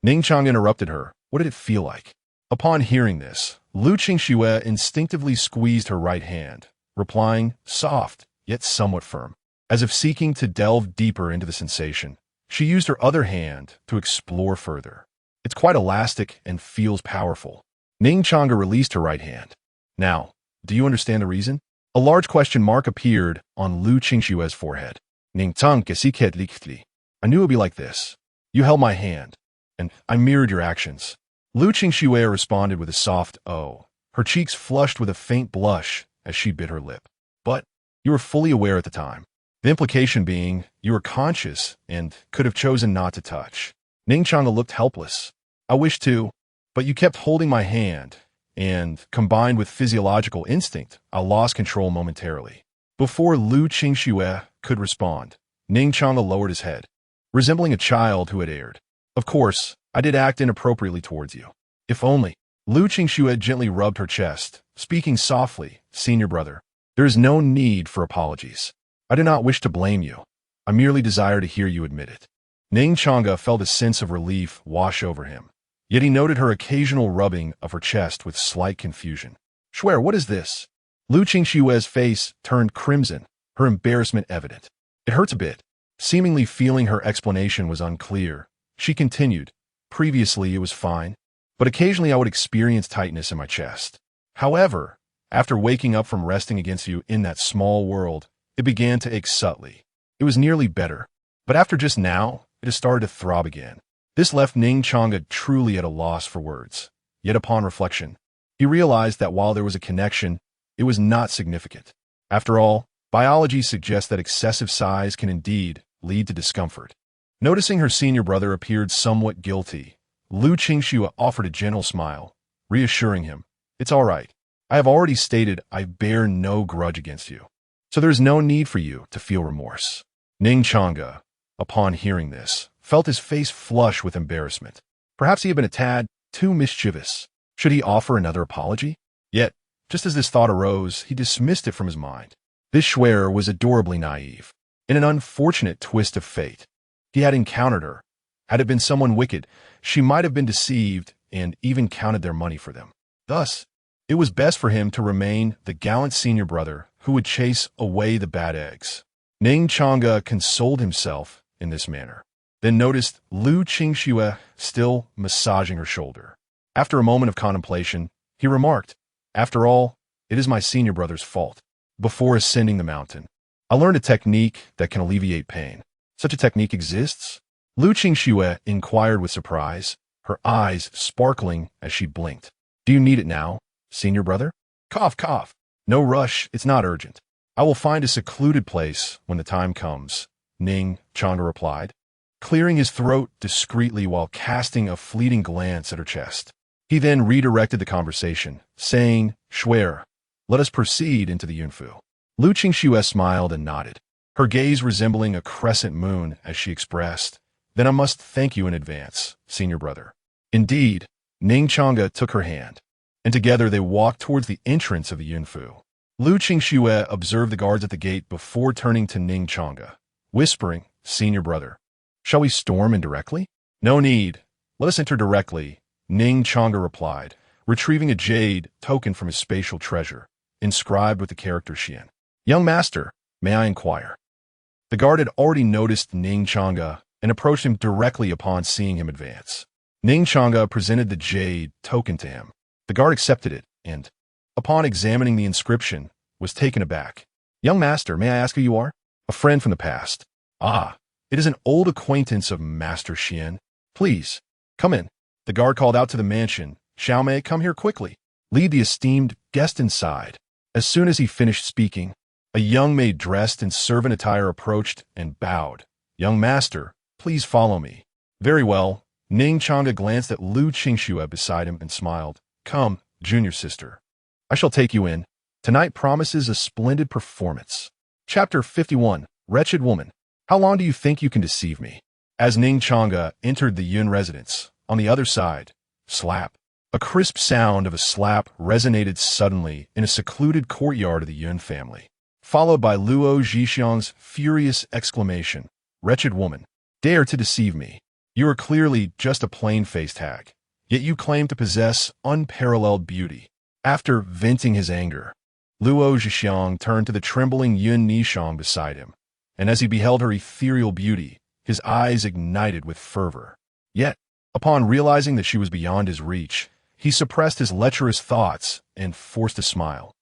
Ning Changge interrupted her. What did it feel like? Upon hearing this, Lu Qingxue instinctively squeezed her right hand, replying, soft, yet somewhat firm. As if seeking to delve deeper into the sensation, she used her other hand to explore further. It's quite elastic and feels powerful. Ning Changge released her right hand. Now, do you understand the reason? A large question mark appeared on Lu Qingshue's forehead. Ning Changge siket lichtli. I knew it would be like this. You held my hand, and I mirrored your actions. Lu Qingshuo responded with a soft "oh." Her cheeks flushed with a faint blush as she bit her lip. But you were fully aware at the time. The implication being, you were conscious and could have chosen not to touch. Ning Changge looked helpless. I wished to, but you kept holding my hand, and, combined with physiological instinct, I lost control momentarily. Before Lu Qingshuo could respond, Ning Changge lowered his head, resembling a child who had erred. Of course, I did act inappropriately towards you. If only. Lu Qingshuo gently rubbed her chest, speaking softly, Senior brother, there is no need for apologies. I do not wish to blame you. I merely desire to hear you admit it. Ning Changge felt a sense of relief wash over him, yet he noted her occasional rubbing of her chest with slight confusion. Swear, what is this? Lu Qingshue's face turned crimson, her embarrassment evident. It hurts a bit. Seemingly feeling her explanation was unclear, she continued, Previously it was fine, but occasionally I would experience tightness in my chest. However, after waking up from resting against you in that small world, it began to ache subtly. It was nearly better, but after just now, it has started to throb again. This left Ning Changge truly at a loss for words. Yet upon reflection, he realized that while there was a connection, it was not significant. After all, biology suggests that excessive size can indeed lead to discomfort. Noticing her senior brother appeared somewhat guilty, Lu Qingshuo offered a gentle smile, reassuring him, It's all right. I have already stated I bear no grudge against you, so there is no need for you to feel remorse. Ning Changge, upon hearing this, felt his face flush with embarrassment. Perhaps he had been a tad too mischievous. Should he offer another apology? Yet, just as this thought arose, he dismissed it from his mind. This Schwer was adorably naive. In an unfortunate twist of fate, he had encountered her. Had it been someone wicked, she might have been deceived and even counted their money for them. Thus, it was best for him to remain the gallant senior brother who would chase away the bad eggs. Ning Changge consoled himself in this manner, then noticed Lu Qingxue still massaging her shoulder. After a moment of contemplation, he remarked, "After all, it is my senior brother's fault." Before ascending the mountain, I learned a technique that can alleviate pain. Such a technique exists? Lu Qingxue inquired with surprise, her eyes sparkling as she blinked. "Do you need it now, senior brother?" "Cough, cough. No rush, it's not urgent. I will find a secluded place when the time comes," Ning Changge replied, clearing his throat discreetly while casting a fleeting glance at her chest. He then redirected the conversation, saying, "Shuer, let us proceed into the Yunfu." Lu Qingxue smiled and nodded, her gaze resembling a crescent moon as she expressed, "Then I must thank you in advance, senior brother." Indeed, Ning Changge took her hand, and together they walked towards the entrance of the Yunfu. Lu Qingxue observed the guards at the gate before turning to Ning Changge, whispering, "Senior brother, shall we storm in directly?" "No need. Let us enter directly," Ning Changge replied, retrieving a jade token from his spatial treasure, inscribed with the character Xian. "Young master, may I inquire?" The guard had already noticed Ning Changge and approached him directly upon seeing him advance. Ning Changge presented the jade token to him. The guard accepted it and, upon examining the inscription, was taken aback. "Young master, may I ask who you are?" "A friend from the past." "Ah, it is an old acquaintance of Master Xian. Please, come in." The guard called out to the mansion, "Xiaomei, come here quickly. Lead the esteemed guest inside." As soon as he finished speaking, a young maid dressed in servant attire approached and bowed. "Young master, please follow me." "Very well." Ning Changge glanced at Lu Qingxue beside him and smiled. "Come, junior sister. I shall take you in. Tonight promises a splendid performance." Chapter 51. Wretched Woman. "How long do you think you can deceive me?" As Ning Changge entered the Yun residence, on the other side, slap. A crisp sound of a slap resonated suddenly in a secluded courtyard of the Yun family, followed by Luo Zhixiang's furious exclamation, "Wretched woman, dare to deceive me. You are clearly just a plain-faced hag, yet you claim to possess unparalleled beauty." After venting his anger, Luo Zhixiang turned to the trembling Yun Nishang beside him, and as he beheld her ethereal beauty, his eyes ignited with fervor. Yet, upon realizing that she was beyond his reach, he suppressed his lecherous thoughts and forced a smile.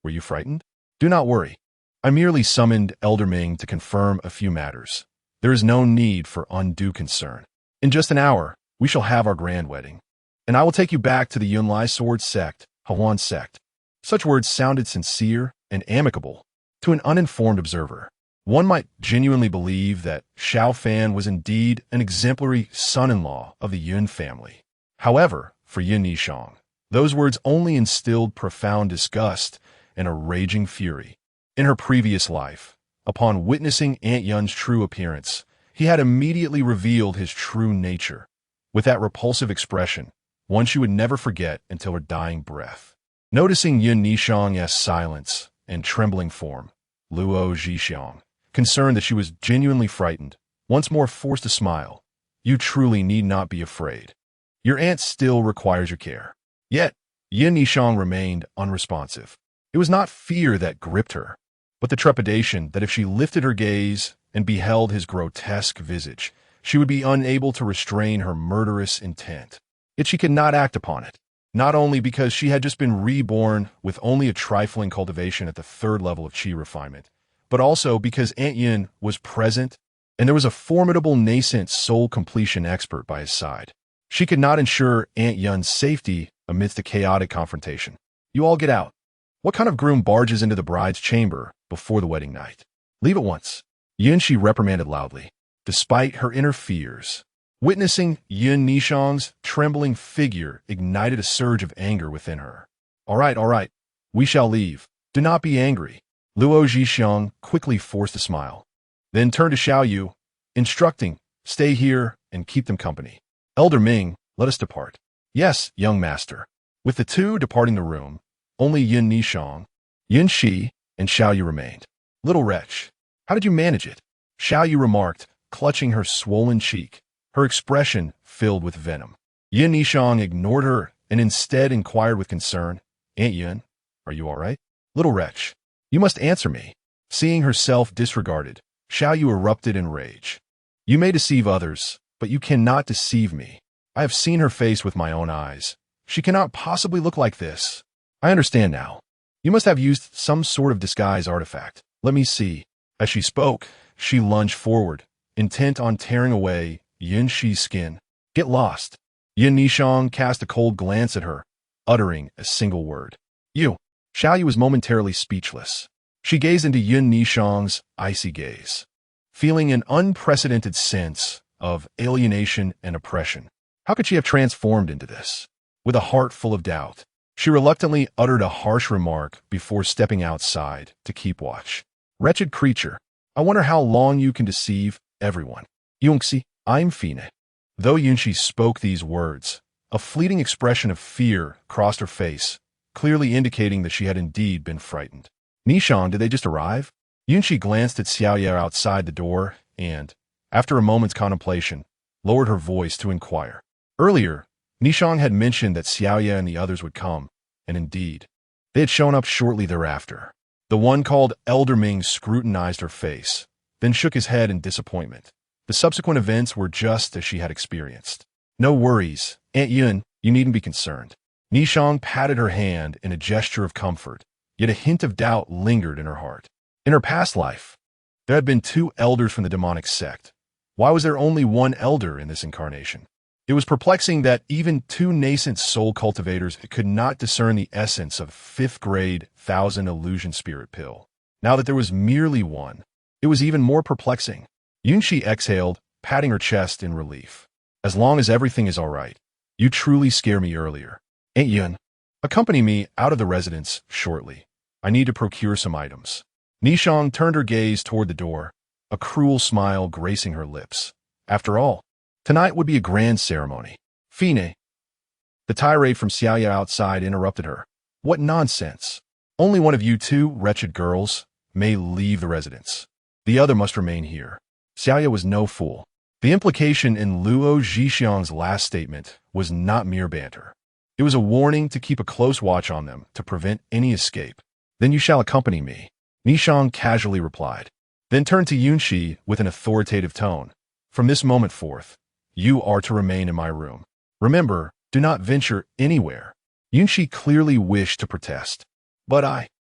"Were you frightened?" "Do not worry. I merely summoned Elder Ming to confirm a few matters. There is no need for undue concern. In just an hour, we shall have our grand wedding, and I will take you back to the Yunlai Sword sect, Hawan sect." Such words sounded sincere and amicable to an uninformed observer. One might genuinely believe that Xiao Fan was indeed an exemplary son-in-law of the Yun family. However, for Yun Nishang, those words only instilled profound disgust and a raging fury. In her previous life, upon witnessing Aunt Yun's true appearance, he had immediately revealed his true nature, with that repulsive expression, one she would never forget until her dying breath. Noticing Yun Nishang's silence and trembling form, Luo Zhixiang, concerned that she was genuinely frightened, once more forced a smile. "You truly need not be afraid. Your aunt still requires your care." Yet, Yun Nishang remained unresponsive. It was not fear that gripped her, but the trepidation that if she lifted her gaze and beheld his grotesque visage, she would be unable to restrain her murderous intent. Yet she could not act upon it, not only because she had just been reborn with only a trifling cultivation at the 3rd level of qi refinement, but also because Aunt Yun was present and there was a formidable nascent soul completion expert by his side. She could not ensure Aunt Yun's safety amidst a chaotic confrontation. "You all get out. What kind of groom barges into the bride's chamber before the wedding night? Leave at once." Yun Shi reprimanded loudly, despite her inner fears. Witnessing Yun Nishang's trembling figure ignited a surge of anger within her. All right, we shall leave. Do not be angry." Luo Zhixiang quickly forced a smile, then turned to Xiao Yu, instructing, "Stay here and keep them company. Elder Ming, let us depart." "Yes, young master." With the two departing the room, only Yun Nishang, Yun Shi, and Xiao Yu remained. "Little wretch, how did you manage it?" Xiao Yu remarked, clutching her swollen cheek, her expression filled with venom. Yin Nishang ignored her and instead inquired with concern, Aunt Yun, are you all right? Little wretch, you must answer me. Seeing herself disregarded, Xiao Yu erupted in rage. You may deceive others, but you cannot deceive me. I have seen her face with my own eyes. She cannot possibly look like this. I understand now. You must have used some sort of disguise artifact. Let me see. As she spoke, she lunged forward, intent on tearing away Yin Shi's skin. Get lost. Yin Nishang cast a cold glance at her, uttering a single word. You. Xiao Yu was momentarily speechless. She gazed into Yin Nishang's icy gaze, feeling an unprecedented sense of alienation and oppression. How could she have transformed into this? With a heart full of doubt, she reluctantly uttered a harsh remark before stepping outside to keep watch. Wretched creature, I wonder how long you can deceive everyone. Yunxi, I'm Fine. Though Yunxi spoke these words, a fleeting expression of fear crossed her face, clearly indicating that she had indeed been frightened. Nishang, did they just arrive? Yunxi glanced at Xiaoya outside the door and, after a moment's contemplation, lowered her voice to inquire. Earlier, Nishang had mentioned that Xiaoya and the others would come, and indeed, they had shown up shortly thereafter. The one called Elder Ming scrutinized her face, then shook his head in disappointment. The subsequent events were just as she had experienced. No worries, Aunt Yun, you needn't be concerned. Nishang patted her hand in a gesture of comfort, yet a hint of doubt lingered in her heart. In her past life, there had been 2 elders from the demonic sect. Why was there only one elder in this incarnation? It was perplexing that even 2 nascent soul cultivators could not discern the essence of 5th grade 1000 illusion spirit pill. Now that there was merely one, it was even more perplexing. Yunxi exhaled, patting her chest in relief. As long as everything is all right, you truly scare me earlier. Aunt Yun, accompany me out of the residence shortly. I need to procure some items. Nishang turned her gaze toward the door, a cruel smile gracing her lips. After all, tonight would be a grand ceremony. Fine. The tirade from Xiaoya outside interrupted her. What nonsense. Only one of you 2 wretched girls may leave the residence. The other must remain here. Xiaoya was no fool. The implication in Luo Zhixiang's last statement was not mere banter. It was a warning to keep a close watch on them to prevent any escape. Then you shall accompany me, Nishang casually replied, then turned to Yunxi with an authoritative tone. From this moment forth, you are to remain in my room. Remember, do not venture anywhere. Yunxi clearly wished to protest. But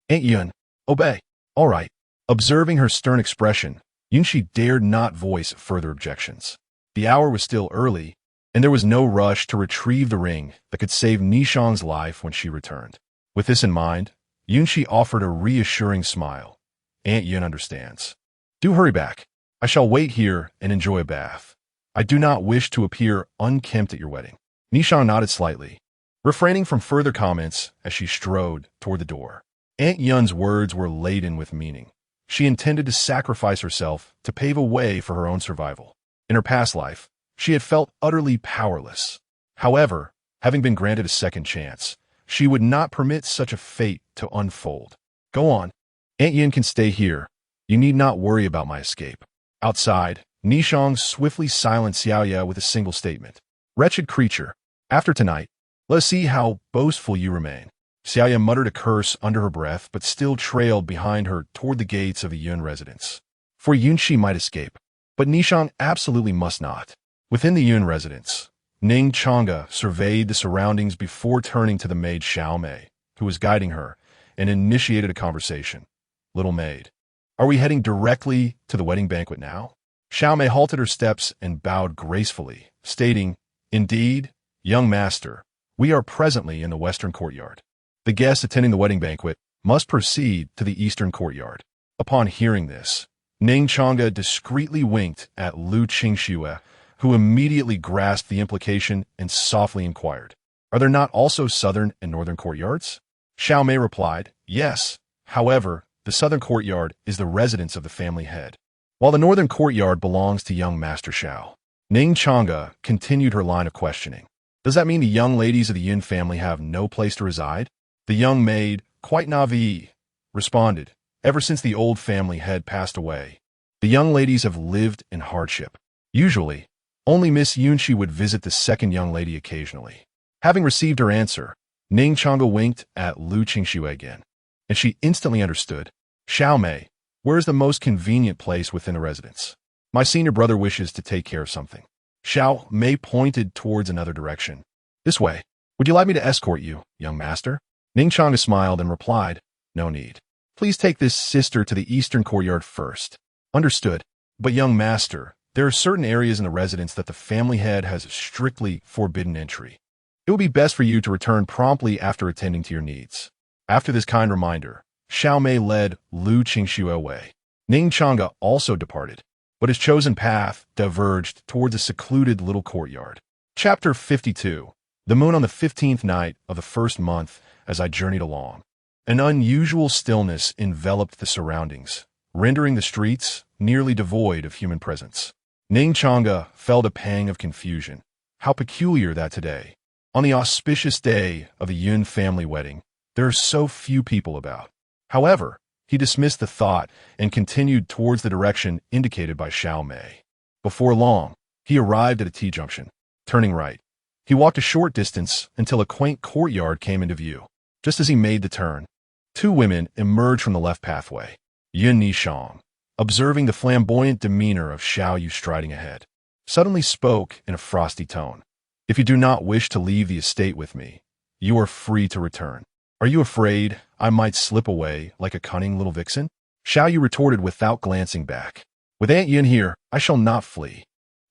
Aunt Yun, obey. All right. Observing her stern expression, Yunxi dared not voice further objections. The hour was still early, and there was no rush to retrieve the ring that could save Nishang's life when she returned. With this in mind, Yunxi offered a reassuring smile. Aunt Yun understands. Do hurry back. I shall wait here and enjoy a bath. I do not wish to appear unkempt at your wedding. Nishang nodded slightly, refraining from further comments as she strode toward the door. Aunt Yun's words were laden with meaning. She intended to sacrifice herself to pave a way for her own survival. In her past life, she had felt utterly powerless. However, having been granted a second chance, she would not permit such a fate to unfold. Go on. Aunt Yun can stay here. You need not worry about my escape. Outside, Nishang swiftly silenced Xiaoya with a single statement. Wretched creature, after tonight, let us see how boastful you remain. Xiaoya muttered a curse under her breath but still trailed behind her toward the gates of the Yun residence. For Yunxi might escape, but Nishang absolutely must not. Within the Yun residence, Ning Changge surveyed the surroundings before turning to the maid Xiaomei, who was guiding her, and initiated a conversation. Little maid, are we heading directly to the wedding banquet now? Xiaomei halted her steps and bowed gracefully, stating, Indeed, young master, we are presently in the western courtyard. The guests attending the wedding banquet must proceed to the eastern courtyard. Upon hearing this, Ning Changge discreetly winked at Lu Qingxue, who immediately grasped the implication and softly inquired, Are there not also southern and northern courtyards? Xiaomei replied, Yes. However, the southern courtyard is the residence of the family head, while the northern courtyard belongs to young Master Xiao. Ning Changge continued her line of questioning. Does that mean the young ladies of the Yin family have no place to reside? The young maid, quite naive, responded, Ever since the old family head passed away, the young ladies have lived in hardship. Usually, Only Miss Yunxi would visit the second young lady occasionally. Having received her answer, Ning Changge winked at Lu Qingxue again, and she instantly understood. Xiao Mei, where is the most convenient place within the residence? My senior brother wishes to take care of something. Xiao Mei pointed towards another direction. This way. Would you like me to escort you, young master? Ning Changge smiled and replied, no need. Please take this sister to the eastern courtyard first. Understood. But young master, there are certain areas in the residence that the family head has strictly forbidden entry. It would be best for you to return promptly after attending to your needs. After this kind reminder, Xiao Mei led Lu Qingxue away. Ning Changge also departed, but his chosen path diverged towards a secluded little courtyard. Chapter 52. The moon on the 15th night of the first month as I journeyed along. An unusual stillness enveloped the surroundings, rendering the streets nearly devoid of human presence. Ning Changge felt a pang of confusion. How peculiar that today, on the auspicious day of the Yun family wedding, there are so few people about. However, he dismissed the thought and continued towards the direction indicated by Xiao Mei. Before long, he arrived at a T-junction. Turning right, he walked a short distance until a quaint courtyard came into view. Just as he made the turn, two women emerged from the left pathway. Yun Nishang, observing the flamboyant demeanor of Xiao Yu striding ahead, suddenly spoke in a frosty tone. If you do not wish to leave the estate with me, you are free to return. Are you afraid I might slip away like a cunning little vixen? Xiao Yu retorted without glancing back. With Aunt Yun here, I shall not flee.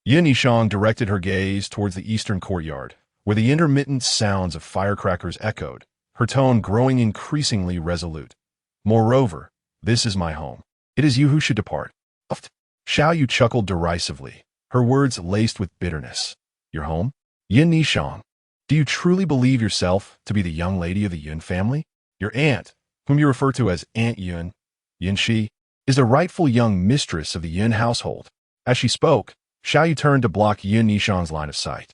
Yun Yishang directed her gaze towards the eastern courtyard, where the intermittent sounds of firecrackers echoed, her tone growing increasingly resolute. Moreover, this is my home. It is you who should depart. Xiao Yu chuckled derisively, her words laced with bitterness. Your home? Yin Nishang, do you truly believe yourself to be the young lady of the Yun family? Your aunt, whom you refer to as Aunt Yun, Yunxi, is the rightful young mistress of the Yun household. As she spoke, Xiao Yu turned to block Yun Nishang's line of sight.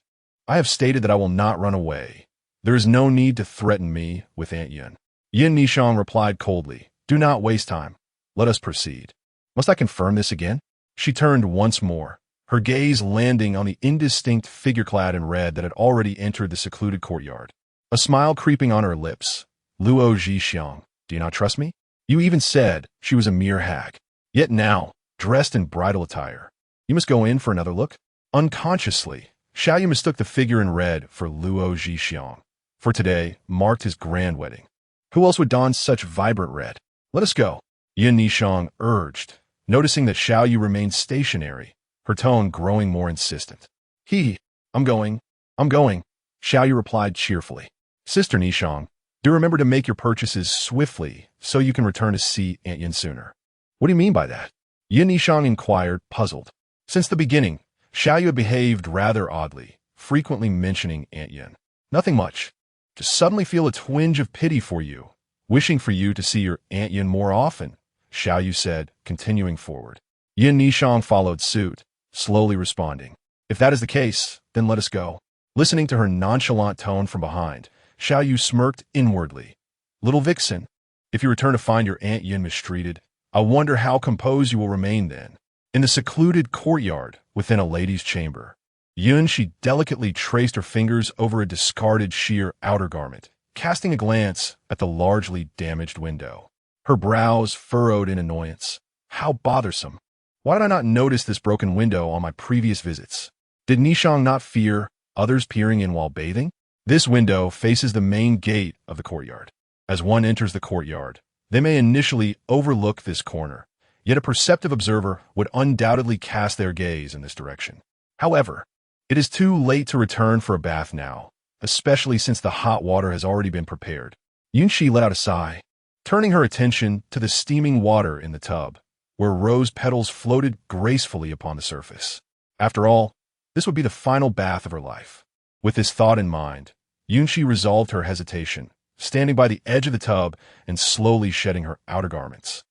I have stated that I will not run away. There is no need to threaten me with Aunt Yun. Yun Nishang replied coldly, do not waste time. Let us proceed. Must I confirm this again? She turned once more, her gaze landing on the indistinct figure clad in red that had already entered the secluded courtyard. A smile creeping on her lips. Luo Zhixiang, do you not trust me? You even said she was a mere hag. Yet now, dressed in bridal attire, you must go in for another look? Unconsciously, Xiao Yu mistook the figure in red for Luo Zhixiang, for today marked his grand wedding. Who else would don such vibrant red? Let us go, Yin Nishang urged, noticing that Xiao Yu remained stationary, her tone growing more insistent. I'm going, Xiao Yu replied cheerfully. Sister Nishang, do remember to make your purchases swiftly so you can return to see Aunt Yin sooner. What do you mean by that? Yin Nishang inquired, puzzled. Since the beginning, Xiao Yu had behaved rather oddly, frequently mentioning Aunt Yin. Nothing much. Just suddenly feel a twinge of pity for you, wishing for you to see your Aunt Yin more often, Xiao Yu said, continuing forward. Yin Nishang followed suit, slowly responding. If that is the case, then let us go. Listening to her nonchalant tone from behind, Xiao Yu smirked inwardly. Little vixen, if you return to find your Aunt Yin mistreated, I wonder how composed you will remain then. In the secluded courtyard within a lady's chamber, Yun she delicately traced her fingers over a discarded sheer outer garment, casting a glance at the largely damaged window. Her brows furrowed in annoyance. How bothersome. Why did I not notice this broken window on my previous visits? Did Nishang not fear others peering in while bathing? This window faces the main gate of the courtyard. As one enters the courtyard, they may initially overlook this corner, yet a perceptive observer would undoubtedly cast their gaze in this direction. However, it is too late to return for a bath now, especially since the hot water has already been prepared. Yunxi let out a sigh, turning her attention to the steaming water in the tub, where rose petals floated gracefully upon the surface. After all, this would be the final bath of her life. With this thought in mind, Yunxi resolved her hesitation, standing by the edge of the tub and slowly shedding her outer garments.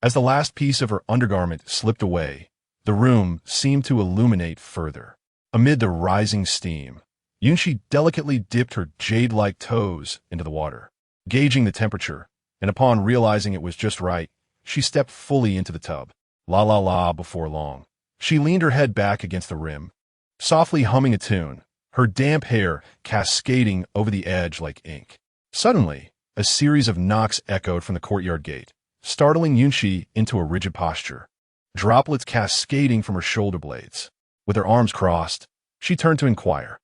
As the last piece of her undergarment slipped away, the room seemed to illuminate further. Amid the rising steam, Yunxi delicately dipped her jade-like toes into the water, gauging the temperature, and upon realizing it was just right, she stepped fully into the tub. La la la before long. She leaned her head back against the rim, softly humming a tune, her damp hair cascading over the edge like ink. Suddenly, a series of knocks echoed from the courtyard gate, startling Yunshi into a rigid posture, droplets cascading from her shoulder blades. With her arms crossed, she turned to inquire,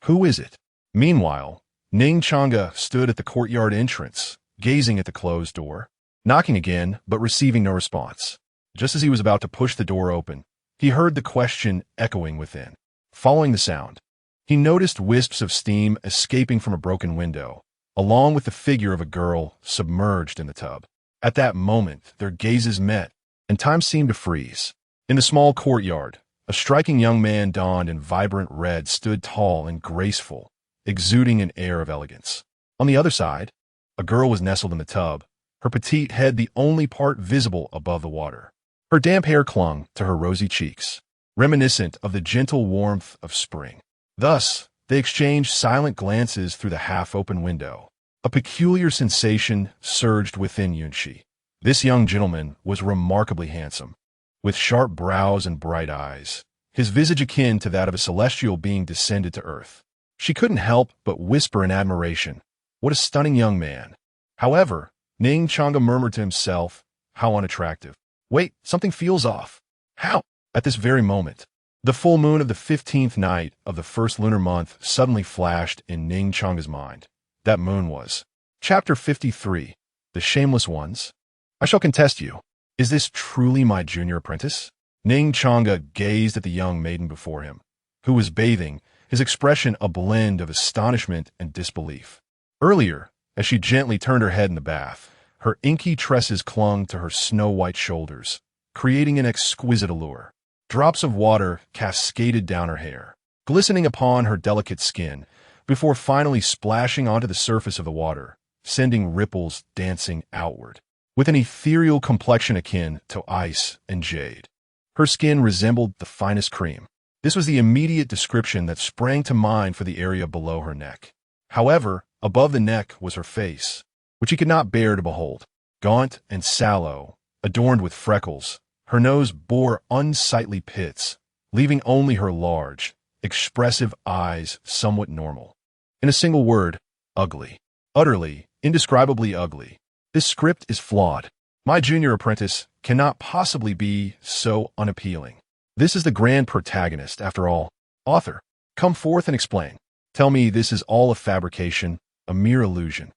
"Who is it?" Meanwhile, Ning Changge stood at the courtyard entrance, gazing at the closed door, knocking again but receiving no response. Just as he was about to push the door open, he heard the question echoing within. Following the sound, he noticed wisps of steam escaping from a broken window, along with the figure of a girl submerged in the tub. At that moment, their gazes met, and time seemed to freeze. In the small courtyard, a striking young man donned in vibrant red stood tall and graceful, exuding an air of elegance. On the other side, a girl was nestled in the tub, her petite head the only part visible above the water. Her damp hair clung to her rosy cheeks, reminiscent of the gentle warmth of spring. Thus, they exchanged silent glances through the half-open window. A peculiar sensation surged within Yunshi. This young gentleman was remarkably handsome, with sharp brows and bright eyes, his visage akin to that of a celestial being descended to earth. She couldn't help but whisper in admiration, "What a stunning young man." However, Ning Changge murmured to himself, "How unattractive. Wait, something feels off." How? At this very moment, the full moon of the 15th night of the first lunar month suddenly flashed in Ning Changge's mind. That moon was. Chapter 53. The Shameless Ones. "I shall contest you. Is this truly my junior apprentice?" Ning Changge gazed at the young maiden before him, who was bathing, his expression a blend of astonishment and disbelief. Earlier, as she gently turned her head in the bath, her inky tresses clung to her snow-white shoulders, creating an exquisite allure. Drops of water cascaded down her hair, glistening upon her delicate skin, before finally splashing onto the surface of the water, sending ripples dancing outward. With an ethereal complexion akin to ice and jade, her skin resembled the finest cream. This was the immediate description that sprang to mind for the area below her neck. However, above the neck was her face, which he could not bear to behold. Gaunt and sallow, adorned with freckles, her nose bore unsightly pits, leaving only her large, expressive eyes somewhat normal. In a single word, ugly. Utterly, indescribably ugly. This script is flawed. My junior apprentice cannot possibly be so unappealing. This is the grand protagonist, after all. Author, come forth and explain. Tell me this is all a fabrication, a mere illusion.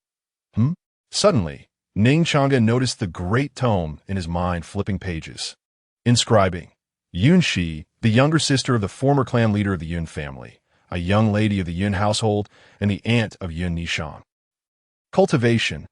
Suddenly, Ning Changge noticed the great tome in his mind flipping pages, inscribing, Yunshi, the younger sister of the former clan leader of the Yun family, a young lady of the Yun household, and the aunt of Yun Nishang. Cultivation.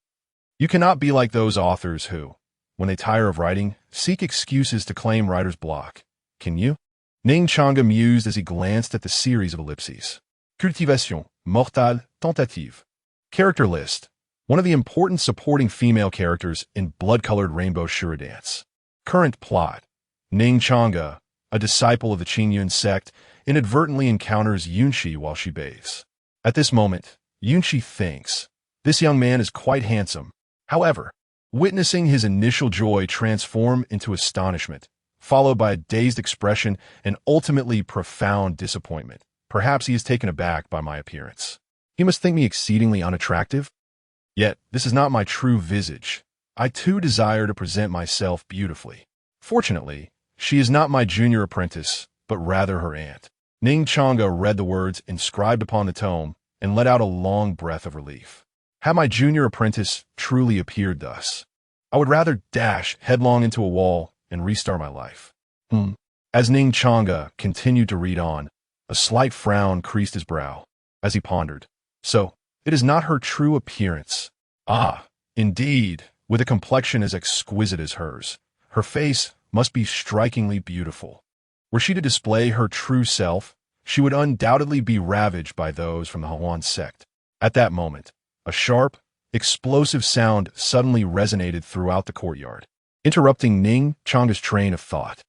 You cannot be like those authors who, when they tire of writing, seek excuses to claim writer's block. Can you? Ning Changge mused as he glanced at the series of ellipses. Cultivation, mortale, tentative. Character list. One of the important supporting female characters in blood-colored rainbow shura dance. Current plot. Ning Changge, a disciple of the Qingyun sect, inadvertently encounters Yunshi while she bathes. At this moment, Yunshi thinks, this young man is quite handsome. However, witnessing his initial joy transform into astonishment, followed by a dazed expression and ultimately profound disappointment. Perhaps he is taken aback by my appearance. He must think me exceedingly unattractive? Yet, this is not my true visage. I too desire to present myself beautifully. Fortunately, she is not my junior apprentice, but rather her aunt. Ning Changge read the words inscribed upon the tome and let out a long breath of relief. Had my junior apprentice truly appeared thus, I would rather dash headlong into a wall and restart my life. As Ning Changge continued to read on, a slight frown creased his brow as he pondered. So, it is not her true appearance. Ah, indeed, with a complexion as exquisite as hers, her face must be strikingly beautiful. Were she to display her true self, she would undoubtedly be ravaged by those from the Huan sect. At that moment, a sharp, explosive sound suddenly resonated throughout the courtyard, interrupting Ning Changge's train of thought.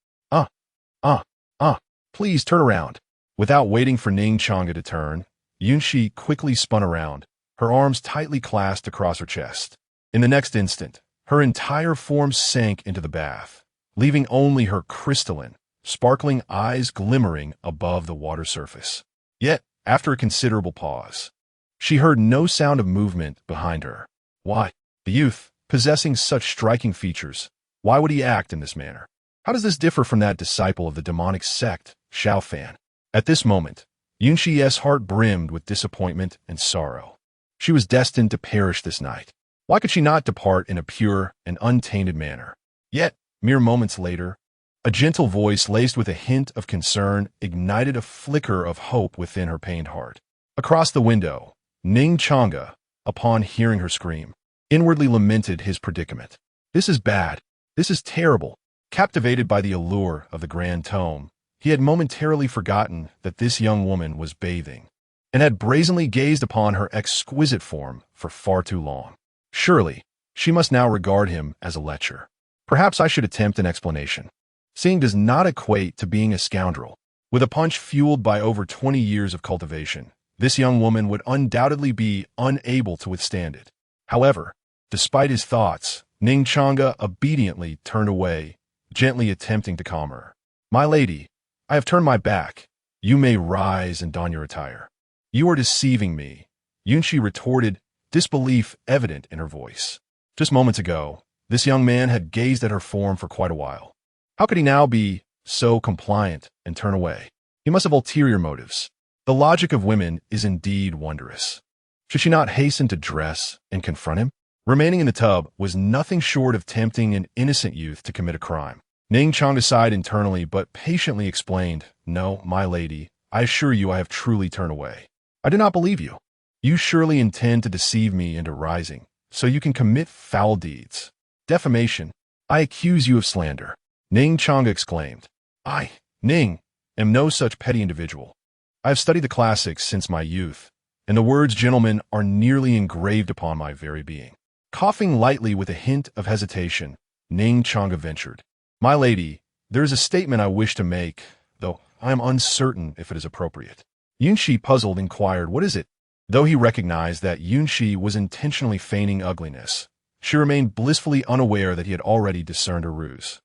Please turn around. Without waiting for Ning Changge to turn, Yunshi quickly spun around, her arms tightly clasped across her chest. In the next instant, her entire form sank into the bath, leaving only her crystalline, sparkling eyes glimmering above the water surface. Yet, after a considerable pause, she heard no sound of movement behind her. Why? The youth, possessing such striking features, why would he act in this manner? How does this differ from that disciple of the demonic sect, Xiaofan? At this moment, Yunxi's heart brimmed with disappointment and sorrow. She was destined to perish this night. Why could she not depart in a pure and untainted manner? Yet, mere moments later, a gentle voice laced with a hint of concern ignited a flicker of hope within her pained heart. Across the window, Ning Changge, upon hearing her scream, inwardly lamented his predicament. This is bad. This is terrible. Captivated by the allure of the grand tome, he had momentarily forgotten that this young woman was bathing, and had brazenly gazed upon her exquisite form for far too long. Surely, she must now regard him as a lecher. Perhaps I should attempt an explanation. Seeing does not equate to being a scoundrel. With a punch fueled by over 20 years of cultivation, this young woman would undoubtedly be unable to withstand it. However, despite his thoughts, Ning Changge obediently turned away, gently attempting to calm her. My lady, I have turned my back. You may rise and don your attire. You are deceiving me, Yunxi retorted, disbelief evident in her voice. Just moments ago, this young man had gazed at her form for quite a while. How could he now be so compliant and turn away? He must have ulterior motives. The logic of women is indeed wondrous. Should she not hasten to dress and confront him? Remaining in the tub was nothing short of tempting an innocent youth to commit a crime. Ning Changge sighed internally but patiently explained, No, my lady, I assure you I have truly turned away. I do not believe you. You surely intend to deceive me into rising, so you can commit foul deeds. Defamation. I accuse you of slander. Ning Changge exclaimed. I, Ning, am no such petty individual. I have studied the classics since my youth, and the words gentleman are nearly engraved upon my very being. Coughing lightly with a hint of hesitation, Ning Changge ventured. My lady, there is a statement I wish to make, though I am uncertain if it is appropriate. Yunxi, puzzled, inquired, What is it? Though he recognized that Yunxi was intentionally feigning ugliness, she remained blissfully unaware that he had already discerned a ruse.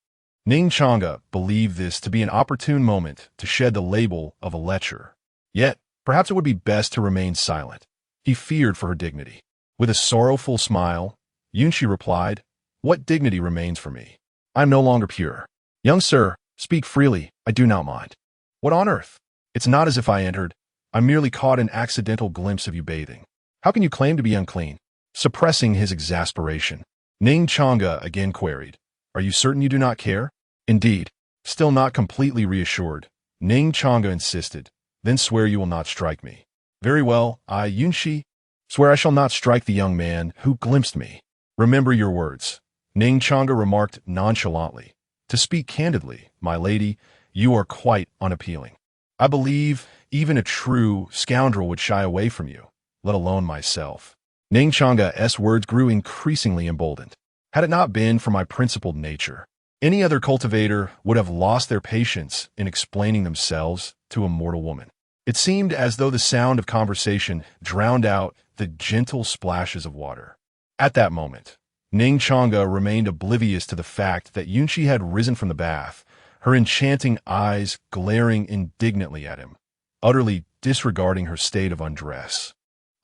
Ning Changge believed this to be an opportune moment to shed the label of a lecher. Yet, perhaps it would be best to remain silent. He feared for her dignity. With a sorrowful smile, Yunxi replied, What dignity remains for me? I am no longer pure. Young sir, speak freely, I do not mind. What on earth? It's not as if I entered. I merely caught an accidental glimpse of you bathing. How can you claim to be unclean? Suppressing his exasperation, Ning Changge again queried, Are you certain you do not care? Indeed. Still not completely reassured, Ning Changge insisted, Then swear you will not strike me. Very well, I, Yunxi, swear I shall not strike the young man who glimpsed me. Remember your words, Ning Changge remarked nonchalantly. To speak candidly, my lady, you are quite unappealing. I believe even a true scoundrel would shy away from you, let alone myself. Ning Changge's words grew increasingly emboldened. Had it not been for my principled nature, any other cultivator would have lost their patience in explaining themselves to a mortal woman. It seemed as though the sound of conversation drowned out the gentle splashes of water. At that moment, Ning Changge remained oblivious to the fact that Yunxi had risen from the bath, her enchanting eyes glaring indignantly at him, utterly disregarding her state of undress,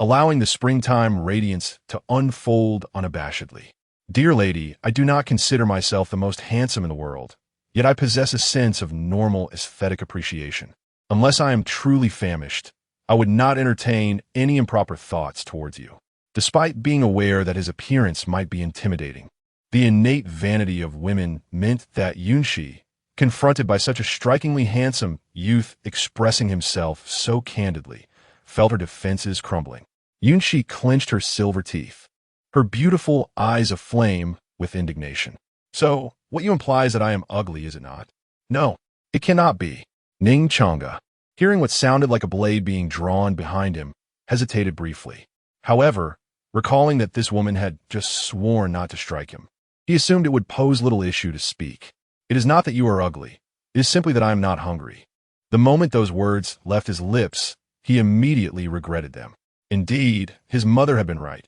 allowing the springtime radiance to unfold unabashedly. Dear lady, I do not consider myself the most handsome in the world, yet I possess a sense of normal aesthetic appreciation. Unless I am truly famished, I would not entertain any improper thoughts towards you. Despite being aware that his appearance might be intimidating, the innate vanity of women meant that Yunxi, confronted by such a strikingly handsome youth expressing himself so candidly, felt her defenses crumbling. Yunxi clenched her silver teeth, her beautiful eyes aflame with indignation. So, what you imply is that I am ugly, is it not? No, it cannot be. Ning Changge, hearing what sounded like a blade being drawn behind him, hesitated briefly. However, recalling that this woman had just sworn not to strike him, he assumed it would pose little issue to speak. It is not that you are ugly. It is simply that I am not hungry. The moment those words left his lips, he immediately regretted them. Indeed, his mother had been right.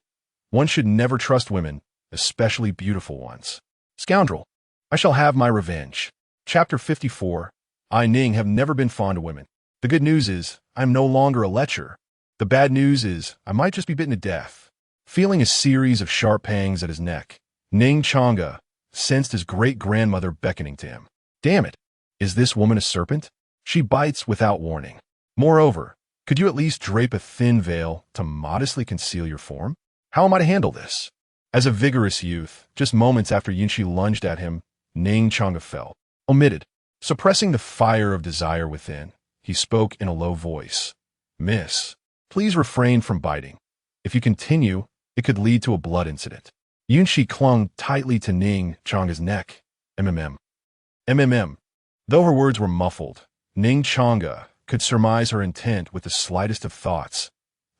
One should never trust women, especially beautiful ones. Scoundrel, I shall have my revenge. Chapter 54, I, Ning, have never been fond of women. The good news is, I'm no longer a lecher. The bad news is, I might just be bitten to death. Feeling a series of sharp pangs at his neck, Ning Changge sensed his great-grandmother beckoning to him. Damn it! Is this woman a serpent? She bites without warning. Moreover, could you at least drape a thin veil to modestly conceal your form? How am I to handle this? As a vigorous youth, just moments after Yunshi lunged at him, Ning Changge fell, omitted. Suppressing the fire of desire within, he spoke in a low voice. Miss, please refrain from biting. If you continue, it could lead to a blood incident. Yunshi clung tightly to Ning Changge's neck. MMM. MMM. Though her words were muffled, Ning Changge could surmise her intent with the slightest of thoughts.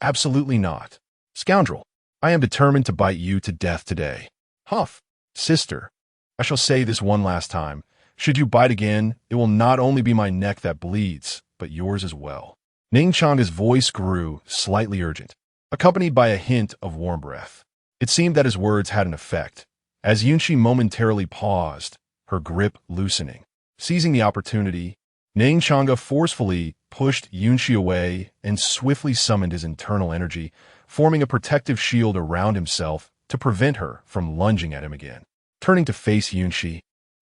Absolutely not. Scoundrel, I am determined to bite you to death today. Huff. Sister, I shall say this one last time. Should you bite again, it will not only be my neck that bleeds, but yours as well. Ning Changge's voice grew slightly urgent, accompanied by a hint of warm breath. It seemed that his words had an effect, as Yunshi momentarily paused, her grip loosening. Seizing the opportunity, Ning Changge forcefully pushed Yunshi away and swiftly summoned his internal energy, forming a protective shield around himself to prevent her from lunging at him again. Turning to face Yunshi,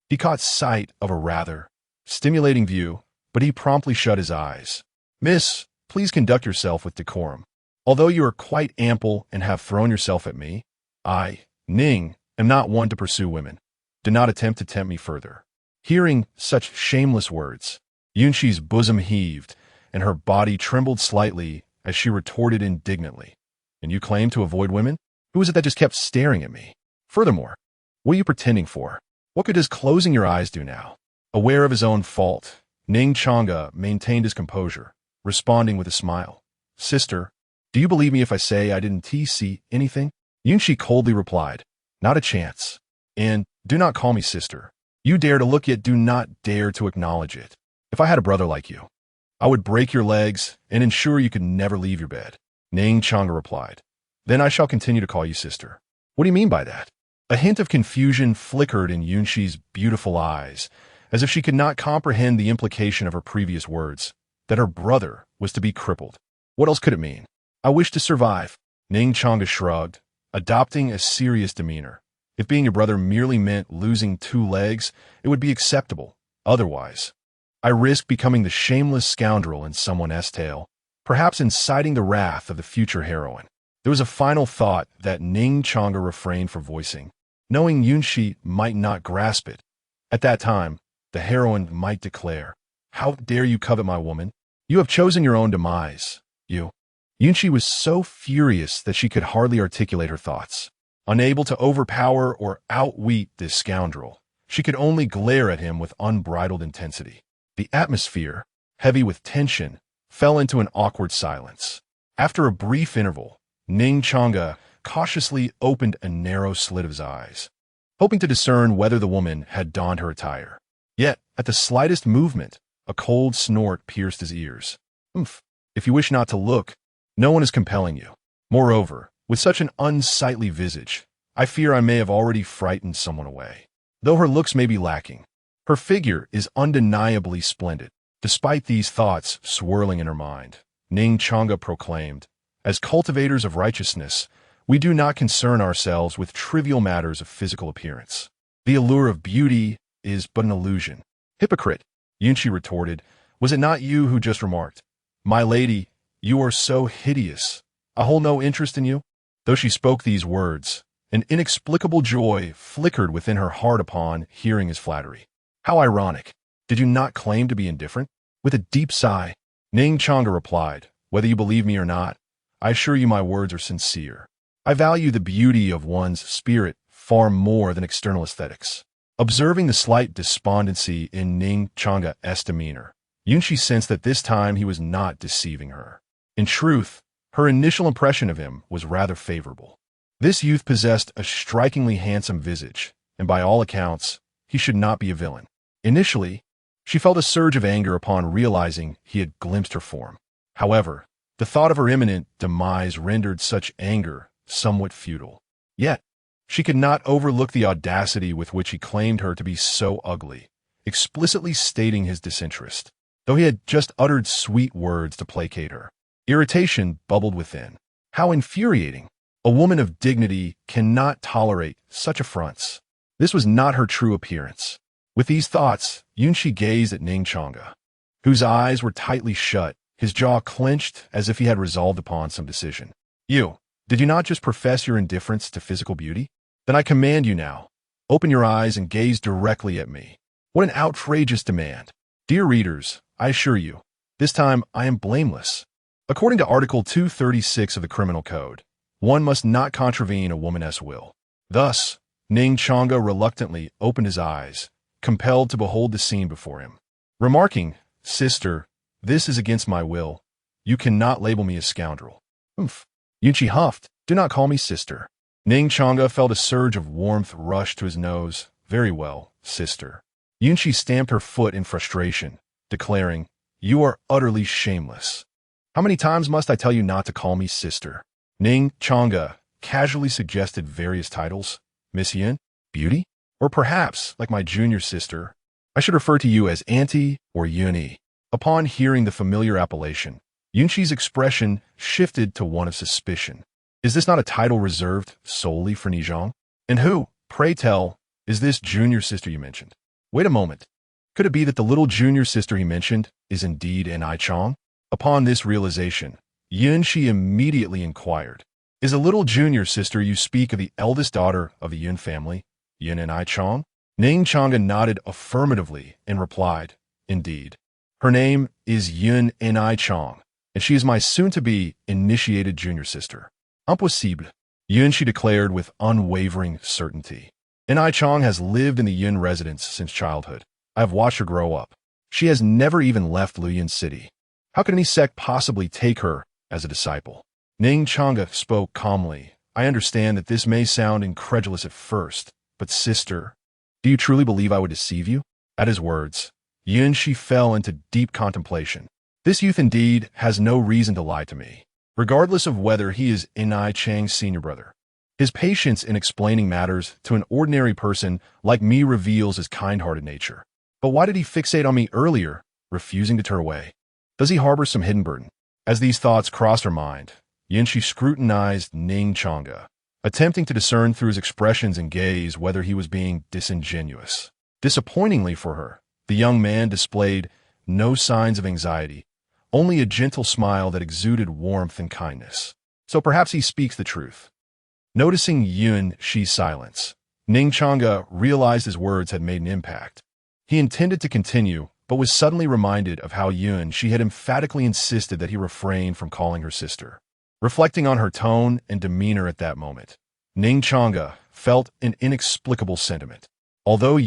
he caught sight of a rather stimulating view, but he promptly shut his eyes. Miss, please conduct yourself with decorum. Although you are quite ample and have thrown yourself at me, I, Ning, am not one to pursue women. Do not attempt to tempt me further. Hearing such shameless words, Yunshi's bosom heaved, and her body trembled slightly as she retorted indignantly. And you claim to avoid women? Who is it that just kept staring at me? Furthermore, what are you pretending for? What could his closing your eyes do now? Aware of his own fault, Ning Changge maintained his composure, responding with a smile. Sister, do you believe me if I say I didn't see anything? Yunshi coldly replied, Not a chance. And do not call me sister. You dare to look yet do not dare to acknowledge it. If I had a brother like you, I would break your legs and ensure you could never leave your bed. Ning Changge replied, Then I shall continue to call you sister. What do you mean by that? A hint of confusion flickered in Yunshi's beautiful eyes, as if she could not comprehend the implication of her previous words, that her brother was to be crippled. What else could it mean? I wish to survive. Ning Changge shrugged, adopting a serious demeanor. If being your brother merely meant losing 2 legs, it would be acceptable. Otherwise, I risk becoming the shameless scoundrel in someone else's tale, perhaps inciting the wrath of the future heroine. There was a final thought that Ning Changge refrained from voicing, knowing Yunshi might not grasp it. At that time, the heroine might declare, How dare you covet my woman? You have chosen your own demise. Yunshi was so furious that she could hardly articulate her thoughts. Unable to overpower or outwit this scoundrel, she could only glare at him with unbridled intensity. The atmosphere, heavy with tension, fell into an awkward silence. After a brief interval, Ning Changge cautiously opened a narrow slit of his eyes, hoping to discern whether the woman had donned her attire. Yet, at the slightest movement, a cold snort pierced his ears. If you wish not to look, no one is compelling you. Moreover, with such an unsightly visage, I fear I may have already frightened someone away. Though her looks may be lacking, her figure is undeniably splendid. Despite these thoughts swirling in her mind, Ning Changge proclaimed, As cultivators of righteousness, we do not concern ourselves with trivial matters of physical appearance. The allure of beauty is but an illusion. Hypocrite, Yunshi retorted, was it not you who just remarked, My lady, you are so hideous. I hold no interest in you. Though she spoke these words, an inexplicable joy flickered within her heart upon hearing his flattery. How ironic. Did you not claim to be indifferent? With a deep sigh, Ning Changge replied, Whether you believe me or not, I assure you my words are sincere. I value the beauty of one's spirit far more than external aesthetics. Observing the slight despondency in Ning Changge's demeanor, Yunshi sensed that this time he was not deceiving her. In truth, her initial impression of him was rather favorable. This youth possessed a strikingly handsome visage, and by all accounts, he should not be a villain. Initially, she felt a surge of anger upon realizing he had glimpsed her form. However, the thought of her imminent demise rendered such anger somewhat futile. Yet, she could not overlook the audacity with which he claimed her to be so ugly, explicitly stating his disinterest, though he had just uttered sweet words to placate her. Irritation bubbled within. How infuriating! A woman of dignity cannot tolerate such affronts. This was not her true appearance. With these thoughts, Yunshi gazed at Ning Changge, whose eyes were tightly shut, his jaw clenched as if he had resolved upon some decision. Did you not just profess your indifference to physical beauty? Then I command you now. Open your eyes and gaze directly at me. What an outrageous demand. Dear readers, I assure you, this time I am blameless. According to Article 236 of the Criminal Code, one must not contravene a woman's will. Thus, Ning Changge reluctantly opened his eyes, compelled to behold the scene before him. Remarking, "Sister, this is against my will. You cannot label me a scoundrel." "Humph." Yunshi huffed. "Do not call me sister." Ning Changge felt a surge of warmth rush to his nose. "Very well, sister." Yunshi stamped her foot in frustration, declaring, "You are utterly shameless. How many times must I tell you not to call me sister?" Ning Changge casually suggested various titles. "Miss Yun? Beauty? Or perhaps, like my junior sister, I should refer to you as Auntie or Yuni." Upon hearing the familiar appellation, Yunshi's expression shifted to one of suspicion. Is this not a title reserved solely for Nijong? And who, pray tell, is this junior sister you mentioned? Wait a moment. Could it be that the little junior sister he mentioned is indeed Ning Changge? Upon this realization, Yunshi immediately inquired, "Is a little junior sister you speak of the eldest daughter of the Yun family, Yun Ning Changge?" Ning Changge nodded affirmatively and replied, "Indeed. Her name is Yun Ning Changge, and she is my soon-to-be initiated junior sister." "Impossible," Yunshi declared with unwavering certainty. Ning Changge has lived in the Yun residence since childhood. I have watched her grow up. She has never even left Luyun City. How could any sect possibly take her as a disciple? Ning Changge spoke calmly. "I understand that this may sound incredulous at first, but sister, do you truly believe I would deceive you?" At his words, Yunshi fell into deep contemplation. This youth indeed has no reason to lie to me, regardless of whether he is Ning Changge's senior brother. His patience in explaining matters to an ordinary person like me reveals his kind-hearted nature. But why did he fixate on me earlier, refusing to turn away? Does he harbor some hidden burden? As these thoughts crossed her mind, Yunshi scrutinized Ning Changge, attempting to discern through his expressions and gaze whether he was being disingenuous. Disappointingly for her, the young man displayed no signs of anxiety, only a gentle smile that exuded warmth and kindness. So perhaps he speaks the truth. Noticing Yunshi's silence, Ning Changge realized his words had made an impact. He intended to continue, but was suddenly reminded of how Yunshi had emphatically insisted that he refrain from calling her sister. Reflecting on her tone and demeanor at that moment, Ning Changge felt an inexplicable sentiment. Although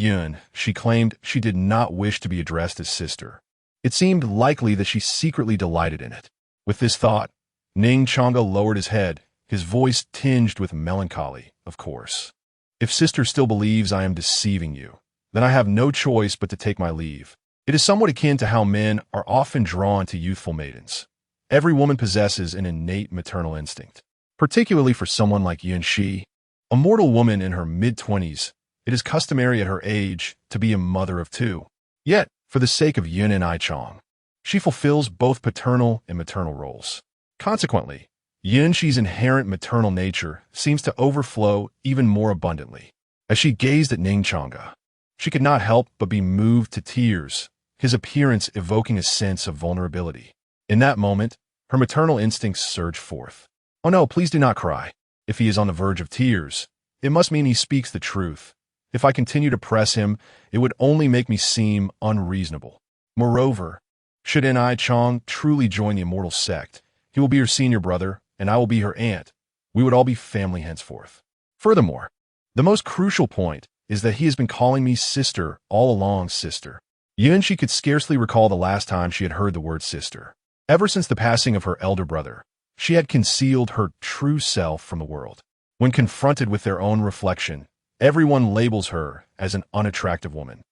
she claimed she did not wish to be addressed as sister, it seemed likely that she secretly delighted in it. With this thought, Ning Changge lowered his head, his voice tinged with melancholy, "Of course. If sister still believes I am deceiving you, then I have no choice but to take my leave." It is somewhat akin to how men are often drawn to youthful maidens. Every woman possesses an innate maternal instinct, particularly for someone like Yunshi. A mortal woman in her mid-20s, it is customary at her age to be a mother of two. Yet, for the sake of Yun Ning Changge, she fulfills both paternal and maternal roles. Consequently, Yunshi's inherent maternal nature seems to overflow even more abundantly. As she gazed at Ning Changge, she could not help but be moved to tears, his appearance evoking a sense of vulnerability. In that moment, her maternal instincts surged forth. "Oh no, please do not cry. If he is on the verge of tears, it must mean he speaks the truth. If I continue to press him, it would only make me seem unreasonable. Moreover, should Ning Changge truly join the immortal sect, he will be her senior brother, and I will be her aunt. We would all be family henceforth. Furthermore, the most crucial point is that he has been calling me sister all along, sister." Yunshi could scarcely recall the last time she had heard the word sister. Ever since the passing of her elder brother, she had concealed her true self from the world. When confronted with their own reflection, everyone labels her as an unattractive woman,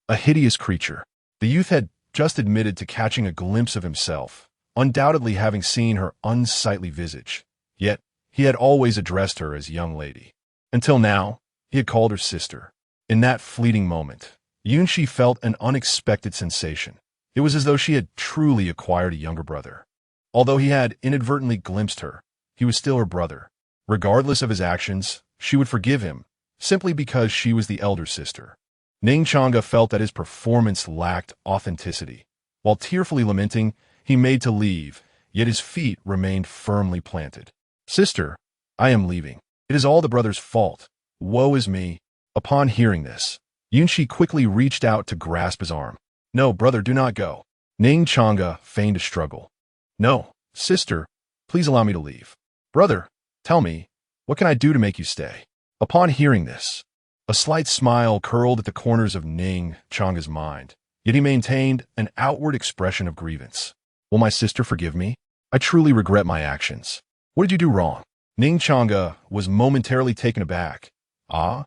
a hideous creature. The youth had just admitted to catching a glimpse of himself, undoubtedly having seen her unsightly visage. Yet, he had always addressed her as young lady. Until now, he had called her sister. In that fleeting moment, Yunshi felt an unexpected sensation. It was as though she had truly acquired a younger brother. Although he had inadvertently glimpsed her, he was still her brother. Regardless of his actions, she would forgive him, simply because she was the elder sister. Ning Changge felt that his performance lacked authenticity. While tearfully lamenting, he made to leave, yet his feet remained firmly planted. "Sister, I am leaving. It is all the brother's fault. Woe is me." Upon hearing this, Yunshi quickly reached out to grasp his arm. "No, brother, do not go." Ning Changge feigned a struggle. "No, sister, please allow me to leave." "Brother, tell me, what can I do to make you stay?" Upon hearing this, a slight smile curled at the corners of Ning Changge's mind, yet he maintained an outward expression of grievance. "Will my sister forgive me? I truly regret my actions. What did you do wrong?" Ning Changge was momentarily taken aback. "Ah?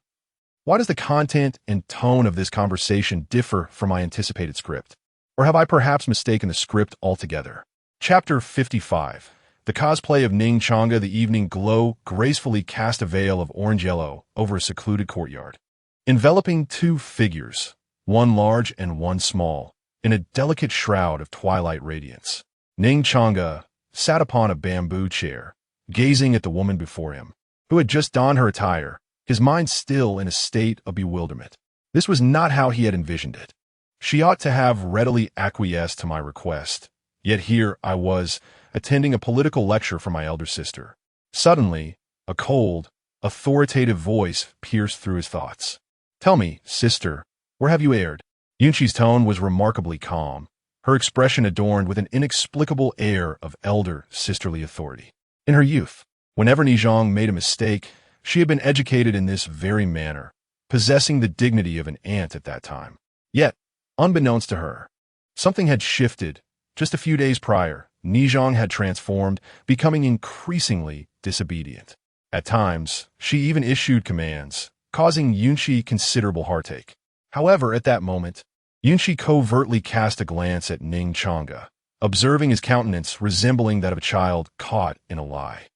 Why does the content and tone of this conversation differ from my anticipated script? Or have I perhaps mistaken the script altogether?" Chapter 55. The cosplay of Ning Changge. The evening glow gracefully cast a veil of orange-yellow over a secluded courtyard, enveloping two figures, one large and one small, in a delicate shroud of twilight radiance. Ning Changge sat upon a bamboo chair, gazing at the woman before him, who had just donned her attire, his mind still in a state of bewilderment. This was not how he had envisioned it. She ought to have readily acquiesced to my request, yet here I was, attending a political lecture for my elder sister. Suddenly, a cold, authoritative voice pierced through his thoughts. "Tell me, sister, where have you erred?" Yunshi's tone was remarkably calm, her expression adorned with an inexplicable air of elder sisterly authority. In her youth, whenever Nijong made a mistake, she had been educated in this very manner, possessing the dignity of an aunt at that time. Yet, unbeknownst to her, something had shifted. Just a few days prior, Nijong had transformed, becoming increasingly disobedient. At times, she even issued commands, causing Yunshi considerable heartache. However, at that moment, Yunshi covertly cast a glance at Ning Changge, observing his countenance resembling that of a child caught in a lie,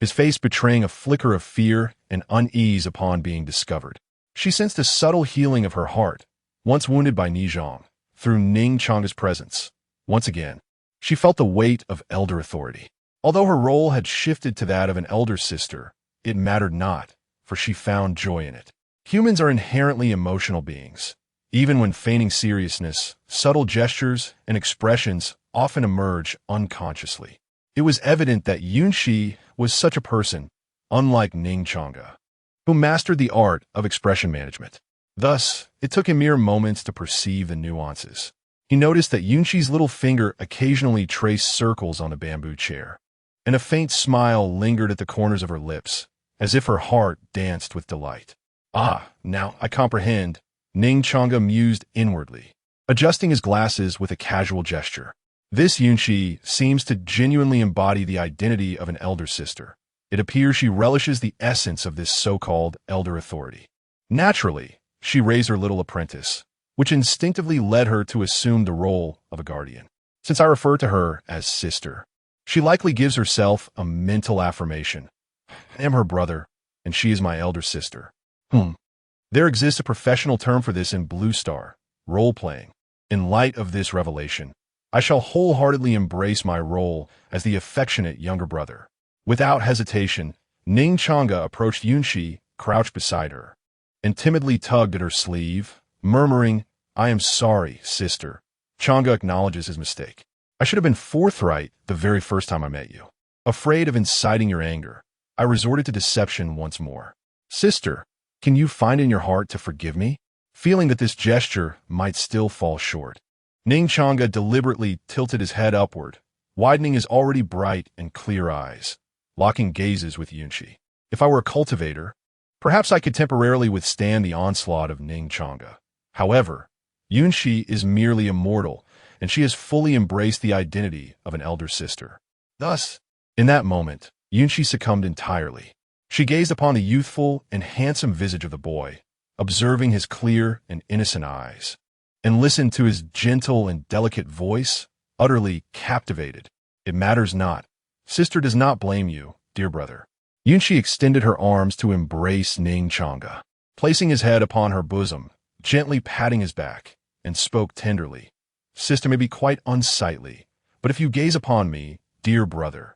his face betraying a flicker of fear and unease upon being discovered. She sensed a subtle healing of her heart, once wounded by Nijong, through Ning Changge's presence. Once again, she felt the weight of elder authority. Although her role had shifted to that of an elder sister, it mattered not, for she found joy in it. Humans are inherently emotional beings. Even when feigning seriousness, subtle gestures and expressions often emerge unconsciously. It was evident that Yunshi was such a person, unlike Ning Changge, who mastered the art of expression management. Thus, it took him mere moments to perceive the nuances. He noticed that Yunshi's little finger occasionally traced circles on the bamboo chair, and a faint smile lingered at the corners of her lips, as if her heart danced with delight. "Ah, now I comprehend," Ning Changge mused inwardly, adjusting his glasses with a casual gesture. "This Yunshi seems to genuinely embody the identity of an elder sister. It appears she relishes the essence of this so-called elder authority." Naturally, she raised her little apprentice, which instinctively led her to assume the role of a guardian. Since I refer to her as sister, she likely gives herself a mental affirmation. "I am her brother, and she is my elder sister." There exists a professional term for this in Blue Star, role-playing. In light of this revelation, I shall wholeheartedly embrace my role as the affectionate younger brother. Without hesitation, Ning Changge approached Yunshi, crouched beside her, and timidly tugged at her sleeve, murmuring, "I am sorry, sister." Changge acknowledges his mistake. "I should have been forthright the very first time I met you. Afraid of inciting your anger, I resorted to deception once more. Sister, can you find in your heart to forgive me?" Feeling that this gesture might still fall short, Ning Changge deliberately tilted his head upward, widening his already bright and clear eyes, locking gazes with Yunshi. If I were a cultivator, perhaps I could temporarily withstand the onslaught of Ning Changge. However, Yunshi is merely immortal, and she has fully embraced the identity of an elder sister. Thus, in that moment, Yunshi succumbed entirely. She gazed upon the youthful and handsome visage of the boy, observing his clear and innocent eyes, and listened to his gentle and delicate voice, utterly captivated. "It matters not. Sister does not blame you, dear brother." Yunshi extended her arms to embrace Ning Changge. Placing his head upon her bosom, gently patting his back, and spoke tenderly. Sister may be quite unsightly, but if you gaze upon me, dear brother,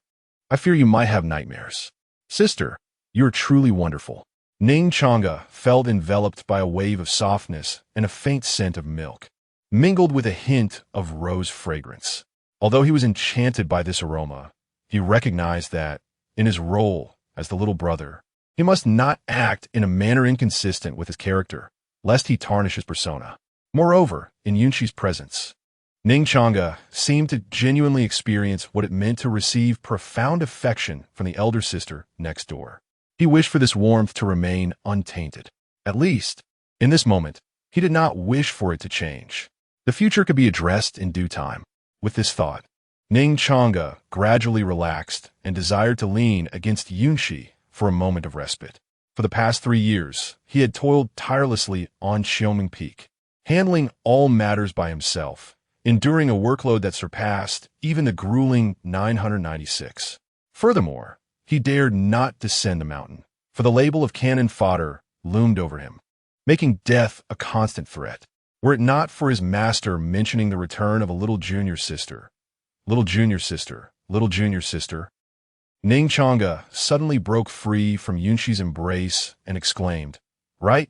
I fear you might have nightmares. Sister, you are truly wonderful. Ning Changge felt enveloped by a wave of softness and a faint scent of milk, mingled with a hint of rose fragrance. Although he was enchanted by this aroma, he recognized that, in his role as the little brother, he must not act in a manner inconsistent with his character, lest he tarnish his persona. Moreover, in Yunshi's presence, Ning Changge seemed to genuinely experience what it meant to receive profound affection from the elder sister next door. He wished for this warmth to remain untainted. At least, in this moment, he did not wish for it to change. The future could be addressed in due time. With this thought, Ning Changge gradually relaxed and desired to lean against Yunshi for a moment of respite. For the past 3 years, he had toiled tirelessly on Xiaoming Peak, handling all matters by himself, enduring a workload that surpassed even the grueling 996. Furthermore, he dared not descend the mountain, for the label of cannon fodder loomed over him, making death a constant threat. Were it not for his master mentioning the return of a little junior sister, little junior sister, little junior sister, Ning Changge suddenly broke free from Yunshi's embrace and exclaimed, "Right?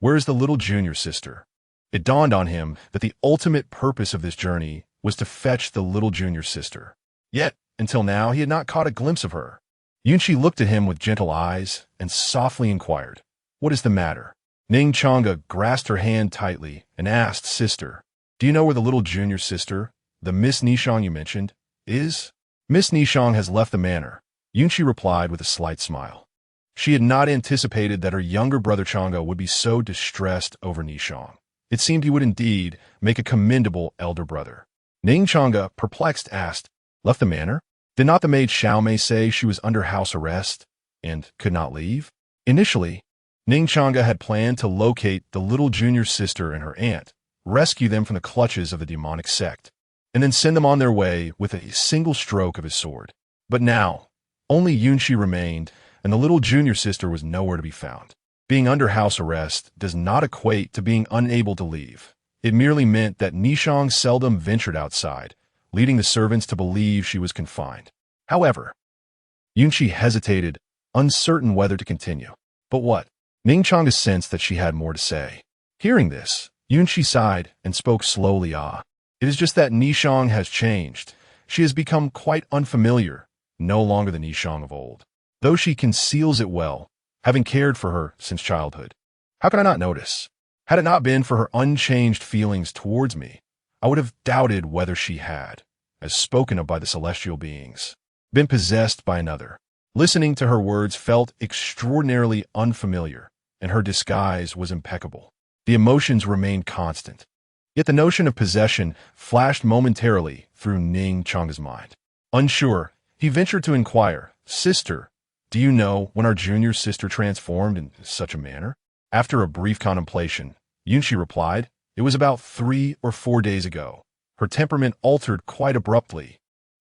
Where is the little junior sister?" It dawned on him that the ultimate purpose of this journey was to fetch the little junior sister. Yet, until now, he had not caught a glimpse of her. Yunshi looked at him with gentle eyes and softly inquired, "What is the matter?" Ning Changge grasped her hand tightly and asked, "Sister, do you know where the little junior sister, the Miss Nishang you mentioned, is?" "Miss Nishang has left the manor," Yunshi replied with a slight smile. She had not anticipated that her younger brother Changge would be so distressed over Nishang. It seemed he would indeed make a commendable elder brother. Ning Changge, perplexed, asked, "Left the manor? Did not the maid Xiaomei say she was under house arrest and could not leave?" Initially, Ning Changge had planned to locate the little junior sister and her aunt, rescue them from the clutches of the demonic sect, and then send them on their way with a single stroke of his sword. But now, only Yunshi remained, and the little junior sister was nowhere to be found. Being under house arrest does not equate to being unable to leave. It merely meant that Nishang seldom ventured outside, leading the servants to believe she was confined. However, Yunshi hesitated, uncertain whether to continue. But what? Ning Changge sensed that she had more to say. Hearing this, Yunshi sighed and spoke slowly. It is just that Nishang has changed. She has become quite unfamiliar, no longer the Nishang of old. Though she conceals it well, having cared for her since childhood. How could I not notice? Had it not been for her unchanged feelings towards me, I would have doubted whether she had, as spoken of by the celestial beings, been possessed by another. Listening to her words felt extraordinarily unfamiliar, and her disguise was impeccable. The emotions remained constant. Yet the notion of possession flashed momentarily through Ning Changge's mind. Unsure, he ventured to inquire, "Sister, do you know when our junior sister transformed in such a manner?" After a brief contemplation, Yunshi replied, "It was about 3 or 4 days ago. Her temperament altered quite abruptly.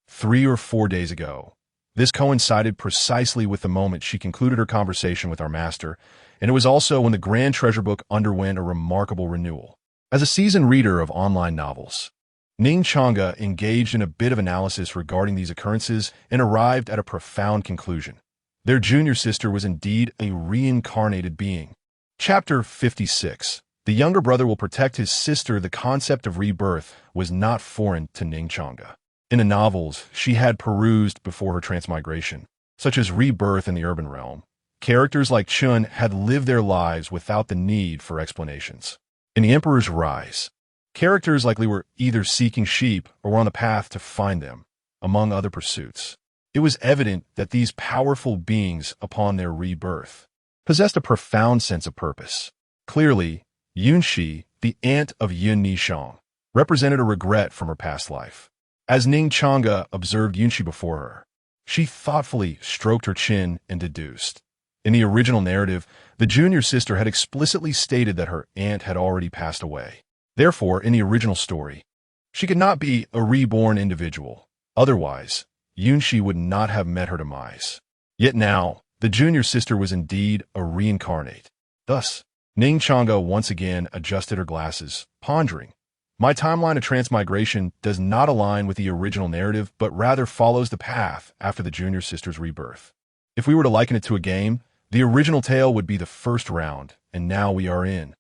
3 or 4 days ago." This coincided precisely with the moment she concluded her conversation with our master, and it was also when the Grand Treasure Book underwent a remarkable renewal. As a seasoned reader of online novels, Ning Changge engaged in a bit of analysis regarding these occurrences and arrived at a profound conclusion. Their junior sister was indeed a reincarnated being. Chapter 56. The younger brother will protect his sister. The concept of rebirth was not foreign to Ning Changge. In the novels she had perused before her transmigration, such as Rebirth in the Urban Realm, characters like Chun had lived their lives without the need for explanations. In The Emperor's Rise, characters likely were either seeking sheep or were on the path to find them, among other pursuits. It was evident that these powerful beings, upon their rebirth, possessed a profound sense of purpose. Clearly, Yunshi, the aunt of Yun Nishang, represented a regret from her past life. As Ning Changge observed Yunshi before her, she thoughtfully stroked her chin and deduced. In the original narrative, the junior sister had explicitly stated that her aunt had already passed away. Therefore, in the original story, she could not be a reborn individual. Otherwise, Yunshi would not have met her demise. Yet now, the junior sister was indeed a reincarnate. Thus, Ning Changge once again adjusted her glasses, pondering. My timeline of transmigration does not align with the original narrative, but rather follows the path after the junior sister's rebirth. If we were to liken it to a game, the original tale would be the first round, and now we are in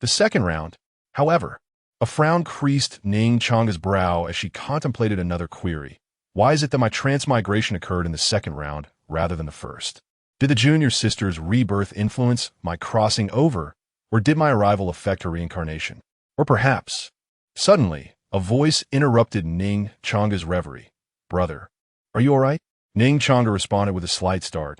the second round. However, a frown creased Ning Changge's brow as she contemplated another query. Why is it that my transmigration occurred in the second round rather than the first? Did the junior sister's rebirth influence my crossing over, or did my arrival affect her reincarnation? Or perhaps, suddenly, a voice interrupted Ning Changge's reverie. Brother, are you all right? Ning Changge responded with a slight start.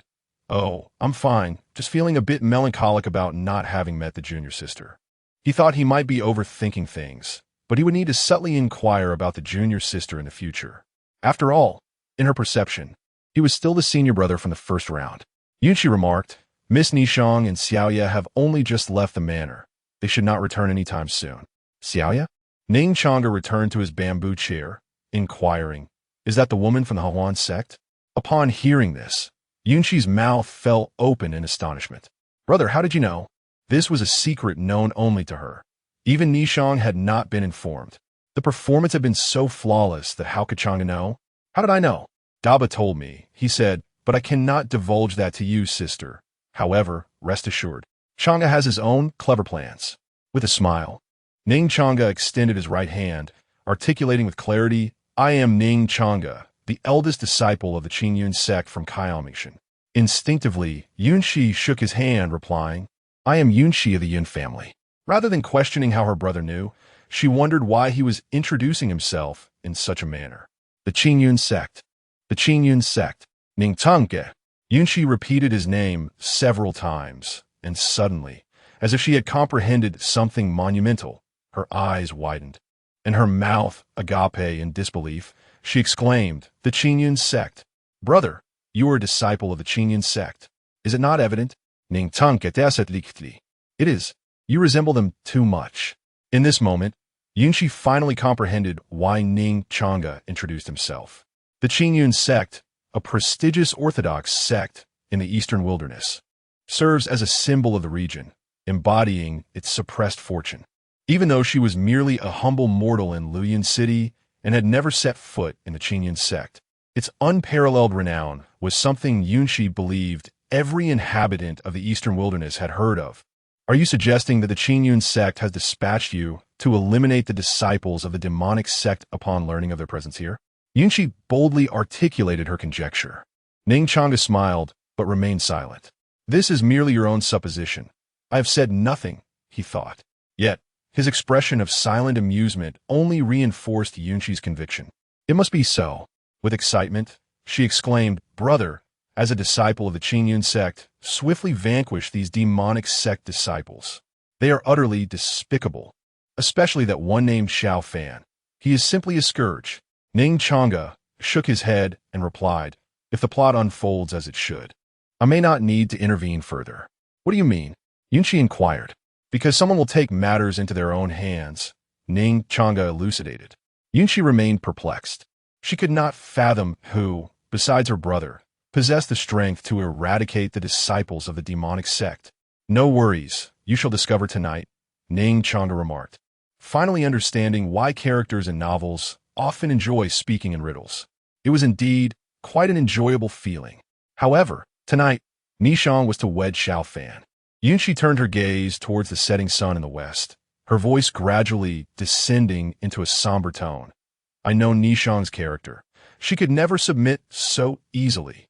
Oh, I'm fine, just feeling a bit melancholic about not having met the junior sister. He thought he might be overthinking things, but he would need to subtly inquire about the junior sister in the future. After all, in her perception, he was still the senior brother from the first round. Yunqi remarked, Miss Nishang and Xiaoya have only just left the manor. They should not return anytime soon. Xiaoya? Ning Changge returned to his bamboo chair, inquiring, Is that the woman from the Huan sect? Upon hearing this, Yunqi's mouth fell open in astonishment. Brother, how did you know? This was a secret known only to her. Even Nishang had not been informed. The performance had been so flawless that how could Changge know? How did I know? Daba told me, he said, but I cannot divulge that to you, sister. However, rest assured, Changge has his own clever plans. With a smile, Ning Changge extended his right hand, articulating with clarity, I am Ning Changge, the eldest disciple of the Qingyun sect from Kaiamingshan. Instinctively, Yunqi shook his hand, replying, I am Yunqi of the Yun family. Rather than questioning how her brother knew, she wondered why he was introducing himself in such a manner. The Qingyun sect. The Qingyun sect. Ning Changge. Yunqi repeated his name several times, and suddenly, as if she had comprehended something monumental, her eyes widened. In her mouth, agape in disbelief, she exclaimed, The Qingyun sect. Brother, you are a disciple of the Qingyun sect. Is it not evident? Ning Changge lichtli. It is. You resemble them too much. In this moment, Yunqi finally comprehended why Ning Changge introduced himself. The Qingyun sect, a prestigious Orthodox sect in the eastern wilderness, serves as a symbol of the region, embodying its suppressed fortune. Even though she was merely a humble mortal in Luoyang City and had never set foot in the Qingyun sect, its unparalleled renown was something Yunqi believed every inhabitant of the eastern wilderness had heard of. Are you suggesting that the Qingyun sect has dispatched you to eliminate the disciples of the demonic sect upon learning of their presence here? Yunqi boldly articulated her conjecture. Ning Changge smiled, but remained silent. This is merely your own supposition. I have said nothing, he thought. Yet, his expression of silent amusement only reinforced Yunqi's conviction. It must be so. With excitement, she exclaimed, Brother, as a disciple of the Qingyun sect, swiftly vanquish these demonic sect disciples. They are utterly despicable, especially that one named Xiao Fan. He is simply a scourge. Ning Changge shook his head and replied, If the plot unfolds as it should, I may not need to intervene further. What do you mean? Yunqi inquired. Because someone will take matters into their own hands, Ning Changge elucidated. Yunqi remained perplexed. She could not fathom who, besides her brother, possessed the strength to eradicate the disciples of the demonic sect. No worries, you shall discover tonight, Ning Changge remarked, finally understanding why characters in novels often enjoy speaking in riddles. It was indeed quite an enjoyable feeling. However, tonight, Nishang was to wed Xiao Fan. Yunqi turned her gaze towards the setting sun in the west, her voice gradually descending into a somber tone. I know Nishang's character. She could never submit so easily.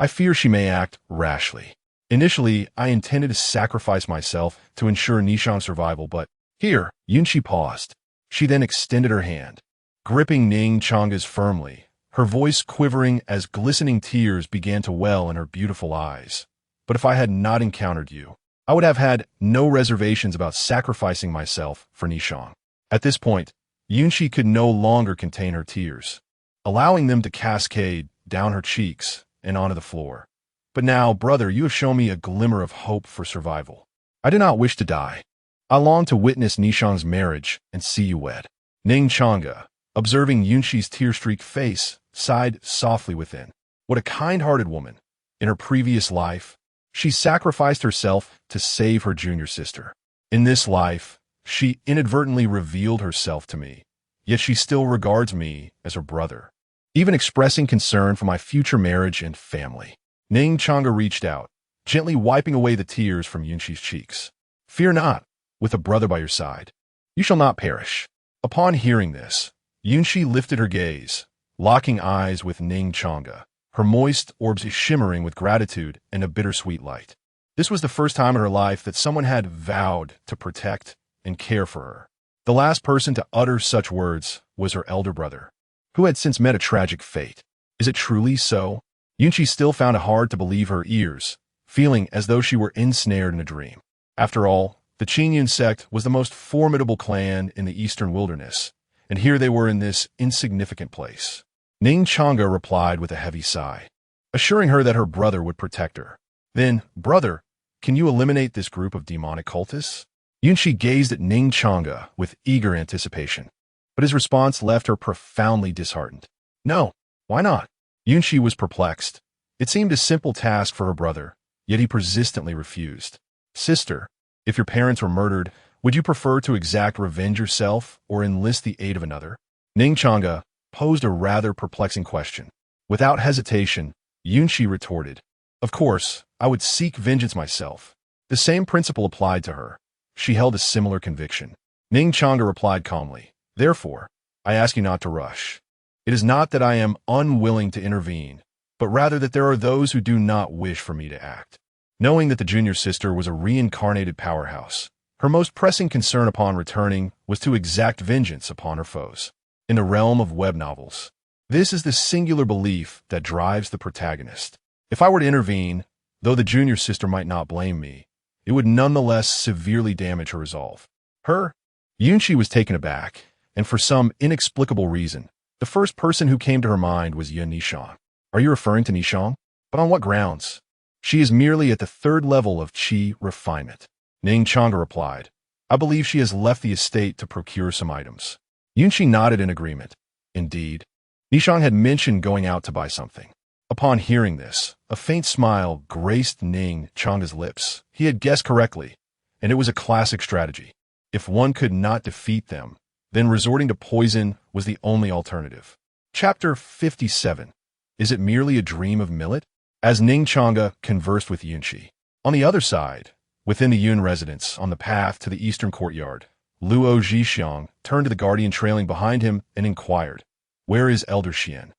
I fear she may act rashly. Initially, I intended to sacrifice myself to ensure Nishang's survival, but here, Yunqi paused. She then extended her hand, gripping Ning Changge's firmly, her voice quivering as glistening tears began to well in her beautiful eyes. But if I had not encountered you, I would have had no reservations about sacrificing myself for Nishang. At this point, Yunqi could no longer contain her tears, allowing them to cascade down her cheeks and onto the floor. But now, brother, you have shown me a glimmer of hope for survival. I do not wish to die. I long to witness Nishang's marriage and see you wed. Ning Changge, observing Yunqi's tear-streaked face, sighed softly within. What a kind-hearted woman. In her previous life, She sacrificed herself to save her junior sister. In this life, she inadvertently revealed herself to me, yet she still regards me as her brother, even expressing concern for my future marriage and family. Ning Changge reached out, gently wiping away the tears from Yunqi's cheeks. Fear not, with a brother by your side. You shall not perish. Upon hearing this, Yunqi lifted her gaze, locking eyes with Ning Changge, her moist orbs shimmering with gratitude and a bittersweet light. This was the first time in her life that someone had vowed to protect and care for her. The last person to utter such words was her elder brother, who had since met a tragic fate. Is it truly so? Yunqi still found it hard to believe her ears, feeling as though she were ensnared in a dream. After all, the Qingyun sect was the most formidable clan in the eastern wilderness, and here they were in this insignificant place. Ning Changge replied with a heavy sigh, assuring her that her brother would protect her. Then, brother, can you eliminate this group of demonic cultists? Yunqi gazed at Ning Changge with eager anticipation, but his response left her profoundly disheartened. No, why not? Yunqi was perplexed. It seemed a simple task for her brother, yet he persistently refused. Sister, if your parents were murdered, would you prefer to exact revenge yourself or enlist the aid of another? Ning Changge posed a rather perplexing question. Without hesitation, Yunqi retorted, of course, I would seek vengeance myself. The same principle applied to her. She held a similar conviction. Ning Changge replied calmly, therefore, I ask you not to rush. It is not that I am unwilling to intervene, but rather that there are those who do not wish for me to act. Knowing that the junior sister was a reincarnated powerhouse, her most pressing concern upon returning was to exact vengeance upon her foes. In the realm of web novels, this is the singular belief that drives the protagonist. If I were to intervene, though the junior sister might not blame me, it would nonetheless severely damage her resolve. Yunqi was taken aback, and for some inexplicable reason, the first person who came to her mind was Nishang. Are you referring to Nishang? But on what grounds? She is merely at the third level of qi refinement. Ning Changge replied, I believe she has left the estate to procure some items. Yunqi nodded in agreement. Indeed, Nishang had mentioned going out to buy something. Upon hearing this, a faint smile graced Ning Changge's lips. He had guessed correctly, and it was a classic strategy. If one could not defeat them, then resorting to poison was the only alternative. Chapter 57. Is it merely a dream of millet? As Ning Changge conversed with Yunqi. On the other side, within the Yun residence, on the path to the eastern courtyard, Luo Zhixiang turned to the guardian trailing behind him and inquired, where is Elder Xian?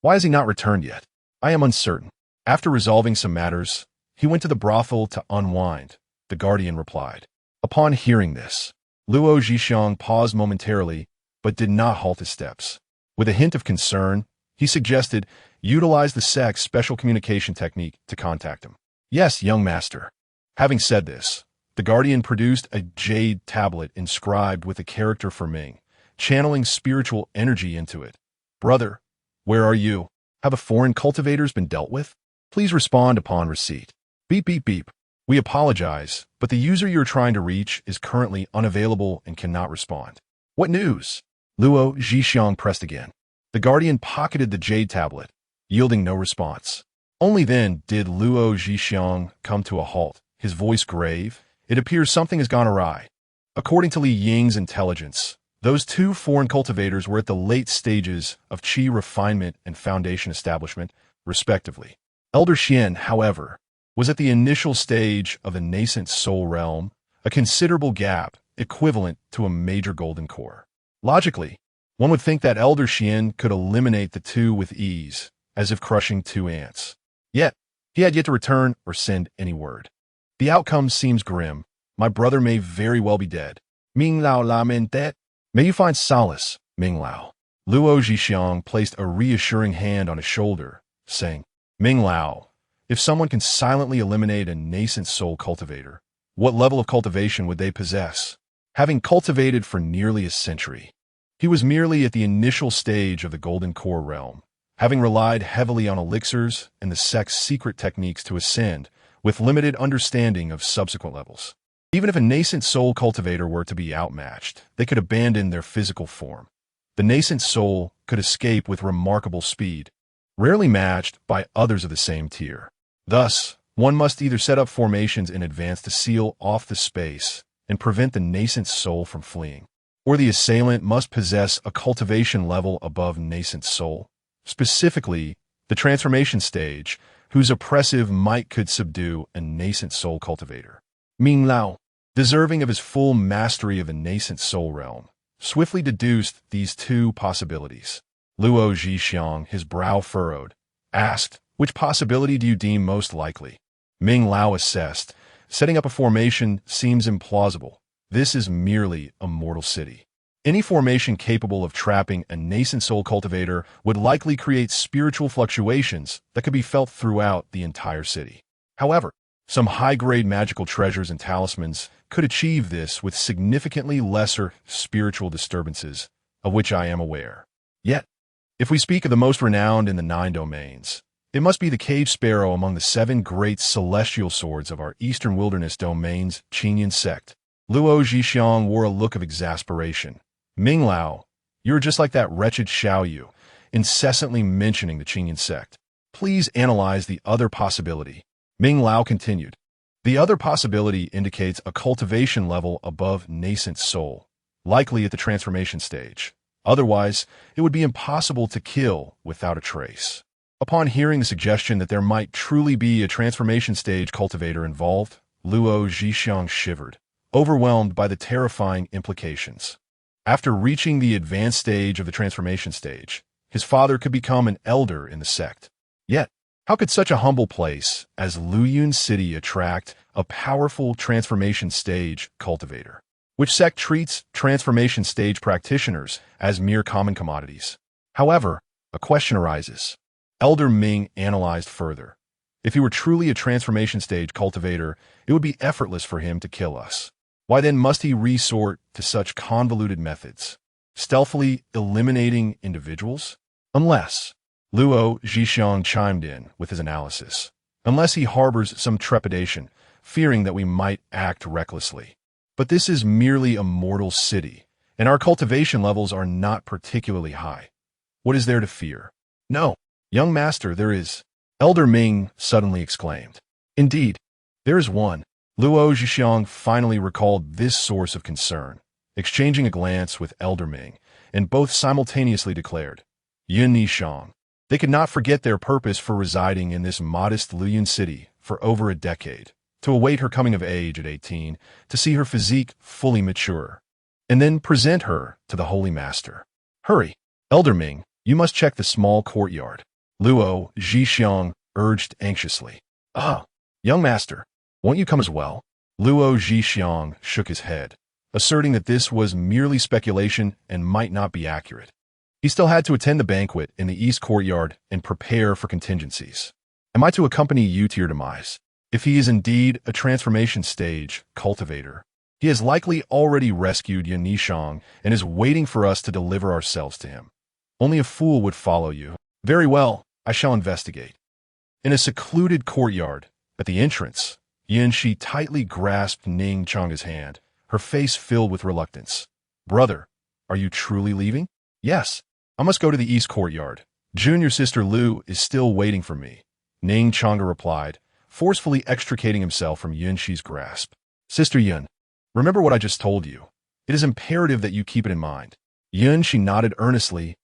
Why has he not returned yet? I am uncertain. After resolving some matters, he went to the brothel to unwind, the guardian replied. Upon hearing this, Luo Zhixiang paused momentarily, but did not halt his steps. With a hint of concern, he suggested utilize the sect's special communication technique to contact him. Yes, young master. Having said this, the guardian produced a jade tablet inscribed with a character for Ming, channeling spiritual energy into it. Brother, where are you? Have the foreign cultivators been dealt with? Please respond upon receipt. Beep, beep, beep. We apologize, but the user you're trying to reach is currently unavailable and cannot respond. What news? Luo Zhixiang pressed again. The guardian pocketed the jade tablet, yielding no response. Only then did Luo Zhixiang come to a halt, his voice grave. It appears something has gone awry. According to Li Ying's intelligence, those two foreign cultivators were at the late stages of qi refinement and foundation establishment, respectively. Elder Xian, however, was at the initial stage of the nascent soul realm, a considerable gap equivalent to a major golden core. Logically, one would think that Elder Xian could eliminate the two with ease, as if crushing two ants. Yet, he had yet to return or send any word. The outcome seems grim. My brother may very well be dead. Ming Lao lamented. May you find solace, Ming Lao. Luo Zhixiang placed a reassuring hand on his shoulder, saying, Ming Lao, if someone can silently eliminate a nascent soul cultivator, what level of cultivation would they possess? Having cultivated for nearly a century, he was merely at the initial stage of the golden core realm, having relied heavily on elixirs and the sect's secret techniques to ascend, with limited understanding of subsequent levels. Even if a nascent soul cultivator were to be outmatched, they could abandon their physical form. The nascent soul could escape with remarkable speed, rarely matched by others of the same tier. Thus, One must either set up formations in advance to seal off the space and prevent the nascent soul from fleeing, or the assailant must possess a cultivation level above nascent soul, specifically the transformation stage, whose oppressive might could subdue a nascent soul cultivator. Ming Lao, deserving of his full mastery of the nascent soul realm, swiftly deduced these two possibilities. Luo Zhixiang, his brow furrowed, asked, "Which possibility do you deem most likely?" Ming Lao assessed, "Setting up a formation seems implausible. This is merely a mortal city. Any formation capable of trapping a nascent soul cultivator would likely create spiritual fluctuations that could be felt throughout the entire city. However, some high-grade magical treasures and talismans could achieve this with significantly lesser spiritual disturbances, of which I am aware. Yet, if we speak of the most renowned in the 9 domains, it must be the cave sparrow among the 7 great celestial swords of our eastern wilderness domains, Qingyan sect." Luo Zhixiang wore a look of exasperation. "Ming Lao, you're just like that wretched Xiao Yu, incessantly mentioning the Qingyan sect. Please analyze the other possibility." Ming Lao continued. "The other possibility indicates a cultivation level above nascent soul, likely at the transformation stage. Otherwise, it would be impossible to kill without a trace." Upon hearing the suggestion that there might truly be a transformation stage cultivator involved, Luo Zhixiang shivered, overwhelmed by the terrifying implications. After reaching the advanced stage of the transformation stage, his father could become an elder in the sect. Yet, how could such a humble place as Luyun City attract a powerful transformation stage cultivator? Which sect treats transformation stage practitioners as mere common commodities? However, a question arises. Elder Ming analyzed further. If he were truly a transformation stage cultivator, it would be effortless for him to kill us. Why then must he resort to such convoluted methods, stealthily eliminating individuals? Unless, Luo Zhixiang chimed in with his analysis, unless he harbors some trepidation, fearing that we might act recklessly. But this is merely a mortal city, and our cultivation levels are not particularly high. What is there to fear? No, young master, there is, Elder Ming suddenly exclaimed. Indeed, there is one. Luo Zhixiang finally recalled this source of concern, exchanging a glance with Elder Ming, and both simultaneously declared, Yin Nishang. They could not forget their purpose for residing in this modest Luyun city for over a decade, to await her coming of age at 18, to see her physique fully mature, and then present her to the Holy Master. Hurry, Elder Ming, you must check the small courtyard. Luo Zhixiang urged anxiously. Ah, young master, won't you come as well? Luo Zhixiang shook his head, asserting that this was merely speculation and might not be accurate. He still had to attend the banquet in the east courtyard and prepare for contingencies. Am I to accompany you to your demise? If he is indeed a transformation stage cultivator, he has likely already rescued Yin Nishang and is waiting for us to deliver ourselves to him. Only a fool would follow you. Very well, I shall investigate. In a secluded courtyard, at the entrance, Yin Shi tightly grasped Ning Changge's hand, her face filled with reluctance. Brother, are you truly leaving? Yes, I must go to the east courtyard. Junior sister Lu is still waiting for me, Ning Changge replied, forcefully extricating himself from Yin Shi's grasp. Sister Yin, remember what I just told you. It is imperative that you keep it in mind. Yin Shi nodded earnestly.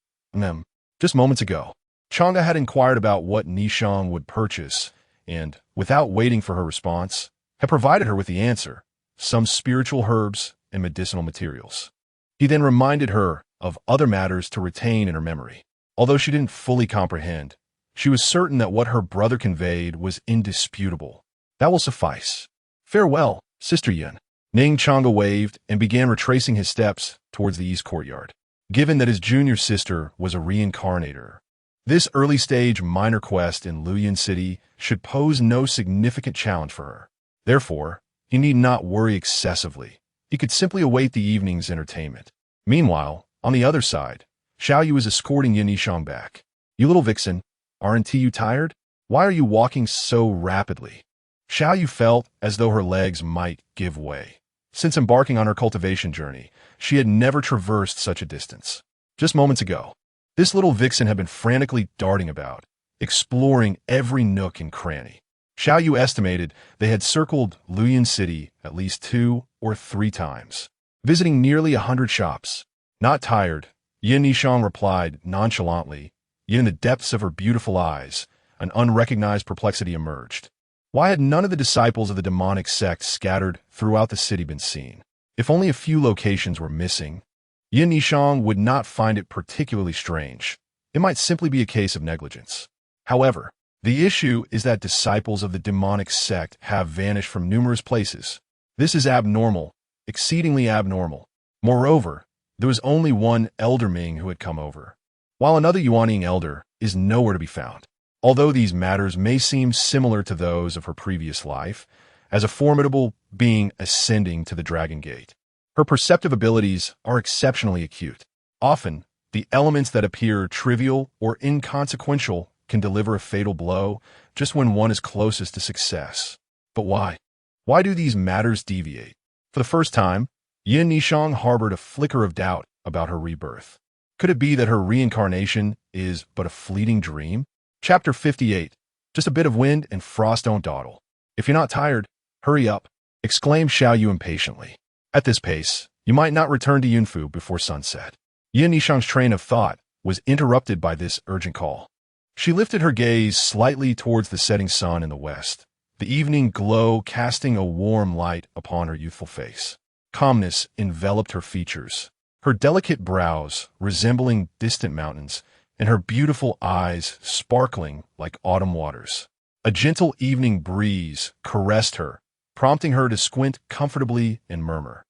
Just moments ago, Changge had inquired about what Nishang would purchase, and, without waiting for her response, had provided her with the answer, some spiritual herbs and medicinal materials. He then reminded her of other matters to retain in her memory. Although she didn't fully comprehend, she was certain that what her brother conveyed was indisputable. That will suffice. Farewell, Sister Yin. Ning Changge waved and began retracing his steps towards the east courtyard. Given that his junior sister was a reincarnator, this early-stage minor quest in Luyun City should pose no significant challenge for her. Therefore, he need not worry excessively. He could simply await the evening's entertainment. Meanwhile, on the other side, Xiao Yu is escorting Yin Nishang back. You little vixen, aren't you tired? Why are you walking so rapidly? Xiao Yu felt as though her legs might give way. Since embarking on her cultivation journey, she had never traversed such a distance. Just moments ago, this little vixen had been frantically darting about, exploring every nook and cranny. Xiao Yu estimated they had circled Luoyang City at least 2 or 3 times, visiting nearly 100 shops. Not tired, Yin Nishang replied nonchalantly, yet in the depths of her beautiful eyes, an unrecognized perplexity emerged. Why had none of the disciples of the demonic sect scattered throughout the city been seen? If only a few locations were missing, Yin Nishang would not find it particularly strange. It might simply be a case of negligence. However, the issue is that disciples of the demonic sect have vanished from numerous places. This is abnormal, exceedingly abnormal. Moreover, there was only one elder Ming who had come over, while another Yuaning elder is nowhere to be found. Although these matters may seem similar to those of her previous life, as a formidable being ascending to the Dragon Gate, her perceptive abilities are exceptionally acute. Often, the elements that appear trivial or inconsequential can deliver a fatal blow just when one is closest to success. But why? Why do these matters deviate? For the first time, Yin Nishang harbored a flicker of doubt about her rebirth. Could it be that her reincarnation is but a fleeting dream? Chapter 58. Just a bit of wind and frost don't dawdle. If you're not tired, hurry up, exclaimed Xiao Yu impatiently. At this pace, you might not return to Yunfu before sunset. Yin Nishang's train of thought was interrupted by this urgent call. She lifted her gaze slightly towards the setting sun in the west, the evening glow casting a warm light upon her youthful face. Calmness enveloped her features, her delicate brows resembling distant mountains, and her beautiful eyes sparkling like autumn waters. A gentle evening breeze caressed her, prompting her to squint comfortably and murmur,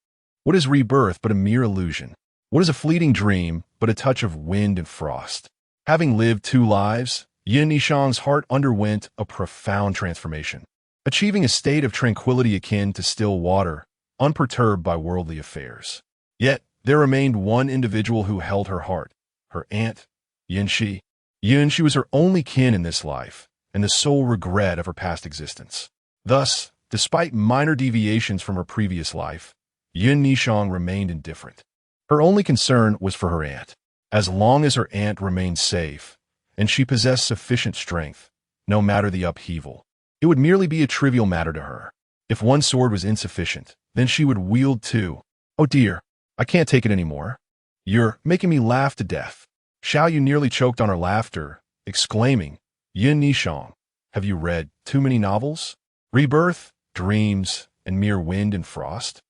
"What is rebirth but a mere illusion? What is a fleeting dream but a touch of wind and frost?" Having lived 2 lives, Yin Nishang's heart underwent a profound transformation, achieving a state of tranquility akin to still water, unperturbed by worldly affairs. Yet, there remained one individual who held her heart, her aunt, Yin Shi. Yin Shi was her only kin in this life, and the sole regret of her past existence. Thus, despite minor deviations from her previous life, Yin Nishang remained indifferent. Her only concern was for her aunt. As long as her aunt remained safe, and she possessed sufficient strength, no matter the upheaval, it would merely be a trivial matter to her. If one sword was insufficient, then she would wield 2. "Oh dear, I can't take it anymore. You're making me laugh to death." Xiao Yu nearly choked on her laughter, exclaiming, "Yin Nishang, have you read too many novels? Rebirth, dreams, and mere wind and frost?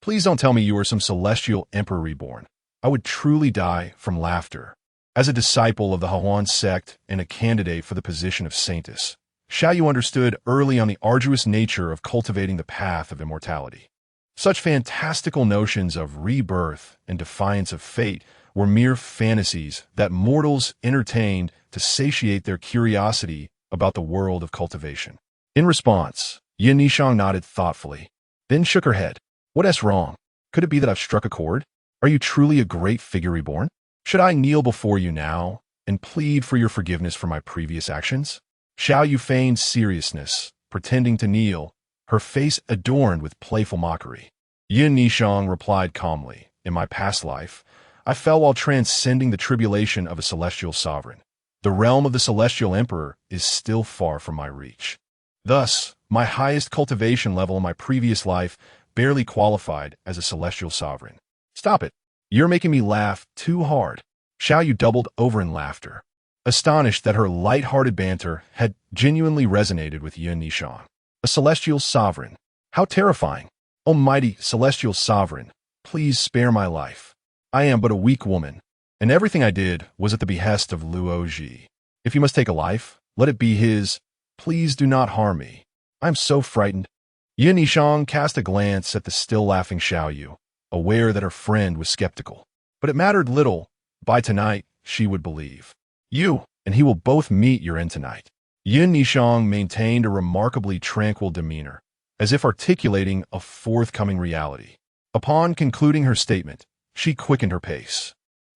Please don't tell me you are some celestial emperor reborn. I would truly die from laughter." As a disciple of the Hahuan sect and a candidate for the position of saintess, Xiao Yu understood early on the arduous nature of cultivating the path of immortality. Such fantastical notions of rebirth and defiance of fate were mere fantasies that mortals entertained to satiate their curiosity about the world of cultivation. In response, Yin Nishang nodded thoughtfully, then shook her head. "What's wrong? Could it be that I've struck a chord? Are you truly a great figure reborn? Should I kneel before you now and plead for your forgiveness for my previous actions?" Xiao Yu feigned seriousness, pretending to kneel, her face adorned with playful mockery. Yin Nishang replied calmly, "In my past life, I fell while transcending the tribulation of a celestial sovereign. The realm of the celestial emperor is still far from my reach. Thus, my highest cultivation level in my previous life barely qualified as a celestial sovereign." "Stop it. You're making me laugh too hard." Xiao Yu doubled over in laughter, astonished that her light-hearted banter had genuinely resonated with Yin Nishang. A celestial sovereign. How terrifying. Almighty celestial sovereign, please spare my life. I am but a weak woman, and everything I did was at the behest of Luo Ji. If you must take a life, let it be his. Please do not harm me. I am so frightened. Yin Nishang cast a glance at the still laughing Xiao Yu, aware that her friend was skeptical. But it mattered little. By tonight, she would believe. You and he will both meet your end tonight. Yin Nishang maintained a remarkably tranquil demeanor, as if articulating a forthcoming reality. Upon concluding her statement, she quickened her pace.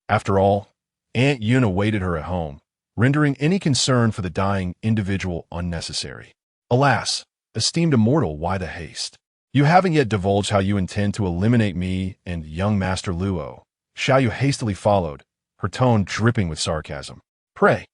After all, Aunt Yun awaited her at home, rendering any concern for the dying individual unnecessary. Alas, esteemed immortal, why the haste? You haven't yet divulged how you intend to eliminate me and young Master Luo. Xiao Yu hastily followed, her tone dripping with sarcasm. Pray,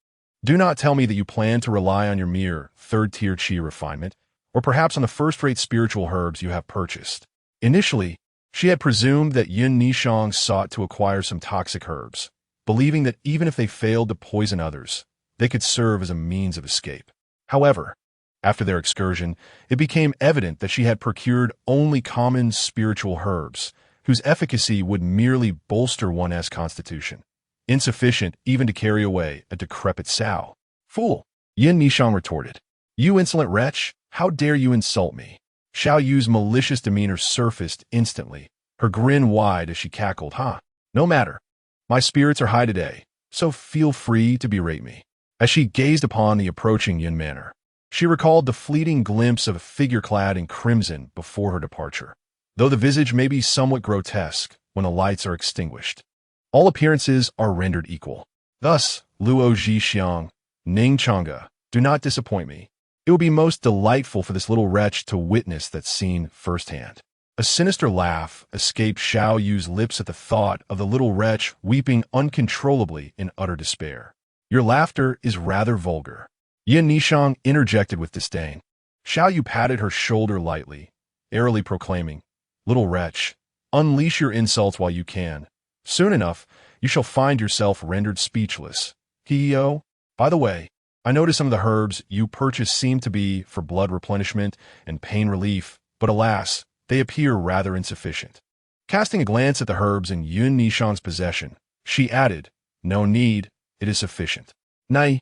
Do not tell me that you plan to rely on your mere third-tier qi refinement, or perhaps on the first-rate spiritual herbs you have purchased. Initially, she had presumed that Ning Changge sought to acquire some toxic herbs, believing that even if they failed to poison others, they could serve as a means of escape. However, after their excursion, it became evident that she had procured only common spiritual herbs, whose efficacy would merely bolster one's constitution, insufficient even to carry away a decrepit sow. Fool! Ning Changge retorted. You insolent wretch, how dare you insult me? Xiao Yu's malicious demeanor surfaced instantly, her grin wide as she cackled. No matter. My spirits are high today, so feel free to berate me. As she gazed upon the approaching Yin manor, she recalled the fleeting glimpse of a figure clad in crimson before her departure. Though the visage may be somewhat grotesque when the lights are extinguished, all appearances are rendered equal. Thus, Luo Zhixiang, Ning Changge, do not disappoint me. It will be most delightful for this little wretch to witness that scene firsthand. A sinister laugh escaped Xiao Yu's lips at the thought of the little wretch weeping uncontrollably in utter despair. Your laughter is rather vulgar. Ning Changge interjected with disdain. Xiao Yu patted her shoulder lightly, airily proclaiming, Little wretch, unleash your insults while you can. Soon enough, you shall find yourself rendered speechless. By the way, I notice some of the herbs you purchased seem to be for blood replenishment and pain relief, but alas, they appear rather insufficient. Casting a glance at the herbs in Ning Changge's possession, she added, No need, it is sufficient. Nay.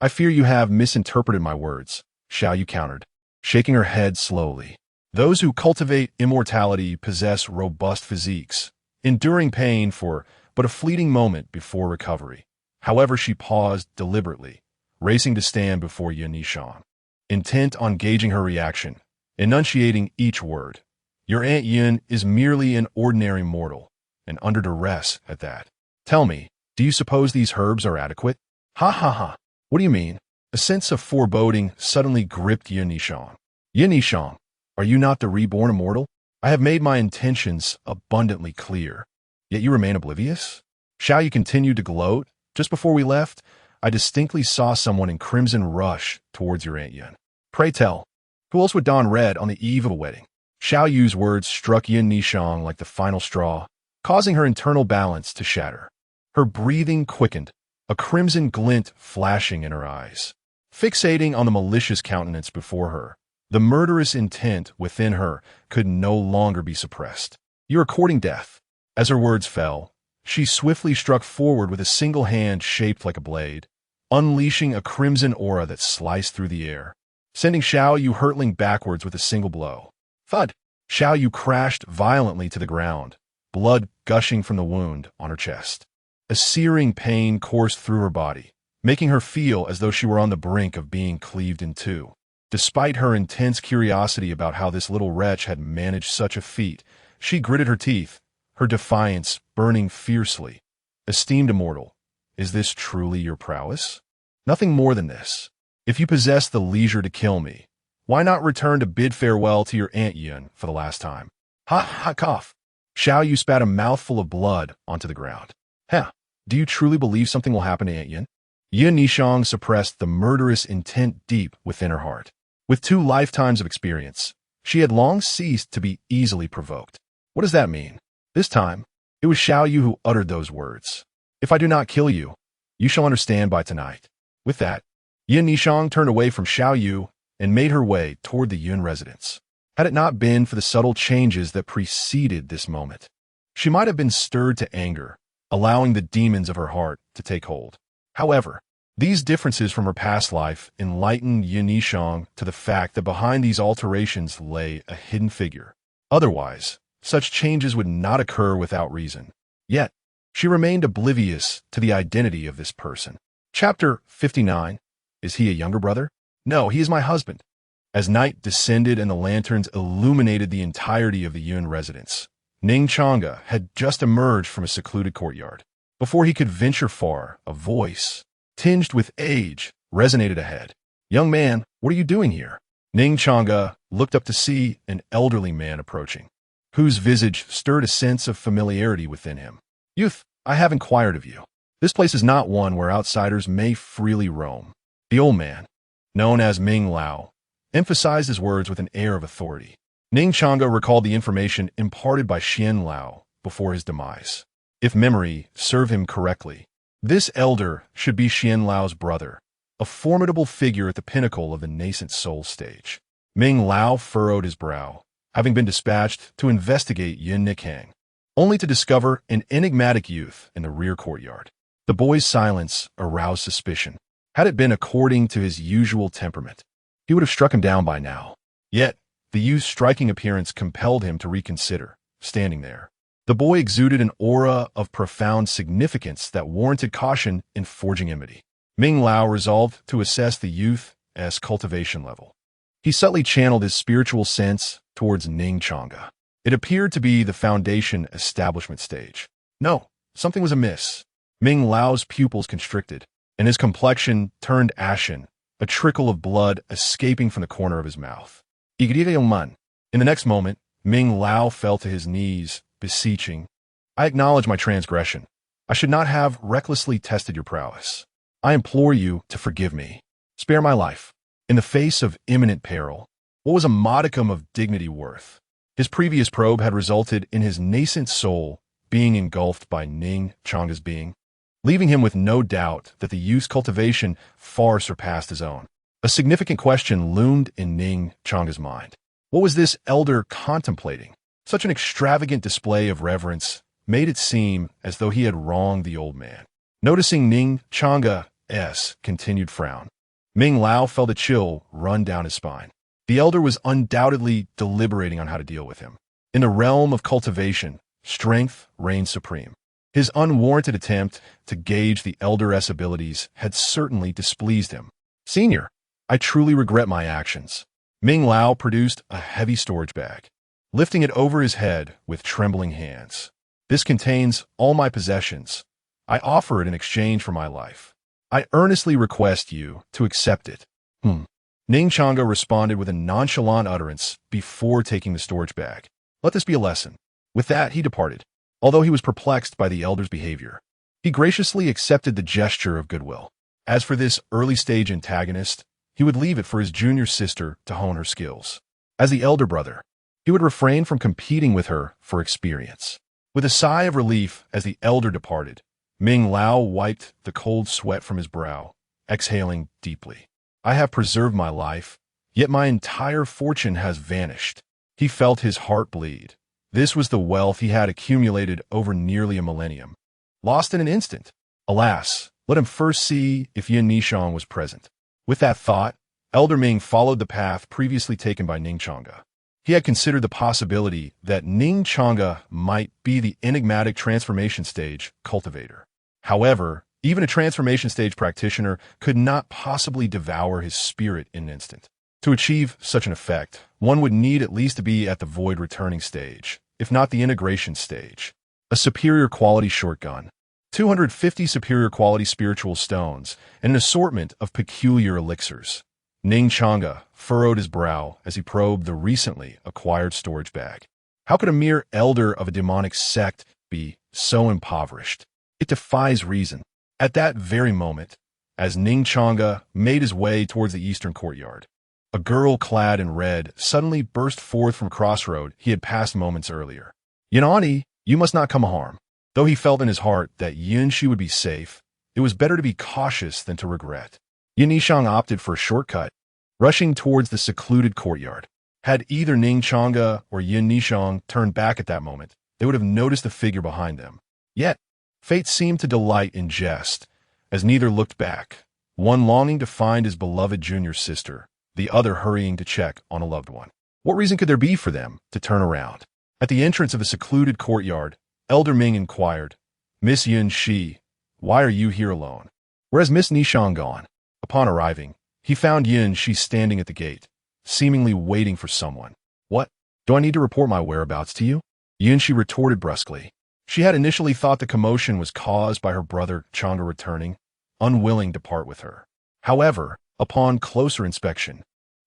I fear you have misinterpreted my words, Xiao Yu countered, shaking her head slowly. Those who cultivate immortality possess robust physiques, enduring pain for but a fleeting moment before recovery. However, she paused deliberately, racing to stand before Ning Changge, intent on gauging her reaction, enunciating each word. Your Aunt Yin is merely an ordinary mortal, and under duress at that. Tell me, do you suppose these herbs are adequate? Ha. What do you mean? A sense of foreboding suddenly gripped Ning Changge. Ning Changge, are you not the reborn immortal? I have made my intentions abundantly clear, yet you remain oblivious? Xiao Yu continued to gloat. Just before we left, I distinctly saw someone in crimson rush towards your Aunt Yin. Pray tell, who else would don red on the eve of a wedding? Xiao Yu's words struck Ning Changge like the final straw, causing her internal balance to shatter. Her breathing quickened, a crimson glint flashing in her eyes. Fixating on the malicious countenance before her, the murderous intent within her could no longer be suppressed. You are courting death. As her words fell, she swiftly struck forward with a single hand shaped like a blade, unleashing a crimson aura that sliced through the air, sending Xiao Yu hurtling backwards with a single blow. Thud! Xiao Yu crashed violently to the ground, blood gushing from the wound on her chest. A searing pain coursed through her body, making her feel as though she were on the brink of being cleaved in two. Despite her intense curiosity about how this little wretch had managed such a feat, she gritted her teeth, her defiance burning fiercely. Esteemed immortal, is this truly your prowess? Nothing more than this. If you possess the leisure to kill me, why not return to bid farewell to your Aunt Yin for the last time? Ha, cough. Xiao Yu spat a mouthful of blood onto the ground. Do you truly believe something will happen to Aunt Yin? Ning Changge suppressed the murderous intent deep within her heart. With 2 lifetimes of experience, she had long ceased to be easily provoked. What does that mean? This time, it was Xiao Yu who uttered those words. If I do not kill you, you shall understand by tonight. With that, Ning Changge turned away from Xiao Yu and made her way toward the Yun residence. Had it not been for the subtle changes that preceded this moment, she might have been stirred to anger, allowing the demons of her heart to take hold. However, these differences from her past life enlightened Ning Changge to the fact that behind these alterations lay a hidden figure. Otherwise, such changes would not occur without reason. Yet, she remained oblivious to the identity of this person. Chapter 59. Is he a younger brother? No, he is my husband. As night descended and the lanterns illuminated the entirety of the Yun residence, Ning Changge had just emerged from a secluded courtyard. Before he could venture far, a voice, tinged with age, resonated ahead. Young man, what are you doing here? Ning Changge looked up to see an elderly man approaching, whose visage stirred a sense of familiarity within him. Youth, I have inquired of you. This place is not one where outsiders may freely roam. The old man, known as Ming Lao, emphasized his words with an air of authority. Ning Changge recalled the information imparted by Xian Lao before his demise. If memory served him correctly, this elder should be Xian Lao's brother, a formidable figure at the pinnacle of the nascent soul stage. Ming Lao furrowed his brow, having been dispatched to investigate Ning Changge, only to discover an enigmatic youth in the rear courtyard. The boy's silence aroused suspicion. Had it been according to his usual temperament, he would have struck him down by now. Yet, the youth's striking appearance compelled him to reconsider, standing there. The boy exuded an aura of profound significance that warranted caution in forging enmity. Ming Lao resolved to assess the youth's cultivation level. He subtly channeled his spiritual sense towards Ning Changge. It appeared to be the foundation establishment stage. No, something was amiss. Ming Lao's pupils constricted, and his complexion turned ashen, a trickle of blood escaping from the corner of his mouth. In the next moment, Ming Lao fell to his knees, beseeching, "I acknowledge my transgression. I should not have recklessly tested your prowess. I implore you to forgive me. Spare my life." In the face of imminent peril, what was a modicum of dignity worth? His previous probe had resulted in his nascent soul being engulfed by Ning Changge's being, leaving him with no doubt that the youth's cultivation far surpassed his own. A significant question loomed in Ning Changge's mind. What was this elder contemplating? Such an extravagant display of reverence made it seem as though he had wronged the old man. Noticing Ning Changge's continued frown, Ming Lao felt a chill run down his spine. The elder was undoubtedly deliberating on how to deal with him. In the realm of cultivation, strength reigned supreme. His unwarranted attempt to gauge the elder's abilities had certainly displeased him. "Senior, I truly regret my actions." Ming Lao produced a heavy storage bag, lifting it over his head with trembling hands. "This contains all my possessions. I offer it in exchange for my life. I earnestly request you to accept it." Ning Changge responded with a nonchalant utterance before taking the storage bag. "Let this be a lesson." With that, he departed. Although he was perplexed by the elder's behavior, he graciously accepted the gesture of goodwill. As for this early-stage antagonist, he would leave it for his junior sister to hone her skills. As the elder brother, he would refrain from competing with her for experience. With a sigh of relief as the elder departed, Ming Lao wiped the cold sweat from his brow, exhaling deeply. "I have preserved my life, yet my entire fortune has vanished." He felt his heart bleed. This was the wealth he had accumulated over nearly a millennium, lost in an instant. Alas, let him first see if Ning Changge was present. With that thought, Elder Ming followed the path previously taken by Ning Changge. He had considered the possibility that Ning Changge might be the enigmatic transformation stage cultivator. However, even a transformation stage practitioner could not possibly devour his spirit in an instant. To achieve such an effect, one would need at least to be at the void returning stage, if not the integration stage. A superior quality shotgun, 250 superior quality spiritual stones, and an assortment of peculiar elixirs. Ning Changge furrowed his brow as he probed the recently acquired storage bag. How could a mere elder of a demonic sect be so impoverished? It defies reason. At that very moment, as Ning Changge made his way towards the eastern courtyard, a girl clad in red suddenly burst forth from crossroad he had passed moments earlier. "Yanani, you must not come harm." Though he felt in his heart that Yunshi would be safe, it was better to be cautious than to regret. Ning Changge opted for a shortcut, rushing towards the secluded courtyard. Had either Ning Changge or Ning Changge turned back at that moment, they would have noticed the figure behind them. Yet, fate seemed to delight in jest, as neither looked back, one longing to find his beloved junior sister, the other hurrying to check on a loved one. What reason could there be for them to turn around? At the entrance of the secluded courtyard, Elder Ming inquired, "Miss Yunshi, why are you here alone? Where has Miss Ning Changge gone?" Upon arriving, he found Yunshi standing at the gate, seemingly waiting for someone. "What? Do I need to report my whereabouts to you?" Yunshi retorted brusquely. She had initially thought the commotion was caused by her brother Changge returning, unwilling to part with her. However, upon closer inspection,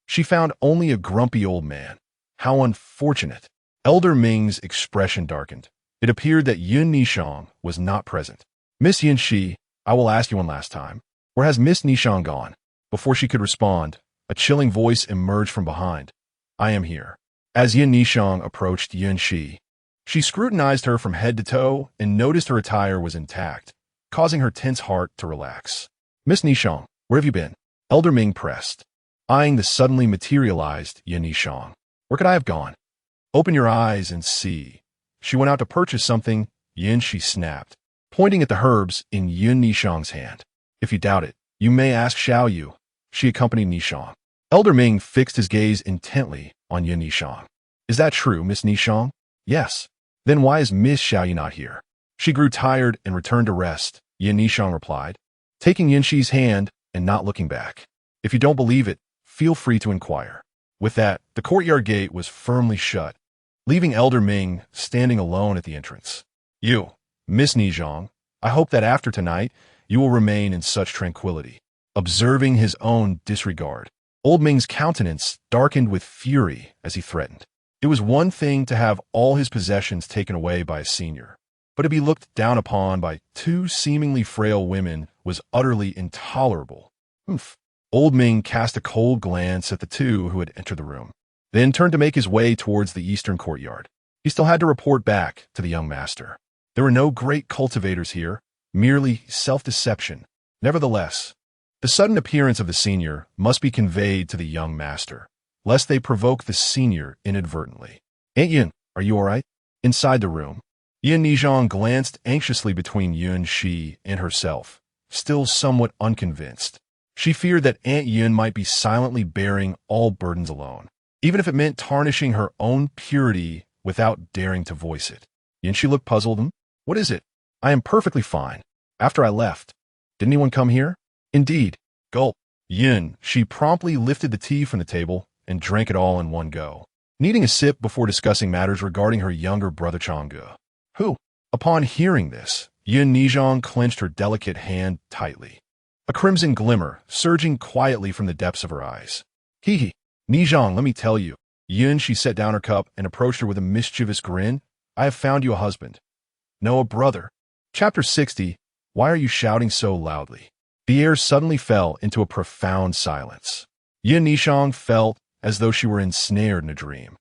she found only a grumpy old man. How unfortunate. Elder Ming's expression darkened. It appeared that Ning Changge was not present. "Miss Yunshi, I will ask you one last time. Where has Miss Ning Changge gone? Before she could respond, a chilling voice emerged from behind. I am here. As Ning Changge approached Yun Shi, she scrutinized her from head to toe and noticed her attire was intact, causing her tense heart to relax. Miss Ning Changge, where have you been? Elder Ming pressed, eyeing the suddenly materialized Ning Changge. Where could I have gone? Open your eyes and see. She went out to purchase something, Yin Shi snapped, pointing at the herbs in Yin Nishang's hand. If you doubt it, you may ask Xiao Yu. She accompanied Nishang. Elder Ming fixed his gaze intently on Yin Nishang. Is that true, Miss Nishang? Yes. Then why is Miss Xiao Yu not here? She grew tired and returned to rest, Yin Nishang replied, taking Yin Shi's hand and not looking back. If you don't believe it, feel free to inquire. With that, the courtyard gate was firmly shut, leaving Elder Ming standing alone at the entrance. You, Miss Nijong, I hope that after tonight, you will remain in such tranquility. Observing his own disregard, Old Ming's countenance darkened with fury as he threatened. It was one thing to have all his possessions taken away by a senior, but to be looked down upon by two seemingly frail women was utterly intolerable. Oof. Old Ming cast a cold glance at the two who had entered the room, then turned to make his way towards the eastern courtyard. He still had to report back to the young master. There were no great cultivators here, merely self-deception. Nevertheless, the sudden appearance of the senior must be conveyed to the young master, lest they provoke the senior inadvertently. Aunt Yin, are you all right? Inside the room, Yin Nizhang glanced anxiously between Yun Shi and herself, still somewhat unconvinced. She feared that Aunt Yin might be silently bearing all burdens alone, even if it meant tarnishing her own purity without daring to voice it. Yin Shi looked puzzled. What is it? I am perfectly fine. After I left, did anyone come here? Indeed. Gulp. Yin Shi promptly lifted the tea from the table and drank it all in one go, needing a sip before discussing matters regarding her younger brother Changge. Who? Upon hearing this, Yin Nizhang clenched her delicate hand tightly, a crimson glimmer surging quietly from the depths of her eyes. Hee. Nizhang, let me tell you. Yin Shi set down her cup and approached her with a mischievous grin. I have found you a husband. No, a brother. Chapter 60. Why are you shouting so loudly? The air suddenly fell into a profound silence. Yin Nishang felt as though she were ensnared in a dream,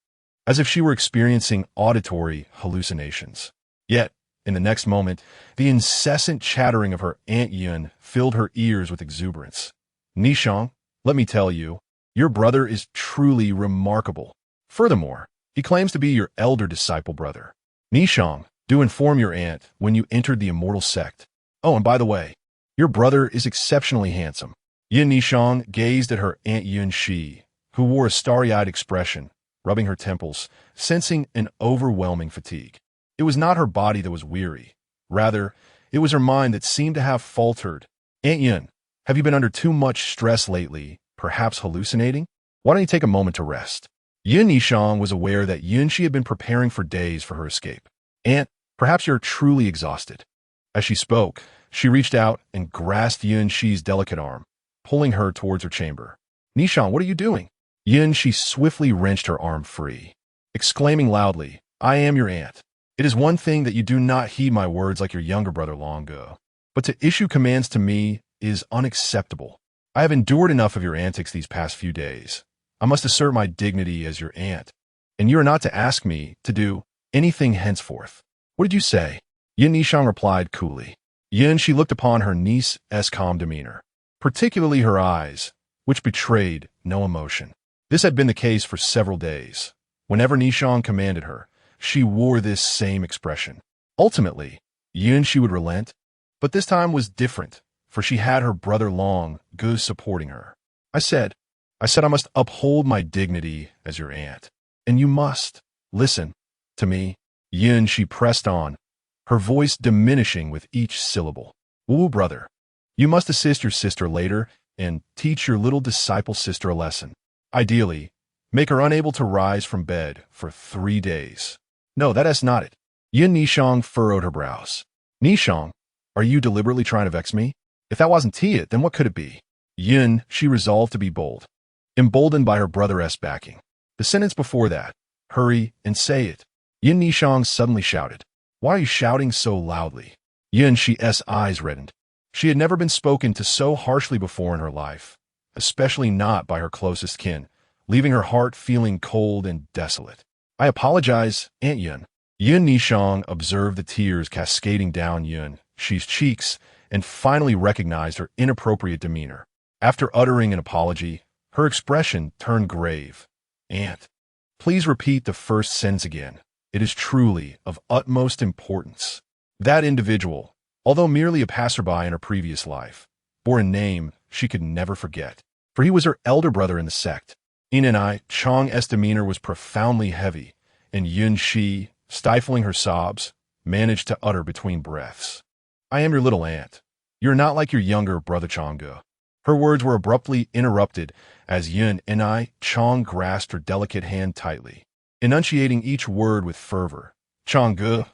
as if she were experiencing auditory hallucinations. Yet, in the next moment, the incessant chattering of her Aunt Yun filled her ears with exuberance. Nishang, let me tell you, your brother is truly remarkable. Furthermore, he claims to be your elder disciple brother. Nishang, do inform your aunt when you entered the immortal sect. Oh, and by the way, your brother is exceptionally handsome. Yin Nishang gazed at her Aunt Yun Shi, who wore a starry-eyed expression, rubbing her temples, sensing an overwhelming fatigue. It was not her body that was weary. Rather, it was her mind that seemed to have faltered. Aunt Yun, have you been under too much stress lately, perhaps hallucinating? Why don't you take a moment to rest? Yin Nishang was aware that Yun Shi had been preparing for days for her escape. Aunt, perhaps you're truly exhausted. As she spoke, she reached out and grasped Yun Shi's delicate arm, pulling her towards her chamber. Nishang, what are you doing? Yun Shi swiftly wrenched her arm free, exclaiming loudly, I am your aunt. It is one thing that you do not heed my words like your younger brother long ago, but to issue commands to me is unacceptable. I have endured enough of your antics these past few days. I must assert my dignity as your aunt, and you are not to ask me to do anything henceforth. What did you say? Yin Nishang replied coolly. Yin Shi looked upon her niece's calm demeanor, particularly her eyes, which betrayed no emotion. This had been the case for several days. Whenever Nishang commanded her, she wore this same expression. Ultimately, Yin Shi would relent, but this time was different, for she had her brother Long Gu supporting her. I said I must uphold my dignity as your aunt, and you must listen to me. Yin Shi pressed on, her voice diminishing with each syllable. Wu brother, you must assist your sister later and teach your little disciple sister a lesson. Ideally, make her unable to rise from bed for 3 days. No, that is not it. Yin Nishang furrowed her brows. Nishang, are you deliberately trying to vex me? If that wasn't Tia, then what could it be? Yin, she resolved to be bold, emboldened by her brother's backing. The sentence before that, hurry and say it. Yin Nishang suddenly shouted. Why are you shouting so loudly? Yin Shi's eyes reddened. She had never been spoken to so harshly before in her life, especially not by her closest kin, leaving her heart feeling cold and desolate. "I apologize, Aunt Yun." Yun Nishang observed the tears cascading down Yun Shi's cheeks and finally recognized her inappropriate demeanor. After uttering an apology, her expression turned grave. "Aunt, please repeat the first sentence again. It is truly of utmost importance." That individual, although merely a passerby in her previous life, bore a name she could never forget, for he was her elder brother in the sect. Ning Changge's demeanor was profoundly heavy, and Yun Shi, stifling her sobs, managed to utter between breaths, "I am your little aunt. You're not like your younger brother Changge." Her words were abruptly interrupted as Yun Changge grasped her delicate hand tightly, enunciating each word with fervor. Changge,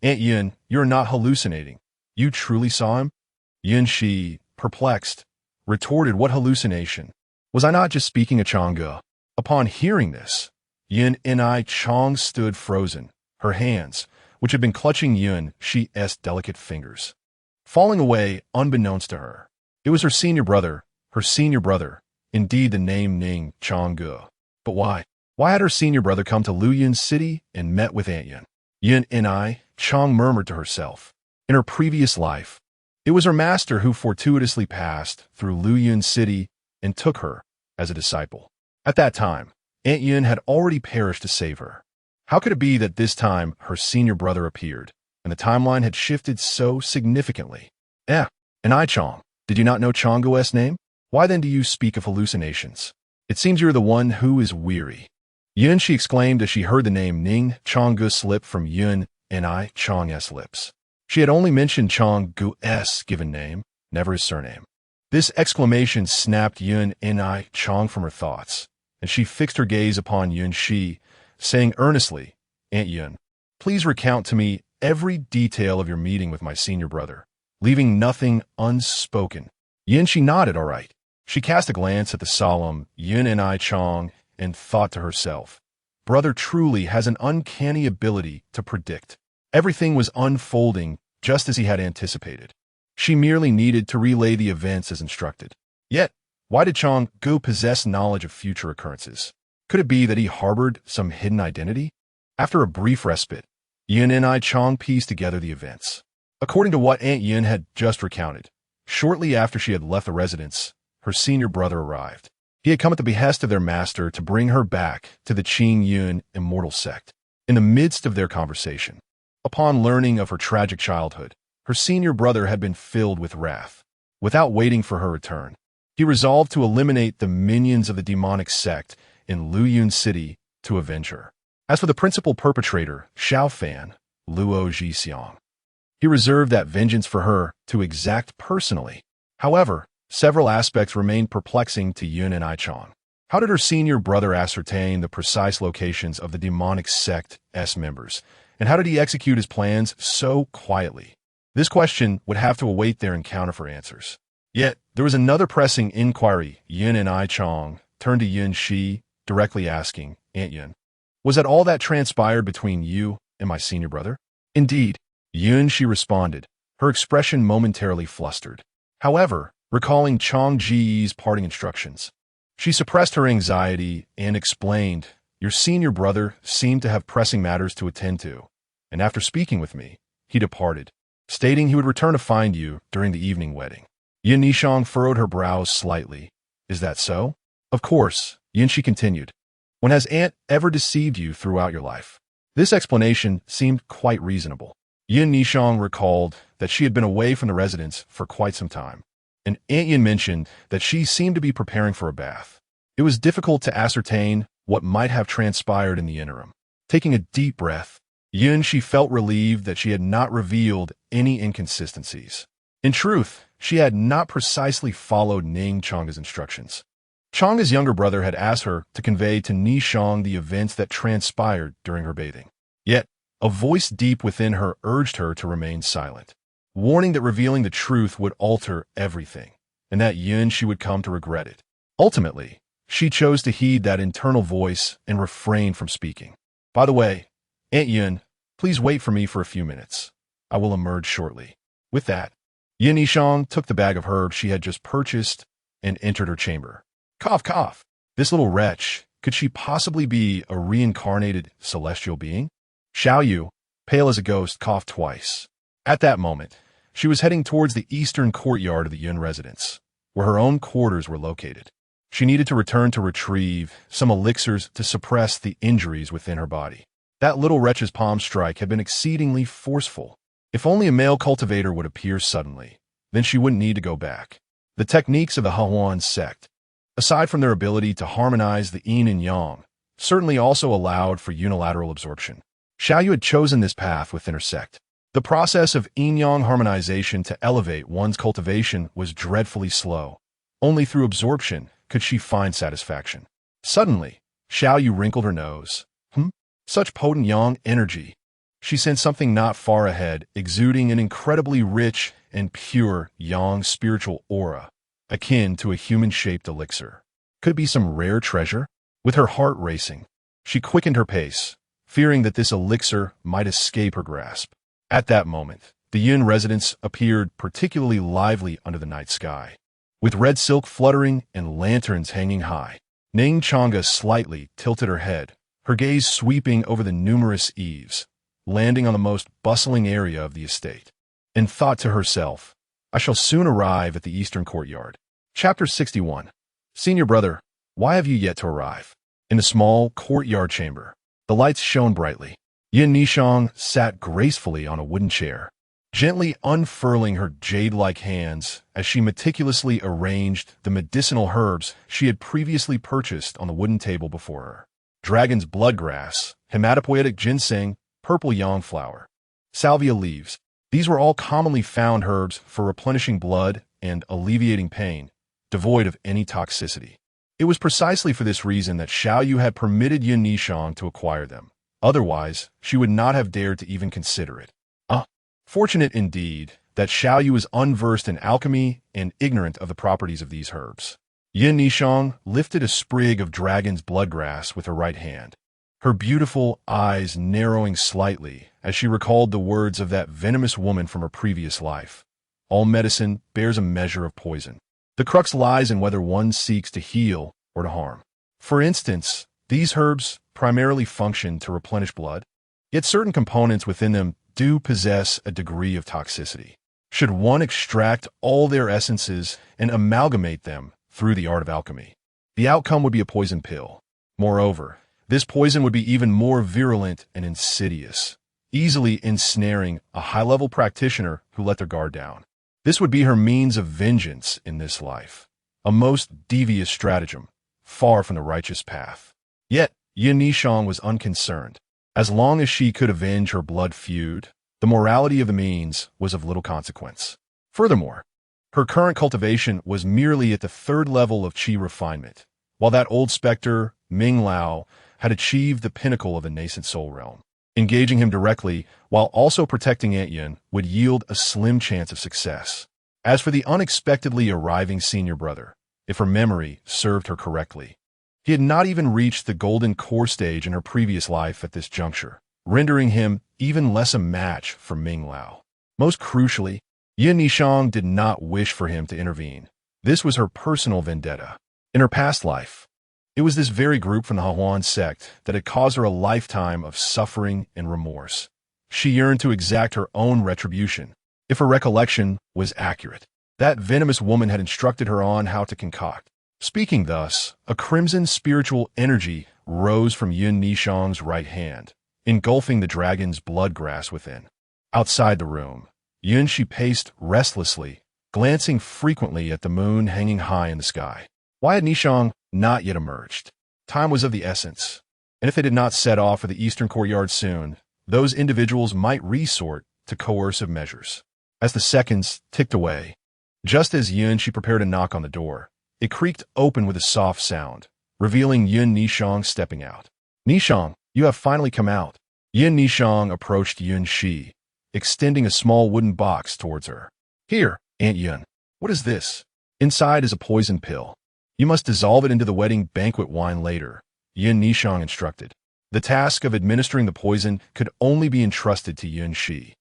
Aunt Yun, you're not hallucinating. You truly saw him?" Yun Shi, perplexed, retorted, "What hallucination? Was I not just speaking of Changge?" Upon hearing this, Yun Changge stood frozen, her hands, which had been clutching Yun Shi's delicate fingers, falling away unbeknownst to her. It was her senior brother, indeed the name Ning Changge. But why? Why had her senior brother come to Luyun City and met with Aunt Yun? Yun Changge murmured to herself. In her previous life, it was her master who fortuitously passed through Luyun City and took her as a disciple. At that time, Aunt Yun had already perished to save her. How could it be that this time her senior brother appeared, and the timeline had shifted so significantly? And Chong, did you not know Changge's name? Why then do you speak of hallucinations? It seems you're the one who is weary. Yun, she exclaimed as she heard the name Ning Changge slip from Yun Changge's lips. She had only mentioned Changge's given name, never his surname. This exclamation snapped Yun Changge from her thoughts, and she fixed her gaze upon Yun Shi, saying earnestly, "Aunt Yun, please recount to me every detail of your meeting with my senior brother, leaving nothing unspoken." Yun Shi nodded, "All right." She cast a glance at the solemn Yun Changge and thought to herself, "Brother truly has an uncanny ability to predict." Everything was unfolding just as he had anticipated. She merely needed to relay the events as instructed. Yet, why did Changge possess knowledge of future occurrences? Could it be that he harbored some hidden identity? After a brief respite, Yun Changge pieced together the events. According to what Aunt Yun had just recounted, shortly after she had left the residence, her senior brother arrived. He had come at the behest of their master to bring her back to the Qing Yun immortal sect. In the midst of their conversation, upon learning of her tragic childhood, her senior brother had been filled with wrath. Without waiting for her return, he resolved to eliminate the minions of the demonic sect in Luyun City to avenge her. As for the principal perpetrator, Xiao Fan, Luo Jixiang, he reserved that vengeance for her to exact personally. However, several aspects remained perplexing to Yun Changge. How did her senior brother ascertain the precise locations of the demonic sect's members, and how did he execute his plans so quietly? This question would have to await their encounter for answers. Yet, there was another pressing inquiry. Yun Changge turned to Yun Shi, directly asking, "Aunt Yun, was that all that transpired between you and my senior brother?" "Indeed," Yun Shi responded, her expression momentarily flustered. However, recalling Changge's parting instructions, she suppressed her anxiety and explained, "Your senior brother seemed to have pressing matters to attend to, and after speaking with me, he departed, stating he would return to find you during the evening wedding." Yun Nishang furrowed her brows slightly. "Is that so?" "Of course," Yun Shi continued. "When has Aunt ever deceived you throughout your life?" This explanation seemed quite reasonable. Yun Nishang recalled that she had been away from the residence for quite some time, and Aunt Yun mentioned that she seemed to be preparing for a bath. It was difficult to ascertain what might have transpired in the interim. Taking a deep breath, Yun Shi felt relieved that she had not revealed any inconsistencies. In truth, she had not precisely followed Ning Changge's instructions. Changge's younger brother had asked her to convey to Nishang the events that transpired during her bathing. Yet, a voice deep within her urged her to remain silent, warning that revealing the truth would alter everything, and that Yun Shi would come to regret it. Ultimately, she chose to heed that internal voice and refrain from speaking. "By the way, Aunt Yun, please wait for me for a few minutes. I will emerge shortly." With that, Yin Nishang took the bag of herbs she had just purchased and entered her chamber. Cough, cough. This little wretch, could she possibly be a reincarnated celestial being? Xiao Yu, pale as a ghost, coughed twice. At that moment, she was heading towards the eastern courtyard of the Yun residence, where her own quarters were located. She needed to return to retrieve some elixirs to suppress the injuries within her body. That little wretch's palm strike had been exceedingly forceful. If only a male cultivator would appear suddenly, then she wouldn't need to go back. The techniques of the Hahuan sect, aside from their ability to harmonize the yin and yang, certainly also allowed for unilateral absorption. Xiao Yu had chosen this path within her sect. The process of yin-yang harmonization to elevate one's cultivation was dreadfully slow. Only through absorption could she find satisfaction. Suddenly, Xiao Yu wrinkled her nose. Such potent yang energy. She sensed something not far ahead, exuding an incredibly rich and pure yang spiritual aura, akin to a human-shaped elixir. Could it be some rare treasure? With her heart racing, she quickened her pace, fearing that this elixir might escape her grasp. At that moment, the Yun residence appeared particularly lively under the night sky. With red silk fluttering and lanterns hanging high, Ning Changge slightly tilted her head, her gaze sweeping over the numerous eaves, landing on the most bustling area of the estate, and thought to herself, I shall soon arrive at the eastern courtyard. Chapter 61. Senior brother, why have you yet to arrive? In the small courtyard chamber, the lights shone brightly. Yin Nishang sat gracefully on a wooden chair, gently unfurling her jade-like hands as she meticulously arranged the medicinal herbs she had previously purchased on the wooden table before her. Dragon's bloodgrass, hematopoietic ginseng, purple yang flower, salvia leaves. These were all commonly found herbs for replenishing blood and alleviating pain, devoid of any toxicity. It was precisely for this reason that Xiao Yu had permitted Yin Nishang to acquire them. Otherwise, she would not have dared to even consider it. Fortunate indeed that Xiao Yu was unversed in alchemy and ignorant of the properties of these herbs. Yin Nishang lifted a sprig of dragon's bloodgrass with her right hand, her beautiful eyes narrowing slightly as she recalled the words of that venomous woman from her previous life. All medicine bears a measure of poison. The crux lies in whether one seeks to heal or to harm. For instance, these herbs primarily function to replenish blood, yet certain components within them do possess a degree of toxicity. Should one extract all their essences and amalgamate them through the art of alchemy, the outcome would be a poison pill. Moreover, this poison would be even more virulent and insidious, easily ensnaring a high-level practitioner who let their guard down. This would be her means of vengeance in this life, a most devious stratagem, far from the righteous path. Yet, Yin Nishang was unconcerned. As long as she could avenge her blood feud, the morality of the means was of little consequence. Furthermore, her current cultivation was merely at the third level of qi refinement, while that old specter, Ming Lao, had achieved the pinnacle of the nascent soul realm. Engaging him directly, while also protecting Aunt Yin, would yield a slim chance of success. As for the unexpectedly arriving senior brother, if her memory served her correctly, he had not even reached the golden core stage in her previous life at this juncture, rendering him even less a match for Ming Lao. Most crucially, Yin Nishang did not wish for him to intervene. This was her personal vendetta. In her past life, it was this very group from the Hahuan sect that had caused her a lifetime of suffering and remorse. She yearned to exact her own retribution. If her recollection was accurate, that venomous woman had instructed her on how to concoct. Speaking thus, a crimson spiritual energy rose from Yin Nishang's right hand, engulfing the dragon's bloodgrass within. Outside the room, Yun she paced restlessly, glancing frequently at the moon hanging high in the sky. Why had Nishang not yet emerged? Time was of the essence, and if they did not set off for the eastern courtyard soon, those individuals might resort to coercive measures. As the seconds ticked away, just as Yun she prepared to knock on the door, it creaked open with a soft sound, revealing Yin Nishang stepping out. Nishang, you have finally come out. Yin Nishang approached Yun Shi, extending a small wooden box towards her. Here, Aunt Yun. What is this? Inside is a poison pill. You must dissolve it into the wedding banquet wine later, Yin Nishang instructed. The task of administering the poison could only be entrusted to Yun Shi,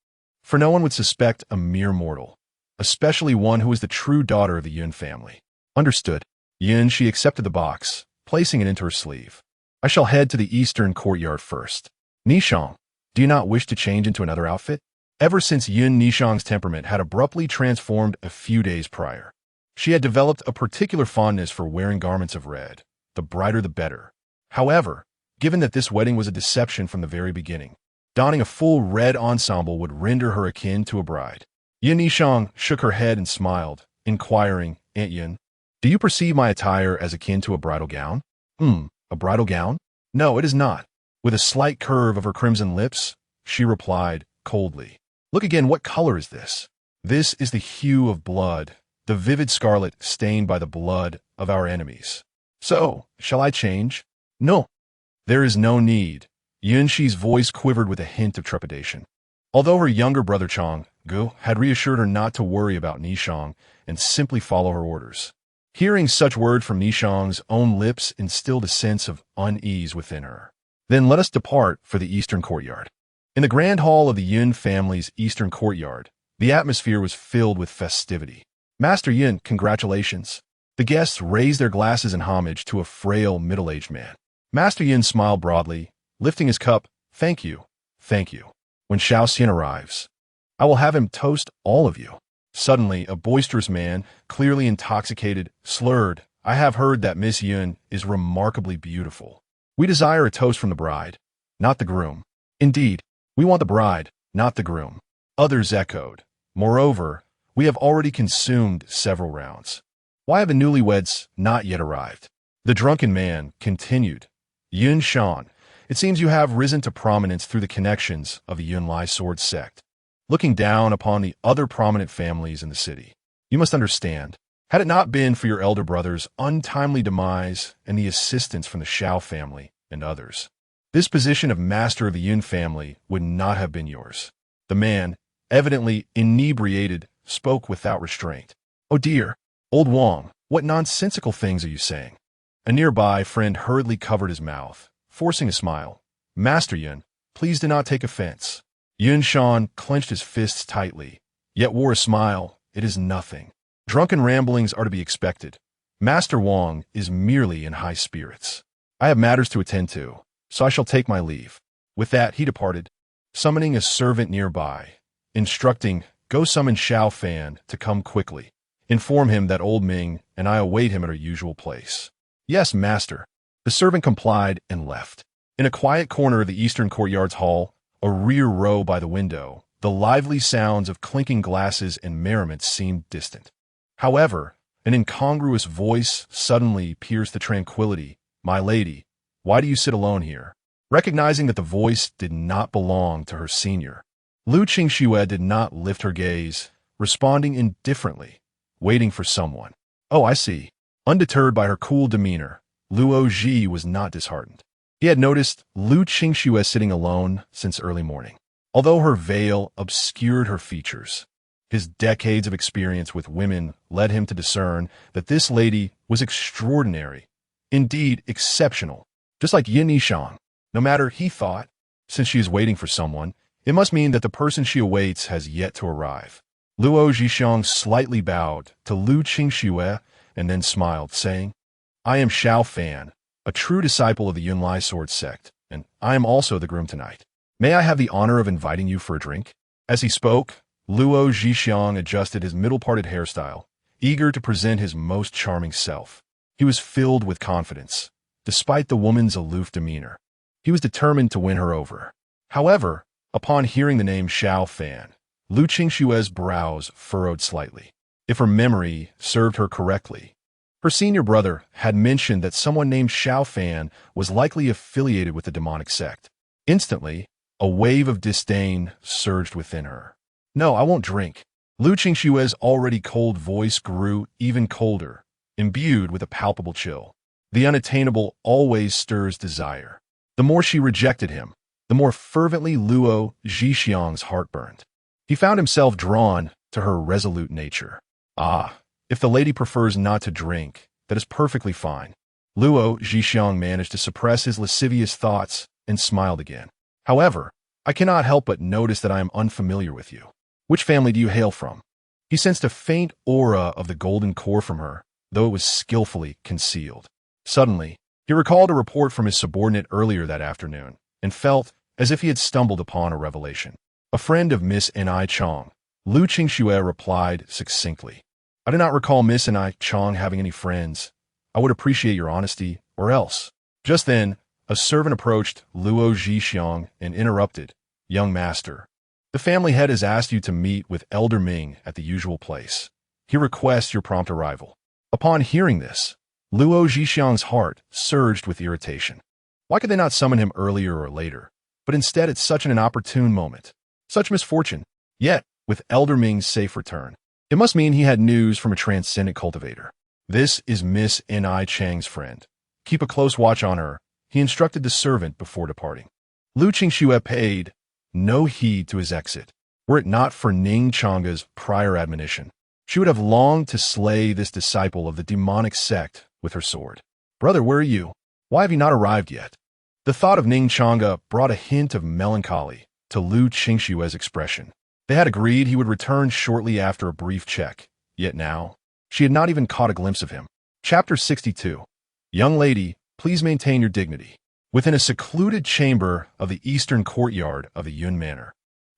for no one would suspect a mere mortal. especially one who is the true daughter of the Yun family. Understood. Yun, she accepted the box, placing it into her sleeve. I shall head to the eastern courtyard first. Ning Changge, do you not wish to change into another outfit? Ever since Ning Changge's temperament had abruptly transformed a few days prior, she had developed a particular fondness for wearing garments of red. The brighter the better. However, given that this wedding was a deception from the very beginning, donning a full red ensemble would render her akin to a bride. Ning Changge shook her head and smiled, inquiring, Aunt Yun, do you perceive my attire as akin to a bridal gown? A bridal gown? No, it is not. With a slight curve of her crimson lips, she replied, coldly. Look again, what color is this? This is the hue of blood, the vivid scarlet stained by the blood of our enemies. So, shall I change? No. There is no need. Yunshi's voice quivered with a hint of trepidation. Although her younger brother Changge had reassured her not to worry about Ning Changge and simply follow her orders. Hearing such word from Ning Changge's own lips instilled a sense of unease within her. Then let us depart for the eastern courtyard. In the grand hall of the Yun family's eastern courtyard, the atmosphere was filled with festivity. Master Yun, congratulations. The guests raised their glasses in homage to a frail, middle-aged man. Master Yun smiled broadly, lifting his cup. Thank you. Thank you. When Xiao Xian arrives, I will have him toast all of you. Suddenly, a boisterous man, clearly intoxicated, slurred, I have heard that Miss Yun is remarkably beautiful. We desire a toast from the bride, not the groom. Indeed, we want the bride, not the groom. Others echoed. Moreover, we have already consumed several rounds. Why have the newlyweds not yet arrived? The drunken man continued. Yun Shan, it seems you have risen to prominence through the connections of the Yun Lai sword sect. Looking down upon the other prominent families in the city, you must understand, had it not been for your elder brother's untimely demise and the assistance from the Xiao family and others, this position of master of the Yun family would not have been yours. The man, evidently inebriated, spoke without restraint. Oh dear, old Wang, what nonsensical things are you saying? A nearby friend hurriedly covered his mouth, forcing a smile. Master Yun, please do not take offense. Yun Shan clenched his fists tightly, yet wore a smile. It is nothing. Drunken ramblings are to be expected. Master Wang is merely in high spirits. I have matters to attend to, so I shall take my leave. With that, he departed, summoning a servant nearby, instructing, go summon Xiao Fan to come quickly. Inform him that old Ming and I await him at our usual place. Yes, master. The servant complied and left. In a quiet corner of the eastern courtyard's hall, a rear row by the window, the lively sounds of clinking glasses and merriment seemed distant. However, an incongruous voice suddenly pierced the tranquility. My lady, why do you sit alone here? Recognizing that the voice did not belong to her senior, Lu Qingxue did not lift her gaze, responding indifferently, waiting for someone. Oh, I see. Undeterred by her cool demeanor, Luo Ji was not disheartened. He had noticed Lu Qingxue sitting alone since early morning. Although her veil obscured her features, his decades of experience with women led him to discern that this lady was extraordinary, indeed exceptional. Just like Yin Yishang, no matter, he thought, since she is waiting for someone, it must mean that the person she awaits has yet to arrive. Luo Zhixiang slightly bowed to Lu Qingxue and then smiled, saying, I am Xiao Fan, a true disciple of the Yun Lai sword sect, and I am also the groom tonight. May I have the honor of inviting you for a drink? As he spoke, Luo Zhixiang adjusted his middle-parted hairstyle, eager to present his most charming self. He was filled with confidence. Despite the woman's aloof demeanor, he was determined to win her over. However, upon hearing the name Xiao Fan, Lu Qingxue's brows furrowed slightly. If her memory served her correctly, her senior brother had mentioned that someone named Xiao Fan was likely affiliated with the demonic sect. Instantly, a wave of disdain surged within her. No, I won't drink. Lu Qingxue's already cold voice grew even colder, imbued with a palpable chill. The unattainable always stirs desire. The more she rejected him, the more fervently Luo Zhixiang's heart burned. He found himself drawn to her resolute nature. Ah, if the lady prefers not to drink, that is perfectly fine. Luo Zhixiang managed to suppress his lascivious thoughts and smiled again. However, I cannot help but notice that I am unfamiliar with you. Which family do you hail from? He sensed a faint aura of the golden core from her, though it was skillfully concealed. Suddenly, he recalled a report from his subordinate earlier that afternoon, and felt as if he had stumbled upon a revelation. A friend of Miss Ning Changge, Ning Changge replied succinctly. I do not recall Miss Ning Changge having any friends. I would appreciate your honesty, or else. Just then, a servant approached Luo Zhixiang and interrupted. Young master, the family head has asked you to meet with Elder Ming at the usual place. He requests your prompt arrival. Upon hearing this, Luo Zhixiang's heart surged with irritation. Why could they not summon him earlier or later? But instead at such an inopportune moment. Such misfortune. Yet, with Elder Ming's safe return, it must mean he had news from a transcendent cultivator. This is Miss Ning Changge's friend. Keep a close watch on her, he instructed the servant before departing. Ning Changge paid no heed to his exit. Were it not for Ning Changge's prior admonition, she would have longed to slay this disciple of the demonic sect with her sword. Brother, where are you? Why have you not arrived yet? The thought of Ning Changge brought a hint of melancholy to Ning Changge's expression. They had agreed he would return shortly after a brief check, yet now, she had not even caught a glimpse of him. Chapter 62. Young lady, please maintain your dignity. Within a secluded chamber of the eastern courtyard of the Yun Manor,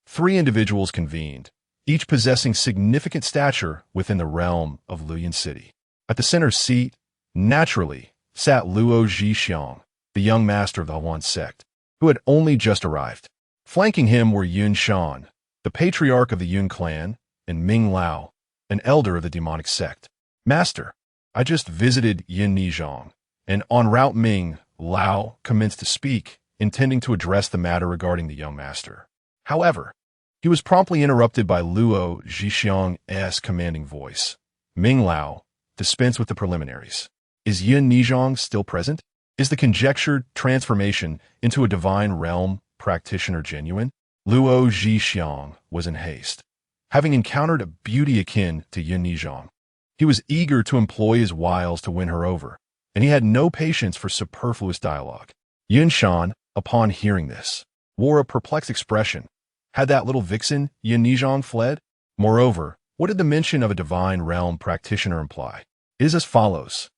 3 individuals convened, each possessing significant stature within the realm of Luoyuan City. At the center seat, naturally, sat Luo Zhixiang, the young master of the Huan sect, who had only just arrived. Flanking him were Yun Shan, the patriarch of the Yun clan, and Ming Lao, an elder of the demonic sect. Master, I just visited Yin Nizhong, and en route Ming Lao commenced to speak, intending to address the matter regarding the young master. However, he was promptly interrupted by Luo Zhixiang's commanding voice. Ming Lao, dispense with the preliminaries. Is Yin Nizhong still present? Is the conjectured transformation into a divine realm practitioner genuine? Luo Zhixiang was in haste. Having encountered a beauty akin to Yin Nizhong, he was eager to employ his wiles to win her over, and he had no patience for superfluous dialogue. Yun Shan, upon hearing this, wore a perplexed expression. Had that little vixen, Yin Nizhong, fled? Moreover, what did the mention of a divine realm practitioner imply? It is as follows.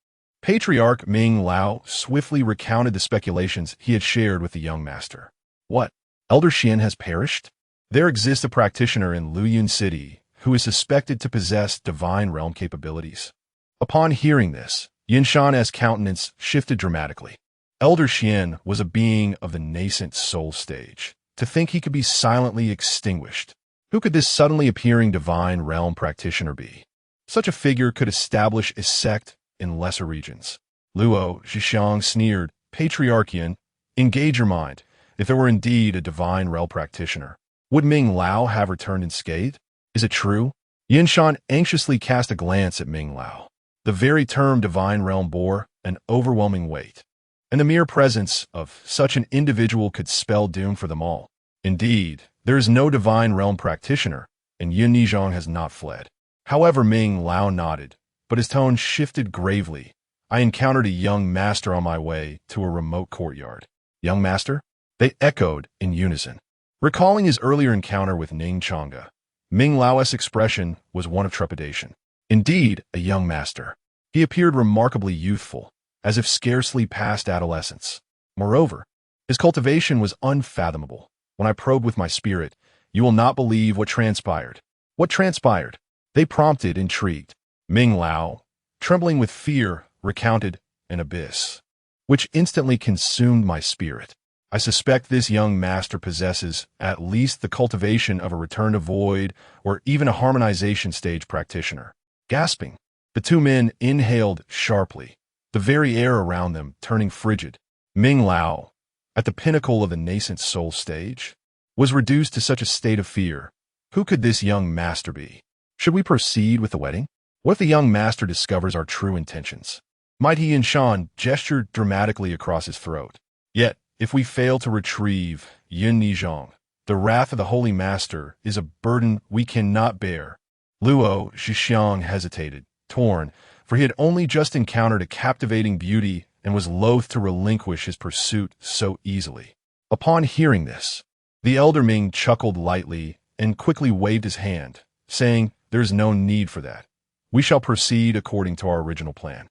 Patriarch Ming Lao swiftly recounted the speculations he had shared with the young master. What? Elder Xian has perished? There exists a practitioner in Luoyuan City who is suspected to possess divine realm capabilities. Upon hearing this, Yin Shan's countenance shifted dramatically. Elder Xian was a being of the nascent soul stage. To think he could be silently extinguished. Who could this suddenly appearing divine realm practitioner be? Such a figure could establish a sect in lesser regions. Luo Zhixiang sneered, Patriarchian, engage your mind. If there were indeed a divine realm practitioner, would Ming Lao have returned unscathed? Is it true? Yin Shan anxiously cast a glance at Ming Lao. The very term divine realm bore an overwhelming weight, and the mere presence of such an individual could spell doom for them all. Indeed, there is no divine realm practitioner, and Yin Nizhong has not fled. However, Ming Lao nodded, but his tone shifted gravely. I encountered a young master on my way to a remote courtyard. Young master? They echoed in unison. Recalling his earlier encounter with Ning Changge, Ming Lao's expression was one of trepidation. Indeed, a young master. He appeared remarkably youthful, as if scarcely past adolescence. Moreover, his cultivation was unfathomable. When I probed with my spirit, you will not believe what transpired. What transpired? They prompted, intrigued. Ming Lao, trembling with fear, recounted an abyss, which instantly consumed my spirit. I suspect this young master possesses at least the cultivation of a return to void or even a harmonization stage practitioner. Gasping, the 2 men inhaled sharply, the very air around them turning frigid. Ming Lao, at the pinnacle of the nascent soul stage, was reduced to such a state of fear. Who could this young master be? Should we proceed with the wedding? What if the young master discovers our true intentions? Might he? Yin Shan gestured dramatically across his throat. Yet, if we fail to retrieve Yin Nizhong, the wrath of the Holy Master is a burden we cannot bear. Luo Zhixiang hesitated, torn, for he had only just encountered a captivating beauty and was loath to relinquish his pursuit so easily. Upon hearing this, the elder Ming chuckled lightly and quickly waved his hand, saying, there is no need for that. We shall proceed according to our original plan.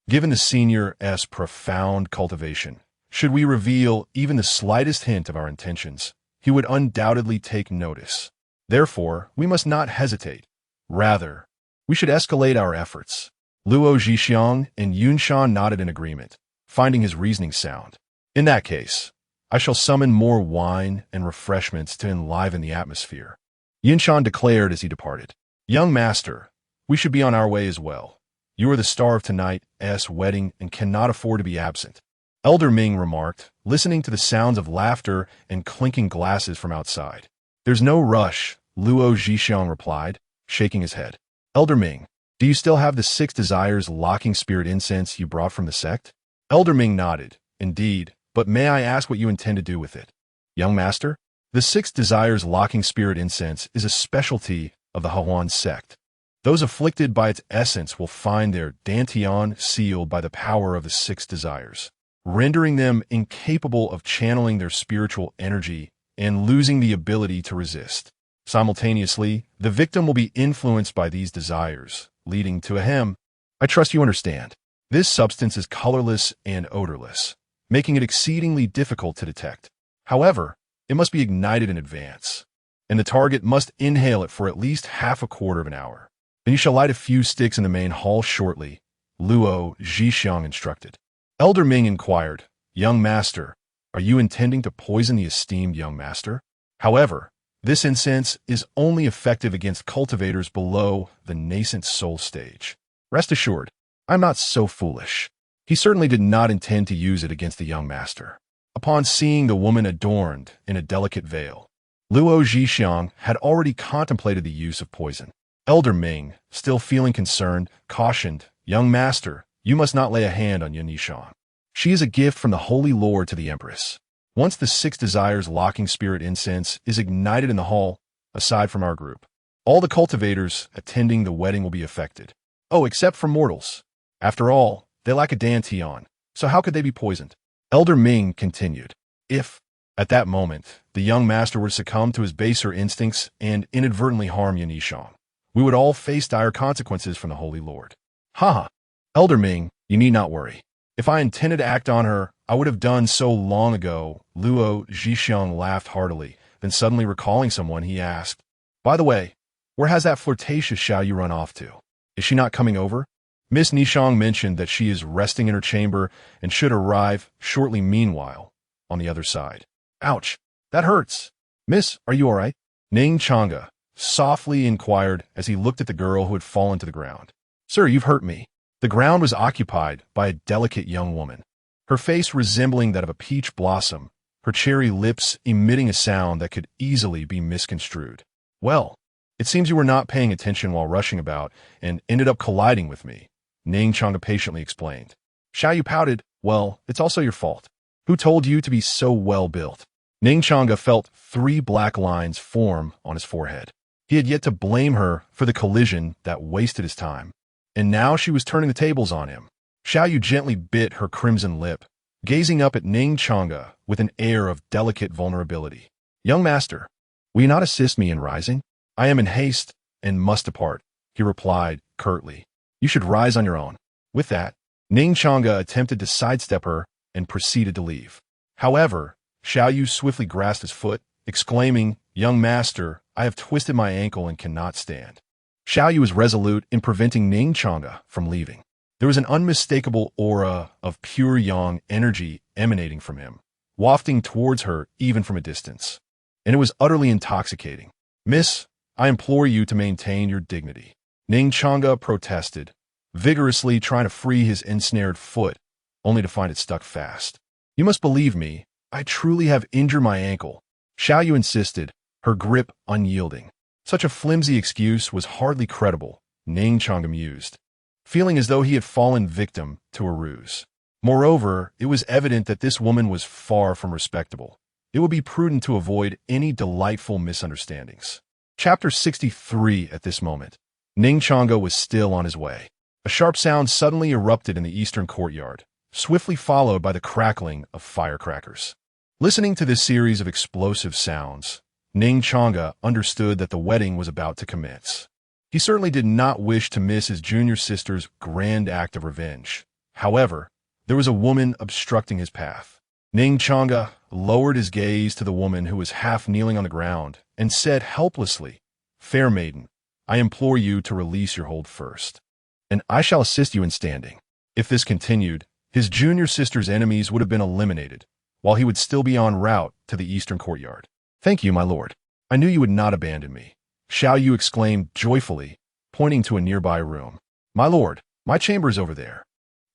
Given the senior's profound cultivation, should we reveal even the slightest hint of our intentions, he would undoubtedly take notice. Therefore, we must not hesitate. Rather, we should escalate our efforts. Luo Zhixiang and Yunshan nodded in agreement, finding his reasoning sound. In that case, I shall summon more wine and refreshments to enliven the atmosphere, Yunshan declared as he departed. Young master, we should be on our way as well. You are the star of tonight's wedding and cannot afford to be absent. Elder Ming remarked, listening to the sounds of laughter and clinking glasses from outside. There's no rush, Luo Zhixiang replied, shaking his head. Elder Ming, do you still have the 6 desires locking spirit incense you brought from the sect? Elder Ming nodded. Indeed, but may I ask what you intend to do with it? Young master, the 6 desires locking spirit incense is a specialty of the Huan sect. Those afflicted by its essence will find their dantian sealed by the power of the 6 desires, rendering them incapable of channeling their spiritual energy and losing the ability to resist. Simultaneously, the victim will be influenced by these desires, leading to a hem. I trust you understand. This substance is colorless and odorless, making it exceedingly difficult to detect. However, it must be ignited in advance, and the target must inhale it for at least half a quarter of an hour. Then you shall light a few sticks in the main hall shortly, Luo Zhixiang instructed. Elder Ming inquired, Young master, are you intending to poison the esteemed young master? However, this incense is only effective against cultivators below the nascent soul stage. Rest assured, I'm not so foolish. He certainly did not intend to use it against the young master. Upon seeing the woman adorned in a delicate veil, Luo Zhixiang had already contemplated the use of poison. Elder Ming, still feeling concerned, cautioned, Young master, you must not lay a hand on Yunishan. She is a gift from the Holy Lord to the Empress. Once the 6 desires locking spirit incense is ignited in the hall, aside from our group, all the cultivators attending the wedding will be affected. Oh, except for mortals. After all, they lack a dantian, so how could they be poisoned? Elder Ming continued. If, at that moment, the young master were to succumb to his baser instincts and inadvertently harm Yunishan, we would all face dire consequences from the Holy Lord. Haha. Elder Ming, you need not worry. If I intended to act on her, I would have done so long ago. Luo Zhixiang laughed heartily, then suddenly recalling someone, he asked, By the way, where has that flirtatious Xiaoyu run off to? Is she not coming over? Miss Nishang mentioned that she is resting in her chamber and should arrive shortly meanwhile, on the other side. Ouch, that hurts. Miss, are you all right? Ning Changge softly inquired as he looked at the girl who had fallen to the ground. Sir, you've hurt me. The ground was occupied by a delicate young woman, her face resembling that of a peach blossom, her cherry lips emitting a sound that could easily be misconstrued. Well, it seems you were not paying attention while rushing about and ended up colliding with me, Ning Changge patiently explained. Xiaoyu pouted, Well, it's also your fault. Who told you to be so well built? Ning Changge felt 3 black lines form on his forehead. He had yet to blame her for the collision that wasted his time. And now she was turning the tables on him. Xiaoyu gently bit her crimson lip, gazing up at Ning Changge with an air of delicate vulnerability. Young master, will you not assist me in rising? I am in haste and must depart, he replied curtly. You should rise on your own. With that, Ning Changge attempted to sidestep her and proceeded to leave. However, Xiaoyu swiftly grasped his foot, exclaiming, Young master, I have twisted my ankle and cannot stand. Xiaoyu was resolute in preventing Ning Changge from leaving. There was an unmistakable aura of pure yang energy emanating from him, wafting towards her even from a distance. And it was utterly intoxicating. Miss, I implore you to maintain your dignity. Ning Changge protested, vigorously trying to free his ensnared foot, only to find it stuck fast. You must believe me, I truly have injured my ankle. Xiaoyu insisted, her grip unyielding. Such a flimsy excuse was hardly credible, Ning Changge mused, feeling as though he had fallen victim to a ruse. Moreover, it was evident that this woman was far from respectable. It would be prudent to avoid any delightful misunderstandings. Chapter 63 At this moment, Ning Changge was still on his way. A sharp sound suddenly erupted in the eastern courtyard, swiftly followed by the crackling of firecrackers. Listening to this series of explosive sounds, Ning Changge understood that the wedding was about to commence. He certainly did not wish to miss his junior sister's grand act of revenge. However, there was a woman obstructing his path. Ning Changge lowered his gaze to the woman who was half kneeling on the ground and said helplessly, "Fair maiden, I implore you to release your hold first, and I shall assist you in standing." If this continued, his junior sister's enemies would have been eliminated, while he would still be en route to the eastern courtyard. "Thank you, my lord. I knew you would not abandon me," Xiao Yu exclaimed joyfully, pointing to a nearby room. "My lord, my chamber is over there.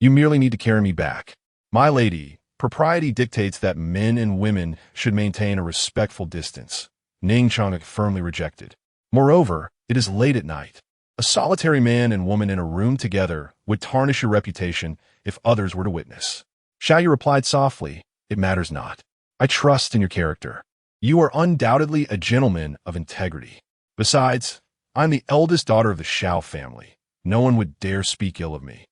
You merely need to carry me back." "My lady, propriety dictates that men and women should maintain a respectful distance," Ning Changge firmly rejected. "Moreover, it is late at night. A solitary man and woman in a room together would tarnish your reputation if others were to witness." Xiao Yu replied softly, "It matters not. I trust in your character. You are undoubtedly a gentleman of integrity. Besides, I'm the eldest daughter of the Xiao family. No one would dare speak ill of me."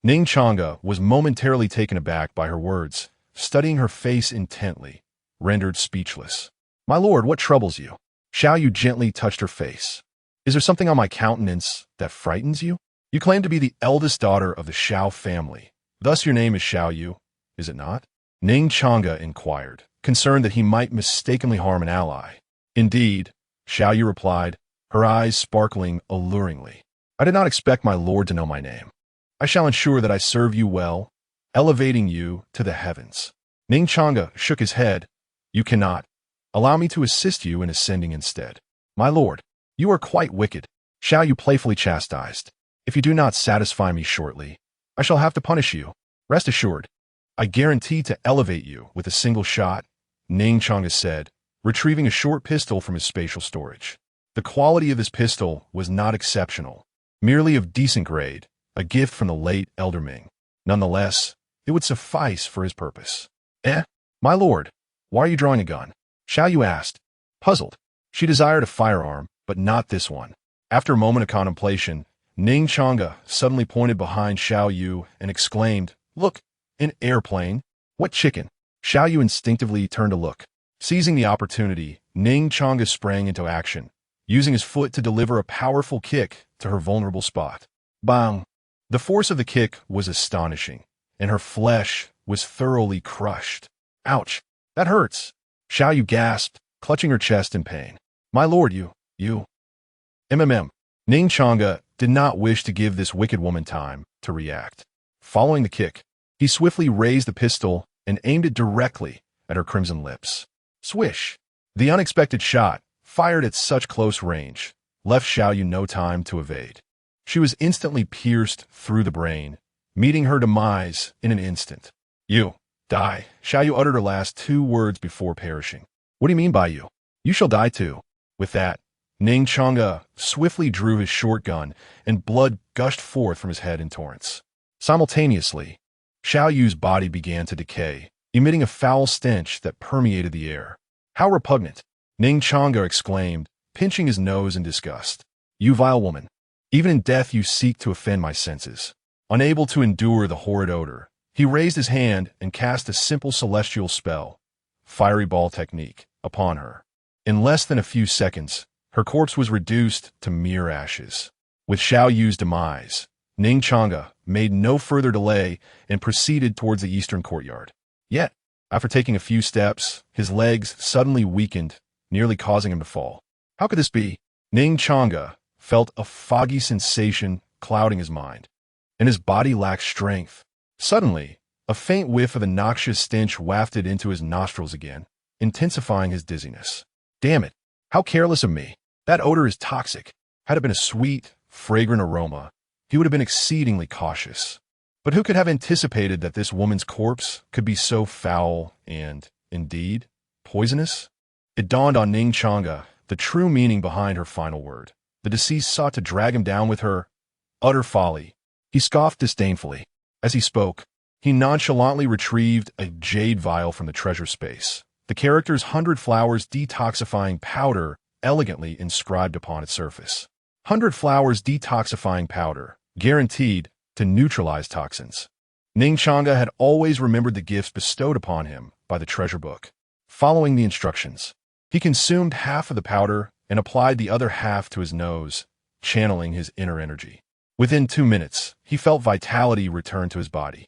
Ning Changge was momentarily taken aback by her words, studying her face intently, rendered speechless. "My lord, what troubles you?" Xiao Yu gently touched her face. "Is there something on my countenance that frightens you? You claim to be the eldest daughter of the Xiao family. Thus your name is Xiao Yu, is it not?" Ning Changge inquired, concerned that he might mistakenly harm an ally. "Indeed," Xiao Yu replied, her eyes sparkling alluringly. "I did not expect my lord to know my name. I shall ensure that I serve you well, elevating you to the heavens." Ning Changge shook his head. "You cannot. Allow me to assist you in ascending instead." "My lord, you are quite wicked," Xiao Yu playfully chastised. "If you do not satisfy me shortly, I shall have to punish you. Rest assured, I guarantee to elevate you with a single shot," Ning Changge said, retrieving a short pistol from his spatial storage. The quality of this pistol was not exceptional, merely of decent grade, a gift from the late Elder Ming. Nonetheless, it would suffice for his purpose. My lord, why are you drawing a gun?" Xiao Yu asked, puzzled. She desired a firearm, but not this one. After a moment of contemplation, Ning Changge suddenly pointed behind Xiao Yu and exclaimed, "Look, an airplane! What chicken?" Xiao Yu instinctively turned to look. Seizing the opportunity, Ning Changge sprang into action, using his foot to deliver a powerful kick to her vulnerable spot. Bang! The force of the kick was astonishing, and her flesh was thoroughly crushed. "Ouch! That hurts!" Xiao Yu gasped, clutching her chest in pain. "My lord, you... Ning Changge did not wish to give this wicked woman time to react. Following the kick, he swiftly raised the pistol and aimed it directly at her crimson lips. Swish! The unexpected shot, fired at such close range, left Xiao Yu no time to evade. She was instantly pierced through the brain, meeting her demise in an instant. "You die," Xiao Yu uttered her last two words before perishing. "What do you mean by you? You shall die too." With that, Ning Changge swiftly drew his short gun, and blood gushed forth from his head in torrents. Simultaneously, Xiao Yu's body began to decay, emitting a foul stench that permeated the air. "How repugnant!" Ning Changge exclaimed, pinching his nose in disgust. "You vile woman! Even in death you seek to offend my senses." Unable to endure the horrid odor, he raised his hand and cast a simple celestial spell, fiery ball technique, upon her. In less than a few seconds, her corpse was reduced to mere ashes. With Xiao Yu's demise, Ning Changge made no further delay and proceeded towards the eastern courtyard. Yet, after taking a few steps, his legs suddenly weakened, nearly causing him to fall. How could this be? Ning Changge felt a foggy sensation clouding his mind, and his body lacked strength. Suddenly, a faint whiff of a noxious stench wafted into his nostrils again, intensifying his dizziness. Damn it! How careless of me! That odor is toxic. Had it been a sweet, fragrant aroma, he would have been exceedingly cautious. But who could have anticipated that this woman's corpse could be so foul and, indeed, poisonous? It dawned on Ning Changge the true meaning behind her final word. The deceased sought to drag him down with her. Utter folly. He scoffed disdainfully. As he spoke, he nonchalantly retrieved a jade vial from the treasure space, the character's 100 flowers detoxifying powder elegantly inscribed upon its surface. 100 flowers detoxifying powder, guaranteed to neutralize toxins. Ning Changge had always remembered the gifts bestowed upon him by the treasure book. Following the instructions, he consumed half of the powder and applied the other half to his nose, channeling his inner energy. Within 2 minutes, he felt vitality return to his body,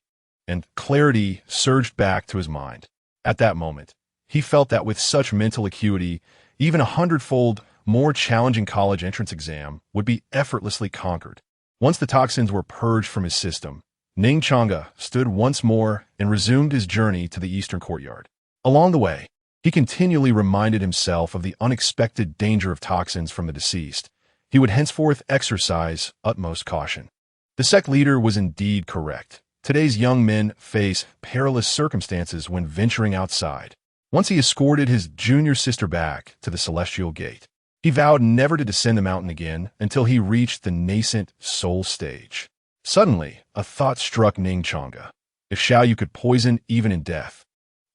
and clarity surged back to his mind. At that moment, he felt that with such mental acuity, even 100-fold more challenging college entrance exam would be effortlessly conquered. Once the toxins were purged from his system, Ning Changge stood once more and resumed his journey to the eastern courtyard. Along the way, he continually reminded himself of the unexpected danger of toxins from the deceased. He would henceforth exercise utmost caution. The sect leader was indeed correct. Today's young men face perilous circumstances when venturing outside. Once he escorted his junior sister back to the celestial gate, he vowed never to descend the mountain again until he reached the nascent soul stage. Suddenly, a thought struck Ning Changge. If Xiaoyu could poison even in death,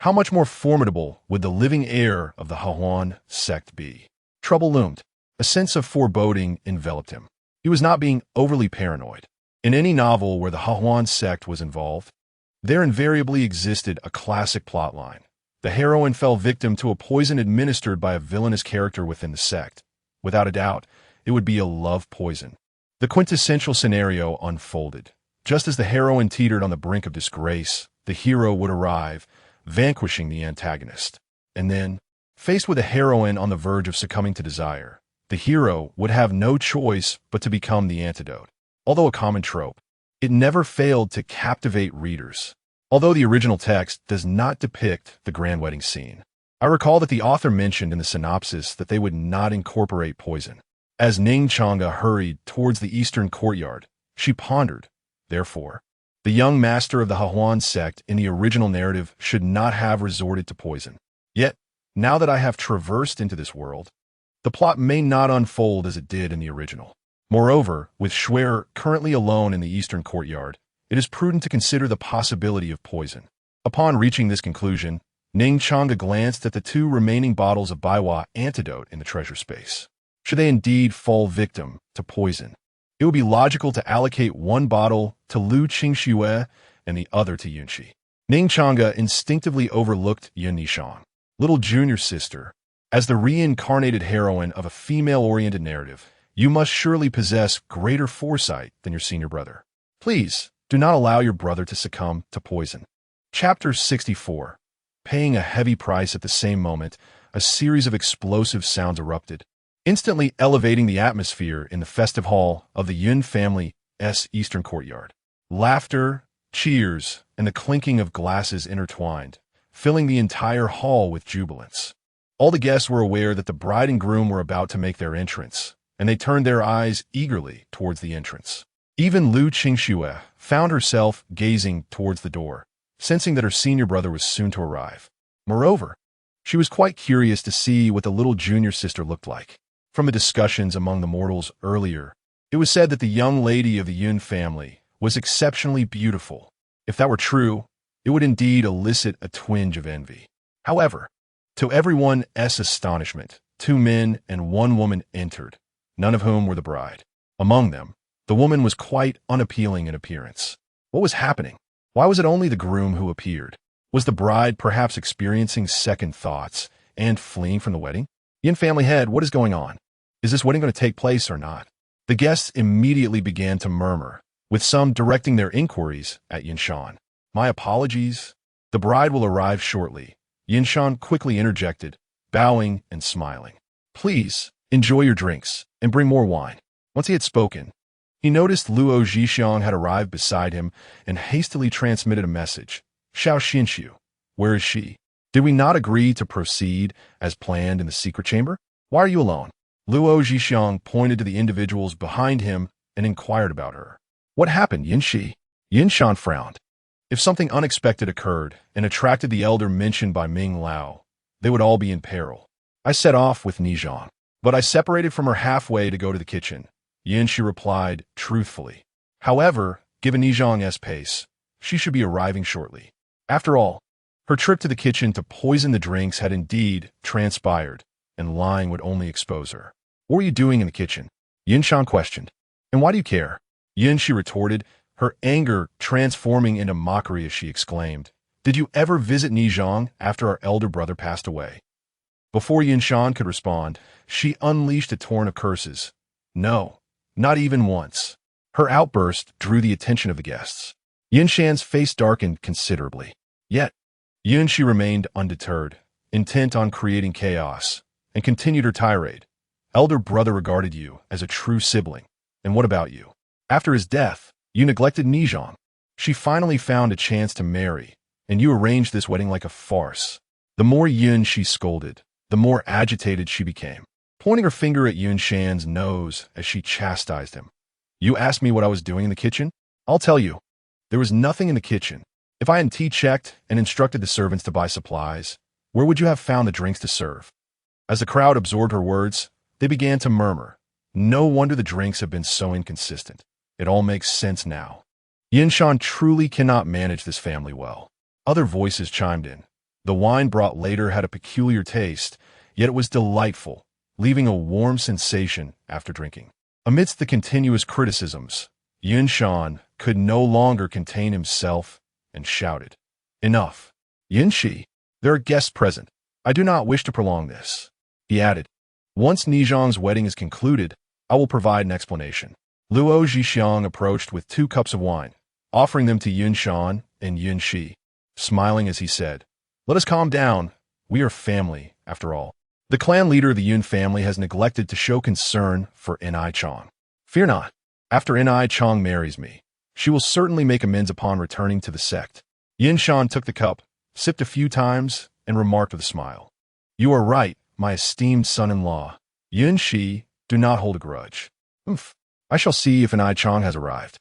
how much more formidable would the living heir of the Hahuan sect be? Trouble loomed. A sense of foreboding enveloped him. He was not being overly paranoid. In any novel where the Hahuan sect was involved, there invariably existed a classic plotline. The heroine fell victim to a poison administered by a villainous character within the sect. Without a doubt, it would be a love poison. The quintessential scenario unfolded. Just as the heroine teetered on the brink of disgrace, the hero would arrive, vanquishing the antagonist. And then, faced with a heroine on the verge of succumbing to desire, the hero would have no choice but to become the antidote. Although a common trope, it never failed to captivate readers. Although the original text does not depict the grand wedding scene, I recall that the author mentioned in the synopsis that they would not incorporate poison. As Ning Changge hurried towards the eastern courtyard, she pondered, therefore, the young master of the Hahuan sect in the original narrative should not have resorted to poison. Yet, now that I have traversed into this world, the plot may not unfold as it did in the original. Moreover, with Schwer currently alone in the eastern courtyard, it is prudent to consider the possibility of poison. Upon reaching this conclusion, Ning Changge glanced at the 2 remaining bottles of Baiwa antidote in the treasure space. Should they indeed fall victim to poison, it would be logical to allocate 1 bottle to Lu Qingxue and the other to Yunxi. Ning Changge instinctively overlooked Yun Nishan, little junior sister. As the reincarnated heroine of a female-oriented narrative, you must surely possess greater foresight than your senior brother. Please, do not allow your brother to succumb to poison. Chapter 64. Paying a heavy price at the same moment, a series of explosive sounds erupted, instantly elevating the atmosphere in the festive hall of the Yun family's eastern courtyard. Laughter, cheers, and the clinking of glasses intertwined, filling the entire hall with jubilance. All the guests were aware that the bride and groom were about to make their entrance, and they turned their eyes eagerly towards the entrance. Even Lu Qingxue found herself gazing towards the door, sensing that her senior brother was soon to arrive. Moreover, she was quite curious to see what the little junior sister looked like. From the discussions among the mortals earlier, it was said that the young lady of the Yun family was exceptionally beautiful. If that were true, it would indeed elicit a twinge of envy. However, to everyone's astonishment, 2 men and 1 woman entered, none of whom were the bride. Among them, the woman was quite unappealing in appearance. What was happening? Why was it only the groom who appeared? Was the bride perhaps experiencing second thoughts and fleeing from the wedding? Yin family head, what is going on? Is this wedding going to take place or not? The guests immediately began to murmur, with some directing their inquiries at Yinshan. My apologies. The bride will arrive shortly. Yinshan quickly interjected, bowing and smiling. Please, enjoy your drinks, and bring more wine. Once he had spoken, he noticed Luo Zhixiang had arrived beside him and hastily transmitted a message. Xiao Xinshu, where is she? Did we not agree to proceed as planned in the secret chamber? Why are you alone? Luo Zhixiang pointed to the individuals behind him and inquired about her. What happened, Yinxi? Yinshan frowned. If something unexpected occurred and attracted the elder mentioned by Ming Lao, they would all be in peril. I set off with Nizhang, but I separated from her halfway to go to the kitchen. Yinxi replied truthfully. However, given Nizhang's pace, she should be arriving shortly. After all, her trip to the kitchen to poison the drinks had indeed transpired, and lying would only expose her. What were you doing in the kitchen? Yinshan questioned. And why do you care? Yinxi retorted, her anger transforming into mockery as she exclaimed, Did you ever visit Nizhang after our elder brother passed away? Before Yinshan could respond, she unleashed a torrent of curses. No, Not even once. Her outburst drew the attention of the guests. Yinshan's face darkened considerably. Yet, Yunshi remained undeterred, intent on creating chaos, and continued her tirade. Elder brother regarded you as a true sibling. And what about you? After his death, you neglected Ning Changge. She finally found a chance to marry, and you arranged this wedding like a farce. The more Yunshi scolded, the more agitated she became, pointing her finger at Yinshan's nose as she chastised him. You asked me what I was doing in the kitchen? I'll tell you. There was nothing in the kitchen. If I hadn't checked and instructed the servants to buy supplies, where would you have found the drinks to serve? As the crowd absorbed her words, they began to murmur. No wonder the drinks have been so inconsistent. It all makes sense now. Yinshan truly cannot manage this family well. Other voices chimed in. The wine brought later had a peculiar taste, yet it was delightful, leaving a warm sensation after drinking. Amidst the continuous criticisms, Yinshan could no longer contain himself and shouted, Enough! Yunshi, there are guests present. I do not wish to prolong this. He added, Once Ning Changge's wedding is concluded, I will provide an explanation. Luo Zhixiang approached with 2 cups of wine, offering them to Yinshan and Yunshi, smiling as he said, Let us calm down. We are family, after all. The clan leader of the Yun family has neglected to show concern for Ning Changge. Fear not. After Ning Changge marries me, she will certainly make amends upon returning to the sect. Yinshan took the cup, sipped a few times, and remarked with a smile. You are right, my esteemed son-in-law. Yunshi, do not hold a grudge. I shall see if Ning Changge has arrived.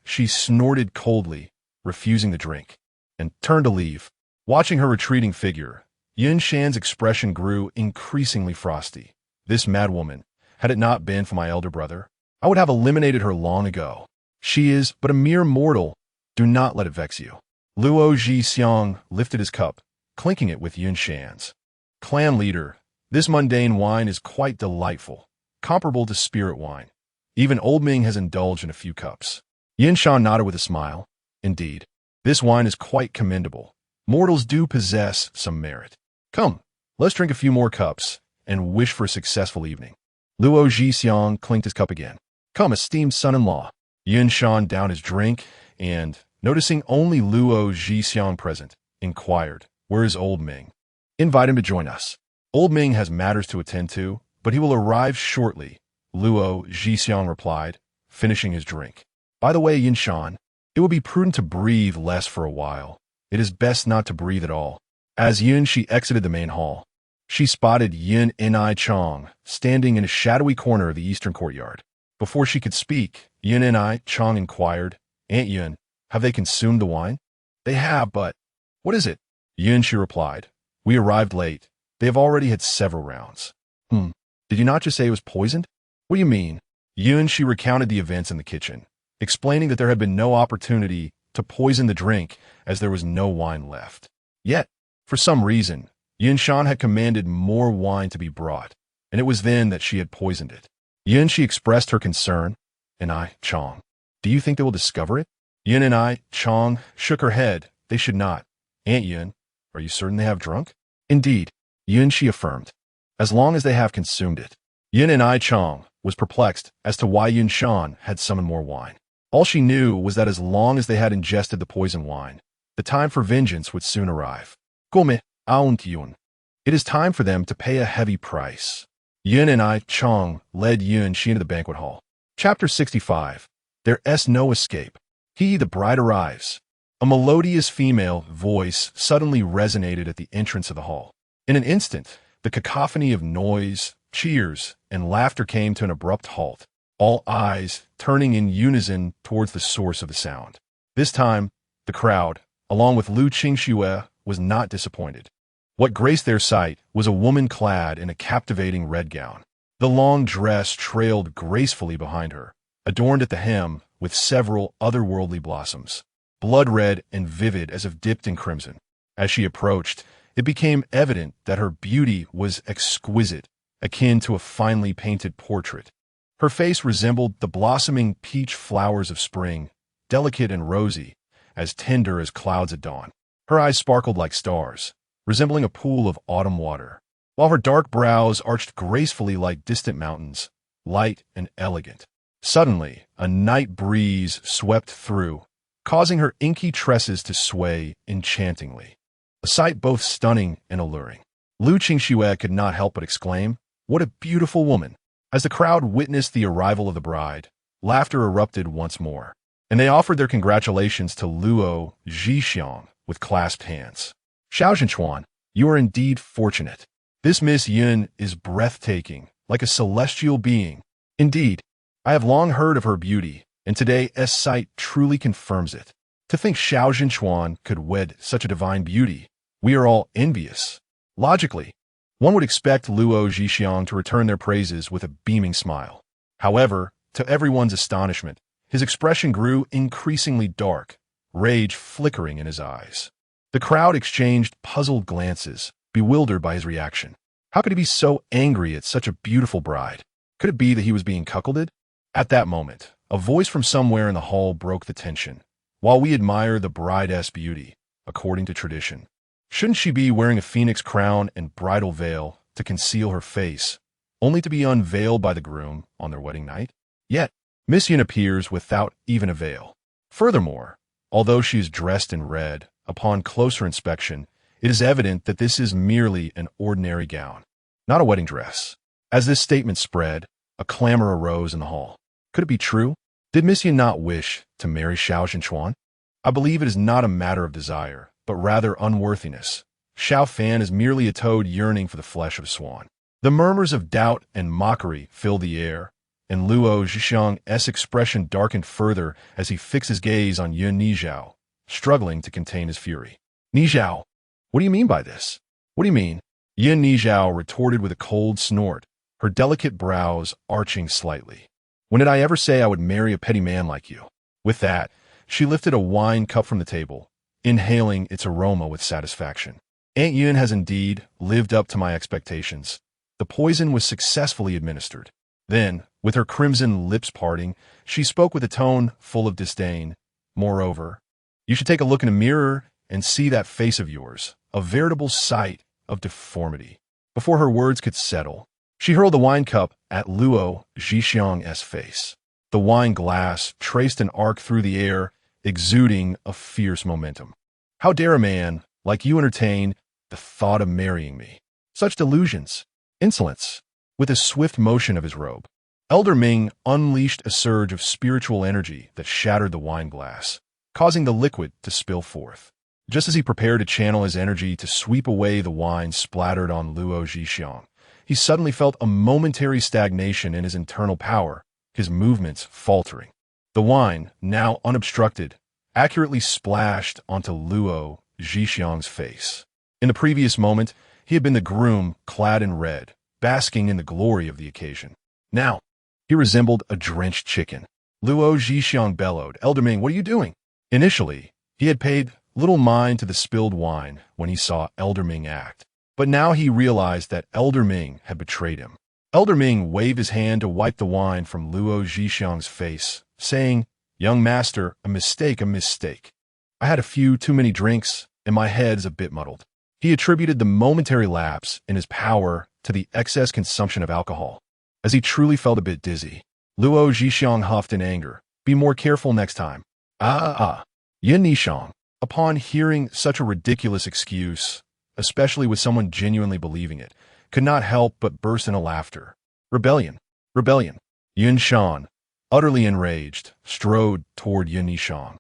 She snorted coldly, refusing the drink, and turned to leave. Watching her retreating figure, Yinshan's expression grew increasingly frosty. This madwoman, had it not been for my elder brother, I would have eliminated her long ago. She is but a mere mortal. Do not let it vex you. Luo Zhixiang lifted his cup, clinking it with Yinshan's. Clan leader, this mundane wine is quite delightful, comparable to spirit wine. Even old Ming has indulged in a few cups. Yinshan nodded with a smile. Indeed, this wine is quite commendable. Mortals do possess some merit. Come, let's drink a few more cups and wish for a successful evening. Luo Zhixiang clinked his cup again. Come, esteemed son-in-law. Yinshan downed his drink and, noticing only Luo Zhixiang present, inquired, Where is old Ming? Invite him to join us. Old Ming has matters to attend to, but he will arrive shortly, Luo Zhixiang replied, finishing his drink. By the way, Yinshan, it would be prudent to breathe less for a while. It is best not to breathe at all. As Yunshi exited the main hall, she spotted Ning Changge standing in a shadowy corner of the eastern courtyard. Before she could speak, Ning Changge inquired, Aunt Yun, have they consumed the wine? They have, but... What is it? Yunshi replied, We arrived late. They have already had several rounds. Did you not just say it was poisoned? What do you mean? Yunshi recounted the events in the kitchen, explaining that there had been no opportunity to poison the drink as there was no wine left. Yet, for some reason, Yinshan had commanded more wine to be brought, and it was then that she had poisoned it. Yunshi expressed her concern. Ning Changge, do you think they will discover it? Ning Changge shook her head. They should not. Aunt Yun, are you certain they have drunk? Indeed, Yunshi affirmed. As long as they have consumed it. Ning Changge was perplexed as to why Yinshan had summoned more wine. All she knew was that as long as they had ingested the poison wine, the time for vengeance would soon arrive. It is time for them to pay a heavy price. Ning Changge led Yunshi into the banquet hall. Chapter 65. There is no escape. He, the bride, arrives. A melodious female voice suddenly resonated at the entrance of the hall. In an instant, the cacophony of noise, cheers, and laughter came to an abrupt halt, all eyes turning in unison towards the source of the sound. This time, the crowd, along with Lu Qingxue, was not disappointed. What graced their sight was a woman clad in a captivating red gown. The long dress trailed gracefully behind her, adorned at the hem with several otherworldly blossoms, blood red and vivid as if dipped in crimson. As she approached, it became evident that her beauty was exquisite, akin to a finely painted portrait. Her face resembled the blossoming peach flowers of spring, delicate and rosy, as tender as clouds at dawn. Her eyes sparkled like stars, resembling a pool of autumn water, while her dark brows arched gracefully like distant mountains, light and elegant. Suddenly, a night breeze swept through, causing her inky tresses to sway enchantingly, a sight both stunning and alluring. Ning Changge could not help but exclaim, "What a beautiful woman!" As the crowd witnessed the arrival of the bride, laughter erupted once more, and they offered their congratulations to Luo Zhixiang with clasped hands. "Xiao Zhenchuan, you are indeed fortunate. This Miss Yun is breathtaking, like a celestial being. Indeed, I have long heard of her beauty, and today's sight truly confirms it. To think Xiao Zhenchuan could wed such a divine beauty, we are all envious." Logically, one would expect Luo Zhixiang to return their praises with a beaming smile. However, to everyone's astonishment, his expression grew increasingly dark, rage flickering in his eyes. The crowd exchanged puzzled glances, bewildered by his reaction. How could he be so angry at such a beautiful bride? Could it be that he was being cuckolded? At that moment, a voice from somewhere in the hall broke the tension. "While we admire the bride's beauty, according to tradition, shouldn't she be wearing a phoenix crown and bridal veil to conceal her face, only to be unveiled by the groom on their wedding night? Yet, Miss Yun appears without even a veil. Furthermore, although she is dressed in red, upon closer inspection, it is evident that this is merely an ordinary gown, not a wedding dress." As this statement spread, a clamor arose in the hall. Could it be true? Did Miss Yun not wish to marry Xiao Zhenchuan? I believe it is not a matter of desire, but rather unworthiness. Xiao Fan is merely a toad yearning for the flesh of a swan. The murmurs of doubt and mockery filled the air, and Luo Zhixiang's expression darkened further as he fixed his gaze on Yun Nizhao, struggling to contain his fury. "Nizhao, what do you mean by this?" "What do you mean?" Yun Nizhao retorted with a cold snort, her delicate brows arching slightly. "When did I ever say I would marry a petty man like you?" With that, she lifted a wine cup from the table, inhaling its aroma with satisfaction. "Aunt Yun has indeed lived up to my expectations. The poison was successfully administered." Then, with her crimson lips parting, she spoke with a tone full of disdain. "Moreover, you should take a look in a mirror and see that face of yours, a veritable sight of deformity." Before her words could settle, she hurled the wine cup at Luo Zhixiang's face. The wine glass traced an arc through the air, exuding a fierce momentum. "How dare a man like you entertain the thought of marrying me? Such delusions! Insolence!" With a swift motion of his robe, Elder Ming unleashed a surge of spiritual energy that shattered the wine glass, causing the liquid to spill forth. Just as he prepared to channel his energy to sweep away the wine splattered on Luo Zhixiang, he suddenly felt a momentary stagnation in his internal power, his movements faltering. The wine, now unobstructed, accurately splashed onto Luo Zhixiang's face. In the previous moment, he had been the groom clad in red, basking in the glory of the occasion. Now, he resembled a drenched chicken. Luo Zhixiang bellowed, "Elder Ming, what are you doing?" Initially, he had paid little mind to the spilled wine when he saw Elder Ming act, but now he realized that Elder Ming had betrayed him. Elder Ming waved his hand to wipe the wine from Luo Zhixiang's face, saying, "Young master, a mistake, a mistake. I had a few too many drinks, and my head's a bit muddled." He attributed the momentary lapse in his power to the excess consumption of alcohol, as he truly felt a bit dizzy. Luo Zhixiang huffed in anger, "Be more careful next time." Yun Nishang, upon hearing such a ridiculous excuse, especially with someone genuinely believing it, could not help but burst into laughter. "Rebellion! Rebellion!" Yun Shan, utterly enraged, strode toward Yun Nishang,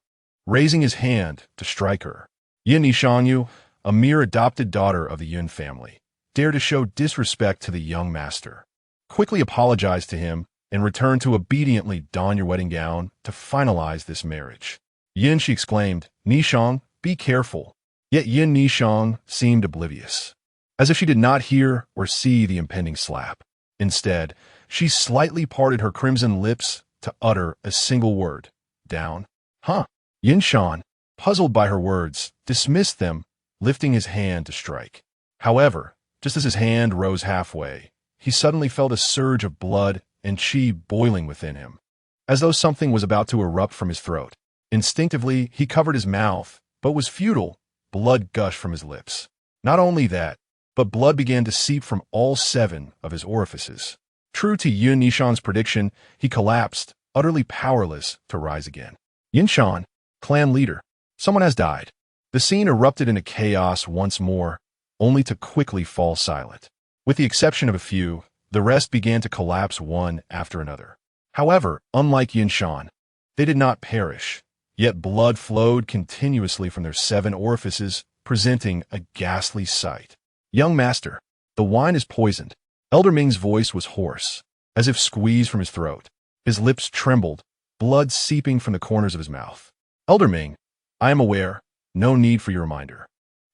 raising his hand to strike her. Yun Nishang, a mere adopted daughter of the Yun family, dared to show disrespect to the young master. Quickly apologized to him and returned to obediently don your wedding gown to finalize this marriage. "Yin," she exclaimed, "Nishang, be careful." Yet Yin Nishang seemed oblivious, as if she did not hear or see the impending slap. Instead, she slightly parted her crimson lips to utter a single word, "Down." "Huh?" Yin Shan, puzzled by her words, dismissed them, lifting his hand to strike. However, just as his hand rose halfway, he suddenly felt a surge of blood and chi boiling within him, as though something was about to erupt from his throat. Instinctively, he covered his mouth, but was futile. Blood gushed from his lips. Not only that, but blood began to seep from all 7 of his orifices. True to Yun Nishang's prediction, he collapsed, utterly powerless to rise again. Yin Shan, clan leader. Someone has died. The scene erupted into chaos once more, only to quickly fall silent. With the exception of a few, the rest began to collapse one after another. However, unlike Yin Shan, they did not perish, yet blood flowed continuously from their 7 orifices, presenting a ghastly sight. Young master, the wine is poisoned. Elder Ming's voice was hoarse, as if squeezed from his throat. His lips trembled, blood seeping from the corners of his mouth. Elder Ming, I am aware, no need for your reminder.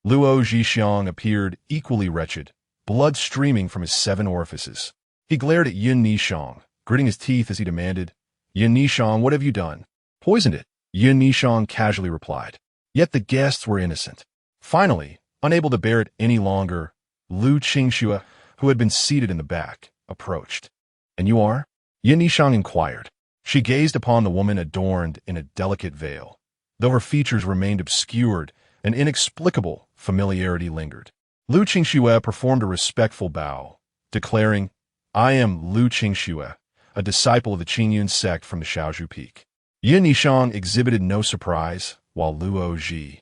Luo Zhixiang appeared equally wretched, blood streaming from his 7 orifices. He glared at Yin Nishang, gritting his teeth as he demanded, Yin Nishang, what have you done? Poisoned it, Yin Nishang casually replied. Yet the guests were innocent. Finally, unable to bear it any longer, Lu Qingxue, who had been seated in the back, approached. And you are? Yin Nishang inquired. She gazed upon the woman adorned in a delicate veil. Though her features remained obscured, an inexplicable familiarity lingered. Lu Qingxue performed a respectful bow, declaring, I am Lu Qingxue, a disciple of the Qingyun sect from the Shaozhu Peak. Yin Nishang exhibited no surprise, while Luo Zhi,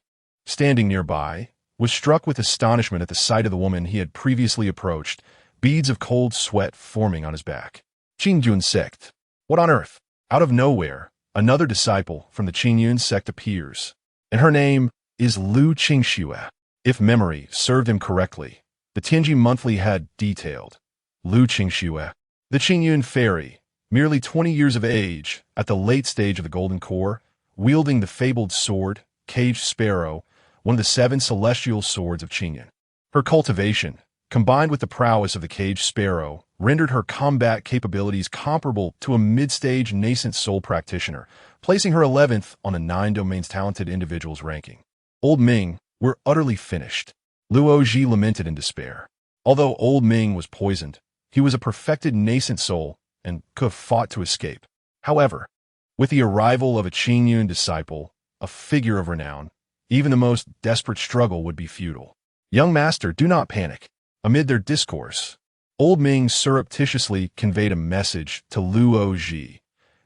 standing nearby, was struck with astonishment at the sight of the woman he had previously approached, beads of cold sweat forming on his back. Qingyun sect. What on earth? Out of nowhere, another disciple from the Qingyun sect appears, and her name is Lu Qingxue. If memory served him correctly, the Tianji Monthly had detailed Lu Qingxue, the Qingyun fairy, merely 20 years of age, at the late stage of the Golden Core, wielding the fabled sword, Caged Sparrow, one of the 7 celestial swords of Qingyun. Her cultivation, combined with the prowess of the Caged Sparrow, rendered her combat capabilities comparable to a mid-stage nascent soul practitioner, placing her 11th on a 9 domains talented individuals ranking. Old Ming were utterly finished. Luo Zhi lamented in despair. Although Old Ming was poisoned, he was a perfected nascent soul and could have fought to escape. However, with the arrival of a Qingyun disciple, a figure of renown, even the most desperate struggle would be futile. Young master, do not panic. Amid their discourse, Old Ming surreptitiously conveyed a message to Luo Zhi.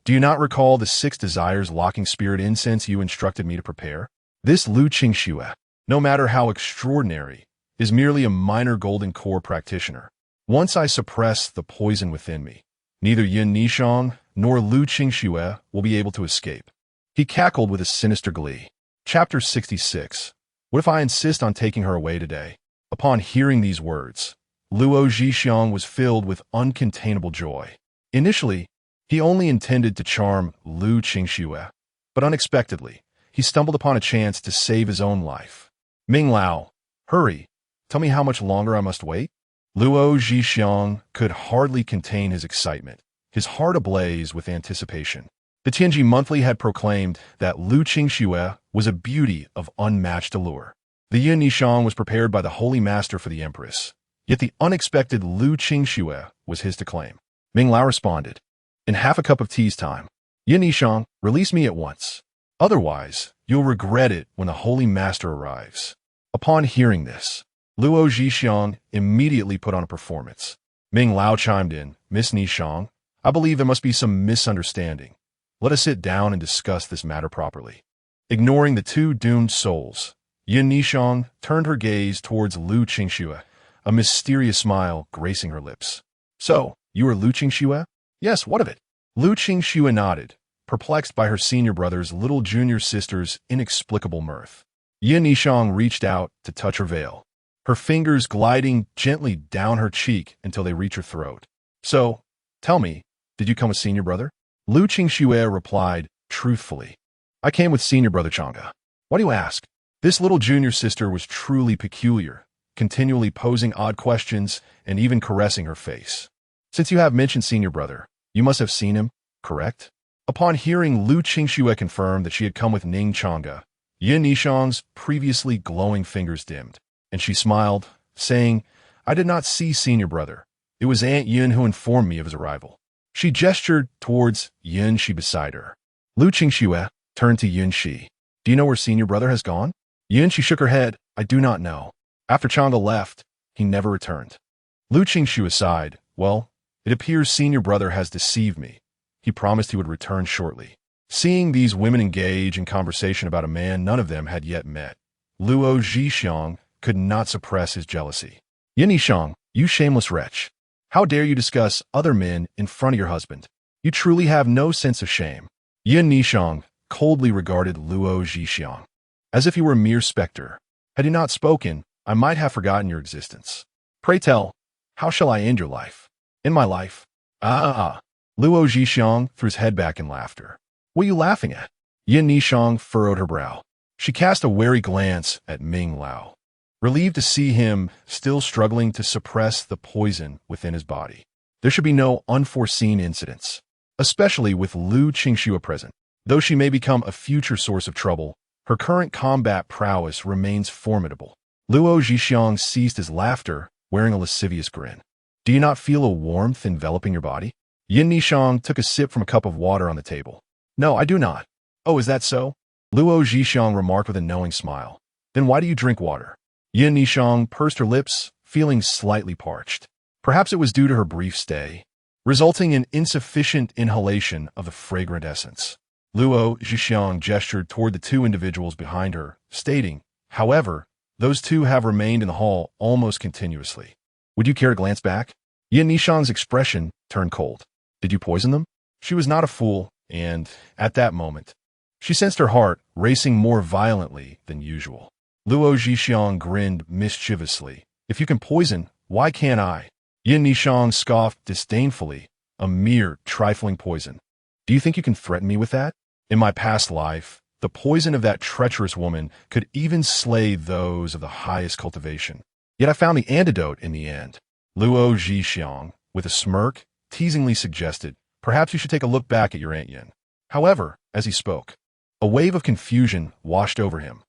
Do you not recall the 6 desires locking spirit incense you instructed me to prepare? This Lu Qingxue, no matter how extraordinary, is merely a minor golden core practitioner. Once I suppress the poison within me, neither Yin Nishang nor Lu Qingxue will be able to escape. He cackled with a sinister glee. Chapter 66. What if I insist on taking her away today? Upon hearing these words, Luo Zhixiang was filled with uncontainable joy. Initially, he only intended to charm Lu Qingxue, but unexpectedly, he stumbled upon a chance to save his own life. Ming Lao, hurry, tell me how much longer I must wait? Luo Zhixiang could hardly contain his excitement, his heart ablaze with anticipation. The Tianji Monthly had proclaimed that Lu Qingxue was a beauty of unmatched allure. The Yin Nishang was prepared by the Holy Master for the Empress, yet the unexpected Lu Qingxue was his to claim. Ming Lao responded, in half a cup of tea's time. Yin Nishang, release me at once. Otherwise, you'll regret it when the Holy Master arrives. Upon hearing this, Luo Zhixiang immediately put on a performance. Ming Lao chimed in, Miss Nishang, I believe there must be some misunderstanding. Let us sit down and discuss this matter properly. Ignoring the 2 doomed souls, Yin Nishang turned her gaze towards Lu Qingxue, a mysterious smile gracing her lips. So, you are Lu Qingxue? Yes, what of it? Lu Qingxue nodded, perplexed by her senior brother's little junior sister's inexplicable mirth. Yin Nishang reached out to touch her veil, her fingers gliding gently down her cheek until they reached her throat. So, tell me, did you come with senior brother? Lu Qingxue replied, truthfully. I came with senior brother Changge. Why do you ask? This little junior sister was truly peculiar, continually posing odd questions and even caressing her face. Since you have mentioned senior brother, you must have seen him, correct? Upon hearing Lu Qingxue confirm that she had come with Ning Changge, Yin Nishang's previously glowing fingers dimmed, and she smiled, saying, I did not see senior brother. It was Aunt Yin who informed me of his arrival. She gestured towards Yin Shi beside her. Lu Qingxue turned to Yin Shi. Do you know where senior brother has gone? Yin Shi shook her head. I do not know. After Changge left, he never returned. Lu Qingxue sighed. Well, it appears senior brother has deceived me. He promised he would return shortly. Seeing these women engage in conversation about a man none of them had yet met, Luo Zhixiang could not suppress his jealousy. Yin Nishang, you shameless wretch. How dare you discuss other men in front of your husband? You truly have no sense of shame. Yin Nishang coldly regarded Luo Zhixiang, as if he were a mere specter. Had he not spoken, I might have forgotten your existence. Pray tell, how shall I end your life? In my life? Luo Zhixiang threw his head back in laughter. What are you laughing at? Yin Nishang furrowed her brow. She cast a wary glance at Ming Lao, relieved to see him still struggling to suppress the poison within his body. There should be no unforeseen incidents, especially with Lu Qingxue present. Though she may become a future source of trouble, her current combat prowess remains formidable. Luo Zhixiang ceased his laughter, wearing a lascivious grin. Do you not feel a warmth enveloping your body? Yin Nishang took a sip from a cup of water on the table. No, I do not. Oh, is that so? Luo Zhixiang remarked with a knowing smile. Then why do you drink water? Yin Nishang pursed her lips, feeling slightly parched. Perhaps it was due to her brief stay, resulting in insufficient inhalation of the fragrant essence. Luo Zhixiang gestured toward the two individuals behind her, stating, however, those two have remained in the hall almost continuously. Would you care to glance back? Yin Nishang's expression turned cold. Did you poison them? She was not a fool, and, at that moment, she sensed her heart racing more violently than usual. Luo Zhixiang grinned mischievously. If you can poison, why can't I? Yin Nishang scoffed disdainfully. A mere trifling poison. Do you think you can threaten me with that? In my past life, the poison of that treacherous woman could even slay those of the highest cultivation. Yet I found the antidote in the end. Luo Zhixiang, with a smirk, teasingly suggested, perhaps you should take a look back at your Aunt Yin. However, as he spoke, a wave of confusion washed over him.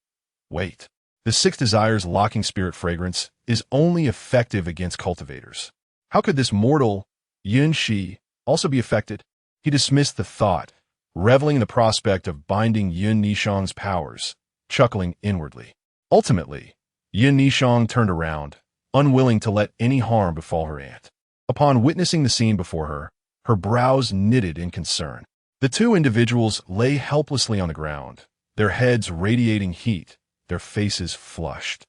Wait. The Six Desires locking spirit fragrance is only effective against cultivators. How could this mortal, Yin Shi, also be affected? He dismissed the thought, reveling in the prospect of binding Yin Nishang's powers, chuckling inwardly. Ultimately, Yin Nishang turned around, unwilling to let any harm befall her aunt. Upon witnessing the scene before her, her brows knitted in concern. The two individuals lay helplessly on the ground, their heads radiating heat, their faces flushed.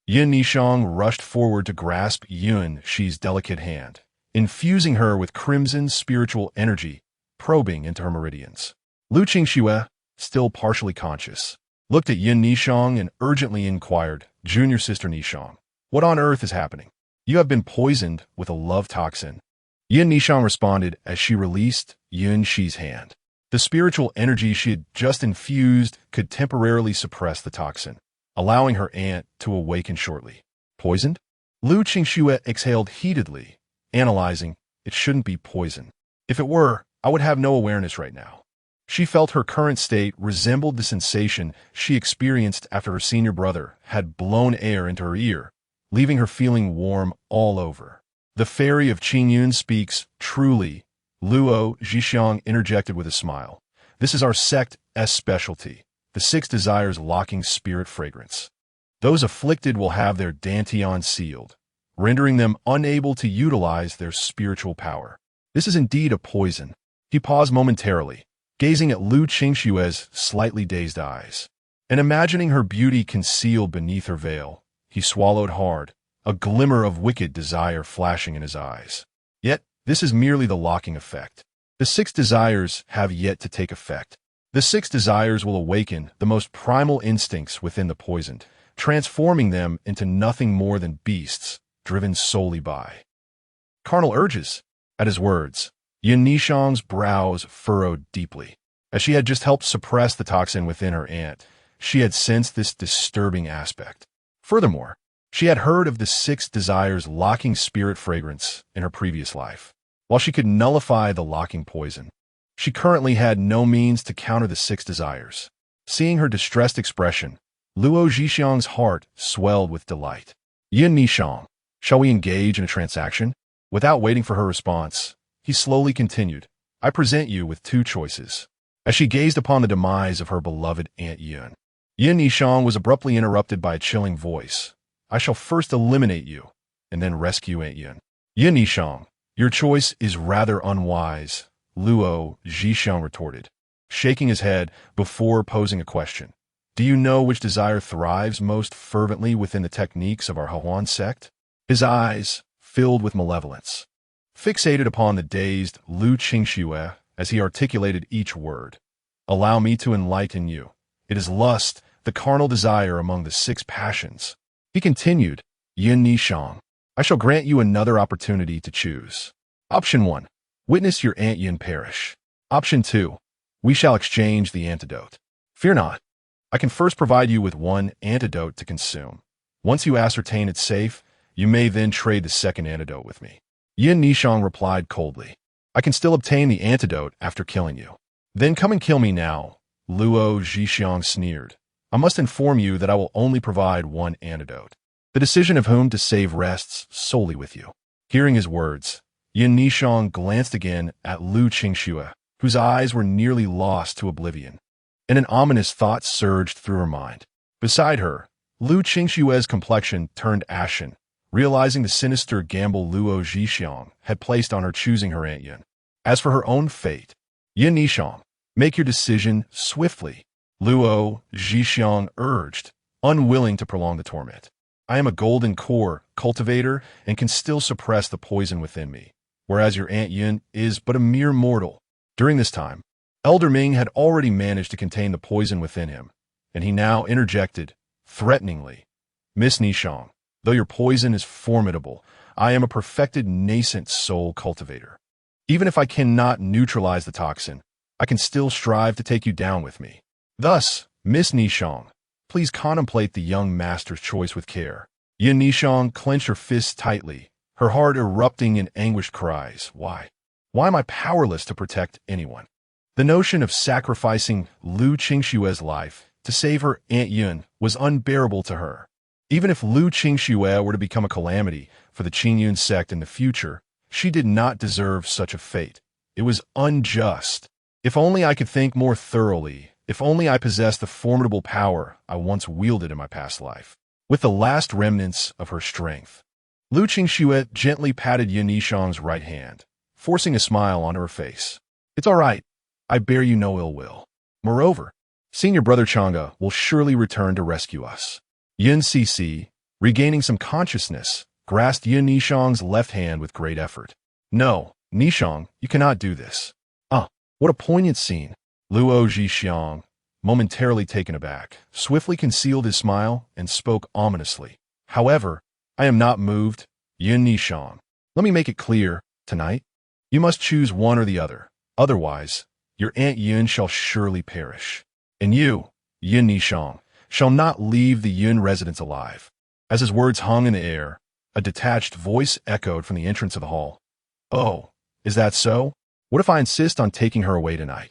Yin Nishang rushed forward to grasp Yun Shi's delicate hand, infusing her with crimson spiritual energy, probing into her meridians. Lu Qingxue, still partially conscious, looked at Yin Nishang and urgently inquired, Junior Sister Nishang, what on earth is happening? You have been poisoned with a love toxin. Yin Nishang responded as she released Yun Shi's hand. The spiritual energy she had just infused could temporarily suppress the toxin, allowing her aunt to awaken shortly. Poisoned? Lu Qingxue exhaled heatedly, analyzing, it shouldn't be poison. If it were, I would have no awareness right now. She felt her current state resembled the sensation she experienced after her senior brother had blown air into her ear, leaving her feeling warm all over. The fairy of Qingyun speaks truly, Luo Zhixiang interjected with a smile. This is our sect's specialty, the Six Desires locking spirit fragrance. Those afflicted will have their dantian sealed, rendering them unable to utilize their spiritual power. This is indeed a poison. He paused momentarily, gazing at Lu Qingxue's slightly dazed eyes. And imagining her beauty concealed beneath her veil, he swallowed hard, a glimmer of wicked desire flashing in his eyes. Yet, this is merely the locking effect. The Six Desires have yet to take effect. The Six Desires will awaken the most primal instincts within the poisoned, transforming them into nothing more than beasts, driven solely by carnal urges. At his words, Yin Nishang's brows furrowed deeply. As she had just helped suppress the toxin within her aunt, she had sensed this disturbing aspect. Furthermore, she had heard of the Six Desires locking spirit fragrance in her previous life. While she could nullify the locking poison, she currently had no means to counter the Six Desires. Seeing her distressed expression, Luo Zhixiang's heart swelled with delight. Yin Nishang, shall we engage in a transaction? Without waiting for her response, he slowly continued, I present you with two choices. As she gazed upon the demise of her beloved Aunt Yun, Yin Nishang was abruptly interrupted by a chilling voice. I shall first eliminate you, and then rescue Aunt Yun. Yin Nishang, your choice is rather unwise, Luo Zhixiang retorted, shaking his head before posing a question. Do you know which desire thrives most fervently within the techniques of our Huan sect? His eyes filled with malevolence, fixated upon the dazed Lu Qingxue as he articulated each word. Allow me to enlighten you. It is lust, the carnal desire among the 6 passions. He continued, Yin Ni Shang, I shall grant you another opportunity to choose. Option 1. Witness your Aunt Yin perish. Option 2. We shall exchange the antidote. Fear not. I can first provide you with one antidote to consume. Once you ascertain it's safe, you may then trade the second antidote with me. Yin Nishang replied coldly, I can still obtain the antidote after killing you. Then come and kill me now, Luo Zhixiang sneered. I must inform you that I will only provide one antidote. The decision of whom to save rests solely with you. Hearing his words, Yin Nishang glanced again at Lu Qingxue, whose eyes were nearly lost to oblivion. And an ominous thought surged through her mind. Beside her, Lu Qingxue's complexion turned ashen, realizing the sinister gamble Luo Zhixiang had placed on her choosing her Aunt Yin. As for her own fate, Yin Nishang, make your decision swiftly, Luo Zhixiang urged, unwilling to prolong the torment. I am a golden core cultivator and can still suppress the poison within me, whereas your Aunt Yin is but a mere mortal. During this time, Elder Ming had already managed to contain the poison within him, and he now interjected, threateningly, Miss Nishang, though your poison is formidable, I am a perfected nascent soul cultivator. Even if I cannot neutralize the toxin, I can still strive to take you down with me. Thus, Miss Nishang, please contemplate the young master's choice with care. Yin Nishang clenched her fists tightly, her heart erupting in anguished cries. Why? Why am I powerless to protect anyone? The notion of sacrificing Lu Qingxue's life to save her Aunt Yin was unbearable to her. Even if Lu Qingxue were to become a calamity for the Qingyun sect in the future, she did not deserve such a fate. It was unjust. If only I could think more thoroughly, if only I possessed the formidable power I once wielded in my past life. With the last remnants of her strength, Lu Qingxue gently patted Yin Nishang's right hand, forcing a smile onto her face. It's all right. I bear you no ill will. Moreover, Senior Brother Changge will surely return to rescue us. Yin Cc, regaining some consciousness, grasped Yin Nishang's left hand with great effort. No, Nishang, you cannot do this. What a poignant scene. Luo Zhixiang, momentarily taken aback, swiftly concealed his smile and spoke ominously. However, I am not moved. Yin Nishang, let me make it clear, tonight, you must choose one or the other. Otherwise, your Aunt Yin shall surely perish. And you, Yin Nishang, shall not leave the Yin residence alive. As his words hung in the air, a detached voice echoed from the entrance of the hall. Oh, is that so? What if I insist on taking her away tonight?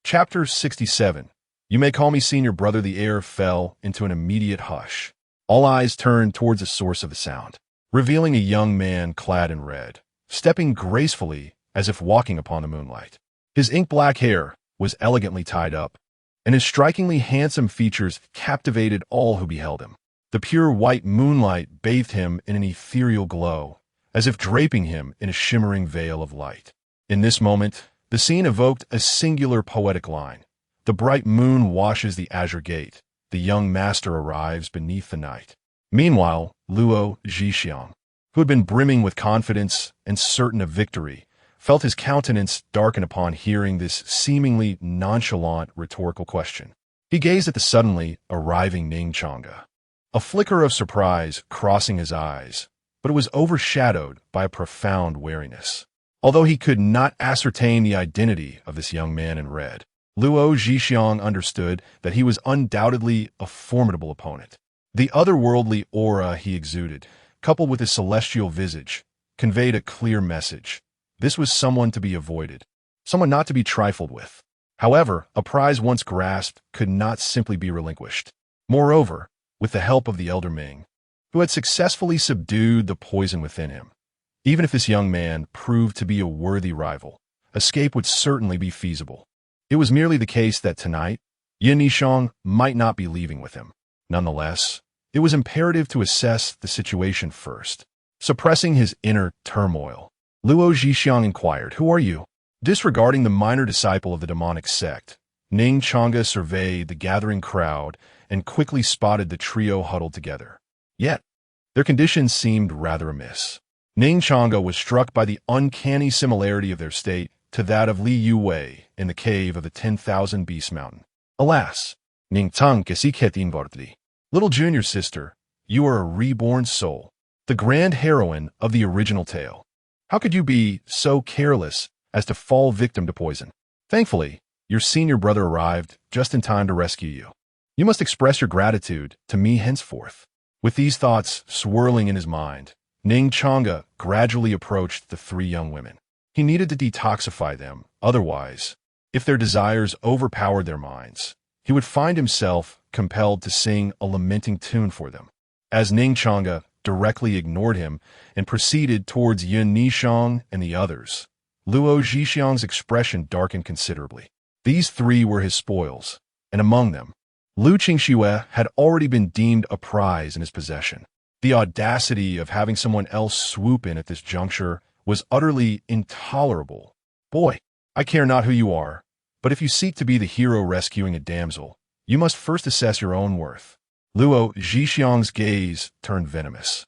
Chapter 67. You may call me Senior Brother. The air fell into an immediate hush. All eyes turned towards the source of the sound, revealing a young man clad in red, stepping gracefully as if walking upon the moonlight. His ink-black hair was elegantly tied up, and his strikingly handsome features captivated all who beheld him. The pure white moonlight bathed him in an ethereal glow, as if draping him in a shimmering veil of light. In this moment, the scene evoked a singular poetic line. The bright moon washes the azure gate. The young master arrives beneath the night. Meanwhile, Luo Zhixiang, who had been brimming with confidence and certain of victory, felt his countenance darken upon hearing this seemingly nonchalant rhetorical question. He gazed at the suddenly arriving Ning Changge, a flicker of surprise crossing his eyes, but it was overshadowed by a profound wariness. Although he could not ascertain the identity of this young man in red, Luo Zhixiang understood that he was undoubtedly a formidable opponent. The otherworldly aura he exuded, coupled with his celestial visage, conveyed a clear message. This was someone to be avoided, someone not to be trifled with. However, a prize once grasped could not simply be relinquished. Moreover, with the help of the Elder Ming, who had successfully subdued the poison within him, even if this young man proved to be a worthy rival, escape would certainly be feasible. It was merely the case that tonight, Yin Nishang might not be leaving with him. Nonetheless, it was imperative to assess the situation first. Suppressing his inner turmoil, Luo Zhixiang inquired, Who are you? Disregarding the minor disciple of the demonic sect, Ning Changge surveyed the gathering crowd and quickly spotted the trio huddled together. Yet, their conditions seemed rather amiss. Ning Changge was struck by the uncanny similarity of their state to that of Li Yuwei in the cave of the 10,000 Beast Mountain. Alas, Ning Changge si ketin vortli. Little junior sister, you are a reborn soul, the grand heroine of the original tale. How could you be so careless as to fall victim to poison? Thankfully, your senior brother arrived just in time to rescue you. You must express your gratitude to me henceforth. With these thoughts swirling in his mind, Ning Changge gradually approached the three young women. He needed to detoxify them, otherwise, if their desires overpowered their minds, he would find himself compelled to sing a lamenting tune for them. As Ning Changge directly ignored him and proceeded towards Yun Nishang and the others, Luo Zhixiang's expression darkened considerably. These three were his spoils, and among them, Lu Qingxue had already been deemed a prize in his possession. The audacity of having someone else swoop in at this juncture was utterly intolerable. Boy, I care not who you are, but if you seek to be the hero rescuing a damsel, you must first assess your own worth. Luo Zhixiang's gaze turned venomous,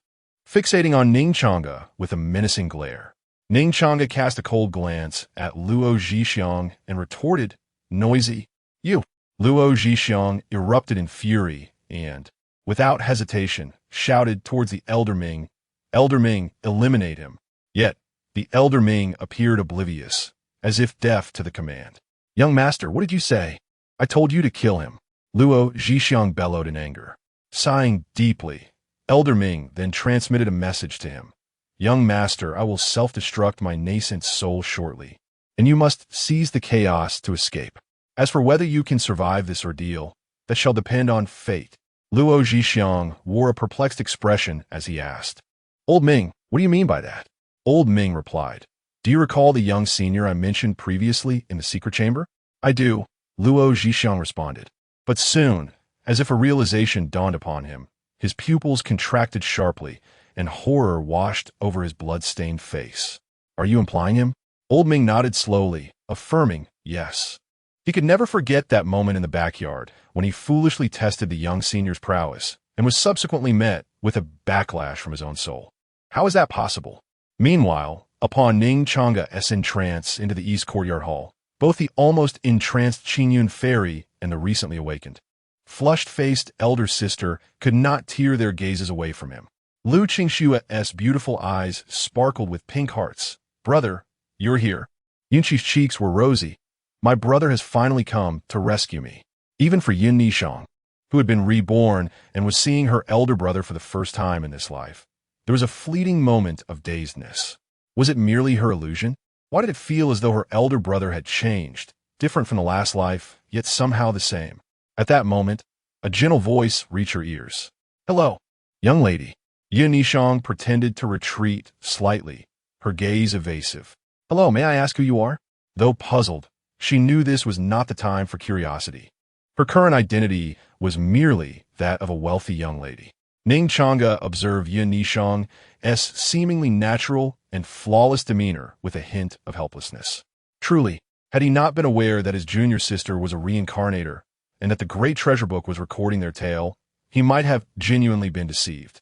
fixating on Ning Changge with a menacing glare. Ning Changge cast a cold glance at Luo Zhixiang and retorted, "Noisy, you." Luo Zhixiang erupted in fury and, without hesitation, shouted towards the Elder Ming, "Elder Ming, eliminate him." Yet, the Elder Ming appeared oblivious, as if deaf to the command. "Young master, what did you say?" "I told you to kill him." Luo Zhixiang bellowed in anger. Sighing deeply, Elder Ming then transmitted a message to him. "Young master, I will self-destruct my nascent soul shortly, and you must seize the chaos to escape. As for whether you can survive this ordeal, that shall depend on fate." Luo Zhixiang wore a perplexed expression as he asked, "Old Ming, what do you mean by that?" Old Ming replied, "Do you recall the young senior I mentioned previously in the secret chamber?" "I do," Luo Zhixiang responded. But soon, as if a realization dawned upon him, his pupils contracted sharply, and horror washed over his blood-stained face. "Are you implying him?" Old Ming nodded slowly, affirming, "Yes." He could never forget that moment in the backyard when he foolishly tested the young senior's prowess and was subsequently met with a backlash from his own soul. How is that possible? Meanwhile, upon Ning Changge's entrance into the East Courtyard Hall, both the almost entranced Qingyun fairy and the recently awakened, flushed-faced elder sister could not tear their gazes away from him. Lu Qingxue's beautiful eyes sparkled with pink hearts. "Brother, you're here." Yunqi's cheeks were rosy. "My brother has finally come to rescue me." Even for Yun Nishang, who had been reborn and was seeing her elder brother for the first time in this life, there was a fleeting moment of dazedness. Was it merely her illusion? Why did it feel as though her elder brother had changed, different from the last life, yet somehow the same? At that moment, a gentle voice reached her ears. "Hello, young lady." Yun Nishang pretended to retreat slightly, her gaze evasive. "Hello, may I ask who you are?" Though puzzled, she knew this was not the time for curiosity. Her current identity was merely that of a wealthy young lady. Ning Changge observed Yun Nishang's seemingly natural and flawless demeanor with a hint of helplessness. Truly, had he not been aware that his junior sister was a reincarnator and that the Great Treasure Book was recording their tale, he might have genuinely been deceived.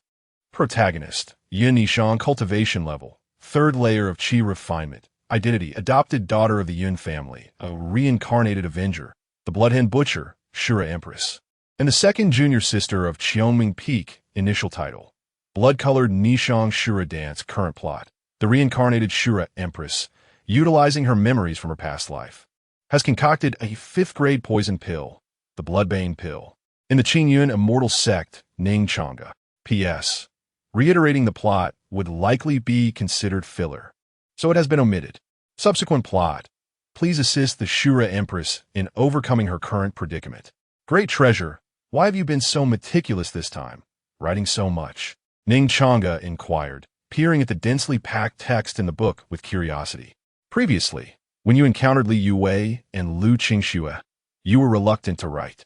Protagonist, Yun Nishang, cultivation level, 3rd layer of Qi refinement. Identity, adopted daughter of the Yun family, a reincarnated avenger, the Bloodhen Butcher, Asura Empress. And the second junior sister of Qianming Peak, initial title, blood-colored Nishang Shura dance, current plot. The reincarnated Asura Empress, utilizing her memories from her past life, has concocted a 5th-grade poison pill, the Bloodbane Pill, in the Qingyun immortal sect, Ning Changge. P.S. Reiterating the plot would likely be considered filler, so it has been omitted. Subsequent plot. Please assist the Shura Empress in overcoming her current predicament. Great treasure, why have you been so meticulous this time, writing so much? Ning Changge inquired, peering at the densely packed text in the book with curiosity. Previously, when you encountered Li Yuwei and Lu Qingxue, you were reluctant to write.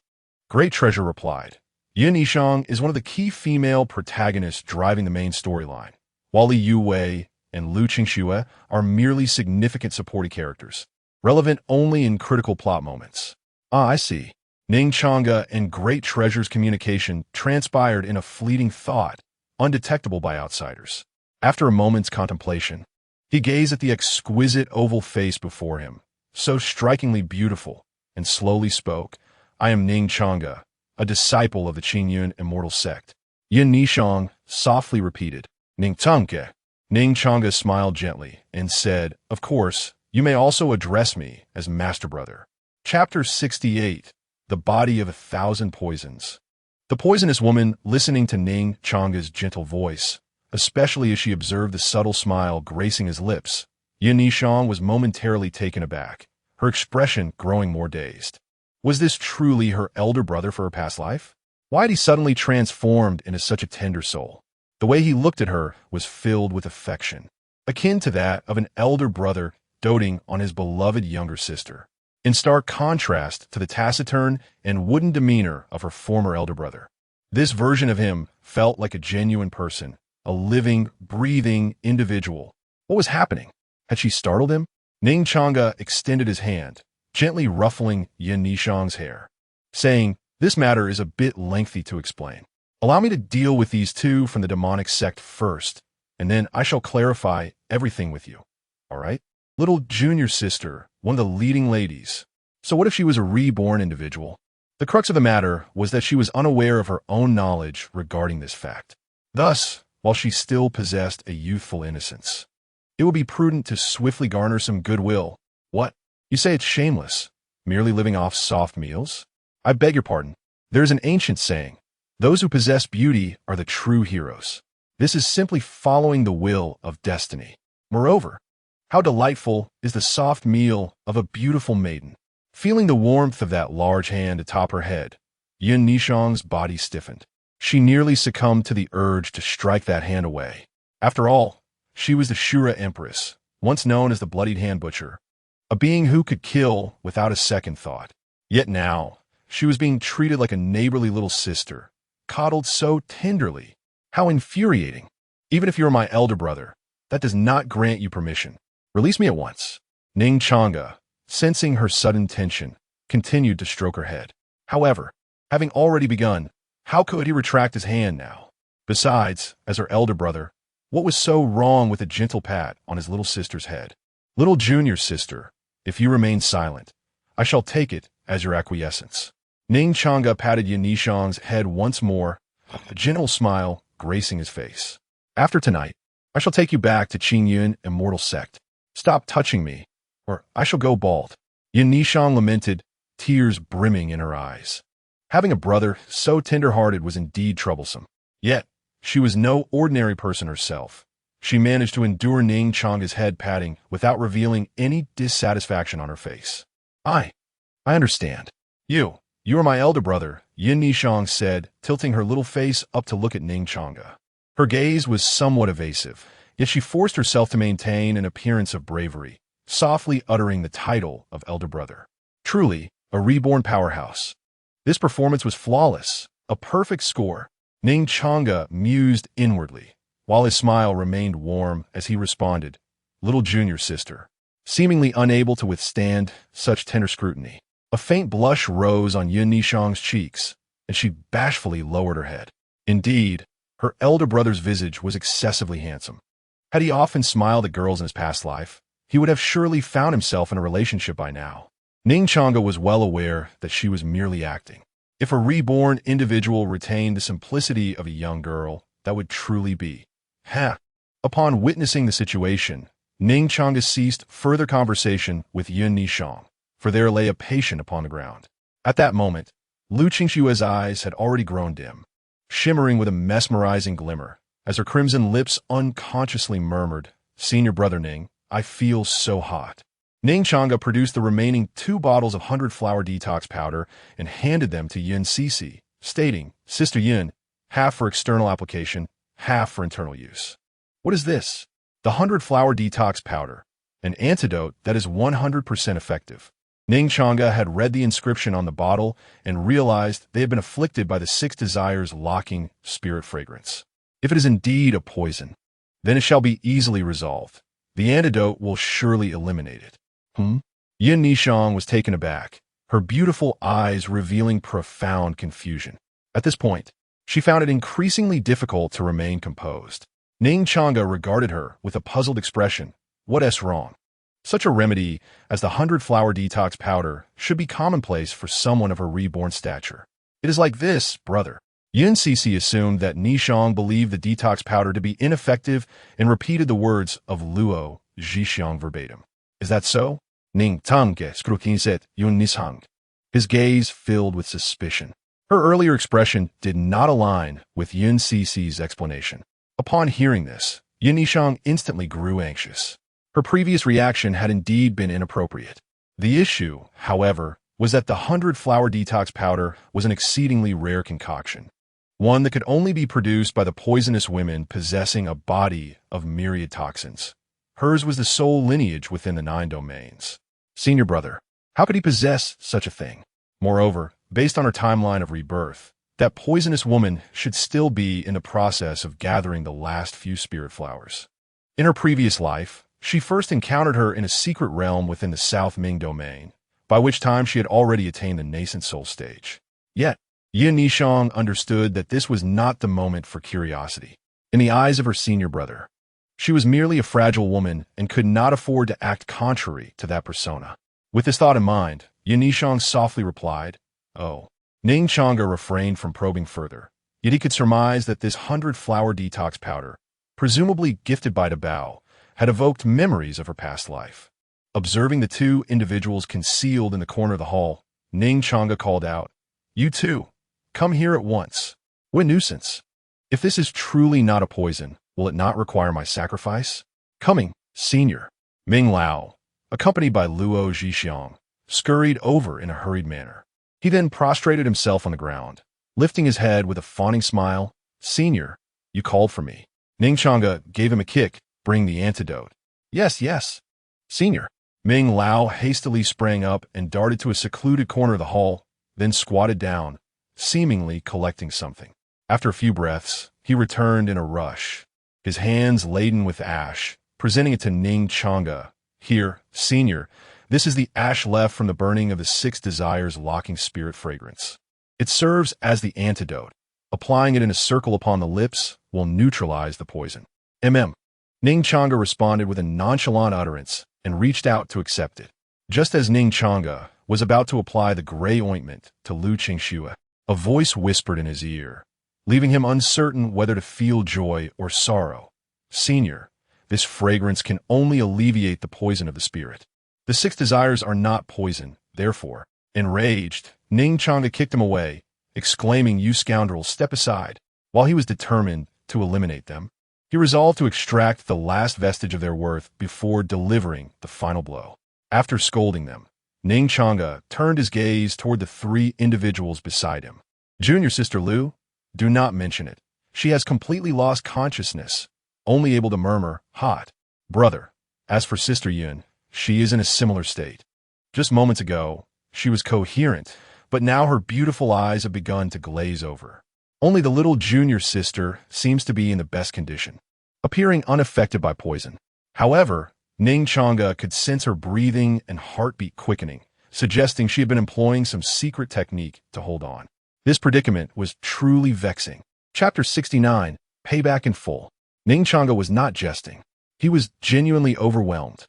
Great treasure replied. Yun Nishang is one of the key female protagonists driving the main storyline, while Li Yuwei and Lu Qingxue are merely significant supporting characters. relevant only in critical plot moments. Ah, I see. Ning Changge and great treasure's communication transpired in a fleeting thought, undetectable by outsiders. After a moment's contemplation, he gazed at the exquisite oval face before him, so strikingly beautiful, and slowly spoke, I am Ning Changge, a disciple of the Qingyun immortal sect. Yin Nishang softly repeated, Ning Changge. Ning Changge smiled gently and said, Of course, you may also address me as Master Brother. Chapter 68, The Body of 1,000 Poisons. The poisonous woman, listening to Ning Changge's gentle voice, especially as she observed the subtle smile gracing his lips, Yin Nishang was momentarily taken aback, her expression growing more dazed. Was this truly her elder brother for her past life? Why had he suddenly transformed into such a tender soul? The way he looked at her was filled with affection, akin to that of an elder brother doting on his beloved younger sister, in stark contrast to the taciturn and wooden demeanor of her former elder brother. This version of him felt like a genuine person, a living, breathing individual. What was happening? Had she startled him? Ning Changge extended his hand, gently ruffling Yin Nishang's hair, saying, This matter is a bit lengthy to explain. Allow me to deal with these two from the demonic sect first, and then I shall clarify everything with you. All right? Little junior sister, one of the leading ladies. So what if she was a reborn individual? The crux of the matter was that she was unaware of her own knowledge regarding this fact. Thus, while she still possessed a youthful innocence, it would be prudent to swiftly garner some goodwill. What? You say it's shameless, merely living off soft meals? I beg your pardon. There is an ancient saying, those who possess beauty are the true heroes. This is simply following the will of destiny. Moreover, how delightful is the soft meal of a beautiful maiden. Feeling the warmth of that large hand atop her head, Yin Nishang's body stiffened. She nearly succumbed to the urge to strike that hand away. After all, she was the Asura Empress, once known as the Bloodied Hand Butcher, a being who could kill without a second thought. Yet now, she was being treated like a neighborly little sister, coddled so tenderly. How infuriating. Even if you're my elder brother, that does not grant you permission. Release me at once. Ning Changge, sensing her sudden tension, continued to stroke her head. However, having already begun, how could he retract his hand now? Besides, as her elder brother, what was so wrong with a gentle pat on his little sister's head? Little junior sister, if you remain silent, I shall take it as your acquiescence. Ning Changge patted Yin Nishang's head once more, a gentle smile gracing his face. After tonight, I shall take you back to Qingyun immortal sect. Stop touching me, or I shall go bald. Yin Nishang lamented, tears brimming in her eyes. Having a brother so tender-hearted was indeed troublesome. Yet, she was no ordinary person herself. She managed to endure Ning Changge's head patting without revealing any dissatisfaction on her face. I understand. You are my elder brother, Yin Nishang said, tilting her little face up to look at Ning Changge. Her gaze was somewhat evasive, yet she forced herself to maintain an appearance of bravery, softly uttering the title of elder brother. Truly, a reborn powerhouse. This performance was flawless, a perfect score. Ning Changge mused inwardly, while his smile remained warm as he responded, Little junior sister, seemingly unable to withstand such tender scrutiny. A faint blush rose on Yin Nishang's cheeks, and she bashfully lowered her head. Indeed, her elder brother's visage was excessively handsome. Had he often smiled at girls in his past life, he would have surely found himself in a relationship by now. Ning Changge was well aware that she was merely acting. If a reborn individual retained the simplicity of a young girl, that would truly be. Upon witnessing the situation, Ning Changge ceased further conversation with Yin Nishang, for there lay a patient upon the ground. At that moment, Lu Qingshue's eyes had already grown dim, shimmering with a mesmerizing glimmer, as her crimson lips unconsciously murmured, Senior brother Ning, I feel so hot. Ning Changge produced the remaining 2 bottles of 100-flower detox powder and handed them to Yin Cece, stating, Sister Yin, half for external application, half for internal use. What is this? The 100-flower detox powder, an antidote that is 100% effective. Ning Changge had read the inscription on the bottle and realized they had been afflicted by the 6 desires locking spirit fragrance. If it is indeed a poison, then it shall be easily resolved. The antidote will surely eliminate it. Yin Nishang was taken aback, her beautiful eyes revealing profound confusion. At this point, she found it increasingly difficult to remain composed. Ning Changge regarded her with a puzzled expression. What's wrong? Such a remedy as the 100-flower detox powder should be commonplace for someone of her reborn stature. It is like this, brother. Yin Cece assumed that Nishang believed the detox powder to be ineffective and repeated the words of Luo Zhixiang verbatim. Is that so? Ning Changge skrukinset Yun Nishang. His gaze filled with suspicion. Her earlier expression did not align with Yin Cece's explanation. Upon hearing this, Yin Nishang instantly grew anxious. Her previous reaction had indeed been inappropriate. The issue, however, was that the 100-flower detox powder was an exceedingly rare concoction, one that could only be produced by the poisonous women possessing a body of myriad toxins. Hers was the sole lineage within the 9 domains. Senior brother, how could he possess such a thing? Moreover, based on her timeline of rebirth, that poisonous woman should still be in the process of gathering the last few spirit flowers. In her previous life, she first encountered her in a secret realm within the South Ming domain, by which time she had already attained the nascent soul stage. Yet, Yin Nishang understood that this was not the moment for curiosity. In the eyes of her senior brother, she was merely a fragile woman and could not afford to act contrary to that persona. With this thought in mind, Yin Nishang softly replied, "Oh." Ning Changge refrained from probing further, yet he could surmise that this 100-flower detox powder, presumably gifted by Dabao, had evoked memories of her past life. Observing the two individuals concealed in the corner of the hall, Ning Changge called out, "You two, come here at once. What nuisance! If this is truly not a poison, will it not require my sacrifice?" Coming, senior. Ming Lao, accompanied by Luo Zhixiang, scurried over in a hurried manner. He then prostrated himself on the ground, lifting his head with a fawning smile. "Senior, you called for me." Ning Changge gave him a kick, bringing the antidote. Yes, yes. Senior. Ming Lao hastily sprang up and darted to a secluded corner of the hall, then squatted down, seemingly collecting something. After a few breaths, he returned in a rush, his hands laden with ash, presenting it to Ning Changge. "Here, senior, this is the ash left from the burning of the 6 desires locking spirit fragrance. It serves as the antidote. Applying it in a circle upon the lips will neutralize the poison." Ning Changge responded with a nonchalant utterance and reached out to accept it. Just as Ning Changge was about to apply the gray ointment to Lu Qingxue, a voice whispered in his ear, leaving him uncertain whether to feel joy or sorrow. "Senior, this fragrance can only alleviate the poison of the spirit. The 6 desires are not poison, therefore." Enraged, Ning Changge kicked him away, exclaiming, "You scoundrel, step aside." While he was determined to eliminate them, he resolved to extract the last vestige of their worth before delivering the final blow. After scolding them, Ning Changge turned his gaze toward the 3 individuals beside him. "Junior sister Lu, do not mention it. She has completely lost consciousness, only able to murmur, 'Hot.' Brother, as for Sister Yun, she is in a similar state. Just moments ago, she was coherent, but now her beautiful eyes have begun to glaze over. Only the little junior sister seems to be in the best condition, appearing unaffected by poison." However, Ning Changge could sense her breathing and heartbeat quickening, suggesting she had been employing some secret technique to hold on. This predicament was truly vexing. Chapter 69, Payback in Full. Ning Changge was not jesting. He was genuinely overwhelmed.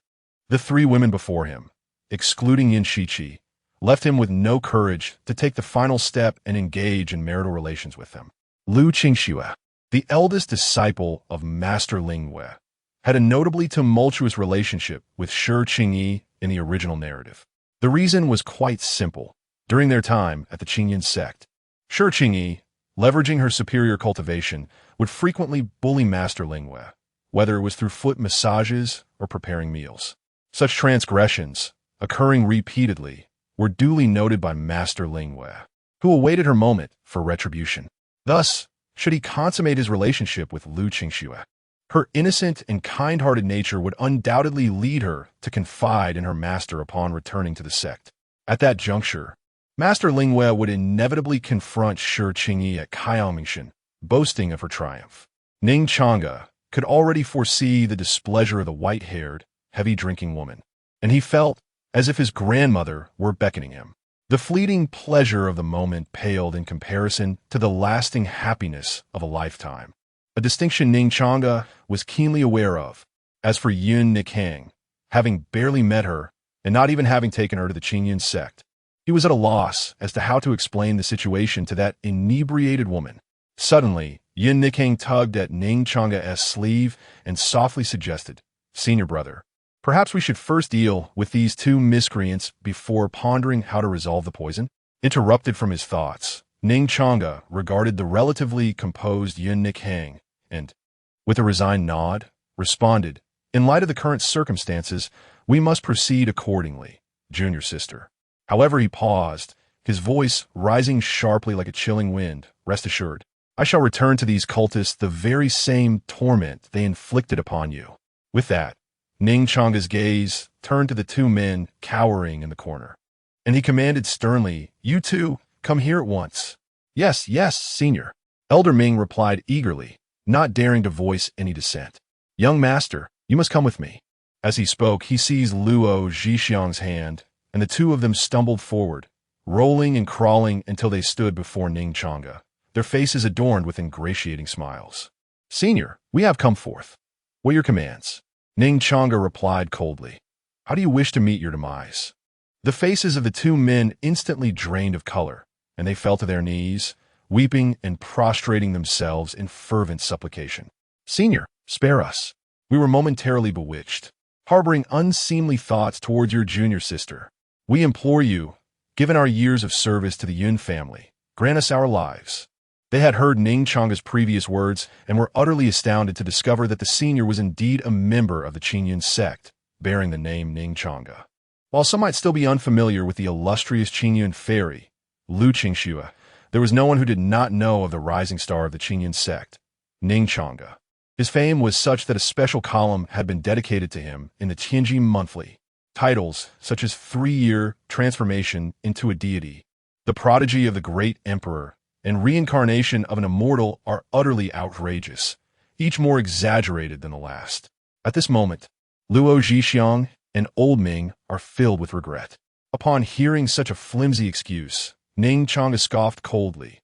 The 3 women before him, excluding Yin Shiqi, left him with no courage to take the final step and engage in marital relations with them. Lu Qingxue, the eldest disciple of Master Lingwei, had a notably tumultuous relationship with Shi Qingyi in the original narrative. The reason was quite simple. During their time at the Qingyan sect, Shi Qingyi, leveraging her superior cultivation, would frequently bully Master Lingwei, whether it was through foot massages or preparing meals. Such transgressions, occurring repeatedly, were duly noted by Master Lingwei, who awaited her moment for retribution. Thus, should he consummate his relationship with Lu Qingxue, her innocent and kind-hearted nature would undoubtedly lead her to confide in her master upon returning to the sect. At that juncture, Master Lingwei would inevitably confront Shi Qingyi at Kaiyangmingshan, boasting of her triumph. Ning Changge could already foresee the displeasure of the white-haired, heavy-drinking woman, and he felt as if his grandmother were beckoning him. The fleeting pleasure of the moment paled in comparison to the lasting happiness of a lifetime, a distinction Ning Changge was keenly aware of. As for Ning Changge, having barely met her and not even having taken her to the Qingyun sect, he was at a loss as to how to explain the situation to that inebriated woman. Suddenly, Ning Changge tugged at Ning Changge's sleeve and softly suggested, "Senior brother, perhaps we should first deal with these two miscreants before pondering how to resolve the poison." Interrupted from his thoughts, Ning Changge regarded the relatively composed Ning Changge and, with a resigned nod, responded, "In light of the current circumstances, we must proceed accordingly, junior sister." However, he paused, his voice rising sharply like a chilling wind. "Rest assured, I shall return to these cultists the very same torment they inflicted upon you." With that, Ning Changge's gaze turned to the two men cowering in the corner, and he commanded sternly, "You two, come here at once." "Yes, yes, senior." Elder Ming replied eagerly, not daring to voice any dissent. "Young master, you must come with me." As he spoke, he seized Luo Zhixiang's hand, and the two of them stumbled forward, rolling and crawling until they stood before Ning Changge, their faces adorned with ingratiating smiles. "Senior, we have come forth. What are your commands?" Ning Changge replied coldly, "How do you wish to meet your demise?" The faces of the two men instantly drained of color, and they fell to their knees, weeping and prostrating themselves in fervent supplication. "Senior, spare us. We were momentarily bewitched, harboring unseemly thoughts towards your junior sister. We implore you, given our years of service to the Yun family, grant us our lives." They had heard Ning Changge's previous words and were utterly astounded to discover that the senior was indeed a member of the Qingyun sect, bearing the name Ning Changge. While some might still be unfamiliar with the illustrious Qingyun fairy, Lu Qingxue, there was no one who did not know of the rising star of the Qingyun sect, Ning Changge. His fame was such that a special column had been dedicated to him in the Tianjin Monthly. Titles such as 3-Year Transformation into a Deity, The Prodigy of the Great Emperor, and Reincarnation of an Immortal are utterly outrageous, each more exaggerated than the last. At this moment, Luo Zhixiang and Old Ming are filled with regret. Upon hearing such a flimsy excuse, Ning Changge scoffed coldly.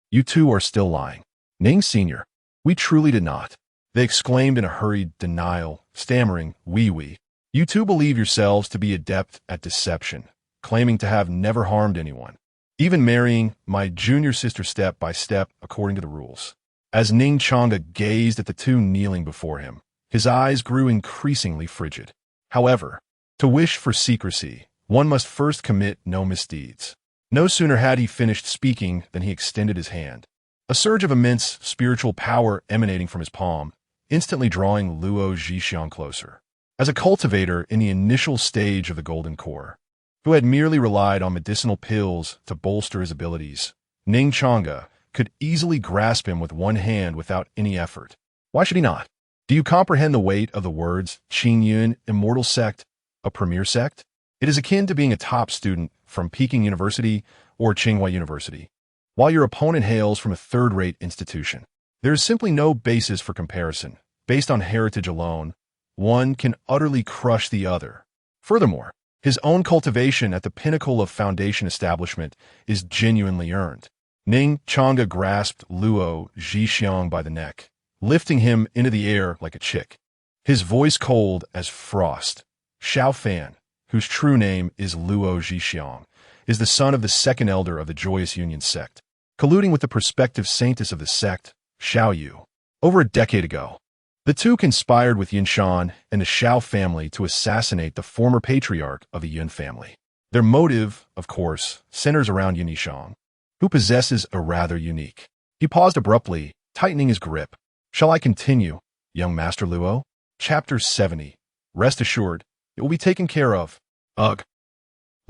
You two are still lying." "Ning Senior, we truly did not," they exclaimed in a hurried denial, stammering, "We. You two believe yourselves to be adept at deception, claiming to have never harmed anyone, even marrying my junior sister step by step according to the rules." As Ning Changge gazed at the two kneeling before him, his eyes grew increasingly frigid. However, to wish for secrecy, one must first commit no misdeeds. No sooner had he finished speaking than he extended his hand, a surge of immense spiritual power emanating from his palm, instantly drawing Luo Zhixiang closer. As a cultivator in the initial stage of the Golden Core, who had merely relied on medicinal pills to bolster his abilities, Ning Changge could easily grasp him with one hand without any effort. Why should he not? Do you comprehend the weight of the words Qingyun Immortal Sect, a premier sect? It is akin to being a top student from Peking University or Tsinghua University, while your opponent hails from a third-rate institution. There is simply no basis for comparison. Based on heritage alone, one can utterly crush the other. Furthermore, his own cultivation at the pinnacle of foundation establishment is genuinely earned. Ning Changge grasped Luo Zhixiang by the neck, lifting him into the air like a chick. His voice cold as frost. Xiao Fan, whose true name is Luo Zhixiang, is the son of the second elder of the Joyous Union sect, colluding with the prospective saintess of the sect, Xiao Yu. Over a decade ago, the two conspired with Yinshan and the Xiao family to assassinate the former patriarch of the Yun family. Their motive, of course, centers around Yinshan, who possesses a rather unique. He paused abruptly, tightening his grip. "Shall I continue, young Master Luo?" Chapter 70. Rest assured, it will be taken care of. Ugh.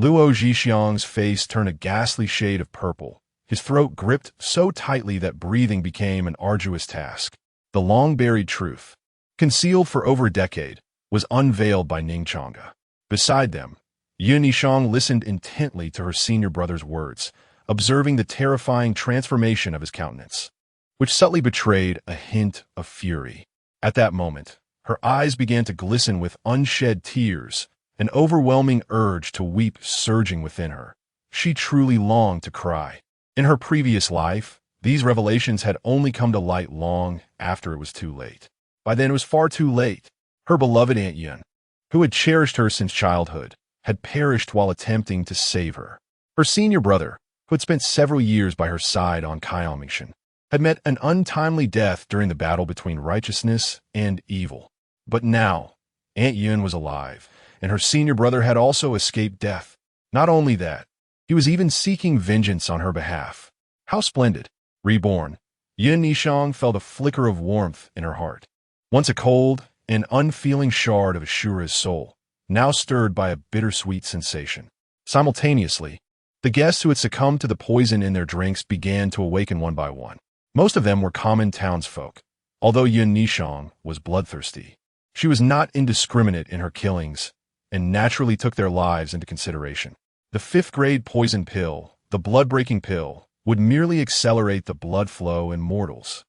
Luo Zhixiang's face turned a ghastly shade of purple, his throat gripped so tightly that breathing became an arduous task. The long-buried truth, concealed for over a decade, was unveiled by Ning Changge. Beside them, Yinshan listened intently to her senior brother's words, observing the terrifying transformation of his countenance, which subtly betrayed a hint of fury. At that moment, her eyes began to glisten with unshed tears an overwhelming urge to weep surging within her. She truly longed to cry. In her previous life, these revelations had only come to light long after it was too late. By then it was far too late. Her beloved Aunt Yun, who had cherished her since childhood, had perished while attempting to save her. Her senior brother, who had spent several years by her side on Kaiamingshan, had met an untimely death during the battle between righteousness and evil. But now, Aunt Yun was alive, and her senior brother had also escaped death. Not only that, he was even seeking vengeance on her behalf. How splendid! Reborn, Ning Changge felt a flicker of warmth in her heart. Once a cold and unfeeling shard of Asura's soul, now stirred by a bittersweet sensation. Simultaneously, the guests who had succumbed to the poison in their drinks began to awaken one by one. Most of them were common townsfolk, although Ning Changge was bloodthirsty. She was not indiscriminate in her killings and naturally took their lives into consideration. The fifth-grade poison pill, the blood-breaking pill, would merely accelerate the blood flow in mortals,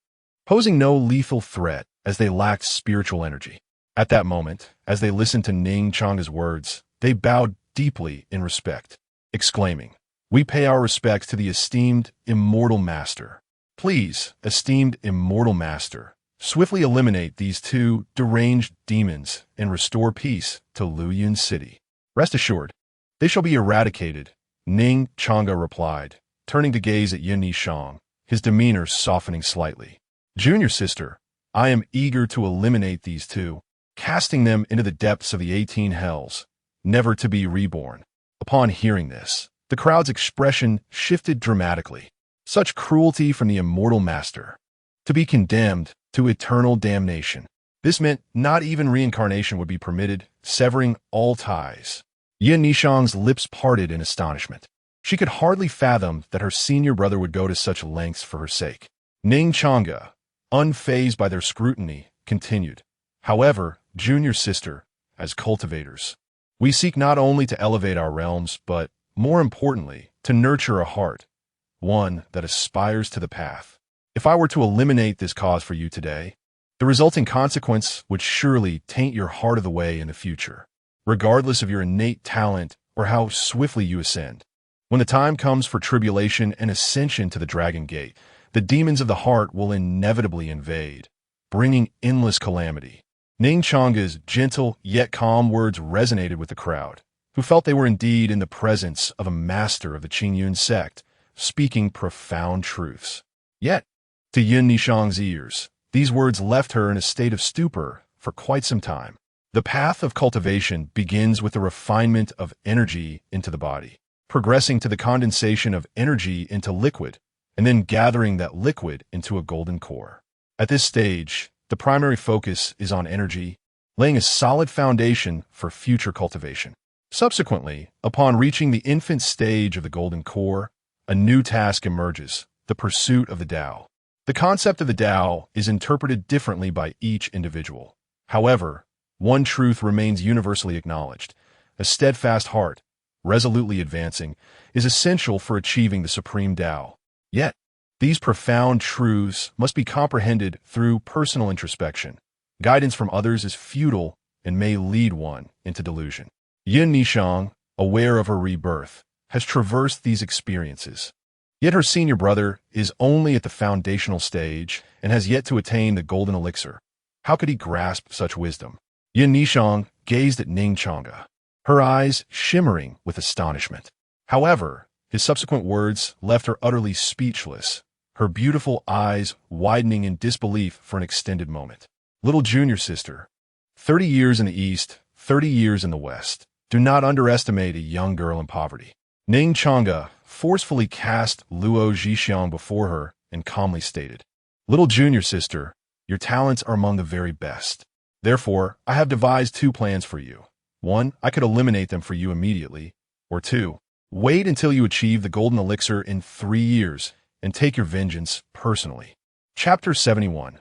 posing no lethal threat as they lacked spiritual energy. At that moment, as they listened to Ning Changge's words, they bowed deeply in respect, exclaiming, "We pay our respects to the esteemed immortal master. Please, esteemed immortal master, swiftly eliminate these two deranged demons and restore peace to Luyun City. Rest assured, they shall be eradicated," Ning Changge replied, turning to gaze at Ning Changge, his demeanor softening slightly. "Junior sister, I am eager to eliminate these two, casting them into the depths of the 18 hells, never to be reborn." Upon hearing this, the crowd's expression shifted dramatically. Such cruelty from the immortal master. To be condemned to eternal damnation. This meant not even reincarnation would be permitted, severing all ties. Ning Changge's lips parted in astonishment. She could hardly fathom that her senior brother would go to such lengths for her sake. Ning Changge, unfazed by their scrutiny, continued, "However, junior sister, as cultivators, we seek not only to elevate our realms, but, more importantly, to nurture a heart, one that aspires to the path. If I were to eliminate this cause for you today, the resulting consequence would surely taint your heart of the way in the future, regardless of your innate talent or how swiftly you ascend. When the time comes for tribulation and ascension to the Dragon Gate, the demons of the heart will inevitably invade, bringing endless calamity." Ning Changge's gentle yet calm words resonated with the crowd, who felt they were indeed in the presence of a master of the Qingyun sect, speaking profound truths. Yet, to Ning Changge's ears, these words left her in a state of stupor for quite some time. The path of cultivation begins with the refinement of energy into the body, progressing to the condensation of energy into liquid, and then gathering that liquid into a golden core. At this stage, the primary focus is on energy, laying a solid foundation for future cultivation. Subsequently, upon reaching the infant stage of the golden core, a new task emerges, the pursuit of the Tao. The concept of the Tao is interpreted differently by each individual. However, one truth remains universally acknowledged: a steadfast heart, resolutely advancing, is essential for achieving the supreme Tao. Yet, these profound truths must be comprehended through personal introspection. Guidance from others is futile and may lead one into delusion. Ning Changge, aware of her rebirth, has traversed these experiences. Yet her senior brother is only at the foundational stage and has yet to attain the golden elixir. How could he grasp such wisdom? Ning Changge gazed at Ning Changge, her eyes shimmering with astonishment. However, his subsequent words left her utterly speechless, her beautiful eyes widening in disbelief for an extended moment. "Little junior sister, 30 years in the East, 30 years in the West. Do not underestimate a young girl in poverty." Ning Changge forcefully cast Luo Zhixiang before her and calmly stated, "Little junior sister, your talents are among the very best. Therefore, I have devised two plans for you. One, I could eliminate them for you immediately. Or two, wait until you achieve the golden elixir in 3 years and take your vengeance personally." Chapter 71.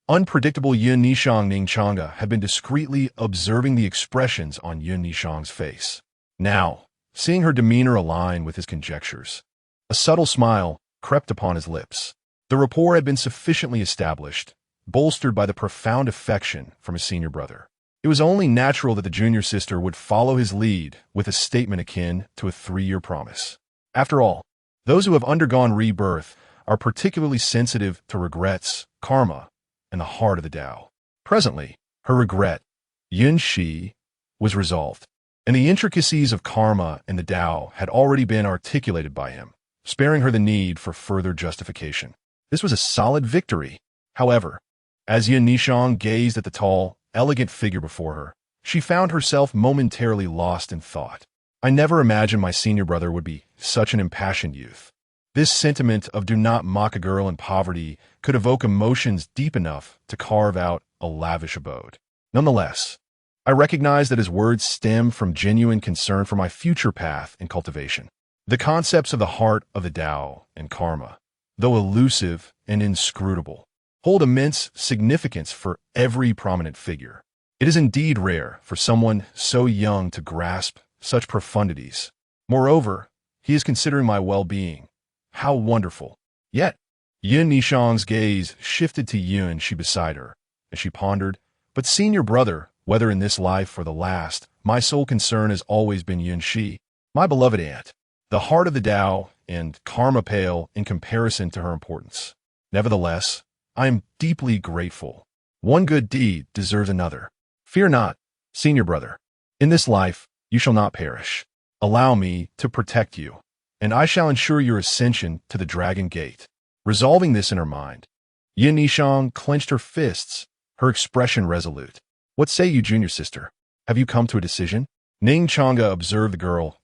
Unpredictable Ning Changge had been discreetly observing the expressions on Ning Changge's face. Now, seeing her demeanor align with his conjectures, a subtle smile crept upon his lips. The rapport had been sufficiently established, bolstered by the profound affection from his senior brother. It was only natural that the junior sister would follow his lead with a statement akin to a 3-year promise. After all, those who have undergone rebirth are particularly sensitive to regrets, karma, and the heart of the Tao. Presently, her regret, Yin Shi, was resolved, and the intricacies of karma and the Tao had already been articulated by him, sparing her the need for further justification. This was a solid victory. However, as Yin Changge gazed at the tall, elegant figure before her, she found herself momentarily lost in thought. I never imagined my senior brother would be such an impassioned youth. This sentiment of do not mock a girl in poverty could evoke emotions deep enough to carve out a lavish abode. Nonetheless, I recognized that his words stemmed from genuine concern for my future path and cultivation. The concepts of the heart of the Tao and karma, though elusive and inscrutable, hold immense significance for every prominent figure. It is indeed rare for someone so young to grasp such profundities. Moreover, he is considering my well-being. How wonderful. Yet, Yin Changge's gaze shifted to Yun Shi beside her, as she pondered, but senior brother, whether in this life or the last, my sole concern has always been Yun Shi, my beloved aunt. The heart of the Tao and karma pale in comparison to her importance. Nevertheless, I am deeply grateful. One good deed deserves another. Fear not, senior brother. In this life, you shall not perish. Allow me to protect you, and I shall ensure your ascension to the Dragon Gate. Resolving this in her mind, Yin Changge clenched her fists, her expression resolute. What say you, junior sister? Have you come to a decision? Ning Changge observed the girl's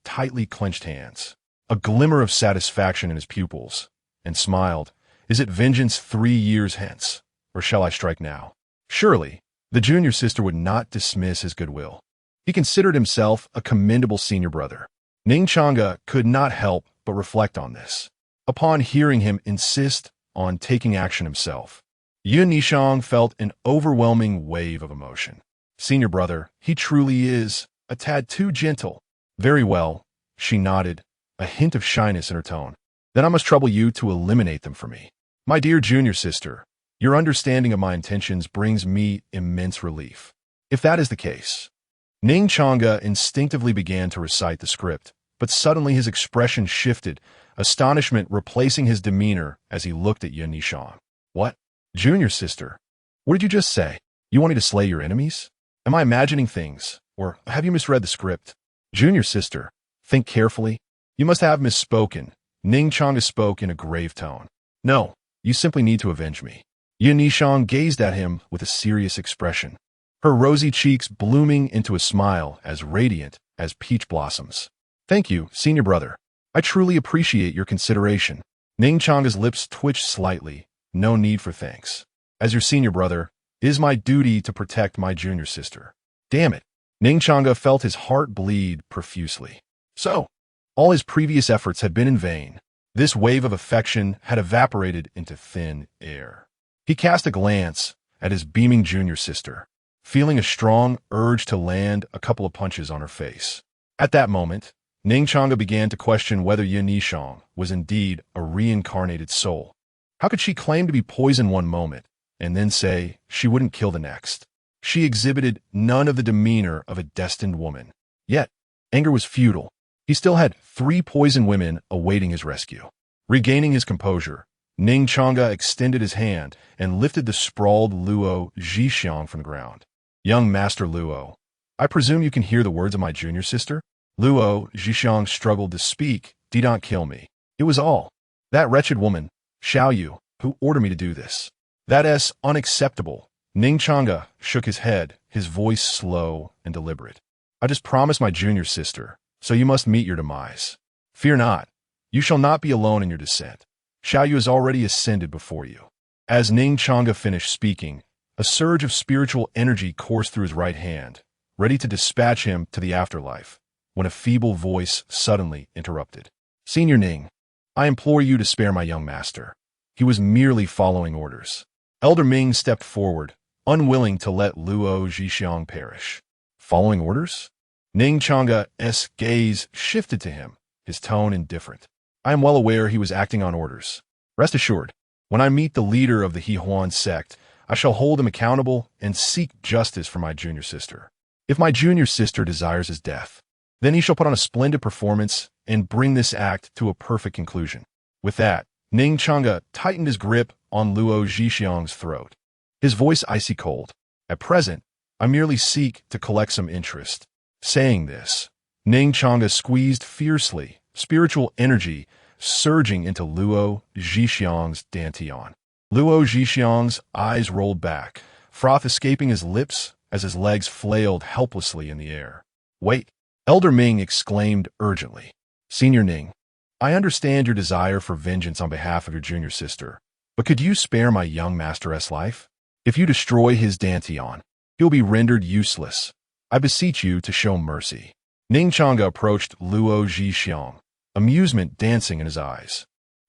tightly clenched hands, a glimmer of satisfaction in his pupils, and smiled. Is it vengeance 3 years hence, or shall I strike now? Surely, the junior sister would not dismiss his goodwill. He considered himself a commendable senior brother. Ning Changge could not help but reflect on this. Upon hearing him insist on taking action himself, Yin Changge felt an overwhelming wave of emotion. Senior brother, he truly is a tad too gentle. Very well, she nodded, a hint of shyness in her tone. Then I must trouble you to eliminate them for me. My dear junior sister, your understanding of my intentions brings me immense relief. If that is the case, Ning Changge instinctively began to recite the script, but suddenly his expression shifted, astonishment replacing his demeanor as he looked at Yin Changge. What? Junior sister, what did you just say? You want me to slay your enemies? Am I imagining things, or have you misread the script? Junior sister, think carefully. You must have misspoken. Ning Changge spoke in a grave tone. No, you simply need to avenge me. Yin Changge gazed at him with a serious expression, her rosy cheeks blooming into a smile as radiant as peach blossoms. Thank you, senior brother. I truly appreciate your consideration. Ning Changge's lips twitched slightly. No need for thanks. As your senior brother, it is my duty to protect my junior sister. Damn it. Ning Changge felt his heart bleed profusely. So, all his previous efforts had been in vain. This wave of affection had evaporated into thin air. He cast a glance at his beaming junior sister, feeling a strong urge to land a couple of punches on her face. At that moment, Ning Changge began to question whether Yin Changge was indeed a reincarnated soul. How could she claim to be poison one moment, and then say she wouldn't kill the next? She exhibited none of the demeanor of a destined woman. Yet, anger was futile. He still had 3 poison women awaiting his rescue. Regaining his composure, Ning Changge extended his hand and lifted the sprawled Luo Zhixiang from the ground. Young Master Luo, I presume you can hear the words of my junior sister? Luo Zhixiang struggled to speak. Do not kill me. It was all. That wretched woman, Xiaoyu, who ordered me to do this. That is unacceptable. Ning Changge shook his head, his voice slow and deliberate. I just promised my junior sister, so you must meet your demise. Fear not. You shall not be alone in your descent. Xiaoyu has already ascended before you. As Ning Changge finished speaking, a surge of spiritual energy coursed through his right hand, ready to dispatch him to the afterlife, when a feeble voice suddenly interrupted. Senior Ning, I implore you to spare my young master. He was merely following orders. Elder Ming stepped forward, unwilling to let Luo Zhixiang perish. Following orders? Ning Changge's gaze shifted to him, his tone indifferent. I am well aware he was acting on orders. Rest assured, when I meet the leader of the He Huan sect, I shall hold him accountable and seek justice for my junior sister. If my junior sister desires his death, then he shall put on a splendid performance and bring this act to a perfect conclusion." With that, Ning Changge tightened his grip on Luo Zhixiang's throat, his voice icy cold. "At present, I merely seek to collect some interest." Saying this, Ning Changge squeezed fiercely, spiritual energy surging into Luo Zhixiang's dantian. Luo Zhixiang's eyes rolled back, froth escaping his lips as his legs flailed helplessly in the air. "Wait!" Elder Ming exclaimed urgently. "Senior Ning, I understand your desire for vengeance on behalf of your junior sister, but could you spare my young master's life? If you destroy his dantian, he'll be rendered useless. I beseech you to show mercy." Ning Changge approached Luo Zhixiang, amusement dancing in his eyes.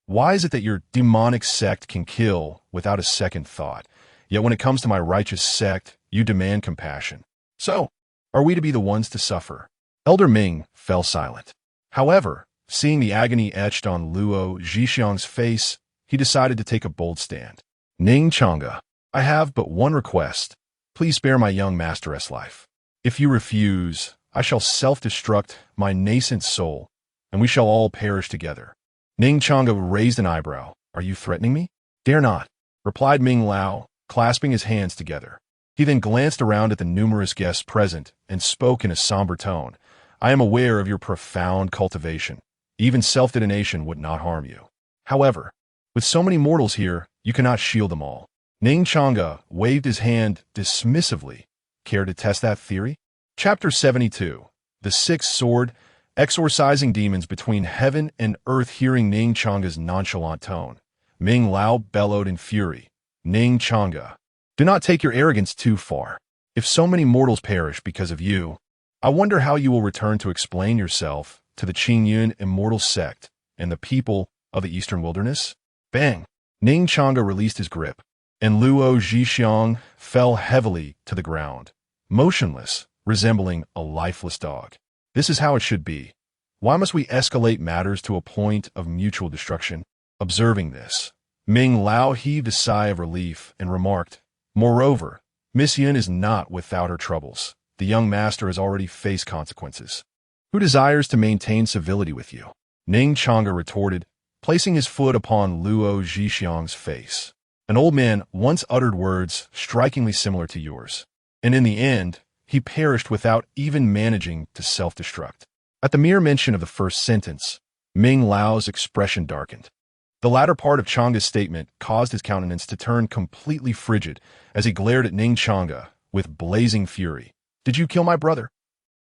"Why is it that your demonic sect can kill without a second thought, yet when it comes to my righteous sect, you demand compassion? So, are we to be the ones to suffer?" Elder Ming fell silent. However, seeing the agony etched on Luo Zhixiang's face, he decided to take a bold stand. "Ning Changge, I have but one request. Please spare my young master's life. If you refuse, I shall self-destruct my nascent soul, and we shall all perish together." Ning Changge raised an eyebrow. "Are you threatening me?" "Dare not," replied Ming Lao, clasping his hands together. He then glanced around at the numerous guests present and spoke in a somber tone. "I am aware of your profound cultivation. Even self-detonation would not harm you. However, with so many mortals here, you cannot shield them all." Ning Changge waved his hand dismissively. "Care to test that theory?" Chapter 72. The Sixth Sword, exorcising demons between heaven and earth. Hearing Ning Changge's nonchalant tone, Ming Lao bellowed in fury. "Ning Changge, do not take your arrogance too far. If so many mortals perish because of you, I wonder how you will return to explain yourself to the Qingyun immortal sect and the people of the Eastern Wilderness." Bang! Ning Changge released his grip, and Luo Zhixiang fell heavily to the ground, motionless, resembling a lifeless dog. This is how it should be. Why must we escalate matters to a point of mutual destruction? Observing this, Ming Lao heaved a sigh of relief and remarked, "Moreover, Miss Yun is not without her troubles. The young master has already faced consequences. Who desires to maintain civility with you?" Ning Changge retorted, placing his foot upon Luo Zhixiang's face. "An old man once uttered words strikingly similar to yours, and in the end, he perished without even managing to self-destruct." At the mere mention of the first sentence, Ming Lao's expression darkened. The latter part of Changge's statement caused his countenance to turn completely frigid as he glared at Ning Changge with blazing fury. "Did you kill my brother?"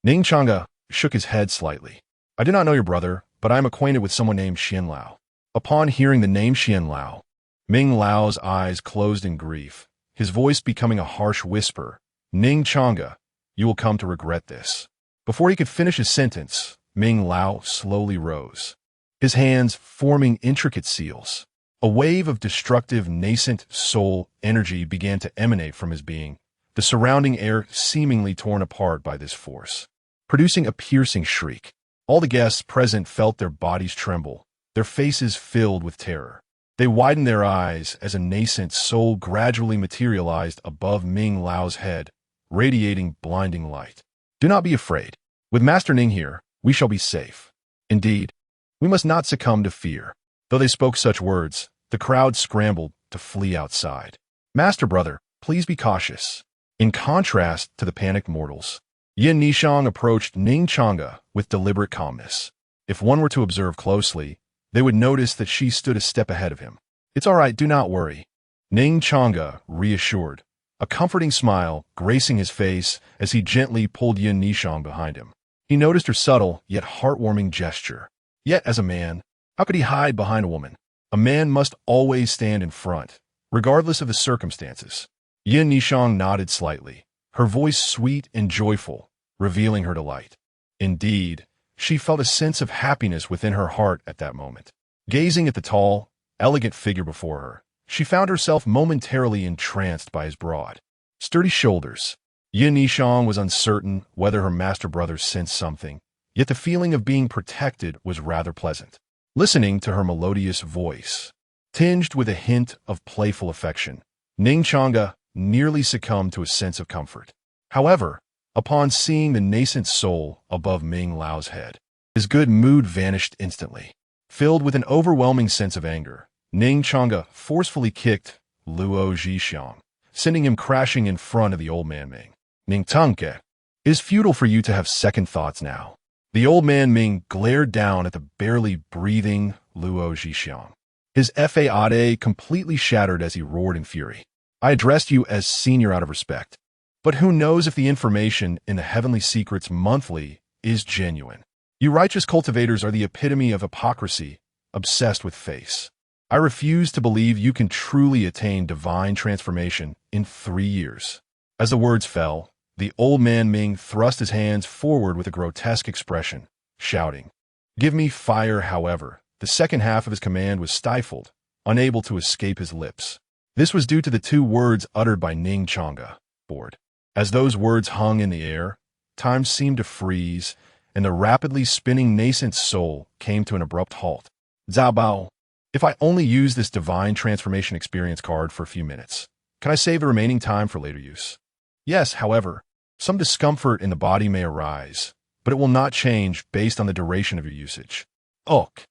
Ning Changge shook his head slightly. "I do not know your brother, but I am acquainted with someone named Xian Lao." Upon hearing the name Xian Lao, Ming Lao's eyes closed in grief, his voice becoming a harsh whisper. "Ning Changge, you will come to regret this." Before he could finish his sentence, Ming Lao slowly rose, his hands forming intricate seals. A wave of destructive nascent soul energy began to emanate from his being, the surrounding air seemingly torn apart by this force, producing a piercing shriek. All the guests present felt their bodies tremble, their faces filled with terror. They widened their eyes as a nascent soul gradually materialized above Ming Lao's head, radiating blinding light. "Do not be afraid. With Master Ning here, we shall be safe. Indeed, we must not succumb to fear." Though they spoke such words, the crowd scrambled to flee outside. "Master brother, please be cautious." In contrast to the panicked mortals, Yin Nishang approached Ning Changge with deliberate calmness. If one were to observe closely, they would notice that she stood a step ahead of him. "It's all right, do not worry," Ning Changge reassured, a comforting smile gracing his face as he gently pulled Yin Nishang behind him. He noticed her subtle yet heartwarming gesture. Yet as a man, how could he hide behind a woman? A man must always stand in front, regardless of the circumstances. Yin Nishang nodded slightly, her voice sweet and joyful, revealing her delight. Indeed, she felt a sense of happiness within her heart at that moment. Gazing at the tall, elegant figure before her, she found herself momentarily entranced by his broad, sturdy shoulders. Yin Nishang was uncertain whether her master brother sensed something, yet the feeling of being protected was rather pleasant. Listening to her melodious voice, tinged with a hint of playful affection, Ning Changge nearly succumbed to a sense of comfort. However, upon seeing the nascent soul above Ming Lao's head, his good mood vanished instantly. Filled with an overwhelming sense of anger, Ning Changge forcefully kicked Luo Zhixiang, sending him crashing in front of the old man Ming. Ning Changge, it is futile for you to have second thoughts now. The old man Ming glared down at the barely breathing Luo Zhixiang. His fade completely shattered as he roared in fury. I addressed you as senior out of respect. But who knows if the information in the Heavenly Secrets Monthly is genuine? You righteous cultivators are the epitome of hypocrisy, obsessed with face. I refuse to believe you can truly attain divine transformation in 3 years. As the words fell, the old man Ming thrust his hands forward with a grotesque expression, shouting, "Give me fire." However, the second half of his command was stifled, unable to escape his lips. This was due to the 2 words uttered by Ning Changge, bored. As those words hung in the air, time seemed to freeze, and the rapidly spinning nascent soul came to an abrupt halt. Zhao Bao, if I only use this divine transformation experience card for a few minutes, can I save the remaining time for later use? Yes, however, some discomfort in the body may arise, but it will not change based on the duration of your usage. Ok.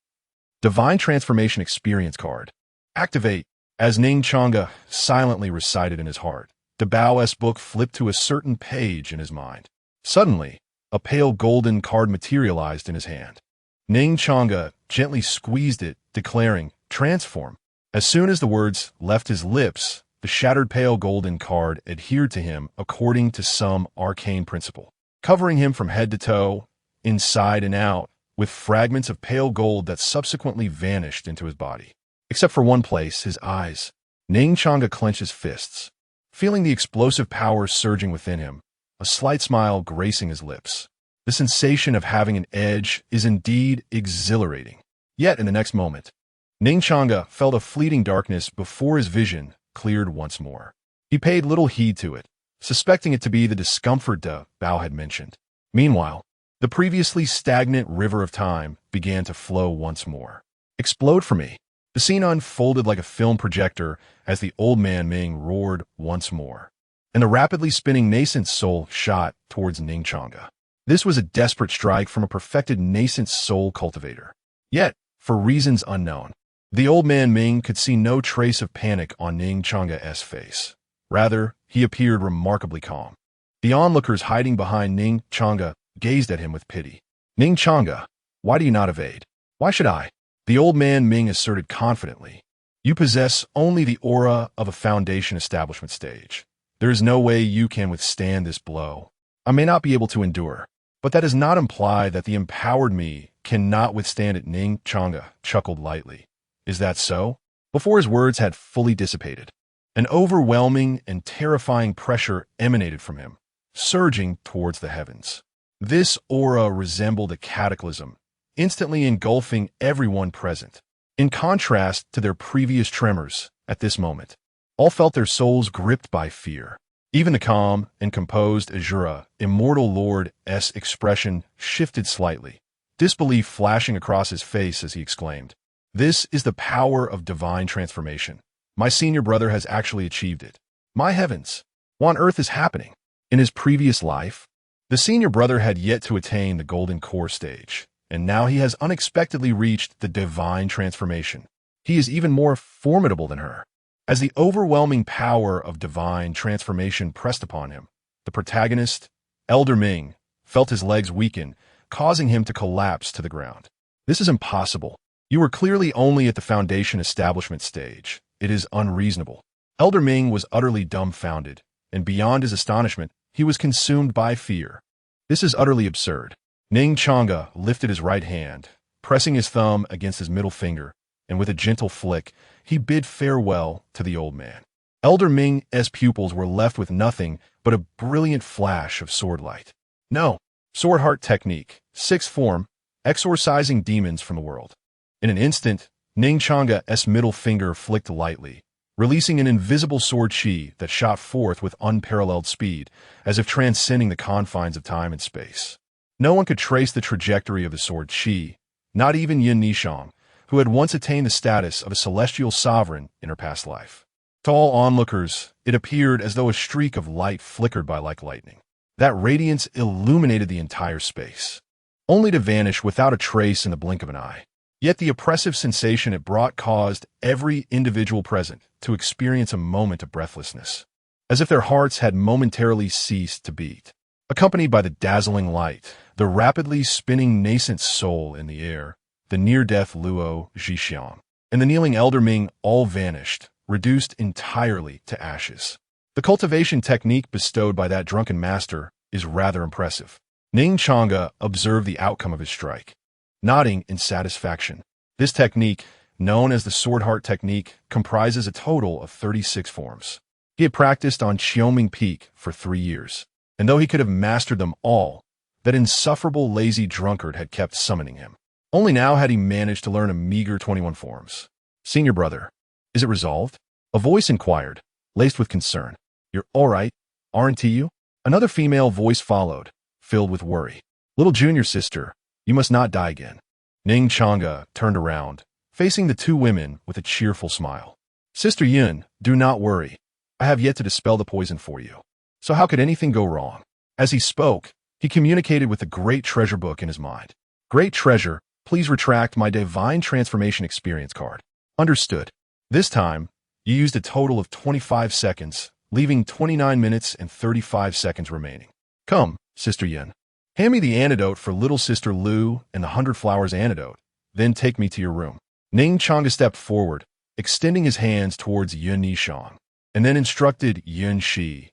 Divine Transformation Experience Card. Activate. As Ning Changge silently recited in his heart, the Bao's book flipped to a certain page in his mind. Suddenly, a pale golden card materialized in his hand. Ning Changge gently squeezed it, declaring, "Transform." As soon as the words left his lips, the shattered pale golden card adhered to him according to some arcane principle, covering him from head to toe, inside and out, with fragments of pale gold that subsequently vanished into his body. Except for one place, his eyes. Ning Changge clenched his fists, feeling the explosive power surging within him, a slight smile gracing his lips. The sensation of having an edge is indeed exhilarating. Yet in the next moment, Ning Changge felt a fleeting darkness before his vision cleared once more. He paid little heed to it, suspecting it to be the discomfort De Bao had mentioned. Meanwhile, the previously stagnant river of time began to flow once more. Explode for me. The scene unfolded like a film projector as the old man Ming roared once more, and the rapidly spinning nascent soul shot towards Ning Changge. This was a desperate strike from a perfected nascent soul cultivator. Yet, for reasons unknown, the old man Ming could see no trace of panic on Ning Changge's face. Rather, he appeared remarkably calm. The onlookers hiding behind Ning Changge gazed at him with pity. "Ning Changge, why do you not evade?" "Why should I?" The old man Ming asserted confidently. "You possess only the aura of a foundation establishment stage. There is no way you can withstand this blow. I may not be able to endure, but that does not imply that the empowered me cannot withstand it." Ning Changge chuckled lightly. "Is that so?" Before his words had fully dissipated, an overwhelming and terrifying pressure emanated from him, surging towards the heavens. This aura resembled a cataclysm, instantly engulfing everyone present. In contrast to their previous tremors, at this moment, all felt their souls gripped by fear. Even the calm and composed Asura, immortal Lord's expression shifted slightly, disbelief flashing across his face as he exclaimed, "This is the power of divine transformation. My senior brother has actually achieved it. My heavens, what on earth is happening?" In his previous life, the senior brother had yet to attain the golden core stage, and now he has unexpectedly reached the divine transformation. He is even more formidable than her. As the overwhelming power of divine transformation pressed upon him, the protagonist, Elder Ming, felt his legs weaken, causing him to collapse to the ground. "This is impossible. You are clearly only at the foundation establishment stage. It is unreasonable." Elder Ming was utterly dumbfounded, and beyond his astonishment, he was consumed by fear. "This is utterly absurd." Ning Changge lifted his right hand, pressing his thumb against his middle finger, and with a gentle flick, he bid farewell to the old man. Elder Ming's pupils were left with nothing but a brilliant flash of sword light. "No, sword heart technique, 6th form, exorcising demons from the world." In an instant, Ning Changge's middle finger flicked lightly, releasing an invisible sword chi that shot forth with unparalleled speed, as if transcending the confines of time and space. No one could trace the trajectory of the sword chi, not even Yin Nishang, who had once attained the status of a celestial sovereign in her past life. To all onlookers, it appeared as though a streak of light flickered by like lightning. That radiance illuminated the entire space, only to vanish without a trace in the blink of an eye. Yet the oppressive sensation it brought caused every individual present to experience a moment of breathlessness, as if their hearts had momentarily ceased to beat. Accompanied by the dazzling light, the rapidly spinning nascent soul in the air, the near-death Luo Zhixiang, and the kneeling elder Ming all vanished, reduced entirely to ashes. The cultivation technique bestowed by that drunken master is rather impressive. Ning Changge observed the outcome of his strike, nodding in satisfaction. This technique, known as the Sword Heart technique, comprises a total of 36 forms. He had practiced on Qiuming Peak for 3 years, and though he could have mastered them all, that insufferable lazy drunkard had kept summoning him. Only now had he managed to learn a meager 21 forms. "Senior brother, is it resolved?" A voice inquired, laced with concern. "You're all right, aren't you?" Another female voice followed, filled with worry. "Little junior sister, you must not die again." Ning Changge turned around, facing the two women with a cheerful smile. "Sister Yun, do not worry. I have yet to dispel the poison for you. So how could anything go wrong?" As he spoke, he communicated with the great treasure book in his mind. "Great treasure, please retract my divine transformation experience card." "Understood." This time, you used a total of 25 seconds, leaving 29 minutes and 35 seconds remaining. "Come, Sister Yin. Hand me the antidote for little Sister Lu and the 100 Flowers antidote, then take me to your room." Ning Changge stepped forward, extending his hands towards Yun Nishang, and then instructed Yun Shi,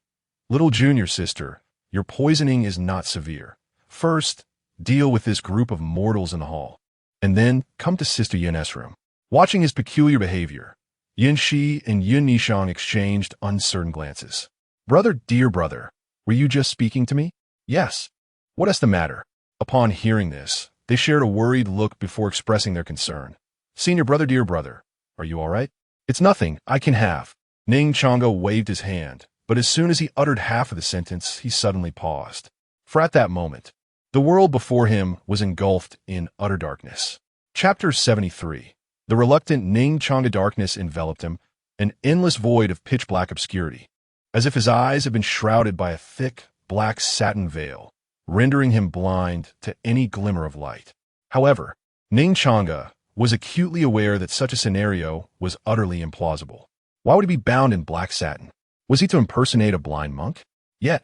"Little junior sister, your poisoning is not severe. First, deal with this group of mortals in the hall, and then come to Sister Yun's room." Watching his peculiar behavior, Yun Shi and Yun Nishang exchanged uncertain glances. "Brother, dear brother, were you just speaking to me?" "Yes." "What is the matter?" Upon hearing this, they shared a worried look before expressing their concern. "Senior brother, dear brother, are you all right?" "It's nothing, I can have." Ning Changge waved his hand, but as soon as he uttered half of the sentence, he suddenly paused. For at that moment, the world before him was engulfed in utter darkness. Chapter 73. The reluctant Ning Changge darkness enveloped him, an endless void of pitch-black obscurity, as if his eyes had been shrouded by a thick, black satin veil, rendering him blind to any glimmer of light. However, Ning Changge was acutely aware that such a scenario was utterly implausible. Why would he be bound in black satin? Was he to impersonate a blind monk? Yet,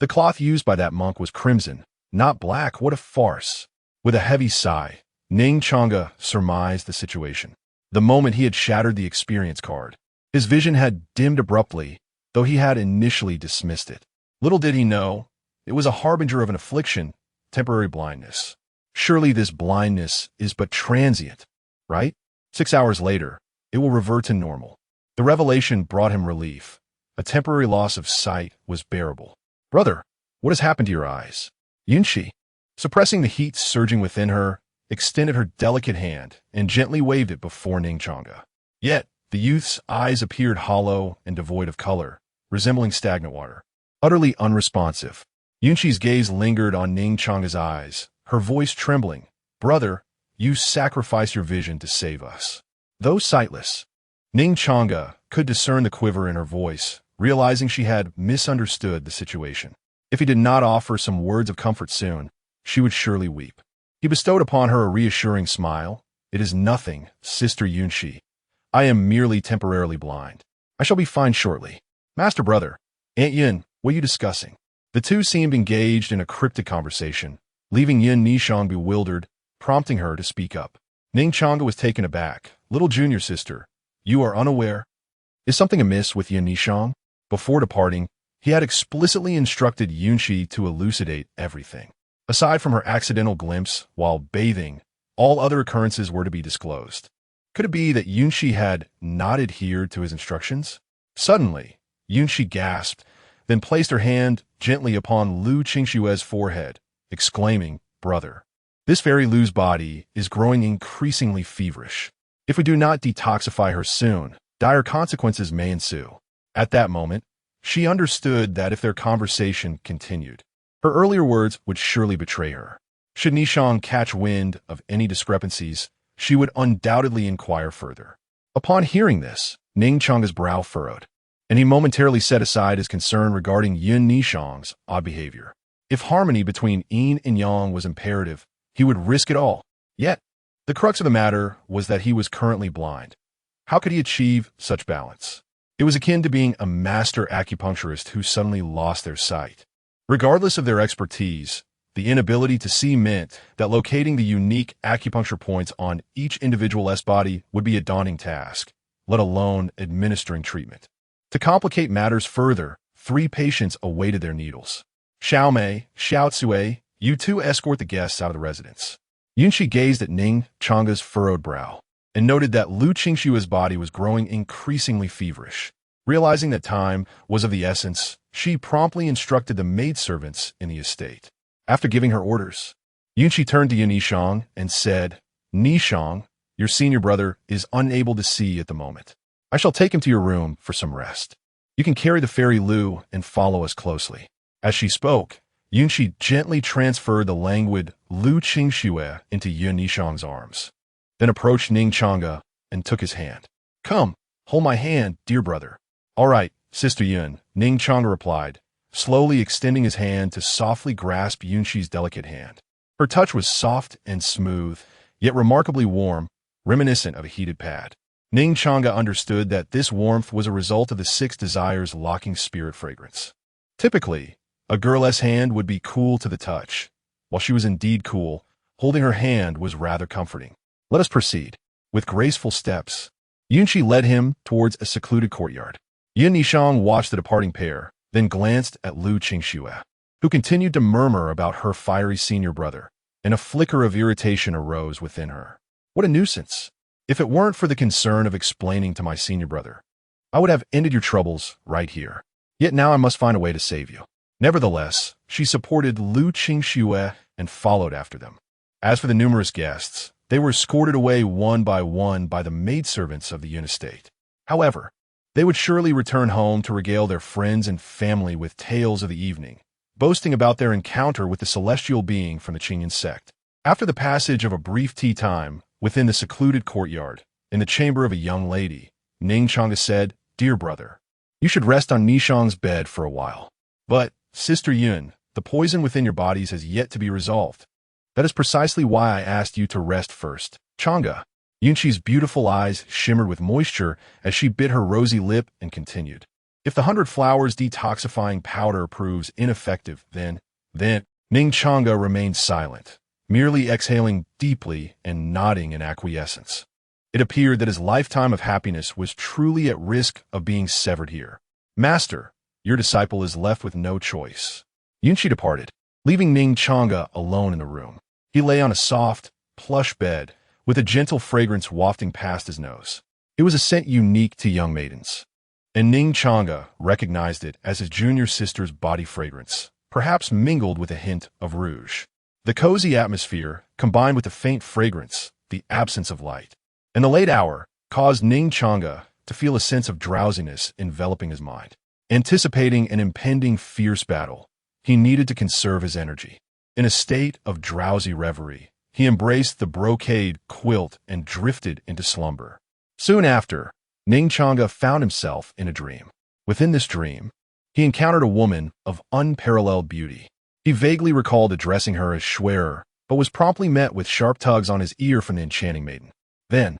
the cloth used by that monk was crimson, not black. What a farce! With a heavy sigh, Ning Changge surmised the situation. The moment he had shattered the experience card, his vision had dimmed abruptly, though he had initially dismissed it. Little did he know, it was a harbinger of an affliction, temporary blindness. Surely this blindness is but transient, right? 6 hours later, it will revert to normal. The revelation brought him relief. A temporary loss of sight was bearable. "Brother, what has happened to your eyes?" Yunshi, suppressing the heat surging within her, extended her delicate hand and gently waved it before Ning Changge. Yet, the youth's eyes appeared hollow and devoid of color, resembling stagnant water. Utterly unresponsive, Yunshi's gaze lingered on Ning Changge's eyes, her voice trembling. "Brother, you sacrifice your vision to save us." Though sightless, Ning Changge could discern the quiver in her voice, realizing she had misunderstood the situation. If he did not offer some words of comfort soon, she would surely weep. He bestowed upon her a reassuring smile. "It is nothing, Sister Yunshi. I am merely temporarily blind. I shall be fine shortly." "Master brother, Aunt Yun, what are you discussing?" The two seemed engaged in a cryptic conversation, leaving Yun Nishang bewildered, prompting her to speak up. Ning Changge was taken aback. "Little junior sister, you are unaware? Is something amiss with Yun Nishang?" Before departing, he had explicitly instructed Yunshi to elucidate everything. Aside from her accidental glimpse while bathing, all other occurrences were to be disclosed. Could it be that Yunshi had not adhered to his instructions? Suddenly, Yunshi gasped, then placed her hand gently upon Lu Qingshue's forehead, exclaiming, "Brother, this fairy Lu's body is growing increasingly feverish. If we do not detoxify her soon, dire consequences may ensue." At that moment, she understood that if their conversation continued, her earlier words would surely betray her. Should Nishang catch wind of any discrepancies, she would undoubtedly inquire further. Upon hearing this, Ning Changge's brow furrowed, and he momentarily set aside his concern regarding Yun Nishang's odd behavior. If harmony between yin and yang was imperative, he would risk it all. Yet, the crux of the matter was that he was currently blind. How could he achieve such balance? It was akin to being a master acupuncturist who suddenly lost their sight. Regardless of their expertise, the inability to see meant that locating the unique acupuncture points on each individual's body would be a daunting task, let alone administering treatment. To complicate matters further, 3 patients awaited their needles. Xiaomei, Xiaotsue, you two escort the guests out of the residence. Yunqi gazed at Ning Changge's furrowed brow and noted that Lu Qingshua's body was growing increasingly feverish. Realizing that time was of the essence, she promptly instructed the maidservants in the estate. After giving her orders, Yunqi turned to Yun Nishang and said, Nishang, your senior brother is unable to see at the moment. I shall take him to your room for some rest. You can carry the fairy Lu and follow us closely. As she spoke, Yunqi gently transferred the languid Lu Qingxue into Yun Nishang's arms, then approached Ning Changge and took his hand. Come, hold my hand, dear brother. All right, Sister Yun, Ning Changge replied, slowly extending his hand to softly grasp Yunqi's delicate hand. Her touch was soft and smooth, yet remarkably warm, reminiscent of a heated pad. Ning Changge understood that this warmth was a result of the 6 desires locking spirit fragrance. Typically, a girl's hand would be cool to the touch. While she was indeed cool, holding her hand was rather comforting. Let us proceed. With graceful steps, Yunqi led him towards a secluded courtyard. Yun Nishang watched the departing pair, then glanced at Lu Qingxue, who continued to murmur about her fiery senior brother, and a flicker of irritation arose within her. What a nuisance! If it weren't for the concern of explaining to my senior brother, I would have ended your troubles right here. Yet now I must find a way to save you. Nevertheless, she supported Lu Qingxue and followed after them. As for the numerous guests, they were escorted away one by the maidservants of the Yun estate. However, they would surely return home to regale their friends and family with tales of the evening, boasting about their encounter with the celestial being from the Qingyan sect. After the passage of a brief tea time within the secluded courtyard, in the chamber of a young lady, Ning Changge said, Dear brother, you should rest on Nishang's bed for a while. But, Sister Yun, the poison within your bodies has yet to be resolved. That is precisely why I asked you to rest first. Changge. Yunqi's beautiful eyes shimmered with moisture as she bit her rosy lip and continued. If the 100 flowers detoxifying powder proves ineffective, then Ning Changge remained silent, merely exhaling deeply and nodding in acquiescence. It appeared that his lifetime of happiness was truly at risk of being severed here. Master, your disciple is left with no choice. Yunqi departed, leaving Ning Changge alone in the room. He lay on a soft, plush bed, with a gentle fragrance wafting past his nose. It was a scent unique to young maidens, and Ning Changge recognized it as his junior sister's body fragrance, perhaps mingled with a hint of rouge. The cozy atmosphere, combined with the faint fragrance, the absence of light, and the late hour, caused Ning Changge to feel a sense of drowsiness enveloping his mind. Anticipating an impending fierce battle, he needed to conserve his energy. In a state of drowsy reverie, he embraced the brocade quilt and drifted into slumber. Soon after, Ning Changge found himself in a dream. Within this dream, he encountered a woman of unparalleled beauty. He vaguely recalled addressing her as Schwerer, but was promptly met with sharp tugs on his ear from the enchanting maiden. Then,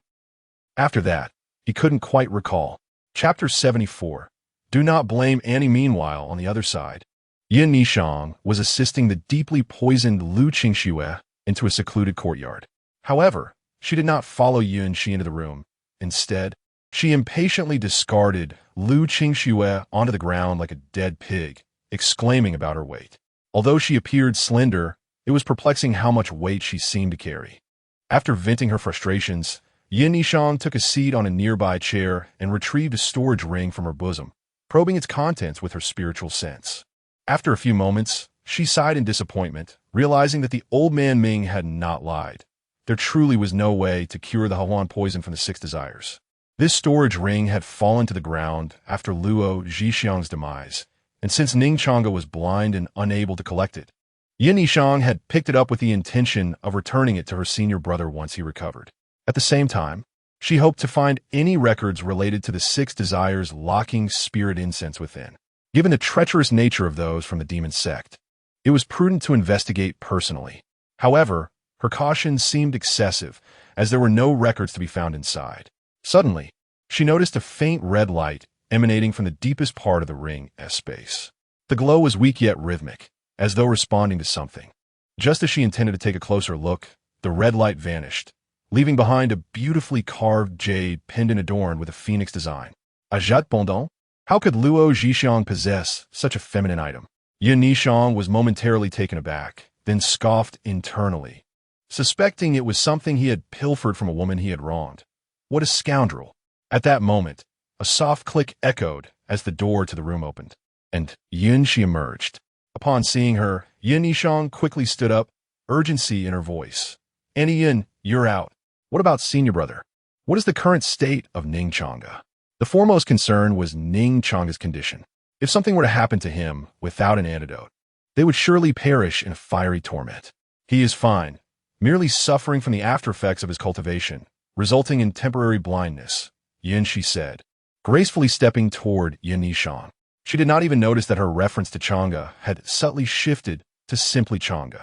after that, he couldn't quite recall. Chapter 74. Do not blame Annie. Meanwhile, on the other side, Yun Nishang was assisting the deeply poisoned Lu Qingxue into a secluded courtyard. However, she did not follow Yunqi into the room. Instead, she impatiently discarded Lu Qingxue onto the ground like a dead pig, exclaiming about her weight. Although she appeared slender, it was perplexing how much weight she seemed to carry. After venting her frustrations, Yun Nishang took a seat on a nearby chair and retrieved a storage ring from her bosom, probing its contents with her spiritual sense. After a few moments, she sighed in disappointment, realizing that the old man Ming had not lied. There truly was no way to cure the Huan poison from the 6 desires. This storage ring had fallen to the ground after Luo Zhixiang's demise, and since Ning Changge was blind and unable to collect it, Yun Nishang had picked it up with the intention of returning it to her senior brother once he recovered. At the same time, She hoped to find any records related to the six desires locking spirit incense within. Given the treacherous nature of those from the demon sect, it was prudent to investigate personally. However, her caution seemed excessive, as there were no records to be found inside. Suddenly, she noticed a faint red light emanating from the deepest part of the ring's space. The glow was weak yet rhythmic, as though responding to something. Just as she intended to take a closer look, the red light vanished, leaving behind a beautifully carved jade pendant adorned with a phoenix design. A jet pendant? How could Luo Zhixiang possess such a feminine item? Yin Nishang was momentarily taken aback, then scoffed internally, suspecting it was something he had pilfered from a woman he had wronged. What a scoundrel! At that moment, a soft click echoed as the door to the room opened, and Yin Shi emerged. Upon seeing her, Yin Nishang quickly stood up, urgency in her voice. "Annie Yin, you're out. What about senior brother? What is the current state of Ning Changge?" The foremost concern was Ning Changge's condition. If something were to happen to him without an antidote, they would surely perish in a fiery torment. He is fine, merely suffering from the aftereffects of his cultivation, resulting in temporary blindness, Yin Shi said, gracefully stepping toward Yin Nishang. She did not even notice that her reference to Changge had subtly shifted to simply Changge.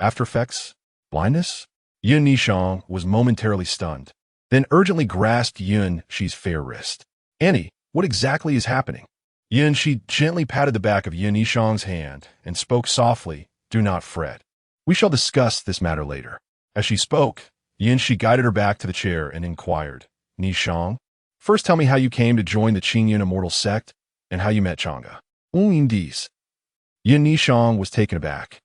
Aftereffects? Blindness? Yin Nishang was momentarily stunned, then urgently grasped Yin Shi's fair wrist. "Annie, what exactly is happening?" Yin Shi gently patted the back of Yin Nishang's hand and spoke softly, "Do not fret. We shall discuss this matter later." As she spoke, Yin Shi guided her back to the chair and inquired, "Nishang, first tell me how you came to join the Qingyan Immortal Sect and how you met Changge." Indeed. Yin Nishang was taken aback,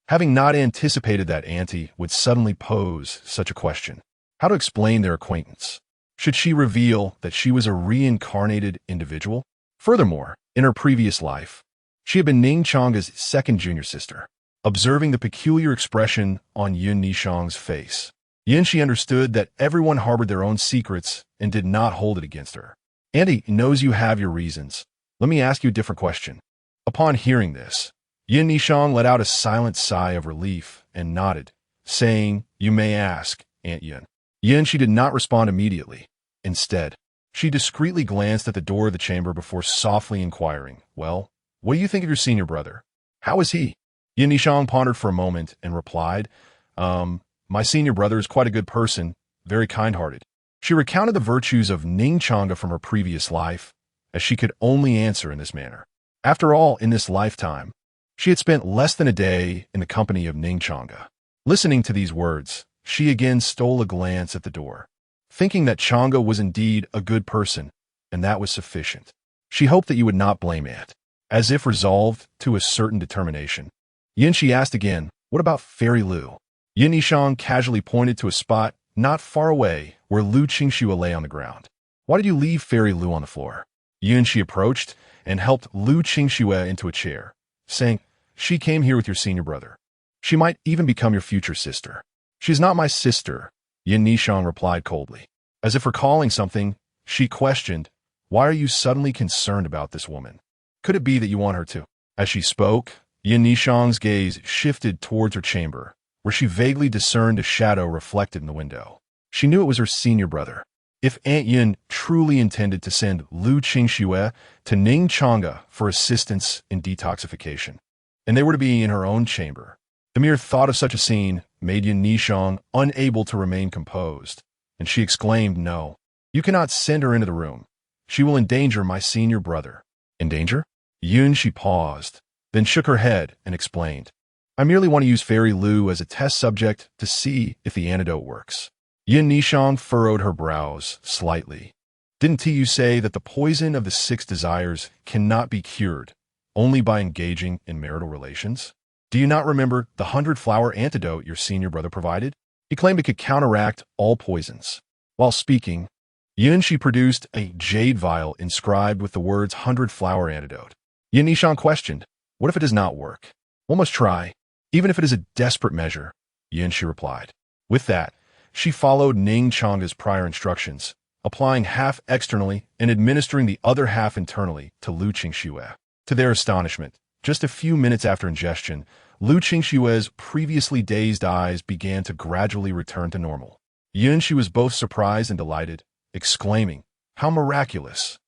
having not anticipated that auntie would suddenly pose such a question. How to explain their acquaintance? Should she reveal that she was a reincarnated individual? Furthermore, in her previous life, she had been Ning Changge's second junior sister. Observing the peculiar expression on Yin Nishang's face, Yin Shi understood that everyone harbored their own secrets and did not hold it against her. "Auntie knows you have your reasons. Let me ask you a different question." Upon hearing this, Yin Nishang let out a silent sigh of relief and nodded, saying, "You may ask, Aunt Yin." Yin Shi did not respond immediately. Instead, she discreetly glanced at the door of the chamber before softly inquiring, "Well, what do you think of your senior brother? How is he?" Yin Nishang pondered for a moment and replied, My senior brother is quite a good person, very kind-hearted." She recounted the virtues of Ning Changge from her previous life, as she could only answer in this manner. After all, in this lifetime, she had spent less than a day in the company of Ning Changge. Listening to these words, she again stole a glance at the door, thinking that Changge was indeed a good person, and that was sufficient. She hoped that you would not blame Aunt. As if resolved to a certain determination, Yin Shi asked again, "What about Fairy Lu?" Yin Nishang casually pointed to a spot not far away where Lu Qingxue lay on the ground. "Why did you leave Fairy Lu on the floor?" Yin Shi approached and helped Lu Qingxue into a chair, saying, "She came here with your senior brother. She might even become your future sister." "She's not my sister," Yin Nishang replied coldly. As if recalling something, she questioned, "Why are you suddenly concerned about this woman? Could it be that you want her to?" As she spoke, Yin Nishang's gaze shifted towards her chamber, where she vaguely discerned a shadow reflected in the window. She knew it was her senior brother. If Aunt Yin truly intended to send Lu Qingxue to Ning Changge for assistance in detoxification, and they were to be in her own chamber, the mere thought of such a scene made Yin Nishang unable to remain composed, and she exclaimed, "No, you cannot send her into the room. She will endanger my senior brother." "Endanger?" Yin Shi paused, then shook her head and explained, "I merely want to use Fairy Lu as a test subject to see if the antidote works." Yin Nishang furrowed her brows slightly. "Didn't you say that the poison of the 6 desires cannot be cured only by engaging in marital relations? Do you not remember the 100-flower antidote your senior brother provided? He claimed it could counteract all poisons." While speaking, Yin Shi produced a jade vial inscribed with the words 100-flower antidote. Yin Nishang questioned, "What if it does not work?" "One must try, even if it is a desperate measure," Yin Shi replied. With that, she followed Ning Changge's prior instructions, applying half externally and administering the other half internally to Lu Qingxue. To their astonishment, just a few minutes after ingestion, Lu Qingxue's previously dazed eyes began to gradually return to normal. Yin Shi was both surprised and delighted, exclaiming, "How miraculous!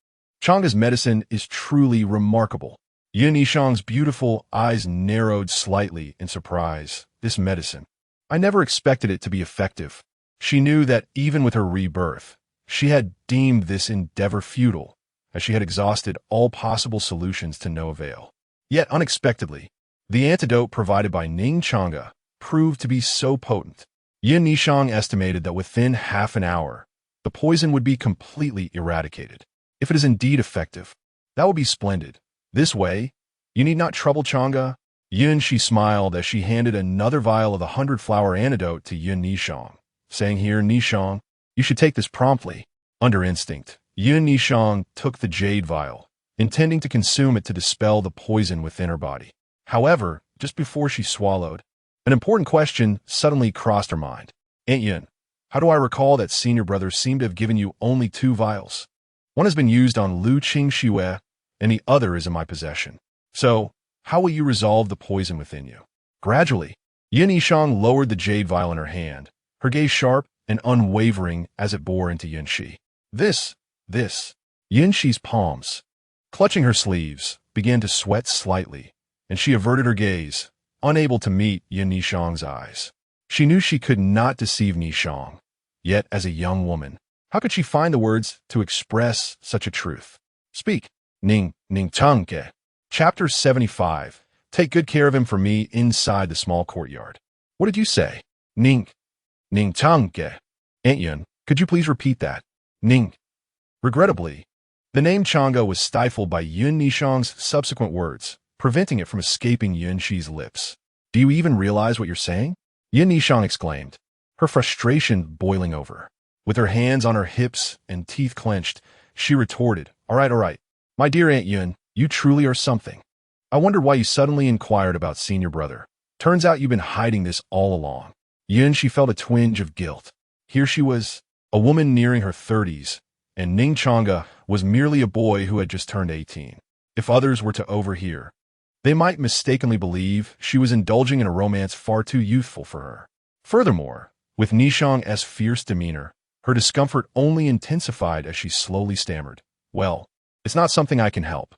Changge's medicine is truly remarkable." Yin Yishang's beautiful eyes narrowed slightly in surprise. This medicine. I never expected it to be effective. She knew that even with her rebirth, she had deemed this endeavor futile, as she had exhausted all possible solutions to no avail. Yet unexpectedly, the antidote provided by Ning Changge proved to be so potent. Yin Yishang estimated that within half an hour, the poison would be completely eradicated. If it is indeed effective, that would be splendid. This way, you need not trouble Changge. Yin Shi smiled as she handed another vial of the 100-flower antidote to Yin Yishang, saying, "Here, Nishang, you should take this promptly." Under instinct, Yin Yishang took the jade vial, intending to consume it to dispel the poison within her body. However, just before she swallowed, an important question suddenly crossed her mind. "Aunt Yin, how do I recall that senior brother seemed to have given you only 2 vials? One has been used on Lu Qingxue, and the other is in my possession. So, how will you resolve the poison within you?" Gradually, Yin Yishang lowered the jade vial in her hand, her gaze sharp and unwavering as it bore into Yin Shi. This. Yin Shi's palms, clutching her sleeves, began to sweat slightly, and she averted her gaze, unable to meet Yin Yishang's eyes. She knew she could not deceive Nishang, yet as a young woman, how could she find the words to express such a truth? "Speak, Ning Changge." Chapter 75. Take good care of him for me inside the small courtyard. What did you say? Ning Changge. Aunt Yin, could you please repeat that? Ning. Regrettably, the name Changge was stifled by Yin Nishang's subsequent words, preventing it from escaping Yin Shi's lips. "Do you even realize what you're saying?" Yin Nishang exclaimed, her frustration boiling over. With her hands on her hips and teeth clenched, she retorted, All right. My dear Aunt Yin, you truly are something. I wondered why you suddenly inquired about senior brother. Turns out you've been hiding this all along." Yin Shi felt a twinge of guilt. Here she was, a woman nearing her 30s, and Ning Changge was merely a boy who had just turned 18. If others were to overhear, they might mistakenly believe she was indulging in a romance far too youthful for her. Furthermore, with Nishang's fierce demeanor, her discomfort only intensified as she slowly stammered, "Well, it's not something I can help.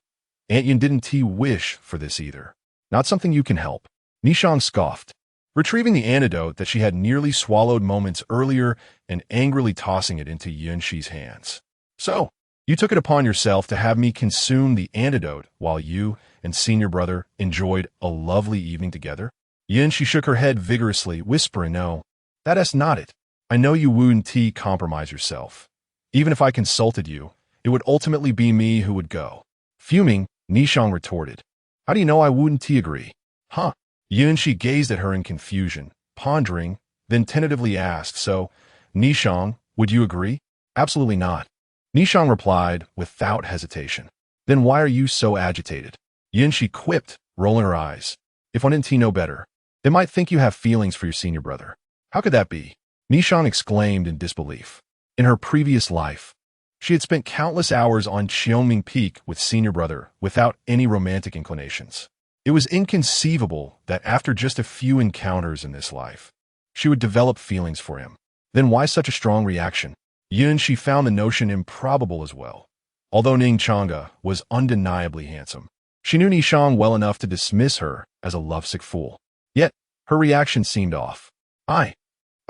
Aunt Yin didn't wish for this either. Not something you can help." Nishang scoffed, retrieving the antidote that she had nearly swallowed moments earlier and angrily tossing it into Yin Shi's hands. "So, you took it upon yourself to have me consume the antidote while you and senior brother enjoyed a lovely evening together?" Yin Shi shook her head vigorously, whispering, "No, that's not it. I know you wouldn't compromise yourself. Even if I consulted you, it would ultimately be me who would go." Fuming, Nishang retorted, "How do you know I wouldn't agree?" "Huh?" Yin Shi gazed at her in confusion, pondering, then tentatively asked, "So, Nishang, would you agree?" "Absolutely not." Nishang replied without hesitation. "Then why are you so agitated?" Yin Shi quipped, rolling her eyes. "If one didn't know better, they might think you have feelings for your senior brother." "How could that be?" Nishang exclaimed in disbelief. In her previous life, she had spent countless hours on Qiongming Peak with senior brother without any romantic inclinations. It was inconceivable that after just a few encounters in this life, she would develop feelings for him. Then why such a strong reaction? Yin Shi found the notion improbable as well. Although Ning Changge was undeniably handsome, she knew Nishang well enough to dismiss her as a lovesick fool. Yet, her reaction seemed off. I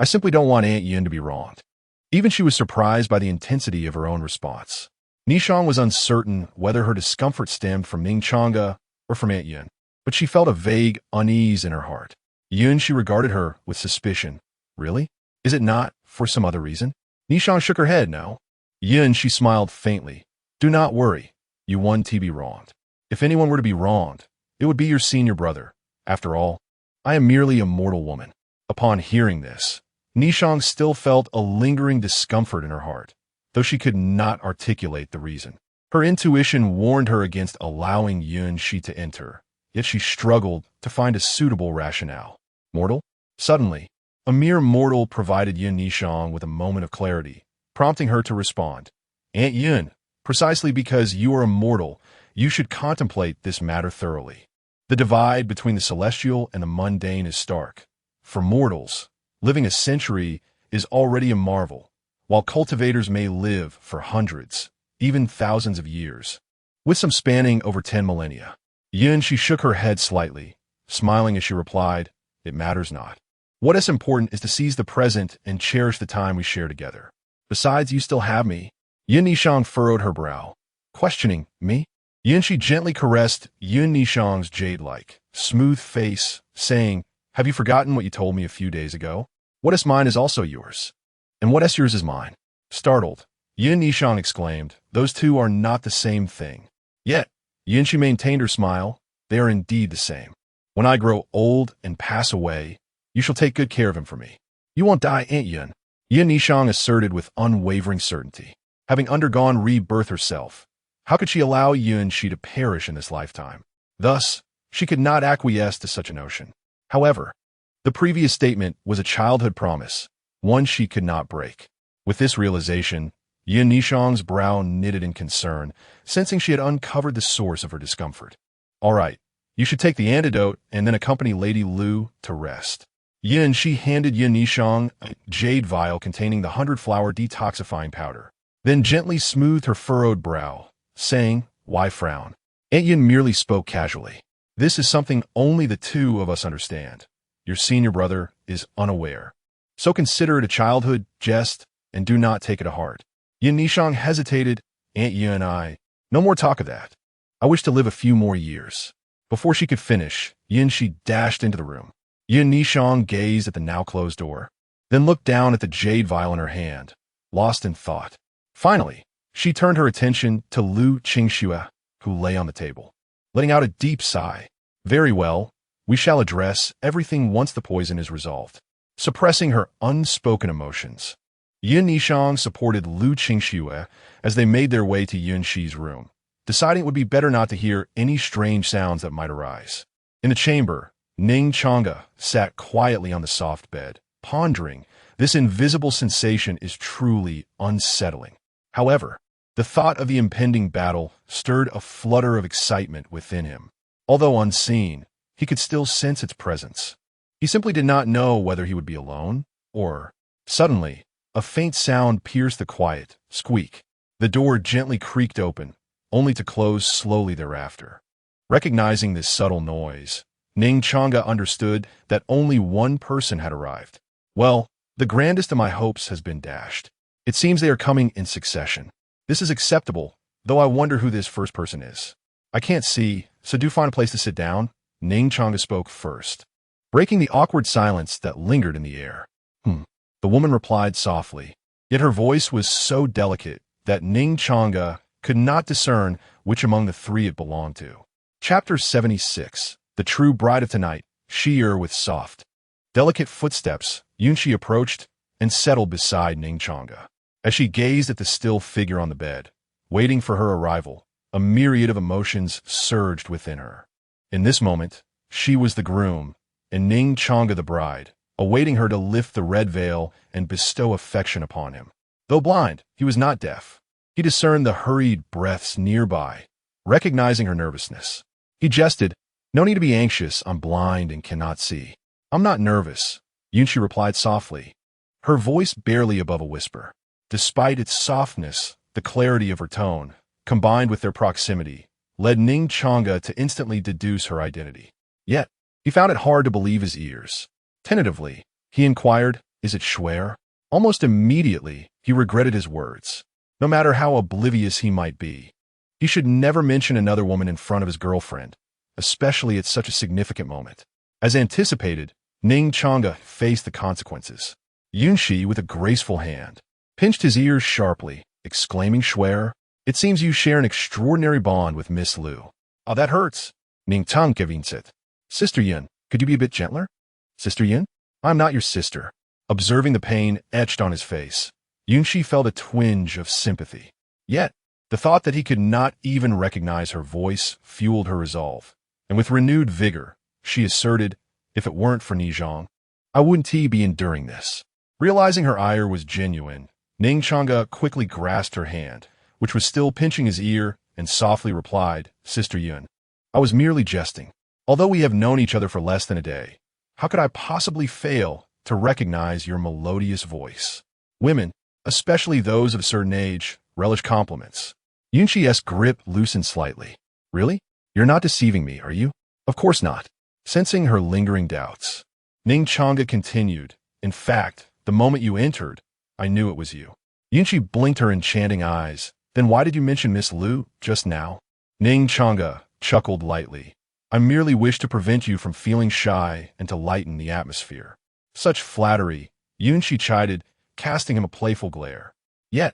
simply don't want Aunt Yin to be wronged." Even she was surprised by the intensity of her own response. Nishang was uncertain whether her discomfort stemmed from Ning Changge or from Aunt Yin, but she felt a vague unease in her heart. Yin Shi regarded her with suspicion. "Really? Is it not for some other reason?" Nishang shook her head, "No." Yin Shi smiled faintly. "Do not worry. You won't be wronged. If anyone were to be wronged, it would be your senior brother. After all, I am merely a mortal woman." Upon hearing this, Nishang still felt a lingering discomfort in her heart, though she could not articulate the reason. Her intuition warned her against allowing Yin Shi to enter, yet she struggled to find a suitable rationale. Mortal? Suddenly, a mere mortal provided Yin Nishang with a moment of clarity, prompting her to respond. "Aunt Yin, precisely because you are a mortal, you should contemplate this matter thoroughly. The divide between the celestial and the mundane is stark. For mortals, living a century is already a marvel, while cultivators may live for hundreds, even thousands of years, with some spanning over 10 millennia. She shook her head slightly, smiling as she replied, "It matters not. What is important is to seize the present and cherish the time we share together. Besides, you still have me." Nishang furrowed her brow, questioning, "Me?" She gently caressed Nishang's jade-like, smooth face, saying, "Have you forgotten what you told me a few days ago? What is mine is also yours, and what is yours is mine." Startled, Nishang exclaimed, "Those two are not the same thing." Yet, she maintained her smile, "They are indeed the same. When I grow old and pass away, you shall take good care of him for me. You won't die, Aunt Yun." Nishang asserted with unwavering certainty. Having undergone rebirth herself, how could she allow Shi to perish in this lifetime? Thus, she could not acquiesce to such a notion. However, the previous statement was a childhood promise, one she could not break. With this realization, Nishang's brow knitted in concern, sensing she had uncovered the source of her discomfort. "All right, you should take the antidote and then accompany Lady Lu to rest." She handed Nishang a jade vial containing the 100-flower detoxifying powder, then gently smoothed her furrowed brow, saying, "Why frown? Aunt Yin merely spoke casually. This is something only the two of us understand. Your senior brother is unaware. So consider it a childhood jest and do not take it to heart." Nishang hesitated. "Aunt Yin and I, no more talk of that. I wish to live a few more years." Before she could finish, she dashed into the room. Nishang gazed at the now-closed door, then looked down at the jade vial in her hand, lost in thought. Finally, she turned her attention to Lu Qingxue, who lay on the table, letting out a deep sigh. "Very well, we shall address everything once the poison is resolved." Suppressing her unspoken emotions, Nishang supported Lu Qingxue as they made their way to Shi's room, deciding it would be better not to hear any strange sounds that might arise. In the chamber, Ning Changge sat quietly on the soft bed, pondering. This invisible sensation is truly unsettling. However, the thought of the impending battle stirred a flutter of excitement within him. Although unseen, he could still sense its presence. He simply did not know whether he would be alone, or... Suddenly, a faint sound pierced the quiet, squeak. The door gently creaked open, only to close slowly thereafter. Recognizing this subtle noise, Ning Changge understood that only one person had arrived. "Well, the grandest of my hopes has been dashed. It seems they are coming in succession. This is acceptable, though I wonder who this first person is. I can't see, so do find a place to sit down." Ning Changge spoke first, breaking the awkward silence that lingered in the air. The woman replied softly, yet her voice was so delicate that Ning Changge could not discern which among the three it belonged to. Chapter 76. The True Bride of Tonight. Sheer with soft, delicate footsteps, Yunshi approached and settled beside Ning Changge. As she gazed at the still figure on the bed, waiting for her arrival, a myriad of emotions surged within her. In this moment, she was the groom, and Ning Changge the bride, awaiting her to lift the red veil and bestow affection upon him. Though blind, he was not deaf. He discerned the hurried breaths nearby, recognizing her nervousness. He jested, "No need to be anxious, I'm blind and cannot see." "I'm not nervous," Yunshi replied softly, her voice barely above a whisper. Despite its softness, the clarity of her tone, combined with their proximity, led Ning Changge to instantly deduce her identity. Yet, he found it hard to believe his ears. Tentatively, he inquired, "Is it Schwer?" Almost immediately, he regretted his words. No matter how oblivious he might be, he should never mention another woman in front of his girlfriend, especially at such a significant moment. As anticipated, Ning Changge faced the consequences. Yunshi, with a graceful hand, pinched his ears sharply, exclaiming, "Schwer, it seems you share an extraordinary bond with Miss Lu." "Oh, that hurts." Ning Changge winset. "Sister Yin, could you be a bit gentler?" "Sister Yin? I'm not your sister." Observing the pain etched on his face, Yunshi felt a twinge of sympathy. Yet, the thought that he could not even recognize her voice fueled her resolve, and with renewed vigor, she asserted, "If it weren't for Nijong, I wouldn't be enduring this." Realizing her ire was genuine, Ning Changge quickly grasped her hand, which was still pinching his ear, and softly replied, "Sister Yun, I was merely jesting. Although we have known each other for less than a day, how could I possibly fail to recognize your melodious voice? Women, especially those of a certain age, relish compliments. Yunqi's grip loosened slightly. Really? You're not deceiving me, are you? Of course not. Sensing her lingering doubts, Ning Changge continued, in fact, the moment you entered, I knew it was you. Yunqi blinked her enchanting eyes. Then why did you mention Miss Liu just now? Ning Changge chuckled lightly. I merely wish to prevent you from feeling shy and to lighten the atmosphere. Such flattery, Yunqi chided, casting him a playful glare. Yet,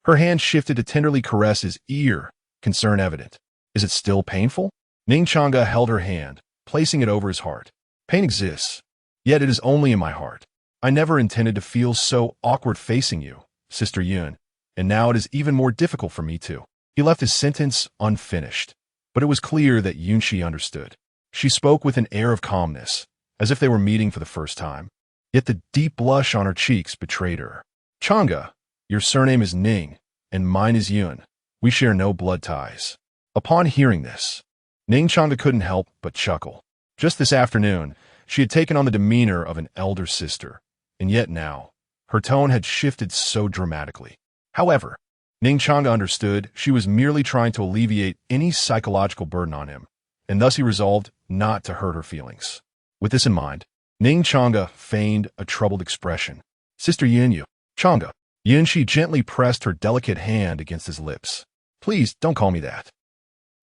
her hand shifted to tenderly caress his ear, concern evident. Is it still painful? Ning Changge held her hand, placing it over his heart. Pain exists, yet it is only in my heart. I never intended to feel so awkward facing you, Sister Yun, and now it is even more difficult for me too. He left his sentence unfinished, but it was clear that Yunqi understood. She spoke with an air of calmness, as if they were meeting for the first time. Yet the deep blush on her cheeks betrayed her. Changge, your surname is Ning, and mine is Yun. We share no blood ties. Upon hearing this, Ning Changge couldn't help but chuckle. Just this afternoon, she had taken on the demeanor of an elder sister, and yet now, her tone had shifted so dramatically. However, Ning Changge understood she was merely trying to alleviate any psychological burden on him, and thus he resolved not to hurt her feelings. With this in mind, Ning Changge feigned a troubled expression. Sister Yunyu, Changge. Yunqi gently pressed her delicate hand against his lips. Please, don't call me that.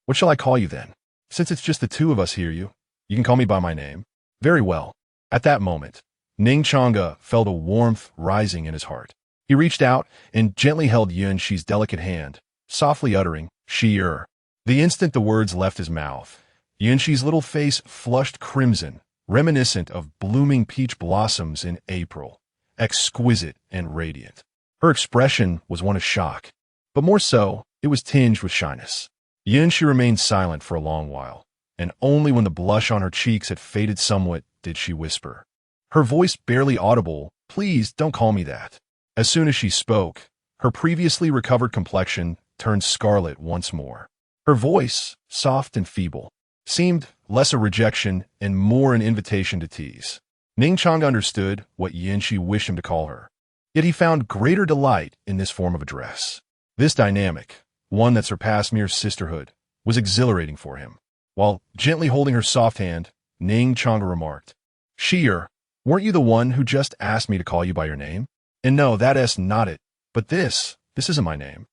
What shall I call you then? Since it's just the two of us here, you can call me by my name. Very well. At that moment, Ning Changge felt a warmth rising in his heart. He reached out and gently held Yunqi's delicate hand, softly uttering, She-er. The instant the words left his mouth, Yunqi's little face flushed crimson, reminiscent of blooming peach blossoms in April, exquisite and radiant. Her expression was one of shock, but more so, it was tinged with shyness. Yunqi remained silent for a long while, and only when the blush on her cheeks had faded somewhat did she whisper. Her voice barely audible, Please don't call me that. As soon as she spoke, her previously recovered complexion turned scarlet once more. Her voice, soft and feeble, seemed less a rejection and more an invitation to tease. Ning Changge understood what Yunqi wished him to call her, yet he found greater delight in this form of address. This dynamic, one that surpassed mere sisterhood, was exhilarating for him. While gently holding her soft hand, Ning Changge remarked, She-er, weren't you the one who just asked me to call you by your name? And no, that's not it, but this isn't my name.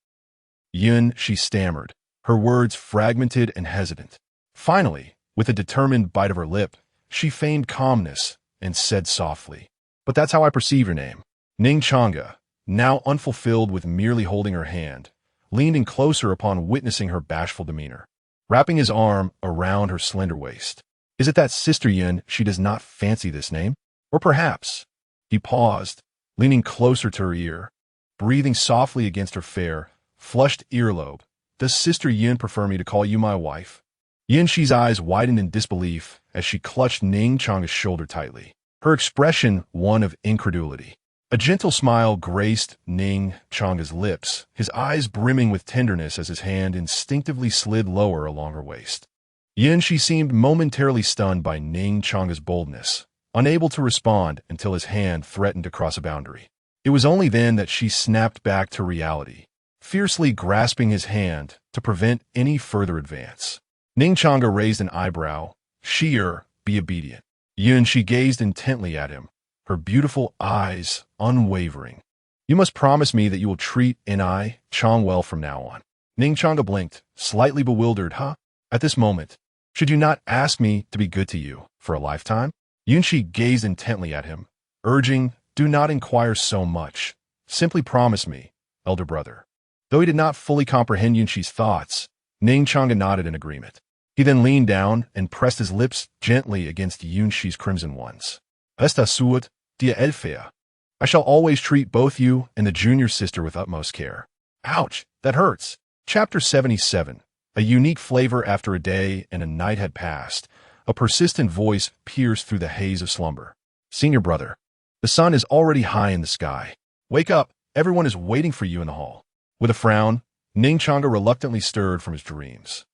Yun, she stammered, her words fragmented and hesitant. Finally, with a determined bite of her lip, she feigned calmness and said softly, But that's how I perceive your name. Ning Changge, now unfulfilled with merely holding her hand, leaned in closer upon witnessing her bashful demeanor, wrapping his arm around her slender waist. Is it that Sister Yun she does not fancy this name? Or perhaps, he paused, leaning closer to her ear, breathing softly against her fair, flushed earlobe. Does Sister Yun prefer me to call you my wife? Yunqi's eyes widened in disbelief as she clutched Ning Changge's shoulder tightly, her expression one of incredulity. A gentle smile graced Ning Changge's lips, his eyes brimming with tenderness as his hand instinctively slid lower along her waist. Yunqi seemed momentarily stunned by Ning Changge's boldness, unable to respond until his hand threatened to cross a boundary. It was only then that she snapped back to reality, fiercely grasping his hand to prevent any further advance. Ning Changge raised an eyebrow. She-er, be obedient. Yunqi gazed intently at him, her beautiful eyes unwavering. You must promise me that you will treat Ni Chang well from now on. Ning Changge blinked, slightly bewildered. Huh? At this moment, should you not ask me to be good to you for a lifetime? Yunqi gazed intently at him, urging, Do not inquire so much. Simply promise me, elder brother. Though he did not fully comprehend Yunqi's thoughts, Ning Changge nodded in agreement. He then leaned down and pressed his lips gently against Yunqi's crimson ones. Esta suat, dia elfea. I shall always treat both you and the junior sister with utmost care. Ouch, that hurts. Chapter 77. A unique flavor after a day and a night had passed. A persistent voice pierced through the haze of slumber. Senior brother, the sun is already high in the sky. Wake up, everyone is waiting for you in the hall. With a frown, Ning Changge reluctantly stirred from his dreams.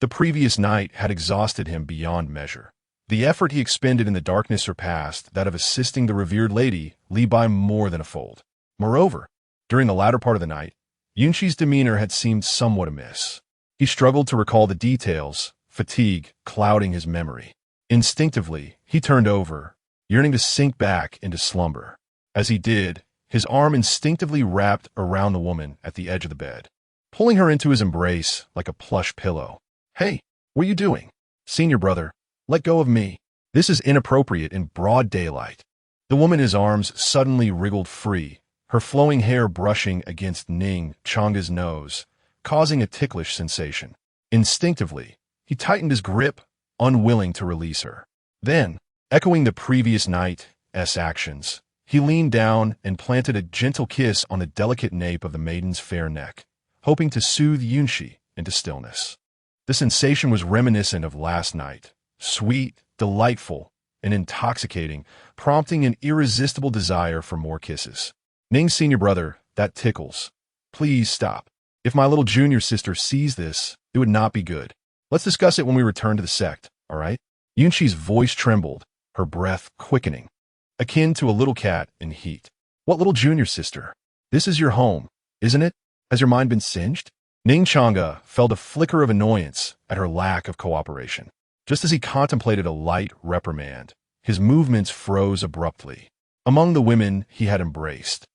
The previous night had exhausted him beyond measure. The effort he expended in the darkness surpassed that of assisting the revered lady Li by more than a fold. Moreover, During the latter part of the night, Yunqi's demeanor had seemed somewhat amiss. He struggled to recall the details, fatigue clouding his memory. Instinctively, he turned over, yearning to sink back into slumber. As he did, his arm instinctively wrapped around the woman at the edge of the bed, pulling her into his embrace like a plush pillow. "Hey, what are you doing? Senior brother, let go of me. This is inappropriate in broad daylight." The woman in his arms suddenly wriggled free, her flowing hair brushing against Ning Changge's nose, causing a ticklish sensation. Instinctively, he tightened his grip, unwilling to release her. Then, echoing the previous night's actions, he leaned down and planted a gentle kiss on the delicate nape of the maiden's fair neck, hoping to soothe Yunqi into stillness. The sensation was reminiscent of last night, sweet, delightful, and intoxicating, prompting an irresistible desire for more kisses. "Ning, senior brother, that tickles. Please stop. If my little junior sister sees this, it would not be good. Let's discuss it when we return to the sect, all right?" Yunqi's voice trembled, her breath quickening, akin to a little cat in heat. "What little junior sister? This is your home, isn't it? Has your mind been singed?" Ning Changge felt a flicker of annoyance at her lack of cooperation. Just as he contemplated a light reprimand, his movements froze abruptly. Among the women he had embraced,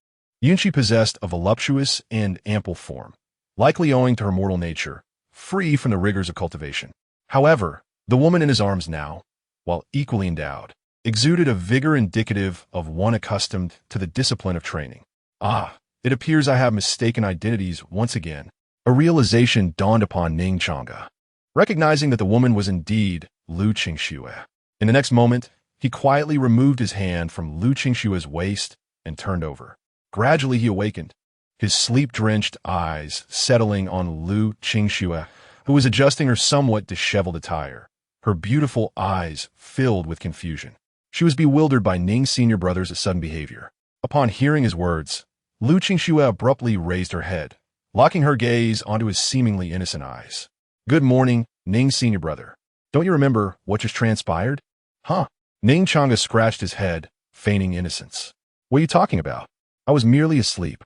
Yunqi possessed a voluptuous and ample form, likely owing to her mortal nature, free from the rigors of cultivation. However, the woman in his arms now, while equally endowed, exuded a vigor indicative of one accustomed to the discipline of training. "Ah, it appears I have mistaken identities once again." A realization dawned upon Ning Changge, recognizing that the woman was indeed Lu Qingxue. In the next moment, he quietly removed his hand from Lu Qingshue's waist and turned over. Gradually he awakened, his sleep-drenched eyes settling on Lu Qingxue, who was adjusting her somewhat disheveled attire, her beautiful eyes filled with confusion. She was bewildered by Ning's senior brother's sudden behavior. Upon hearing his words, Lu Qingxue abruptly raised her head, locking her gaze onto his seemingly innocent eyes. "Good morning, Ning senior brother. Don't you remember what just transpired?" "Huh?" Ning Changge scratched his head, feigning innocence. "What are you talking about? I was merely asleep."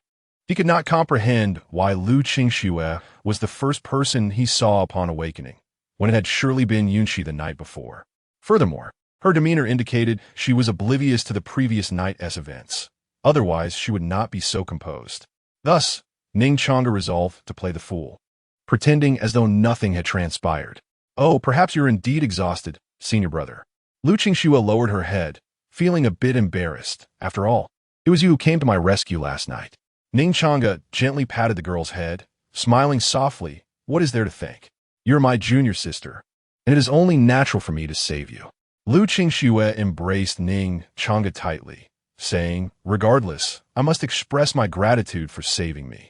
He could not comprehend why Lu Qingxue was the first person he saw upon awakening, when it had surely been Yunqi the night before. Furthermore, her demeanor indicated she was oblivious to the previous night's events. Otherwise, she would not be so composed. Thus, Ning Changge resolved to play the fool, pretending as though nothing had transpired. "Oh, perhaps you're indeed exhausted, senior brother." Lu Qingxue lowered her head, feeling a bit embarrassed. "After all, it was you who came to my rescue last night." Ning Changge gently patted the girl's head, smiling softly. "What is there to thank? You're my junior sister, and it is only natural for me to save you." Lu Qingxue embraced Ning Changge tightly, saying, "Regardless, I must express my gratitude for saving me."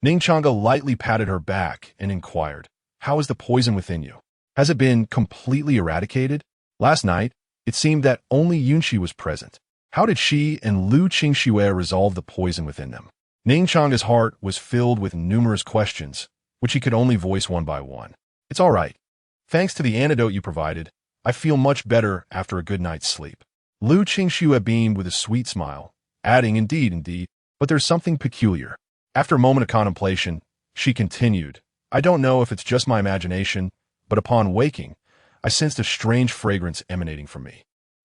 Ning Changge lightly patted her back and inquired, "How is the poison within you? Has it been completely eradicated? Last night, it seemed that only Yunqi was present. How did she and Lu Qingxue resolve the poison within them?" Ning Changge's heart was filled with numerous questions, which he could only voice one by one. "It's all right. Thanks to the antidote you provided, I feel much better after a good night's sleep." Lu Qingxue beamed with a sweet smile, adding, indeed, but there's something peculiar." After a moment of contemplation, she continued, "I don't know if it's just my imagination, but upon waking, I sensed a strange fragrance emanating from me.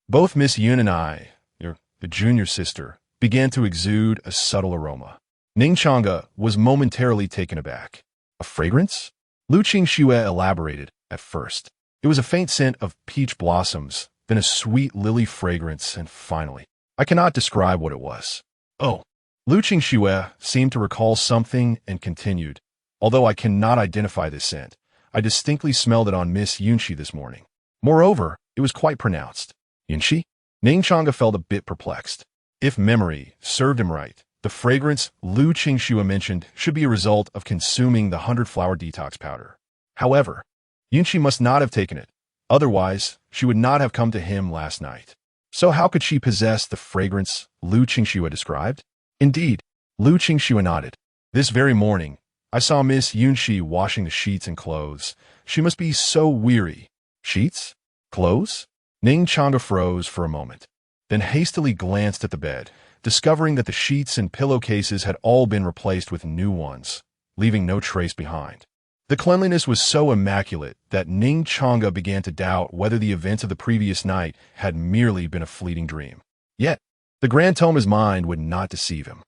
Both Miss Yun and I, the junior sister, began to exude a subtle aroma." Ning Changge was momentarily taken aback. "A fragrance?" Lu Qingxue elaborated at first. "It was a faint scent of peach blossoms, then a sweet lily fragrance, and finally, I cannot describe what it was." "Oh." Lu Qingxue seemed to recall something and continued, "Although I cannot identify this scent, I distinctly smelled it on Miss Yunqi this morning. Moreover, it was quite pronounced." "Yunqi?" Ning Changge felt a bit perplexed. If memory served him right, the fragrance Lu Qingxue mentioned should be a result of consuming the 100-flower detox powder. However, Yunqi must not have taken it, otherwise she would not have come to him last night. So how could she possess the fragrance Lu Qingxue described? Indeed, Lu Qingxue nodded. "This very morning, I saw Miss Yunqi washing the sheets and clothes. She must be so weary." "Sheets? Clothes?" Ning Changge froze for a moment. then hastily glanced at the bed, discovering that the sheets and pillowcases had all been replaced with new ones, leaving no trace behind. The cleanliness was so immaculate that Ning Changge began to doubt whether the events of the previous night had merely been a fleeting dream. Yet, the Grand Thoma's mind would not deceive him.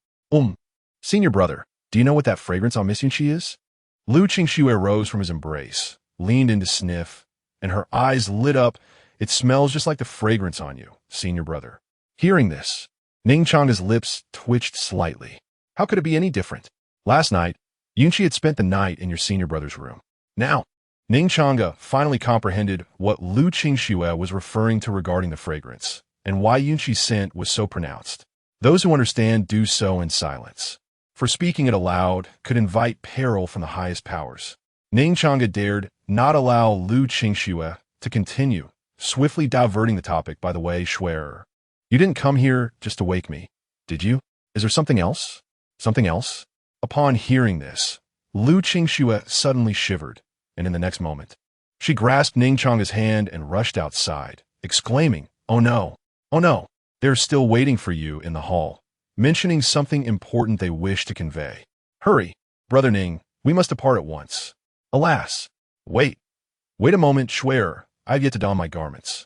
Senior brother, do you know what that fragrance on Miss Yunqi is? Lu Qingxue rose from his embrace, leaned in to sniff, and her eyes lit up. It smells just like the fragrance on you, senior brother. Hearing this, Ning Changge's lips twitched slightly. How could it be any different? Last night, Yunqi had spent the night in your senior brother's room. Now, Ning Changge finally comprehended what Lu Qingxue was referring to regarding the fragrance, and why Yunqi's scent was so pronounced. Those who understand do so in silence, for speaking it aloud could invite peril from the highest powers. Ning Changge dared not allow Lu Qingxue to continue, swiftly diverting the topic by the way, Schwerer. You didn't come here just to wake me, did you? Is there something else? Something else? Upon hearing this, Lu Qingxue suddenly shivered, and in the next moment, she grasped Ning Changge's hand and rushed outside, exclaiming, "Oh no! Oh no! They're still waiting for you in the hall," mentioning something important they wish to convey. "Hurry, brother Ning, we must depart at once." Alas! Wait a moment, Schwerer, I have yet to don my garments.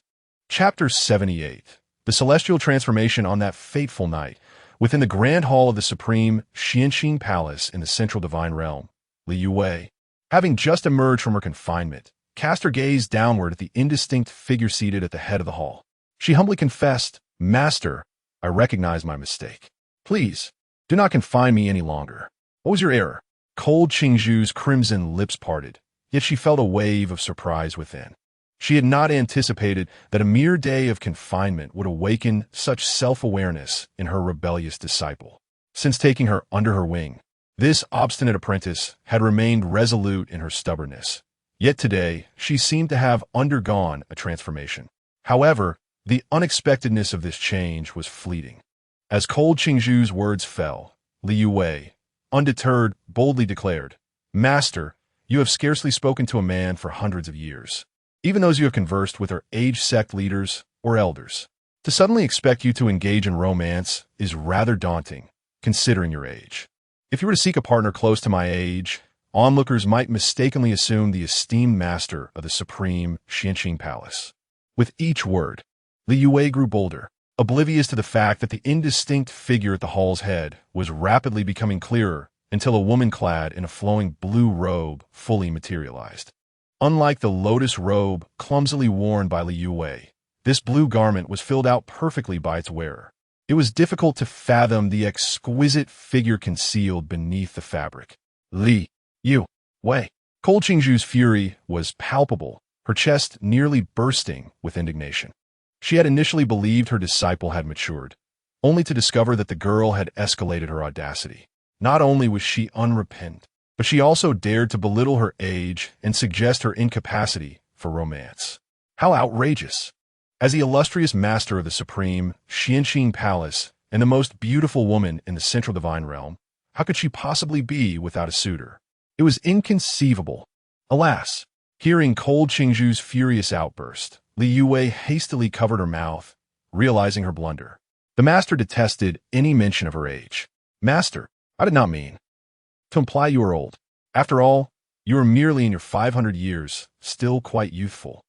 Chapter 78. The celestial transformation on that fateful night, within the grand hall of the supreme Xianxing Palace in the central divine realm. Li Yue, having just emerged from her confinement, cast her gaze downward at the indistinct figure seated at the head of the hall. She humbly confessed, "Master, I recognize my mistake. Please, do not confine me any longer. What was your error?" Cold Qingzhu's crimson lips parted, yet she felt a wave of surprise within. She had not anticipated that a mere day of confinement would awaken such self-awareness in her rebellious disciple. Since taking her under her wing, this obstinate apprentice had remained resolute in her stubbornness. Yet today, she seemed to have undergone a transformation. However, the unexpectedness of this change was fleeting. As Cold Qingzhu's words fell, Li Yue, undeterred, boldly declared, "Master, you have scarcely spoken to a man for hundreds of years. Even those you have conversed with are age sect leaders or elders. To suddenly expect you to engage in romance is rather daunting, considering your age. If you were to seek a partner close to my age, onlookers might mistakenly assume the esteemed master of the supreme Xianxing Palace." With each word, Li Yue grew bolder, oblivious to the fact that the indistinct figure at the hall's head was rapidly becoming clearer until a woman clad in a flowing blue robe fully materialized. Unlike the lotus robe clumsily worn by Li Yue, this blue garment was filled out perfectly by its wearer. It was difficult to fathom the exquisite figure concealed beneath the fabric. Li Yue. Cold Qingzhu's fury was palpable, her chest nearly bursting with indignation. She had initially believed her disciple had matured, only to discover that the girl had escalated her audacity. Not only was she unrepentant, but she also dared to belittle her age and suggest her incapacity for romance. How outrageous! As the illustrious master of the supreme Xianxing Palace and the most beautiful woman in the central divine realm, how could she possibly be without a suitor? It was inconceivable. Alas! Hearing Cold Qingzhu's furious outburst, Li Yue hastily covered her mouth, realizing her blunder. The master detested any mention of her age. "Master, I did not mean to imply you are old. After all, you are merely in your 500 years, still quite youthful,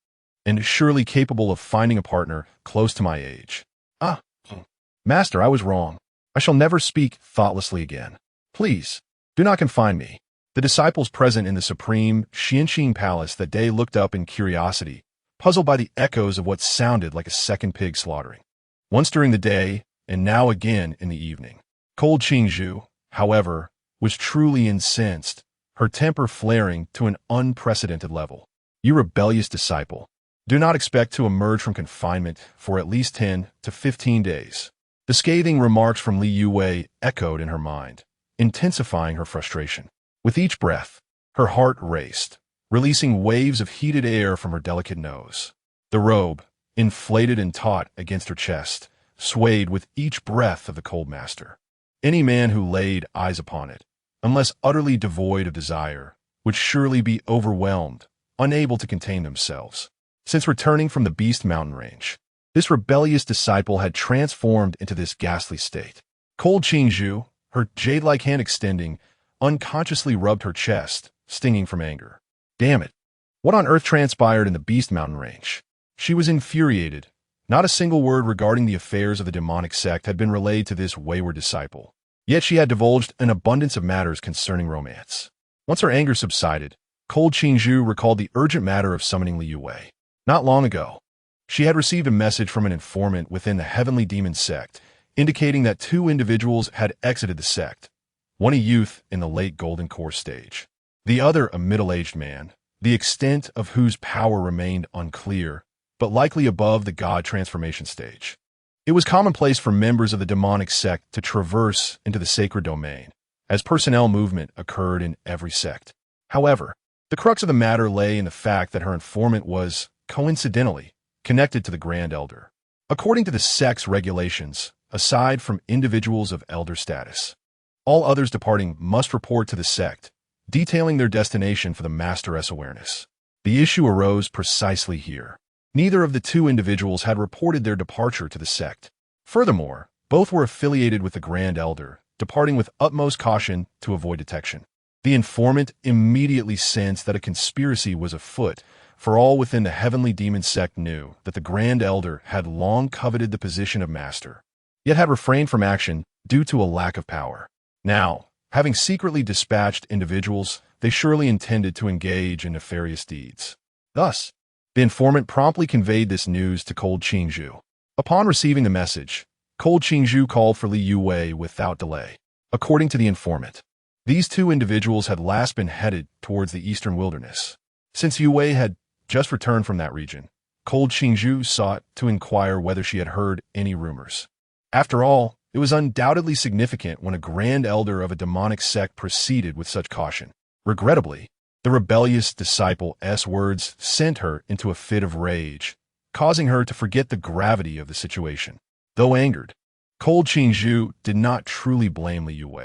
and surely capable of finding a partner close to my age." Master, I was wrong. I shall never speak thoughtlessly again. Please, do not confine me." The disciples present in the supreme Xianxing Palace that day looked up in curiosity, puzzled by the echoes of what sounded like a second pig slaughtering. Once during the day, and now again in the evening. Cold Qingzhu, however, was truly incensed, her temper flaring to an unprecedented level. "You rebellious disciple, do not expect to emerge from confinement for at least 10 to 15 days. The scathing remarks from Li Yue echoed in her mind, intensifying her frustration. With each breath, her heart raced, releasing waves of heated air from her delicate nose. The robe, inflated and taut against her chest, swayed with each breath of the cold master. Any man who laid eyes upon it, unless utterly devoid of desire, would surely be overwhelmed, unable to contain themselves. Since returning from the Beast Mountain range, This rebellious disciple had transformed into this ghastly state. Cold Changge, her jade-like hand extending, unconsciously rubbed her chest, stinging from anger. Damn it. What on earth transpired in the Beast Mountain range? She was infuriated. Not a single word regarding the affairs of the demonic sect had been relayed to this wayward disciple. Yet she had divulged an abundance of matters concerning romance. Once her anger subsided, Cold Changge recalled the urgent matter of summoning Li Yue. Not long ago, she had received a message from an informant within the Heavenly Demon sect, indicating that 2 individuals had exited the sect, one a youth in the late Golden Core stage, the other a middle-aged man, the extent of whose power remained unclear, but likely above the god transformation stage. It was commonplace for members of the demonic sect to traverse into the sacred domain, as personnel movement occurred in every sect. However, the crux of the matter lay in the fact that her informant was, coincidentally, connected to the Grand Elder. According to the sect's regulations, aside from individuals of elder status, all others departing must report to the sect, detailing their destination for the Master's awareness. The issue arose precisely here. Neither of the 2 individuals had reported their departure to the sect. Furthermore, both were affiliated with the Grand Elder, departing with utmost caution to avoid detection. The informant immediately sensed that a conspiracy was afoot, for all within the Heavenly Demon sect knew that the Grand Elder had long coveted the position of master, yet had refrained from action due to a lack of power. Now, having secretly dispatched individuals, they surely intended to engage in nefarious deeds. Thus, the informant promptly conveyed this news to Cold Changge. Upon receiving the message, Cold Changge called for Li Yue without delay. According to the informant, these 2 individuals had last been headed towards the eastern wilderness. Since Yue had just returned from that region, Cold Changge sought to inquire whether she had heard any rumors. After all, it was undoubtedly significant when a Grand Elder of a demonic sect proceeded with such caution. Regrettably, the rebellious disciple's words sent her into a fit of rage, causing her to forget the gravity of the situation. Though angered, Cold Changge did not truly blame Li Yue.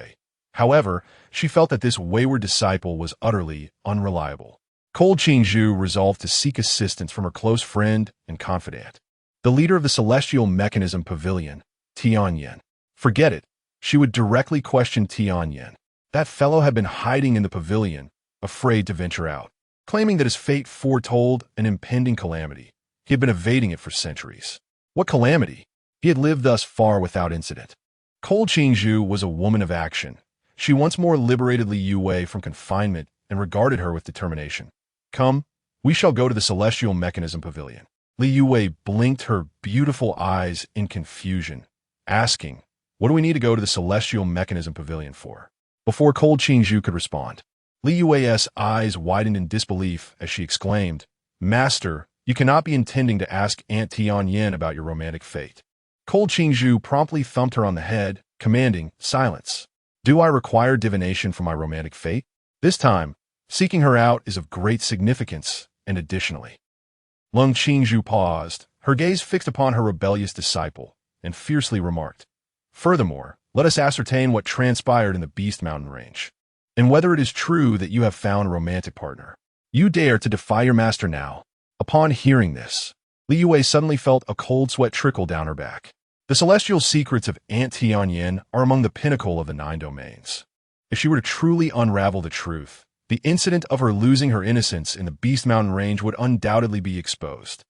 However, she felt that this wayward disciple was utterly unreliable. Cold Changge resolved to seek assistance from her close friend and confidant, the leader of the Celestial Mechanism Pavilion, Tianyan. Forget it. She would directly question Tianyan. That fellow had been hiding in the pavilion, afraid to venture out, claiming that his fate foretold an impending calamity. He had been evading it for centuries. What calamity? He had lived thus far without incident. Cold Changge was a woman of action. She once more liberated Li Yue from confinement and regarded her with determination. Come, we shall go to the Celestial Mechanism Pavilion. Li Yue blinked her beautiful eyes in confusion, asking, what do we need to go to the Celestial Mechanism Pavilion for? Before Cold Changge could respond, Li Yue's eyes widened in disbelief as she exclaimed, Master, you cannot be intending to ask Aunt Tianyan about your romantic fate. Cold Changge promptly thumped her on the head, commanding, silence. Do I require divination for my romantic fate? This time, seeking her out is of great significance, and additionally. Ning Changge paused, her gaze fixed upon her rebellious disciple, and fiercely remarked, Furthermore, let us ascertain what transpired in the Beast Mountain range, and whether it is true that you have found a romantic partner. You dare to defy your master now. Upon hearing this, Li Yue suddenly felt a cold sweat trickle down her back. The celestial secrets of Aunt Tianyan are among the pinnacle of the 9 domains. If she were to truly unravel the truth, the incident of her losing her innocence in the Beast Mountain range would undoubtedly be exposed.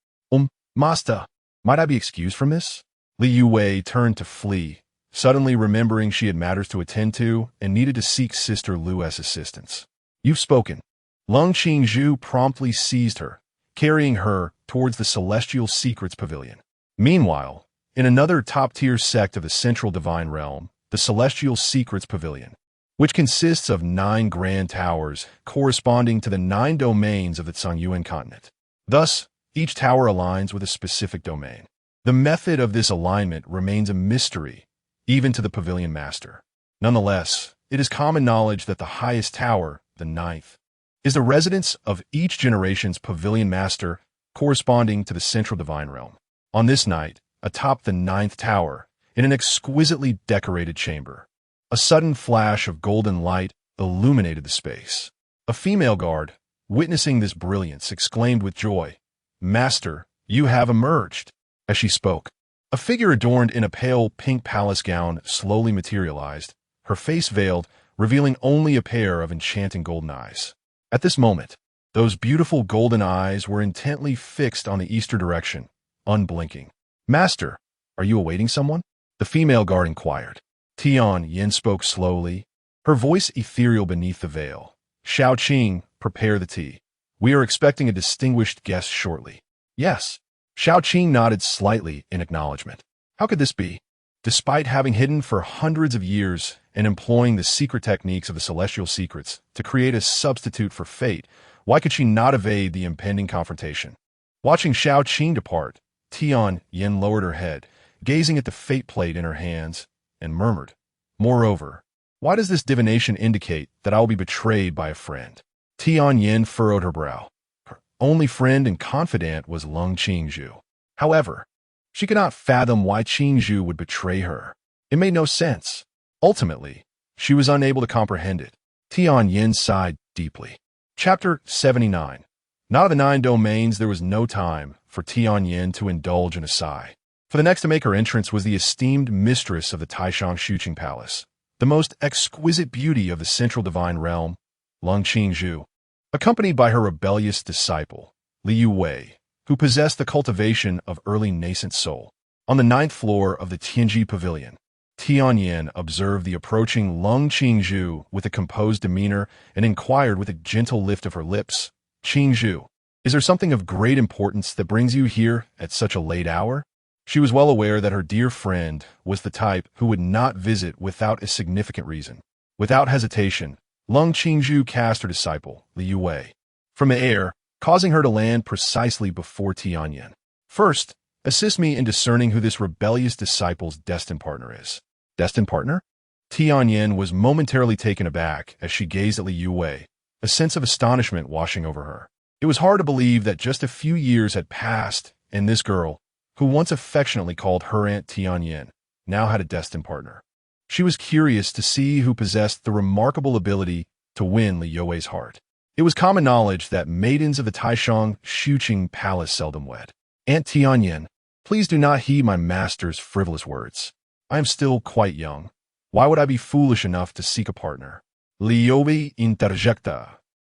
Master, might I be excused from this? Li Yue turned to flee, suddenly remembering she had matters to attend to and needed to seek Sister Lu's assistance. You've spoken. Ning Changge promptly seized her, carrying her towards the Celestial Secrets Pavilion. Meanwhile, in another top-tier sect of the Central Divine Realm, the Celestial Secrets Pavilion, which consists of 9 grand towers corresponding to the 9 domains of the Tsangyuan continent. Thus, each tower aligns with a specific domain. The method of this alignment remains a mystery, even to the pavilion master. Nonetheless, it is common knowledge that the highest tower, the 9th, is the residence of each generation's pavilion master corresponding to the Central Divine Realm. On this night, atop the 9th tower, in an exquisitely decorated chamber, a sudden flash of golden light illuminated the space. A female guard, witnessing this brilliance, exclaimed with joy, Master, you have emerged. As she spoke, a figure adorned in a pale pink palace gown slowly materialized, her face veiled, revealing only a pair of enchanting golden eyes. At this moment, those beautiful golden eyes were intently fixed on the eastern direction, unblinking. "Master, are you awaiting someone?" the female guard inquired. Tian Yin spoke slowly, her voice ethereal beneath the veil. "Xiao Qing, prepare the tea. We are expecting a distinguished guest shortly." "Yes." Xiao Qing nodded slightly in acknowledgement. How could this be? Despite having hidden for hundreds of years and employing the secret techniques of the celestial secrets to create a substitute for fate, why could she not evade the impending confrontation? Watching Xiao Qing depart, Tian Yin lowered her head, gazing at the fate plate in her hands, and murmured, "Moreover, why does this divination indicate that I will be betrayed by a friend?" Tian Yin furrowed her brow. Her only friend and confidant was Ning Changge. However, she could not fathom why Changge would betray her. It made no sense. Ultimately, she was unable to comprehend it. Tian Yin sighed deeply. Chapter 79. Not of the 9 domains, there was no time for Tian Yin to indulge in a sigh. For the next to make her entrance was the esteemed mistress of the Taishang Shuqing Palace, the most exquisite beauty of the central divine realm, Ning Changge, accompanied by her rebellious disciple, Liu Wei, who possessed the cultivation of early nascent soul. On the 9th floor of the Tianji Pavilion, Tian Yin observed the approaching Ning Changge with a composed demeanor and inquired with a gentle lift of her lips, "Changge, is there something of great importance that brings you here at such a late hour?" She was well aware that her dear friend was the type who would not visit without a significant reason. Without hesitation, Ning Changge cast her disciple, Liu Wei, from the air, causing her to land precisely before Tian Yin. "First, assist me in discerning who this rebellious disciple's destined partner is." "Destined partner?" Tian Yin was momentarily taken aback as she gazed at Liu Wei, a sense of astonishment washing over her. It was hard to believe that just a few years had passed and this girl, who once affectionately called her Aunt Tian Yin, now had a destined partner. She was curious to see who possessed the remarkable ability to win Liu Wei's heart. It was common knowledge that maidens of the Taishang Shuqing Palace seldom wed. "Aunt Tian Yin, please do not heed my master's frivolous words. I am still quite young. Why would I be foolish enough to seek a partner?" Liu Wei interjecta,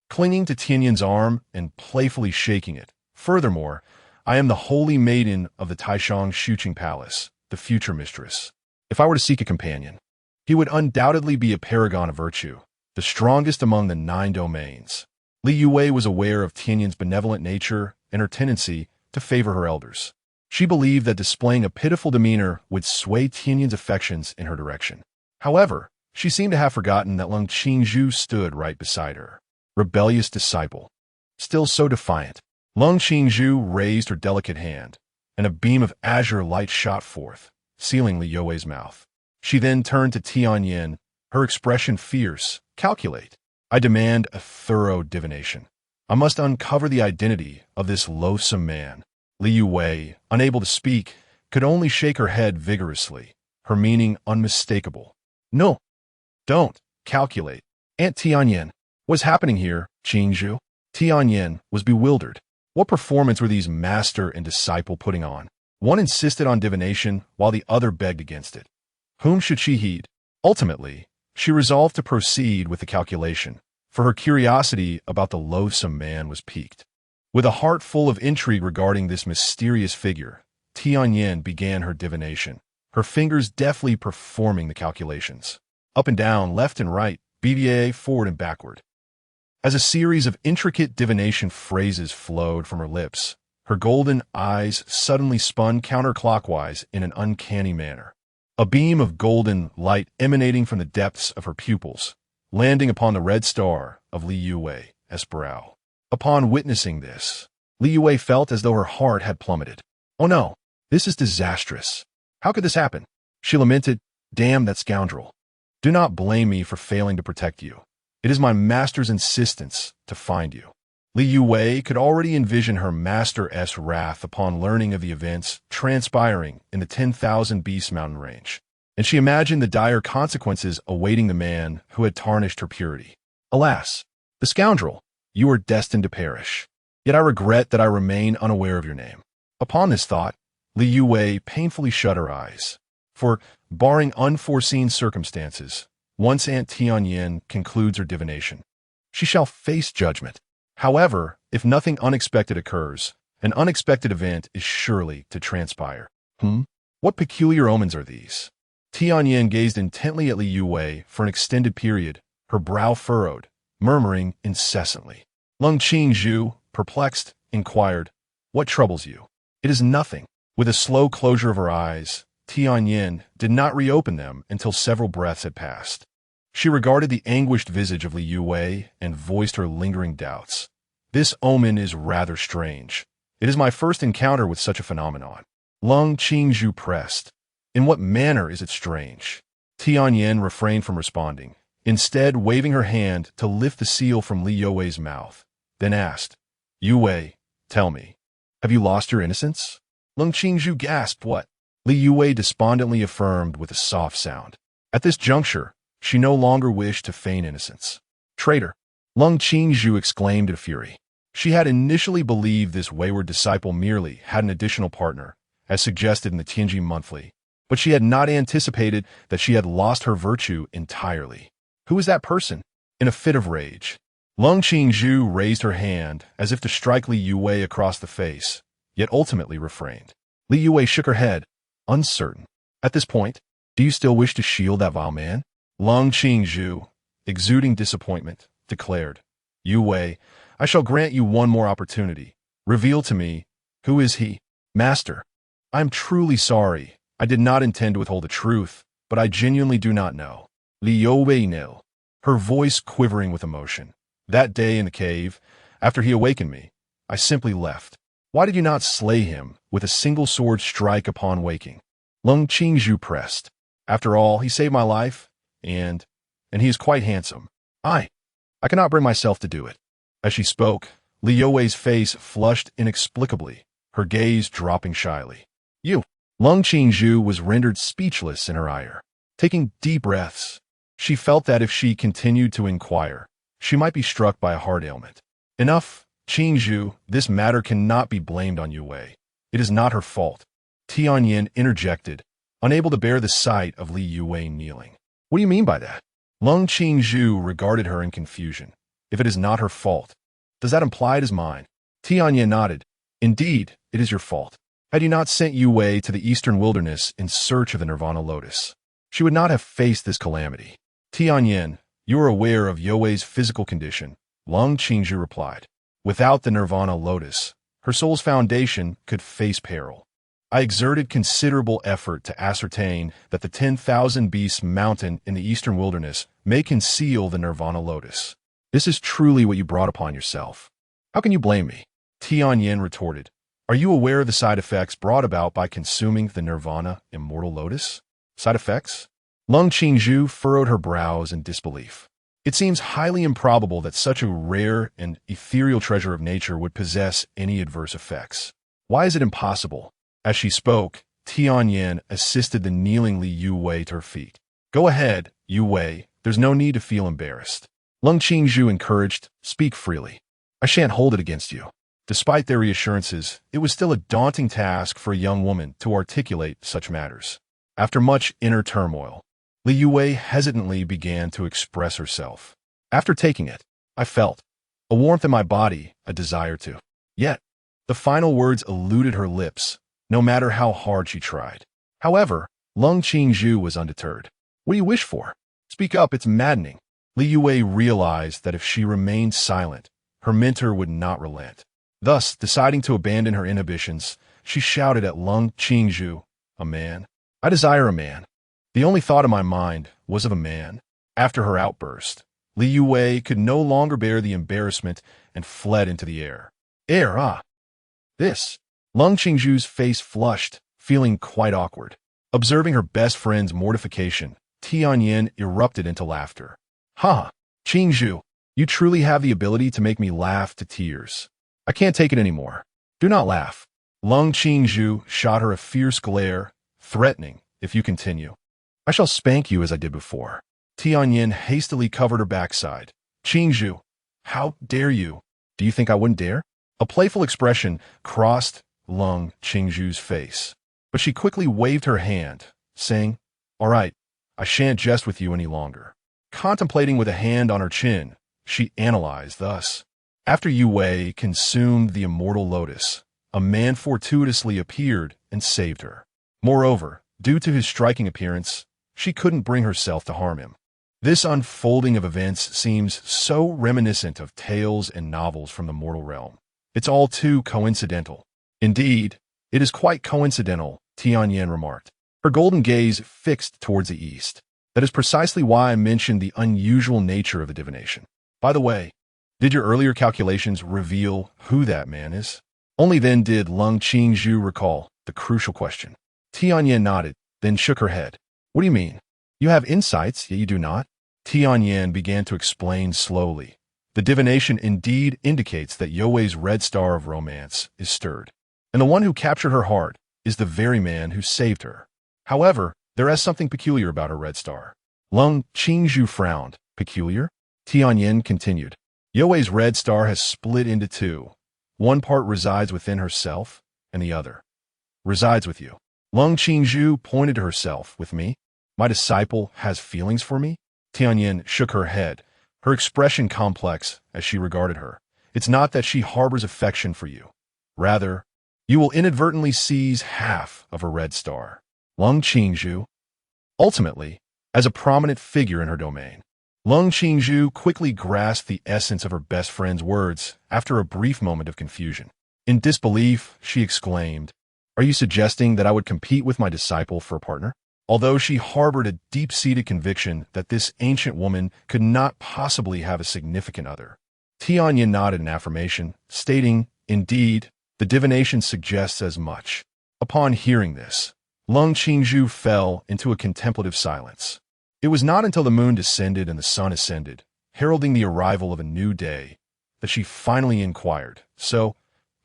clinging to Tian Yin's arm and playfully shaking it. "Furthermore, I am the holy maiden of the Taishang Shuqing Palace, the future mistress. If I were to seek a companion, he would undoubtedly be a paragon of virtue, the strongest among the 9 domains." Liu Wei was aware of Tian Yin's benevolent nature and her tendency to favor her elders. She believed that displaying a pitiful demeanor would sway Tian Yin's affections in her direction. However, she seemed to have forgotten that Ning Changge stood right beside her. Rebellious disciple. Still so defiant, Ning Changge raised her delicate hand, and a beam of azure light shot forth, sealing Liu Wei's mouth. She then turned to Tian Yin, her expression fierce. "Calculate. I demand a thorough divination. I must uncover the identity of this loathsome man." Liu Wei, unable to speak, could only shake her head vigorously, her meaning unmistakable. "No, don't calculate. Aunt Tian Yin, what's happening here, Changge?" Tian Yin was bewildered. What performance were these master and disciple putting on? One insisted on divination, while the other begged against it. Whom should she heed? Ultimately, she resolved to proceed with the calculation, for her curiosity about the loathsome man was piqued. With a heart full of intrigue regarding this mysterious figure, Tian Yin began her divination, her fingers deftly performing the calculations. Up and down, left and right, BVA, forward and backward. As a series of intricate divination phrases flowed from her lips, her golden eyes suddenly spun counterclockwise in an uncanny manner. A beam of golden light emanating from the depths of her pupils, landing upon the red star of Liu Wei's brow. Upon witnessing this, Liu Wei felt as though her heart had plummeted. "Oh no, this is disastrous. How could this happen?" She lamented, "Damn that scoundrel. Do not blame me for failing to protect you. It is my master's insistence to find you." Liu Wei could already envision her master's wrath upon learning of the events transpiring in the 10,000 Beast Mountain range, and she imagined the dire consequences awaiting the man who had tarnished her purity. "Alas, the scoundrel, you are destined to perish. Yet I regret that I remain unaware of your name." Upon this thought, Li Yue painfully shut her eyes. For, barring unforeseen circumstances, once Aunt Tianyin concludes her divination, she shall face judgment. However, if nothing unexpected occurs, an unexpected event is surely to transpire. What peculiar omens are these? Tianyin gazed intently at Li Yue for an extended period, her brow furrowed, murmuring incessantly. Ning Changge, perplexed, inquired, "What troubles you?" "It is nothing." With a slow closure of her eyes, Tianyin did not reopen them until several breaths had passed. She regarded the anguished visage of Li Yue and voiced her lingering doubts. "This omen is rather strange. It is my first encounter with such a phenomenon." Ning Changge pressed. "In what manner is it strange?" Tianyin refrained from responding, instead waving her hand to lift the seal from Li Yue's mouth, then asked, "Yue, tell me, have you lost your innocence?" Ning Changge gasped. "What?" Li Yue despondently affirmed with a soft sound. At this juncture, she no longer wished to feign innocence. "Traitor!" Ning Changge exclaimed in fury. She had initially believed this wayward disciple merely had an additional partner, as suggested in the Tianjin Monthly, but she had not anticipated that she had lost her virtue entirely. "Who is that person?" In a fit of rage, Ning Changge raised her hand as if to strike Li Yue across the face, yet ultimately refrained. Li Yue shook her head, uncertain. At this point, "Do you still wish to shield that vile man?" Ning Changge, exuding disappointment, declared, "Yue, I shall grant you one more opportunity. Reveal to me, who is he?" "Master, I am truly sorry. I did not intend to withhold the truth, but I genuinely do not know." Li Yue nil, her voice quivering with emotion. "That day in the cave, after he awakened me, I simply left." "Why did you not slay him with a single sword strike upon waking?" Ning Changge pressed. "After all, he saved my life, and he is quite handsome. I cannot bring myself to do it." As she spoke, Li Yue's face flushed inexplicably, her gaze dropping shyly. "You!" Ning Changge was rendered speechless in her ire. Taking deep breaths, she felt that if she continued to inquire, she might be struck by a heart ailment. "Enough, Changge, this matter cannot be blamed on Yue. It is not her fault." Tianyin interjected, unable to bear the sight of Li Yue kneeling. "What do you mean by that?" Ning Changge regarded her in confusion. "If it is not her fault, does that imply it is mine?" Tianyin nodded. "Indeed, it is your fault. Had you not sent Yue to the eastern wilderness in search of the Nirvana Lotus, she would not have faced this calamity." "Tianyin, you are aware of Yue's physical condition," Ning Changge replied. "Without the Nirvana Lotus, her soul's foundation could face peril. I exerted considerable effort to ascertain that the 10,000 Beasts mountain in the eastern wilderness may conceal the Nirvana Lotus. This is truly what you brought upon yourself. How can you blame me?" Tianyin retorted. "Are you aware of the side effects brought about by consuming the Nirvana Immortal Lotus?" "Side effects?" Ning Changge furrowed her brows in disbelief. It seems highly improbable that such a rare and ethereal treasure of nature would possess any adverse effects. "Why is it impossible?" As she spoke, Tianyin assisted the kneeling Li Yue to her feet. "Go ahead, Yue. There's no need to feel embarrassed." Ning Changge encouraged, "Speak freely. I shan't hold it against you." Despite their reassurances, it was still a daunting task for a young woman to articulate such matters. After much inner turmoil, Li Yue hesitantly began to express herself. "After taking it, I felt a warmth in my body, a desire to." Yet, the final words eluded her lips, no matter how hard she tried. However, Ning Changge was undeterred. "What do you wish for? Speak up, it's maddening." Li Yue realized that if she remained silent, her mentor would not relent. Thus, deciding to abandon her inhibitions, she shouted at Ning Changge, "A man? I desire a man." The only thought in my mind was of a man. After her outburst, Li Yue could no longer bear the embarrassment and fled into the air. This. Ning Changge's face flushed, feeling quite awkward. Observing her best friend's mortification, Tianyin erupted into laughter. "Ha! Changge, you truly have the ability to make me laugh to tears. I can't take it anymore. Do not laugh." Ning Changge shot her a fierce glare, threatening, "If you continue, I shall spank you as I did before." Tianyin hastily covered her backside. "Changge, how dare you? Do you think I wouldn't dare?" A playful expression crossed Ning Changge's face. but she quickly waved her hand, saying, "All right, I shan't jest with you any longer." Contemplating with a hand on her chin, she analyzed thus. After Yue Wei consumed the immortal lotus, a man fortuitously appeared and saved her. Moreover, due to his striking appearance, she couldn't bring herself to harm him. This unfolding of events seems so reminiscent of tales and novels from the mortal realm. It's all too coincidental. Indeed, it is quite coincidental, Tianyan remarked, her golden gaze fixed towards the east. That is precisely why I mentioned the unusual nature of the divination. By the way, did your earlier calculations reveal who that man is? Only then did Ning Changge recall the crucial question. Tianyan nodded, then shook her head. What do you mean? You have insights, yet you do not? Tianyan began to explain slowly. The divination indeed indicates that Yue Wei's red star of romance is stirred, and the one who captured her heart is the very man who saved her. However, there is something peculiar about her red star. Ning Changge frowned. Peculiar? Tianyan continued. Yue Wei's red star has split into two. One part resides within herself, and the other resides with you. Ning Changge pointed to herself. With me? My disciple has feelings for me? Tianyan shook her head, her expression complex as she regarded her. It's not that she harbors affection for you. Rather, you will inadvertently seize half of her red star. Ning Changge, ultimately, as a prominent figure in her domain. Ning Changge quickly grasped the essence of her best friend's words after a brief moment of confusion. In disbelief, she exclaimed, "Are you suggesting that I would compete with my disciple for a partner?" Although she harbored a deep-seated conviction that this ancient woman could not possibly have a significant other. Tianyan nodded in affirmation, stating, "Indeed, the divination suggests as much." Upon hearing this, Ning Changge fell into a contemplative silence. It was not until the moon descended and the sun ascended, heralding the arrival of a new day, that she finally inquired, "So,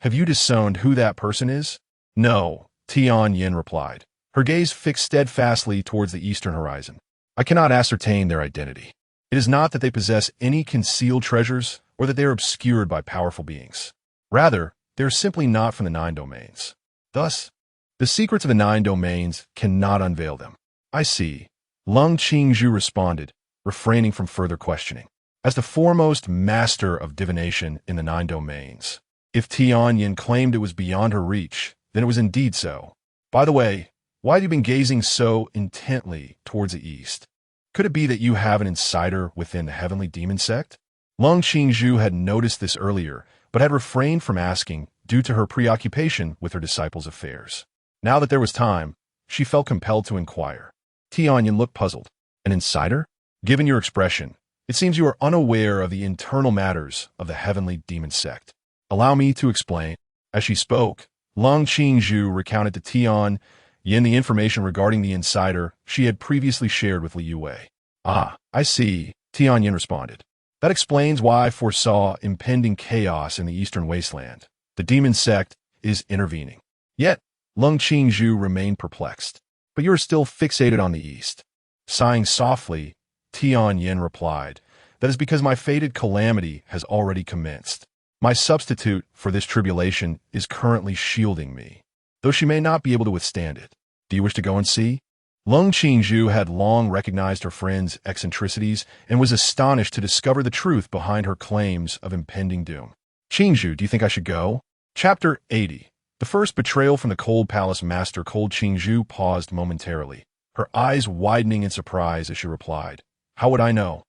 have you discerned who that person is?" "No," Tianyan replied, her gaze fixed steadfastly towards the eastern horizon. "I cannot ascertain their identity. It is not that they possess any concealed treasures or that they are obscured by powerful beings. Rather, they are simply not from the 9 domains. Thus, the secrets of the 9 domains cannot unveil them." "I see," Ning Changge responded, refraining from further questioning. As the foremost master of divination in the 9 domains, if Tianyan claimed it was beyond her reach, then it was indeed so. "By the way, why have you been gazing so intently towards the east? Could it be that you have an insider within the heavenly demon sect?" Ning Changge had noticed this earlier, but had refrained from asking due to her preoccupation with her disciple's affairs. Now that there was time, she felt compelled to inquire. Tianyan looked puzzled. "An insider? Given your expression, it seems you are unaware of the internal matters of the heavenly demon sect. Allow me to explain." As she spoke, Ning Changge recounted to Tianyan the information regarding the insider she had previously shared with Yue Wei. "Ah, I see," Tianyan responded. "That explains why I foresaw impending chaos in the eastern wasteland. The demon sect is intervening." Yet, Ning Changge remained perplexed. "But you are still fixated on the east." Sighing softly, Tianyan replied, "That is because my fated calamity has already commenced. My substitute for this tribulation is currently shielding me, though she may not be able to withstand it. Do you wish to go and see?" Ning Changge had long recognized her friend's eccentricities and was astonished to discover the truth behind her claims of impending doom. "Changge, do you think I should go?" Chapter 80. The first betrayal from the Cold Palace Master. Cold Changge paused momentarily, her eyes widening in surprise as she replied, "How would I know?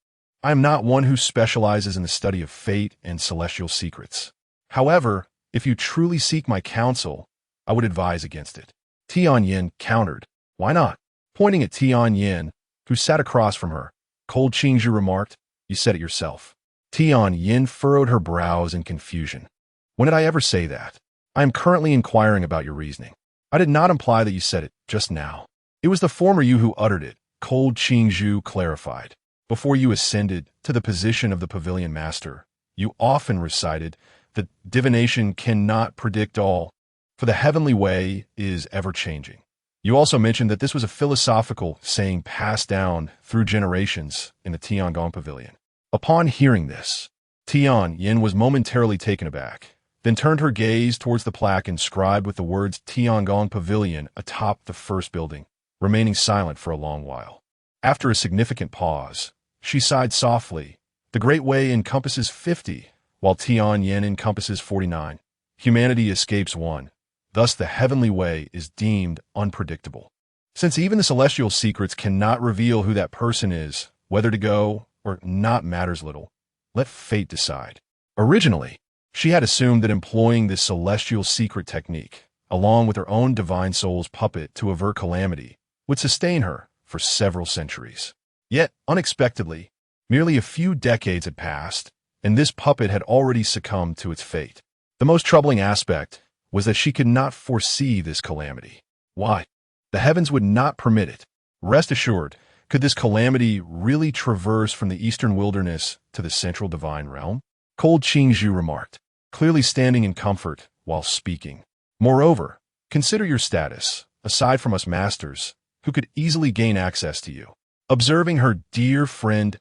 I am not one who specializes in the study of fate and celestial secrets. However, if you truly seek my counsel, I would advise against it." Tianyan countered, "Why not?" Pointing at Tianyan, who sat across from her, Cold Changge remarked, "You said it yourself." Tianyan furrowed her brows in confusion. "When did I ever say that? I am currently inquiring about your reasoning. I did not imply that you said it just now. It was the former you who uttered it," Cold Changge clarified. "Before you ascended to the position of the pavilion master, you often recited that divination cannot predict all, for the heavenly way is ever-changing. You also mentioned that this was a philosophical saying passed down through generations in the Tiangong Pavilion." Upon hearing this, Tianyan was momentarily taken aback, then turned her gaze towards the plaque inscribed with the words Tiangong Pavilion atop the first building, remaining silent for a long while. After a significant pause, she sighed softly. The Great Way encompasses 50, while Tianyin encompasses 49. Humanity escapes one. Thus the heavenly way is deemed unpredictable. Since even the celestial secrets cannot reveal who that person is, whether to go or not matters little. Let fate decide. Originally, she had assumed that employing this celestial secret technique, along with her own divine soul's puppet to avert calamity, would sustain her for several centuries. Yet, unexpectedly, merely a few decades had passed, and this puppet had already succumbed to its fate. The most troubling aspect was that she could not foresee this calamity. Why? The heavens would not permit it. Rest assured, could this calamity really traverse from the eastern wilderness to the central divine realm? Cold Changge remarked, clearly standing in comfort while speaking. Moreover, consider your status, aside from us masters, who could easily gain access to you. Observing her dear friend's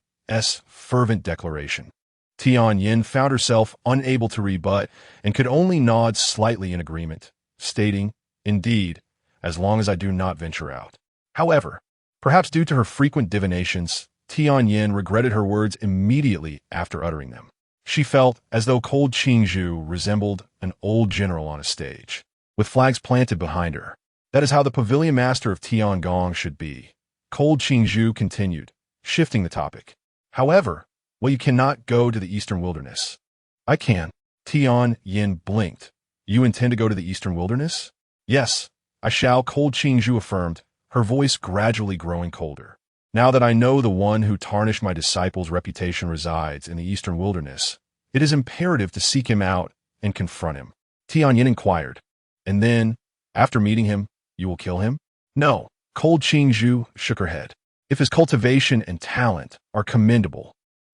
fervent declaration, Tianyin found herself unable to rebut and could only nod slightly in agreement, stating, "Indeed, as long as I do not venture out." However, perhaps due to her frequent divinations, Tianyin regretted her words immediately after uttering them. She felt as though Cold Changge resembled an old general on a stage, with flags planted behind her. That is how the pavilion master of Tiangong should be. Cold Changge continued, shifting the topic. However, you cannot go to the eastern wilderness. I can. Tianyin blinked. You intend to go to the eastern wilderness? Yes, I shall, Cold Changge affirmed, her voice gradually growing colder. Now that I know the one who tarnished my disciple's reputation resides in the eastern wilderness, it is imperative to seek him out and confront him. Tianyin inquired. And then, after meeting him, you will kill him? No, Cold Changge shook her head. If his cultivation and talent are commendable,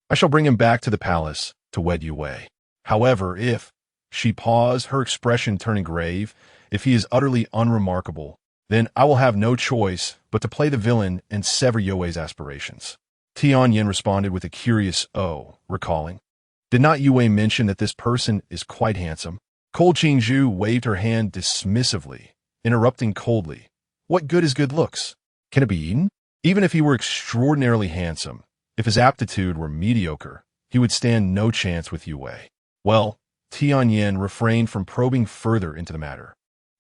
I shall bring him back to the palace to wed Yue. However, if, she paused, her expression turning grave, if he is utterly unremarkable, then I will have no choice but to play the villain and sever Yue's aspirations. Tianyin responded with a curious "oh," recalling. Did not Yue mention that this person is quite handsome? Cold Changge waved her hand dismissively, interrupting coldly. What good is good looks? Can it be eaten? Even if he were extraordinarily handsome, if his aptitude were mediocre, he would stand no chance with Yue. Well, Tianyin refrained from probing further into the matter,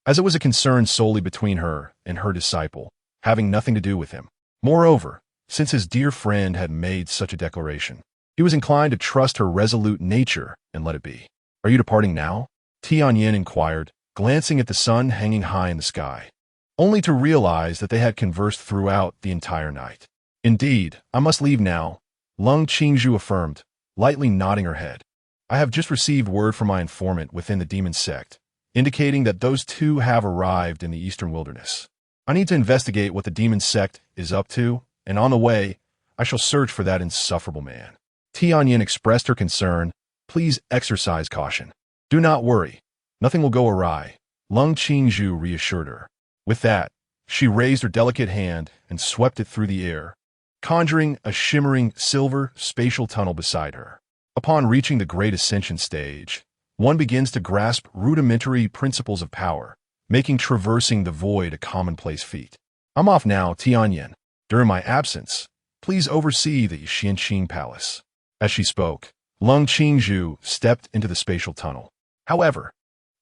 as it was a concern solely between her and her disciple, having nothing to do with him. Moreover, since his dear friend had made such a declaration, he was inclined to trust her resolute nature and let it be. Are you departing now? Tianyin inquired, glancing at the sun hanging high in the sky, only to realize that they had conversed throughout the entire night. Indeed, I must leave now, Ning Changge affirmed, lightly nodding her head. I have just received word from my informant within the demon sect, indicating that those two have arrived in the eastern wilderness. I need to investigate what the demon sect is up to, and on the way, I shall search for that insufferable man. Tianyin expressed her concern. Please exercise caution. Do not worry. Nothing will go awry, Ning Changge reassured her. With that, she raised her delicate hand and swept it through the air, conjuring a shimmering silver spatial tunnel beside her. Upon reaching the great ascension stage, one begins to grasp rudimentary principles of power, making traversing the void a commonplace feat. I'm off now, Tianyin. During my absence, please oversee the Xianqing Palace. As she spoke, Ning Changge stepped into the spatial tunnel. However,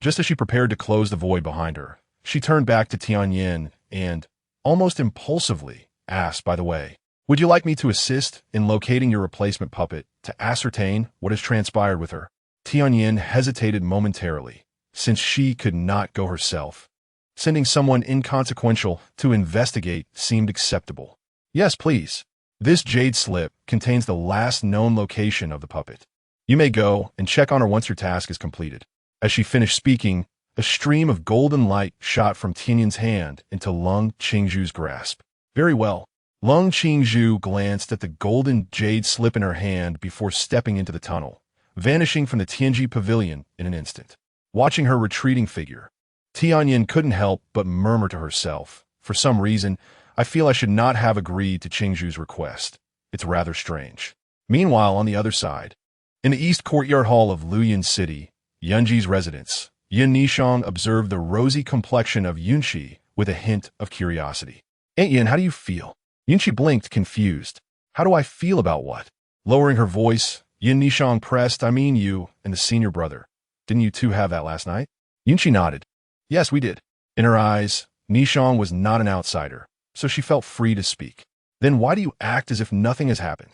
just as she prepared to close the void behind her, she turned back to Tianyin and, almost impulsively, asked, by the way, would you like me to assist in locating your replacement puppet to ascertain what has transpired with her? Tianyin hesitated momentarily, since she could not go herself. Sending someone inconsequential to investigate seemed acceptable. Yes, please. This jade slip contains the last known location of the puppet. You may go and check on her once your task is completed. As she finished speaking, a stream of golden light shot from Tianyin's hand into Ning Changge's grasp. Very well. Ning Changge glanced at the golden jade slip in her hand before stepping into the tunnel, vanishing from the Tianji pavilion in an instant. Watching her retreating figure, Tianyin couldn't help but murmur to herself, for some reason, I feel I should not have agreed to Changju's request. It's rather strange. Meanwhile, on the other side, in the East Courtyard Hall of Luoyang City, Yunji's residence. Yin Nishang observed the rosy complexion of Yunqi with a hint of curiosity. Aunt Yin, how do you feel? Yunqi blinked, confused. How do I feel about what? Lowering her voice, Yin Nishang pressed, I mean you and the senior brother. Didn't you two have that last night? Yunqi nodded. Yes, we did. In her eyes, Nishang was not an outsider, so she felt free to speak. Then why do you act as if nothing has happened?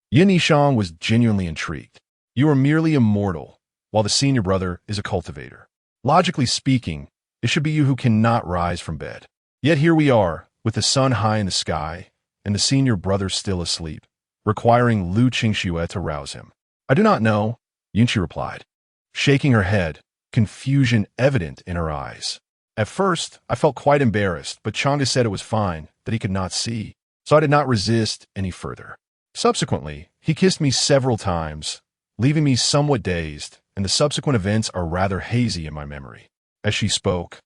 Yin Nishang was genuinely intrigued. You are merely immortal, while the senior brother is a cultivator. Logically speaking, it should be you who cannot rise from bed. Yet here we are, with the sun high in the sky, and the senior brother still asleep, requiring Lu Qingxue to rouse him. I do not know, Yunqi replied, shaking her head, confusion evident in her eyes. At first, I felt quite embarrassed, but Changge said it was fine, that he could not see, so I did not resist any further. Subsequently, he kissed me several times, leaving me somewhat dazed, and the subsequent events are rather hazy in my memory. As she spoke,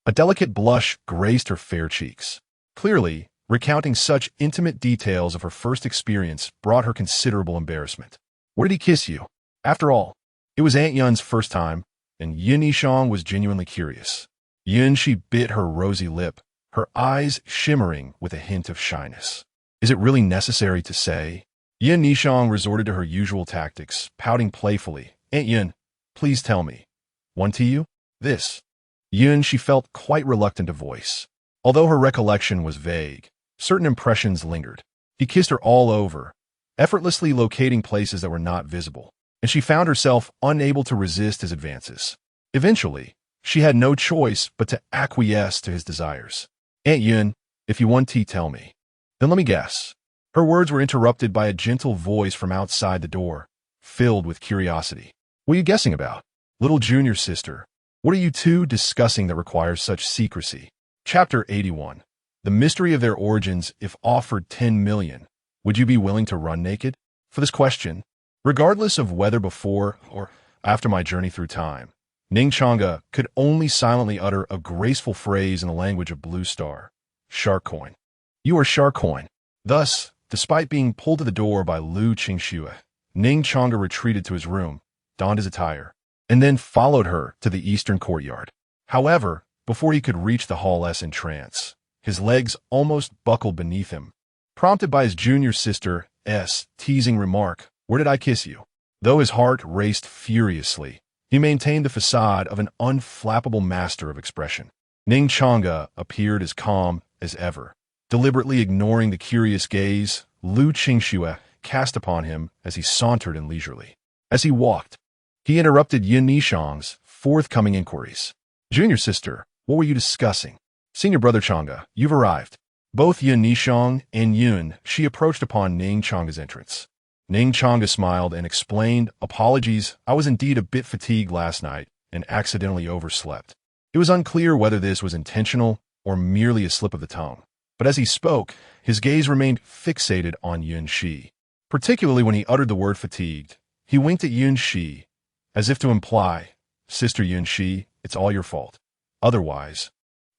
a delicate blush graced her fair cheeks. Clearly, recounting such intimate details of her first experience brought her considerable embarrassment. Where did he kiss you? After all, it was Aunt Yun's first time, and Yin Nishang was genuinely curious. Yunqi bit her rosy lip, her eyes shimmering with a hint of shyness. Is it really necessary to say? Yin Nishang resorted to her usual tactics, pouting playfully. Aunt Yun, please tell me. One to you? This. Yunqi felt quite reluctant to voice. Although her recollection was vague, certain impressions lingered. He kissed her all over, effortlessly locating places that were not visible, and she found herself unable to resist his advances. Eventually, she had no choice but to acquiesce to his desires. Aunt Yun, if you want tea, tell me. Then let me guess. Her words were interrupted by a gentle voice from outside the door, filled with curiosity. What are you guessing about? Little junior sister, what are you two discussing that requires such secrecy? Chapter 81. The mystery of their origins. If offered 10 million, would you be willing to run naked? For this question, regardless of whether before or after my journey through time, Ning Changge could only silently utter a graceful phrase in the language of Blue Star. Shark coin. You are shark coin. Thus, despite being pulled to the door by Lu Qingxue, Ning Changge retreated to his room, donned his attire, and then followed her to the eastern courtyard. However, before he could reach the hall in trance, his legs almost buckled beneath him, prompted by his junior sister's teasing remark, "Where did I kiss you?" Though his heart raced furiously, he maintained the facade of an unflappable master of expression. Ning Changge appeared as calm as ever, deliberately ignoring the curious gaze Lu Qingxue cast upon him as he sauntered in leisurely. As he walked, he interrupted Yin Nishang's forthcoming inquiries. Junior sister, what were you discussing? Senior brother Changge, you've arrived. Both Yin Nishang and Yunqi approached upon Ning Changge's entrance. Ning Changge smiled and explained, apologies, I was indeed a bit fatigued last night and accidentally overslept. It was unclear whether this was intentional or merely a slip of the tongue. But as he spoke, his gaze remained fixated on Yunqi. Particularly when he uttered the word fatigued, he winked at Yunqi, as if to imply, Sister Yunqi, it's all your fault. Otherwise,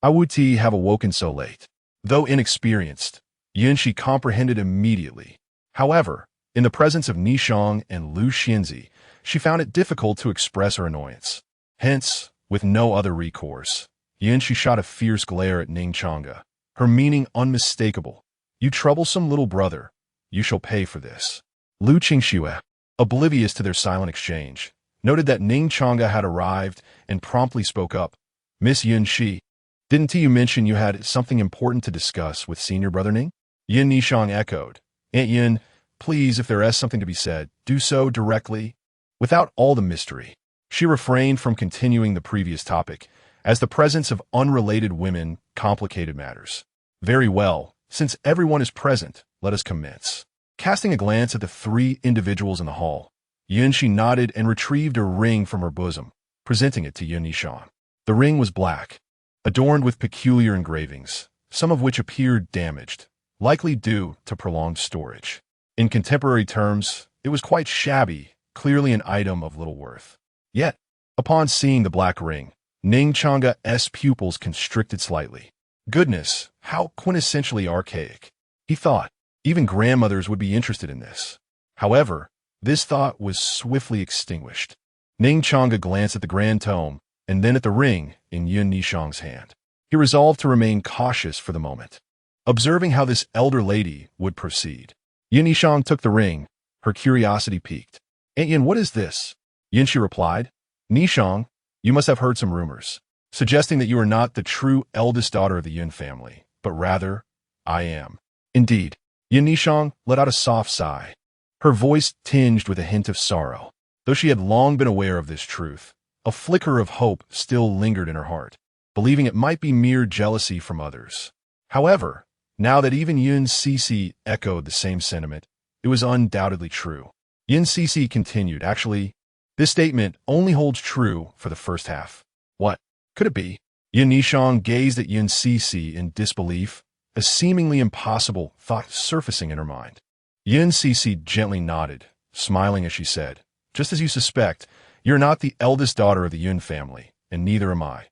I would have awoken so late. Though inexperienced, Yunqi comprehended immediately. However, in the presence of Nishang and Lu Xianzi, she found it difficult to express her annoyance. Hence, with no other recourse, Yunqi shot a fierce glare at Ning Changge, her meaning unmistakable. You troublesome little brother, you shall pay for this. Lu Qingxue, oblivious to their silent exchange, noted that Ning Changge had arrived and promptly spoke up. Miss Yunqi, didn't you mention you had something important to discuss with senior brother Ning? Yin Nishang echoed. Aunt Yun, please, if there is something to be said, do so directly, without all the mystery. She refrained from continuing the previous topic, as the presence of unrelated women complicated matters. Very well, since everyone is present, let us commence. Casting a glance at the three individuals in the hall, Yunqi nodded and retrieved a ring from her bosom, presenting it to Yin Nishang. The ring was black, adorned with peculiar engravings, some of which appeared damaged, likely due to prolonged storage. In contemporary terms, it was quite shabby, clearly an item of little worth. Yet, upon seeing the black ring, Ning Changge's pupils constricted slightly. Goodness, how quintessentially archaic. He thought, even grandmothers would be interested in this. However, this thought was swiftly extinguished. Ning Changge glanced at the grand tome and then at the ring in Yun Nishang's hand. He resolved to remain cautious for the moment, observing how this elder lady would proceed. Yun Nishang took the ring, her curiosity piqued. "Aunt Yun, what is this?" Yunshi replied. "Nishang, you must have heard some rumors, suggesting that you are not the true eldest daughter of the Yun family, but rather, I am." "Indeed." Yun Nishang let out a soft sigh, her voice tinged with a hint of sorrow. Though she had long been aware of this truth, a flicker of hope still lingered in her heart, believing it might be mere jealousy from others. However, now that even Yun Cece echoed the same sentiment, it was undoubtedly true. Yun Cece continued, "Actually, this statement only holds true for the first half." "What could it be?" Yun Nishang gazed at Yun Cece in disbelief, a seemingly impossible thought surfacing in her mind. Yun Cece gently nodded, smiling as she said, "Just as you suspect, you're not the eldest daughter of the Yun family, and neither am I."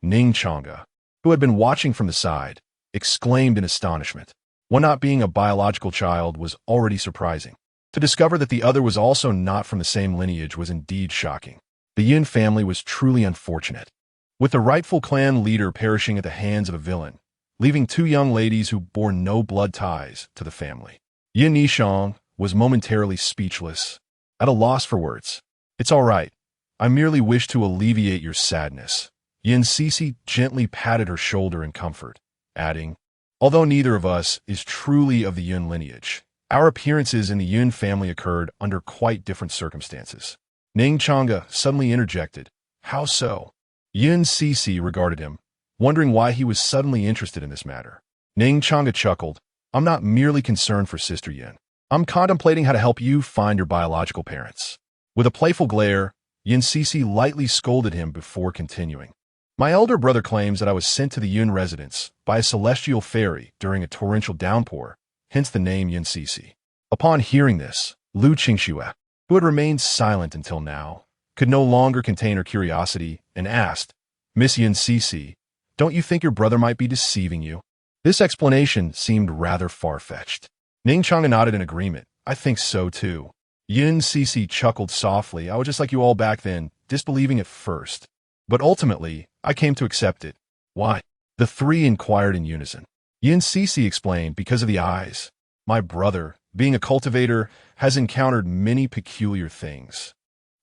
Ning Changge, who had been watching from the side, exclaimed in astonishment. One not being a biological child was already surprising. To discover that the other was also not from the same lineage was indeed shocking. The Yun family was truly unfortunate, with the rightful clan leader perishing at the hands of a villain, leaving two young ladies who bore no blood ties to the family. Yun Nishang was momentarily speechless, at a loss for words. "It's all right. I merely wish to alleviate your sadness." Yun Cece gently patted her shoulder in comfort, adding, "Although neither of us is truly of the Yun lineage, our appearances in the Yun family occurred under quite different circumstances." Ning Changge suddenly interjected, "How so?" Yun Cece regarded him, wondering why he was suddenly interested in this matter. Ning Changge chuckled, "I'm not merely concerned for Sister Yun. I'm contemplating how to help you find your biological parents." With a playful glare, Yun Cece lightly scolded him before continuing. "My elder brother claims that I was sent to the Yun residence by a celestial fairy during a torrential downpour, hence the name Yun Cece." Upon hearing this, Lu Qingxue, who had remained silent until now, could no longer contain her curiosity and asked, "Miss Yun Cece, don't you think your brother might be deceiving you?" This explanation seemed rather far-fetched. Ning Changge nodded in agreement. "I think so too." Yun Cece chuckled softly. "I was just like you all back then, disbelieving at first. But ultimately, I came to accept it." "Why?" the three inquired in unison. Yun Cece explained, "Because of the eyes. My brother, being a cultivator, has encountered many peculiar things.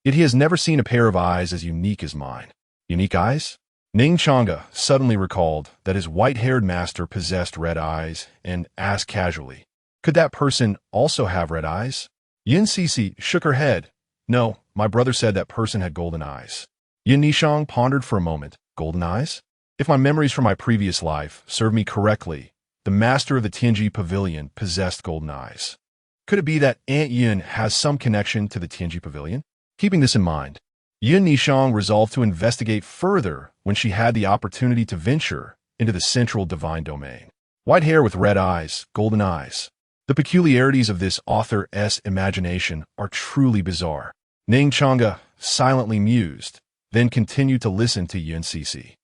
Yet he has never seen a pair of eyes as unique as mine." "Unique eyes?" Ning Changge suddenly recalled that his white-haired master possessed red eyes and asked casually, "Could that person also have red eyes?" Yun Cece shook her head. "No, my brother said that person had golden eyes." Yun Nishang pondered for a moment. "Golden eyes?" If my memories from my previous life serve me correctly, the master of the Tianji Pavilion possessed golden eyes. Could it be that Aunt Yun has some connection to the Tianji Pavilion? Keeping this in mind, Yun Nishang resolved to investigate further when she had the opportunity to venture into the central divine domain. White hair with red eyes, golden eyes. The peculiarities of this author's imagination are truly bizarre. Ning Changge silently mused, then continued to listen to Yun Cece.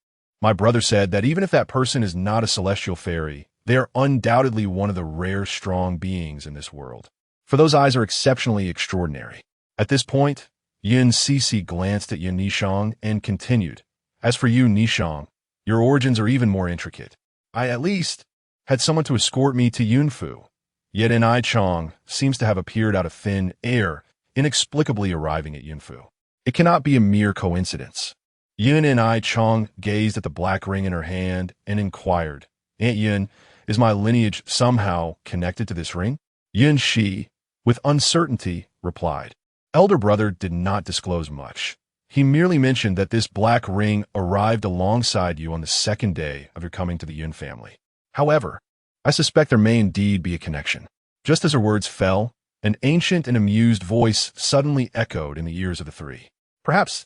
"My brother said that even if that person is not a celestial fairy, they are undoubtedly one of the rare strong beings in this world. For those eyes are exceptionally extraordinary." At this point, Yun Cece glanced at Yun Nishang and continued, "As for you, Nishang, your origins are even more intricate. I, at least, had someone to escort me to Yunfu, yet in I Chong seems to have appeared out of thin air, inexplicably arriving at Yunfu. It cannot be a mere coincidence." Yun and I Chong gazed at the black ring in her hand and inquired, "Aunt Yun, is my lineage somehow connected to this ring?" Yun Shi, with uncertainty, replied. Elder brother did not disclose much. He merely mentioned that this black ring arrived alongside you on the second day of your coming to the Yun family. However, I suspect there may indeed be a connection. Just as her words fell, an ancient and amused voice suddenly echoed in the ears of the three. "Perhaps,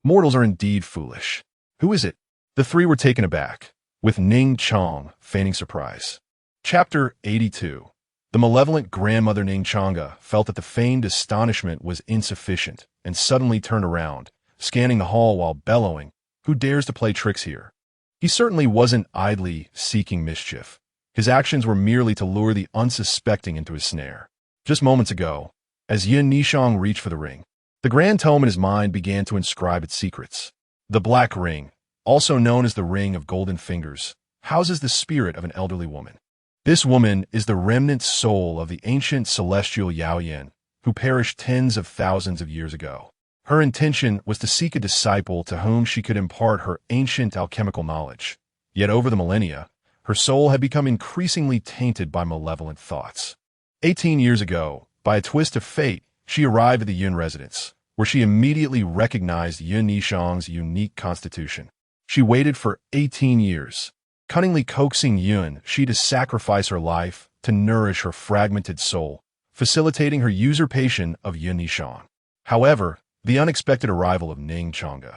mortals are indeed foolish. Who is it?" The three were taken aback, with Ning Changge feigning surprise. Chapter 82. The malevolent grandmother Ning Changge felt that the feigned astonishment was insufficient and suddenly turned around, scanning the hall while bellowing, "Who dares to play tricks here?" He certainly wasn't idly seeking mischief. His actions were merely to lure the unsuspecting into his snare. Just moments ago, as Yun Nishang reached for the ring, The grand tome in his mind began to inscribe its secrets. The Black Ring, also known as the Ring of Golden Fingers, houses the spirit of an elderly woman. This woman is the remnant soul of the ancient celestial Yao Yin, who perished tens of thousands of years ago. Her intention was to seek a disciple to whom she could impart her ancient alchemical knowledge. Yet over the millennia, her soul had become increasingly tainted by malevolent thoughts. 18 years ago, by a twist of fate, she arrived at the Yun residence, where she immediately recognized Ning Changge's unique constitution. She waited for 18 years, cunningly coaxing Yun Shi to sacrifice her life to nourish her fragmented soul, facilitating her usurpation of Ning Changge. However, the unexpected arrival of Ning Changge,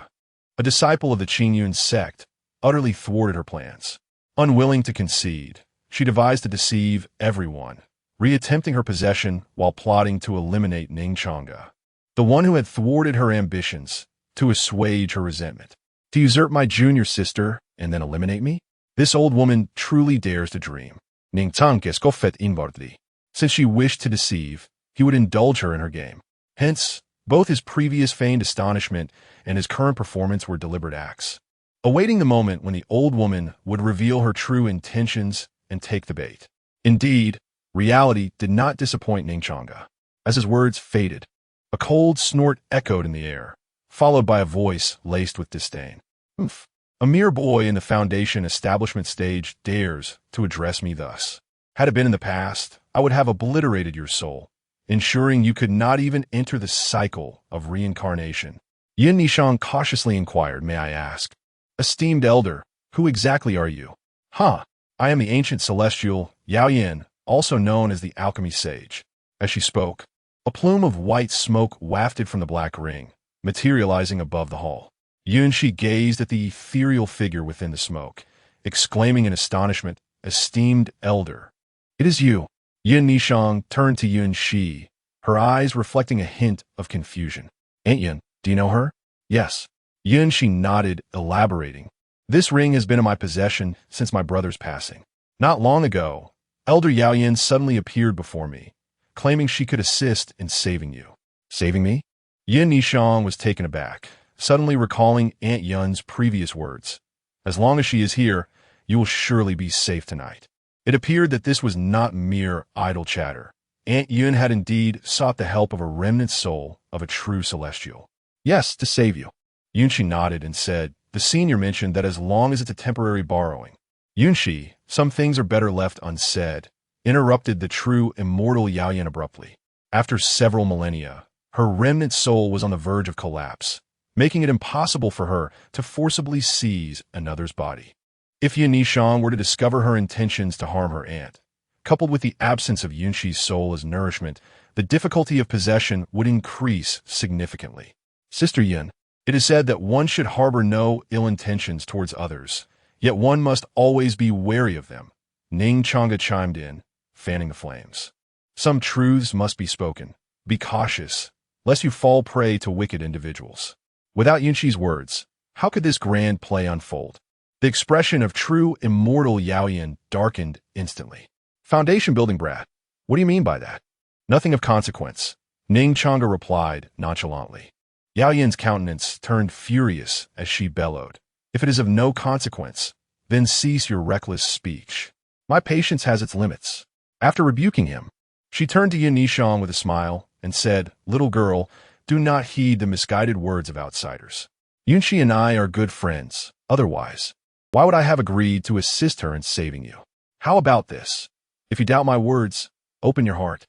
a disciple of the Qingyun sect, utterly thwarted her plans. Unwilling to concede, she devised to deceive everyone, reattempting her possession while plotting to eliminate Ning Changge, the one who had thwarted her ambitions, to assuage her resentment. To usurp my junior sister and then eliminate me? This old woman truly dares to dream. Ning Changge scoffed inwardly. Since she wished to deceive, he would indulge her in her game. Hence, both his previous feigned astonishment and his current performance were deliberate acts, awaiting the moment when the old woman would reveal her true intentions and take the bait. Indeed, reality did not disappoint Ning Changge. As his words faded, a cold snort echoed in the air, followed by a voice laced with disdain. "Oof. A mere boy in the foundation establishment stage dares to address me thus. Had it been in the past, I would have obliterated your soul, ensuring you could not even enter the cycle of reincarnation." Ning Changge cautiously inquired, "May I ask, esteemed elder, who exactly are you?" "I am the ancient celestial Yao Yin, also known as the alchemy sage." As she spoke, a plume of white smoke wafted from the Black Ring, materializing above the hall. Yun Shi gazed at the ethereal figure within the smoke, exclaiming in astonishment, "Esteemed elder, it is you." Ning Changge turned to Yun Shi, her eyes reflecting a hint of confusion. "Aunt Yun, do you know her?" "Yes." Yun Shi nodded, elaborating. "This ring has been in my possession since my brother's passing. Not long ago, Elder Yao Yin suddenly appeared before me, claiming she could assist in saving you." "Saving me?" Ning Changge was taken aback, suddenly recalling Aunt Yun's previous words. "As long as she is here, you will surely be safe tonight." It appeared that this was not mere idle chatter. Aunt Yun had indeed sought the help of a remnant soul of a true celestial. "Yes, to save you." Yun Shi nodded and said, "The senior mentioned that as long as it's a temporary borrowing." "Yun Shi, some things are better left unsaid," interrupted the true immortal Yao Yin abruptly. After several millennia, her remnant soul was on the verge of collapse, making it impossible for her to forcibly seize another's body. If Ning Changge were to discover her intentions to harm her aunt, coupled with the absence of Yun Shi's soul as nourishment, the difficulty of possession would increase significantly. "Sister Yun, it is said that one should harbor no ill intentions towards others, yet one must always be wary of them," Ning Changge chimed in, fanning the flames. "Some truths must be spoken. Be cautious, lest you fall prey to wicked individuals." Without Yun Shi's words, how could this grand play unfold? The expression of true immortal Yao Yin darkened instantly. "Foundation building, brat. What do you mean by that?" "Nothing of consequence," Ning Changge replied nonchalantly. Yao Yin's countenance turned furious as she bellowed, "If it is of no consequence, then cease your reckless speech. My patience has its limits." After rebuking him, she turned to Ning Changge with a smile and said, "Little girl, do not heed the misguided words of outsiders. Yun Shi and I are good friends. Otherwise, why would I have agreed to assist her in saving you? How about this? If you doubt my words, open your heart,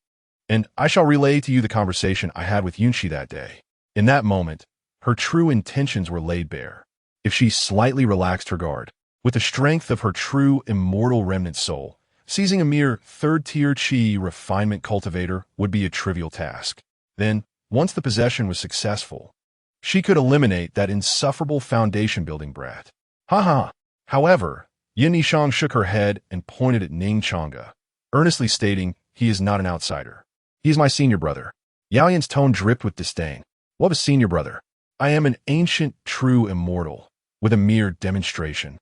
and I shall relay to you the conversation I had with Yun Shi that day." In that moment, her true intentions were laid bare. If she slightly relaxed her guard, with the strength of her true immortal remnant soul, seizing a mere third-tier Qi refinement cultivator would be a trivial task. Then, once the possession was successful, she could eliminate that insufferable foundation-building brat. However, Ning Changge shook her head and pointed at Ning Changge, earnestly stating, "He is not an outsider. He is my senior brother." Yao Yin's tone dripped with disdain. "What of a senior brother? I am an ancient, true immortal, with a mere demonstration.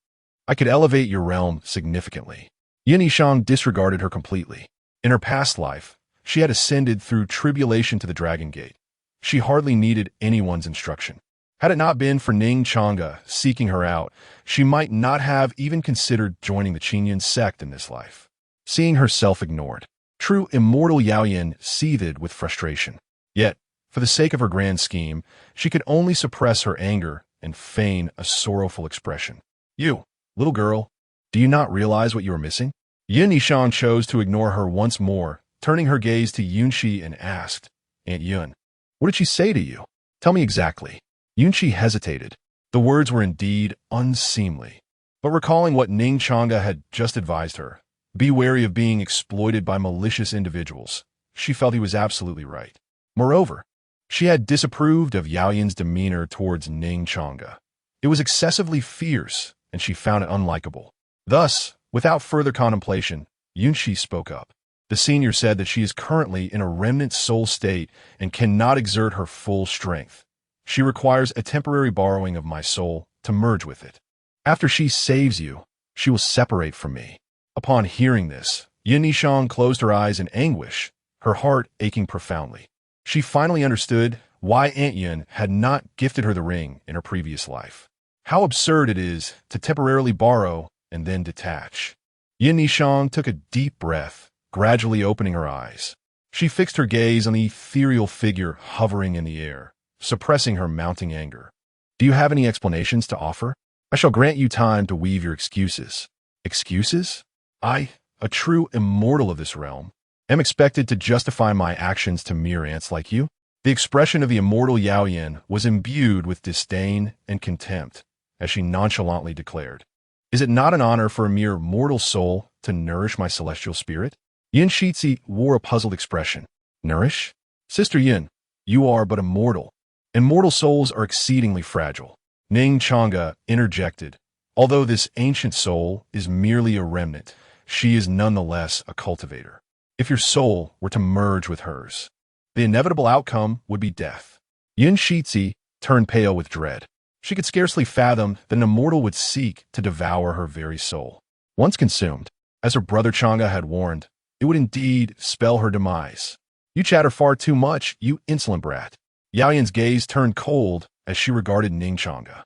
I could elevate your realm significantly." Ning Changge disregarded her completely. In her past life, she had ascended through tribulation to the Dragon Gate, She hardly needed anyone's instruction. Had it not been for Ning Changge seeking her out, she might not have even considered joining the Qingyun sect in this life. Seeing herself ignored, true immortal Yaoyin seethed with frustration. Yet, for the sake of her grand scheme, she could only suppress her anger and feign a sorrowful expression. You, little girl, do you not realize what you are missing? Yin Yishang chose to ignore her once more, turning her gaze to Yunxi and asked, Aunt Yun, what did she say to you? Tell me exactly. Yunxi hesitated. The words were indeed unseemly. But recalling what Ning Changge had just advised her, be wary of being exploited by malicious individuals, she felt he was absolutely right. Moreover, she had disapproved of Yaoyin's demeanor towards Ning Changge. It was excessively fierce, and she found it unlikable. Thus, without further contemplation, Yunxi spoke up. The senior said that she is currently in a remnant soul state and cannot exert her full strength. She requires a temporary borrowing of my soul to merge with it. After she saves you, she will separate from me. Upon hearing this, Yin Yishang closed her eyes in anguish, her heart aching profoundly. She finally understood why Aunt Yun had not gifted her the ring in her previous life. How absurd it is to temporarily borrow and then detach. Yin Yishang took a deep breath, gradually opening her eyes. She fixed her gaze on the ethereal figure hovering in the air, suppressing her mounting anger. Do you have any explanations to offer? I shall grant you time to weave your excuses. Excuses? I, a true immortal of this realm, am expected to justify my actions to mere ants like you? The expression of the immortal Yaoyin was imbued with disdain and contempt, as she nonchalantly declared, Is it not an honor for a mere mortal soul to nourish my celestial spirit? Yin Shitzi wore a puzzled expression. Nourish? Sister Yin, you are but a mortal. Immortal souls are exceedingly fragile. Ning Changge interjected. Although this ancient soul is merely a remnant, she is nonetheless a cultivator. If your soul were to merge with hers, the inevitable outcome would be death. Yin Shitzi turned pale with dread. She could scarcely fathom that an immortal would seek to devour her very soul. Once consumed, as her brother Changge had warned, it would indeed spell her demise. You chatter far too much, you insolent brat. Yaoyin's gaze turned cold as she regarded Ning Changge,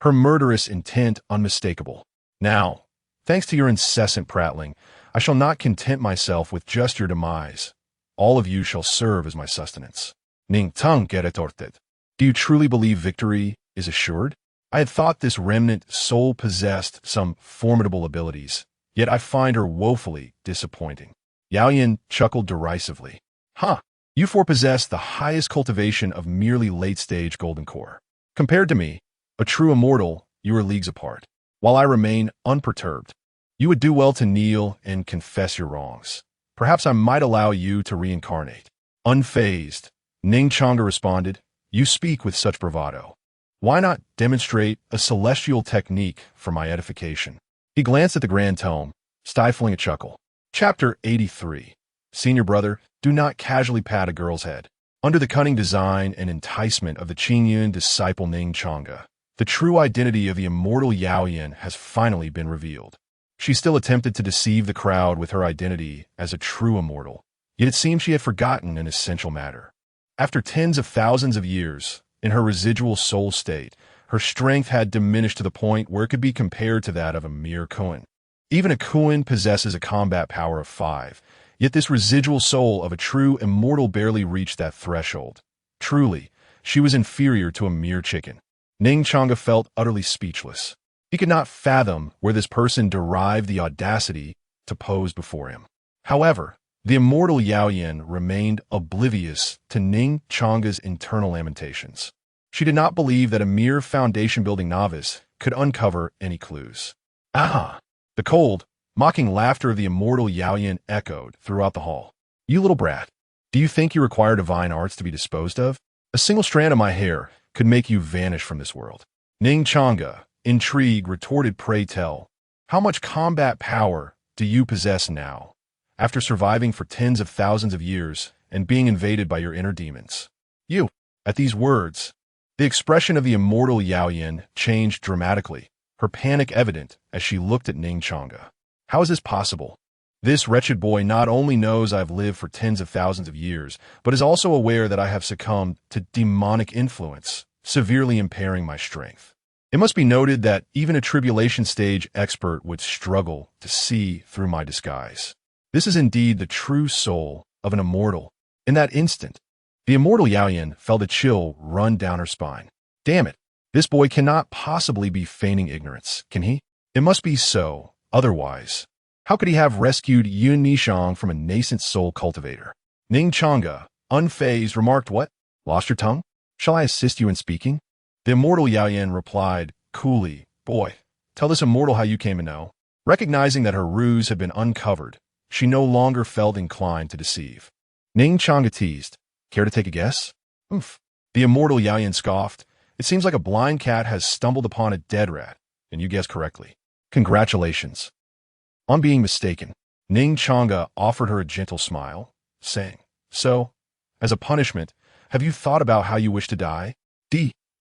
her murderous intent unmistakable. Now, thanks to your incessant prattling, I shall not content myself with just your demise. All of you shall serve as my sustenance. Ning Changge retorted. Do you truly believe victory is assured? I had thought this remnant soul possessed some formidable abilities, yet I find her woefully disappointing. Yaoyin chuckled derisively. Huh, you four possess the highest cultivation of merely late-stage golden core. Compared to me, a true immortal, you are leagues apart. While I remain unperturbed, you would do well to kneel and confess your wrongs. Perhaps I might allow you to reincarnate. Unfazed, Ning Changge responded, You speak with such bravado. Why not demonstrate a celestial technique for my edification? He glanced at the grand tome, stifling a chuckle. Chapter 83. Senior brother, do not casually pat a girl's head. Under the cunning design and enticement of the Qingyun disciple Ning Changge, the true identity of the immortal Yaoyin has finally been revealed. She still attempted to deceive the crowd with her identity as a true immortal, yet it seemed she had forgotten an essential matter. After tens of thousands of years, in her residual soul state, her strength had diminished to the point where it could be compared to that of a mere Kuan. Even a Kuan possesses a combat power of 5, yet this residual soul of a true immortal barely reached that threshold. Truly, she was inferior to a mere chicken. Ning Changge felt utterly speechless. He could not fathom where this person derived the audacity to pose before him. However, the immortal Yaoyin remained oblivious to Ning Changge's internal lamentations. She did not believe that a mere foundation-building novice could uncover any clues. Aha! The cold, mocking laughter of the immortal Yaoyin echoed throughout the hall. You little brat, do you think you require divine arts to be disposed of? A single strand of my hair could make you vanish from this world. Ning Changge, intrigued, retorted, Pray tell, how much combat power do you possess now, after surviving for tens of thousands of years and being invaded by your inner demons? You. At these words, the expression of the immortal Yaoyin changed dramatically, her panic evident as she looked at Ning Changge. How is this possible? This wretched boy not only knows I've lived for tens of thousands of years, but is also aware that I have succumbed to demonic influence, severely impairing my strength. It must be noted that even a tribulation stage expert would struggle to see through my disguise. This is indeed the true soul of an immortal. In that instant, the immortal Yaoyan felt a chill run down her spine. Damn it, this boy cannot possibly be feigning ignorance, can he? It must be so, otherwise. How could he have rescued Yun Nishang from a nascent soul cultivator? Ning Changge, unfazed, remarked, "What? Lost your tongue? Shall I assist you in speaking?" The immortal Yaoyan replied coolly, "Boy, tell this immortal how you came to know." Recognizing that her ruse had been uncovered, she no longer felt inclined to deceive. Ning Changge teased, "Care to take a guess?" "Oomph." The immortal Yaoyan scoffed. "It seems like a blind cat has stumbled upon a dead rat, and you guessed correctly. Congratulations." On being mistaken, Ning Changge offered her a gentle smile, saying, "So, as a punishment, have you thought about how you wish to die?" The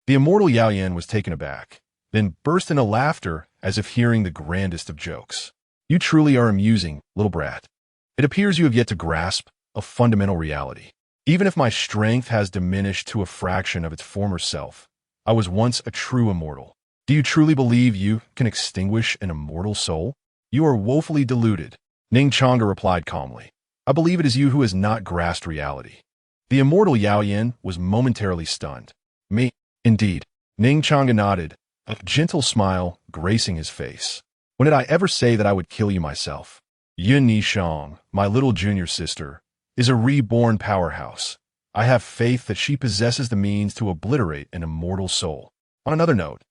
immortal Yaoyan was taken aback, then burst into laughter as if hearing the grandest of jokes. "You truly are amusing, little brat. It appears you have yet to grasp a fundamental reality. Even if my strength has diminished to a fraction of its former self, I was once a true immortal. Do you truly believe you can extinguish an immortal soul? You are woefully deluded." Ning Changge replied calmly, "I believe it is you who has not grasped reality." The immortal Yaoyan was momentarily stunned. "Me, indeed." Ning Changge nodded, a gentle smile gracing his face. "When did I ever say that I would kill you myself? Yun Nishang, my little junior sister, is a reborn powerhouse. I have faith that she possesses the means to obliterate an immortal soul. On another note,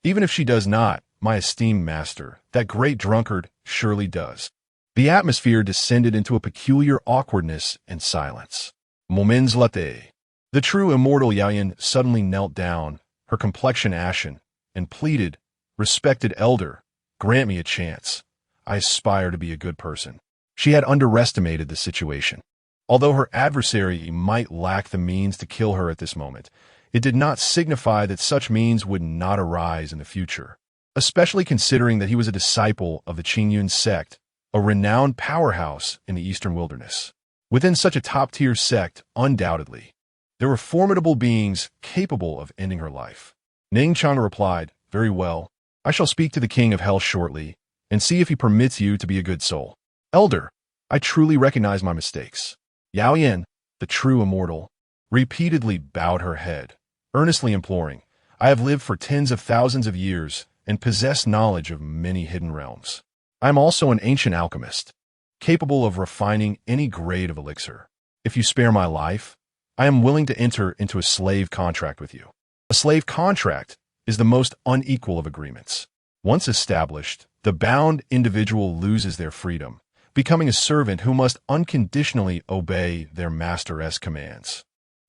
even if she does not, my esteemed master, that great drunkard, surely does." The atmosphere descended into a peculiar awkwardness and silence. Moments later, the true immortal Yaoyan suddenly knelt down, her complexion ashen, and pleaded, "Respected elder, grant me a chance. I aspire to be a good person." She had underestimated the situation. Although her adversary might lack the means to kill her at this moment, it did not signify that such means would not arise in the future, especially considering that he was a disciple of the Qingyun sect, a renowned powerhouse in the Eastern Wilderness. Within such a top-tier sect, undoubtedly, there were formidable beings capable of ending her life. Ning Changge replied, "Very well. I shall speak to the king of hell shortly and see if he permits you to be a good soul. Elder, I truly recognize my mistakes." Yaoyan, the true immortal, repeatedly bowed her head, earnestly imploring, "I have lived for tens of thousands of years and possess knowledge of many hidden realms. I am also an ancient alchemist, capable of refining any grade of elixir. If you spare my life, I am willing to enter into a slave contract with you." A slave contract is the most unequal of agreements. Once established, the bound individual loses their freedom, becoming a servant who must unconditionally obey their master's commands.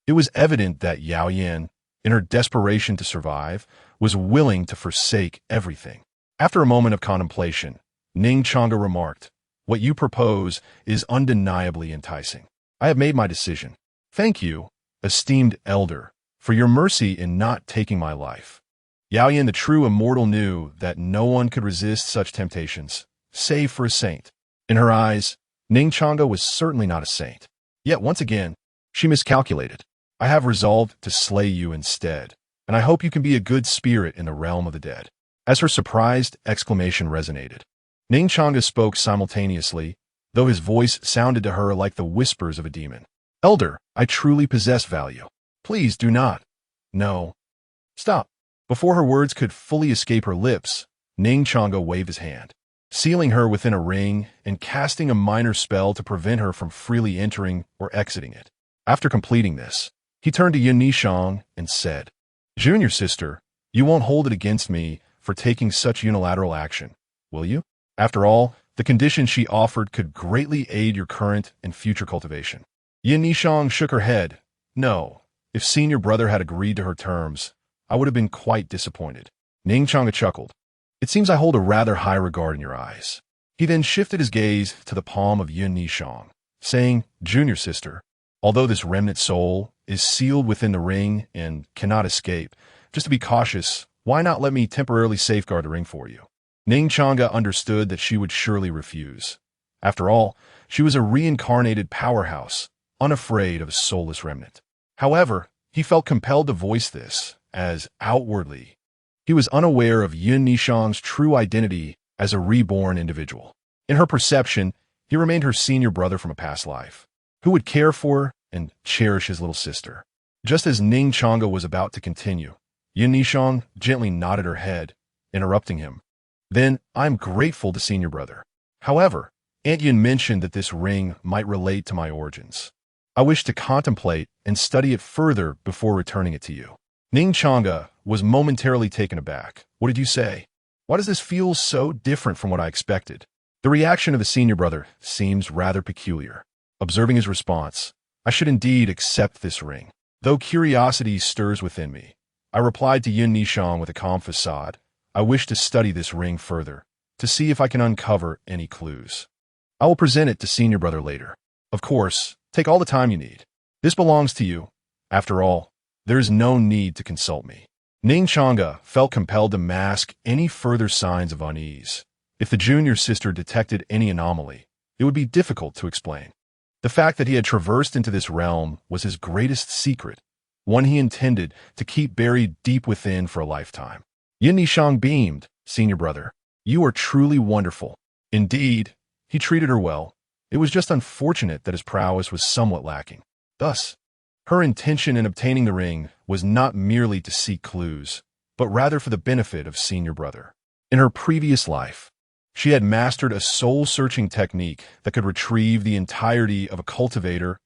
It was evident that Yaoyan, in her desperation to survive, was willing to forsake everything. After a moment of contemplation, Ning Changge remarked, "What you propose is undeniably enticing. I have made my decision. Thank you, esteemed elder, for your mercy in not taking my life." Yaoyan, the true immortal, knew that no one could resist such temptations, save for a saint. In her eyes, Ning Changge was certainly not a saint. Yet once again, she miscalculated. "I have resolved to slay you instead, and I hope you can be a good spirit in the realm of the dead." As her surprised exclamation resonated, Ning Changge spoke simultaneously, though his voice sounded to her like the whispers of a demon. "Elder, I truly possess value. Please do not. No. Stop." Before her words could fully escape her lips, Ning Changge waved his hand, sealing her within a ring and casting a minor spell to prevent her from freely entering or exiting it. After completing this, he turned to Yun Nishang and said, "Junior sister, you won't hold it against me for taking such unilateral action, will you? After all, the conditions she offered could greatly aid your current and future cultivation." Yun Nishang shook her head. "No, if senior brother had agreed to her terms, I would have been quite disappointed." Ning Changge chuckled. "It seems I hold a rather high regard in your eyes." He then shifted his gaze to the palm of Yun Nishang, saying, "Junior sister, although this remnant soul is sealed within the ring and cannot escape, just to be cautious, why not let me temporarily safeguard the ring for you?" Ning Changge understood that she would surely refuse. After all, she was a reincarnated powerhouse, unafraid of a soulless remnant. However, he felt compelled to voice this, as outwardly, he was unaware of Yin Nishang's true identity as a reborn individual. In her perception, he remained her senior brother from a past life, who would care for and cherish his little sister. Just as Ning Changge was about to continue, Yin Nishang gently nodded her head, interrupting him. Then, I'm grateful to senior brother. However, Aunt Yin mentioned that this ring might relate to my origins. I wish to contemplate and study it further before returning it to you. Ning Changge was momentarily taken aback. What did you say? Why does this feel so different from what I expected? The reaction of the senior brother seems rather peculiar. Observing his response, I should indeed accept this ring. Though curiosity stirs within me, I replied to Yin Nishang with a calm facade. I wish to study this ring further, to see if I can uncover any clues. I will present it to senior brother later. Of course, take all the time you need. This belongs to you. After all, there is no need to consult me. Ning Changge felt compelled to mask any further signs of unease. If the junior sister detected any anomaly, it would be difficult to explain. The fact that he had traversed into this realm was his greatest secret, one he intended to keep buried deep within for a lifetime. Yin Nishang beamed. Senior brother, you are truly wonderful. Indeed, he treated her well. It was just unfortunate that his prowess was somewhat lacking. Thus, her intention in obtaining the ring was not merely to seek clues, but rather for the benefit of senior brother. In her previous life, she had mastered a soul-searching technique that could retrieve the entirety of a cultivator's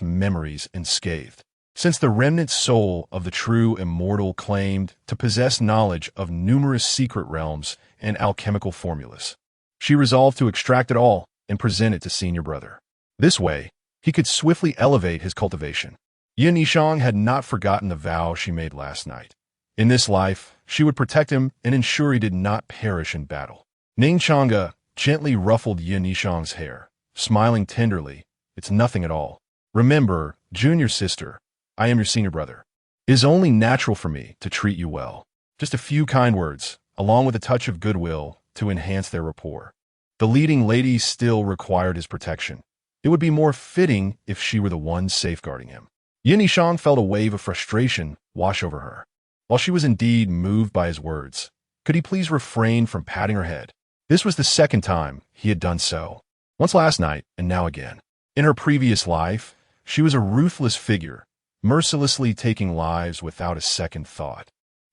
memories unscathed. Since the remnant soul of the true immortal claimed to possess knowledge of numerous secret realms and alchemical formulas, she resolved to extract it all and present it to senior brother. This way, he could swiftly elevate his cultivation. Yin Nishang had not forgotten the vow she made last night. In this life, she would protect him and ensure he did not perish in battle. Ning Changge gently ruffled Yin Nishang's hair, smiling tenderly. It's nothing at all. Remember, junior sister, I am your senior brother. It is only natural for me to treat you well. Just a few kind words, along with a touch of goodwill, to enhance their rapport. The leading lady still required his protection. It would be more fitting if she were the one safeguarding him. Yin Nishang felt a wave of frustration wash over her. While she was indeed moved by his words, could he please refrain from patting her head? This was the second time he had done so. Once last night, and now again. In her previous life, she was a ruthless figure, mercilessly taking lives without a second thought.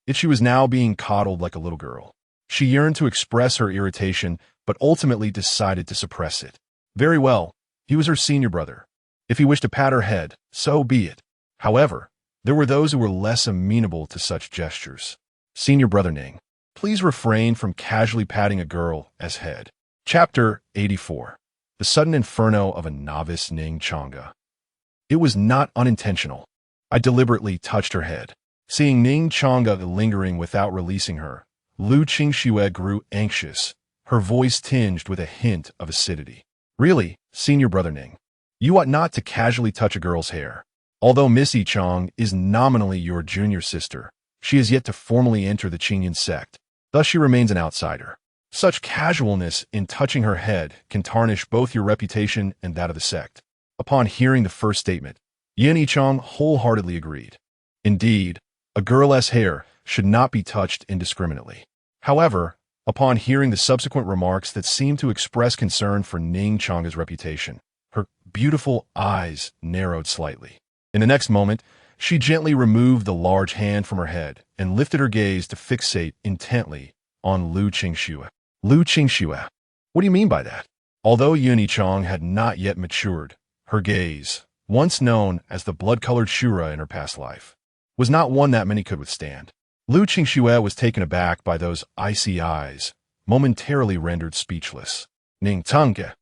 Yet she was now being coddled like a little girl. She yearned to express her irritation, but ultimately decided to suppress it. Very well, he was her senior brother. If he wished to pat her head, so be it. However, there were those who were less amenable to such gestures. Senior brother Ning, please refrain from casually patting a girl's head. Chapter 84. The Sudden Inferno of a Novice Ning Changge. It was not unintentional. I deliberately touched her head. Seeing Ning Changge lingering without releasing her, Lu Qingxue grew anxious, her voice tinged with a hint of acidity. Really, senior brother Ning, you ought not to casually touch a girl's hair. Although Miss Yichang is nominally your junior sister, she has yet to formally enter the Qingyan sect. Thus she remains an outsider. Such casualness in touching her head can tarnish both your reputation and that of the sect. Upon hearing the first statement, Yin Yichang wholeheartedly agreed. Indeed, a girl's hair should not be touched indiscriminately. However, upon hearing the subsequent remarks that seemed to express concern for Ning Changge's reputation, her beautiful eyes narrowed slightly. In the next moment, she gently removed the large hand from her head and lifted her gaze to fixate intently on Lu Qingxue. Lu Qingxue, what do you mean by that? Although Yin Yichang had not yet matured, her gaze, once known as the blood-colored Shura in her past life, was not one that many could withstand. Lu Qingxue was taken aback by those icy eyes, momentarily rendered speechless. Ning Changge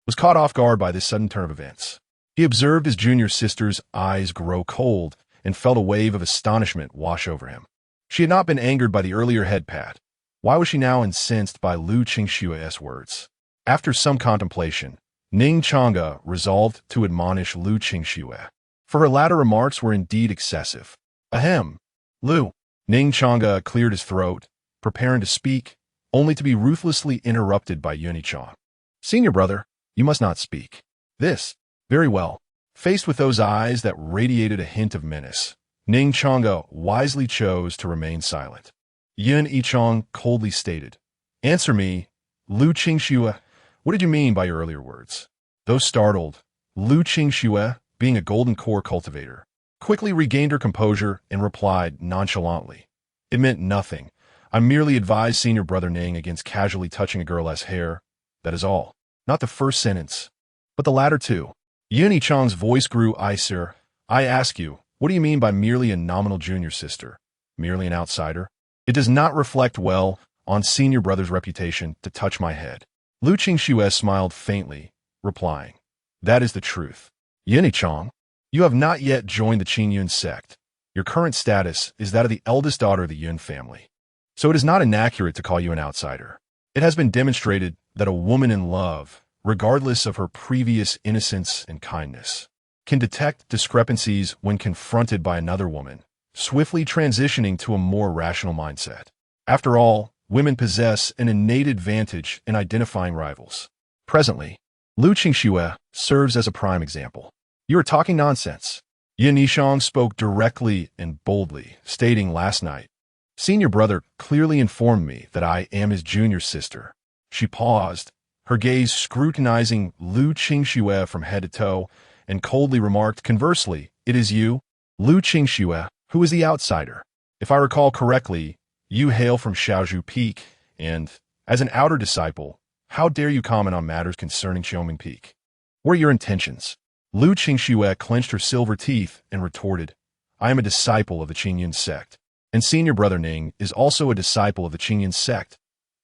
was caught off guard by this sudden turn of events. He observed his junior sister's eyes grow cold and felt a wave of astonishment wash over him. She had not been angered by the earlier head pat. Why was she now incensed by Lu Qingxue's words? After some contemplation, Ning Changge resolved to admonish Lu Qingxue, for her latter remarks were indeed excessive. Ahem, Lu. Ning Changge cleared his throat, preparing to speak, only to be ruthlessly interrupted by Yin Yichang. Senior brother, You must not speak. This. Very well. Faced with those eyes that radiated a hint of menace, Ning Changge wisely chose to remain silent. Yin Yichang coldly stated, "Answer me, Lu Qingxue. What did you mean by your earlier words?" Though startled, Lu Qingxue, being a golden core cultivator, quickly regained her composure and replied nonchalantly, "It meant nothing. I merely advised senior brother Ning against casually touching a girl's hair. That is all. Not the first sentence, but the latter two." Yin Yichang's voice grew icier. "I ask you, what do you mean by merely a nominal junior sister? Merely an outsider? It does not reflect well on senior brother's reputation to touch my head." Lu Qingxue smiled faintly, replying, "That is the truth. Yin Yichang, you have not yet joined the Qingyun sect. Your current status is that of the eldest daughter of the Yun family. So it is not inaccurate to call you an outsider. It has been demonstrated that a woman in love, regardless of her previous innocence and kindness, can detect discrepancies when confronted by another woman, swiftly transitioning to a more rational mindset. After all, women possess an innate advantage in identifying rivals. Presently, Lu Qingxue serves as a prime example. You are talking nonsense. Yin Yichang spoke directly and boldly, stating last night, "Senior brother clearly informed me that I am his junior sister." She paused, her gaze scrutinizing Lu Qingxue from head to toe, and coldly remarked, "Conversely, it is you, Lu Qingxue, who is the outsider. If I recall correctly, you hail from Shaozhou Peak, and, as an outer disciple, how dare you comment on matters concerning Xiaoming Peak? What are your intentions?" Lu Qingxue clenched her silver teeth and retorted, "I am a disciple of the Qingyun sect, and senior brother Ning is also a disciple of the Qingyun sect.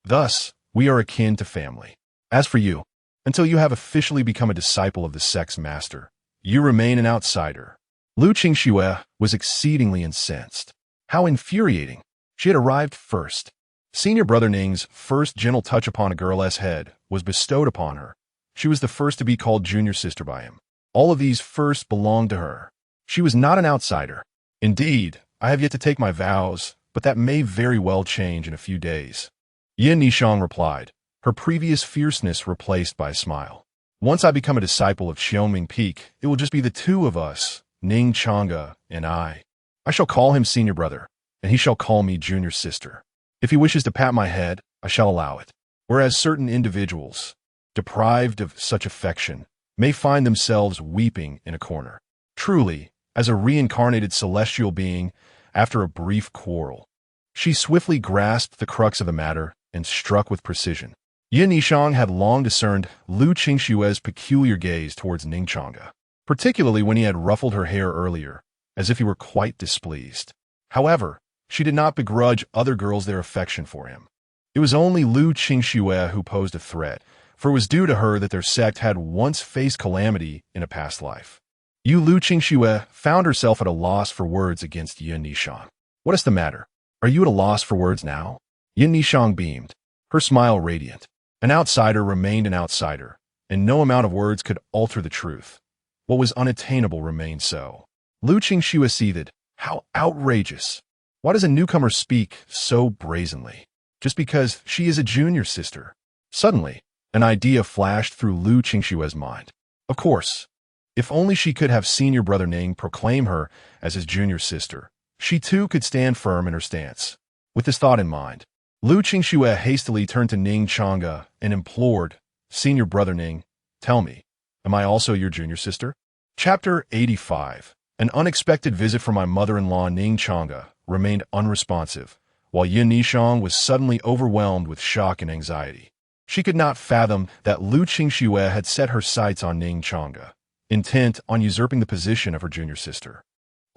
Thus, we are akin to family. As for you, until you have officially become a disciple of the sect's master, you remain an outsider." Lu Qingxue was exceedingly incensed. How infuriating! She had arrived first. Senior brother Ning's first gentle touch upon a girl's head was bestowed upon her. She was the first to be called junior sister by him. All of these first belonged to her. She was not an outsider. Indeed, I have yet to take my vows, but that may very well change in a few days. Yin Yichang replied, her previous fierceness replaced by a smile. "Once I become a disciple of Xiaoming Peak, it will just be the two of us, Ning Changge and I. I shall call him senior brother, and he shall call me junior sister. If he wishes to pat my head, I shall allow it. Whereas certain individuals, deprived of such affection, may find themselves weeping in a corner. Truly, as a reincarnated celestial being, after a brief quarrel." She swiftly grasped the crux of the matter and struck with precision. Yin Yichang had long discerned Lu Qingxue's peculiar gaze towards Ning Changge, particularly when he had ruffled her hair earlier, as if he were quite displeased. However, she did not begrudge other girls their affection for him. It was only Lu Qingxue who posed a threat, for it was due to her that their sect had once faced calamity in a past life. Lu Qingxue found herself at a loss for words against Yin Yichang. "What is the matter? Are you at a loss for words now?" Yin Yichang beamed, her smile radiant. An outsider remained an outsider, and no amount of words could alter the truth. What was unattainable remained so. Lu Qingxue seethed. How outrageous! Why does a newcomer speak so brazenly? Just because she is a junior sister? Suddenly, an idea flashed through Lu Qingxue's mind. Of course, if only she could have senior brother Ning proclaim her as his junior sister, she too could stand firm in her stance. With this thought in mind, Lu Qingxue hastily turned to Ning Changge and implored, "Senior brother Ning, tell me, am I also your junior sister?" Chapter 85. An unexpected visit from my mother-in-law Ning Changge remained unresponsive, while Yin Yichang was suddenly overwhelmed with shock and anxiety. She could not fathom that Lu Qingxue had set her sights on Ning Changge, intent on usurping the position of her junior sister.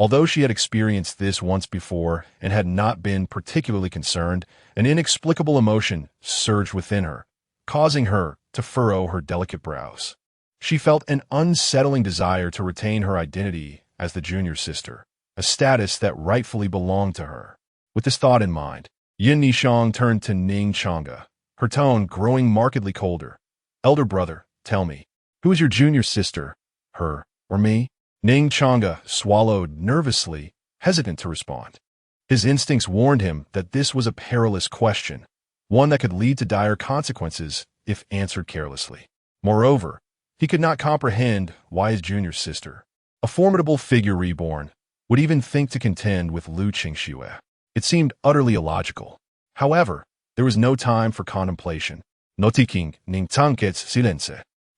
Although she had experienced this once before and had not been particularly concerned, an inexplicable emotion surged within her, causing her to furrow her delicate brows. She felt an unsettling desire to retain her identity as the junior sister, a status that rightfully belonged to her. With this thought in mind, Yin Yichang turned to Ning Changge, her tone growing markedly colder. "Elder brother, tell me, who is your junior sister, her or me?" Ning Changge swallowed nervously, hesitant to respond. His instincts warned him that this was a perilous question, one that could lead to dire consequences if answered carelessly. Moreover, he could not comprehend why his junior sister, a formidable figure reborn, would even think to contend with Ning Changge. It seemed utterly illogical. However, there was no time for contemplation. Notiking Ning Changge's silence.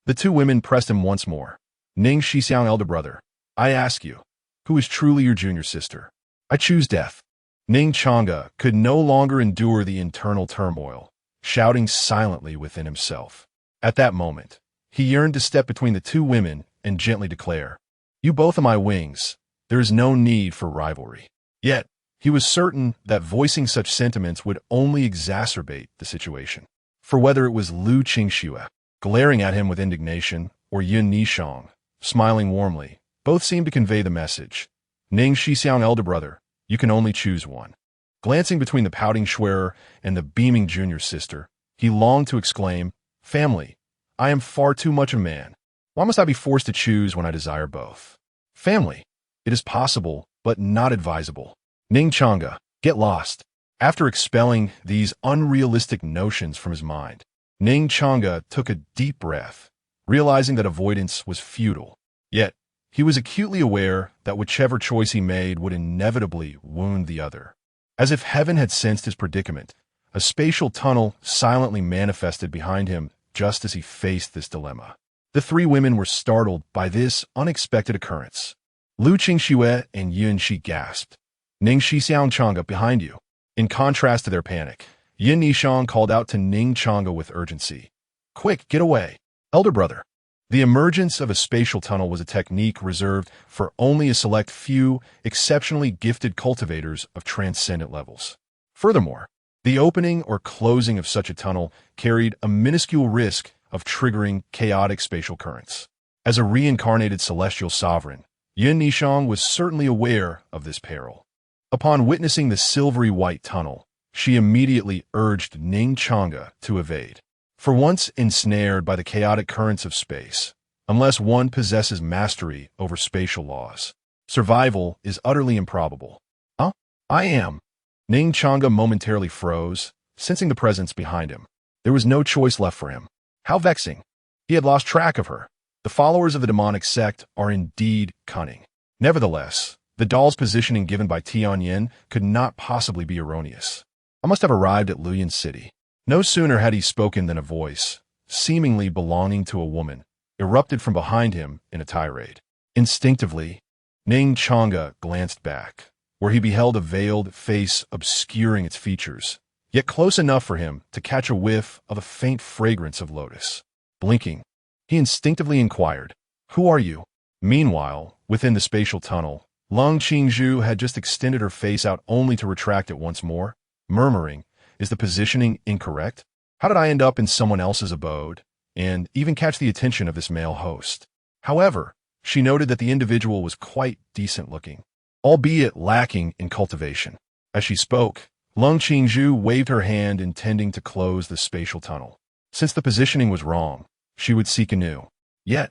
The two women pressed him once more. Ning Shixiang, elder brother, I ask you, who is truly your junior sister? I choose death. Ning Changge could no longer endure the internal turmoil, shouting silently within himself. At that moment, he yearned to step between the two women and gently declare, "You both are my wings. There is no need for rivalry." Yet, he was certain that voicing such sentiments would only exacerbate the situation. For whether it was Ning Changge, glaring at him with indignation, or Yin Nishang, smiling warmly, both seemed to convey the message. Ning Shixiang, elder brother, you can only choose one. Glancing between the pouting Schwerer and the beaming junior sister, he longed to exclaim, "Family, I am far too much a man. Why must I be forced to choose when I desire both? Family, it is possible, but not advisable. Ning Changge, get lost." After expelling these unrealistic notions from his mind, Ning Changge took a deep breath, realizing that avoidance was futile. Yet, he was acutely aware that whichever choice he made would inevitably wound the other. As if heaven had sensed his predicament, a spatial tunnel silently manifested behind him just as he faced this dilemma. The three women were startled by this unexpected occurrence. Ning Changge and Yin Shi gasped. "Ning Shixiang, Changge, behind you." In contrast to their panic, Yin Nishang called out to Ning Changge with urgency. "Quick, get away. Elder brother." The emergence of a spatial tunnel was a technique reserved for only a select few exceptionally gifted cultivators of transcendent levels. Furthermore, the opening or closing of such a tunnel carried a minuscule risk of triggering chaotic spatial currents. As a reincarnated celestial sovereign, Yin Nishang was certainly aware of this peril. Upon witnessing the silvery white tunnel, she immediately urged Ning Changge to evade. For once ensnared by the chaotic currents of space, unless one possesses mastery over spatial laws, survival is utterly improbable. "Huh? I am." Ning Changge momentarily froze, sensing the presence behind him. There was no choice left for him. How vexing. He had lost track of her. The followers of the demonic sect are indeed cunning. Nevertheless, the doll's positioning given by Tianyin could not possibly be erroneous. I must have arrived at Luyan City. No sooner had he spoken than a voice, seemingly belonging to a woman, erupted from behind him in a tirade. Instinctively, Ning Changge glanced back, where he beheld a veiled face obscuring its features, yet close enough for him to catch a whiff of a faint fragrance of lotus. Blinking, he instinctively inquired, "Who are you?" Meanwhile, within the spatial tunnel, Ning Changge had just extended her face out only to retract it once more, murmuring, "Is the positioning incorrect? How did I end up in someone else's abode?" and even catch the attention of this male host. However, she noted that the individual was quite decent-looking, albeit lacking in cultivation. As she spoke, Ning Changge waved her hand intending to close the spatial tunnel. Since the positioning was wrong, she would seek anew. Yet,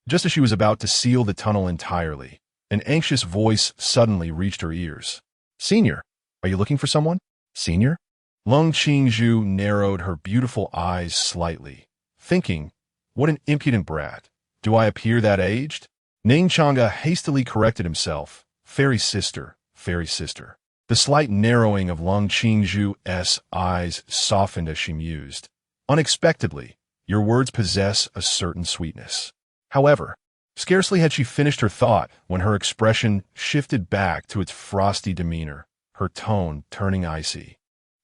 just as she was about to seal the tunnel entirely, an anxious voice suddenly reached her ears. "Senior, are you looking for someone? Senior?" Ning Changge narrowed her beautiful eyes slightly, thinking, "What an impudent brat. Do I appear that aged?" Ning Changge hastily corrected himself. "Fairy sister, fairy sister." The slight narrowing of Ning Changge's eyes softened as she mused. "Unexpectedly, your words possess a certain sweetness." However, scarcely had she finished her thought when her expression shifted back to its frosty demeanor, her tone turning icy.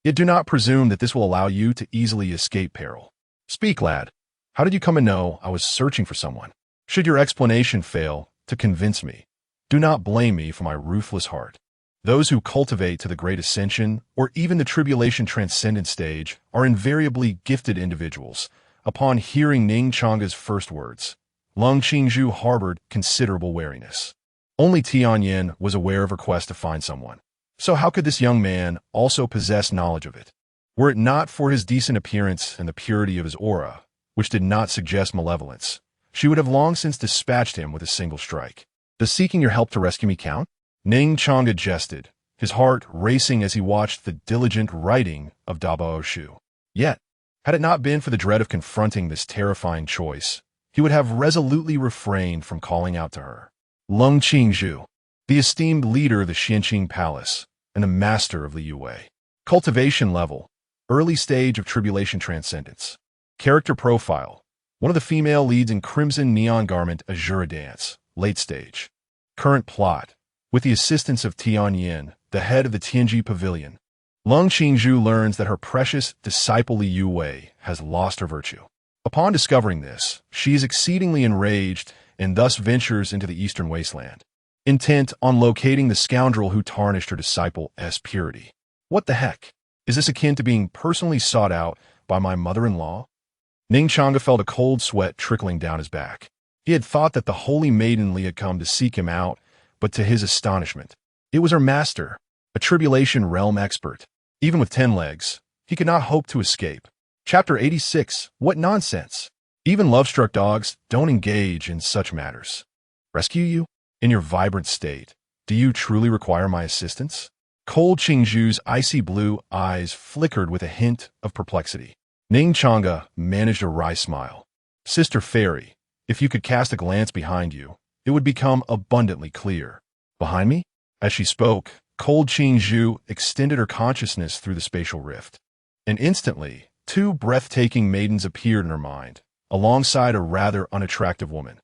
"Yet do not presume that this will allow you to easily escape peril. Speak, lad. How did you come to know I was searching for someone? Should your explanation fail to convince me, do not blame me for my ruthless heart. Those who cultivate to the great ascension or even the tribulation transcendent stage are invariably gifted individuals." Upon hearing Ning Changge's first words, Ning Changge harbored considerable wariness. Only Tianyin was aware of her quest to find someone. So how could this young man also possess knowledge of it? Were it not for his decent appearance and the purity of his aura, which did not suggest malevolence, she would have long since dispatched him with a single strike. "Does seeking your help to rescue me count?" Ning Changge jested, his heart racing as he watched the diligent writing of Daba Oshu. Yet, Had it not been for the dread of confronting this terrifying choice, he would have resolutely refrained from calling out to her. Ning Changge, the esteemed leader of the Xianqing Palace and the master of the Yue. Cultivation level, early stage of tribulation transcendence. Character profile, one of the female leads in Crimson Neon Garment Asura Dance, late stage. Current plot, with the assistance of Tian Yin, the head of the Tianji Pavilion, Ning Changge learns that her precious disciple Li Yue has lost her virtue. Upon discovering this, she is exceedingly enraged and thus ventures into the eastern wasteland, intent on locating the scoundrel who tarnished her disciple's purity. What the heck? Is this akin to being personally sought out by my mother-in-law? Ning Changge felt a cold sweat trickling down his back. He had thought that the holy maiden Li had come to seek him out, but to his astonishment, it was her master, a tribulation realm expert. Even with 10 legs, he could not hope to escape. Chapter 86. What nonsense! Even love-struck dogs don't engage in such matters. Rescue you? In your vibrant state, do you truly require my assistance? Cold Changju's icy blue eyes flickered with a hint of perplexity. Ning Changge managed a wry smile. Sister Fairy, if you could cast a glance behind you, it would become abundantly clear. Behind me? As she spoke, Cold Changge extended her consciousness through the spatial rift. And instantly, two breathtaking maidens appeared in her mind, alongside a rather unattractive woman,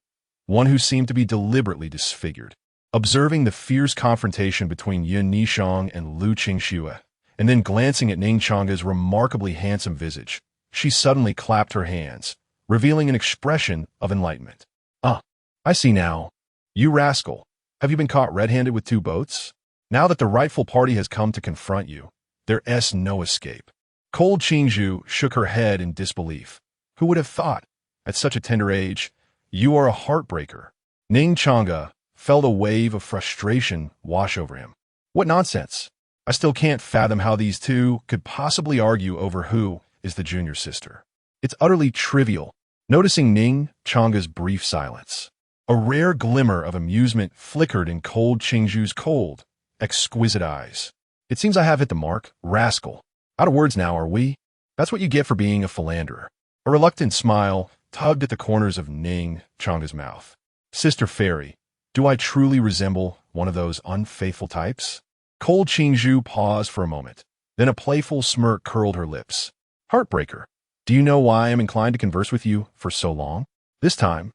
one who seemed to be deliberately disfigured. Observing the fierce confrontation between Yin Nishang and Lu Qingxue, and then glancing at Ning Changge's remarkably handsome visage, she suddenly clapped her hands, revealing an expression of enlightenment. Ah, I see now. You rascal, have you been caught red-handed with 2 boats? Now that the rightful party has come to confront you, there's no escape. Cold Changge shook her head in disbelief. Who would have thought, at such a tender age, you are a heartbreaker? Ning Changge felt a wave of frustration wash over him. What nonsense! I still can't fathom how these two could possibly argue over who is the junior sister. It's utterly trivial. Noticing Ning Changge's brief silence, a rare glimmer of amusement flickered in Cold Changju's cold, exquisite eyes. It seems I have hit the mark, rascal. Out of words now, are we? That's what you get for being a philanderer. A reluctant smile tugged at the corners of Ning Changge's mouth. Sister Fairy, do I truly resemble one of those unfaithful types? Cold Changge paused for a moment. Then a playful smirk curled her lips. Heartbreaker, do you know why I'm inclined to converse with you for so long? This time,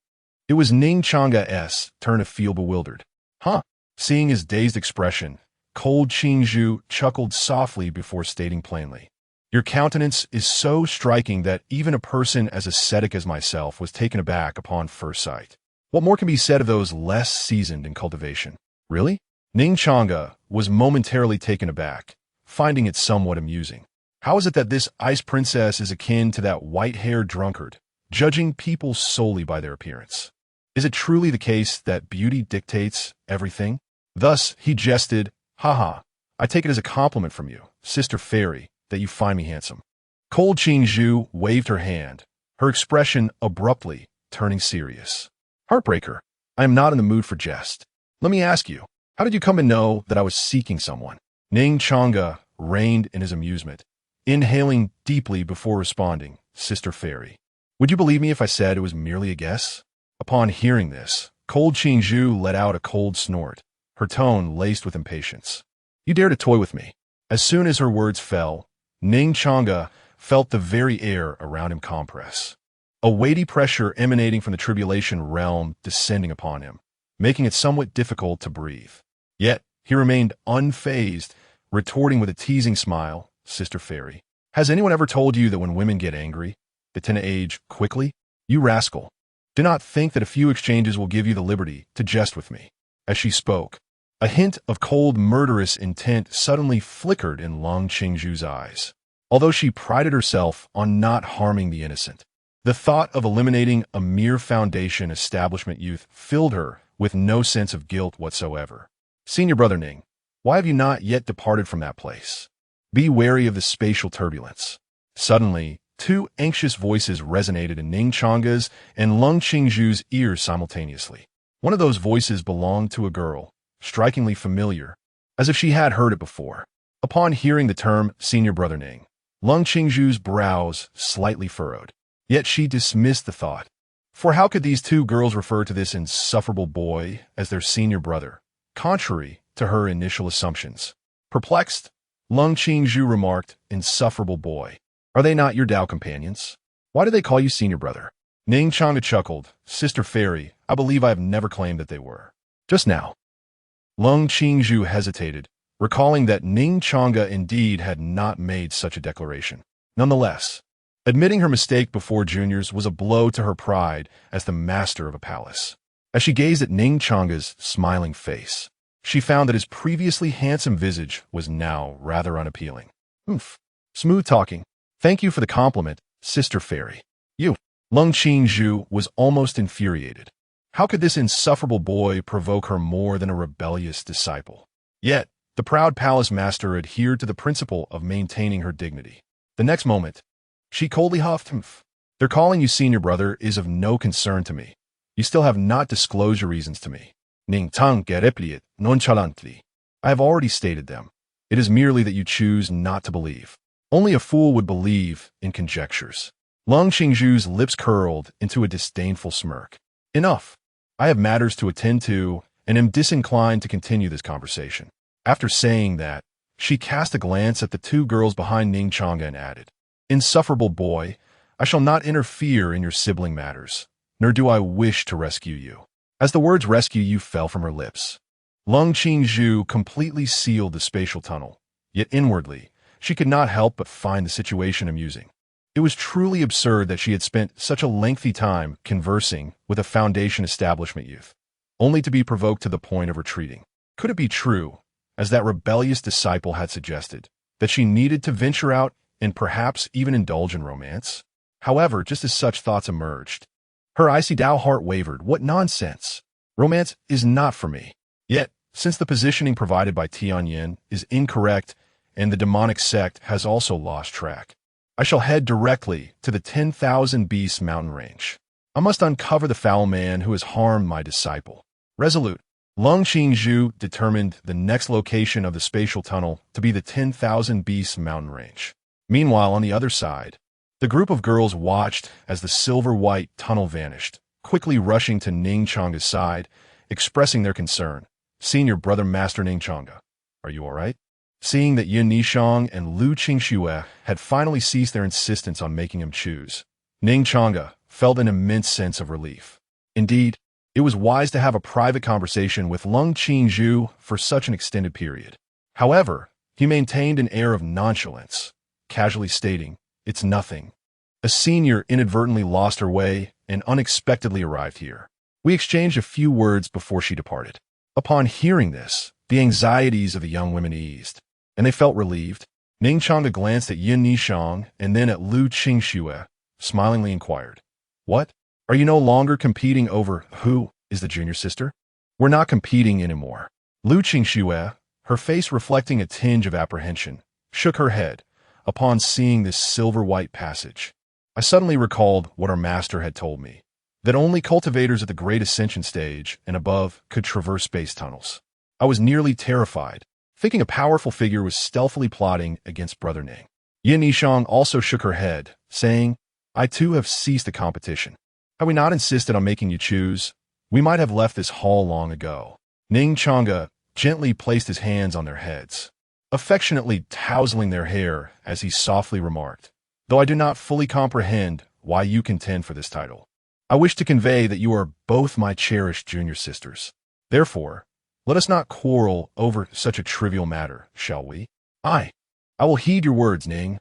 it was Ning Changge's turn to feel bewildered. Huh? Seeing his dazed expression, Cold Changge chuckled softly before stating plainly. Your countenance is so striking that even a person as ascetic as myself was taken aback upon first sight. What more can be said of those less seasoned in cultivation? Really? Ning Changge was momentarily taken aback, finding it somewhat amusing. How is it that this ice princess is akin to that white-haired drunkard, judging people solely by their appearance? Is it truly the case that beauty dictates everything? Thus, he jested, haha, I take it as a compliment from you, Sister Fairy, that you find me handsome. Cold Changge waved her hand, her expression abruptly turning serious. Heartbreaker, I am not in the mood for jest. Let me ask you, how did you come to know that I was seeking someone? Ning Changge reined in his amusement, inhaling deeply before responding, Sister Fairy. Would you believe me if I said it was merely a guess? Upon hearing this, Cold Changge let out a cold snort, her tone laced with impatience. You dare to toy with me? As soon as her words fell, Ning Changge felt the very air around him compress. A weighty pressure emanating from the tribulation realm descending upon him, making it somewhat difficult to breathe. Yet, he remained unfazed, retorting with a teasing smile, Sister Fairy. Has anyone ever told you that when women get angry, they tend to age quickly? You rascal. Do not think that a few exchanges will give you the liberty to jest with me. As she spoke, a hint of cold, murderous intent suddenly flickered in Ning Changge's eyes. Although she prided herself on not harming the innocent, the thought of eliminating a mere foundation establishment youth filled her with no sense of guilt whatsoever. Senior Brother Ning, why have you not yet departed from that place? Be wary of the spatial turbulence. Suddenly, two anxious voices resonated in Ning Changge's and Ning Changge's ears simultaneously. One of those voices belonged to a girl, strikingly familiar, as if she had heard it before. Upon hearing the term Senior Brother Ning, Ning Changge's brows slightly furrowed. Yet she dismissed the thought. For how could these two girls refer to this insufferable boy as their senior brother, contrary to her initial assumptions? Perplexed, Ning Changge remarked, "Insufferable boy. Are they not your Tao companions? Why do they call you senior brother?" Ning Changge chuckled. "Sister Fairy, I believe I have never claimed that they were." Just now. Ning Changge hesitated, recalling that Ning Changge indeed had not made such a declaration. Nonetheless, admitting her mistake before juniors was a blow to her pride as the master of a palace. As she gazed at Ning Changge's smiling face, she found that his previously handsome visage was now rather unappealing. "Oomph. Smooth talking. Thank you for the compliment, Sister Fairy." You. Ning Changge was almost infuriated. How could this insufferable boy provoke her more than a rebellious disciple? Yet, the proud palace master adhered to the principle of maintaining her dignity. The next moment, she coldly huffed, "Humph. Their calling you senior brother is of no concern to me. You still have not disclosed your reasons to me." Ning Changge replied nonchalantly. "I have already stated them. It is merely that you choose not to believe. Only a fool would believe in conjectures." Ning Changge's lips curled into a disdainful smirk. "Enough. I have matters to attend to and am disinclined to continue this conversation." After saying that, she cast a glance at the two girls behind Ning Changge and added, "Insufferable boy, I shall not interfere in your sibling matters, nor do I wish to rescue you." As the words "rescue you" fell from her lips, Ning Changge completely sealed the spatial tunnel, yet inwardly, she could not help but find the situation amusing. It was truly absurd that she had spent such a lengthy time conversing with a Foundation establishment youth, only to be provoked to the point of retreating. Could it be true, as that rebellious disciple had suggested, that she needed to venture out and perhaps even indulge in romance? However, just as such thoughts emerged, her icy Tao heart wavered. What nonsense! Romance is not for me. Yet, since the positioning provided by Tianyin is incorrect and the demonic sect has also lost track, I shall head directly to the 10,000 Beasts mountain range. I must uncover the foul man who has harmed my disciple. Resolute, Ning Changge determined the next location of the spatial tunnel to be the 10,000 Beasts mountain range. Meanwhile, on the other side, the group of girls watched as the silver-white tunnel vanished, quickly rushing to Ning Changge's side, expressing their concern. "Senior brother Master Ning Changge, are you all right?" Seeing that Yin Nishang and Lu Qingxue had finally ceased their insistence on making him choose, Ning Changge felt an immense sense of relief. Indeed, it was wise to have a private conversation with Ning Changge for such an extended period. However, he maintained an air of nonchalance, casually stating, "It's nothing. A senior inadvertently lost her way and unexpectedly arrived here." We exchanged a few words before she departed. Upon hearing this, the anxieties of the young women eased, and they felt relieved. Ning Changge glanced at Yin Nishang and then at Lu Qingxue, smilingly inquired, "What? Are you no longer competing over who is the junior sister?" "We're not competing anymore." Lu Qingxue, her face reflecting a tinge of apprehension, shook her head upon seeing this silver-white passage. I suddenly recalled what our master had told me, that only cultivators at the Great Ascension stage and above could traverse space tunnels. I was nearly terrified, thinking a powerful figure was stealthily plotting against Brother Ning. Yin Nishang also shook her head, saying, "I too have ceased the competition. Had we not insisted on making you choose, we might have left this hall long ago." Ning Changge gently placed his hands on their heads, affectionately tousling their hair as he softly remarked, "Though I do not fully comprehend why you contend for this title, I wish to convey that you are both my cherished junior sisters. Therefore, let us not quarrel over such a trivial matter, shall we?" I will heed your words, Ning.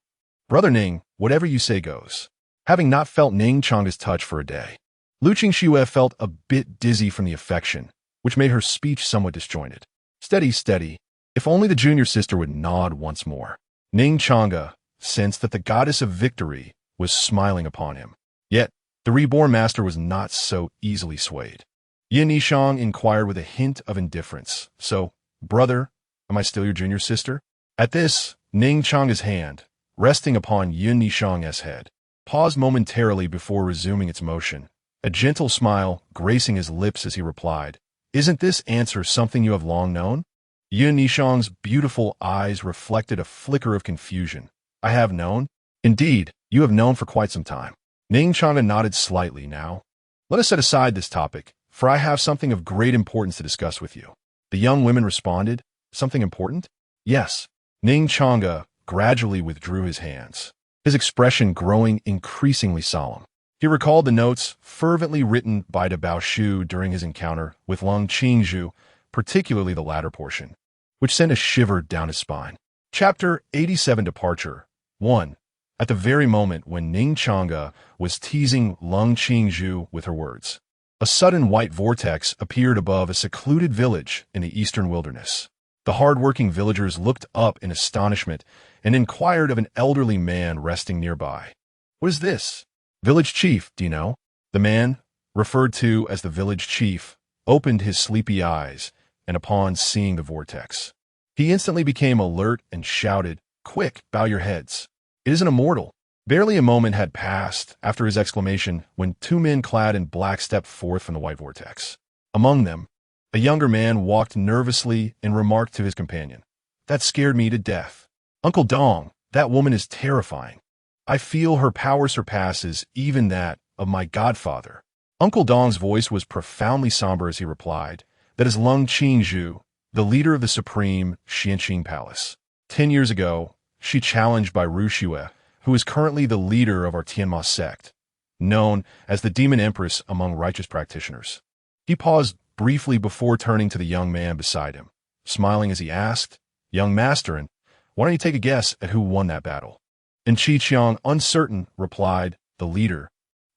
Brother Ning, whatever you say goes." Having not felt Ning Changge's touch for a day, Lu Qingxue felt a bit dizzy from the affection, which made her speech somewhat disjointed. Steady, steady. If only the junior sister would nod once more. Ning Changge sensed that the goddess of victory was smiling upon him. Yet, the reborn master was not so easily swayed. Yin Nishang inquired with a hint of indifference, "So, brother, am I still your junior sister?" At this, Ning Changge's hand, resting upon Yin Nishang's head, paused momentarily before resuming its motion, a gentle smile gracing his lips as he replied, "Isn't this answer something you have long known?" Yin Nishang's beautiful eyes reflected a flicker of confusion. "I have known, Indeed, you have known for quite some time. Ning Changge nodded slightly. Now, let us set aside this topic, for I have something of great importance to discuss with you. The young women responded, something important? Yes. Ning Changge gradually withdrew his hands, his expression growing increasingly solemn. He recalled the notes fervently written by de Baoshu during his encounter with Ning Changge, particularly the latter portion, which sent a shiver down his spine. Chapter 87 Departure 1. At the very moment when Ning Changge was teasing Ning Changge with her words, a sudden white vortex appeared above a secluded village in the eastern wilderness. The hard-working villagers looked up in astonishment and inquired of an elderly man resting nearby. "What is this?" "Village chief, do you know?" The man, referred to as the village chief, opened his sleepy eyes, and upon seeing the vortex, he instantly became alert and shouted, "Quick, bow your heads. It is an immortal." Barely a moment had passed after his exclamation when two men clad in black stepped forth from the white vortex. Among them, a younger man walked nervously and remarked to his companion, "That scared me to death. Uncle Dong, that woman is terrifying. I feel her power surpasses even that of my godfather." Uncle Dong's voice was profoundly somber as he replied, "That is Ning Changge, the leader of the supreme Xianqing Palace. 10 years ago, she challenged by Ru Xue, who is currently the leader of our Tianma sect, known as the Demon Empress among righteous practitioners." He paused briefly before turning to the young man beside him, smiling as he asked, "Young master, and why don't you take a guess at who won that battle?" And Qiqiang, uncertain, replied, "The leader."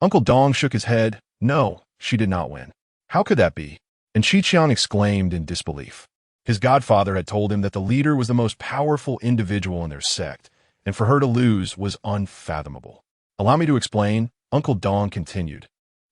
Uncle Dong shook his head. "No, she did not win." "How could that be?" And Qiqiang exclaimed in disbelief. His godfather had told him that the leader was the most powerful individual in their sect, and for her to lose was unfathomable. "Allow me to explain," Uncle Dong continued.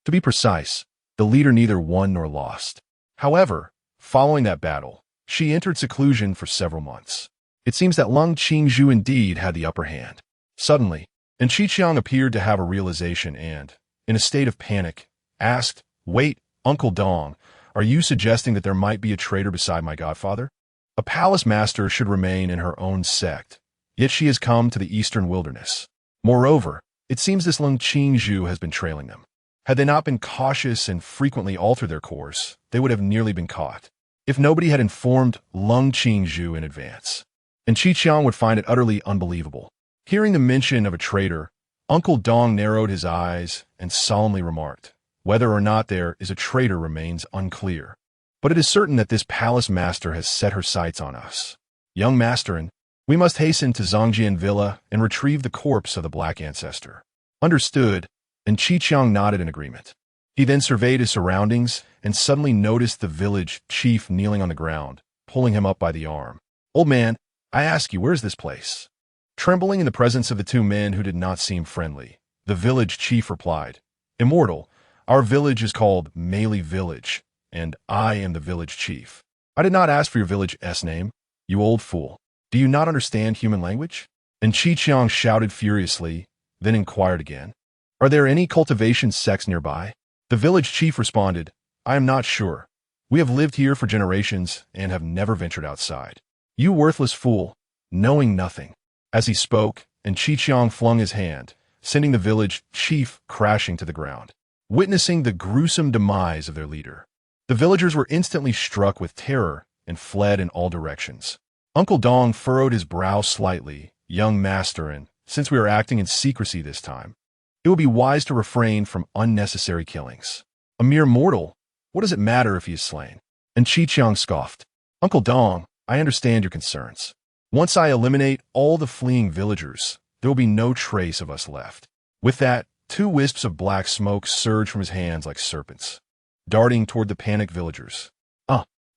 "To be precise, the leader neither won nor lost. However, following that battle, she entered seclusion for several months. It seems that Ning Changge indeed had the upper hand." Suddenly, and Qiqiang appeared to have a realization and, in a state of panic, asked, "Wait, Uncle Dong, are you suggesting that there might be a traitor beside my godfather? A palace master should remain in her own sect, yet she has come to the eastern wilderness. Moreover, it seems this Ning Changge has been trailing them. Had they not been cautious and frequently altered their course, they would have nearly been caught, if nobody had informed Ning Changge in advance." And Qiqiang would find it utterly unbelievable. Hearing the mention of a traitor, Uncle Dong narrowed his eyes and solemnly remarked, "Whether or not there is a traitor remains unclear. But it is certain that this palace master has set her sights on us. Young master, we must hasten to Zhongjian Villa and retrieve the corpse of the black ancestor." "Understood," and Qiqiang nodded in agreement. He then surveyed his surroundings and suddenly noticed the village chief kneeling on the ground, pulling him up by the arm. "Old man, I ask you, where is this place?" Trembling in the presence of the two men who did not seem friendly, the village chief replied, "Immortal, our village is called Meili Village, and I am the village chief. I did not ask for your village's name, you old fool. Do you not understand human language?" And Qiqiang shouted furiously, then inquired again, "Are there any cultivation sects nearby?" The village chief responded, "I am not sure. We have lived here for generations and have never ventured outside." "You worthless fool, knowing nothing." As he spoke, and Qiqiang flung his hand, sending the village chief crashing to the ground, witnessing the gruesome demise of their leader. The villagers were instantly struck with terror and fled in all directions. Uncle Dong furrowed his brow slightly. "Young master, and since we are acting in secrecy this time, it would be wise to refrain from unnecessary killings. A mere mortal, what does it matter if he is slain?" And Qiqiang scoffed, "Uncle Dong, I understand your concerns. Once I eliminate all the fleeing villagers, there will be no trace of us left." With that, two wisps of black smoke surged from his hands like serpents, darting toward the panicked villagers.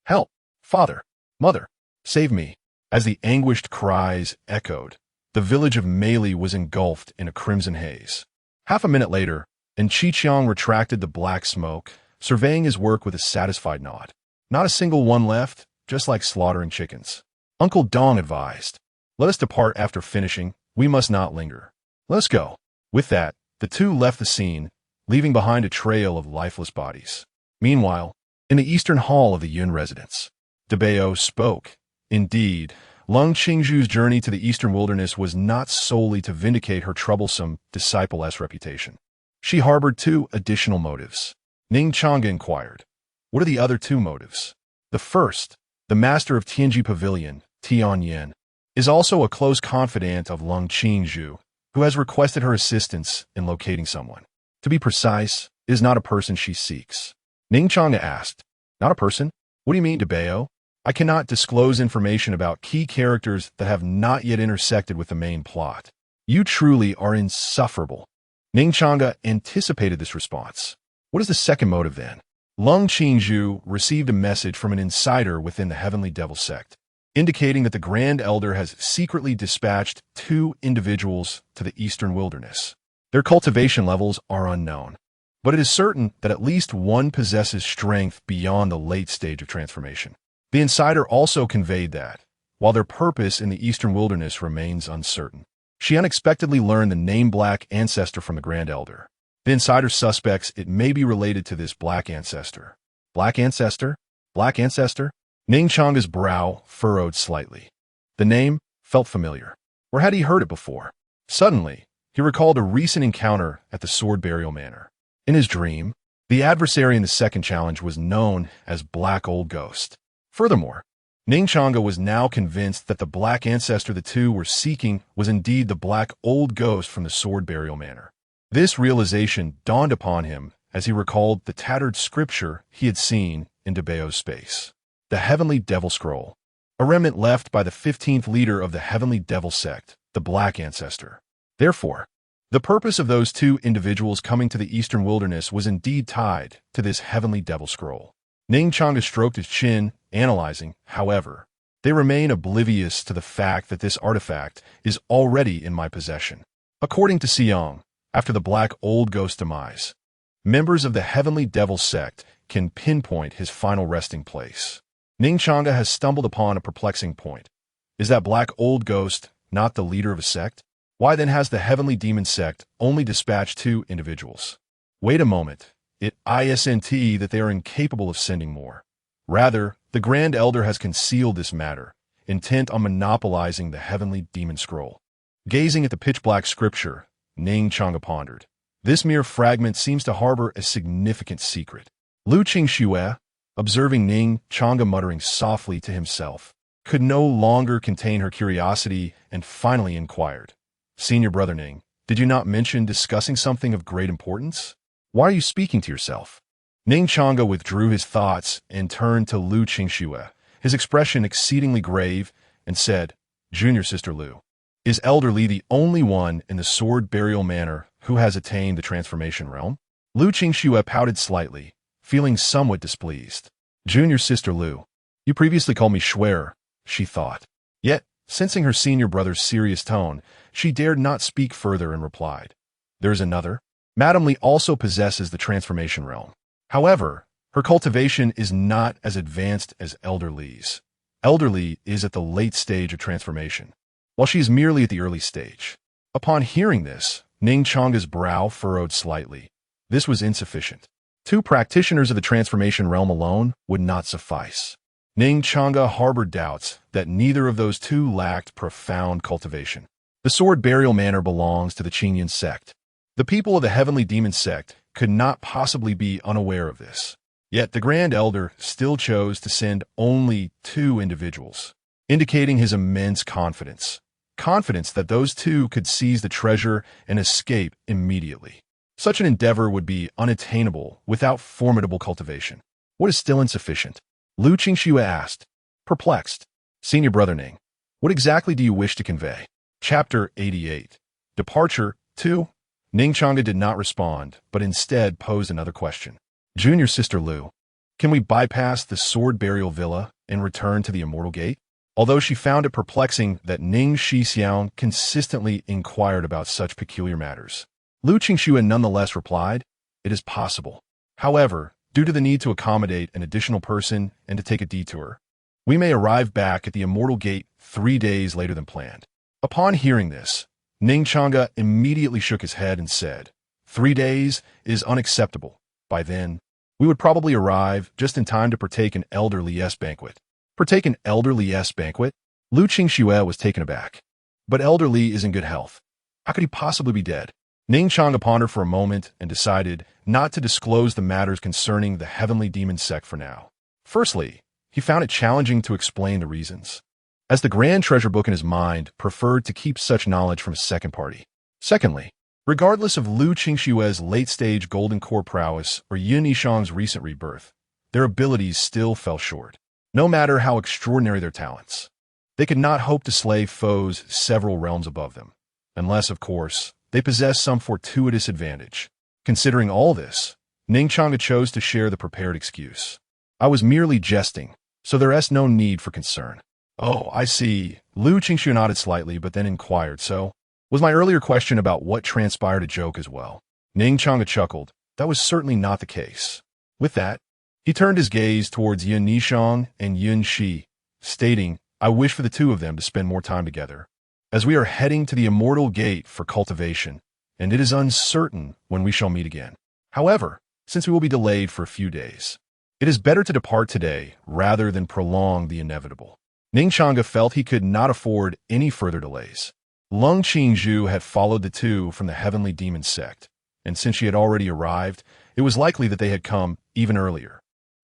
Help! Father! Mother! Save me!" As the anguished cries echoed, the village of Meili was engulfed in a crimson haze. Half a minute later, and Qiqiang retracted the black smoke, surveying his work with a satisfied nod. "Not a single one left, just like slaughtering chickens." Uncle Dong advised, "Let us depart after finishing. We must not linger. Let us go." With that, the two left the scene, leaving behind a trail of lifeless bodies. Meanwhile, in the eastern hall of the Yun residence, de Bao spoke. "Indeed, Ning Changge's journey to the eastern wilderness was not solely to vindicate her troublesome disciple-esque reputation. She harbored two additional motives. Ning Changge inquired, "What are the other two motives?" The first, the master of Tianji Pavilion, Tian Yin, is also a close confidant of Ning Changge, who has requested her assistance in locating someone. To be precise, it is not a person she seeks. Ning Changge asked, "Not a person? What do you mean, Debeo? I cannot disclose information about key characters that have not yet intersected with the main plot. You truly are insufferable." Ning Changge anticipated this response. What is the second motive then? Ning Changge received a message from an insider within the Heavenly Devil sect, indicating that the Grand Elder has secretly dispatched two individuals to the eastern wilderness. Their cultivation levels are unknown, but it is certain that at least one possesses strength beyond the late stage of transformation. The insider also conveyed that, while their purpose in the eastern wilderness remains uncertain, she unexpectedly learned the name Black Ancestor from the Grand Elder. The insider suspects it may be related to this Black Ancestor. Black Ancestor? Black Ancestor? Ning Changge's brow furrowed slightly. The name felt familiar. Or had he heard it before? Suddenly, he recalled a recent encounter at the Sword Burial Manor. In his dream, the adversary in the second challenge was known as Black Old Ghost. Furthermore, Ning Changge was now convinced that the Black Ancestor the two were seeking was indeed the Black Old Ghost from the Sword Burial Manor. This realization dawned upon him as he recalled the tattered scripture he had seen in Debeo's space. The Heavenly Devil Scroll, a remnant left by the 15th leader of the Heavenly Devil sect, the Black Ancestor. Therefore, the purpose of those two individuals coming to the eastern wilderness was indeed tied to this Heavenly Devil Scroll. Ning Changge stroked his chin, analyzing, however, they remain oblivious to the fact that this artifact is already in my possession. According to Siang, after the Black Old Ghost demise, members of the Heavenly Devil sect can pinpoint his final resting place. Ning Changge has stumbled upon a perplexing point. Is that Black Old Ghost not the leader of a sect? Why then has the Heavenly Demon sect only dispatched two individuals? Wait a moment. It isn't that they are incapable of sending more. Rather, the Grand Elder has concealed this matter, intent on monopolizing the Heavenly Demon Scroll. Gazing at the pitch-black scripture, Ning Changge pondered. This mere fragment seems to harbor a significant secret. Lu Qingxue, observing Ning Changge muttering softly to himself, could no longer contain her curiosity and finally inquired, "Senior Brother Ning, did you not mention discussing something of great importance? Why are you speaking to yourself?" Ning Changge withdrew his thoughts and turned to Lu Qingxue, his expression exceedingly grave, and said, "Junior Sister Lu, is Elder Li the only one in the Sword Burial Manor who has attained the transformation realm?" Lu Qingxue pouted slightly, feeling somewhat displeased. "Junior Sister Lu, you previously called me Schwerer," she thought. Yet, sensing her senior brother's serious tone, she dared not speak further and replied, "There is another. Madame Li also possesses the transformation realm. However, her cultivation is not as advanced as Elder Li's. Elder Li is at the late stage of transformation, while she is merely at the early stage." Upon hearing this, Ning Changge's brow furrowed slightly. This was insufficient. Two practitioners of the transformation realm alone would not suffice. Ning Changge harbored doubts that neither of those two lacked profound cultivation. The Sword Burial Manor belongs to the Qingyan sect. The people of the Heavenly Demon sect could not possibly be unaware of this. Yet the Grand Elder still chose to send only two individuals, indicating his immense confidence. Confidence that those two could seize the treasure and escape immediately. Such an endeavor would be unattainable without formidable cultivation. What is still insufficient? Lu Qingxue asked, perplexed. "Senior Brother Ning, what exactly do you wish to convey?" Chapter 88. Departure 2. Ning Changge did not respond, but instead posed another question. "Junior Sister Lu, can we bypass the Sword Burial Villa and return to the Immortal Gate?" Although she found it perplexing that Ning Shixiang consistently inquired about such peculiar matters, Lu Qingxue nonetheless replied, "It is possible. However, due to the need to accommodate an additional person and to take a detour, we may arrive back at the Immortal Gate 3 days later than planned." Upon hearing this, Ning Changge immediately shook his head and said, 3 days is unacceptable. By then, we would probably arrive just in time to partake an Elder Li's banquet. Partake an Elder Li's banquet? Lu Qingxue was taken aback. But Elder Li is in good health. How could he possibly be dead? Ning Changge pondered for a moment and decided not to disclose the matters concerning the heavenly demon sect for now. Firstly, he found it challenging to explain the reasons, as the grand treasure book in his mind preferred to keep such knowledge from a second party. Secondly, regardless of Lu Qingxue's late-stage golden core prowess or Yin Yishang's recent rebirth, their abilities still fell short. No matter how extraordinary their talents, they could not hope to slay foes several realms above them, unless, of course, they possess some fortuitous advantage. Considering all this, Ning Changge chose to share the prepared excuse. I was merely jesting, so there is no need for concern. Oh, I see. Lu Qingxue nodded slightly, but then inquired, so? Was my earlier question about what transpired a joke as well? Ning Changge chuckled. That was certainly not the case. With that, he turned his gaze towards Yin Nishang and Yun Shi, stating, I wish for the two of them to spend more time together, as we are heading to the immortal gate for cultivation, and it is uncertain when we shall meet again. However, since we will be delayed for a few days, it is better to depart today rather than prolong the inevitable. Ning Changge felt he could not afford any further delays. Lung Qingzhu had followed the two from the heavenly demon sect, and since she had already arrived, it was likely that they had come even earlier.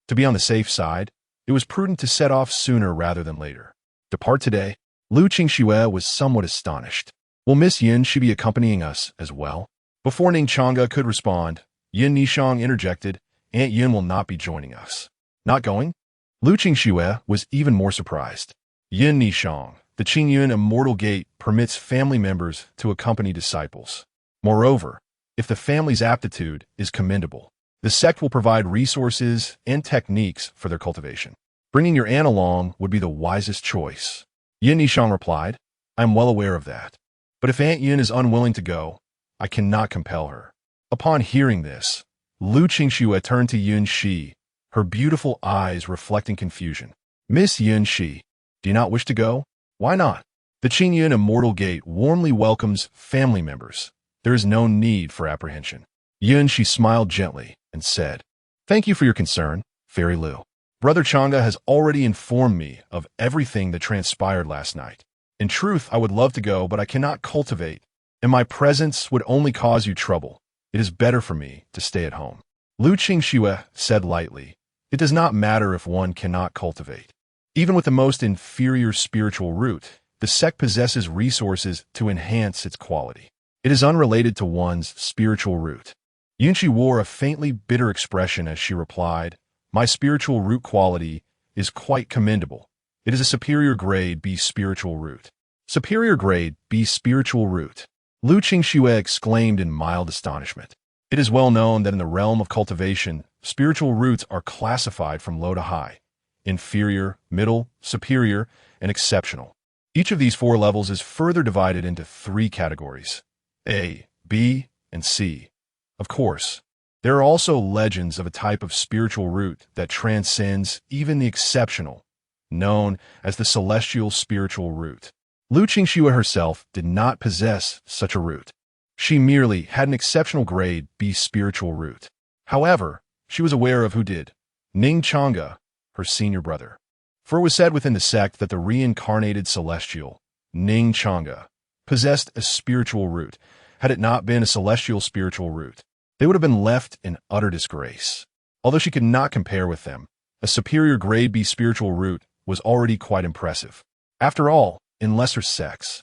To be on the safe side, it was prudent to set off sooner rather than later. Depart today? Lu Qingxue was somewhat astonished. Will Miss Yin Shi be accompanying us as well? Before Ning Changge could respond, Yin Nishang interjected, Aunt Yin will not be joining us. Not going? Lu Qingxue was even more surprised. Yin Nishang, the Qingyun Immortal Gate permits family members to accompany disciples. Moreover, if the family's aptitude is commendable, the sect will provide resources and techniques for their cultivation. Bringing your aunt along would be the wisest choice. Yin Nishang replied, I am well aware of that. But if Aunt Yin is unwilling to go, I cannot compel her. Upon hearing this, Lu Qingxue turned to Yun Shi, her beautiful eyes reflecting confusion. Miss Yun Shi, do you not wish to go? Why not? The Qingyun Immortal Gate warmly welcomes family members. There is no need for apprehension. Yun Shi smiled gently and said, Thank you for your concern, Fairy Lu. Brother Changge has already informed me of everything that transpired last night. In truth, I would love to go, but I cannot cultivate, and my presence would only cause you trouble. It is better for me to stay at home. Lu Qingxue said lightly, It does not matter if one cannot cultivate. Even with the most inferior spiritual root, the sect possesses resources to enhance its quality. It is unrelated to one's spiritual root. Yunchi wore a faintly bitter expression as she replied, My spiritual root quality is quite commendable. It is a superior grade B spiritual root. Superior grade B spiritual root. Lu Qingxue exclaimed in mild astonishment. It is well known that in the realm of cultivation, spiritual roots are classified from low to high, inferior, middle, superior, and exceptional. Each of these four levels is further divided into three categories: A, B, and C. Of course, there are also legends of a type of spiritual root that transcends even the exceptional, known as the celestial spiritual root. Lu Qingxue herself did not possess such a root. She merely had an exceptional grade B spiritual root. However, she was aware of who did: Ning Changge, her senior brother. For it was said within the sect that the reincarnated celestial, Ning Changge, possessed a spiritual root. Had it not been a celestial spiritual root, they would have been left in utter disgrace. Although she could not compare with them, a superior grade B spiritual root was already quite impressive. After all, in lesser sects,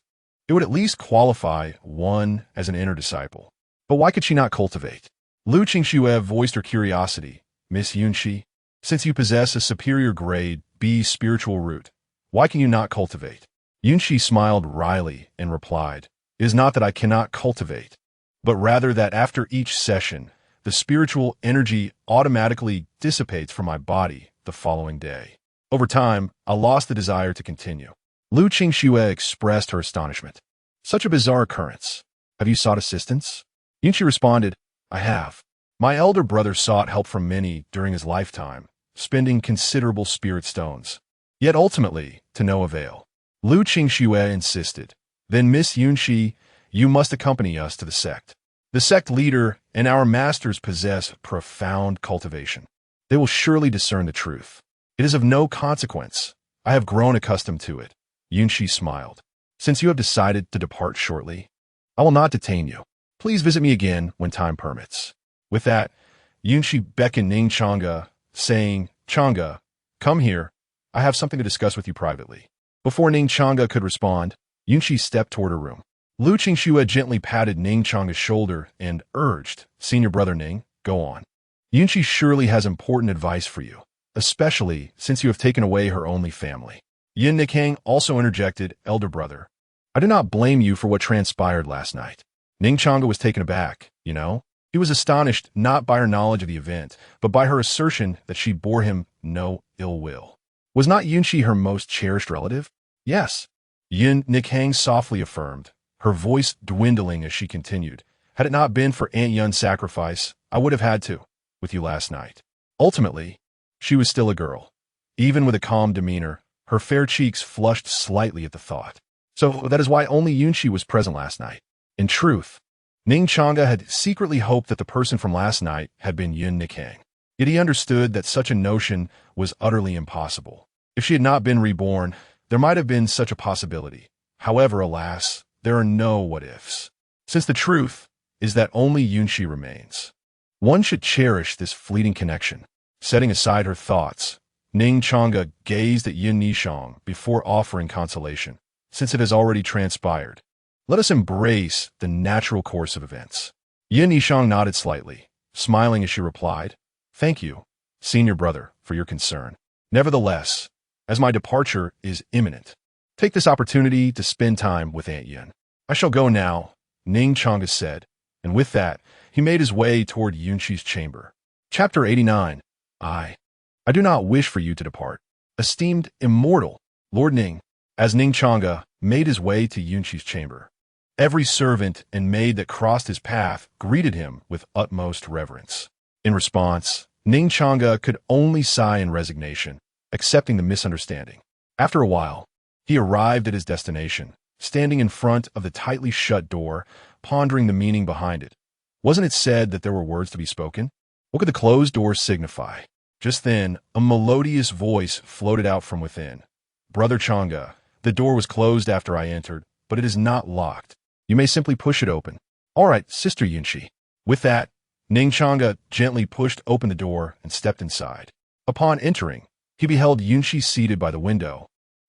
it would at least qualify one as an inner disciple. But why could she not cultivate? Lu Qingxue voiced her curiosity. Miss Yunxi, since you possess a superior grade B spiritual root, why can you not cultivate? Yunxi smiled wryly and replied, It is not that I cannot cultivate, but rather that after each session, the spiritual energy automatically dissipates from my body the following day. Over time, I lost the desire to continue. Lu Qingxue expressed her astonishment. Such a bizarre occurrence. Have you sought assistance? Yunxi responded, I have. My elder brother sought help from many during his lifetime, spending considerable spirit stones. Yet ultimately, to no avail. Lu Qingxue insisted, Then Miss Yunxi, you must accompany us to the sect. The sect leader and our masters possess profound cultivation. They will surely discern the truth. It is of no consequence. I have grown accustomed to it. Yunshi smiled. Since you have decided to depart shortly, I will not detain you. Please visit me again when time permits. With that, Yunshi beckoned Ning Changge, saying, Changge, come here. I have something to discuss with you privately. Before Ning Changge could respond, Yunshi stepped toward her room. Lu Qingxue gently patted Ning Changge's shoulder and urged, Senior brother Ning, go on. Yunshi surely has important advice for you, especially since you have taken away her only family. Yin Nikang also interjected, Elder brother, I do not blame you for what transpired last night. Ning Changge was taken aback, you know? He was astonished not by her knowledge of the event, but by her assertion that she bore him no ill will. Was not Yunshi her most cherished relative? Yes. Yin Nikang softly affirmed, her voice dwindling as she continued. Had it not been for Aunt Yun's sacrifice, I would have had to, with you last night. Ultimately, she was still a girl. Even with a calm demeanor, her fair cheeks flushed slightly at the thought. So that is why only Yunshi was present last night. In truth, Ning Changge had secretly hoped that the person from last night had been Yin Nikang. Yet he understood that such a notion was utterly impossible. If she had not been reborn, there might have been such a possibility. However, alas, there are no what-ifs. Since the truth is that only Yunshi remains. One should cherish this fleeting connection. Setting aside her thoughts, Ning Changge gazed at Yin Nishang before offering consolation. Since it has already transpired, let us embrace the natural course of events. Yin Nishang nodded slightly, smiling as she replied, Thank you, senior brother, for your concern. Nevertheless, as my departure is imminent, take this opportunity to spend time with Aunt Yin. I shall go now, Ning Changge said, and with that, he made his way toward Yunshi's chamber. Chapter 89. I do not wish for you to depart. Esteemed immortal, Lord Ning, as Ning Changge made his way to Yunshi's chamber. Every servant and maid that crossed his path greeted him with utmost reverence. In response, Ning Changge could only sigh in resignation, accepting the misunderstanding. After a while, he arrived at his destination, standing in front of the tightly shut door, pondering the meaning behind it. Wasn't it said that there were words to be spoken? What could the closed door signify? Just then, a melodious voice floated out from within. Brother Changge, the door was closed after I entered, but it is not locked. You may simply push it open. All right, Sister Yunshi. With that, Ning Changge gently pushed open the door and stepped inside. Upon entering, he beheld Yunshi seated by the window,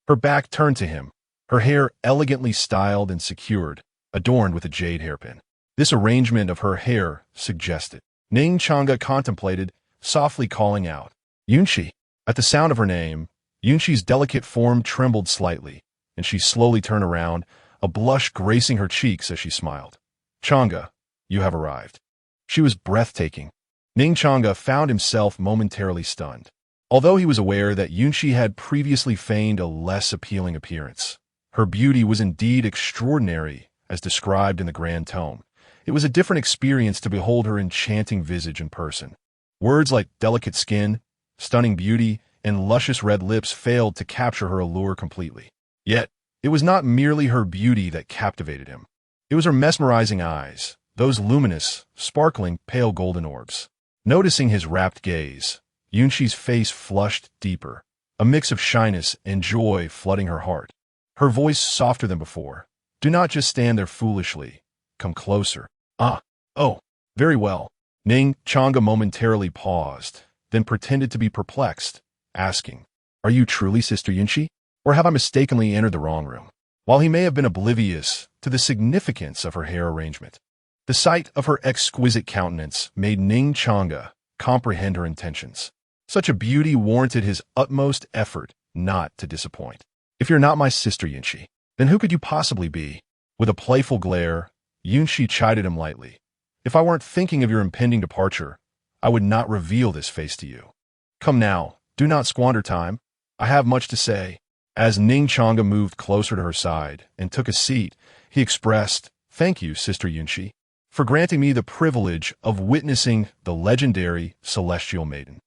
her back turned to him, her hair elegantly styled and secured, adorned with a jade hairpin. This arrangement of her hair suggested. Ning Changge contemplated, softly calling out, Yunshi. At the sound of her name, Yunshi's delicate form trembled slightly, and she slowly turned around, a blush gracing her cheeks as she smiled. Changge, you have arrived. She was breathtaking. Ning Changge found himself momentarily stunned. Although he was aware that Yunshi had previously feigned a less appealing appearance, her beauty was indeed extraordinary, as described in the Grand Tome. It was a different experience to behold her enchanting visage in person. Words like delicate skin, stunning beauty, and luscious red lips failed to capture her allure completely. Yet, it was not merely her beauty that captivated him. It was her mesmerizing eyes, those luminous, sparkling, pale golden orbs. Noticing his rapt gaze, Yunshi's face flushed deeper, a mix of shyness and joy flooding her heart. Her voice softer than before. Do not just stand there foolishly. Come closer. Oh, very well. Ning Changge momentarily paused, then pretended to be perplexed, asking, Are you truly Sister Yunshi? Or have I mistakenly entered the wrong room? While he may have been oblivious to the significance of her hair arrangement, the sight of her exquisite countenance made Ning Changge comprehend her intentions. Such a beauty warranted his utmost effort not to disappoint. If you're not my sister Yunshi, then who could you possibly be? With a playful glare, Yunshi chided him lightly. If I weren't thinking of your impending departure, I would not reveal this face to you. Come now, do not squander time. I have much to say. As Ning Changge moved closer to her side and took a seat, he expressed, Thank you, Sister Yunshi, for granting me the privilege of witnessing the legendary celestial maiden.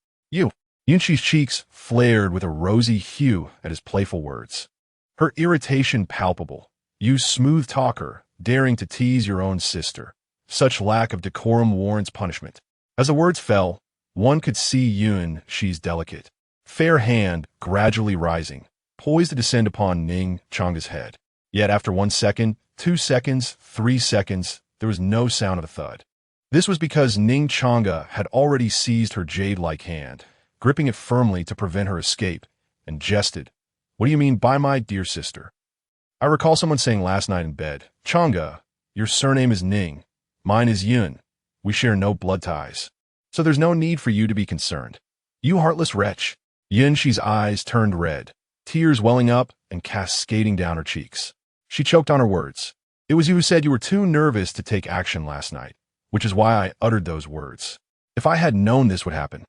Yunshi's cheeks flared with a rosy hue at his playful words. Her irritation palpable. You smooth talker, daring to tease your own sister. Such lack of decorum warrants punishment. As the words fell, one could see Yunshi's delicate, fair hand gradually rising, poised to descend upon Ning Changge's head. Yet after 1 second, 2 seconds, 3 seconds, there was no sound of a thud. This was because Ning Changge had already seized her jade-like hand, gripping it firmly to prevent her escape, and jested. "What do you mean by my dear sister? I recall someone saying last night in bed, 'Changge, your surname is Ning. Mine is Yun. We share no blood ties. So there's no need for you to be concerned.' You heartless wretch." Yun Shi's eyes turned red, tears welling up and cascading down her cheeks. She choked on her words. "It was you who said you were too nervous to take action last night, which is why I uttered those words. If I had known this would happen,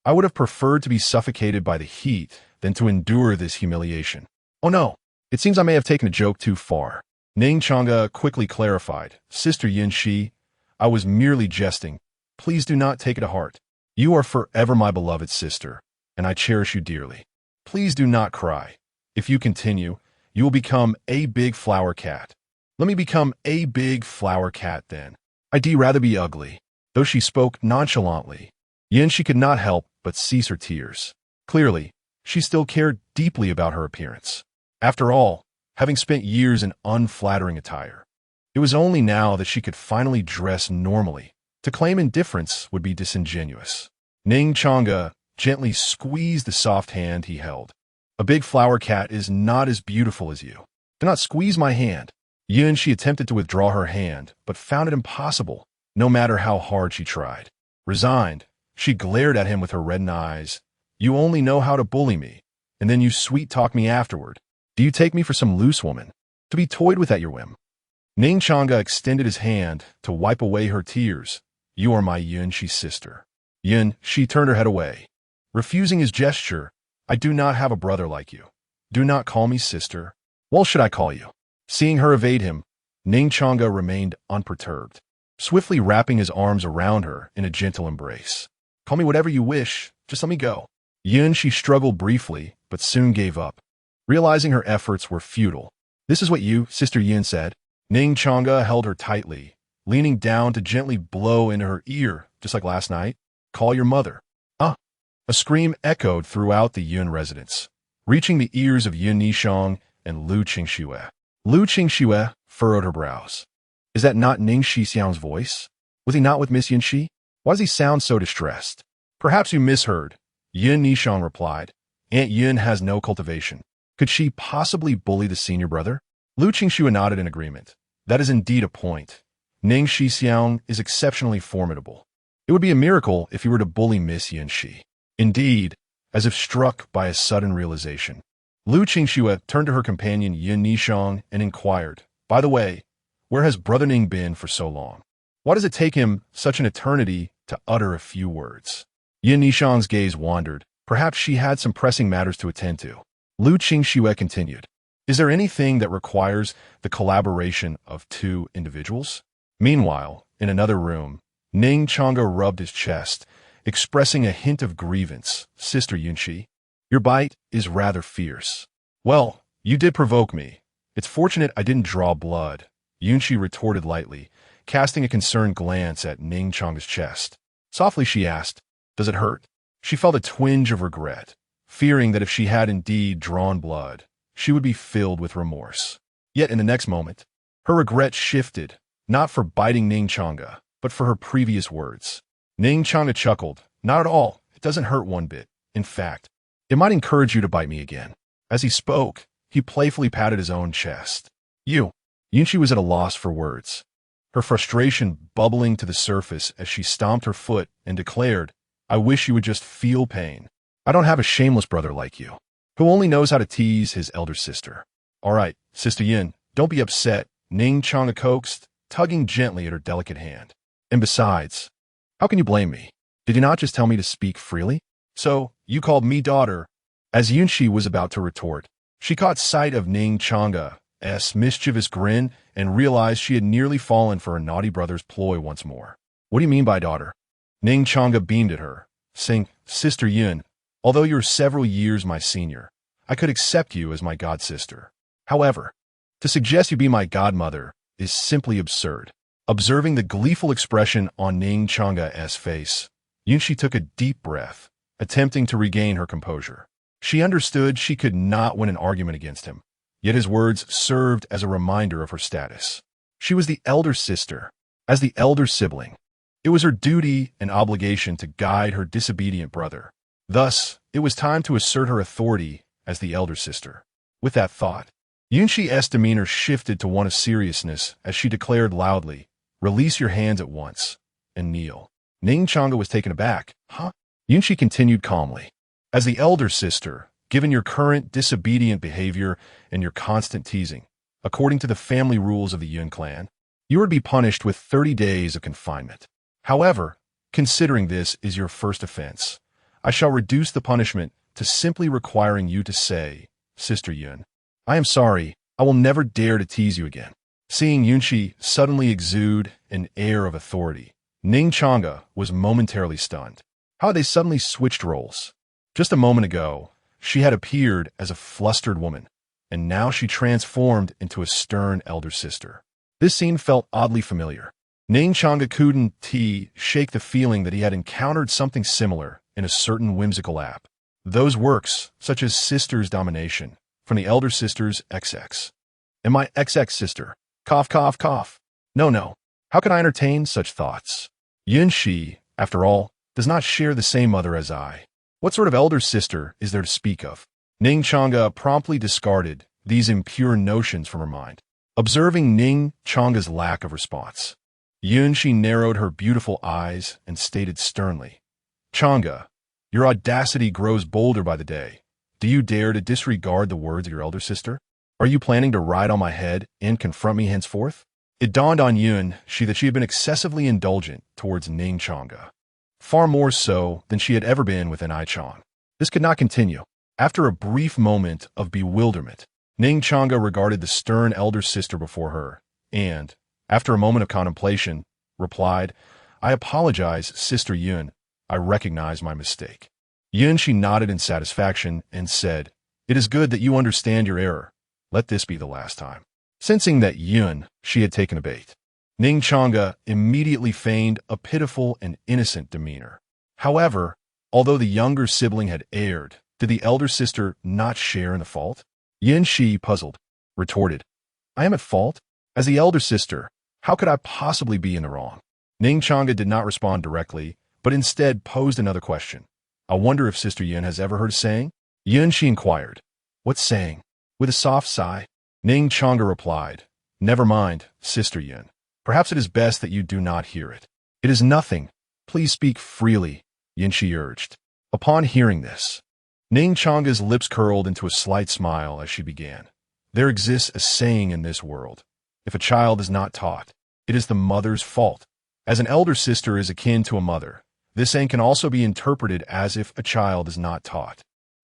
I would have preferred to be suffocated by the heat than to endure this humiliation. Oh no, it seems I may have taken a joke too far." Ning Changge quickly clarified, "Sister Yun Shi, I was merely jesting. Please do not take it to heart. You are forever my beloved sister, and I cherish you dearly. Please do not cry. If you continue, you will become a big flower cat. Let me become a big flower cat then. I'd rather be ugly." Though she spoke nonchalantly, Yun Shi could not help but cease her tears. Clearly, she still cared deeply about her appearance. After all, having spent years in unflattering attire, it was only now that she could finally dress normally. To claim indifference would be disingenuous. Ning Changge gently squeezed the soft hand he held. "A big flower cat is not as beautiful as you. Do not squeeze my hand." Yun Shi attempted to withdraw her hand, but found it impossible, no matter how hard she tried. Resigned, she glared at him with her reddened eyes. "You only know how to bully me, and then you sweet-talk me afterward. Do you take me for some loose woman, to be toyed with at your whim?" Ning Changge extended his hand to wipe away her tears. "You are my Yun Shi sister." Yun Shi turned her head away, refusing his gesture. "I do not have a brother like you. Do not call me sister. What should I call you?" Seeing her evade him, Ning Changge remained unperturbed, swiftly wrapping his arms around her in a gentle embrace. "Call me whatever you wish, just let me go." Yun Shi struggled briefly, but soon gave up, realizing her efforts were futile. "This is what you, Sister Yun, said." Ning Changge held her tightly, leaning down to gently blow into her ear, just like last night. "Call your mother." "Ah!" A scream echoed throughout the Yun residence, reaching the ears of Yun Nishang and Lu Qingxue. Lu Qingxue furrowed her brows. "Is that not Ning Shixiang's voice? Was he not with Miss Yun Shi? Why does he sound so distressed?" "Perhaps you misheard," Yun Nishang replied. "Aunt Yun has no cultivation. Could she possibly bully the senior brother?" Lu Qingxue nodded in agreement. "That is indeed a point. Ning Shixiang is exceptionally formidable. It would be a miracle if he were to bully Miss Yun Shi." Indeed, as if struck by a sudden realization, Lu Qingxue turned to her companion Yun Nishang and inquired, "By the way, where has Brother Ning been for so long? Why does it take him such an eternity to utter a few words?" Yun Nishang's gaze wandered. Perhaps she had some pressing matters to attend to. Lu Qingxue continued, "Is there anything that requires the collaboration of two individuals?" Meanwhile, in another room, Ning Changge rubbed his chest, expressing a hint of grievance. "Sister Yun Shi, your bite is rather fierce." "Well, you did provoke me. It's fortunate I didn't draw blood," Yun Shi retorted lightly, casting a concerned glance at Ning Changge's chest. Softly she asked, "Does it hurt?" She felt a twinge of regret, fearing that if she had indeed drawn blood, she would be filled with remorse. Yet in the next moment, her regret shifted, not for biting Ning Changge, but for her previous words. Ning Changge chuckled. "Not at all. It doesn't hurt one bit. In fact, it might encourage you to bite me again." As he spoke, he playfully patted his own chest. "You." Yun Shi was at a loss for words, her frustration bubbling to the surface as she stomped her foot and declared, "I wish you would just feel pain. I don't have a shameless brother like you, who only knows how to tease his elder sister." "All right, Sister Yin, don't be upset," Ning Changge coaxed, tugging gently at her delicate hand. "And besides, how can you blame me? Did you not just tell me to speak freely? So, you called me daughter." As Yun Shi was about to retort, she caught sight of Ning Changge's mischievous grin and realized she had nearly fallen for her naughty brother's ploy once more. "What do you mean by daughter?" Ning Changge beamed at her, saying, "Sister Yun, although you're several years my senior, I could accept you as my godsister. However, to suggest you be my godmother is simply absurd." Observing the gleeful expression on Ning Changge's face, Yun Shi took a deep breath, attempting to regain her composure. She understood she could not win an argument against him, yet his words served as a reminder of her status. She was the elder sister. As the elder sibling, it was her duty and obligation to guide her disobedient brother. Thus, it was time to assert her authority as the elder sister. With that thought, Yunxi's demeanor shifted to one of seriousness as she declared loudly, "Release your hands at once and kneel." Ning Changge was taken aback. "Huh?" Yunxi continued calmly. "As the elder sister, given your current disobedient behavior and your constant teasing, according to the family rules of the Yun clan, you would be punished with 30 days of confinement. However, considering this is your first offense, I shall reduce the punishment to simply requiring you to say, 'Sister Yun, I am sorry, I will never dare to tease you again.'" Seeing Yunxi suddenly exude an air of authority, Ning Changge was momentarily stunned. How had they suddenly switched roles? Just a moment ago, she had appeared as a flustered woman, and now she transformed into a stern elder sister. This scene felt oddly familiar. Ning Changge couldn't shake the feeling that he had encountered something similar in a certain whimsical app. Those works, such as Sister's Domination, from the elder sister's XX. And my XX sister. Cough, cough, cough. No. How could I entertain such thoughts? Yunxi, after all, does not share the same mother as I. What sort of elder sister is there to speak of? Ning Changge promptly discarded these impure notions from her mind. Observing Ning Changge's lack of response, Yunxi narrowed her beautiful eyes and stated sternly, "Changge, your audacity grows bolder by the day. Do you dare to disregard the words of your elder sister? Are you planning to ride on my head and confront me henceforth?" It dawned on Yunxi that she had been excessively indulgent towards Ning Changge, far more so than she had ever been with Chang. This could not continue. After a brief moment of bewilderment, Ning Changge regarded the stern elder sister before her, and, after a moment of contemplation, replied, "I apologize, Sister Yun. I recognize my mistake." Yunxi nodded in satisfaction and said, "It is good that you understand your error. Let this be the last time." Sensing that she had taken a bait, Ning Changge immediately feigned a pitiful and innocent demeanor. However, although the younger sibling had erred, did the elder sister not share in the fault? Yunxi, puzzled, retorted, "I am at fault? As the elder sister, how could I possibly be in the wrong?" Ning Changge did not respond directly, but instead posed another question. "I wonder if Sister Yun has ever heard a saying?" Yunxi inquired, "What saying?" With a soft sigh, Ning Changge replied, "Never mind, Sister Yun. Perhaps it is best that you do not hear it." "It is nothing. Please speak freely," Yunxi urged. Upon hearing this, Ning Changge's lips curled into a slight smile as she began. "There exists a saying in this world. If a child is not taught, it is the mother's fault. As an elder sister is akin to a mother, this saying can also be interpreted as if a child is not taught.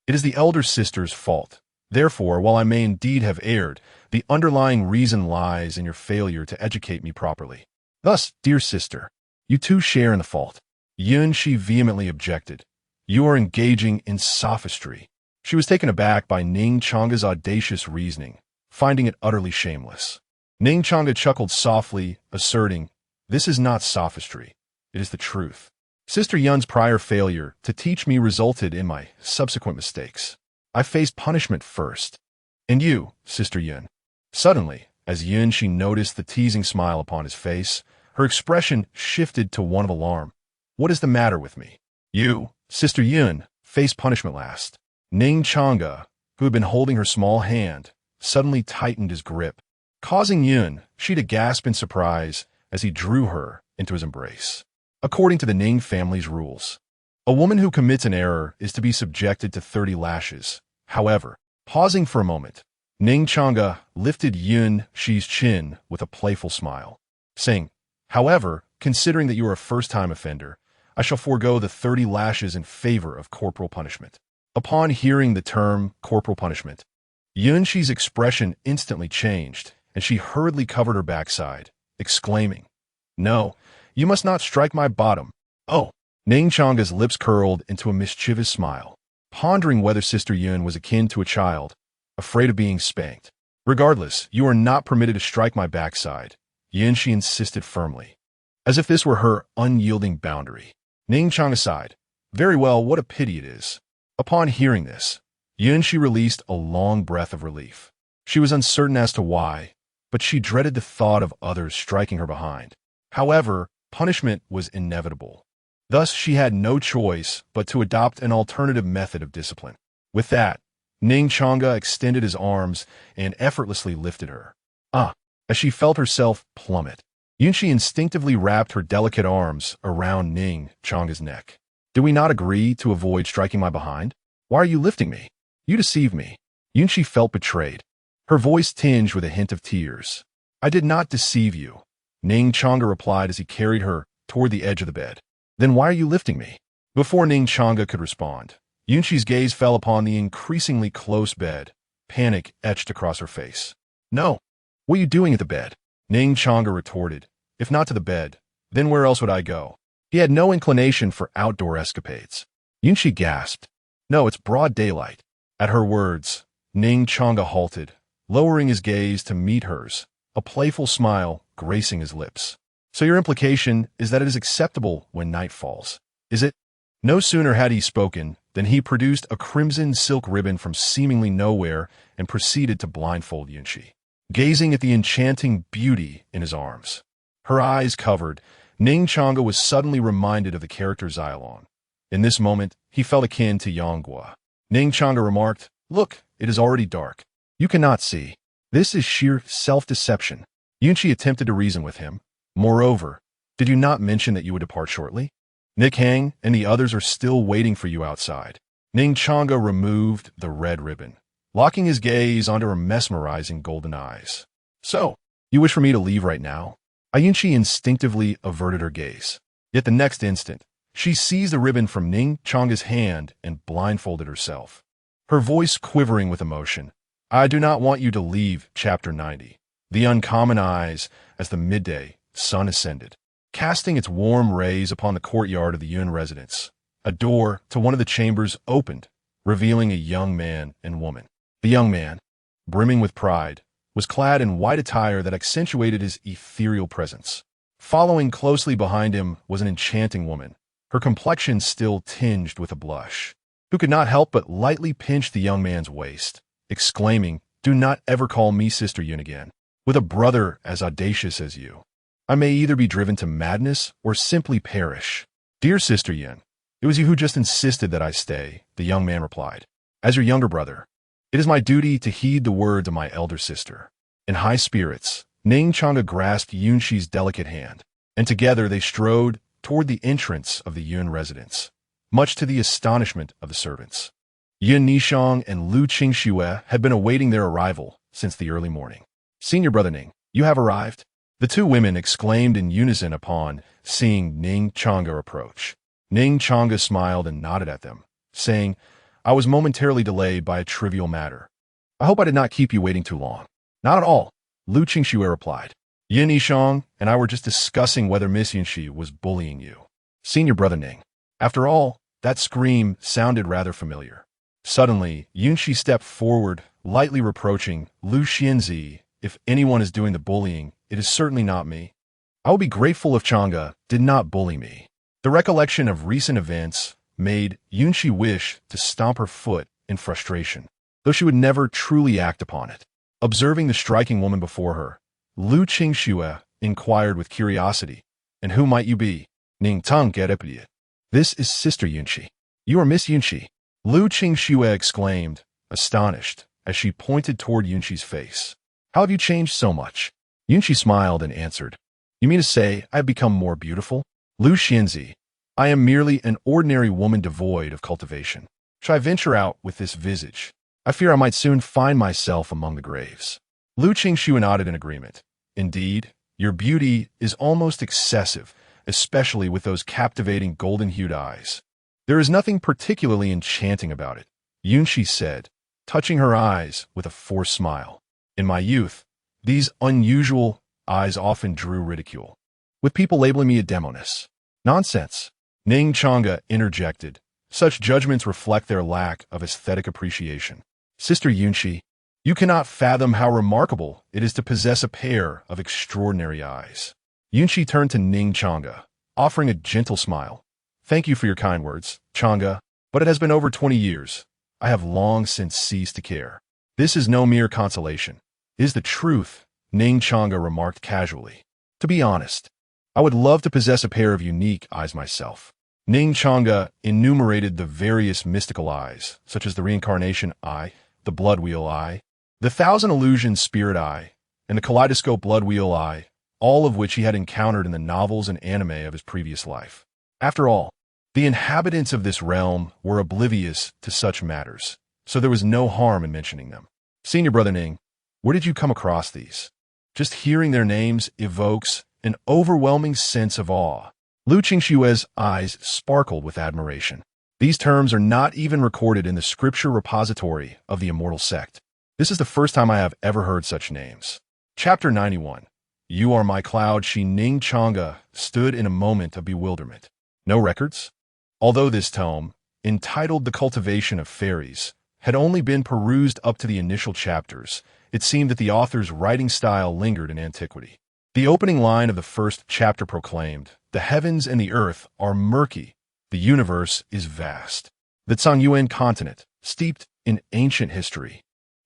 It is the elder sister's fault. Therefore, while I may indeed have erred, the underlying reason lies in your failure to educate me properly. Thus, dear sister, you too share in the fault." Yunxi vehemently objected. "You are engaging in sophistry." She was taken aback by Ning Changge's audacious reasoning, finding it utterly shameless. Ning Changge chuckled softly, asserting, "This is not sophistry. It is the truth. Sister Yun's prior failure to teach me resulted in my subsequent mistakes. I faced punishment first. And you, Sister Yun." Suddenly, as Yunxi noticed the teasing smile upon his face, her expression shifted to one of alarm. "What is the matter with me? You, Sister Yun, faced punishment last." Ning Changge, who had been holding her small hand, suddenly tightened his grip, causing Yunxi to gasp in surprise as he drew her into his embrace. According to the Ning family's rules, a woman who commits an error is to be subjected to 30 lashes. However, pausing for a moment, Ning Changge lifted Yunxi's chin with a playful smile, saying, "However, considering that you are a first-time offender, I shall forego the 30 lashes in favor of corporal punishment." Upon hearing the term corporal punishment, Yunxi's expression instantly changed, and she hurriedly covered her backside, exclaiming, "No, you must not strike my bottom." "Oh!" Ning Changge's lips curled into a mischievous smile, pondering whether Sister Yun was akin to a child, afraid of being spanked. "Regardless, you are not permitted to strike my backside," Yunxi insisted firmly, as if this were her unyielding boundary. Ning Changge sighed. "Very well, what a pity it is." Upon hearing this, Yunshi released a long breath of relief. She was uncertain as to why, but she dreaded the thought of others striking her behind. However, punishment was inevitable. Thus, she had no choice but to adopt an alternative method of discipline. With that, Ning Changge extended his arms and effortlessly lifted her. As she felt herself plummet, Yunshi instinctively wrapped her delicate arms around Ning Changge's neck. "Do we not agree to avoid striking my behind? Why are you lifting me? You deceived me." Yunshi felt betrayed. Her voice tinged with a hint of tears. "I did not deceive you," Ning Changge replied as he carried her toward the edge of the bed. "Then why are you lifting me?" Before Ning Changge could respond, Yunshi's gaze fell upon the increasingly close bed. Panic etched across her face. "No. What are you doing at the bed?" Ning Changge retorted. "If not to the bed, then where else would I go?" He had no inclination for outdoor escapades. Yunshi gasped. "No, it's broad daylight." At her words, Ning Changge halted, lowering his gaze to meet hers, a playful smile gracing his lips. "So your implication is that it is acceptable when night falls, is it?" No sooner had he spoken than he produced a crimson silk ribbon from seemingly nowhere and proceeded to blindfold Yunshi. Gazing at the enchanting beauty in his arms, her eyes covered, Ning Changge was suddenly reminded of the character Xylon. In this moment, he felt akin to Yonggwa. Ning Changge remarked, "Look, it is already dark. You cannot see. This is sheer self-deception." Yunshi attempted to reason with him. "Moreover, did you not mention that you would depart shortly? Ning Changge and the others are still waiting for you outside." Ning Changge removed the red ribbon, locking his gaze onto her mesmerizing golden eyes. "So, you wish for me to leave right now?" Yunshi instinctively averted her gaze. Yet the next instant, she seized the ribbon from Ning Changge's hand and blindfolded herself. Her voice quivering with emotion. "I do not want you to leave." Chapter 90. The uncommon eyes as the midday sun ascended, casting its warm rays upon the courtyard of the Yun residence. A door to one of the chambers opened, revealing a young man and woman. The young man, brimming with pride, was clad in white attire that accentuated his ethereal presence. Following closely behind him was an enchanting woman, her complexion still tinged with a blush, who could not help but lightly pinch the young man's waist, exclaiming, "Do not ever call me Sister Yun again. With a brother as audacious as you, I may either be driven to madness or simply perish." "Dear Sister Yun, it was you who just insisted that I stay," the young man replied. "As your younger brother, it is my duty to heed the words of my elder sister." In high spirits, Ning Changge grasped Yunshi's delicate hand, and together they strode toward the entrance of the Yun residence, much to the astonishment of the servants. Yin Nishang and Lu Qingxue had been awaiting their arrival since the early morning. "Senior Brother Ning, you have arrived?" The two women exclaimed in unison upon seeing Ning Changge approach. Ning Changge smiled and nodded at them, saying, "I was momentarily delayed by a trivial matter. I hope I did not keep you waiting too long." "Not at all," Lu Qingxue replied. "Yin Nishang and I were just discussing whether Miss Yunshi was bullying you." "Senior Brother Ning." After all, that scream sounded rather familiar. Suddenly, Yunshi stepped forward, lightly reproaching Lu Xianzi. "If anyone is doing the bullying, it is certainly not me. I would be grateful if Changge did not bully me." The recollection of recent events made Yunshi wish to stomp her foot in frustration, though she would never truly act upon it. Observing the striking woman before her, Lu Qingxue inquired with curiosity, "And who might you be?" "Ning Changge." "This is Sister Yunshi." "You are Miss Yunshi?" Lu Qingxue exclaimed, astonished, as she pointed toward Yunshi's face. "How have you changed so much?" Yunshi smiled and answered, "You mean to say I have become more beautiful?" "Lu Xianzi, I am merely an ordinary woman devoid of cultivation. Should I venture out with this visage, I fear I might soon find myself among the graves." Lu Qingxue nodded in agreement. "Indeed, your beauty is almost excessive, especially with those captivating golden-hued eyes. There is nothing particularly enchanting about it," Yunshi said, touching her eyes with a forced smile. "In my youth, these unusual eyes often drew ridicule, with people labeling me a demoness." "Nonsense," Ning Changge interjected. "Such judgments reflect their lack of aesthetic appreciation. Sister Yunshi, you cannot fathom how remarkable it is to possess a pair of extraordinary eyes." Yunshi turned to Ning Changge, offering a gentle smile. "Thank you for your kind words, Changge, but it has been over 20 years. I have long since ceased to care. This is no mere consolation. It is the truth, Ning Changge remarked casually. To be honest, I would love to possess a pair of unique eyes myself. Ning Changge enumerated the various mystical eyes, such as the reincarnation eye, the blood wheel eye, the thousand illusions spirit eye, and the kaleidoscope blood wheel eye, all of which he had encountered in the novels and anime of his previous life. After all, the inhabitants of this realm were oblivious to such matters, so there was no harm in mentioning them. Senior Brother Ning, where did you come across these? Just hearing their names evokes an overwhelming sense of awe. Lu Qingshue's eyes sparkled with admiration. These terms are not even recorded in the scripture repository of the immortal sect. This is the first time I have ever heard such names. Chapter 91. You are my cloud. Ning Changge stood in a moment of bewilderment. No records? Although this tome, entitled The Cultivation of Fairies, had only been perused up to the initial chapters, it seemed that the author's writing style lingered in antiquity. The opening line of the first chapter proclaimed, "The heavens and the earth are murky. The universe is vast." The Zhongyuan continent, steeped in ancient history,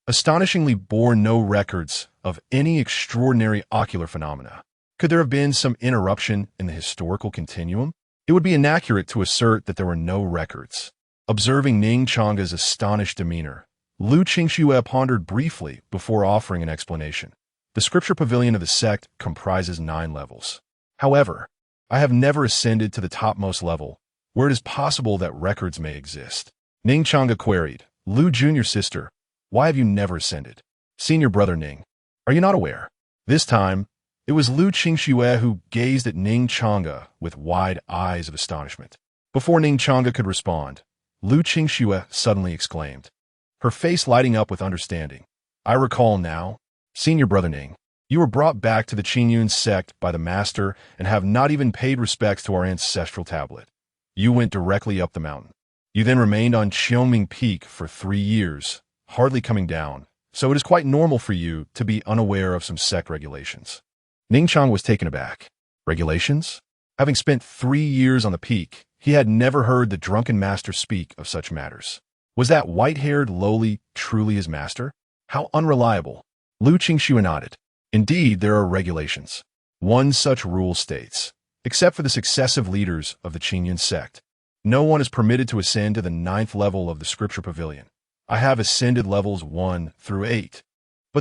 astonishingly bore no records of any extraordinary ocular phenomena. Could there have been some interruption in the historical continuum? It would be inaccurate to assert that there were no records. Observing Ning Changge's astonished demeanor, Lu Qingxue pondered briefly before offering an explanation. The scripture pavilion of the sect comprises 9 levels. However, I have never ascended to the topmost level, where it is possible that records may exist. Ning Changge queried, Lu Junior Sister, why have you never ascended? Senior Brother Ning, are you not aware? This time, it was Lu Qingxue who gazed at Ning Changge with wide eyes of astonishment. Before Ning Changge could respond, Lu Qingxue suddenly exclaimed, her face lighting up with understanding. I recall now. Senior Brother Ning, you were brought back to the Qingyun sect by the Master and have not even paid respects to our ancestral tablet. You went directly up the mountain. You then remained on Qiongming Peak for 3 years, hardly coming down, so it is quite normal for you to be unaware of some sect regulations. Ning Changge was taken aback. Regulations? Having spent 3 years on the peak, he had never heard the drunken master speak of such matters. Was that white-haired lowly truly his master? How unreliable. Lu Qingxue nodded. Indeed, there are regulations. One such rule states, except for the successive leaders of the Qingyun sect, no one is permitted to ascend to the 9th level of the scripture pavilion. I have ascended levels 1 through 8,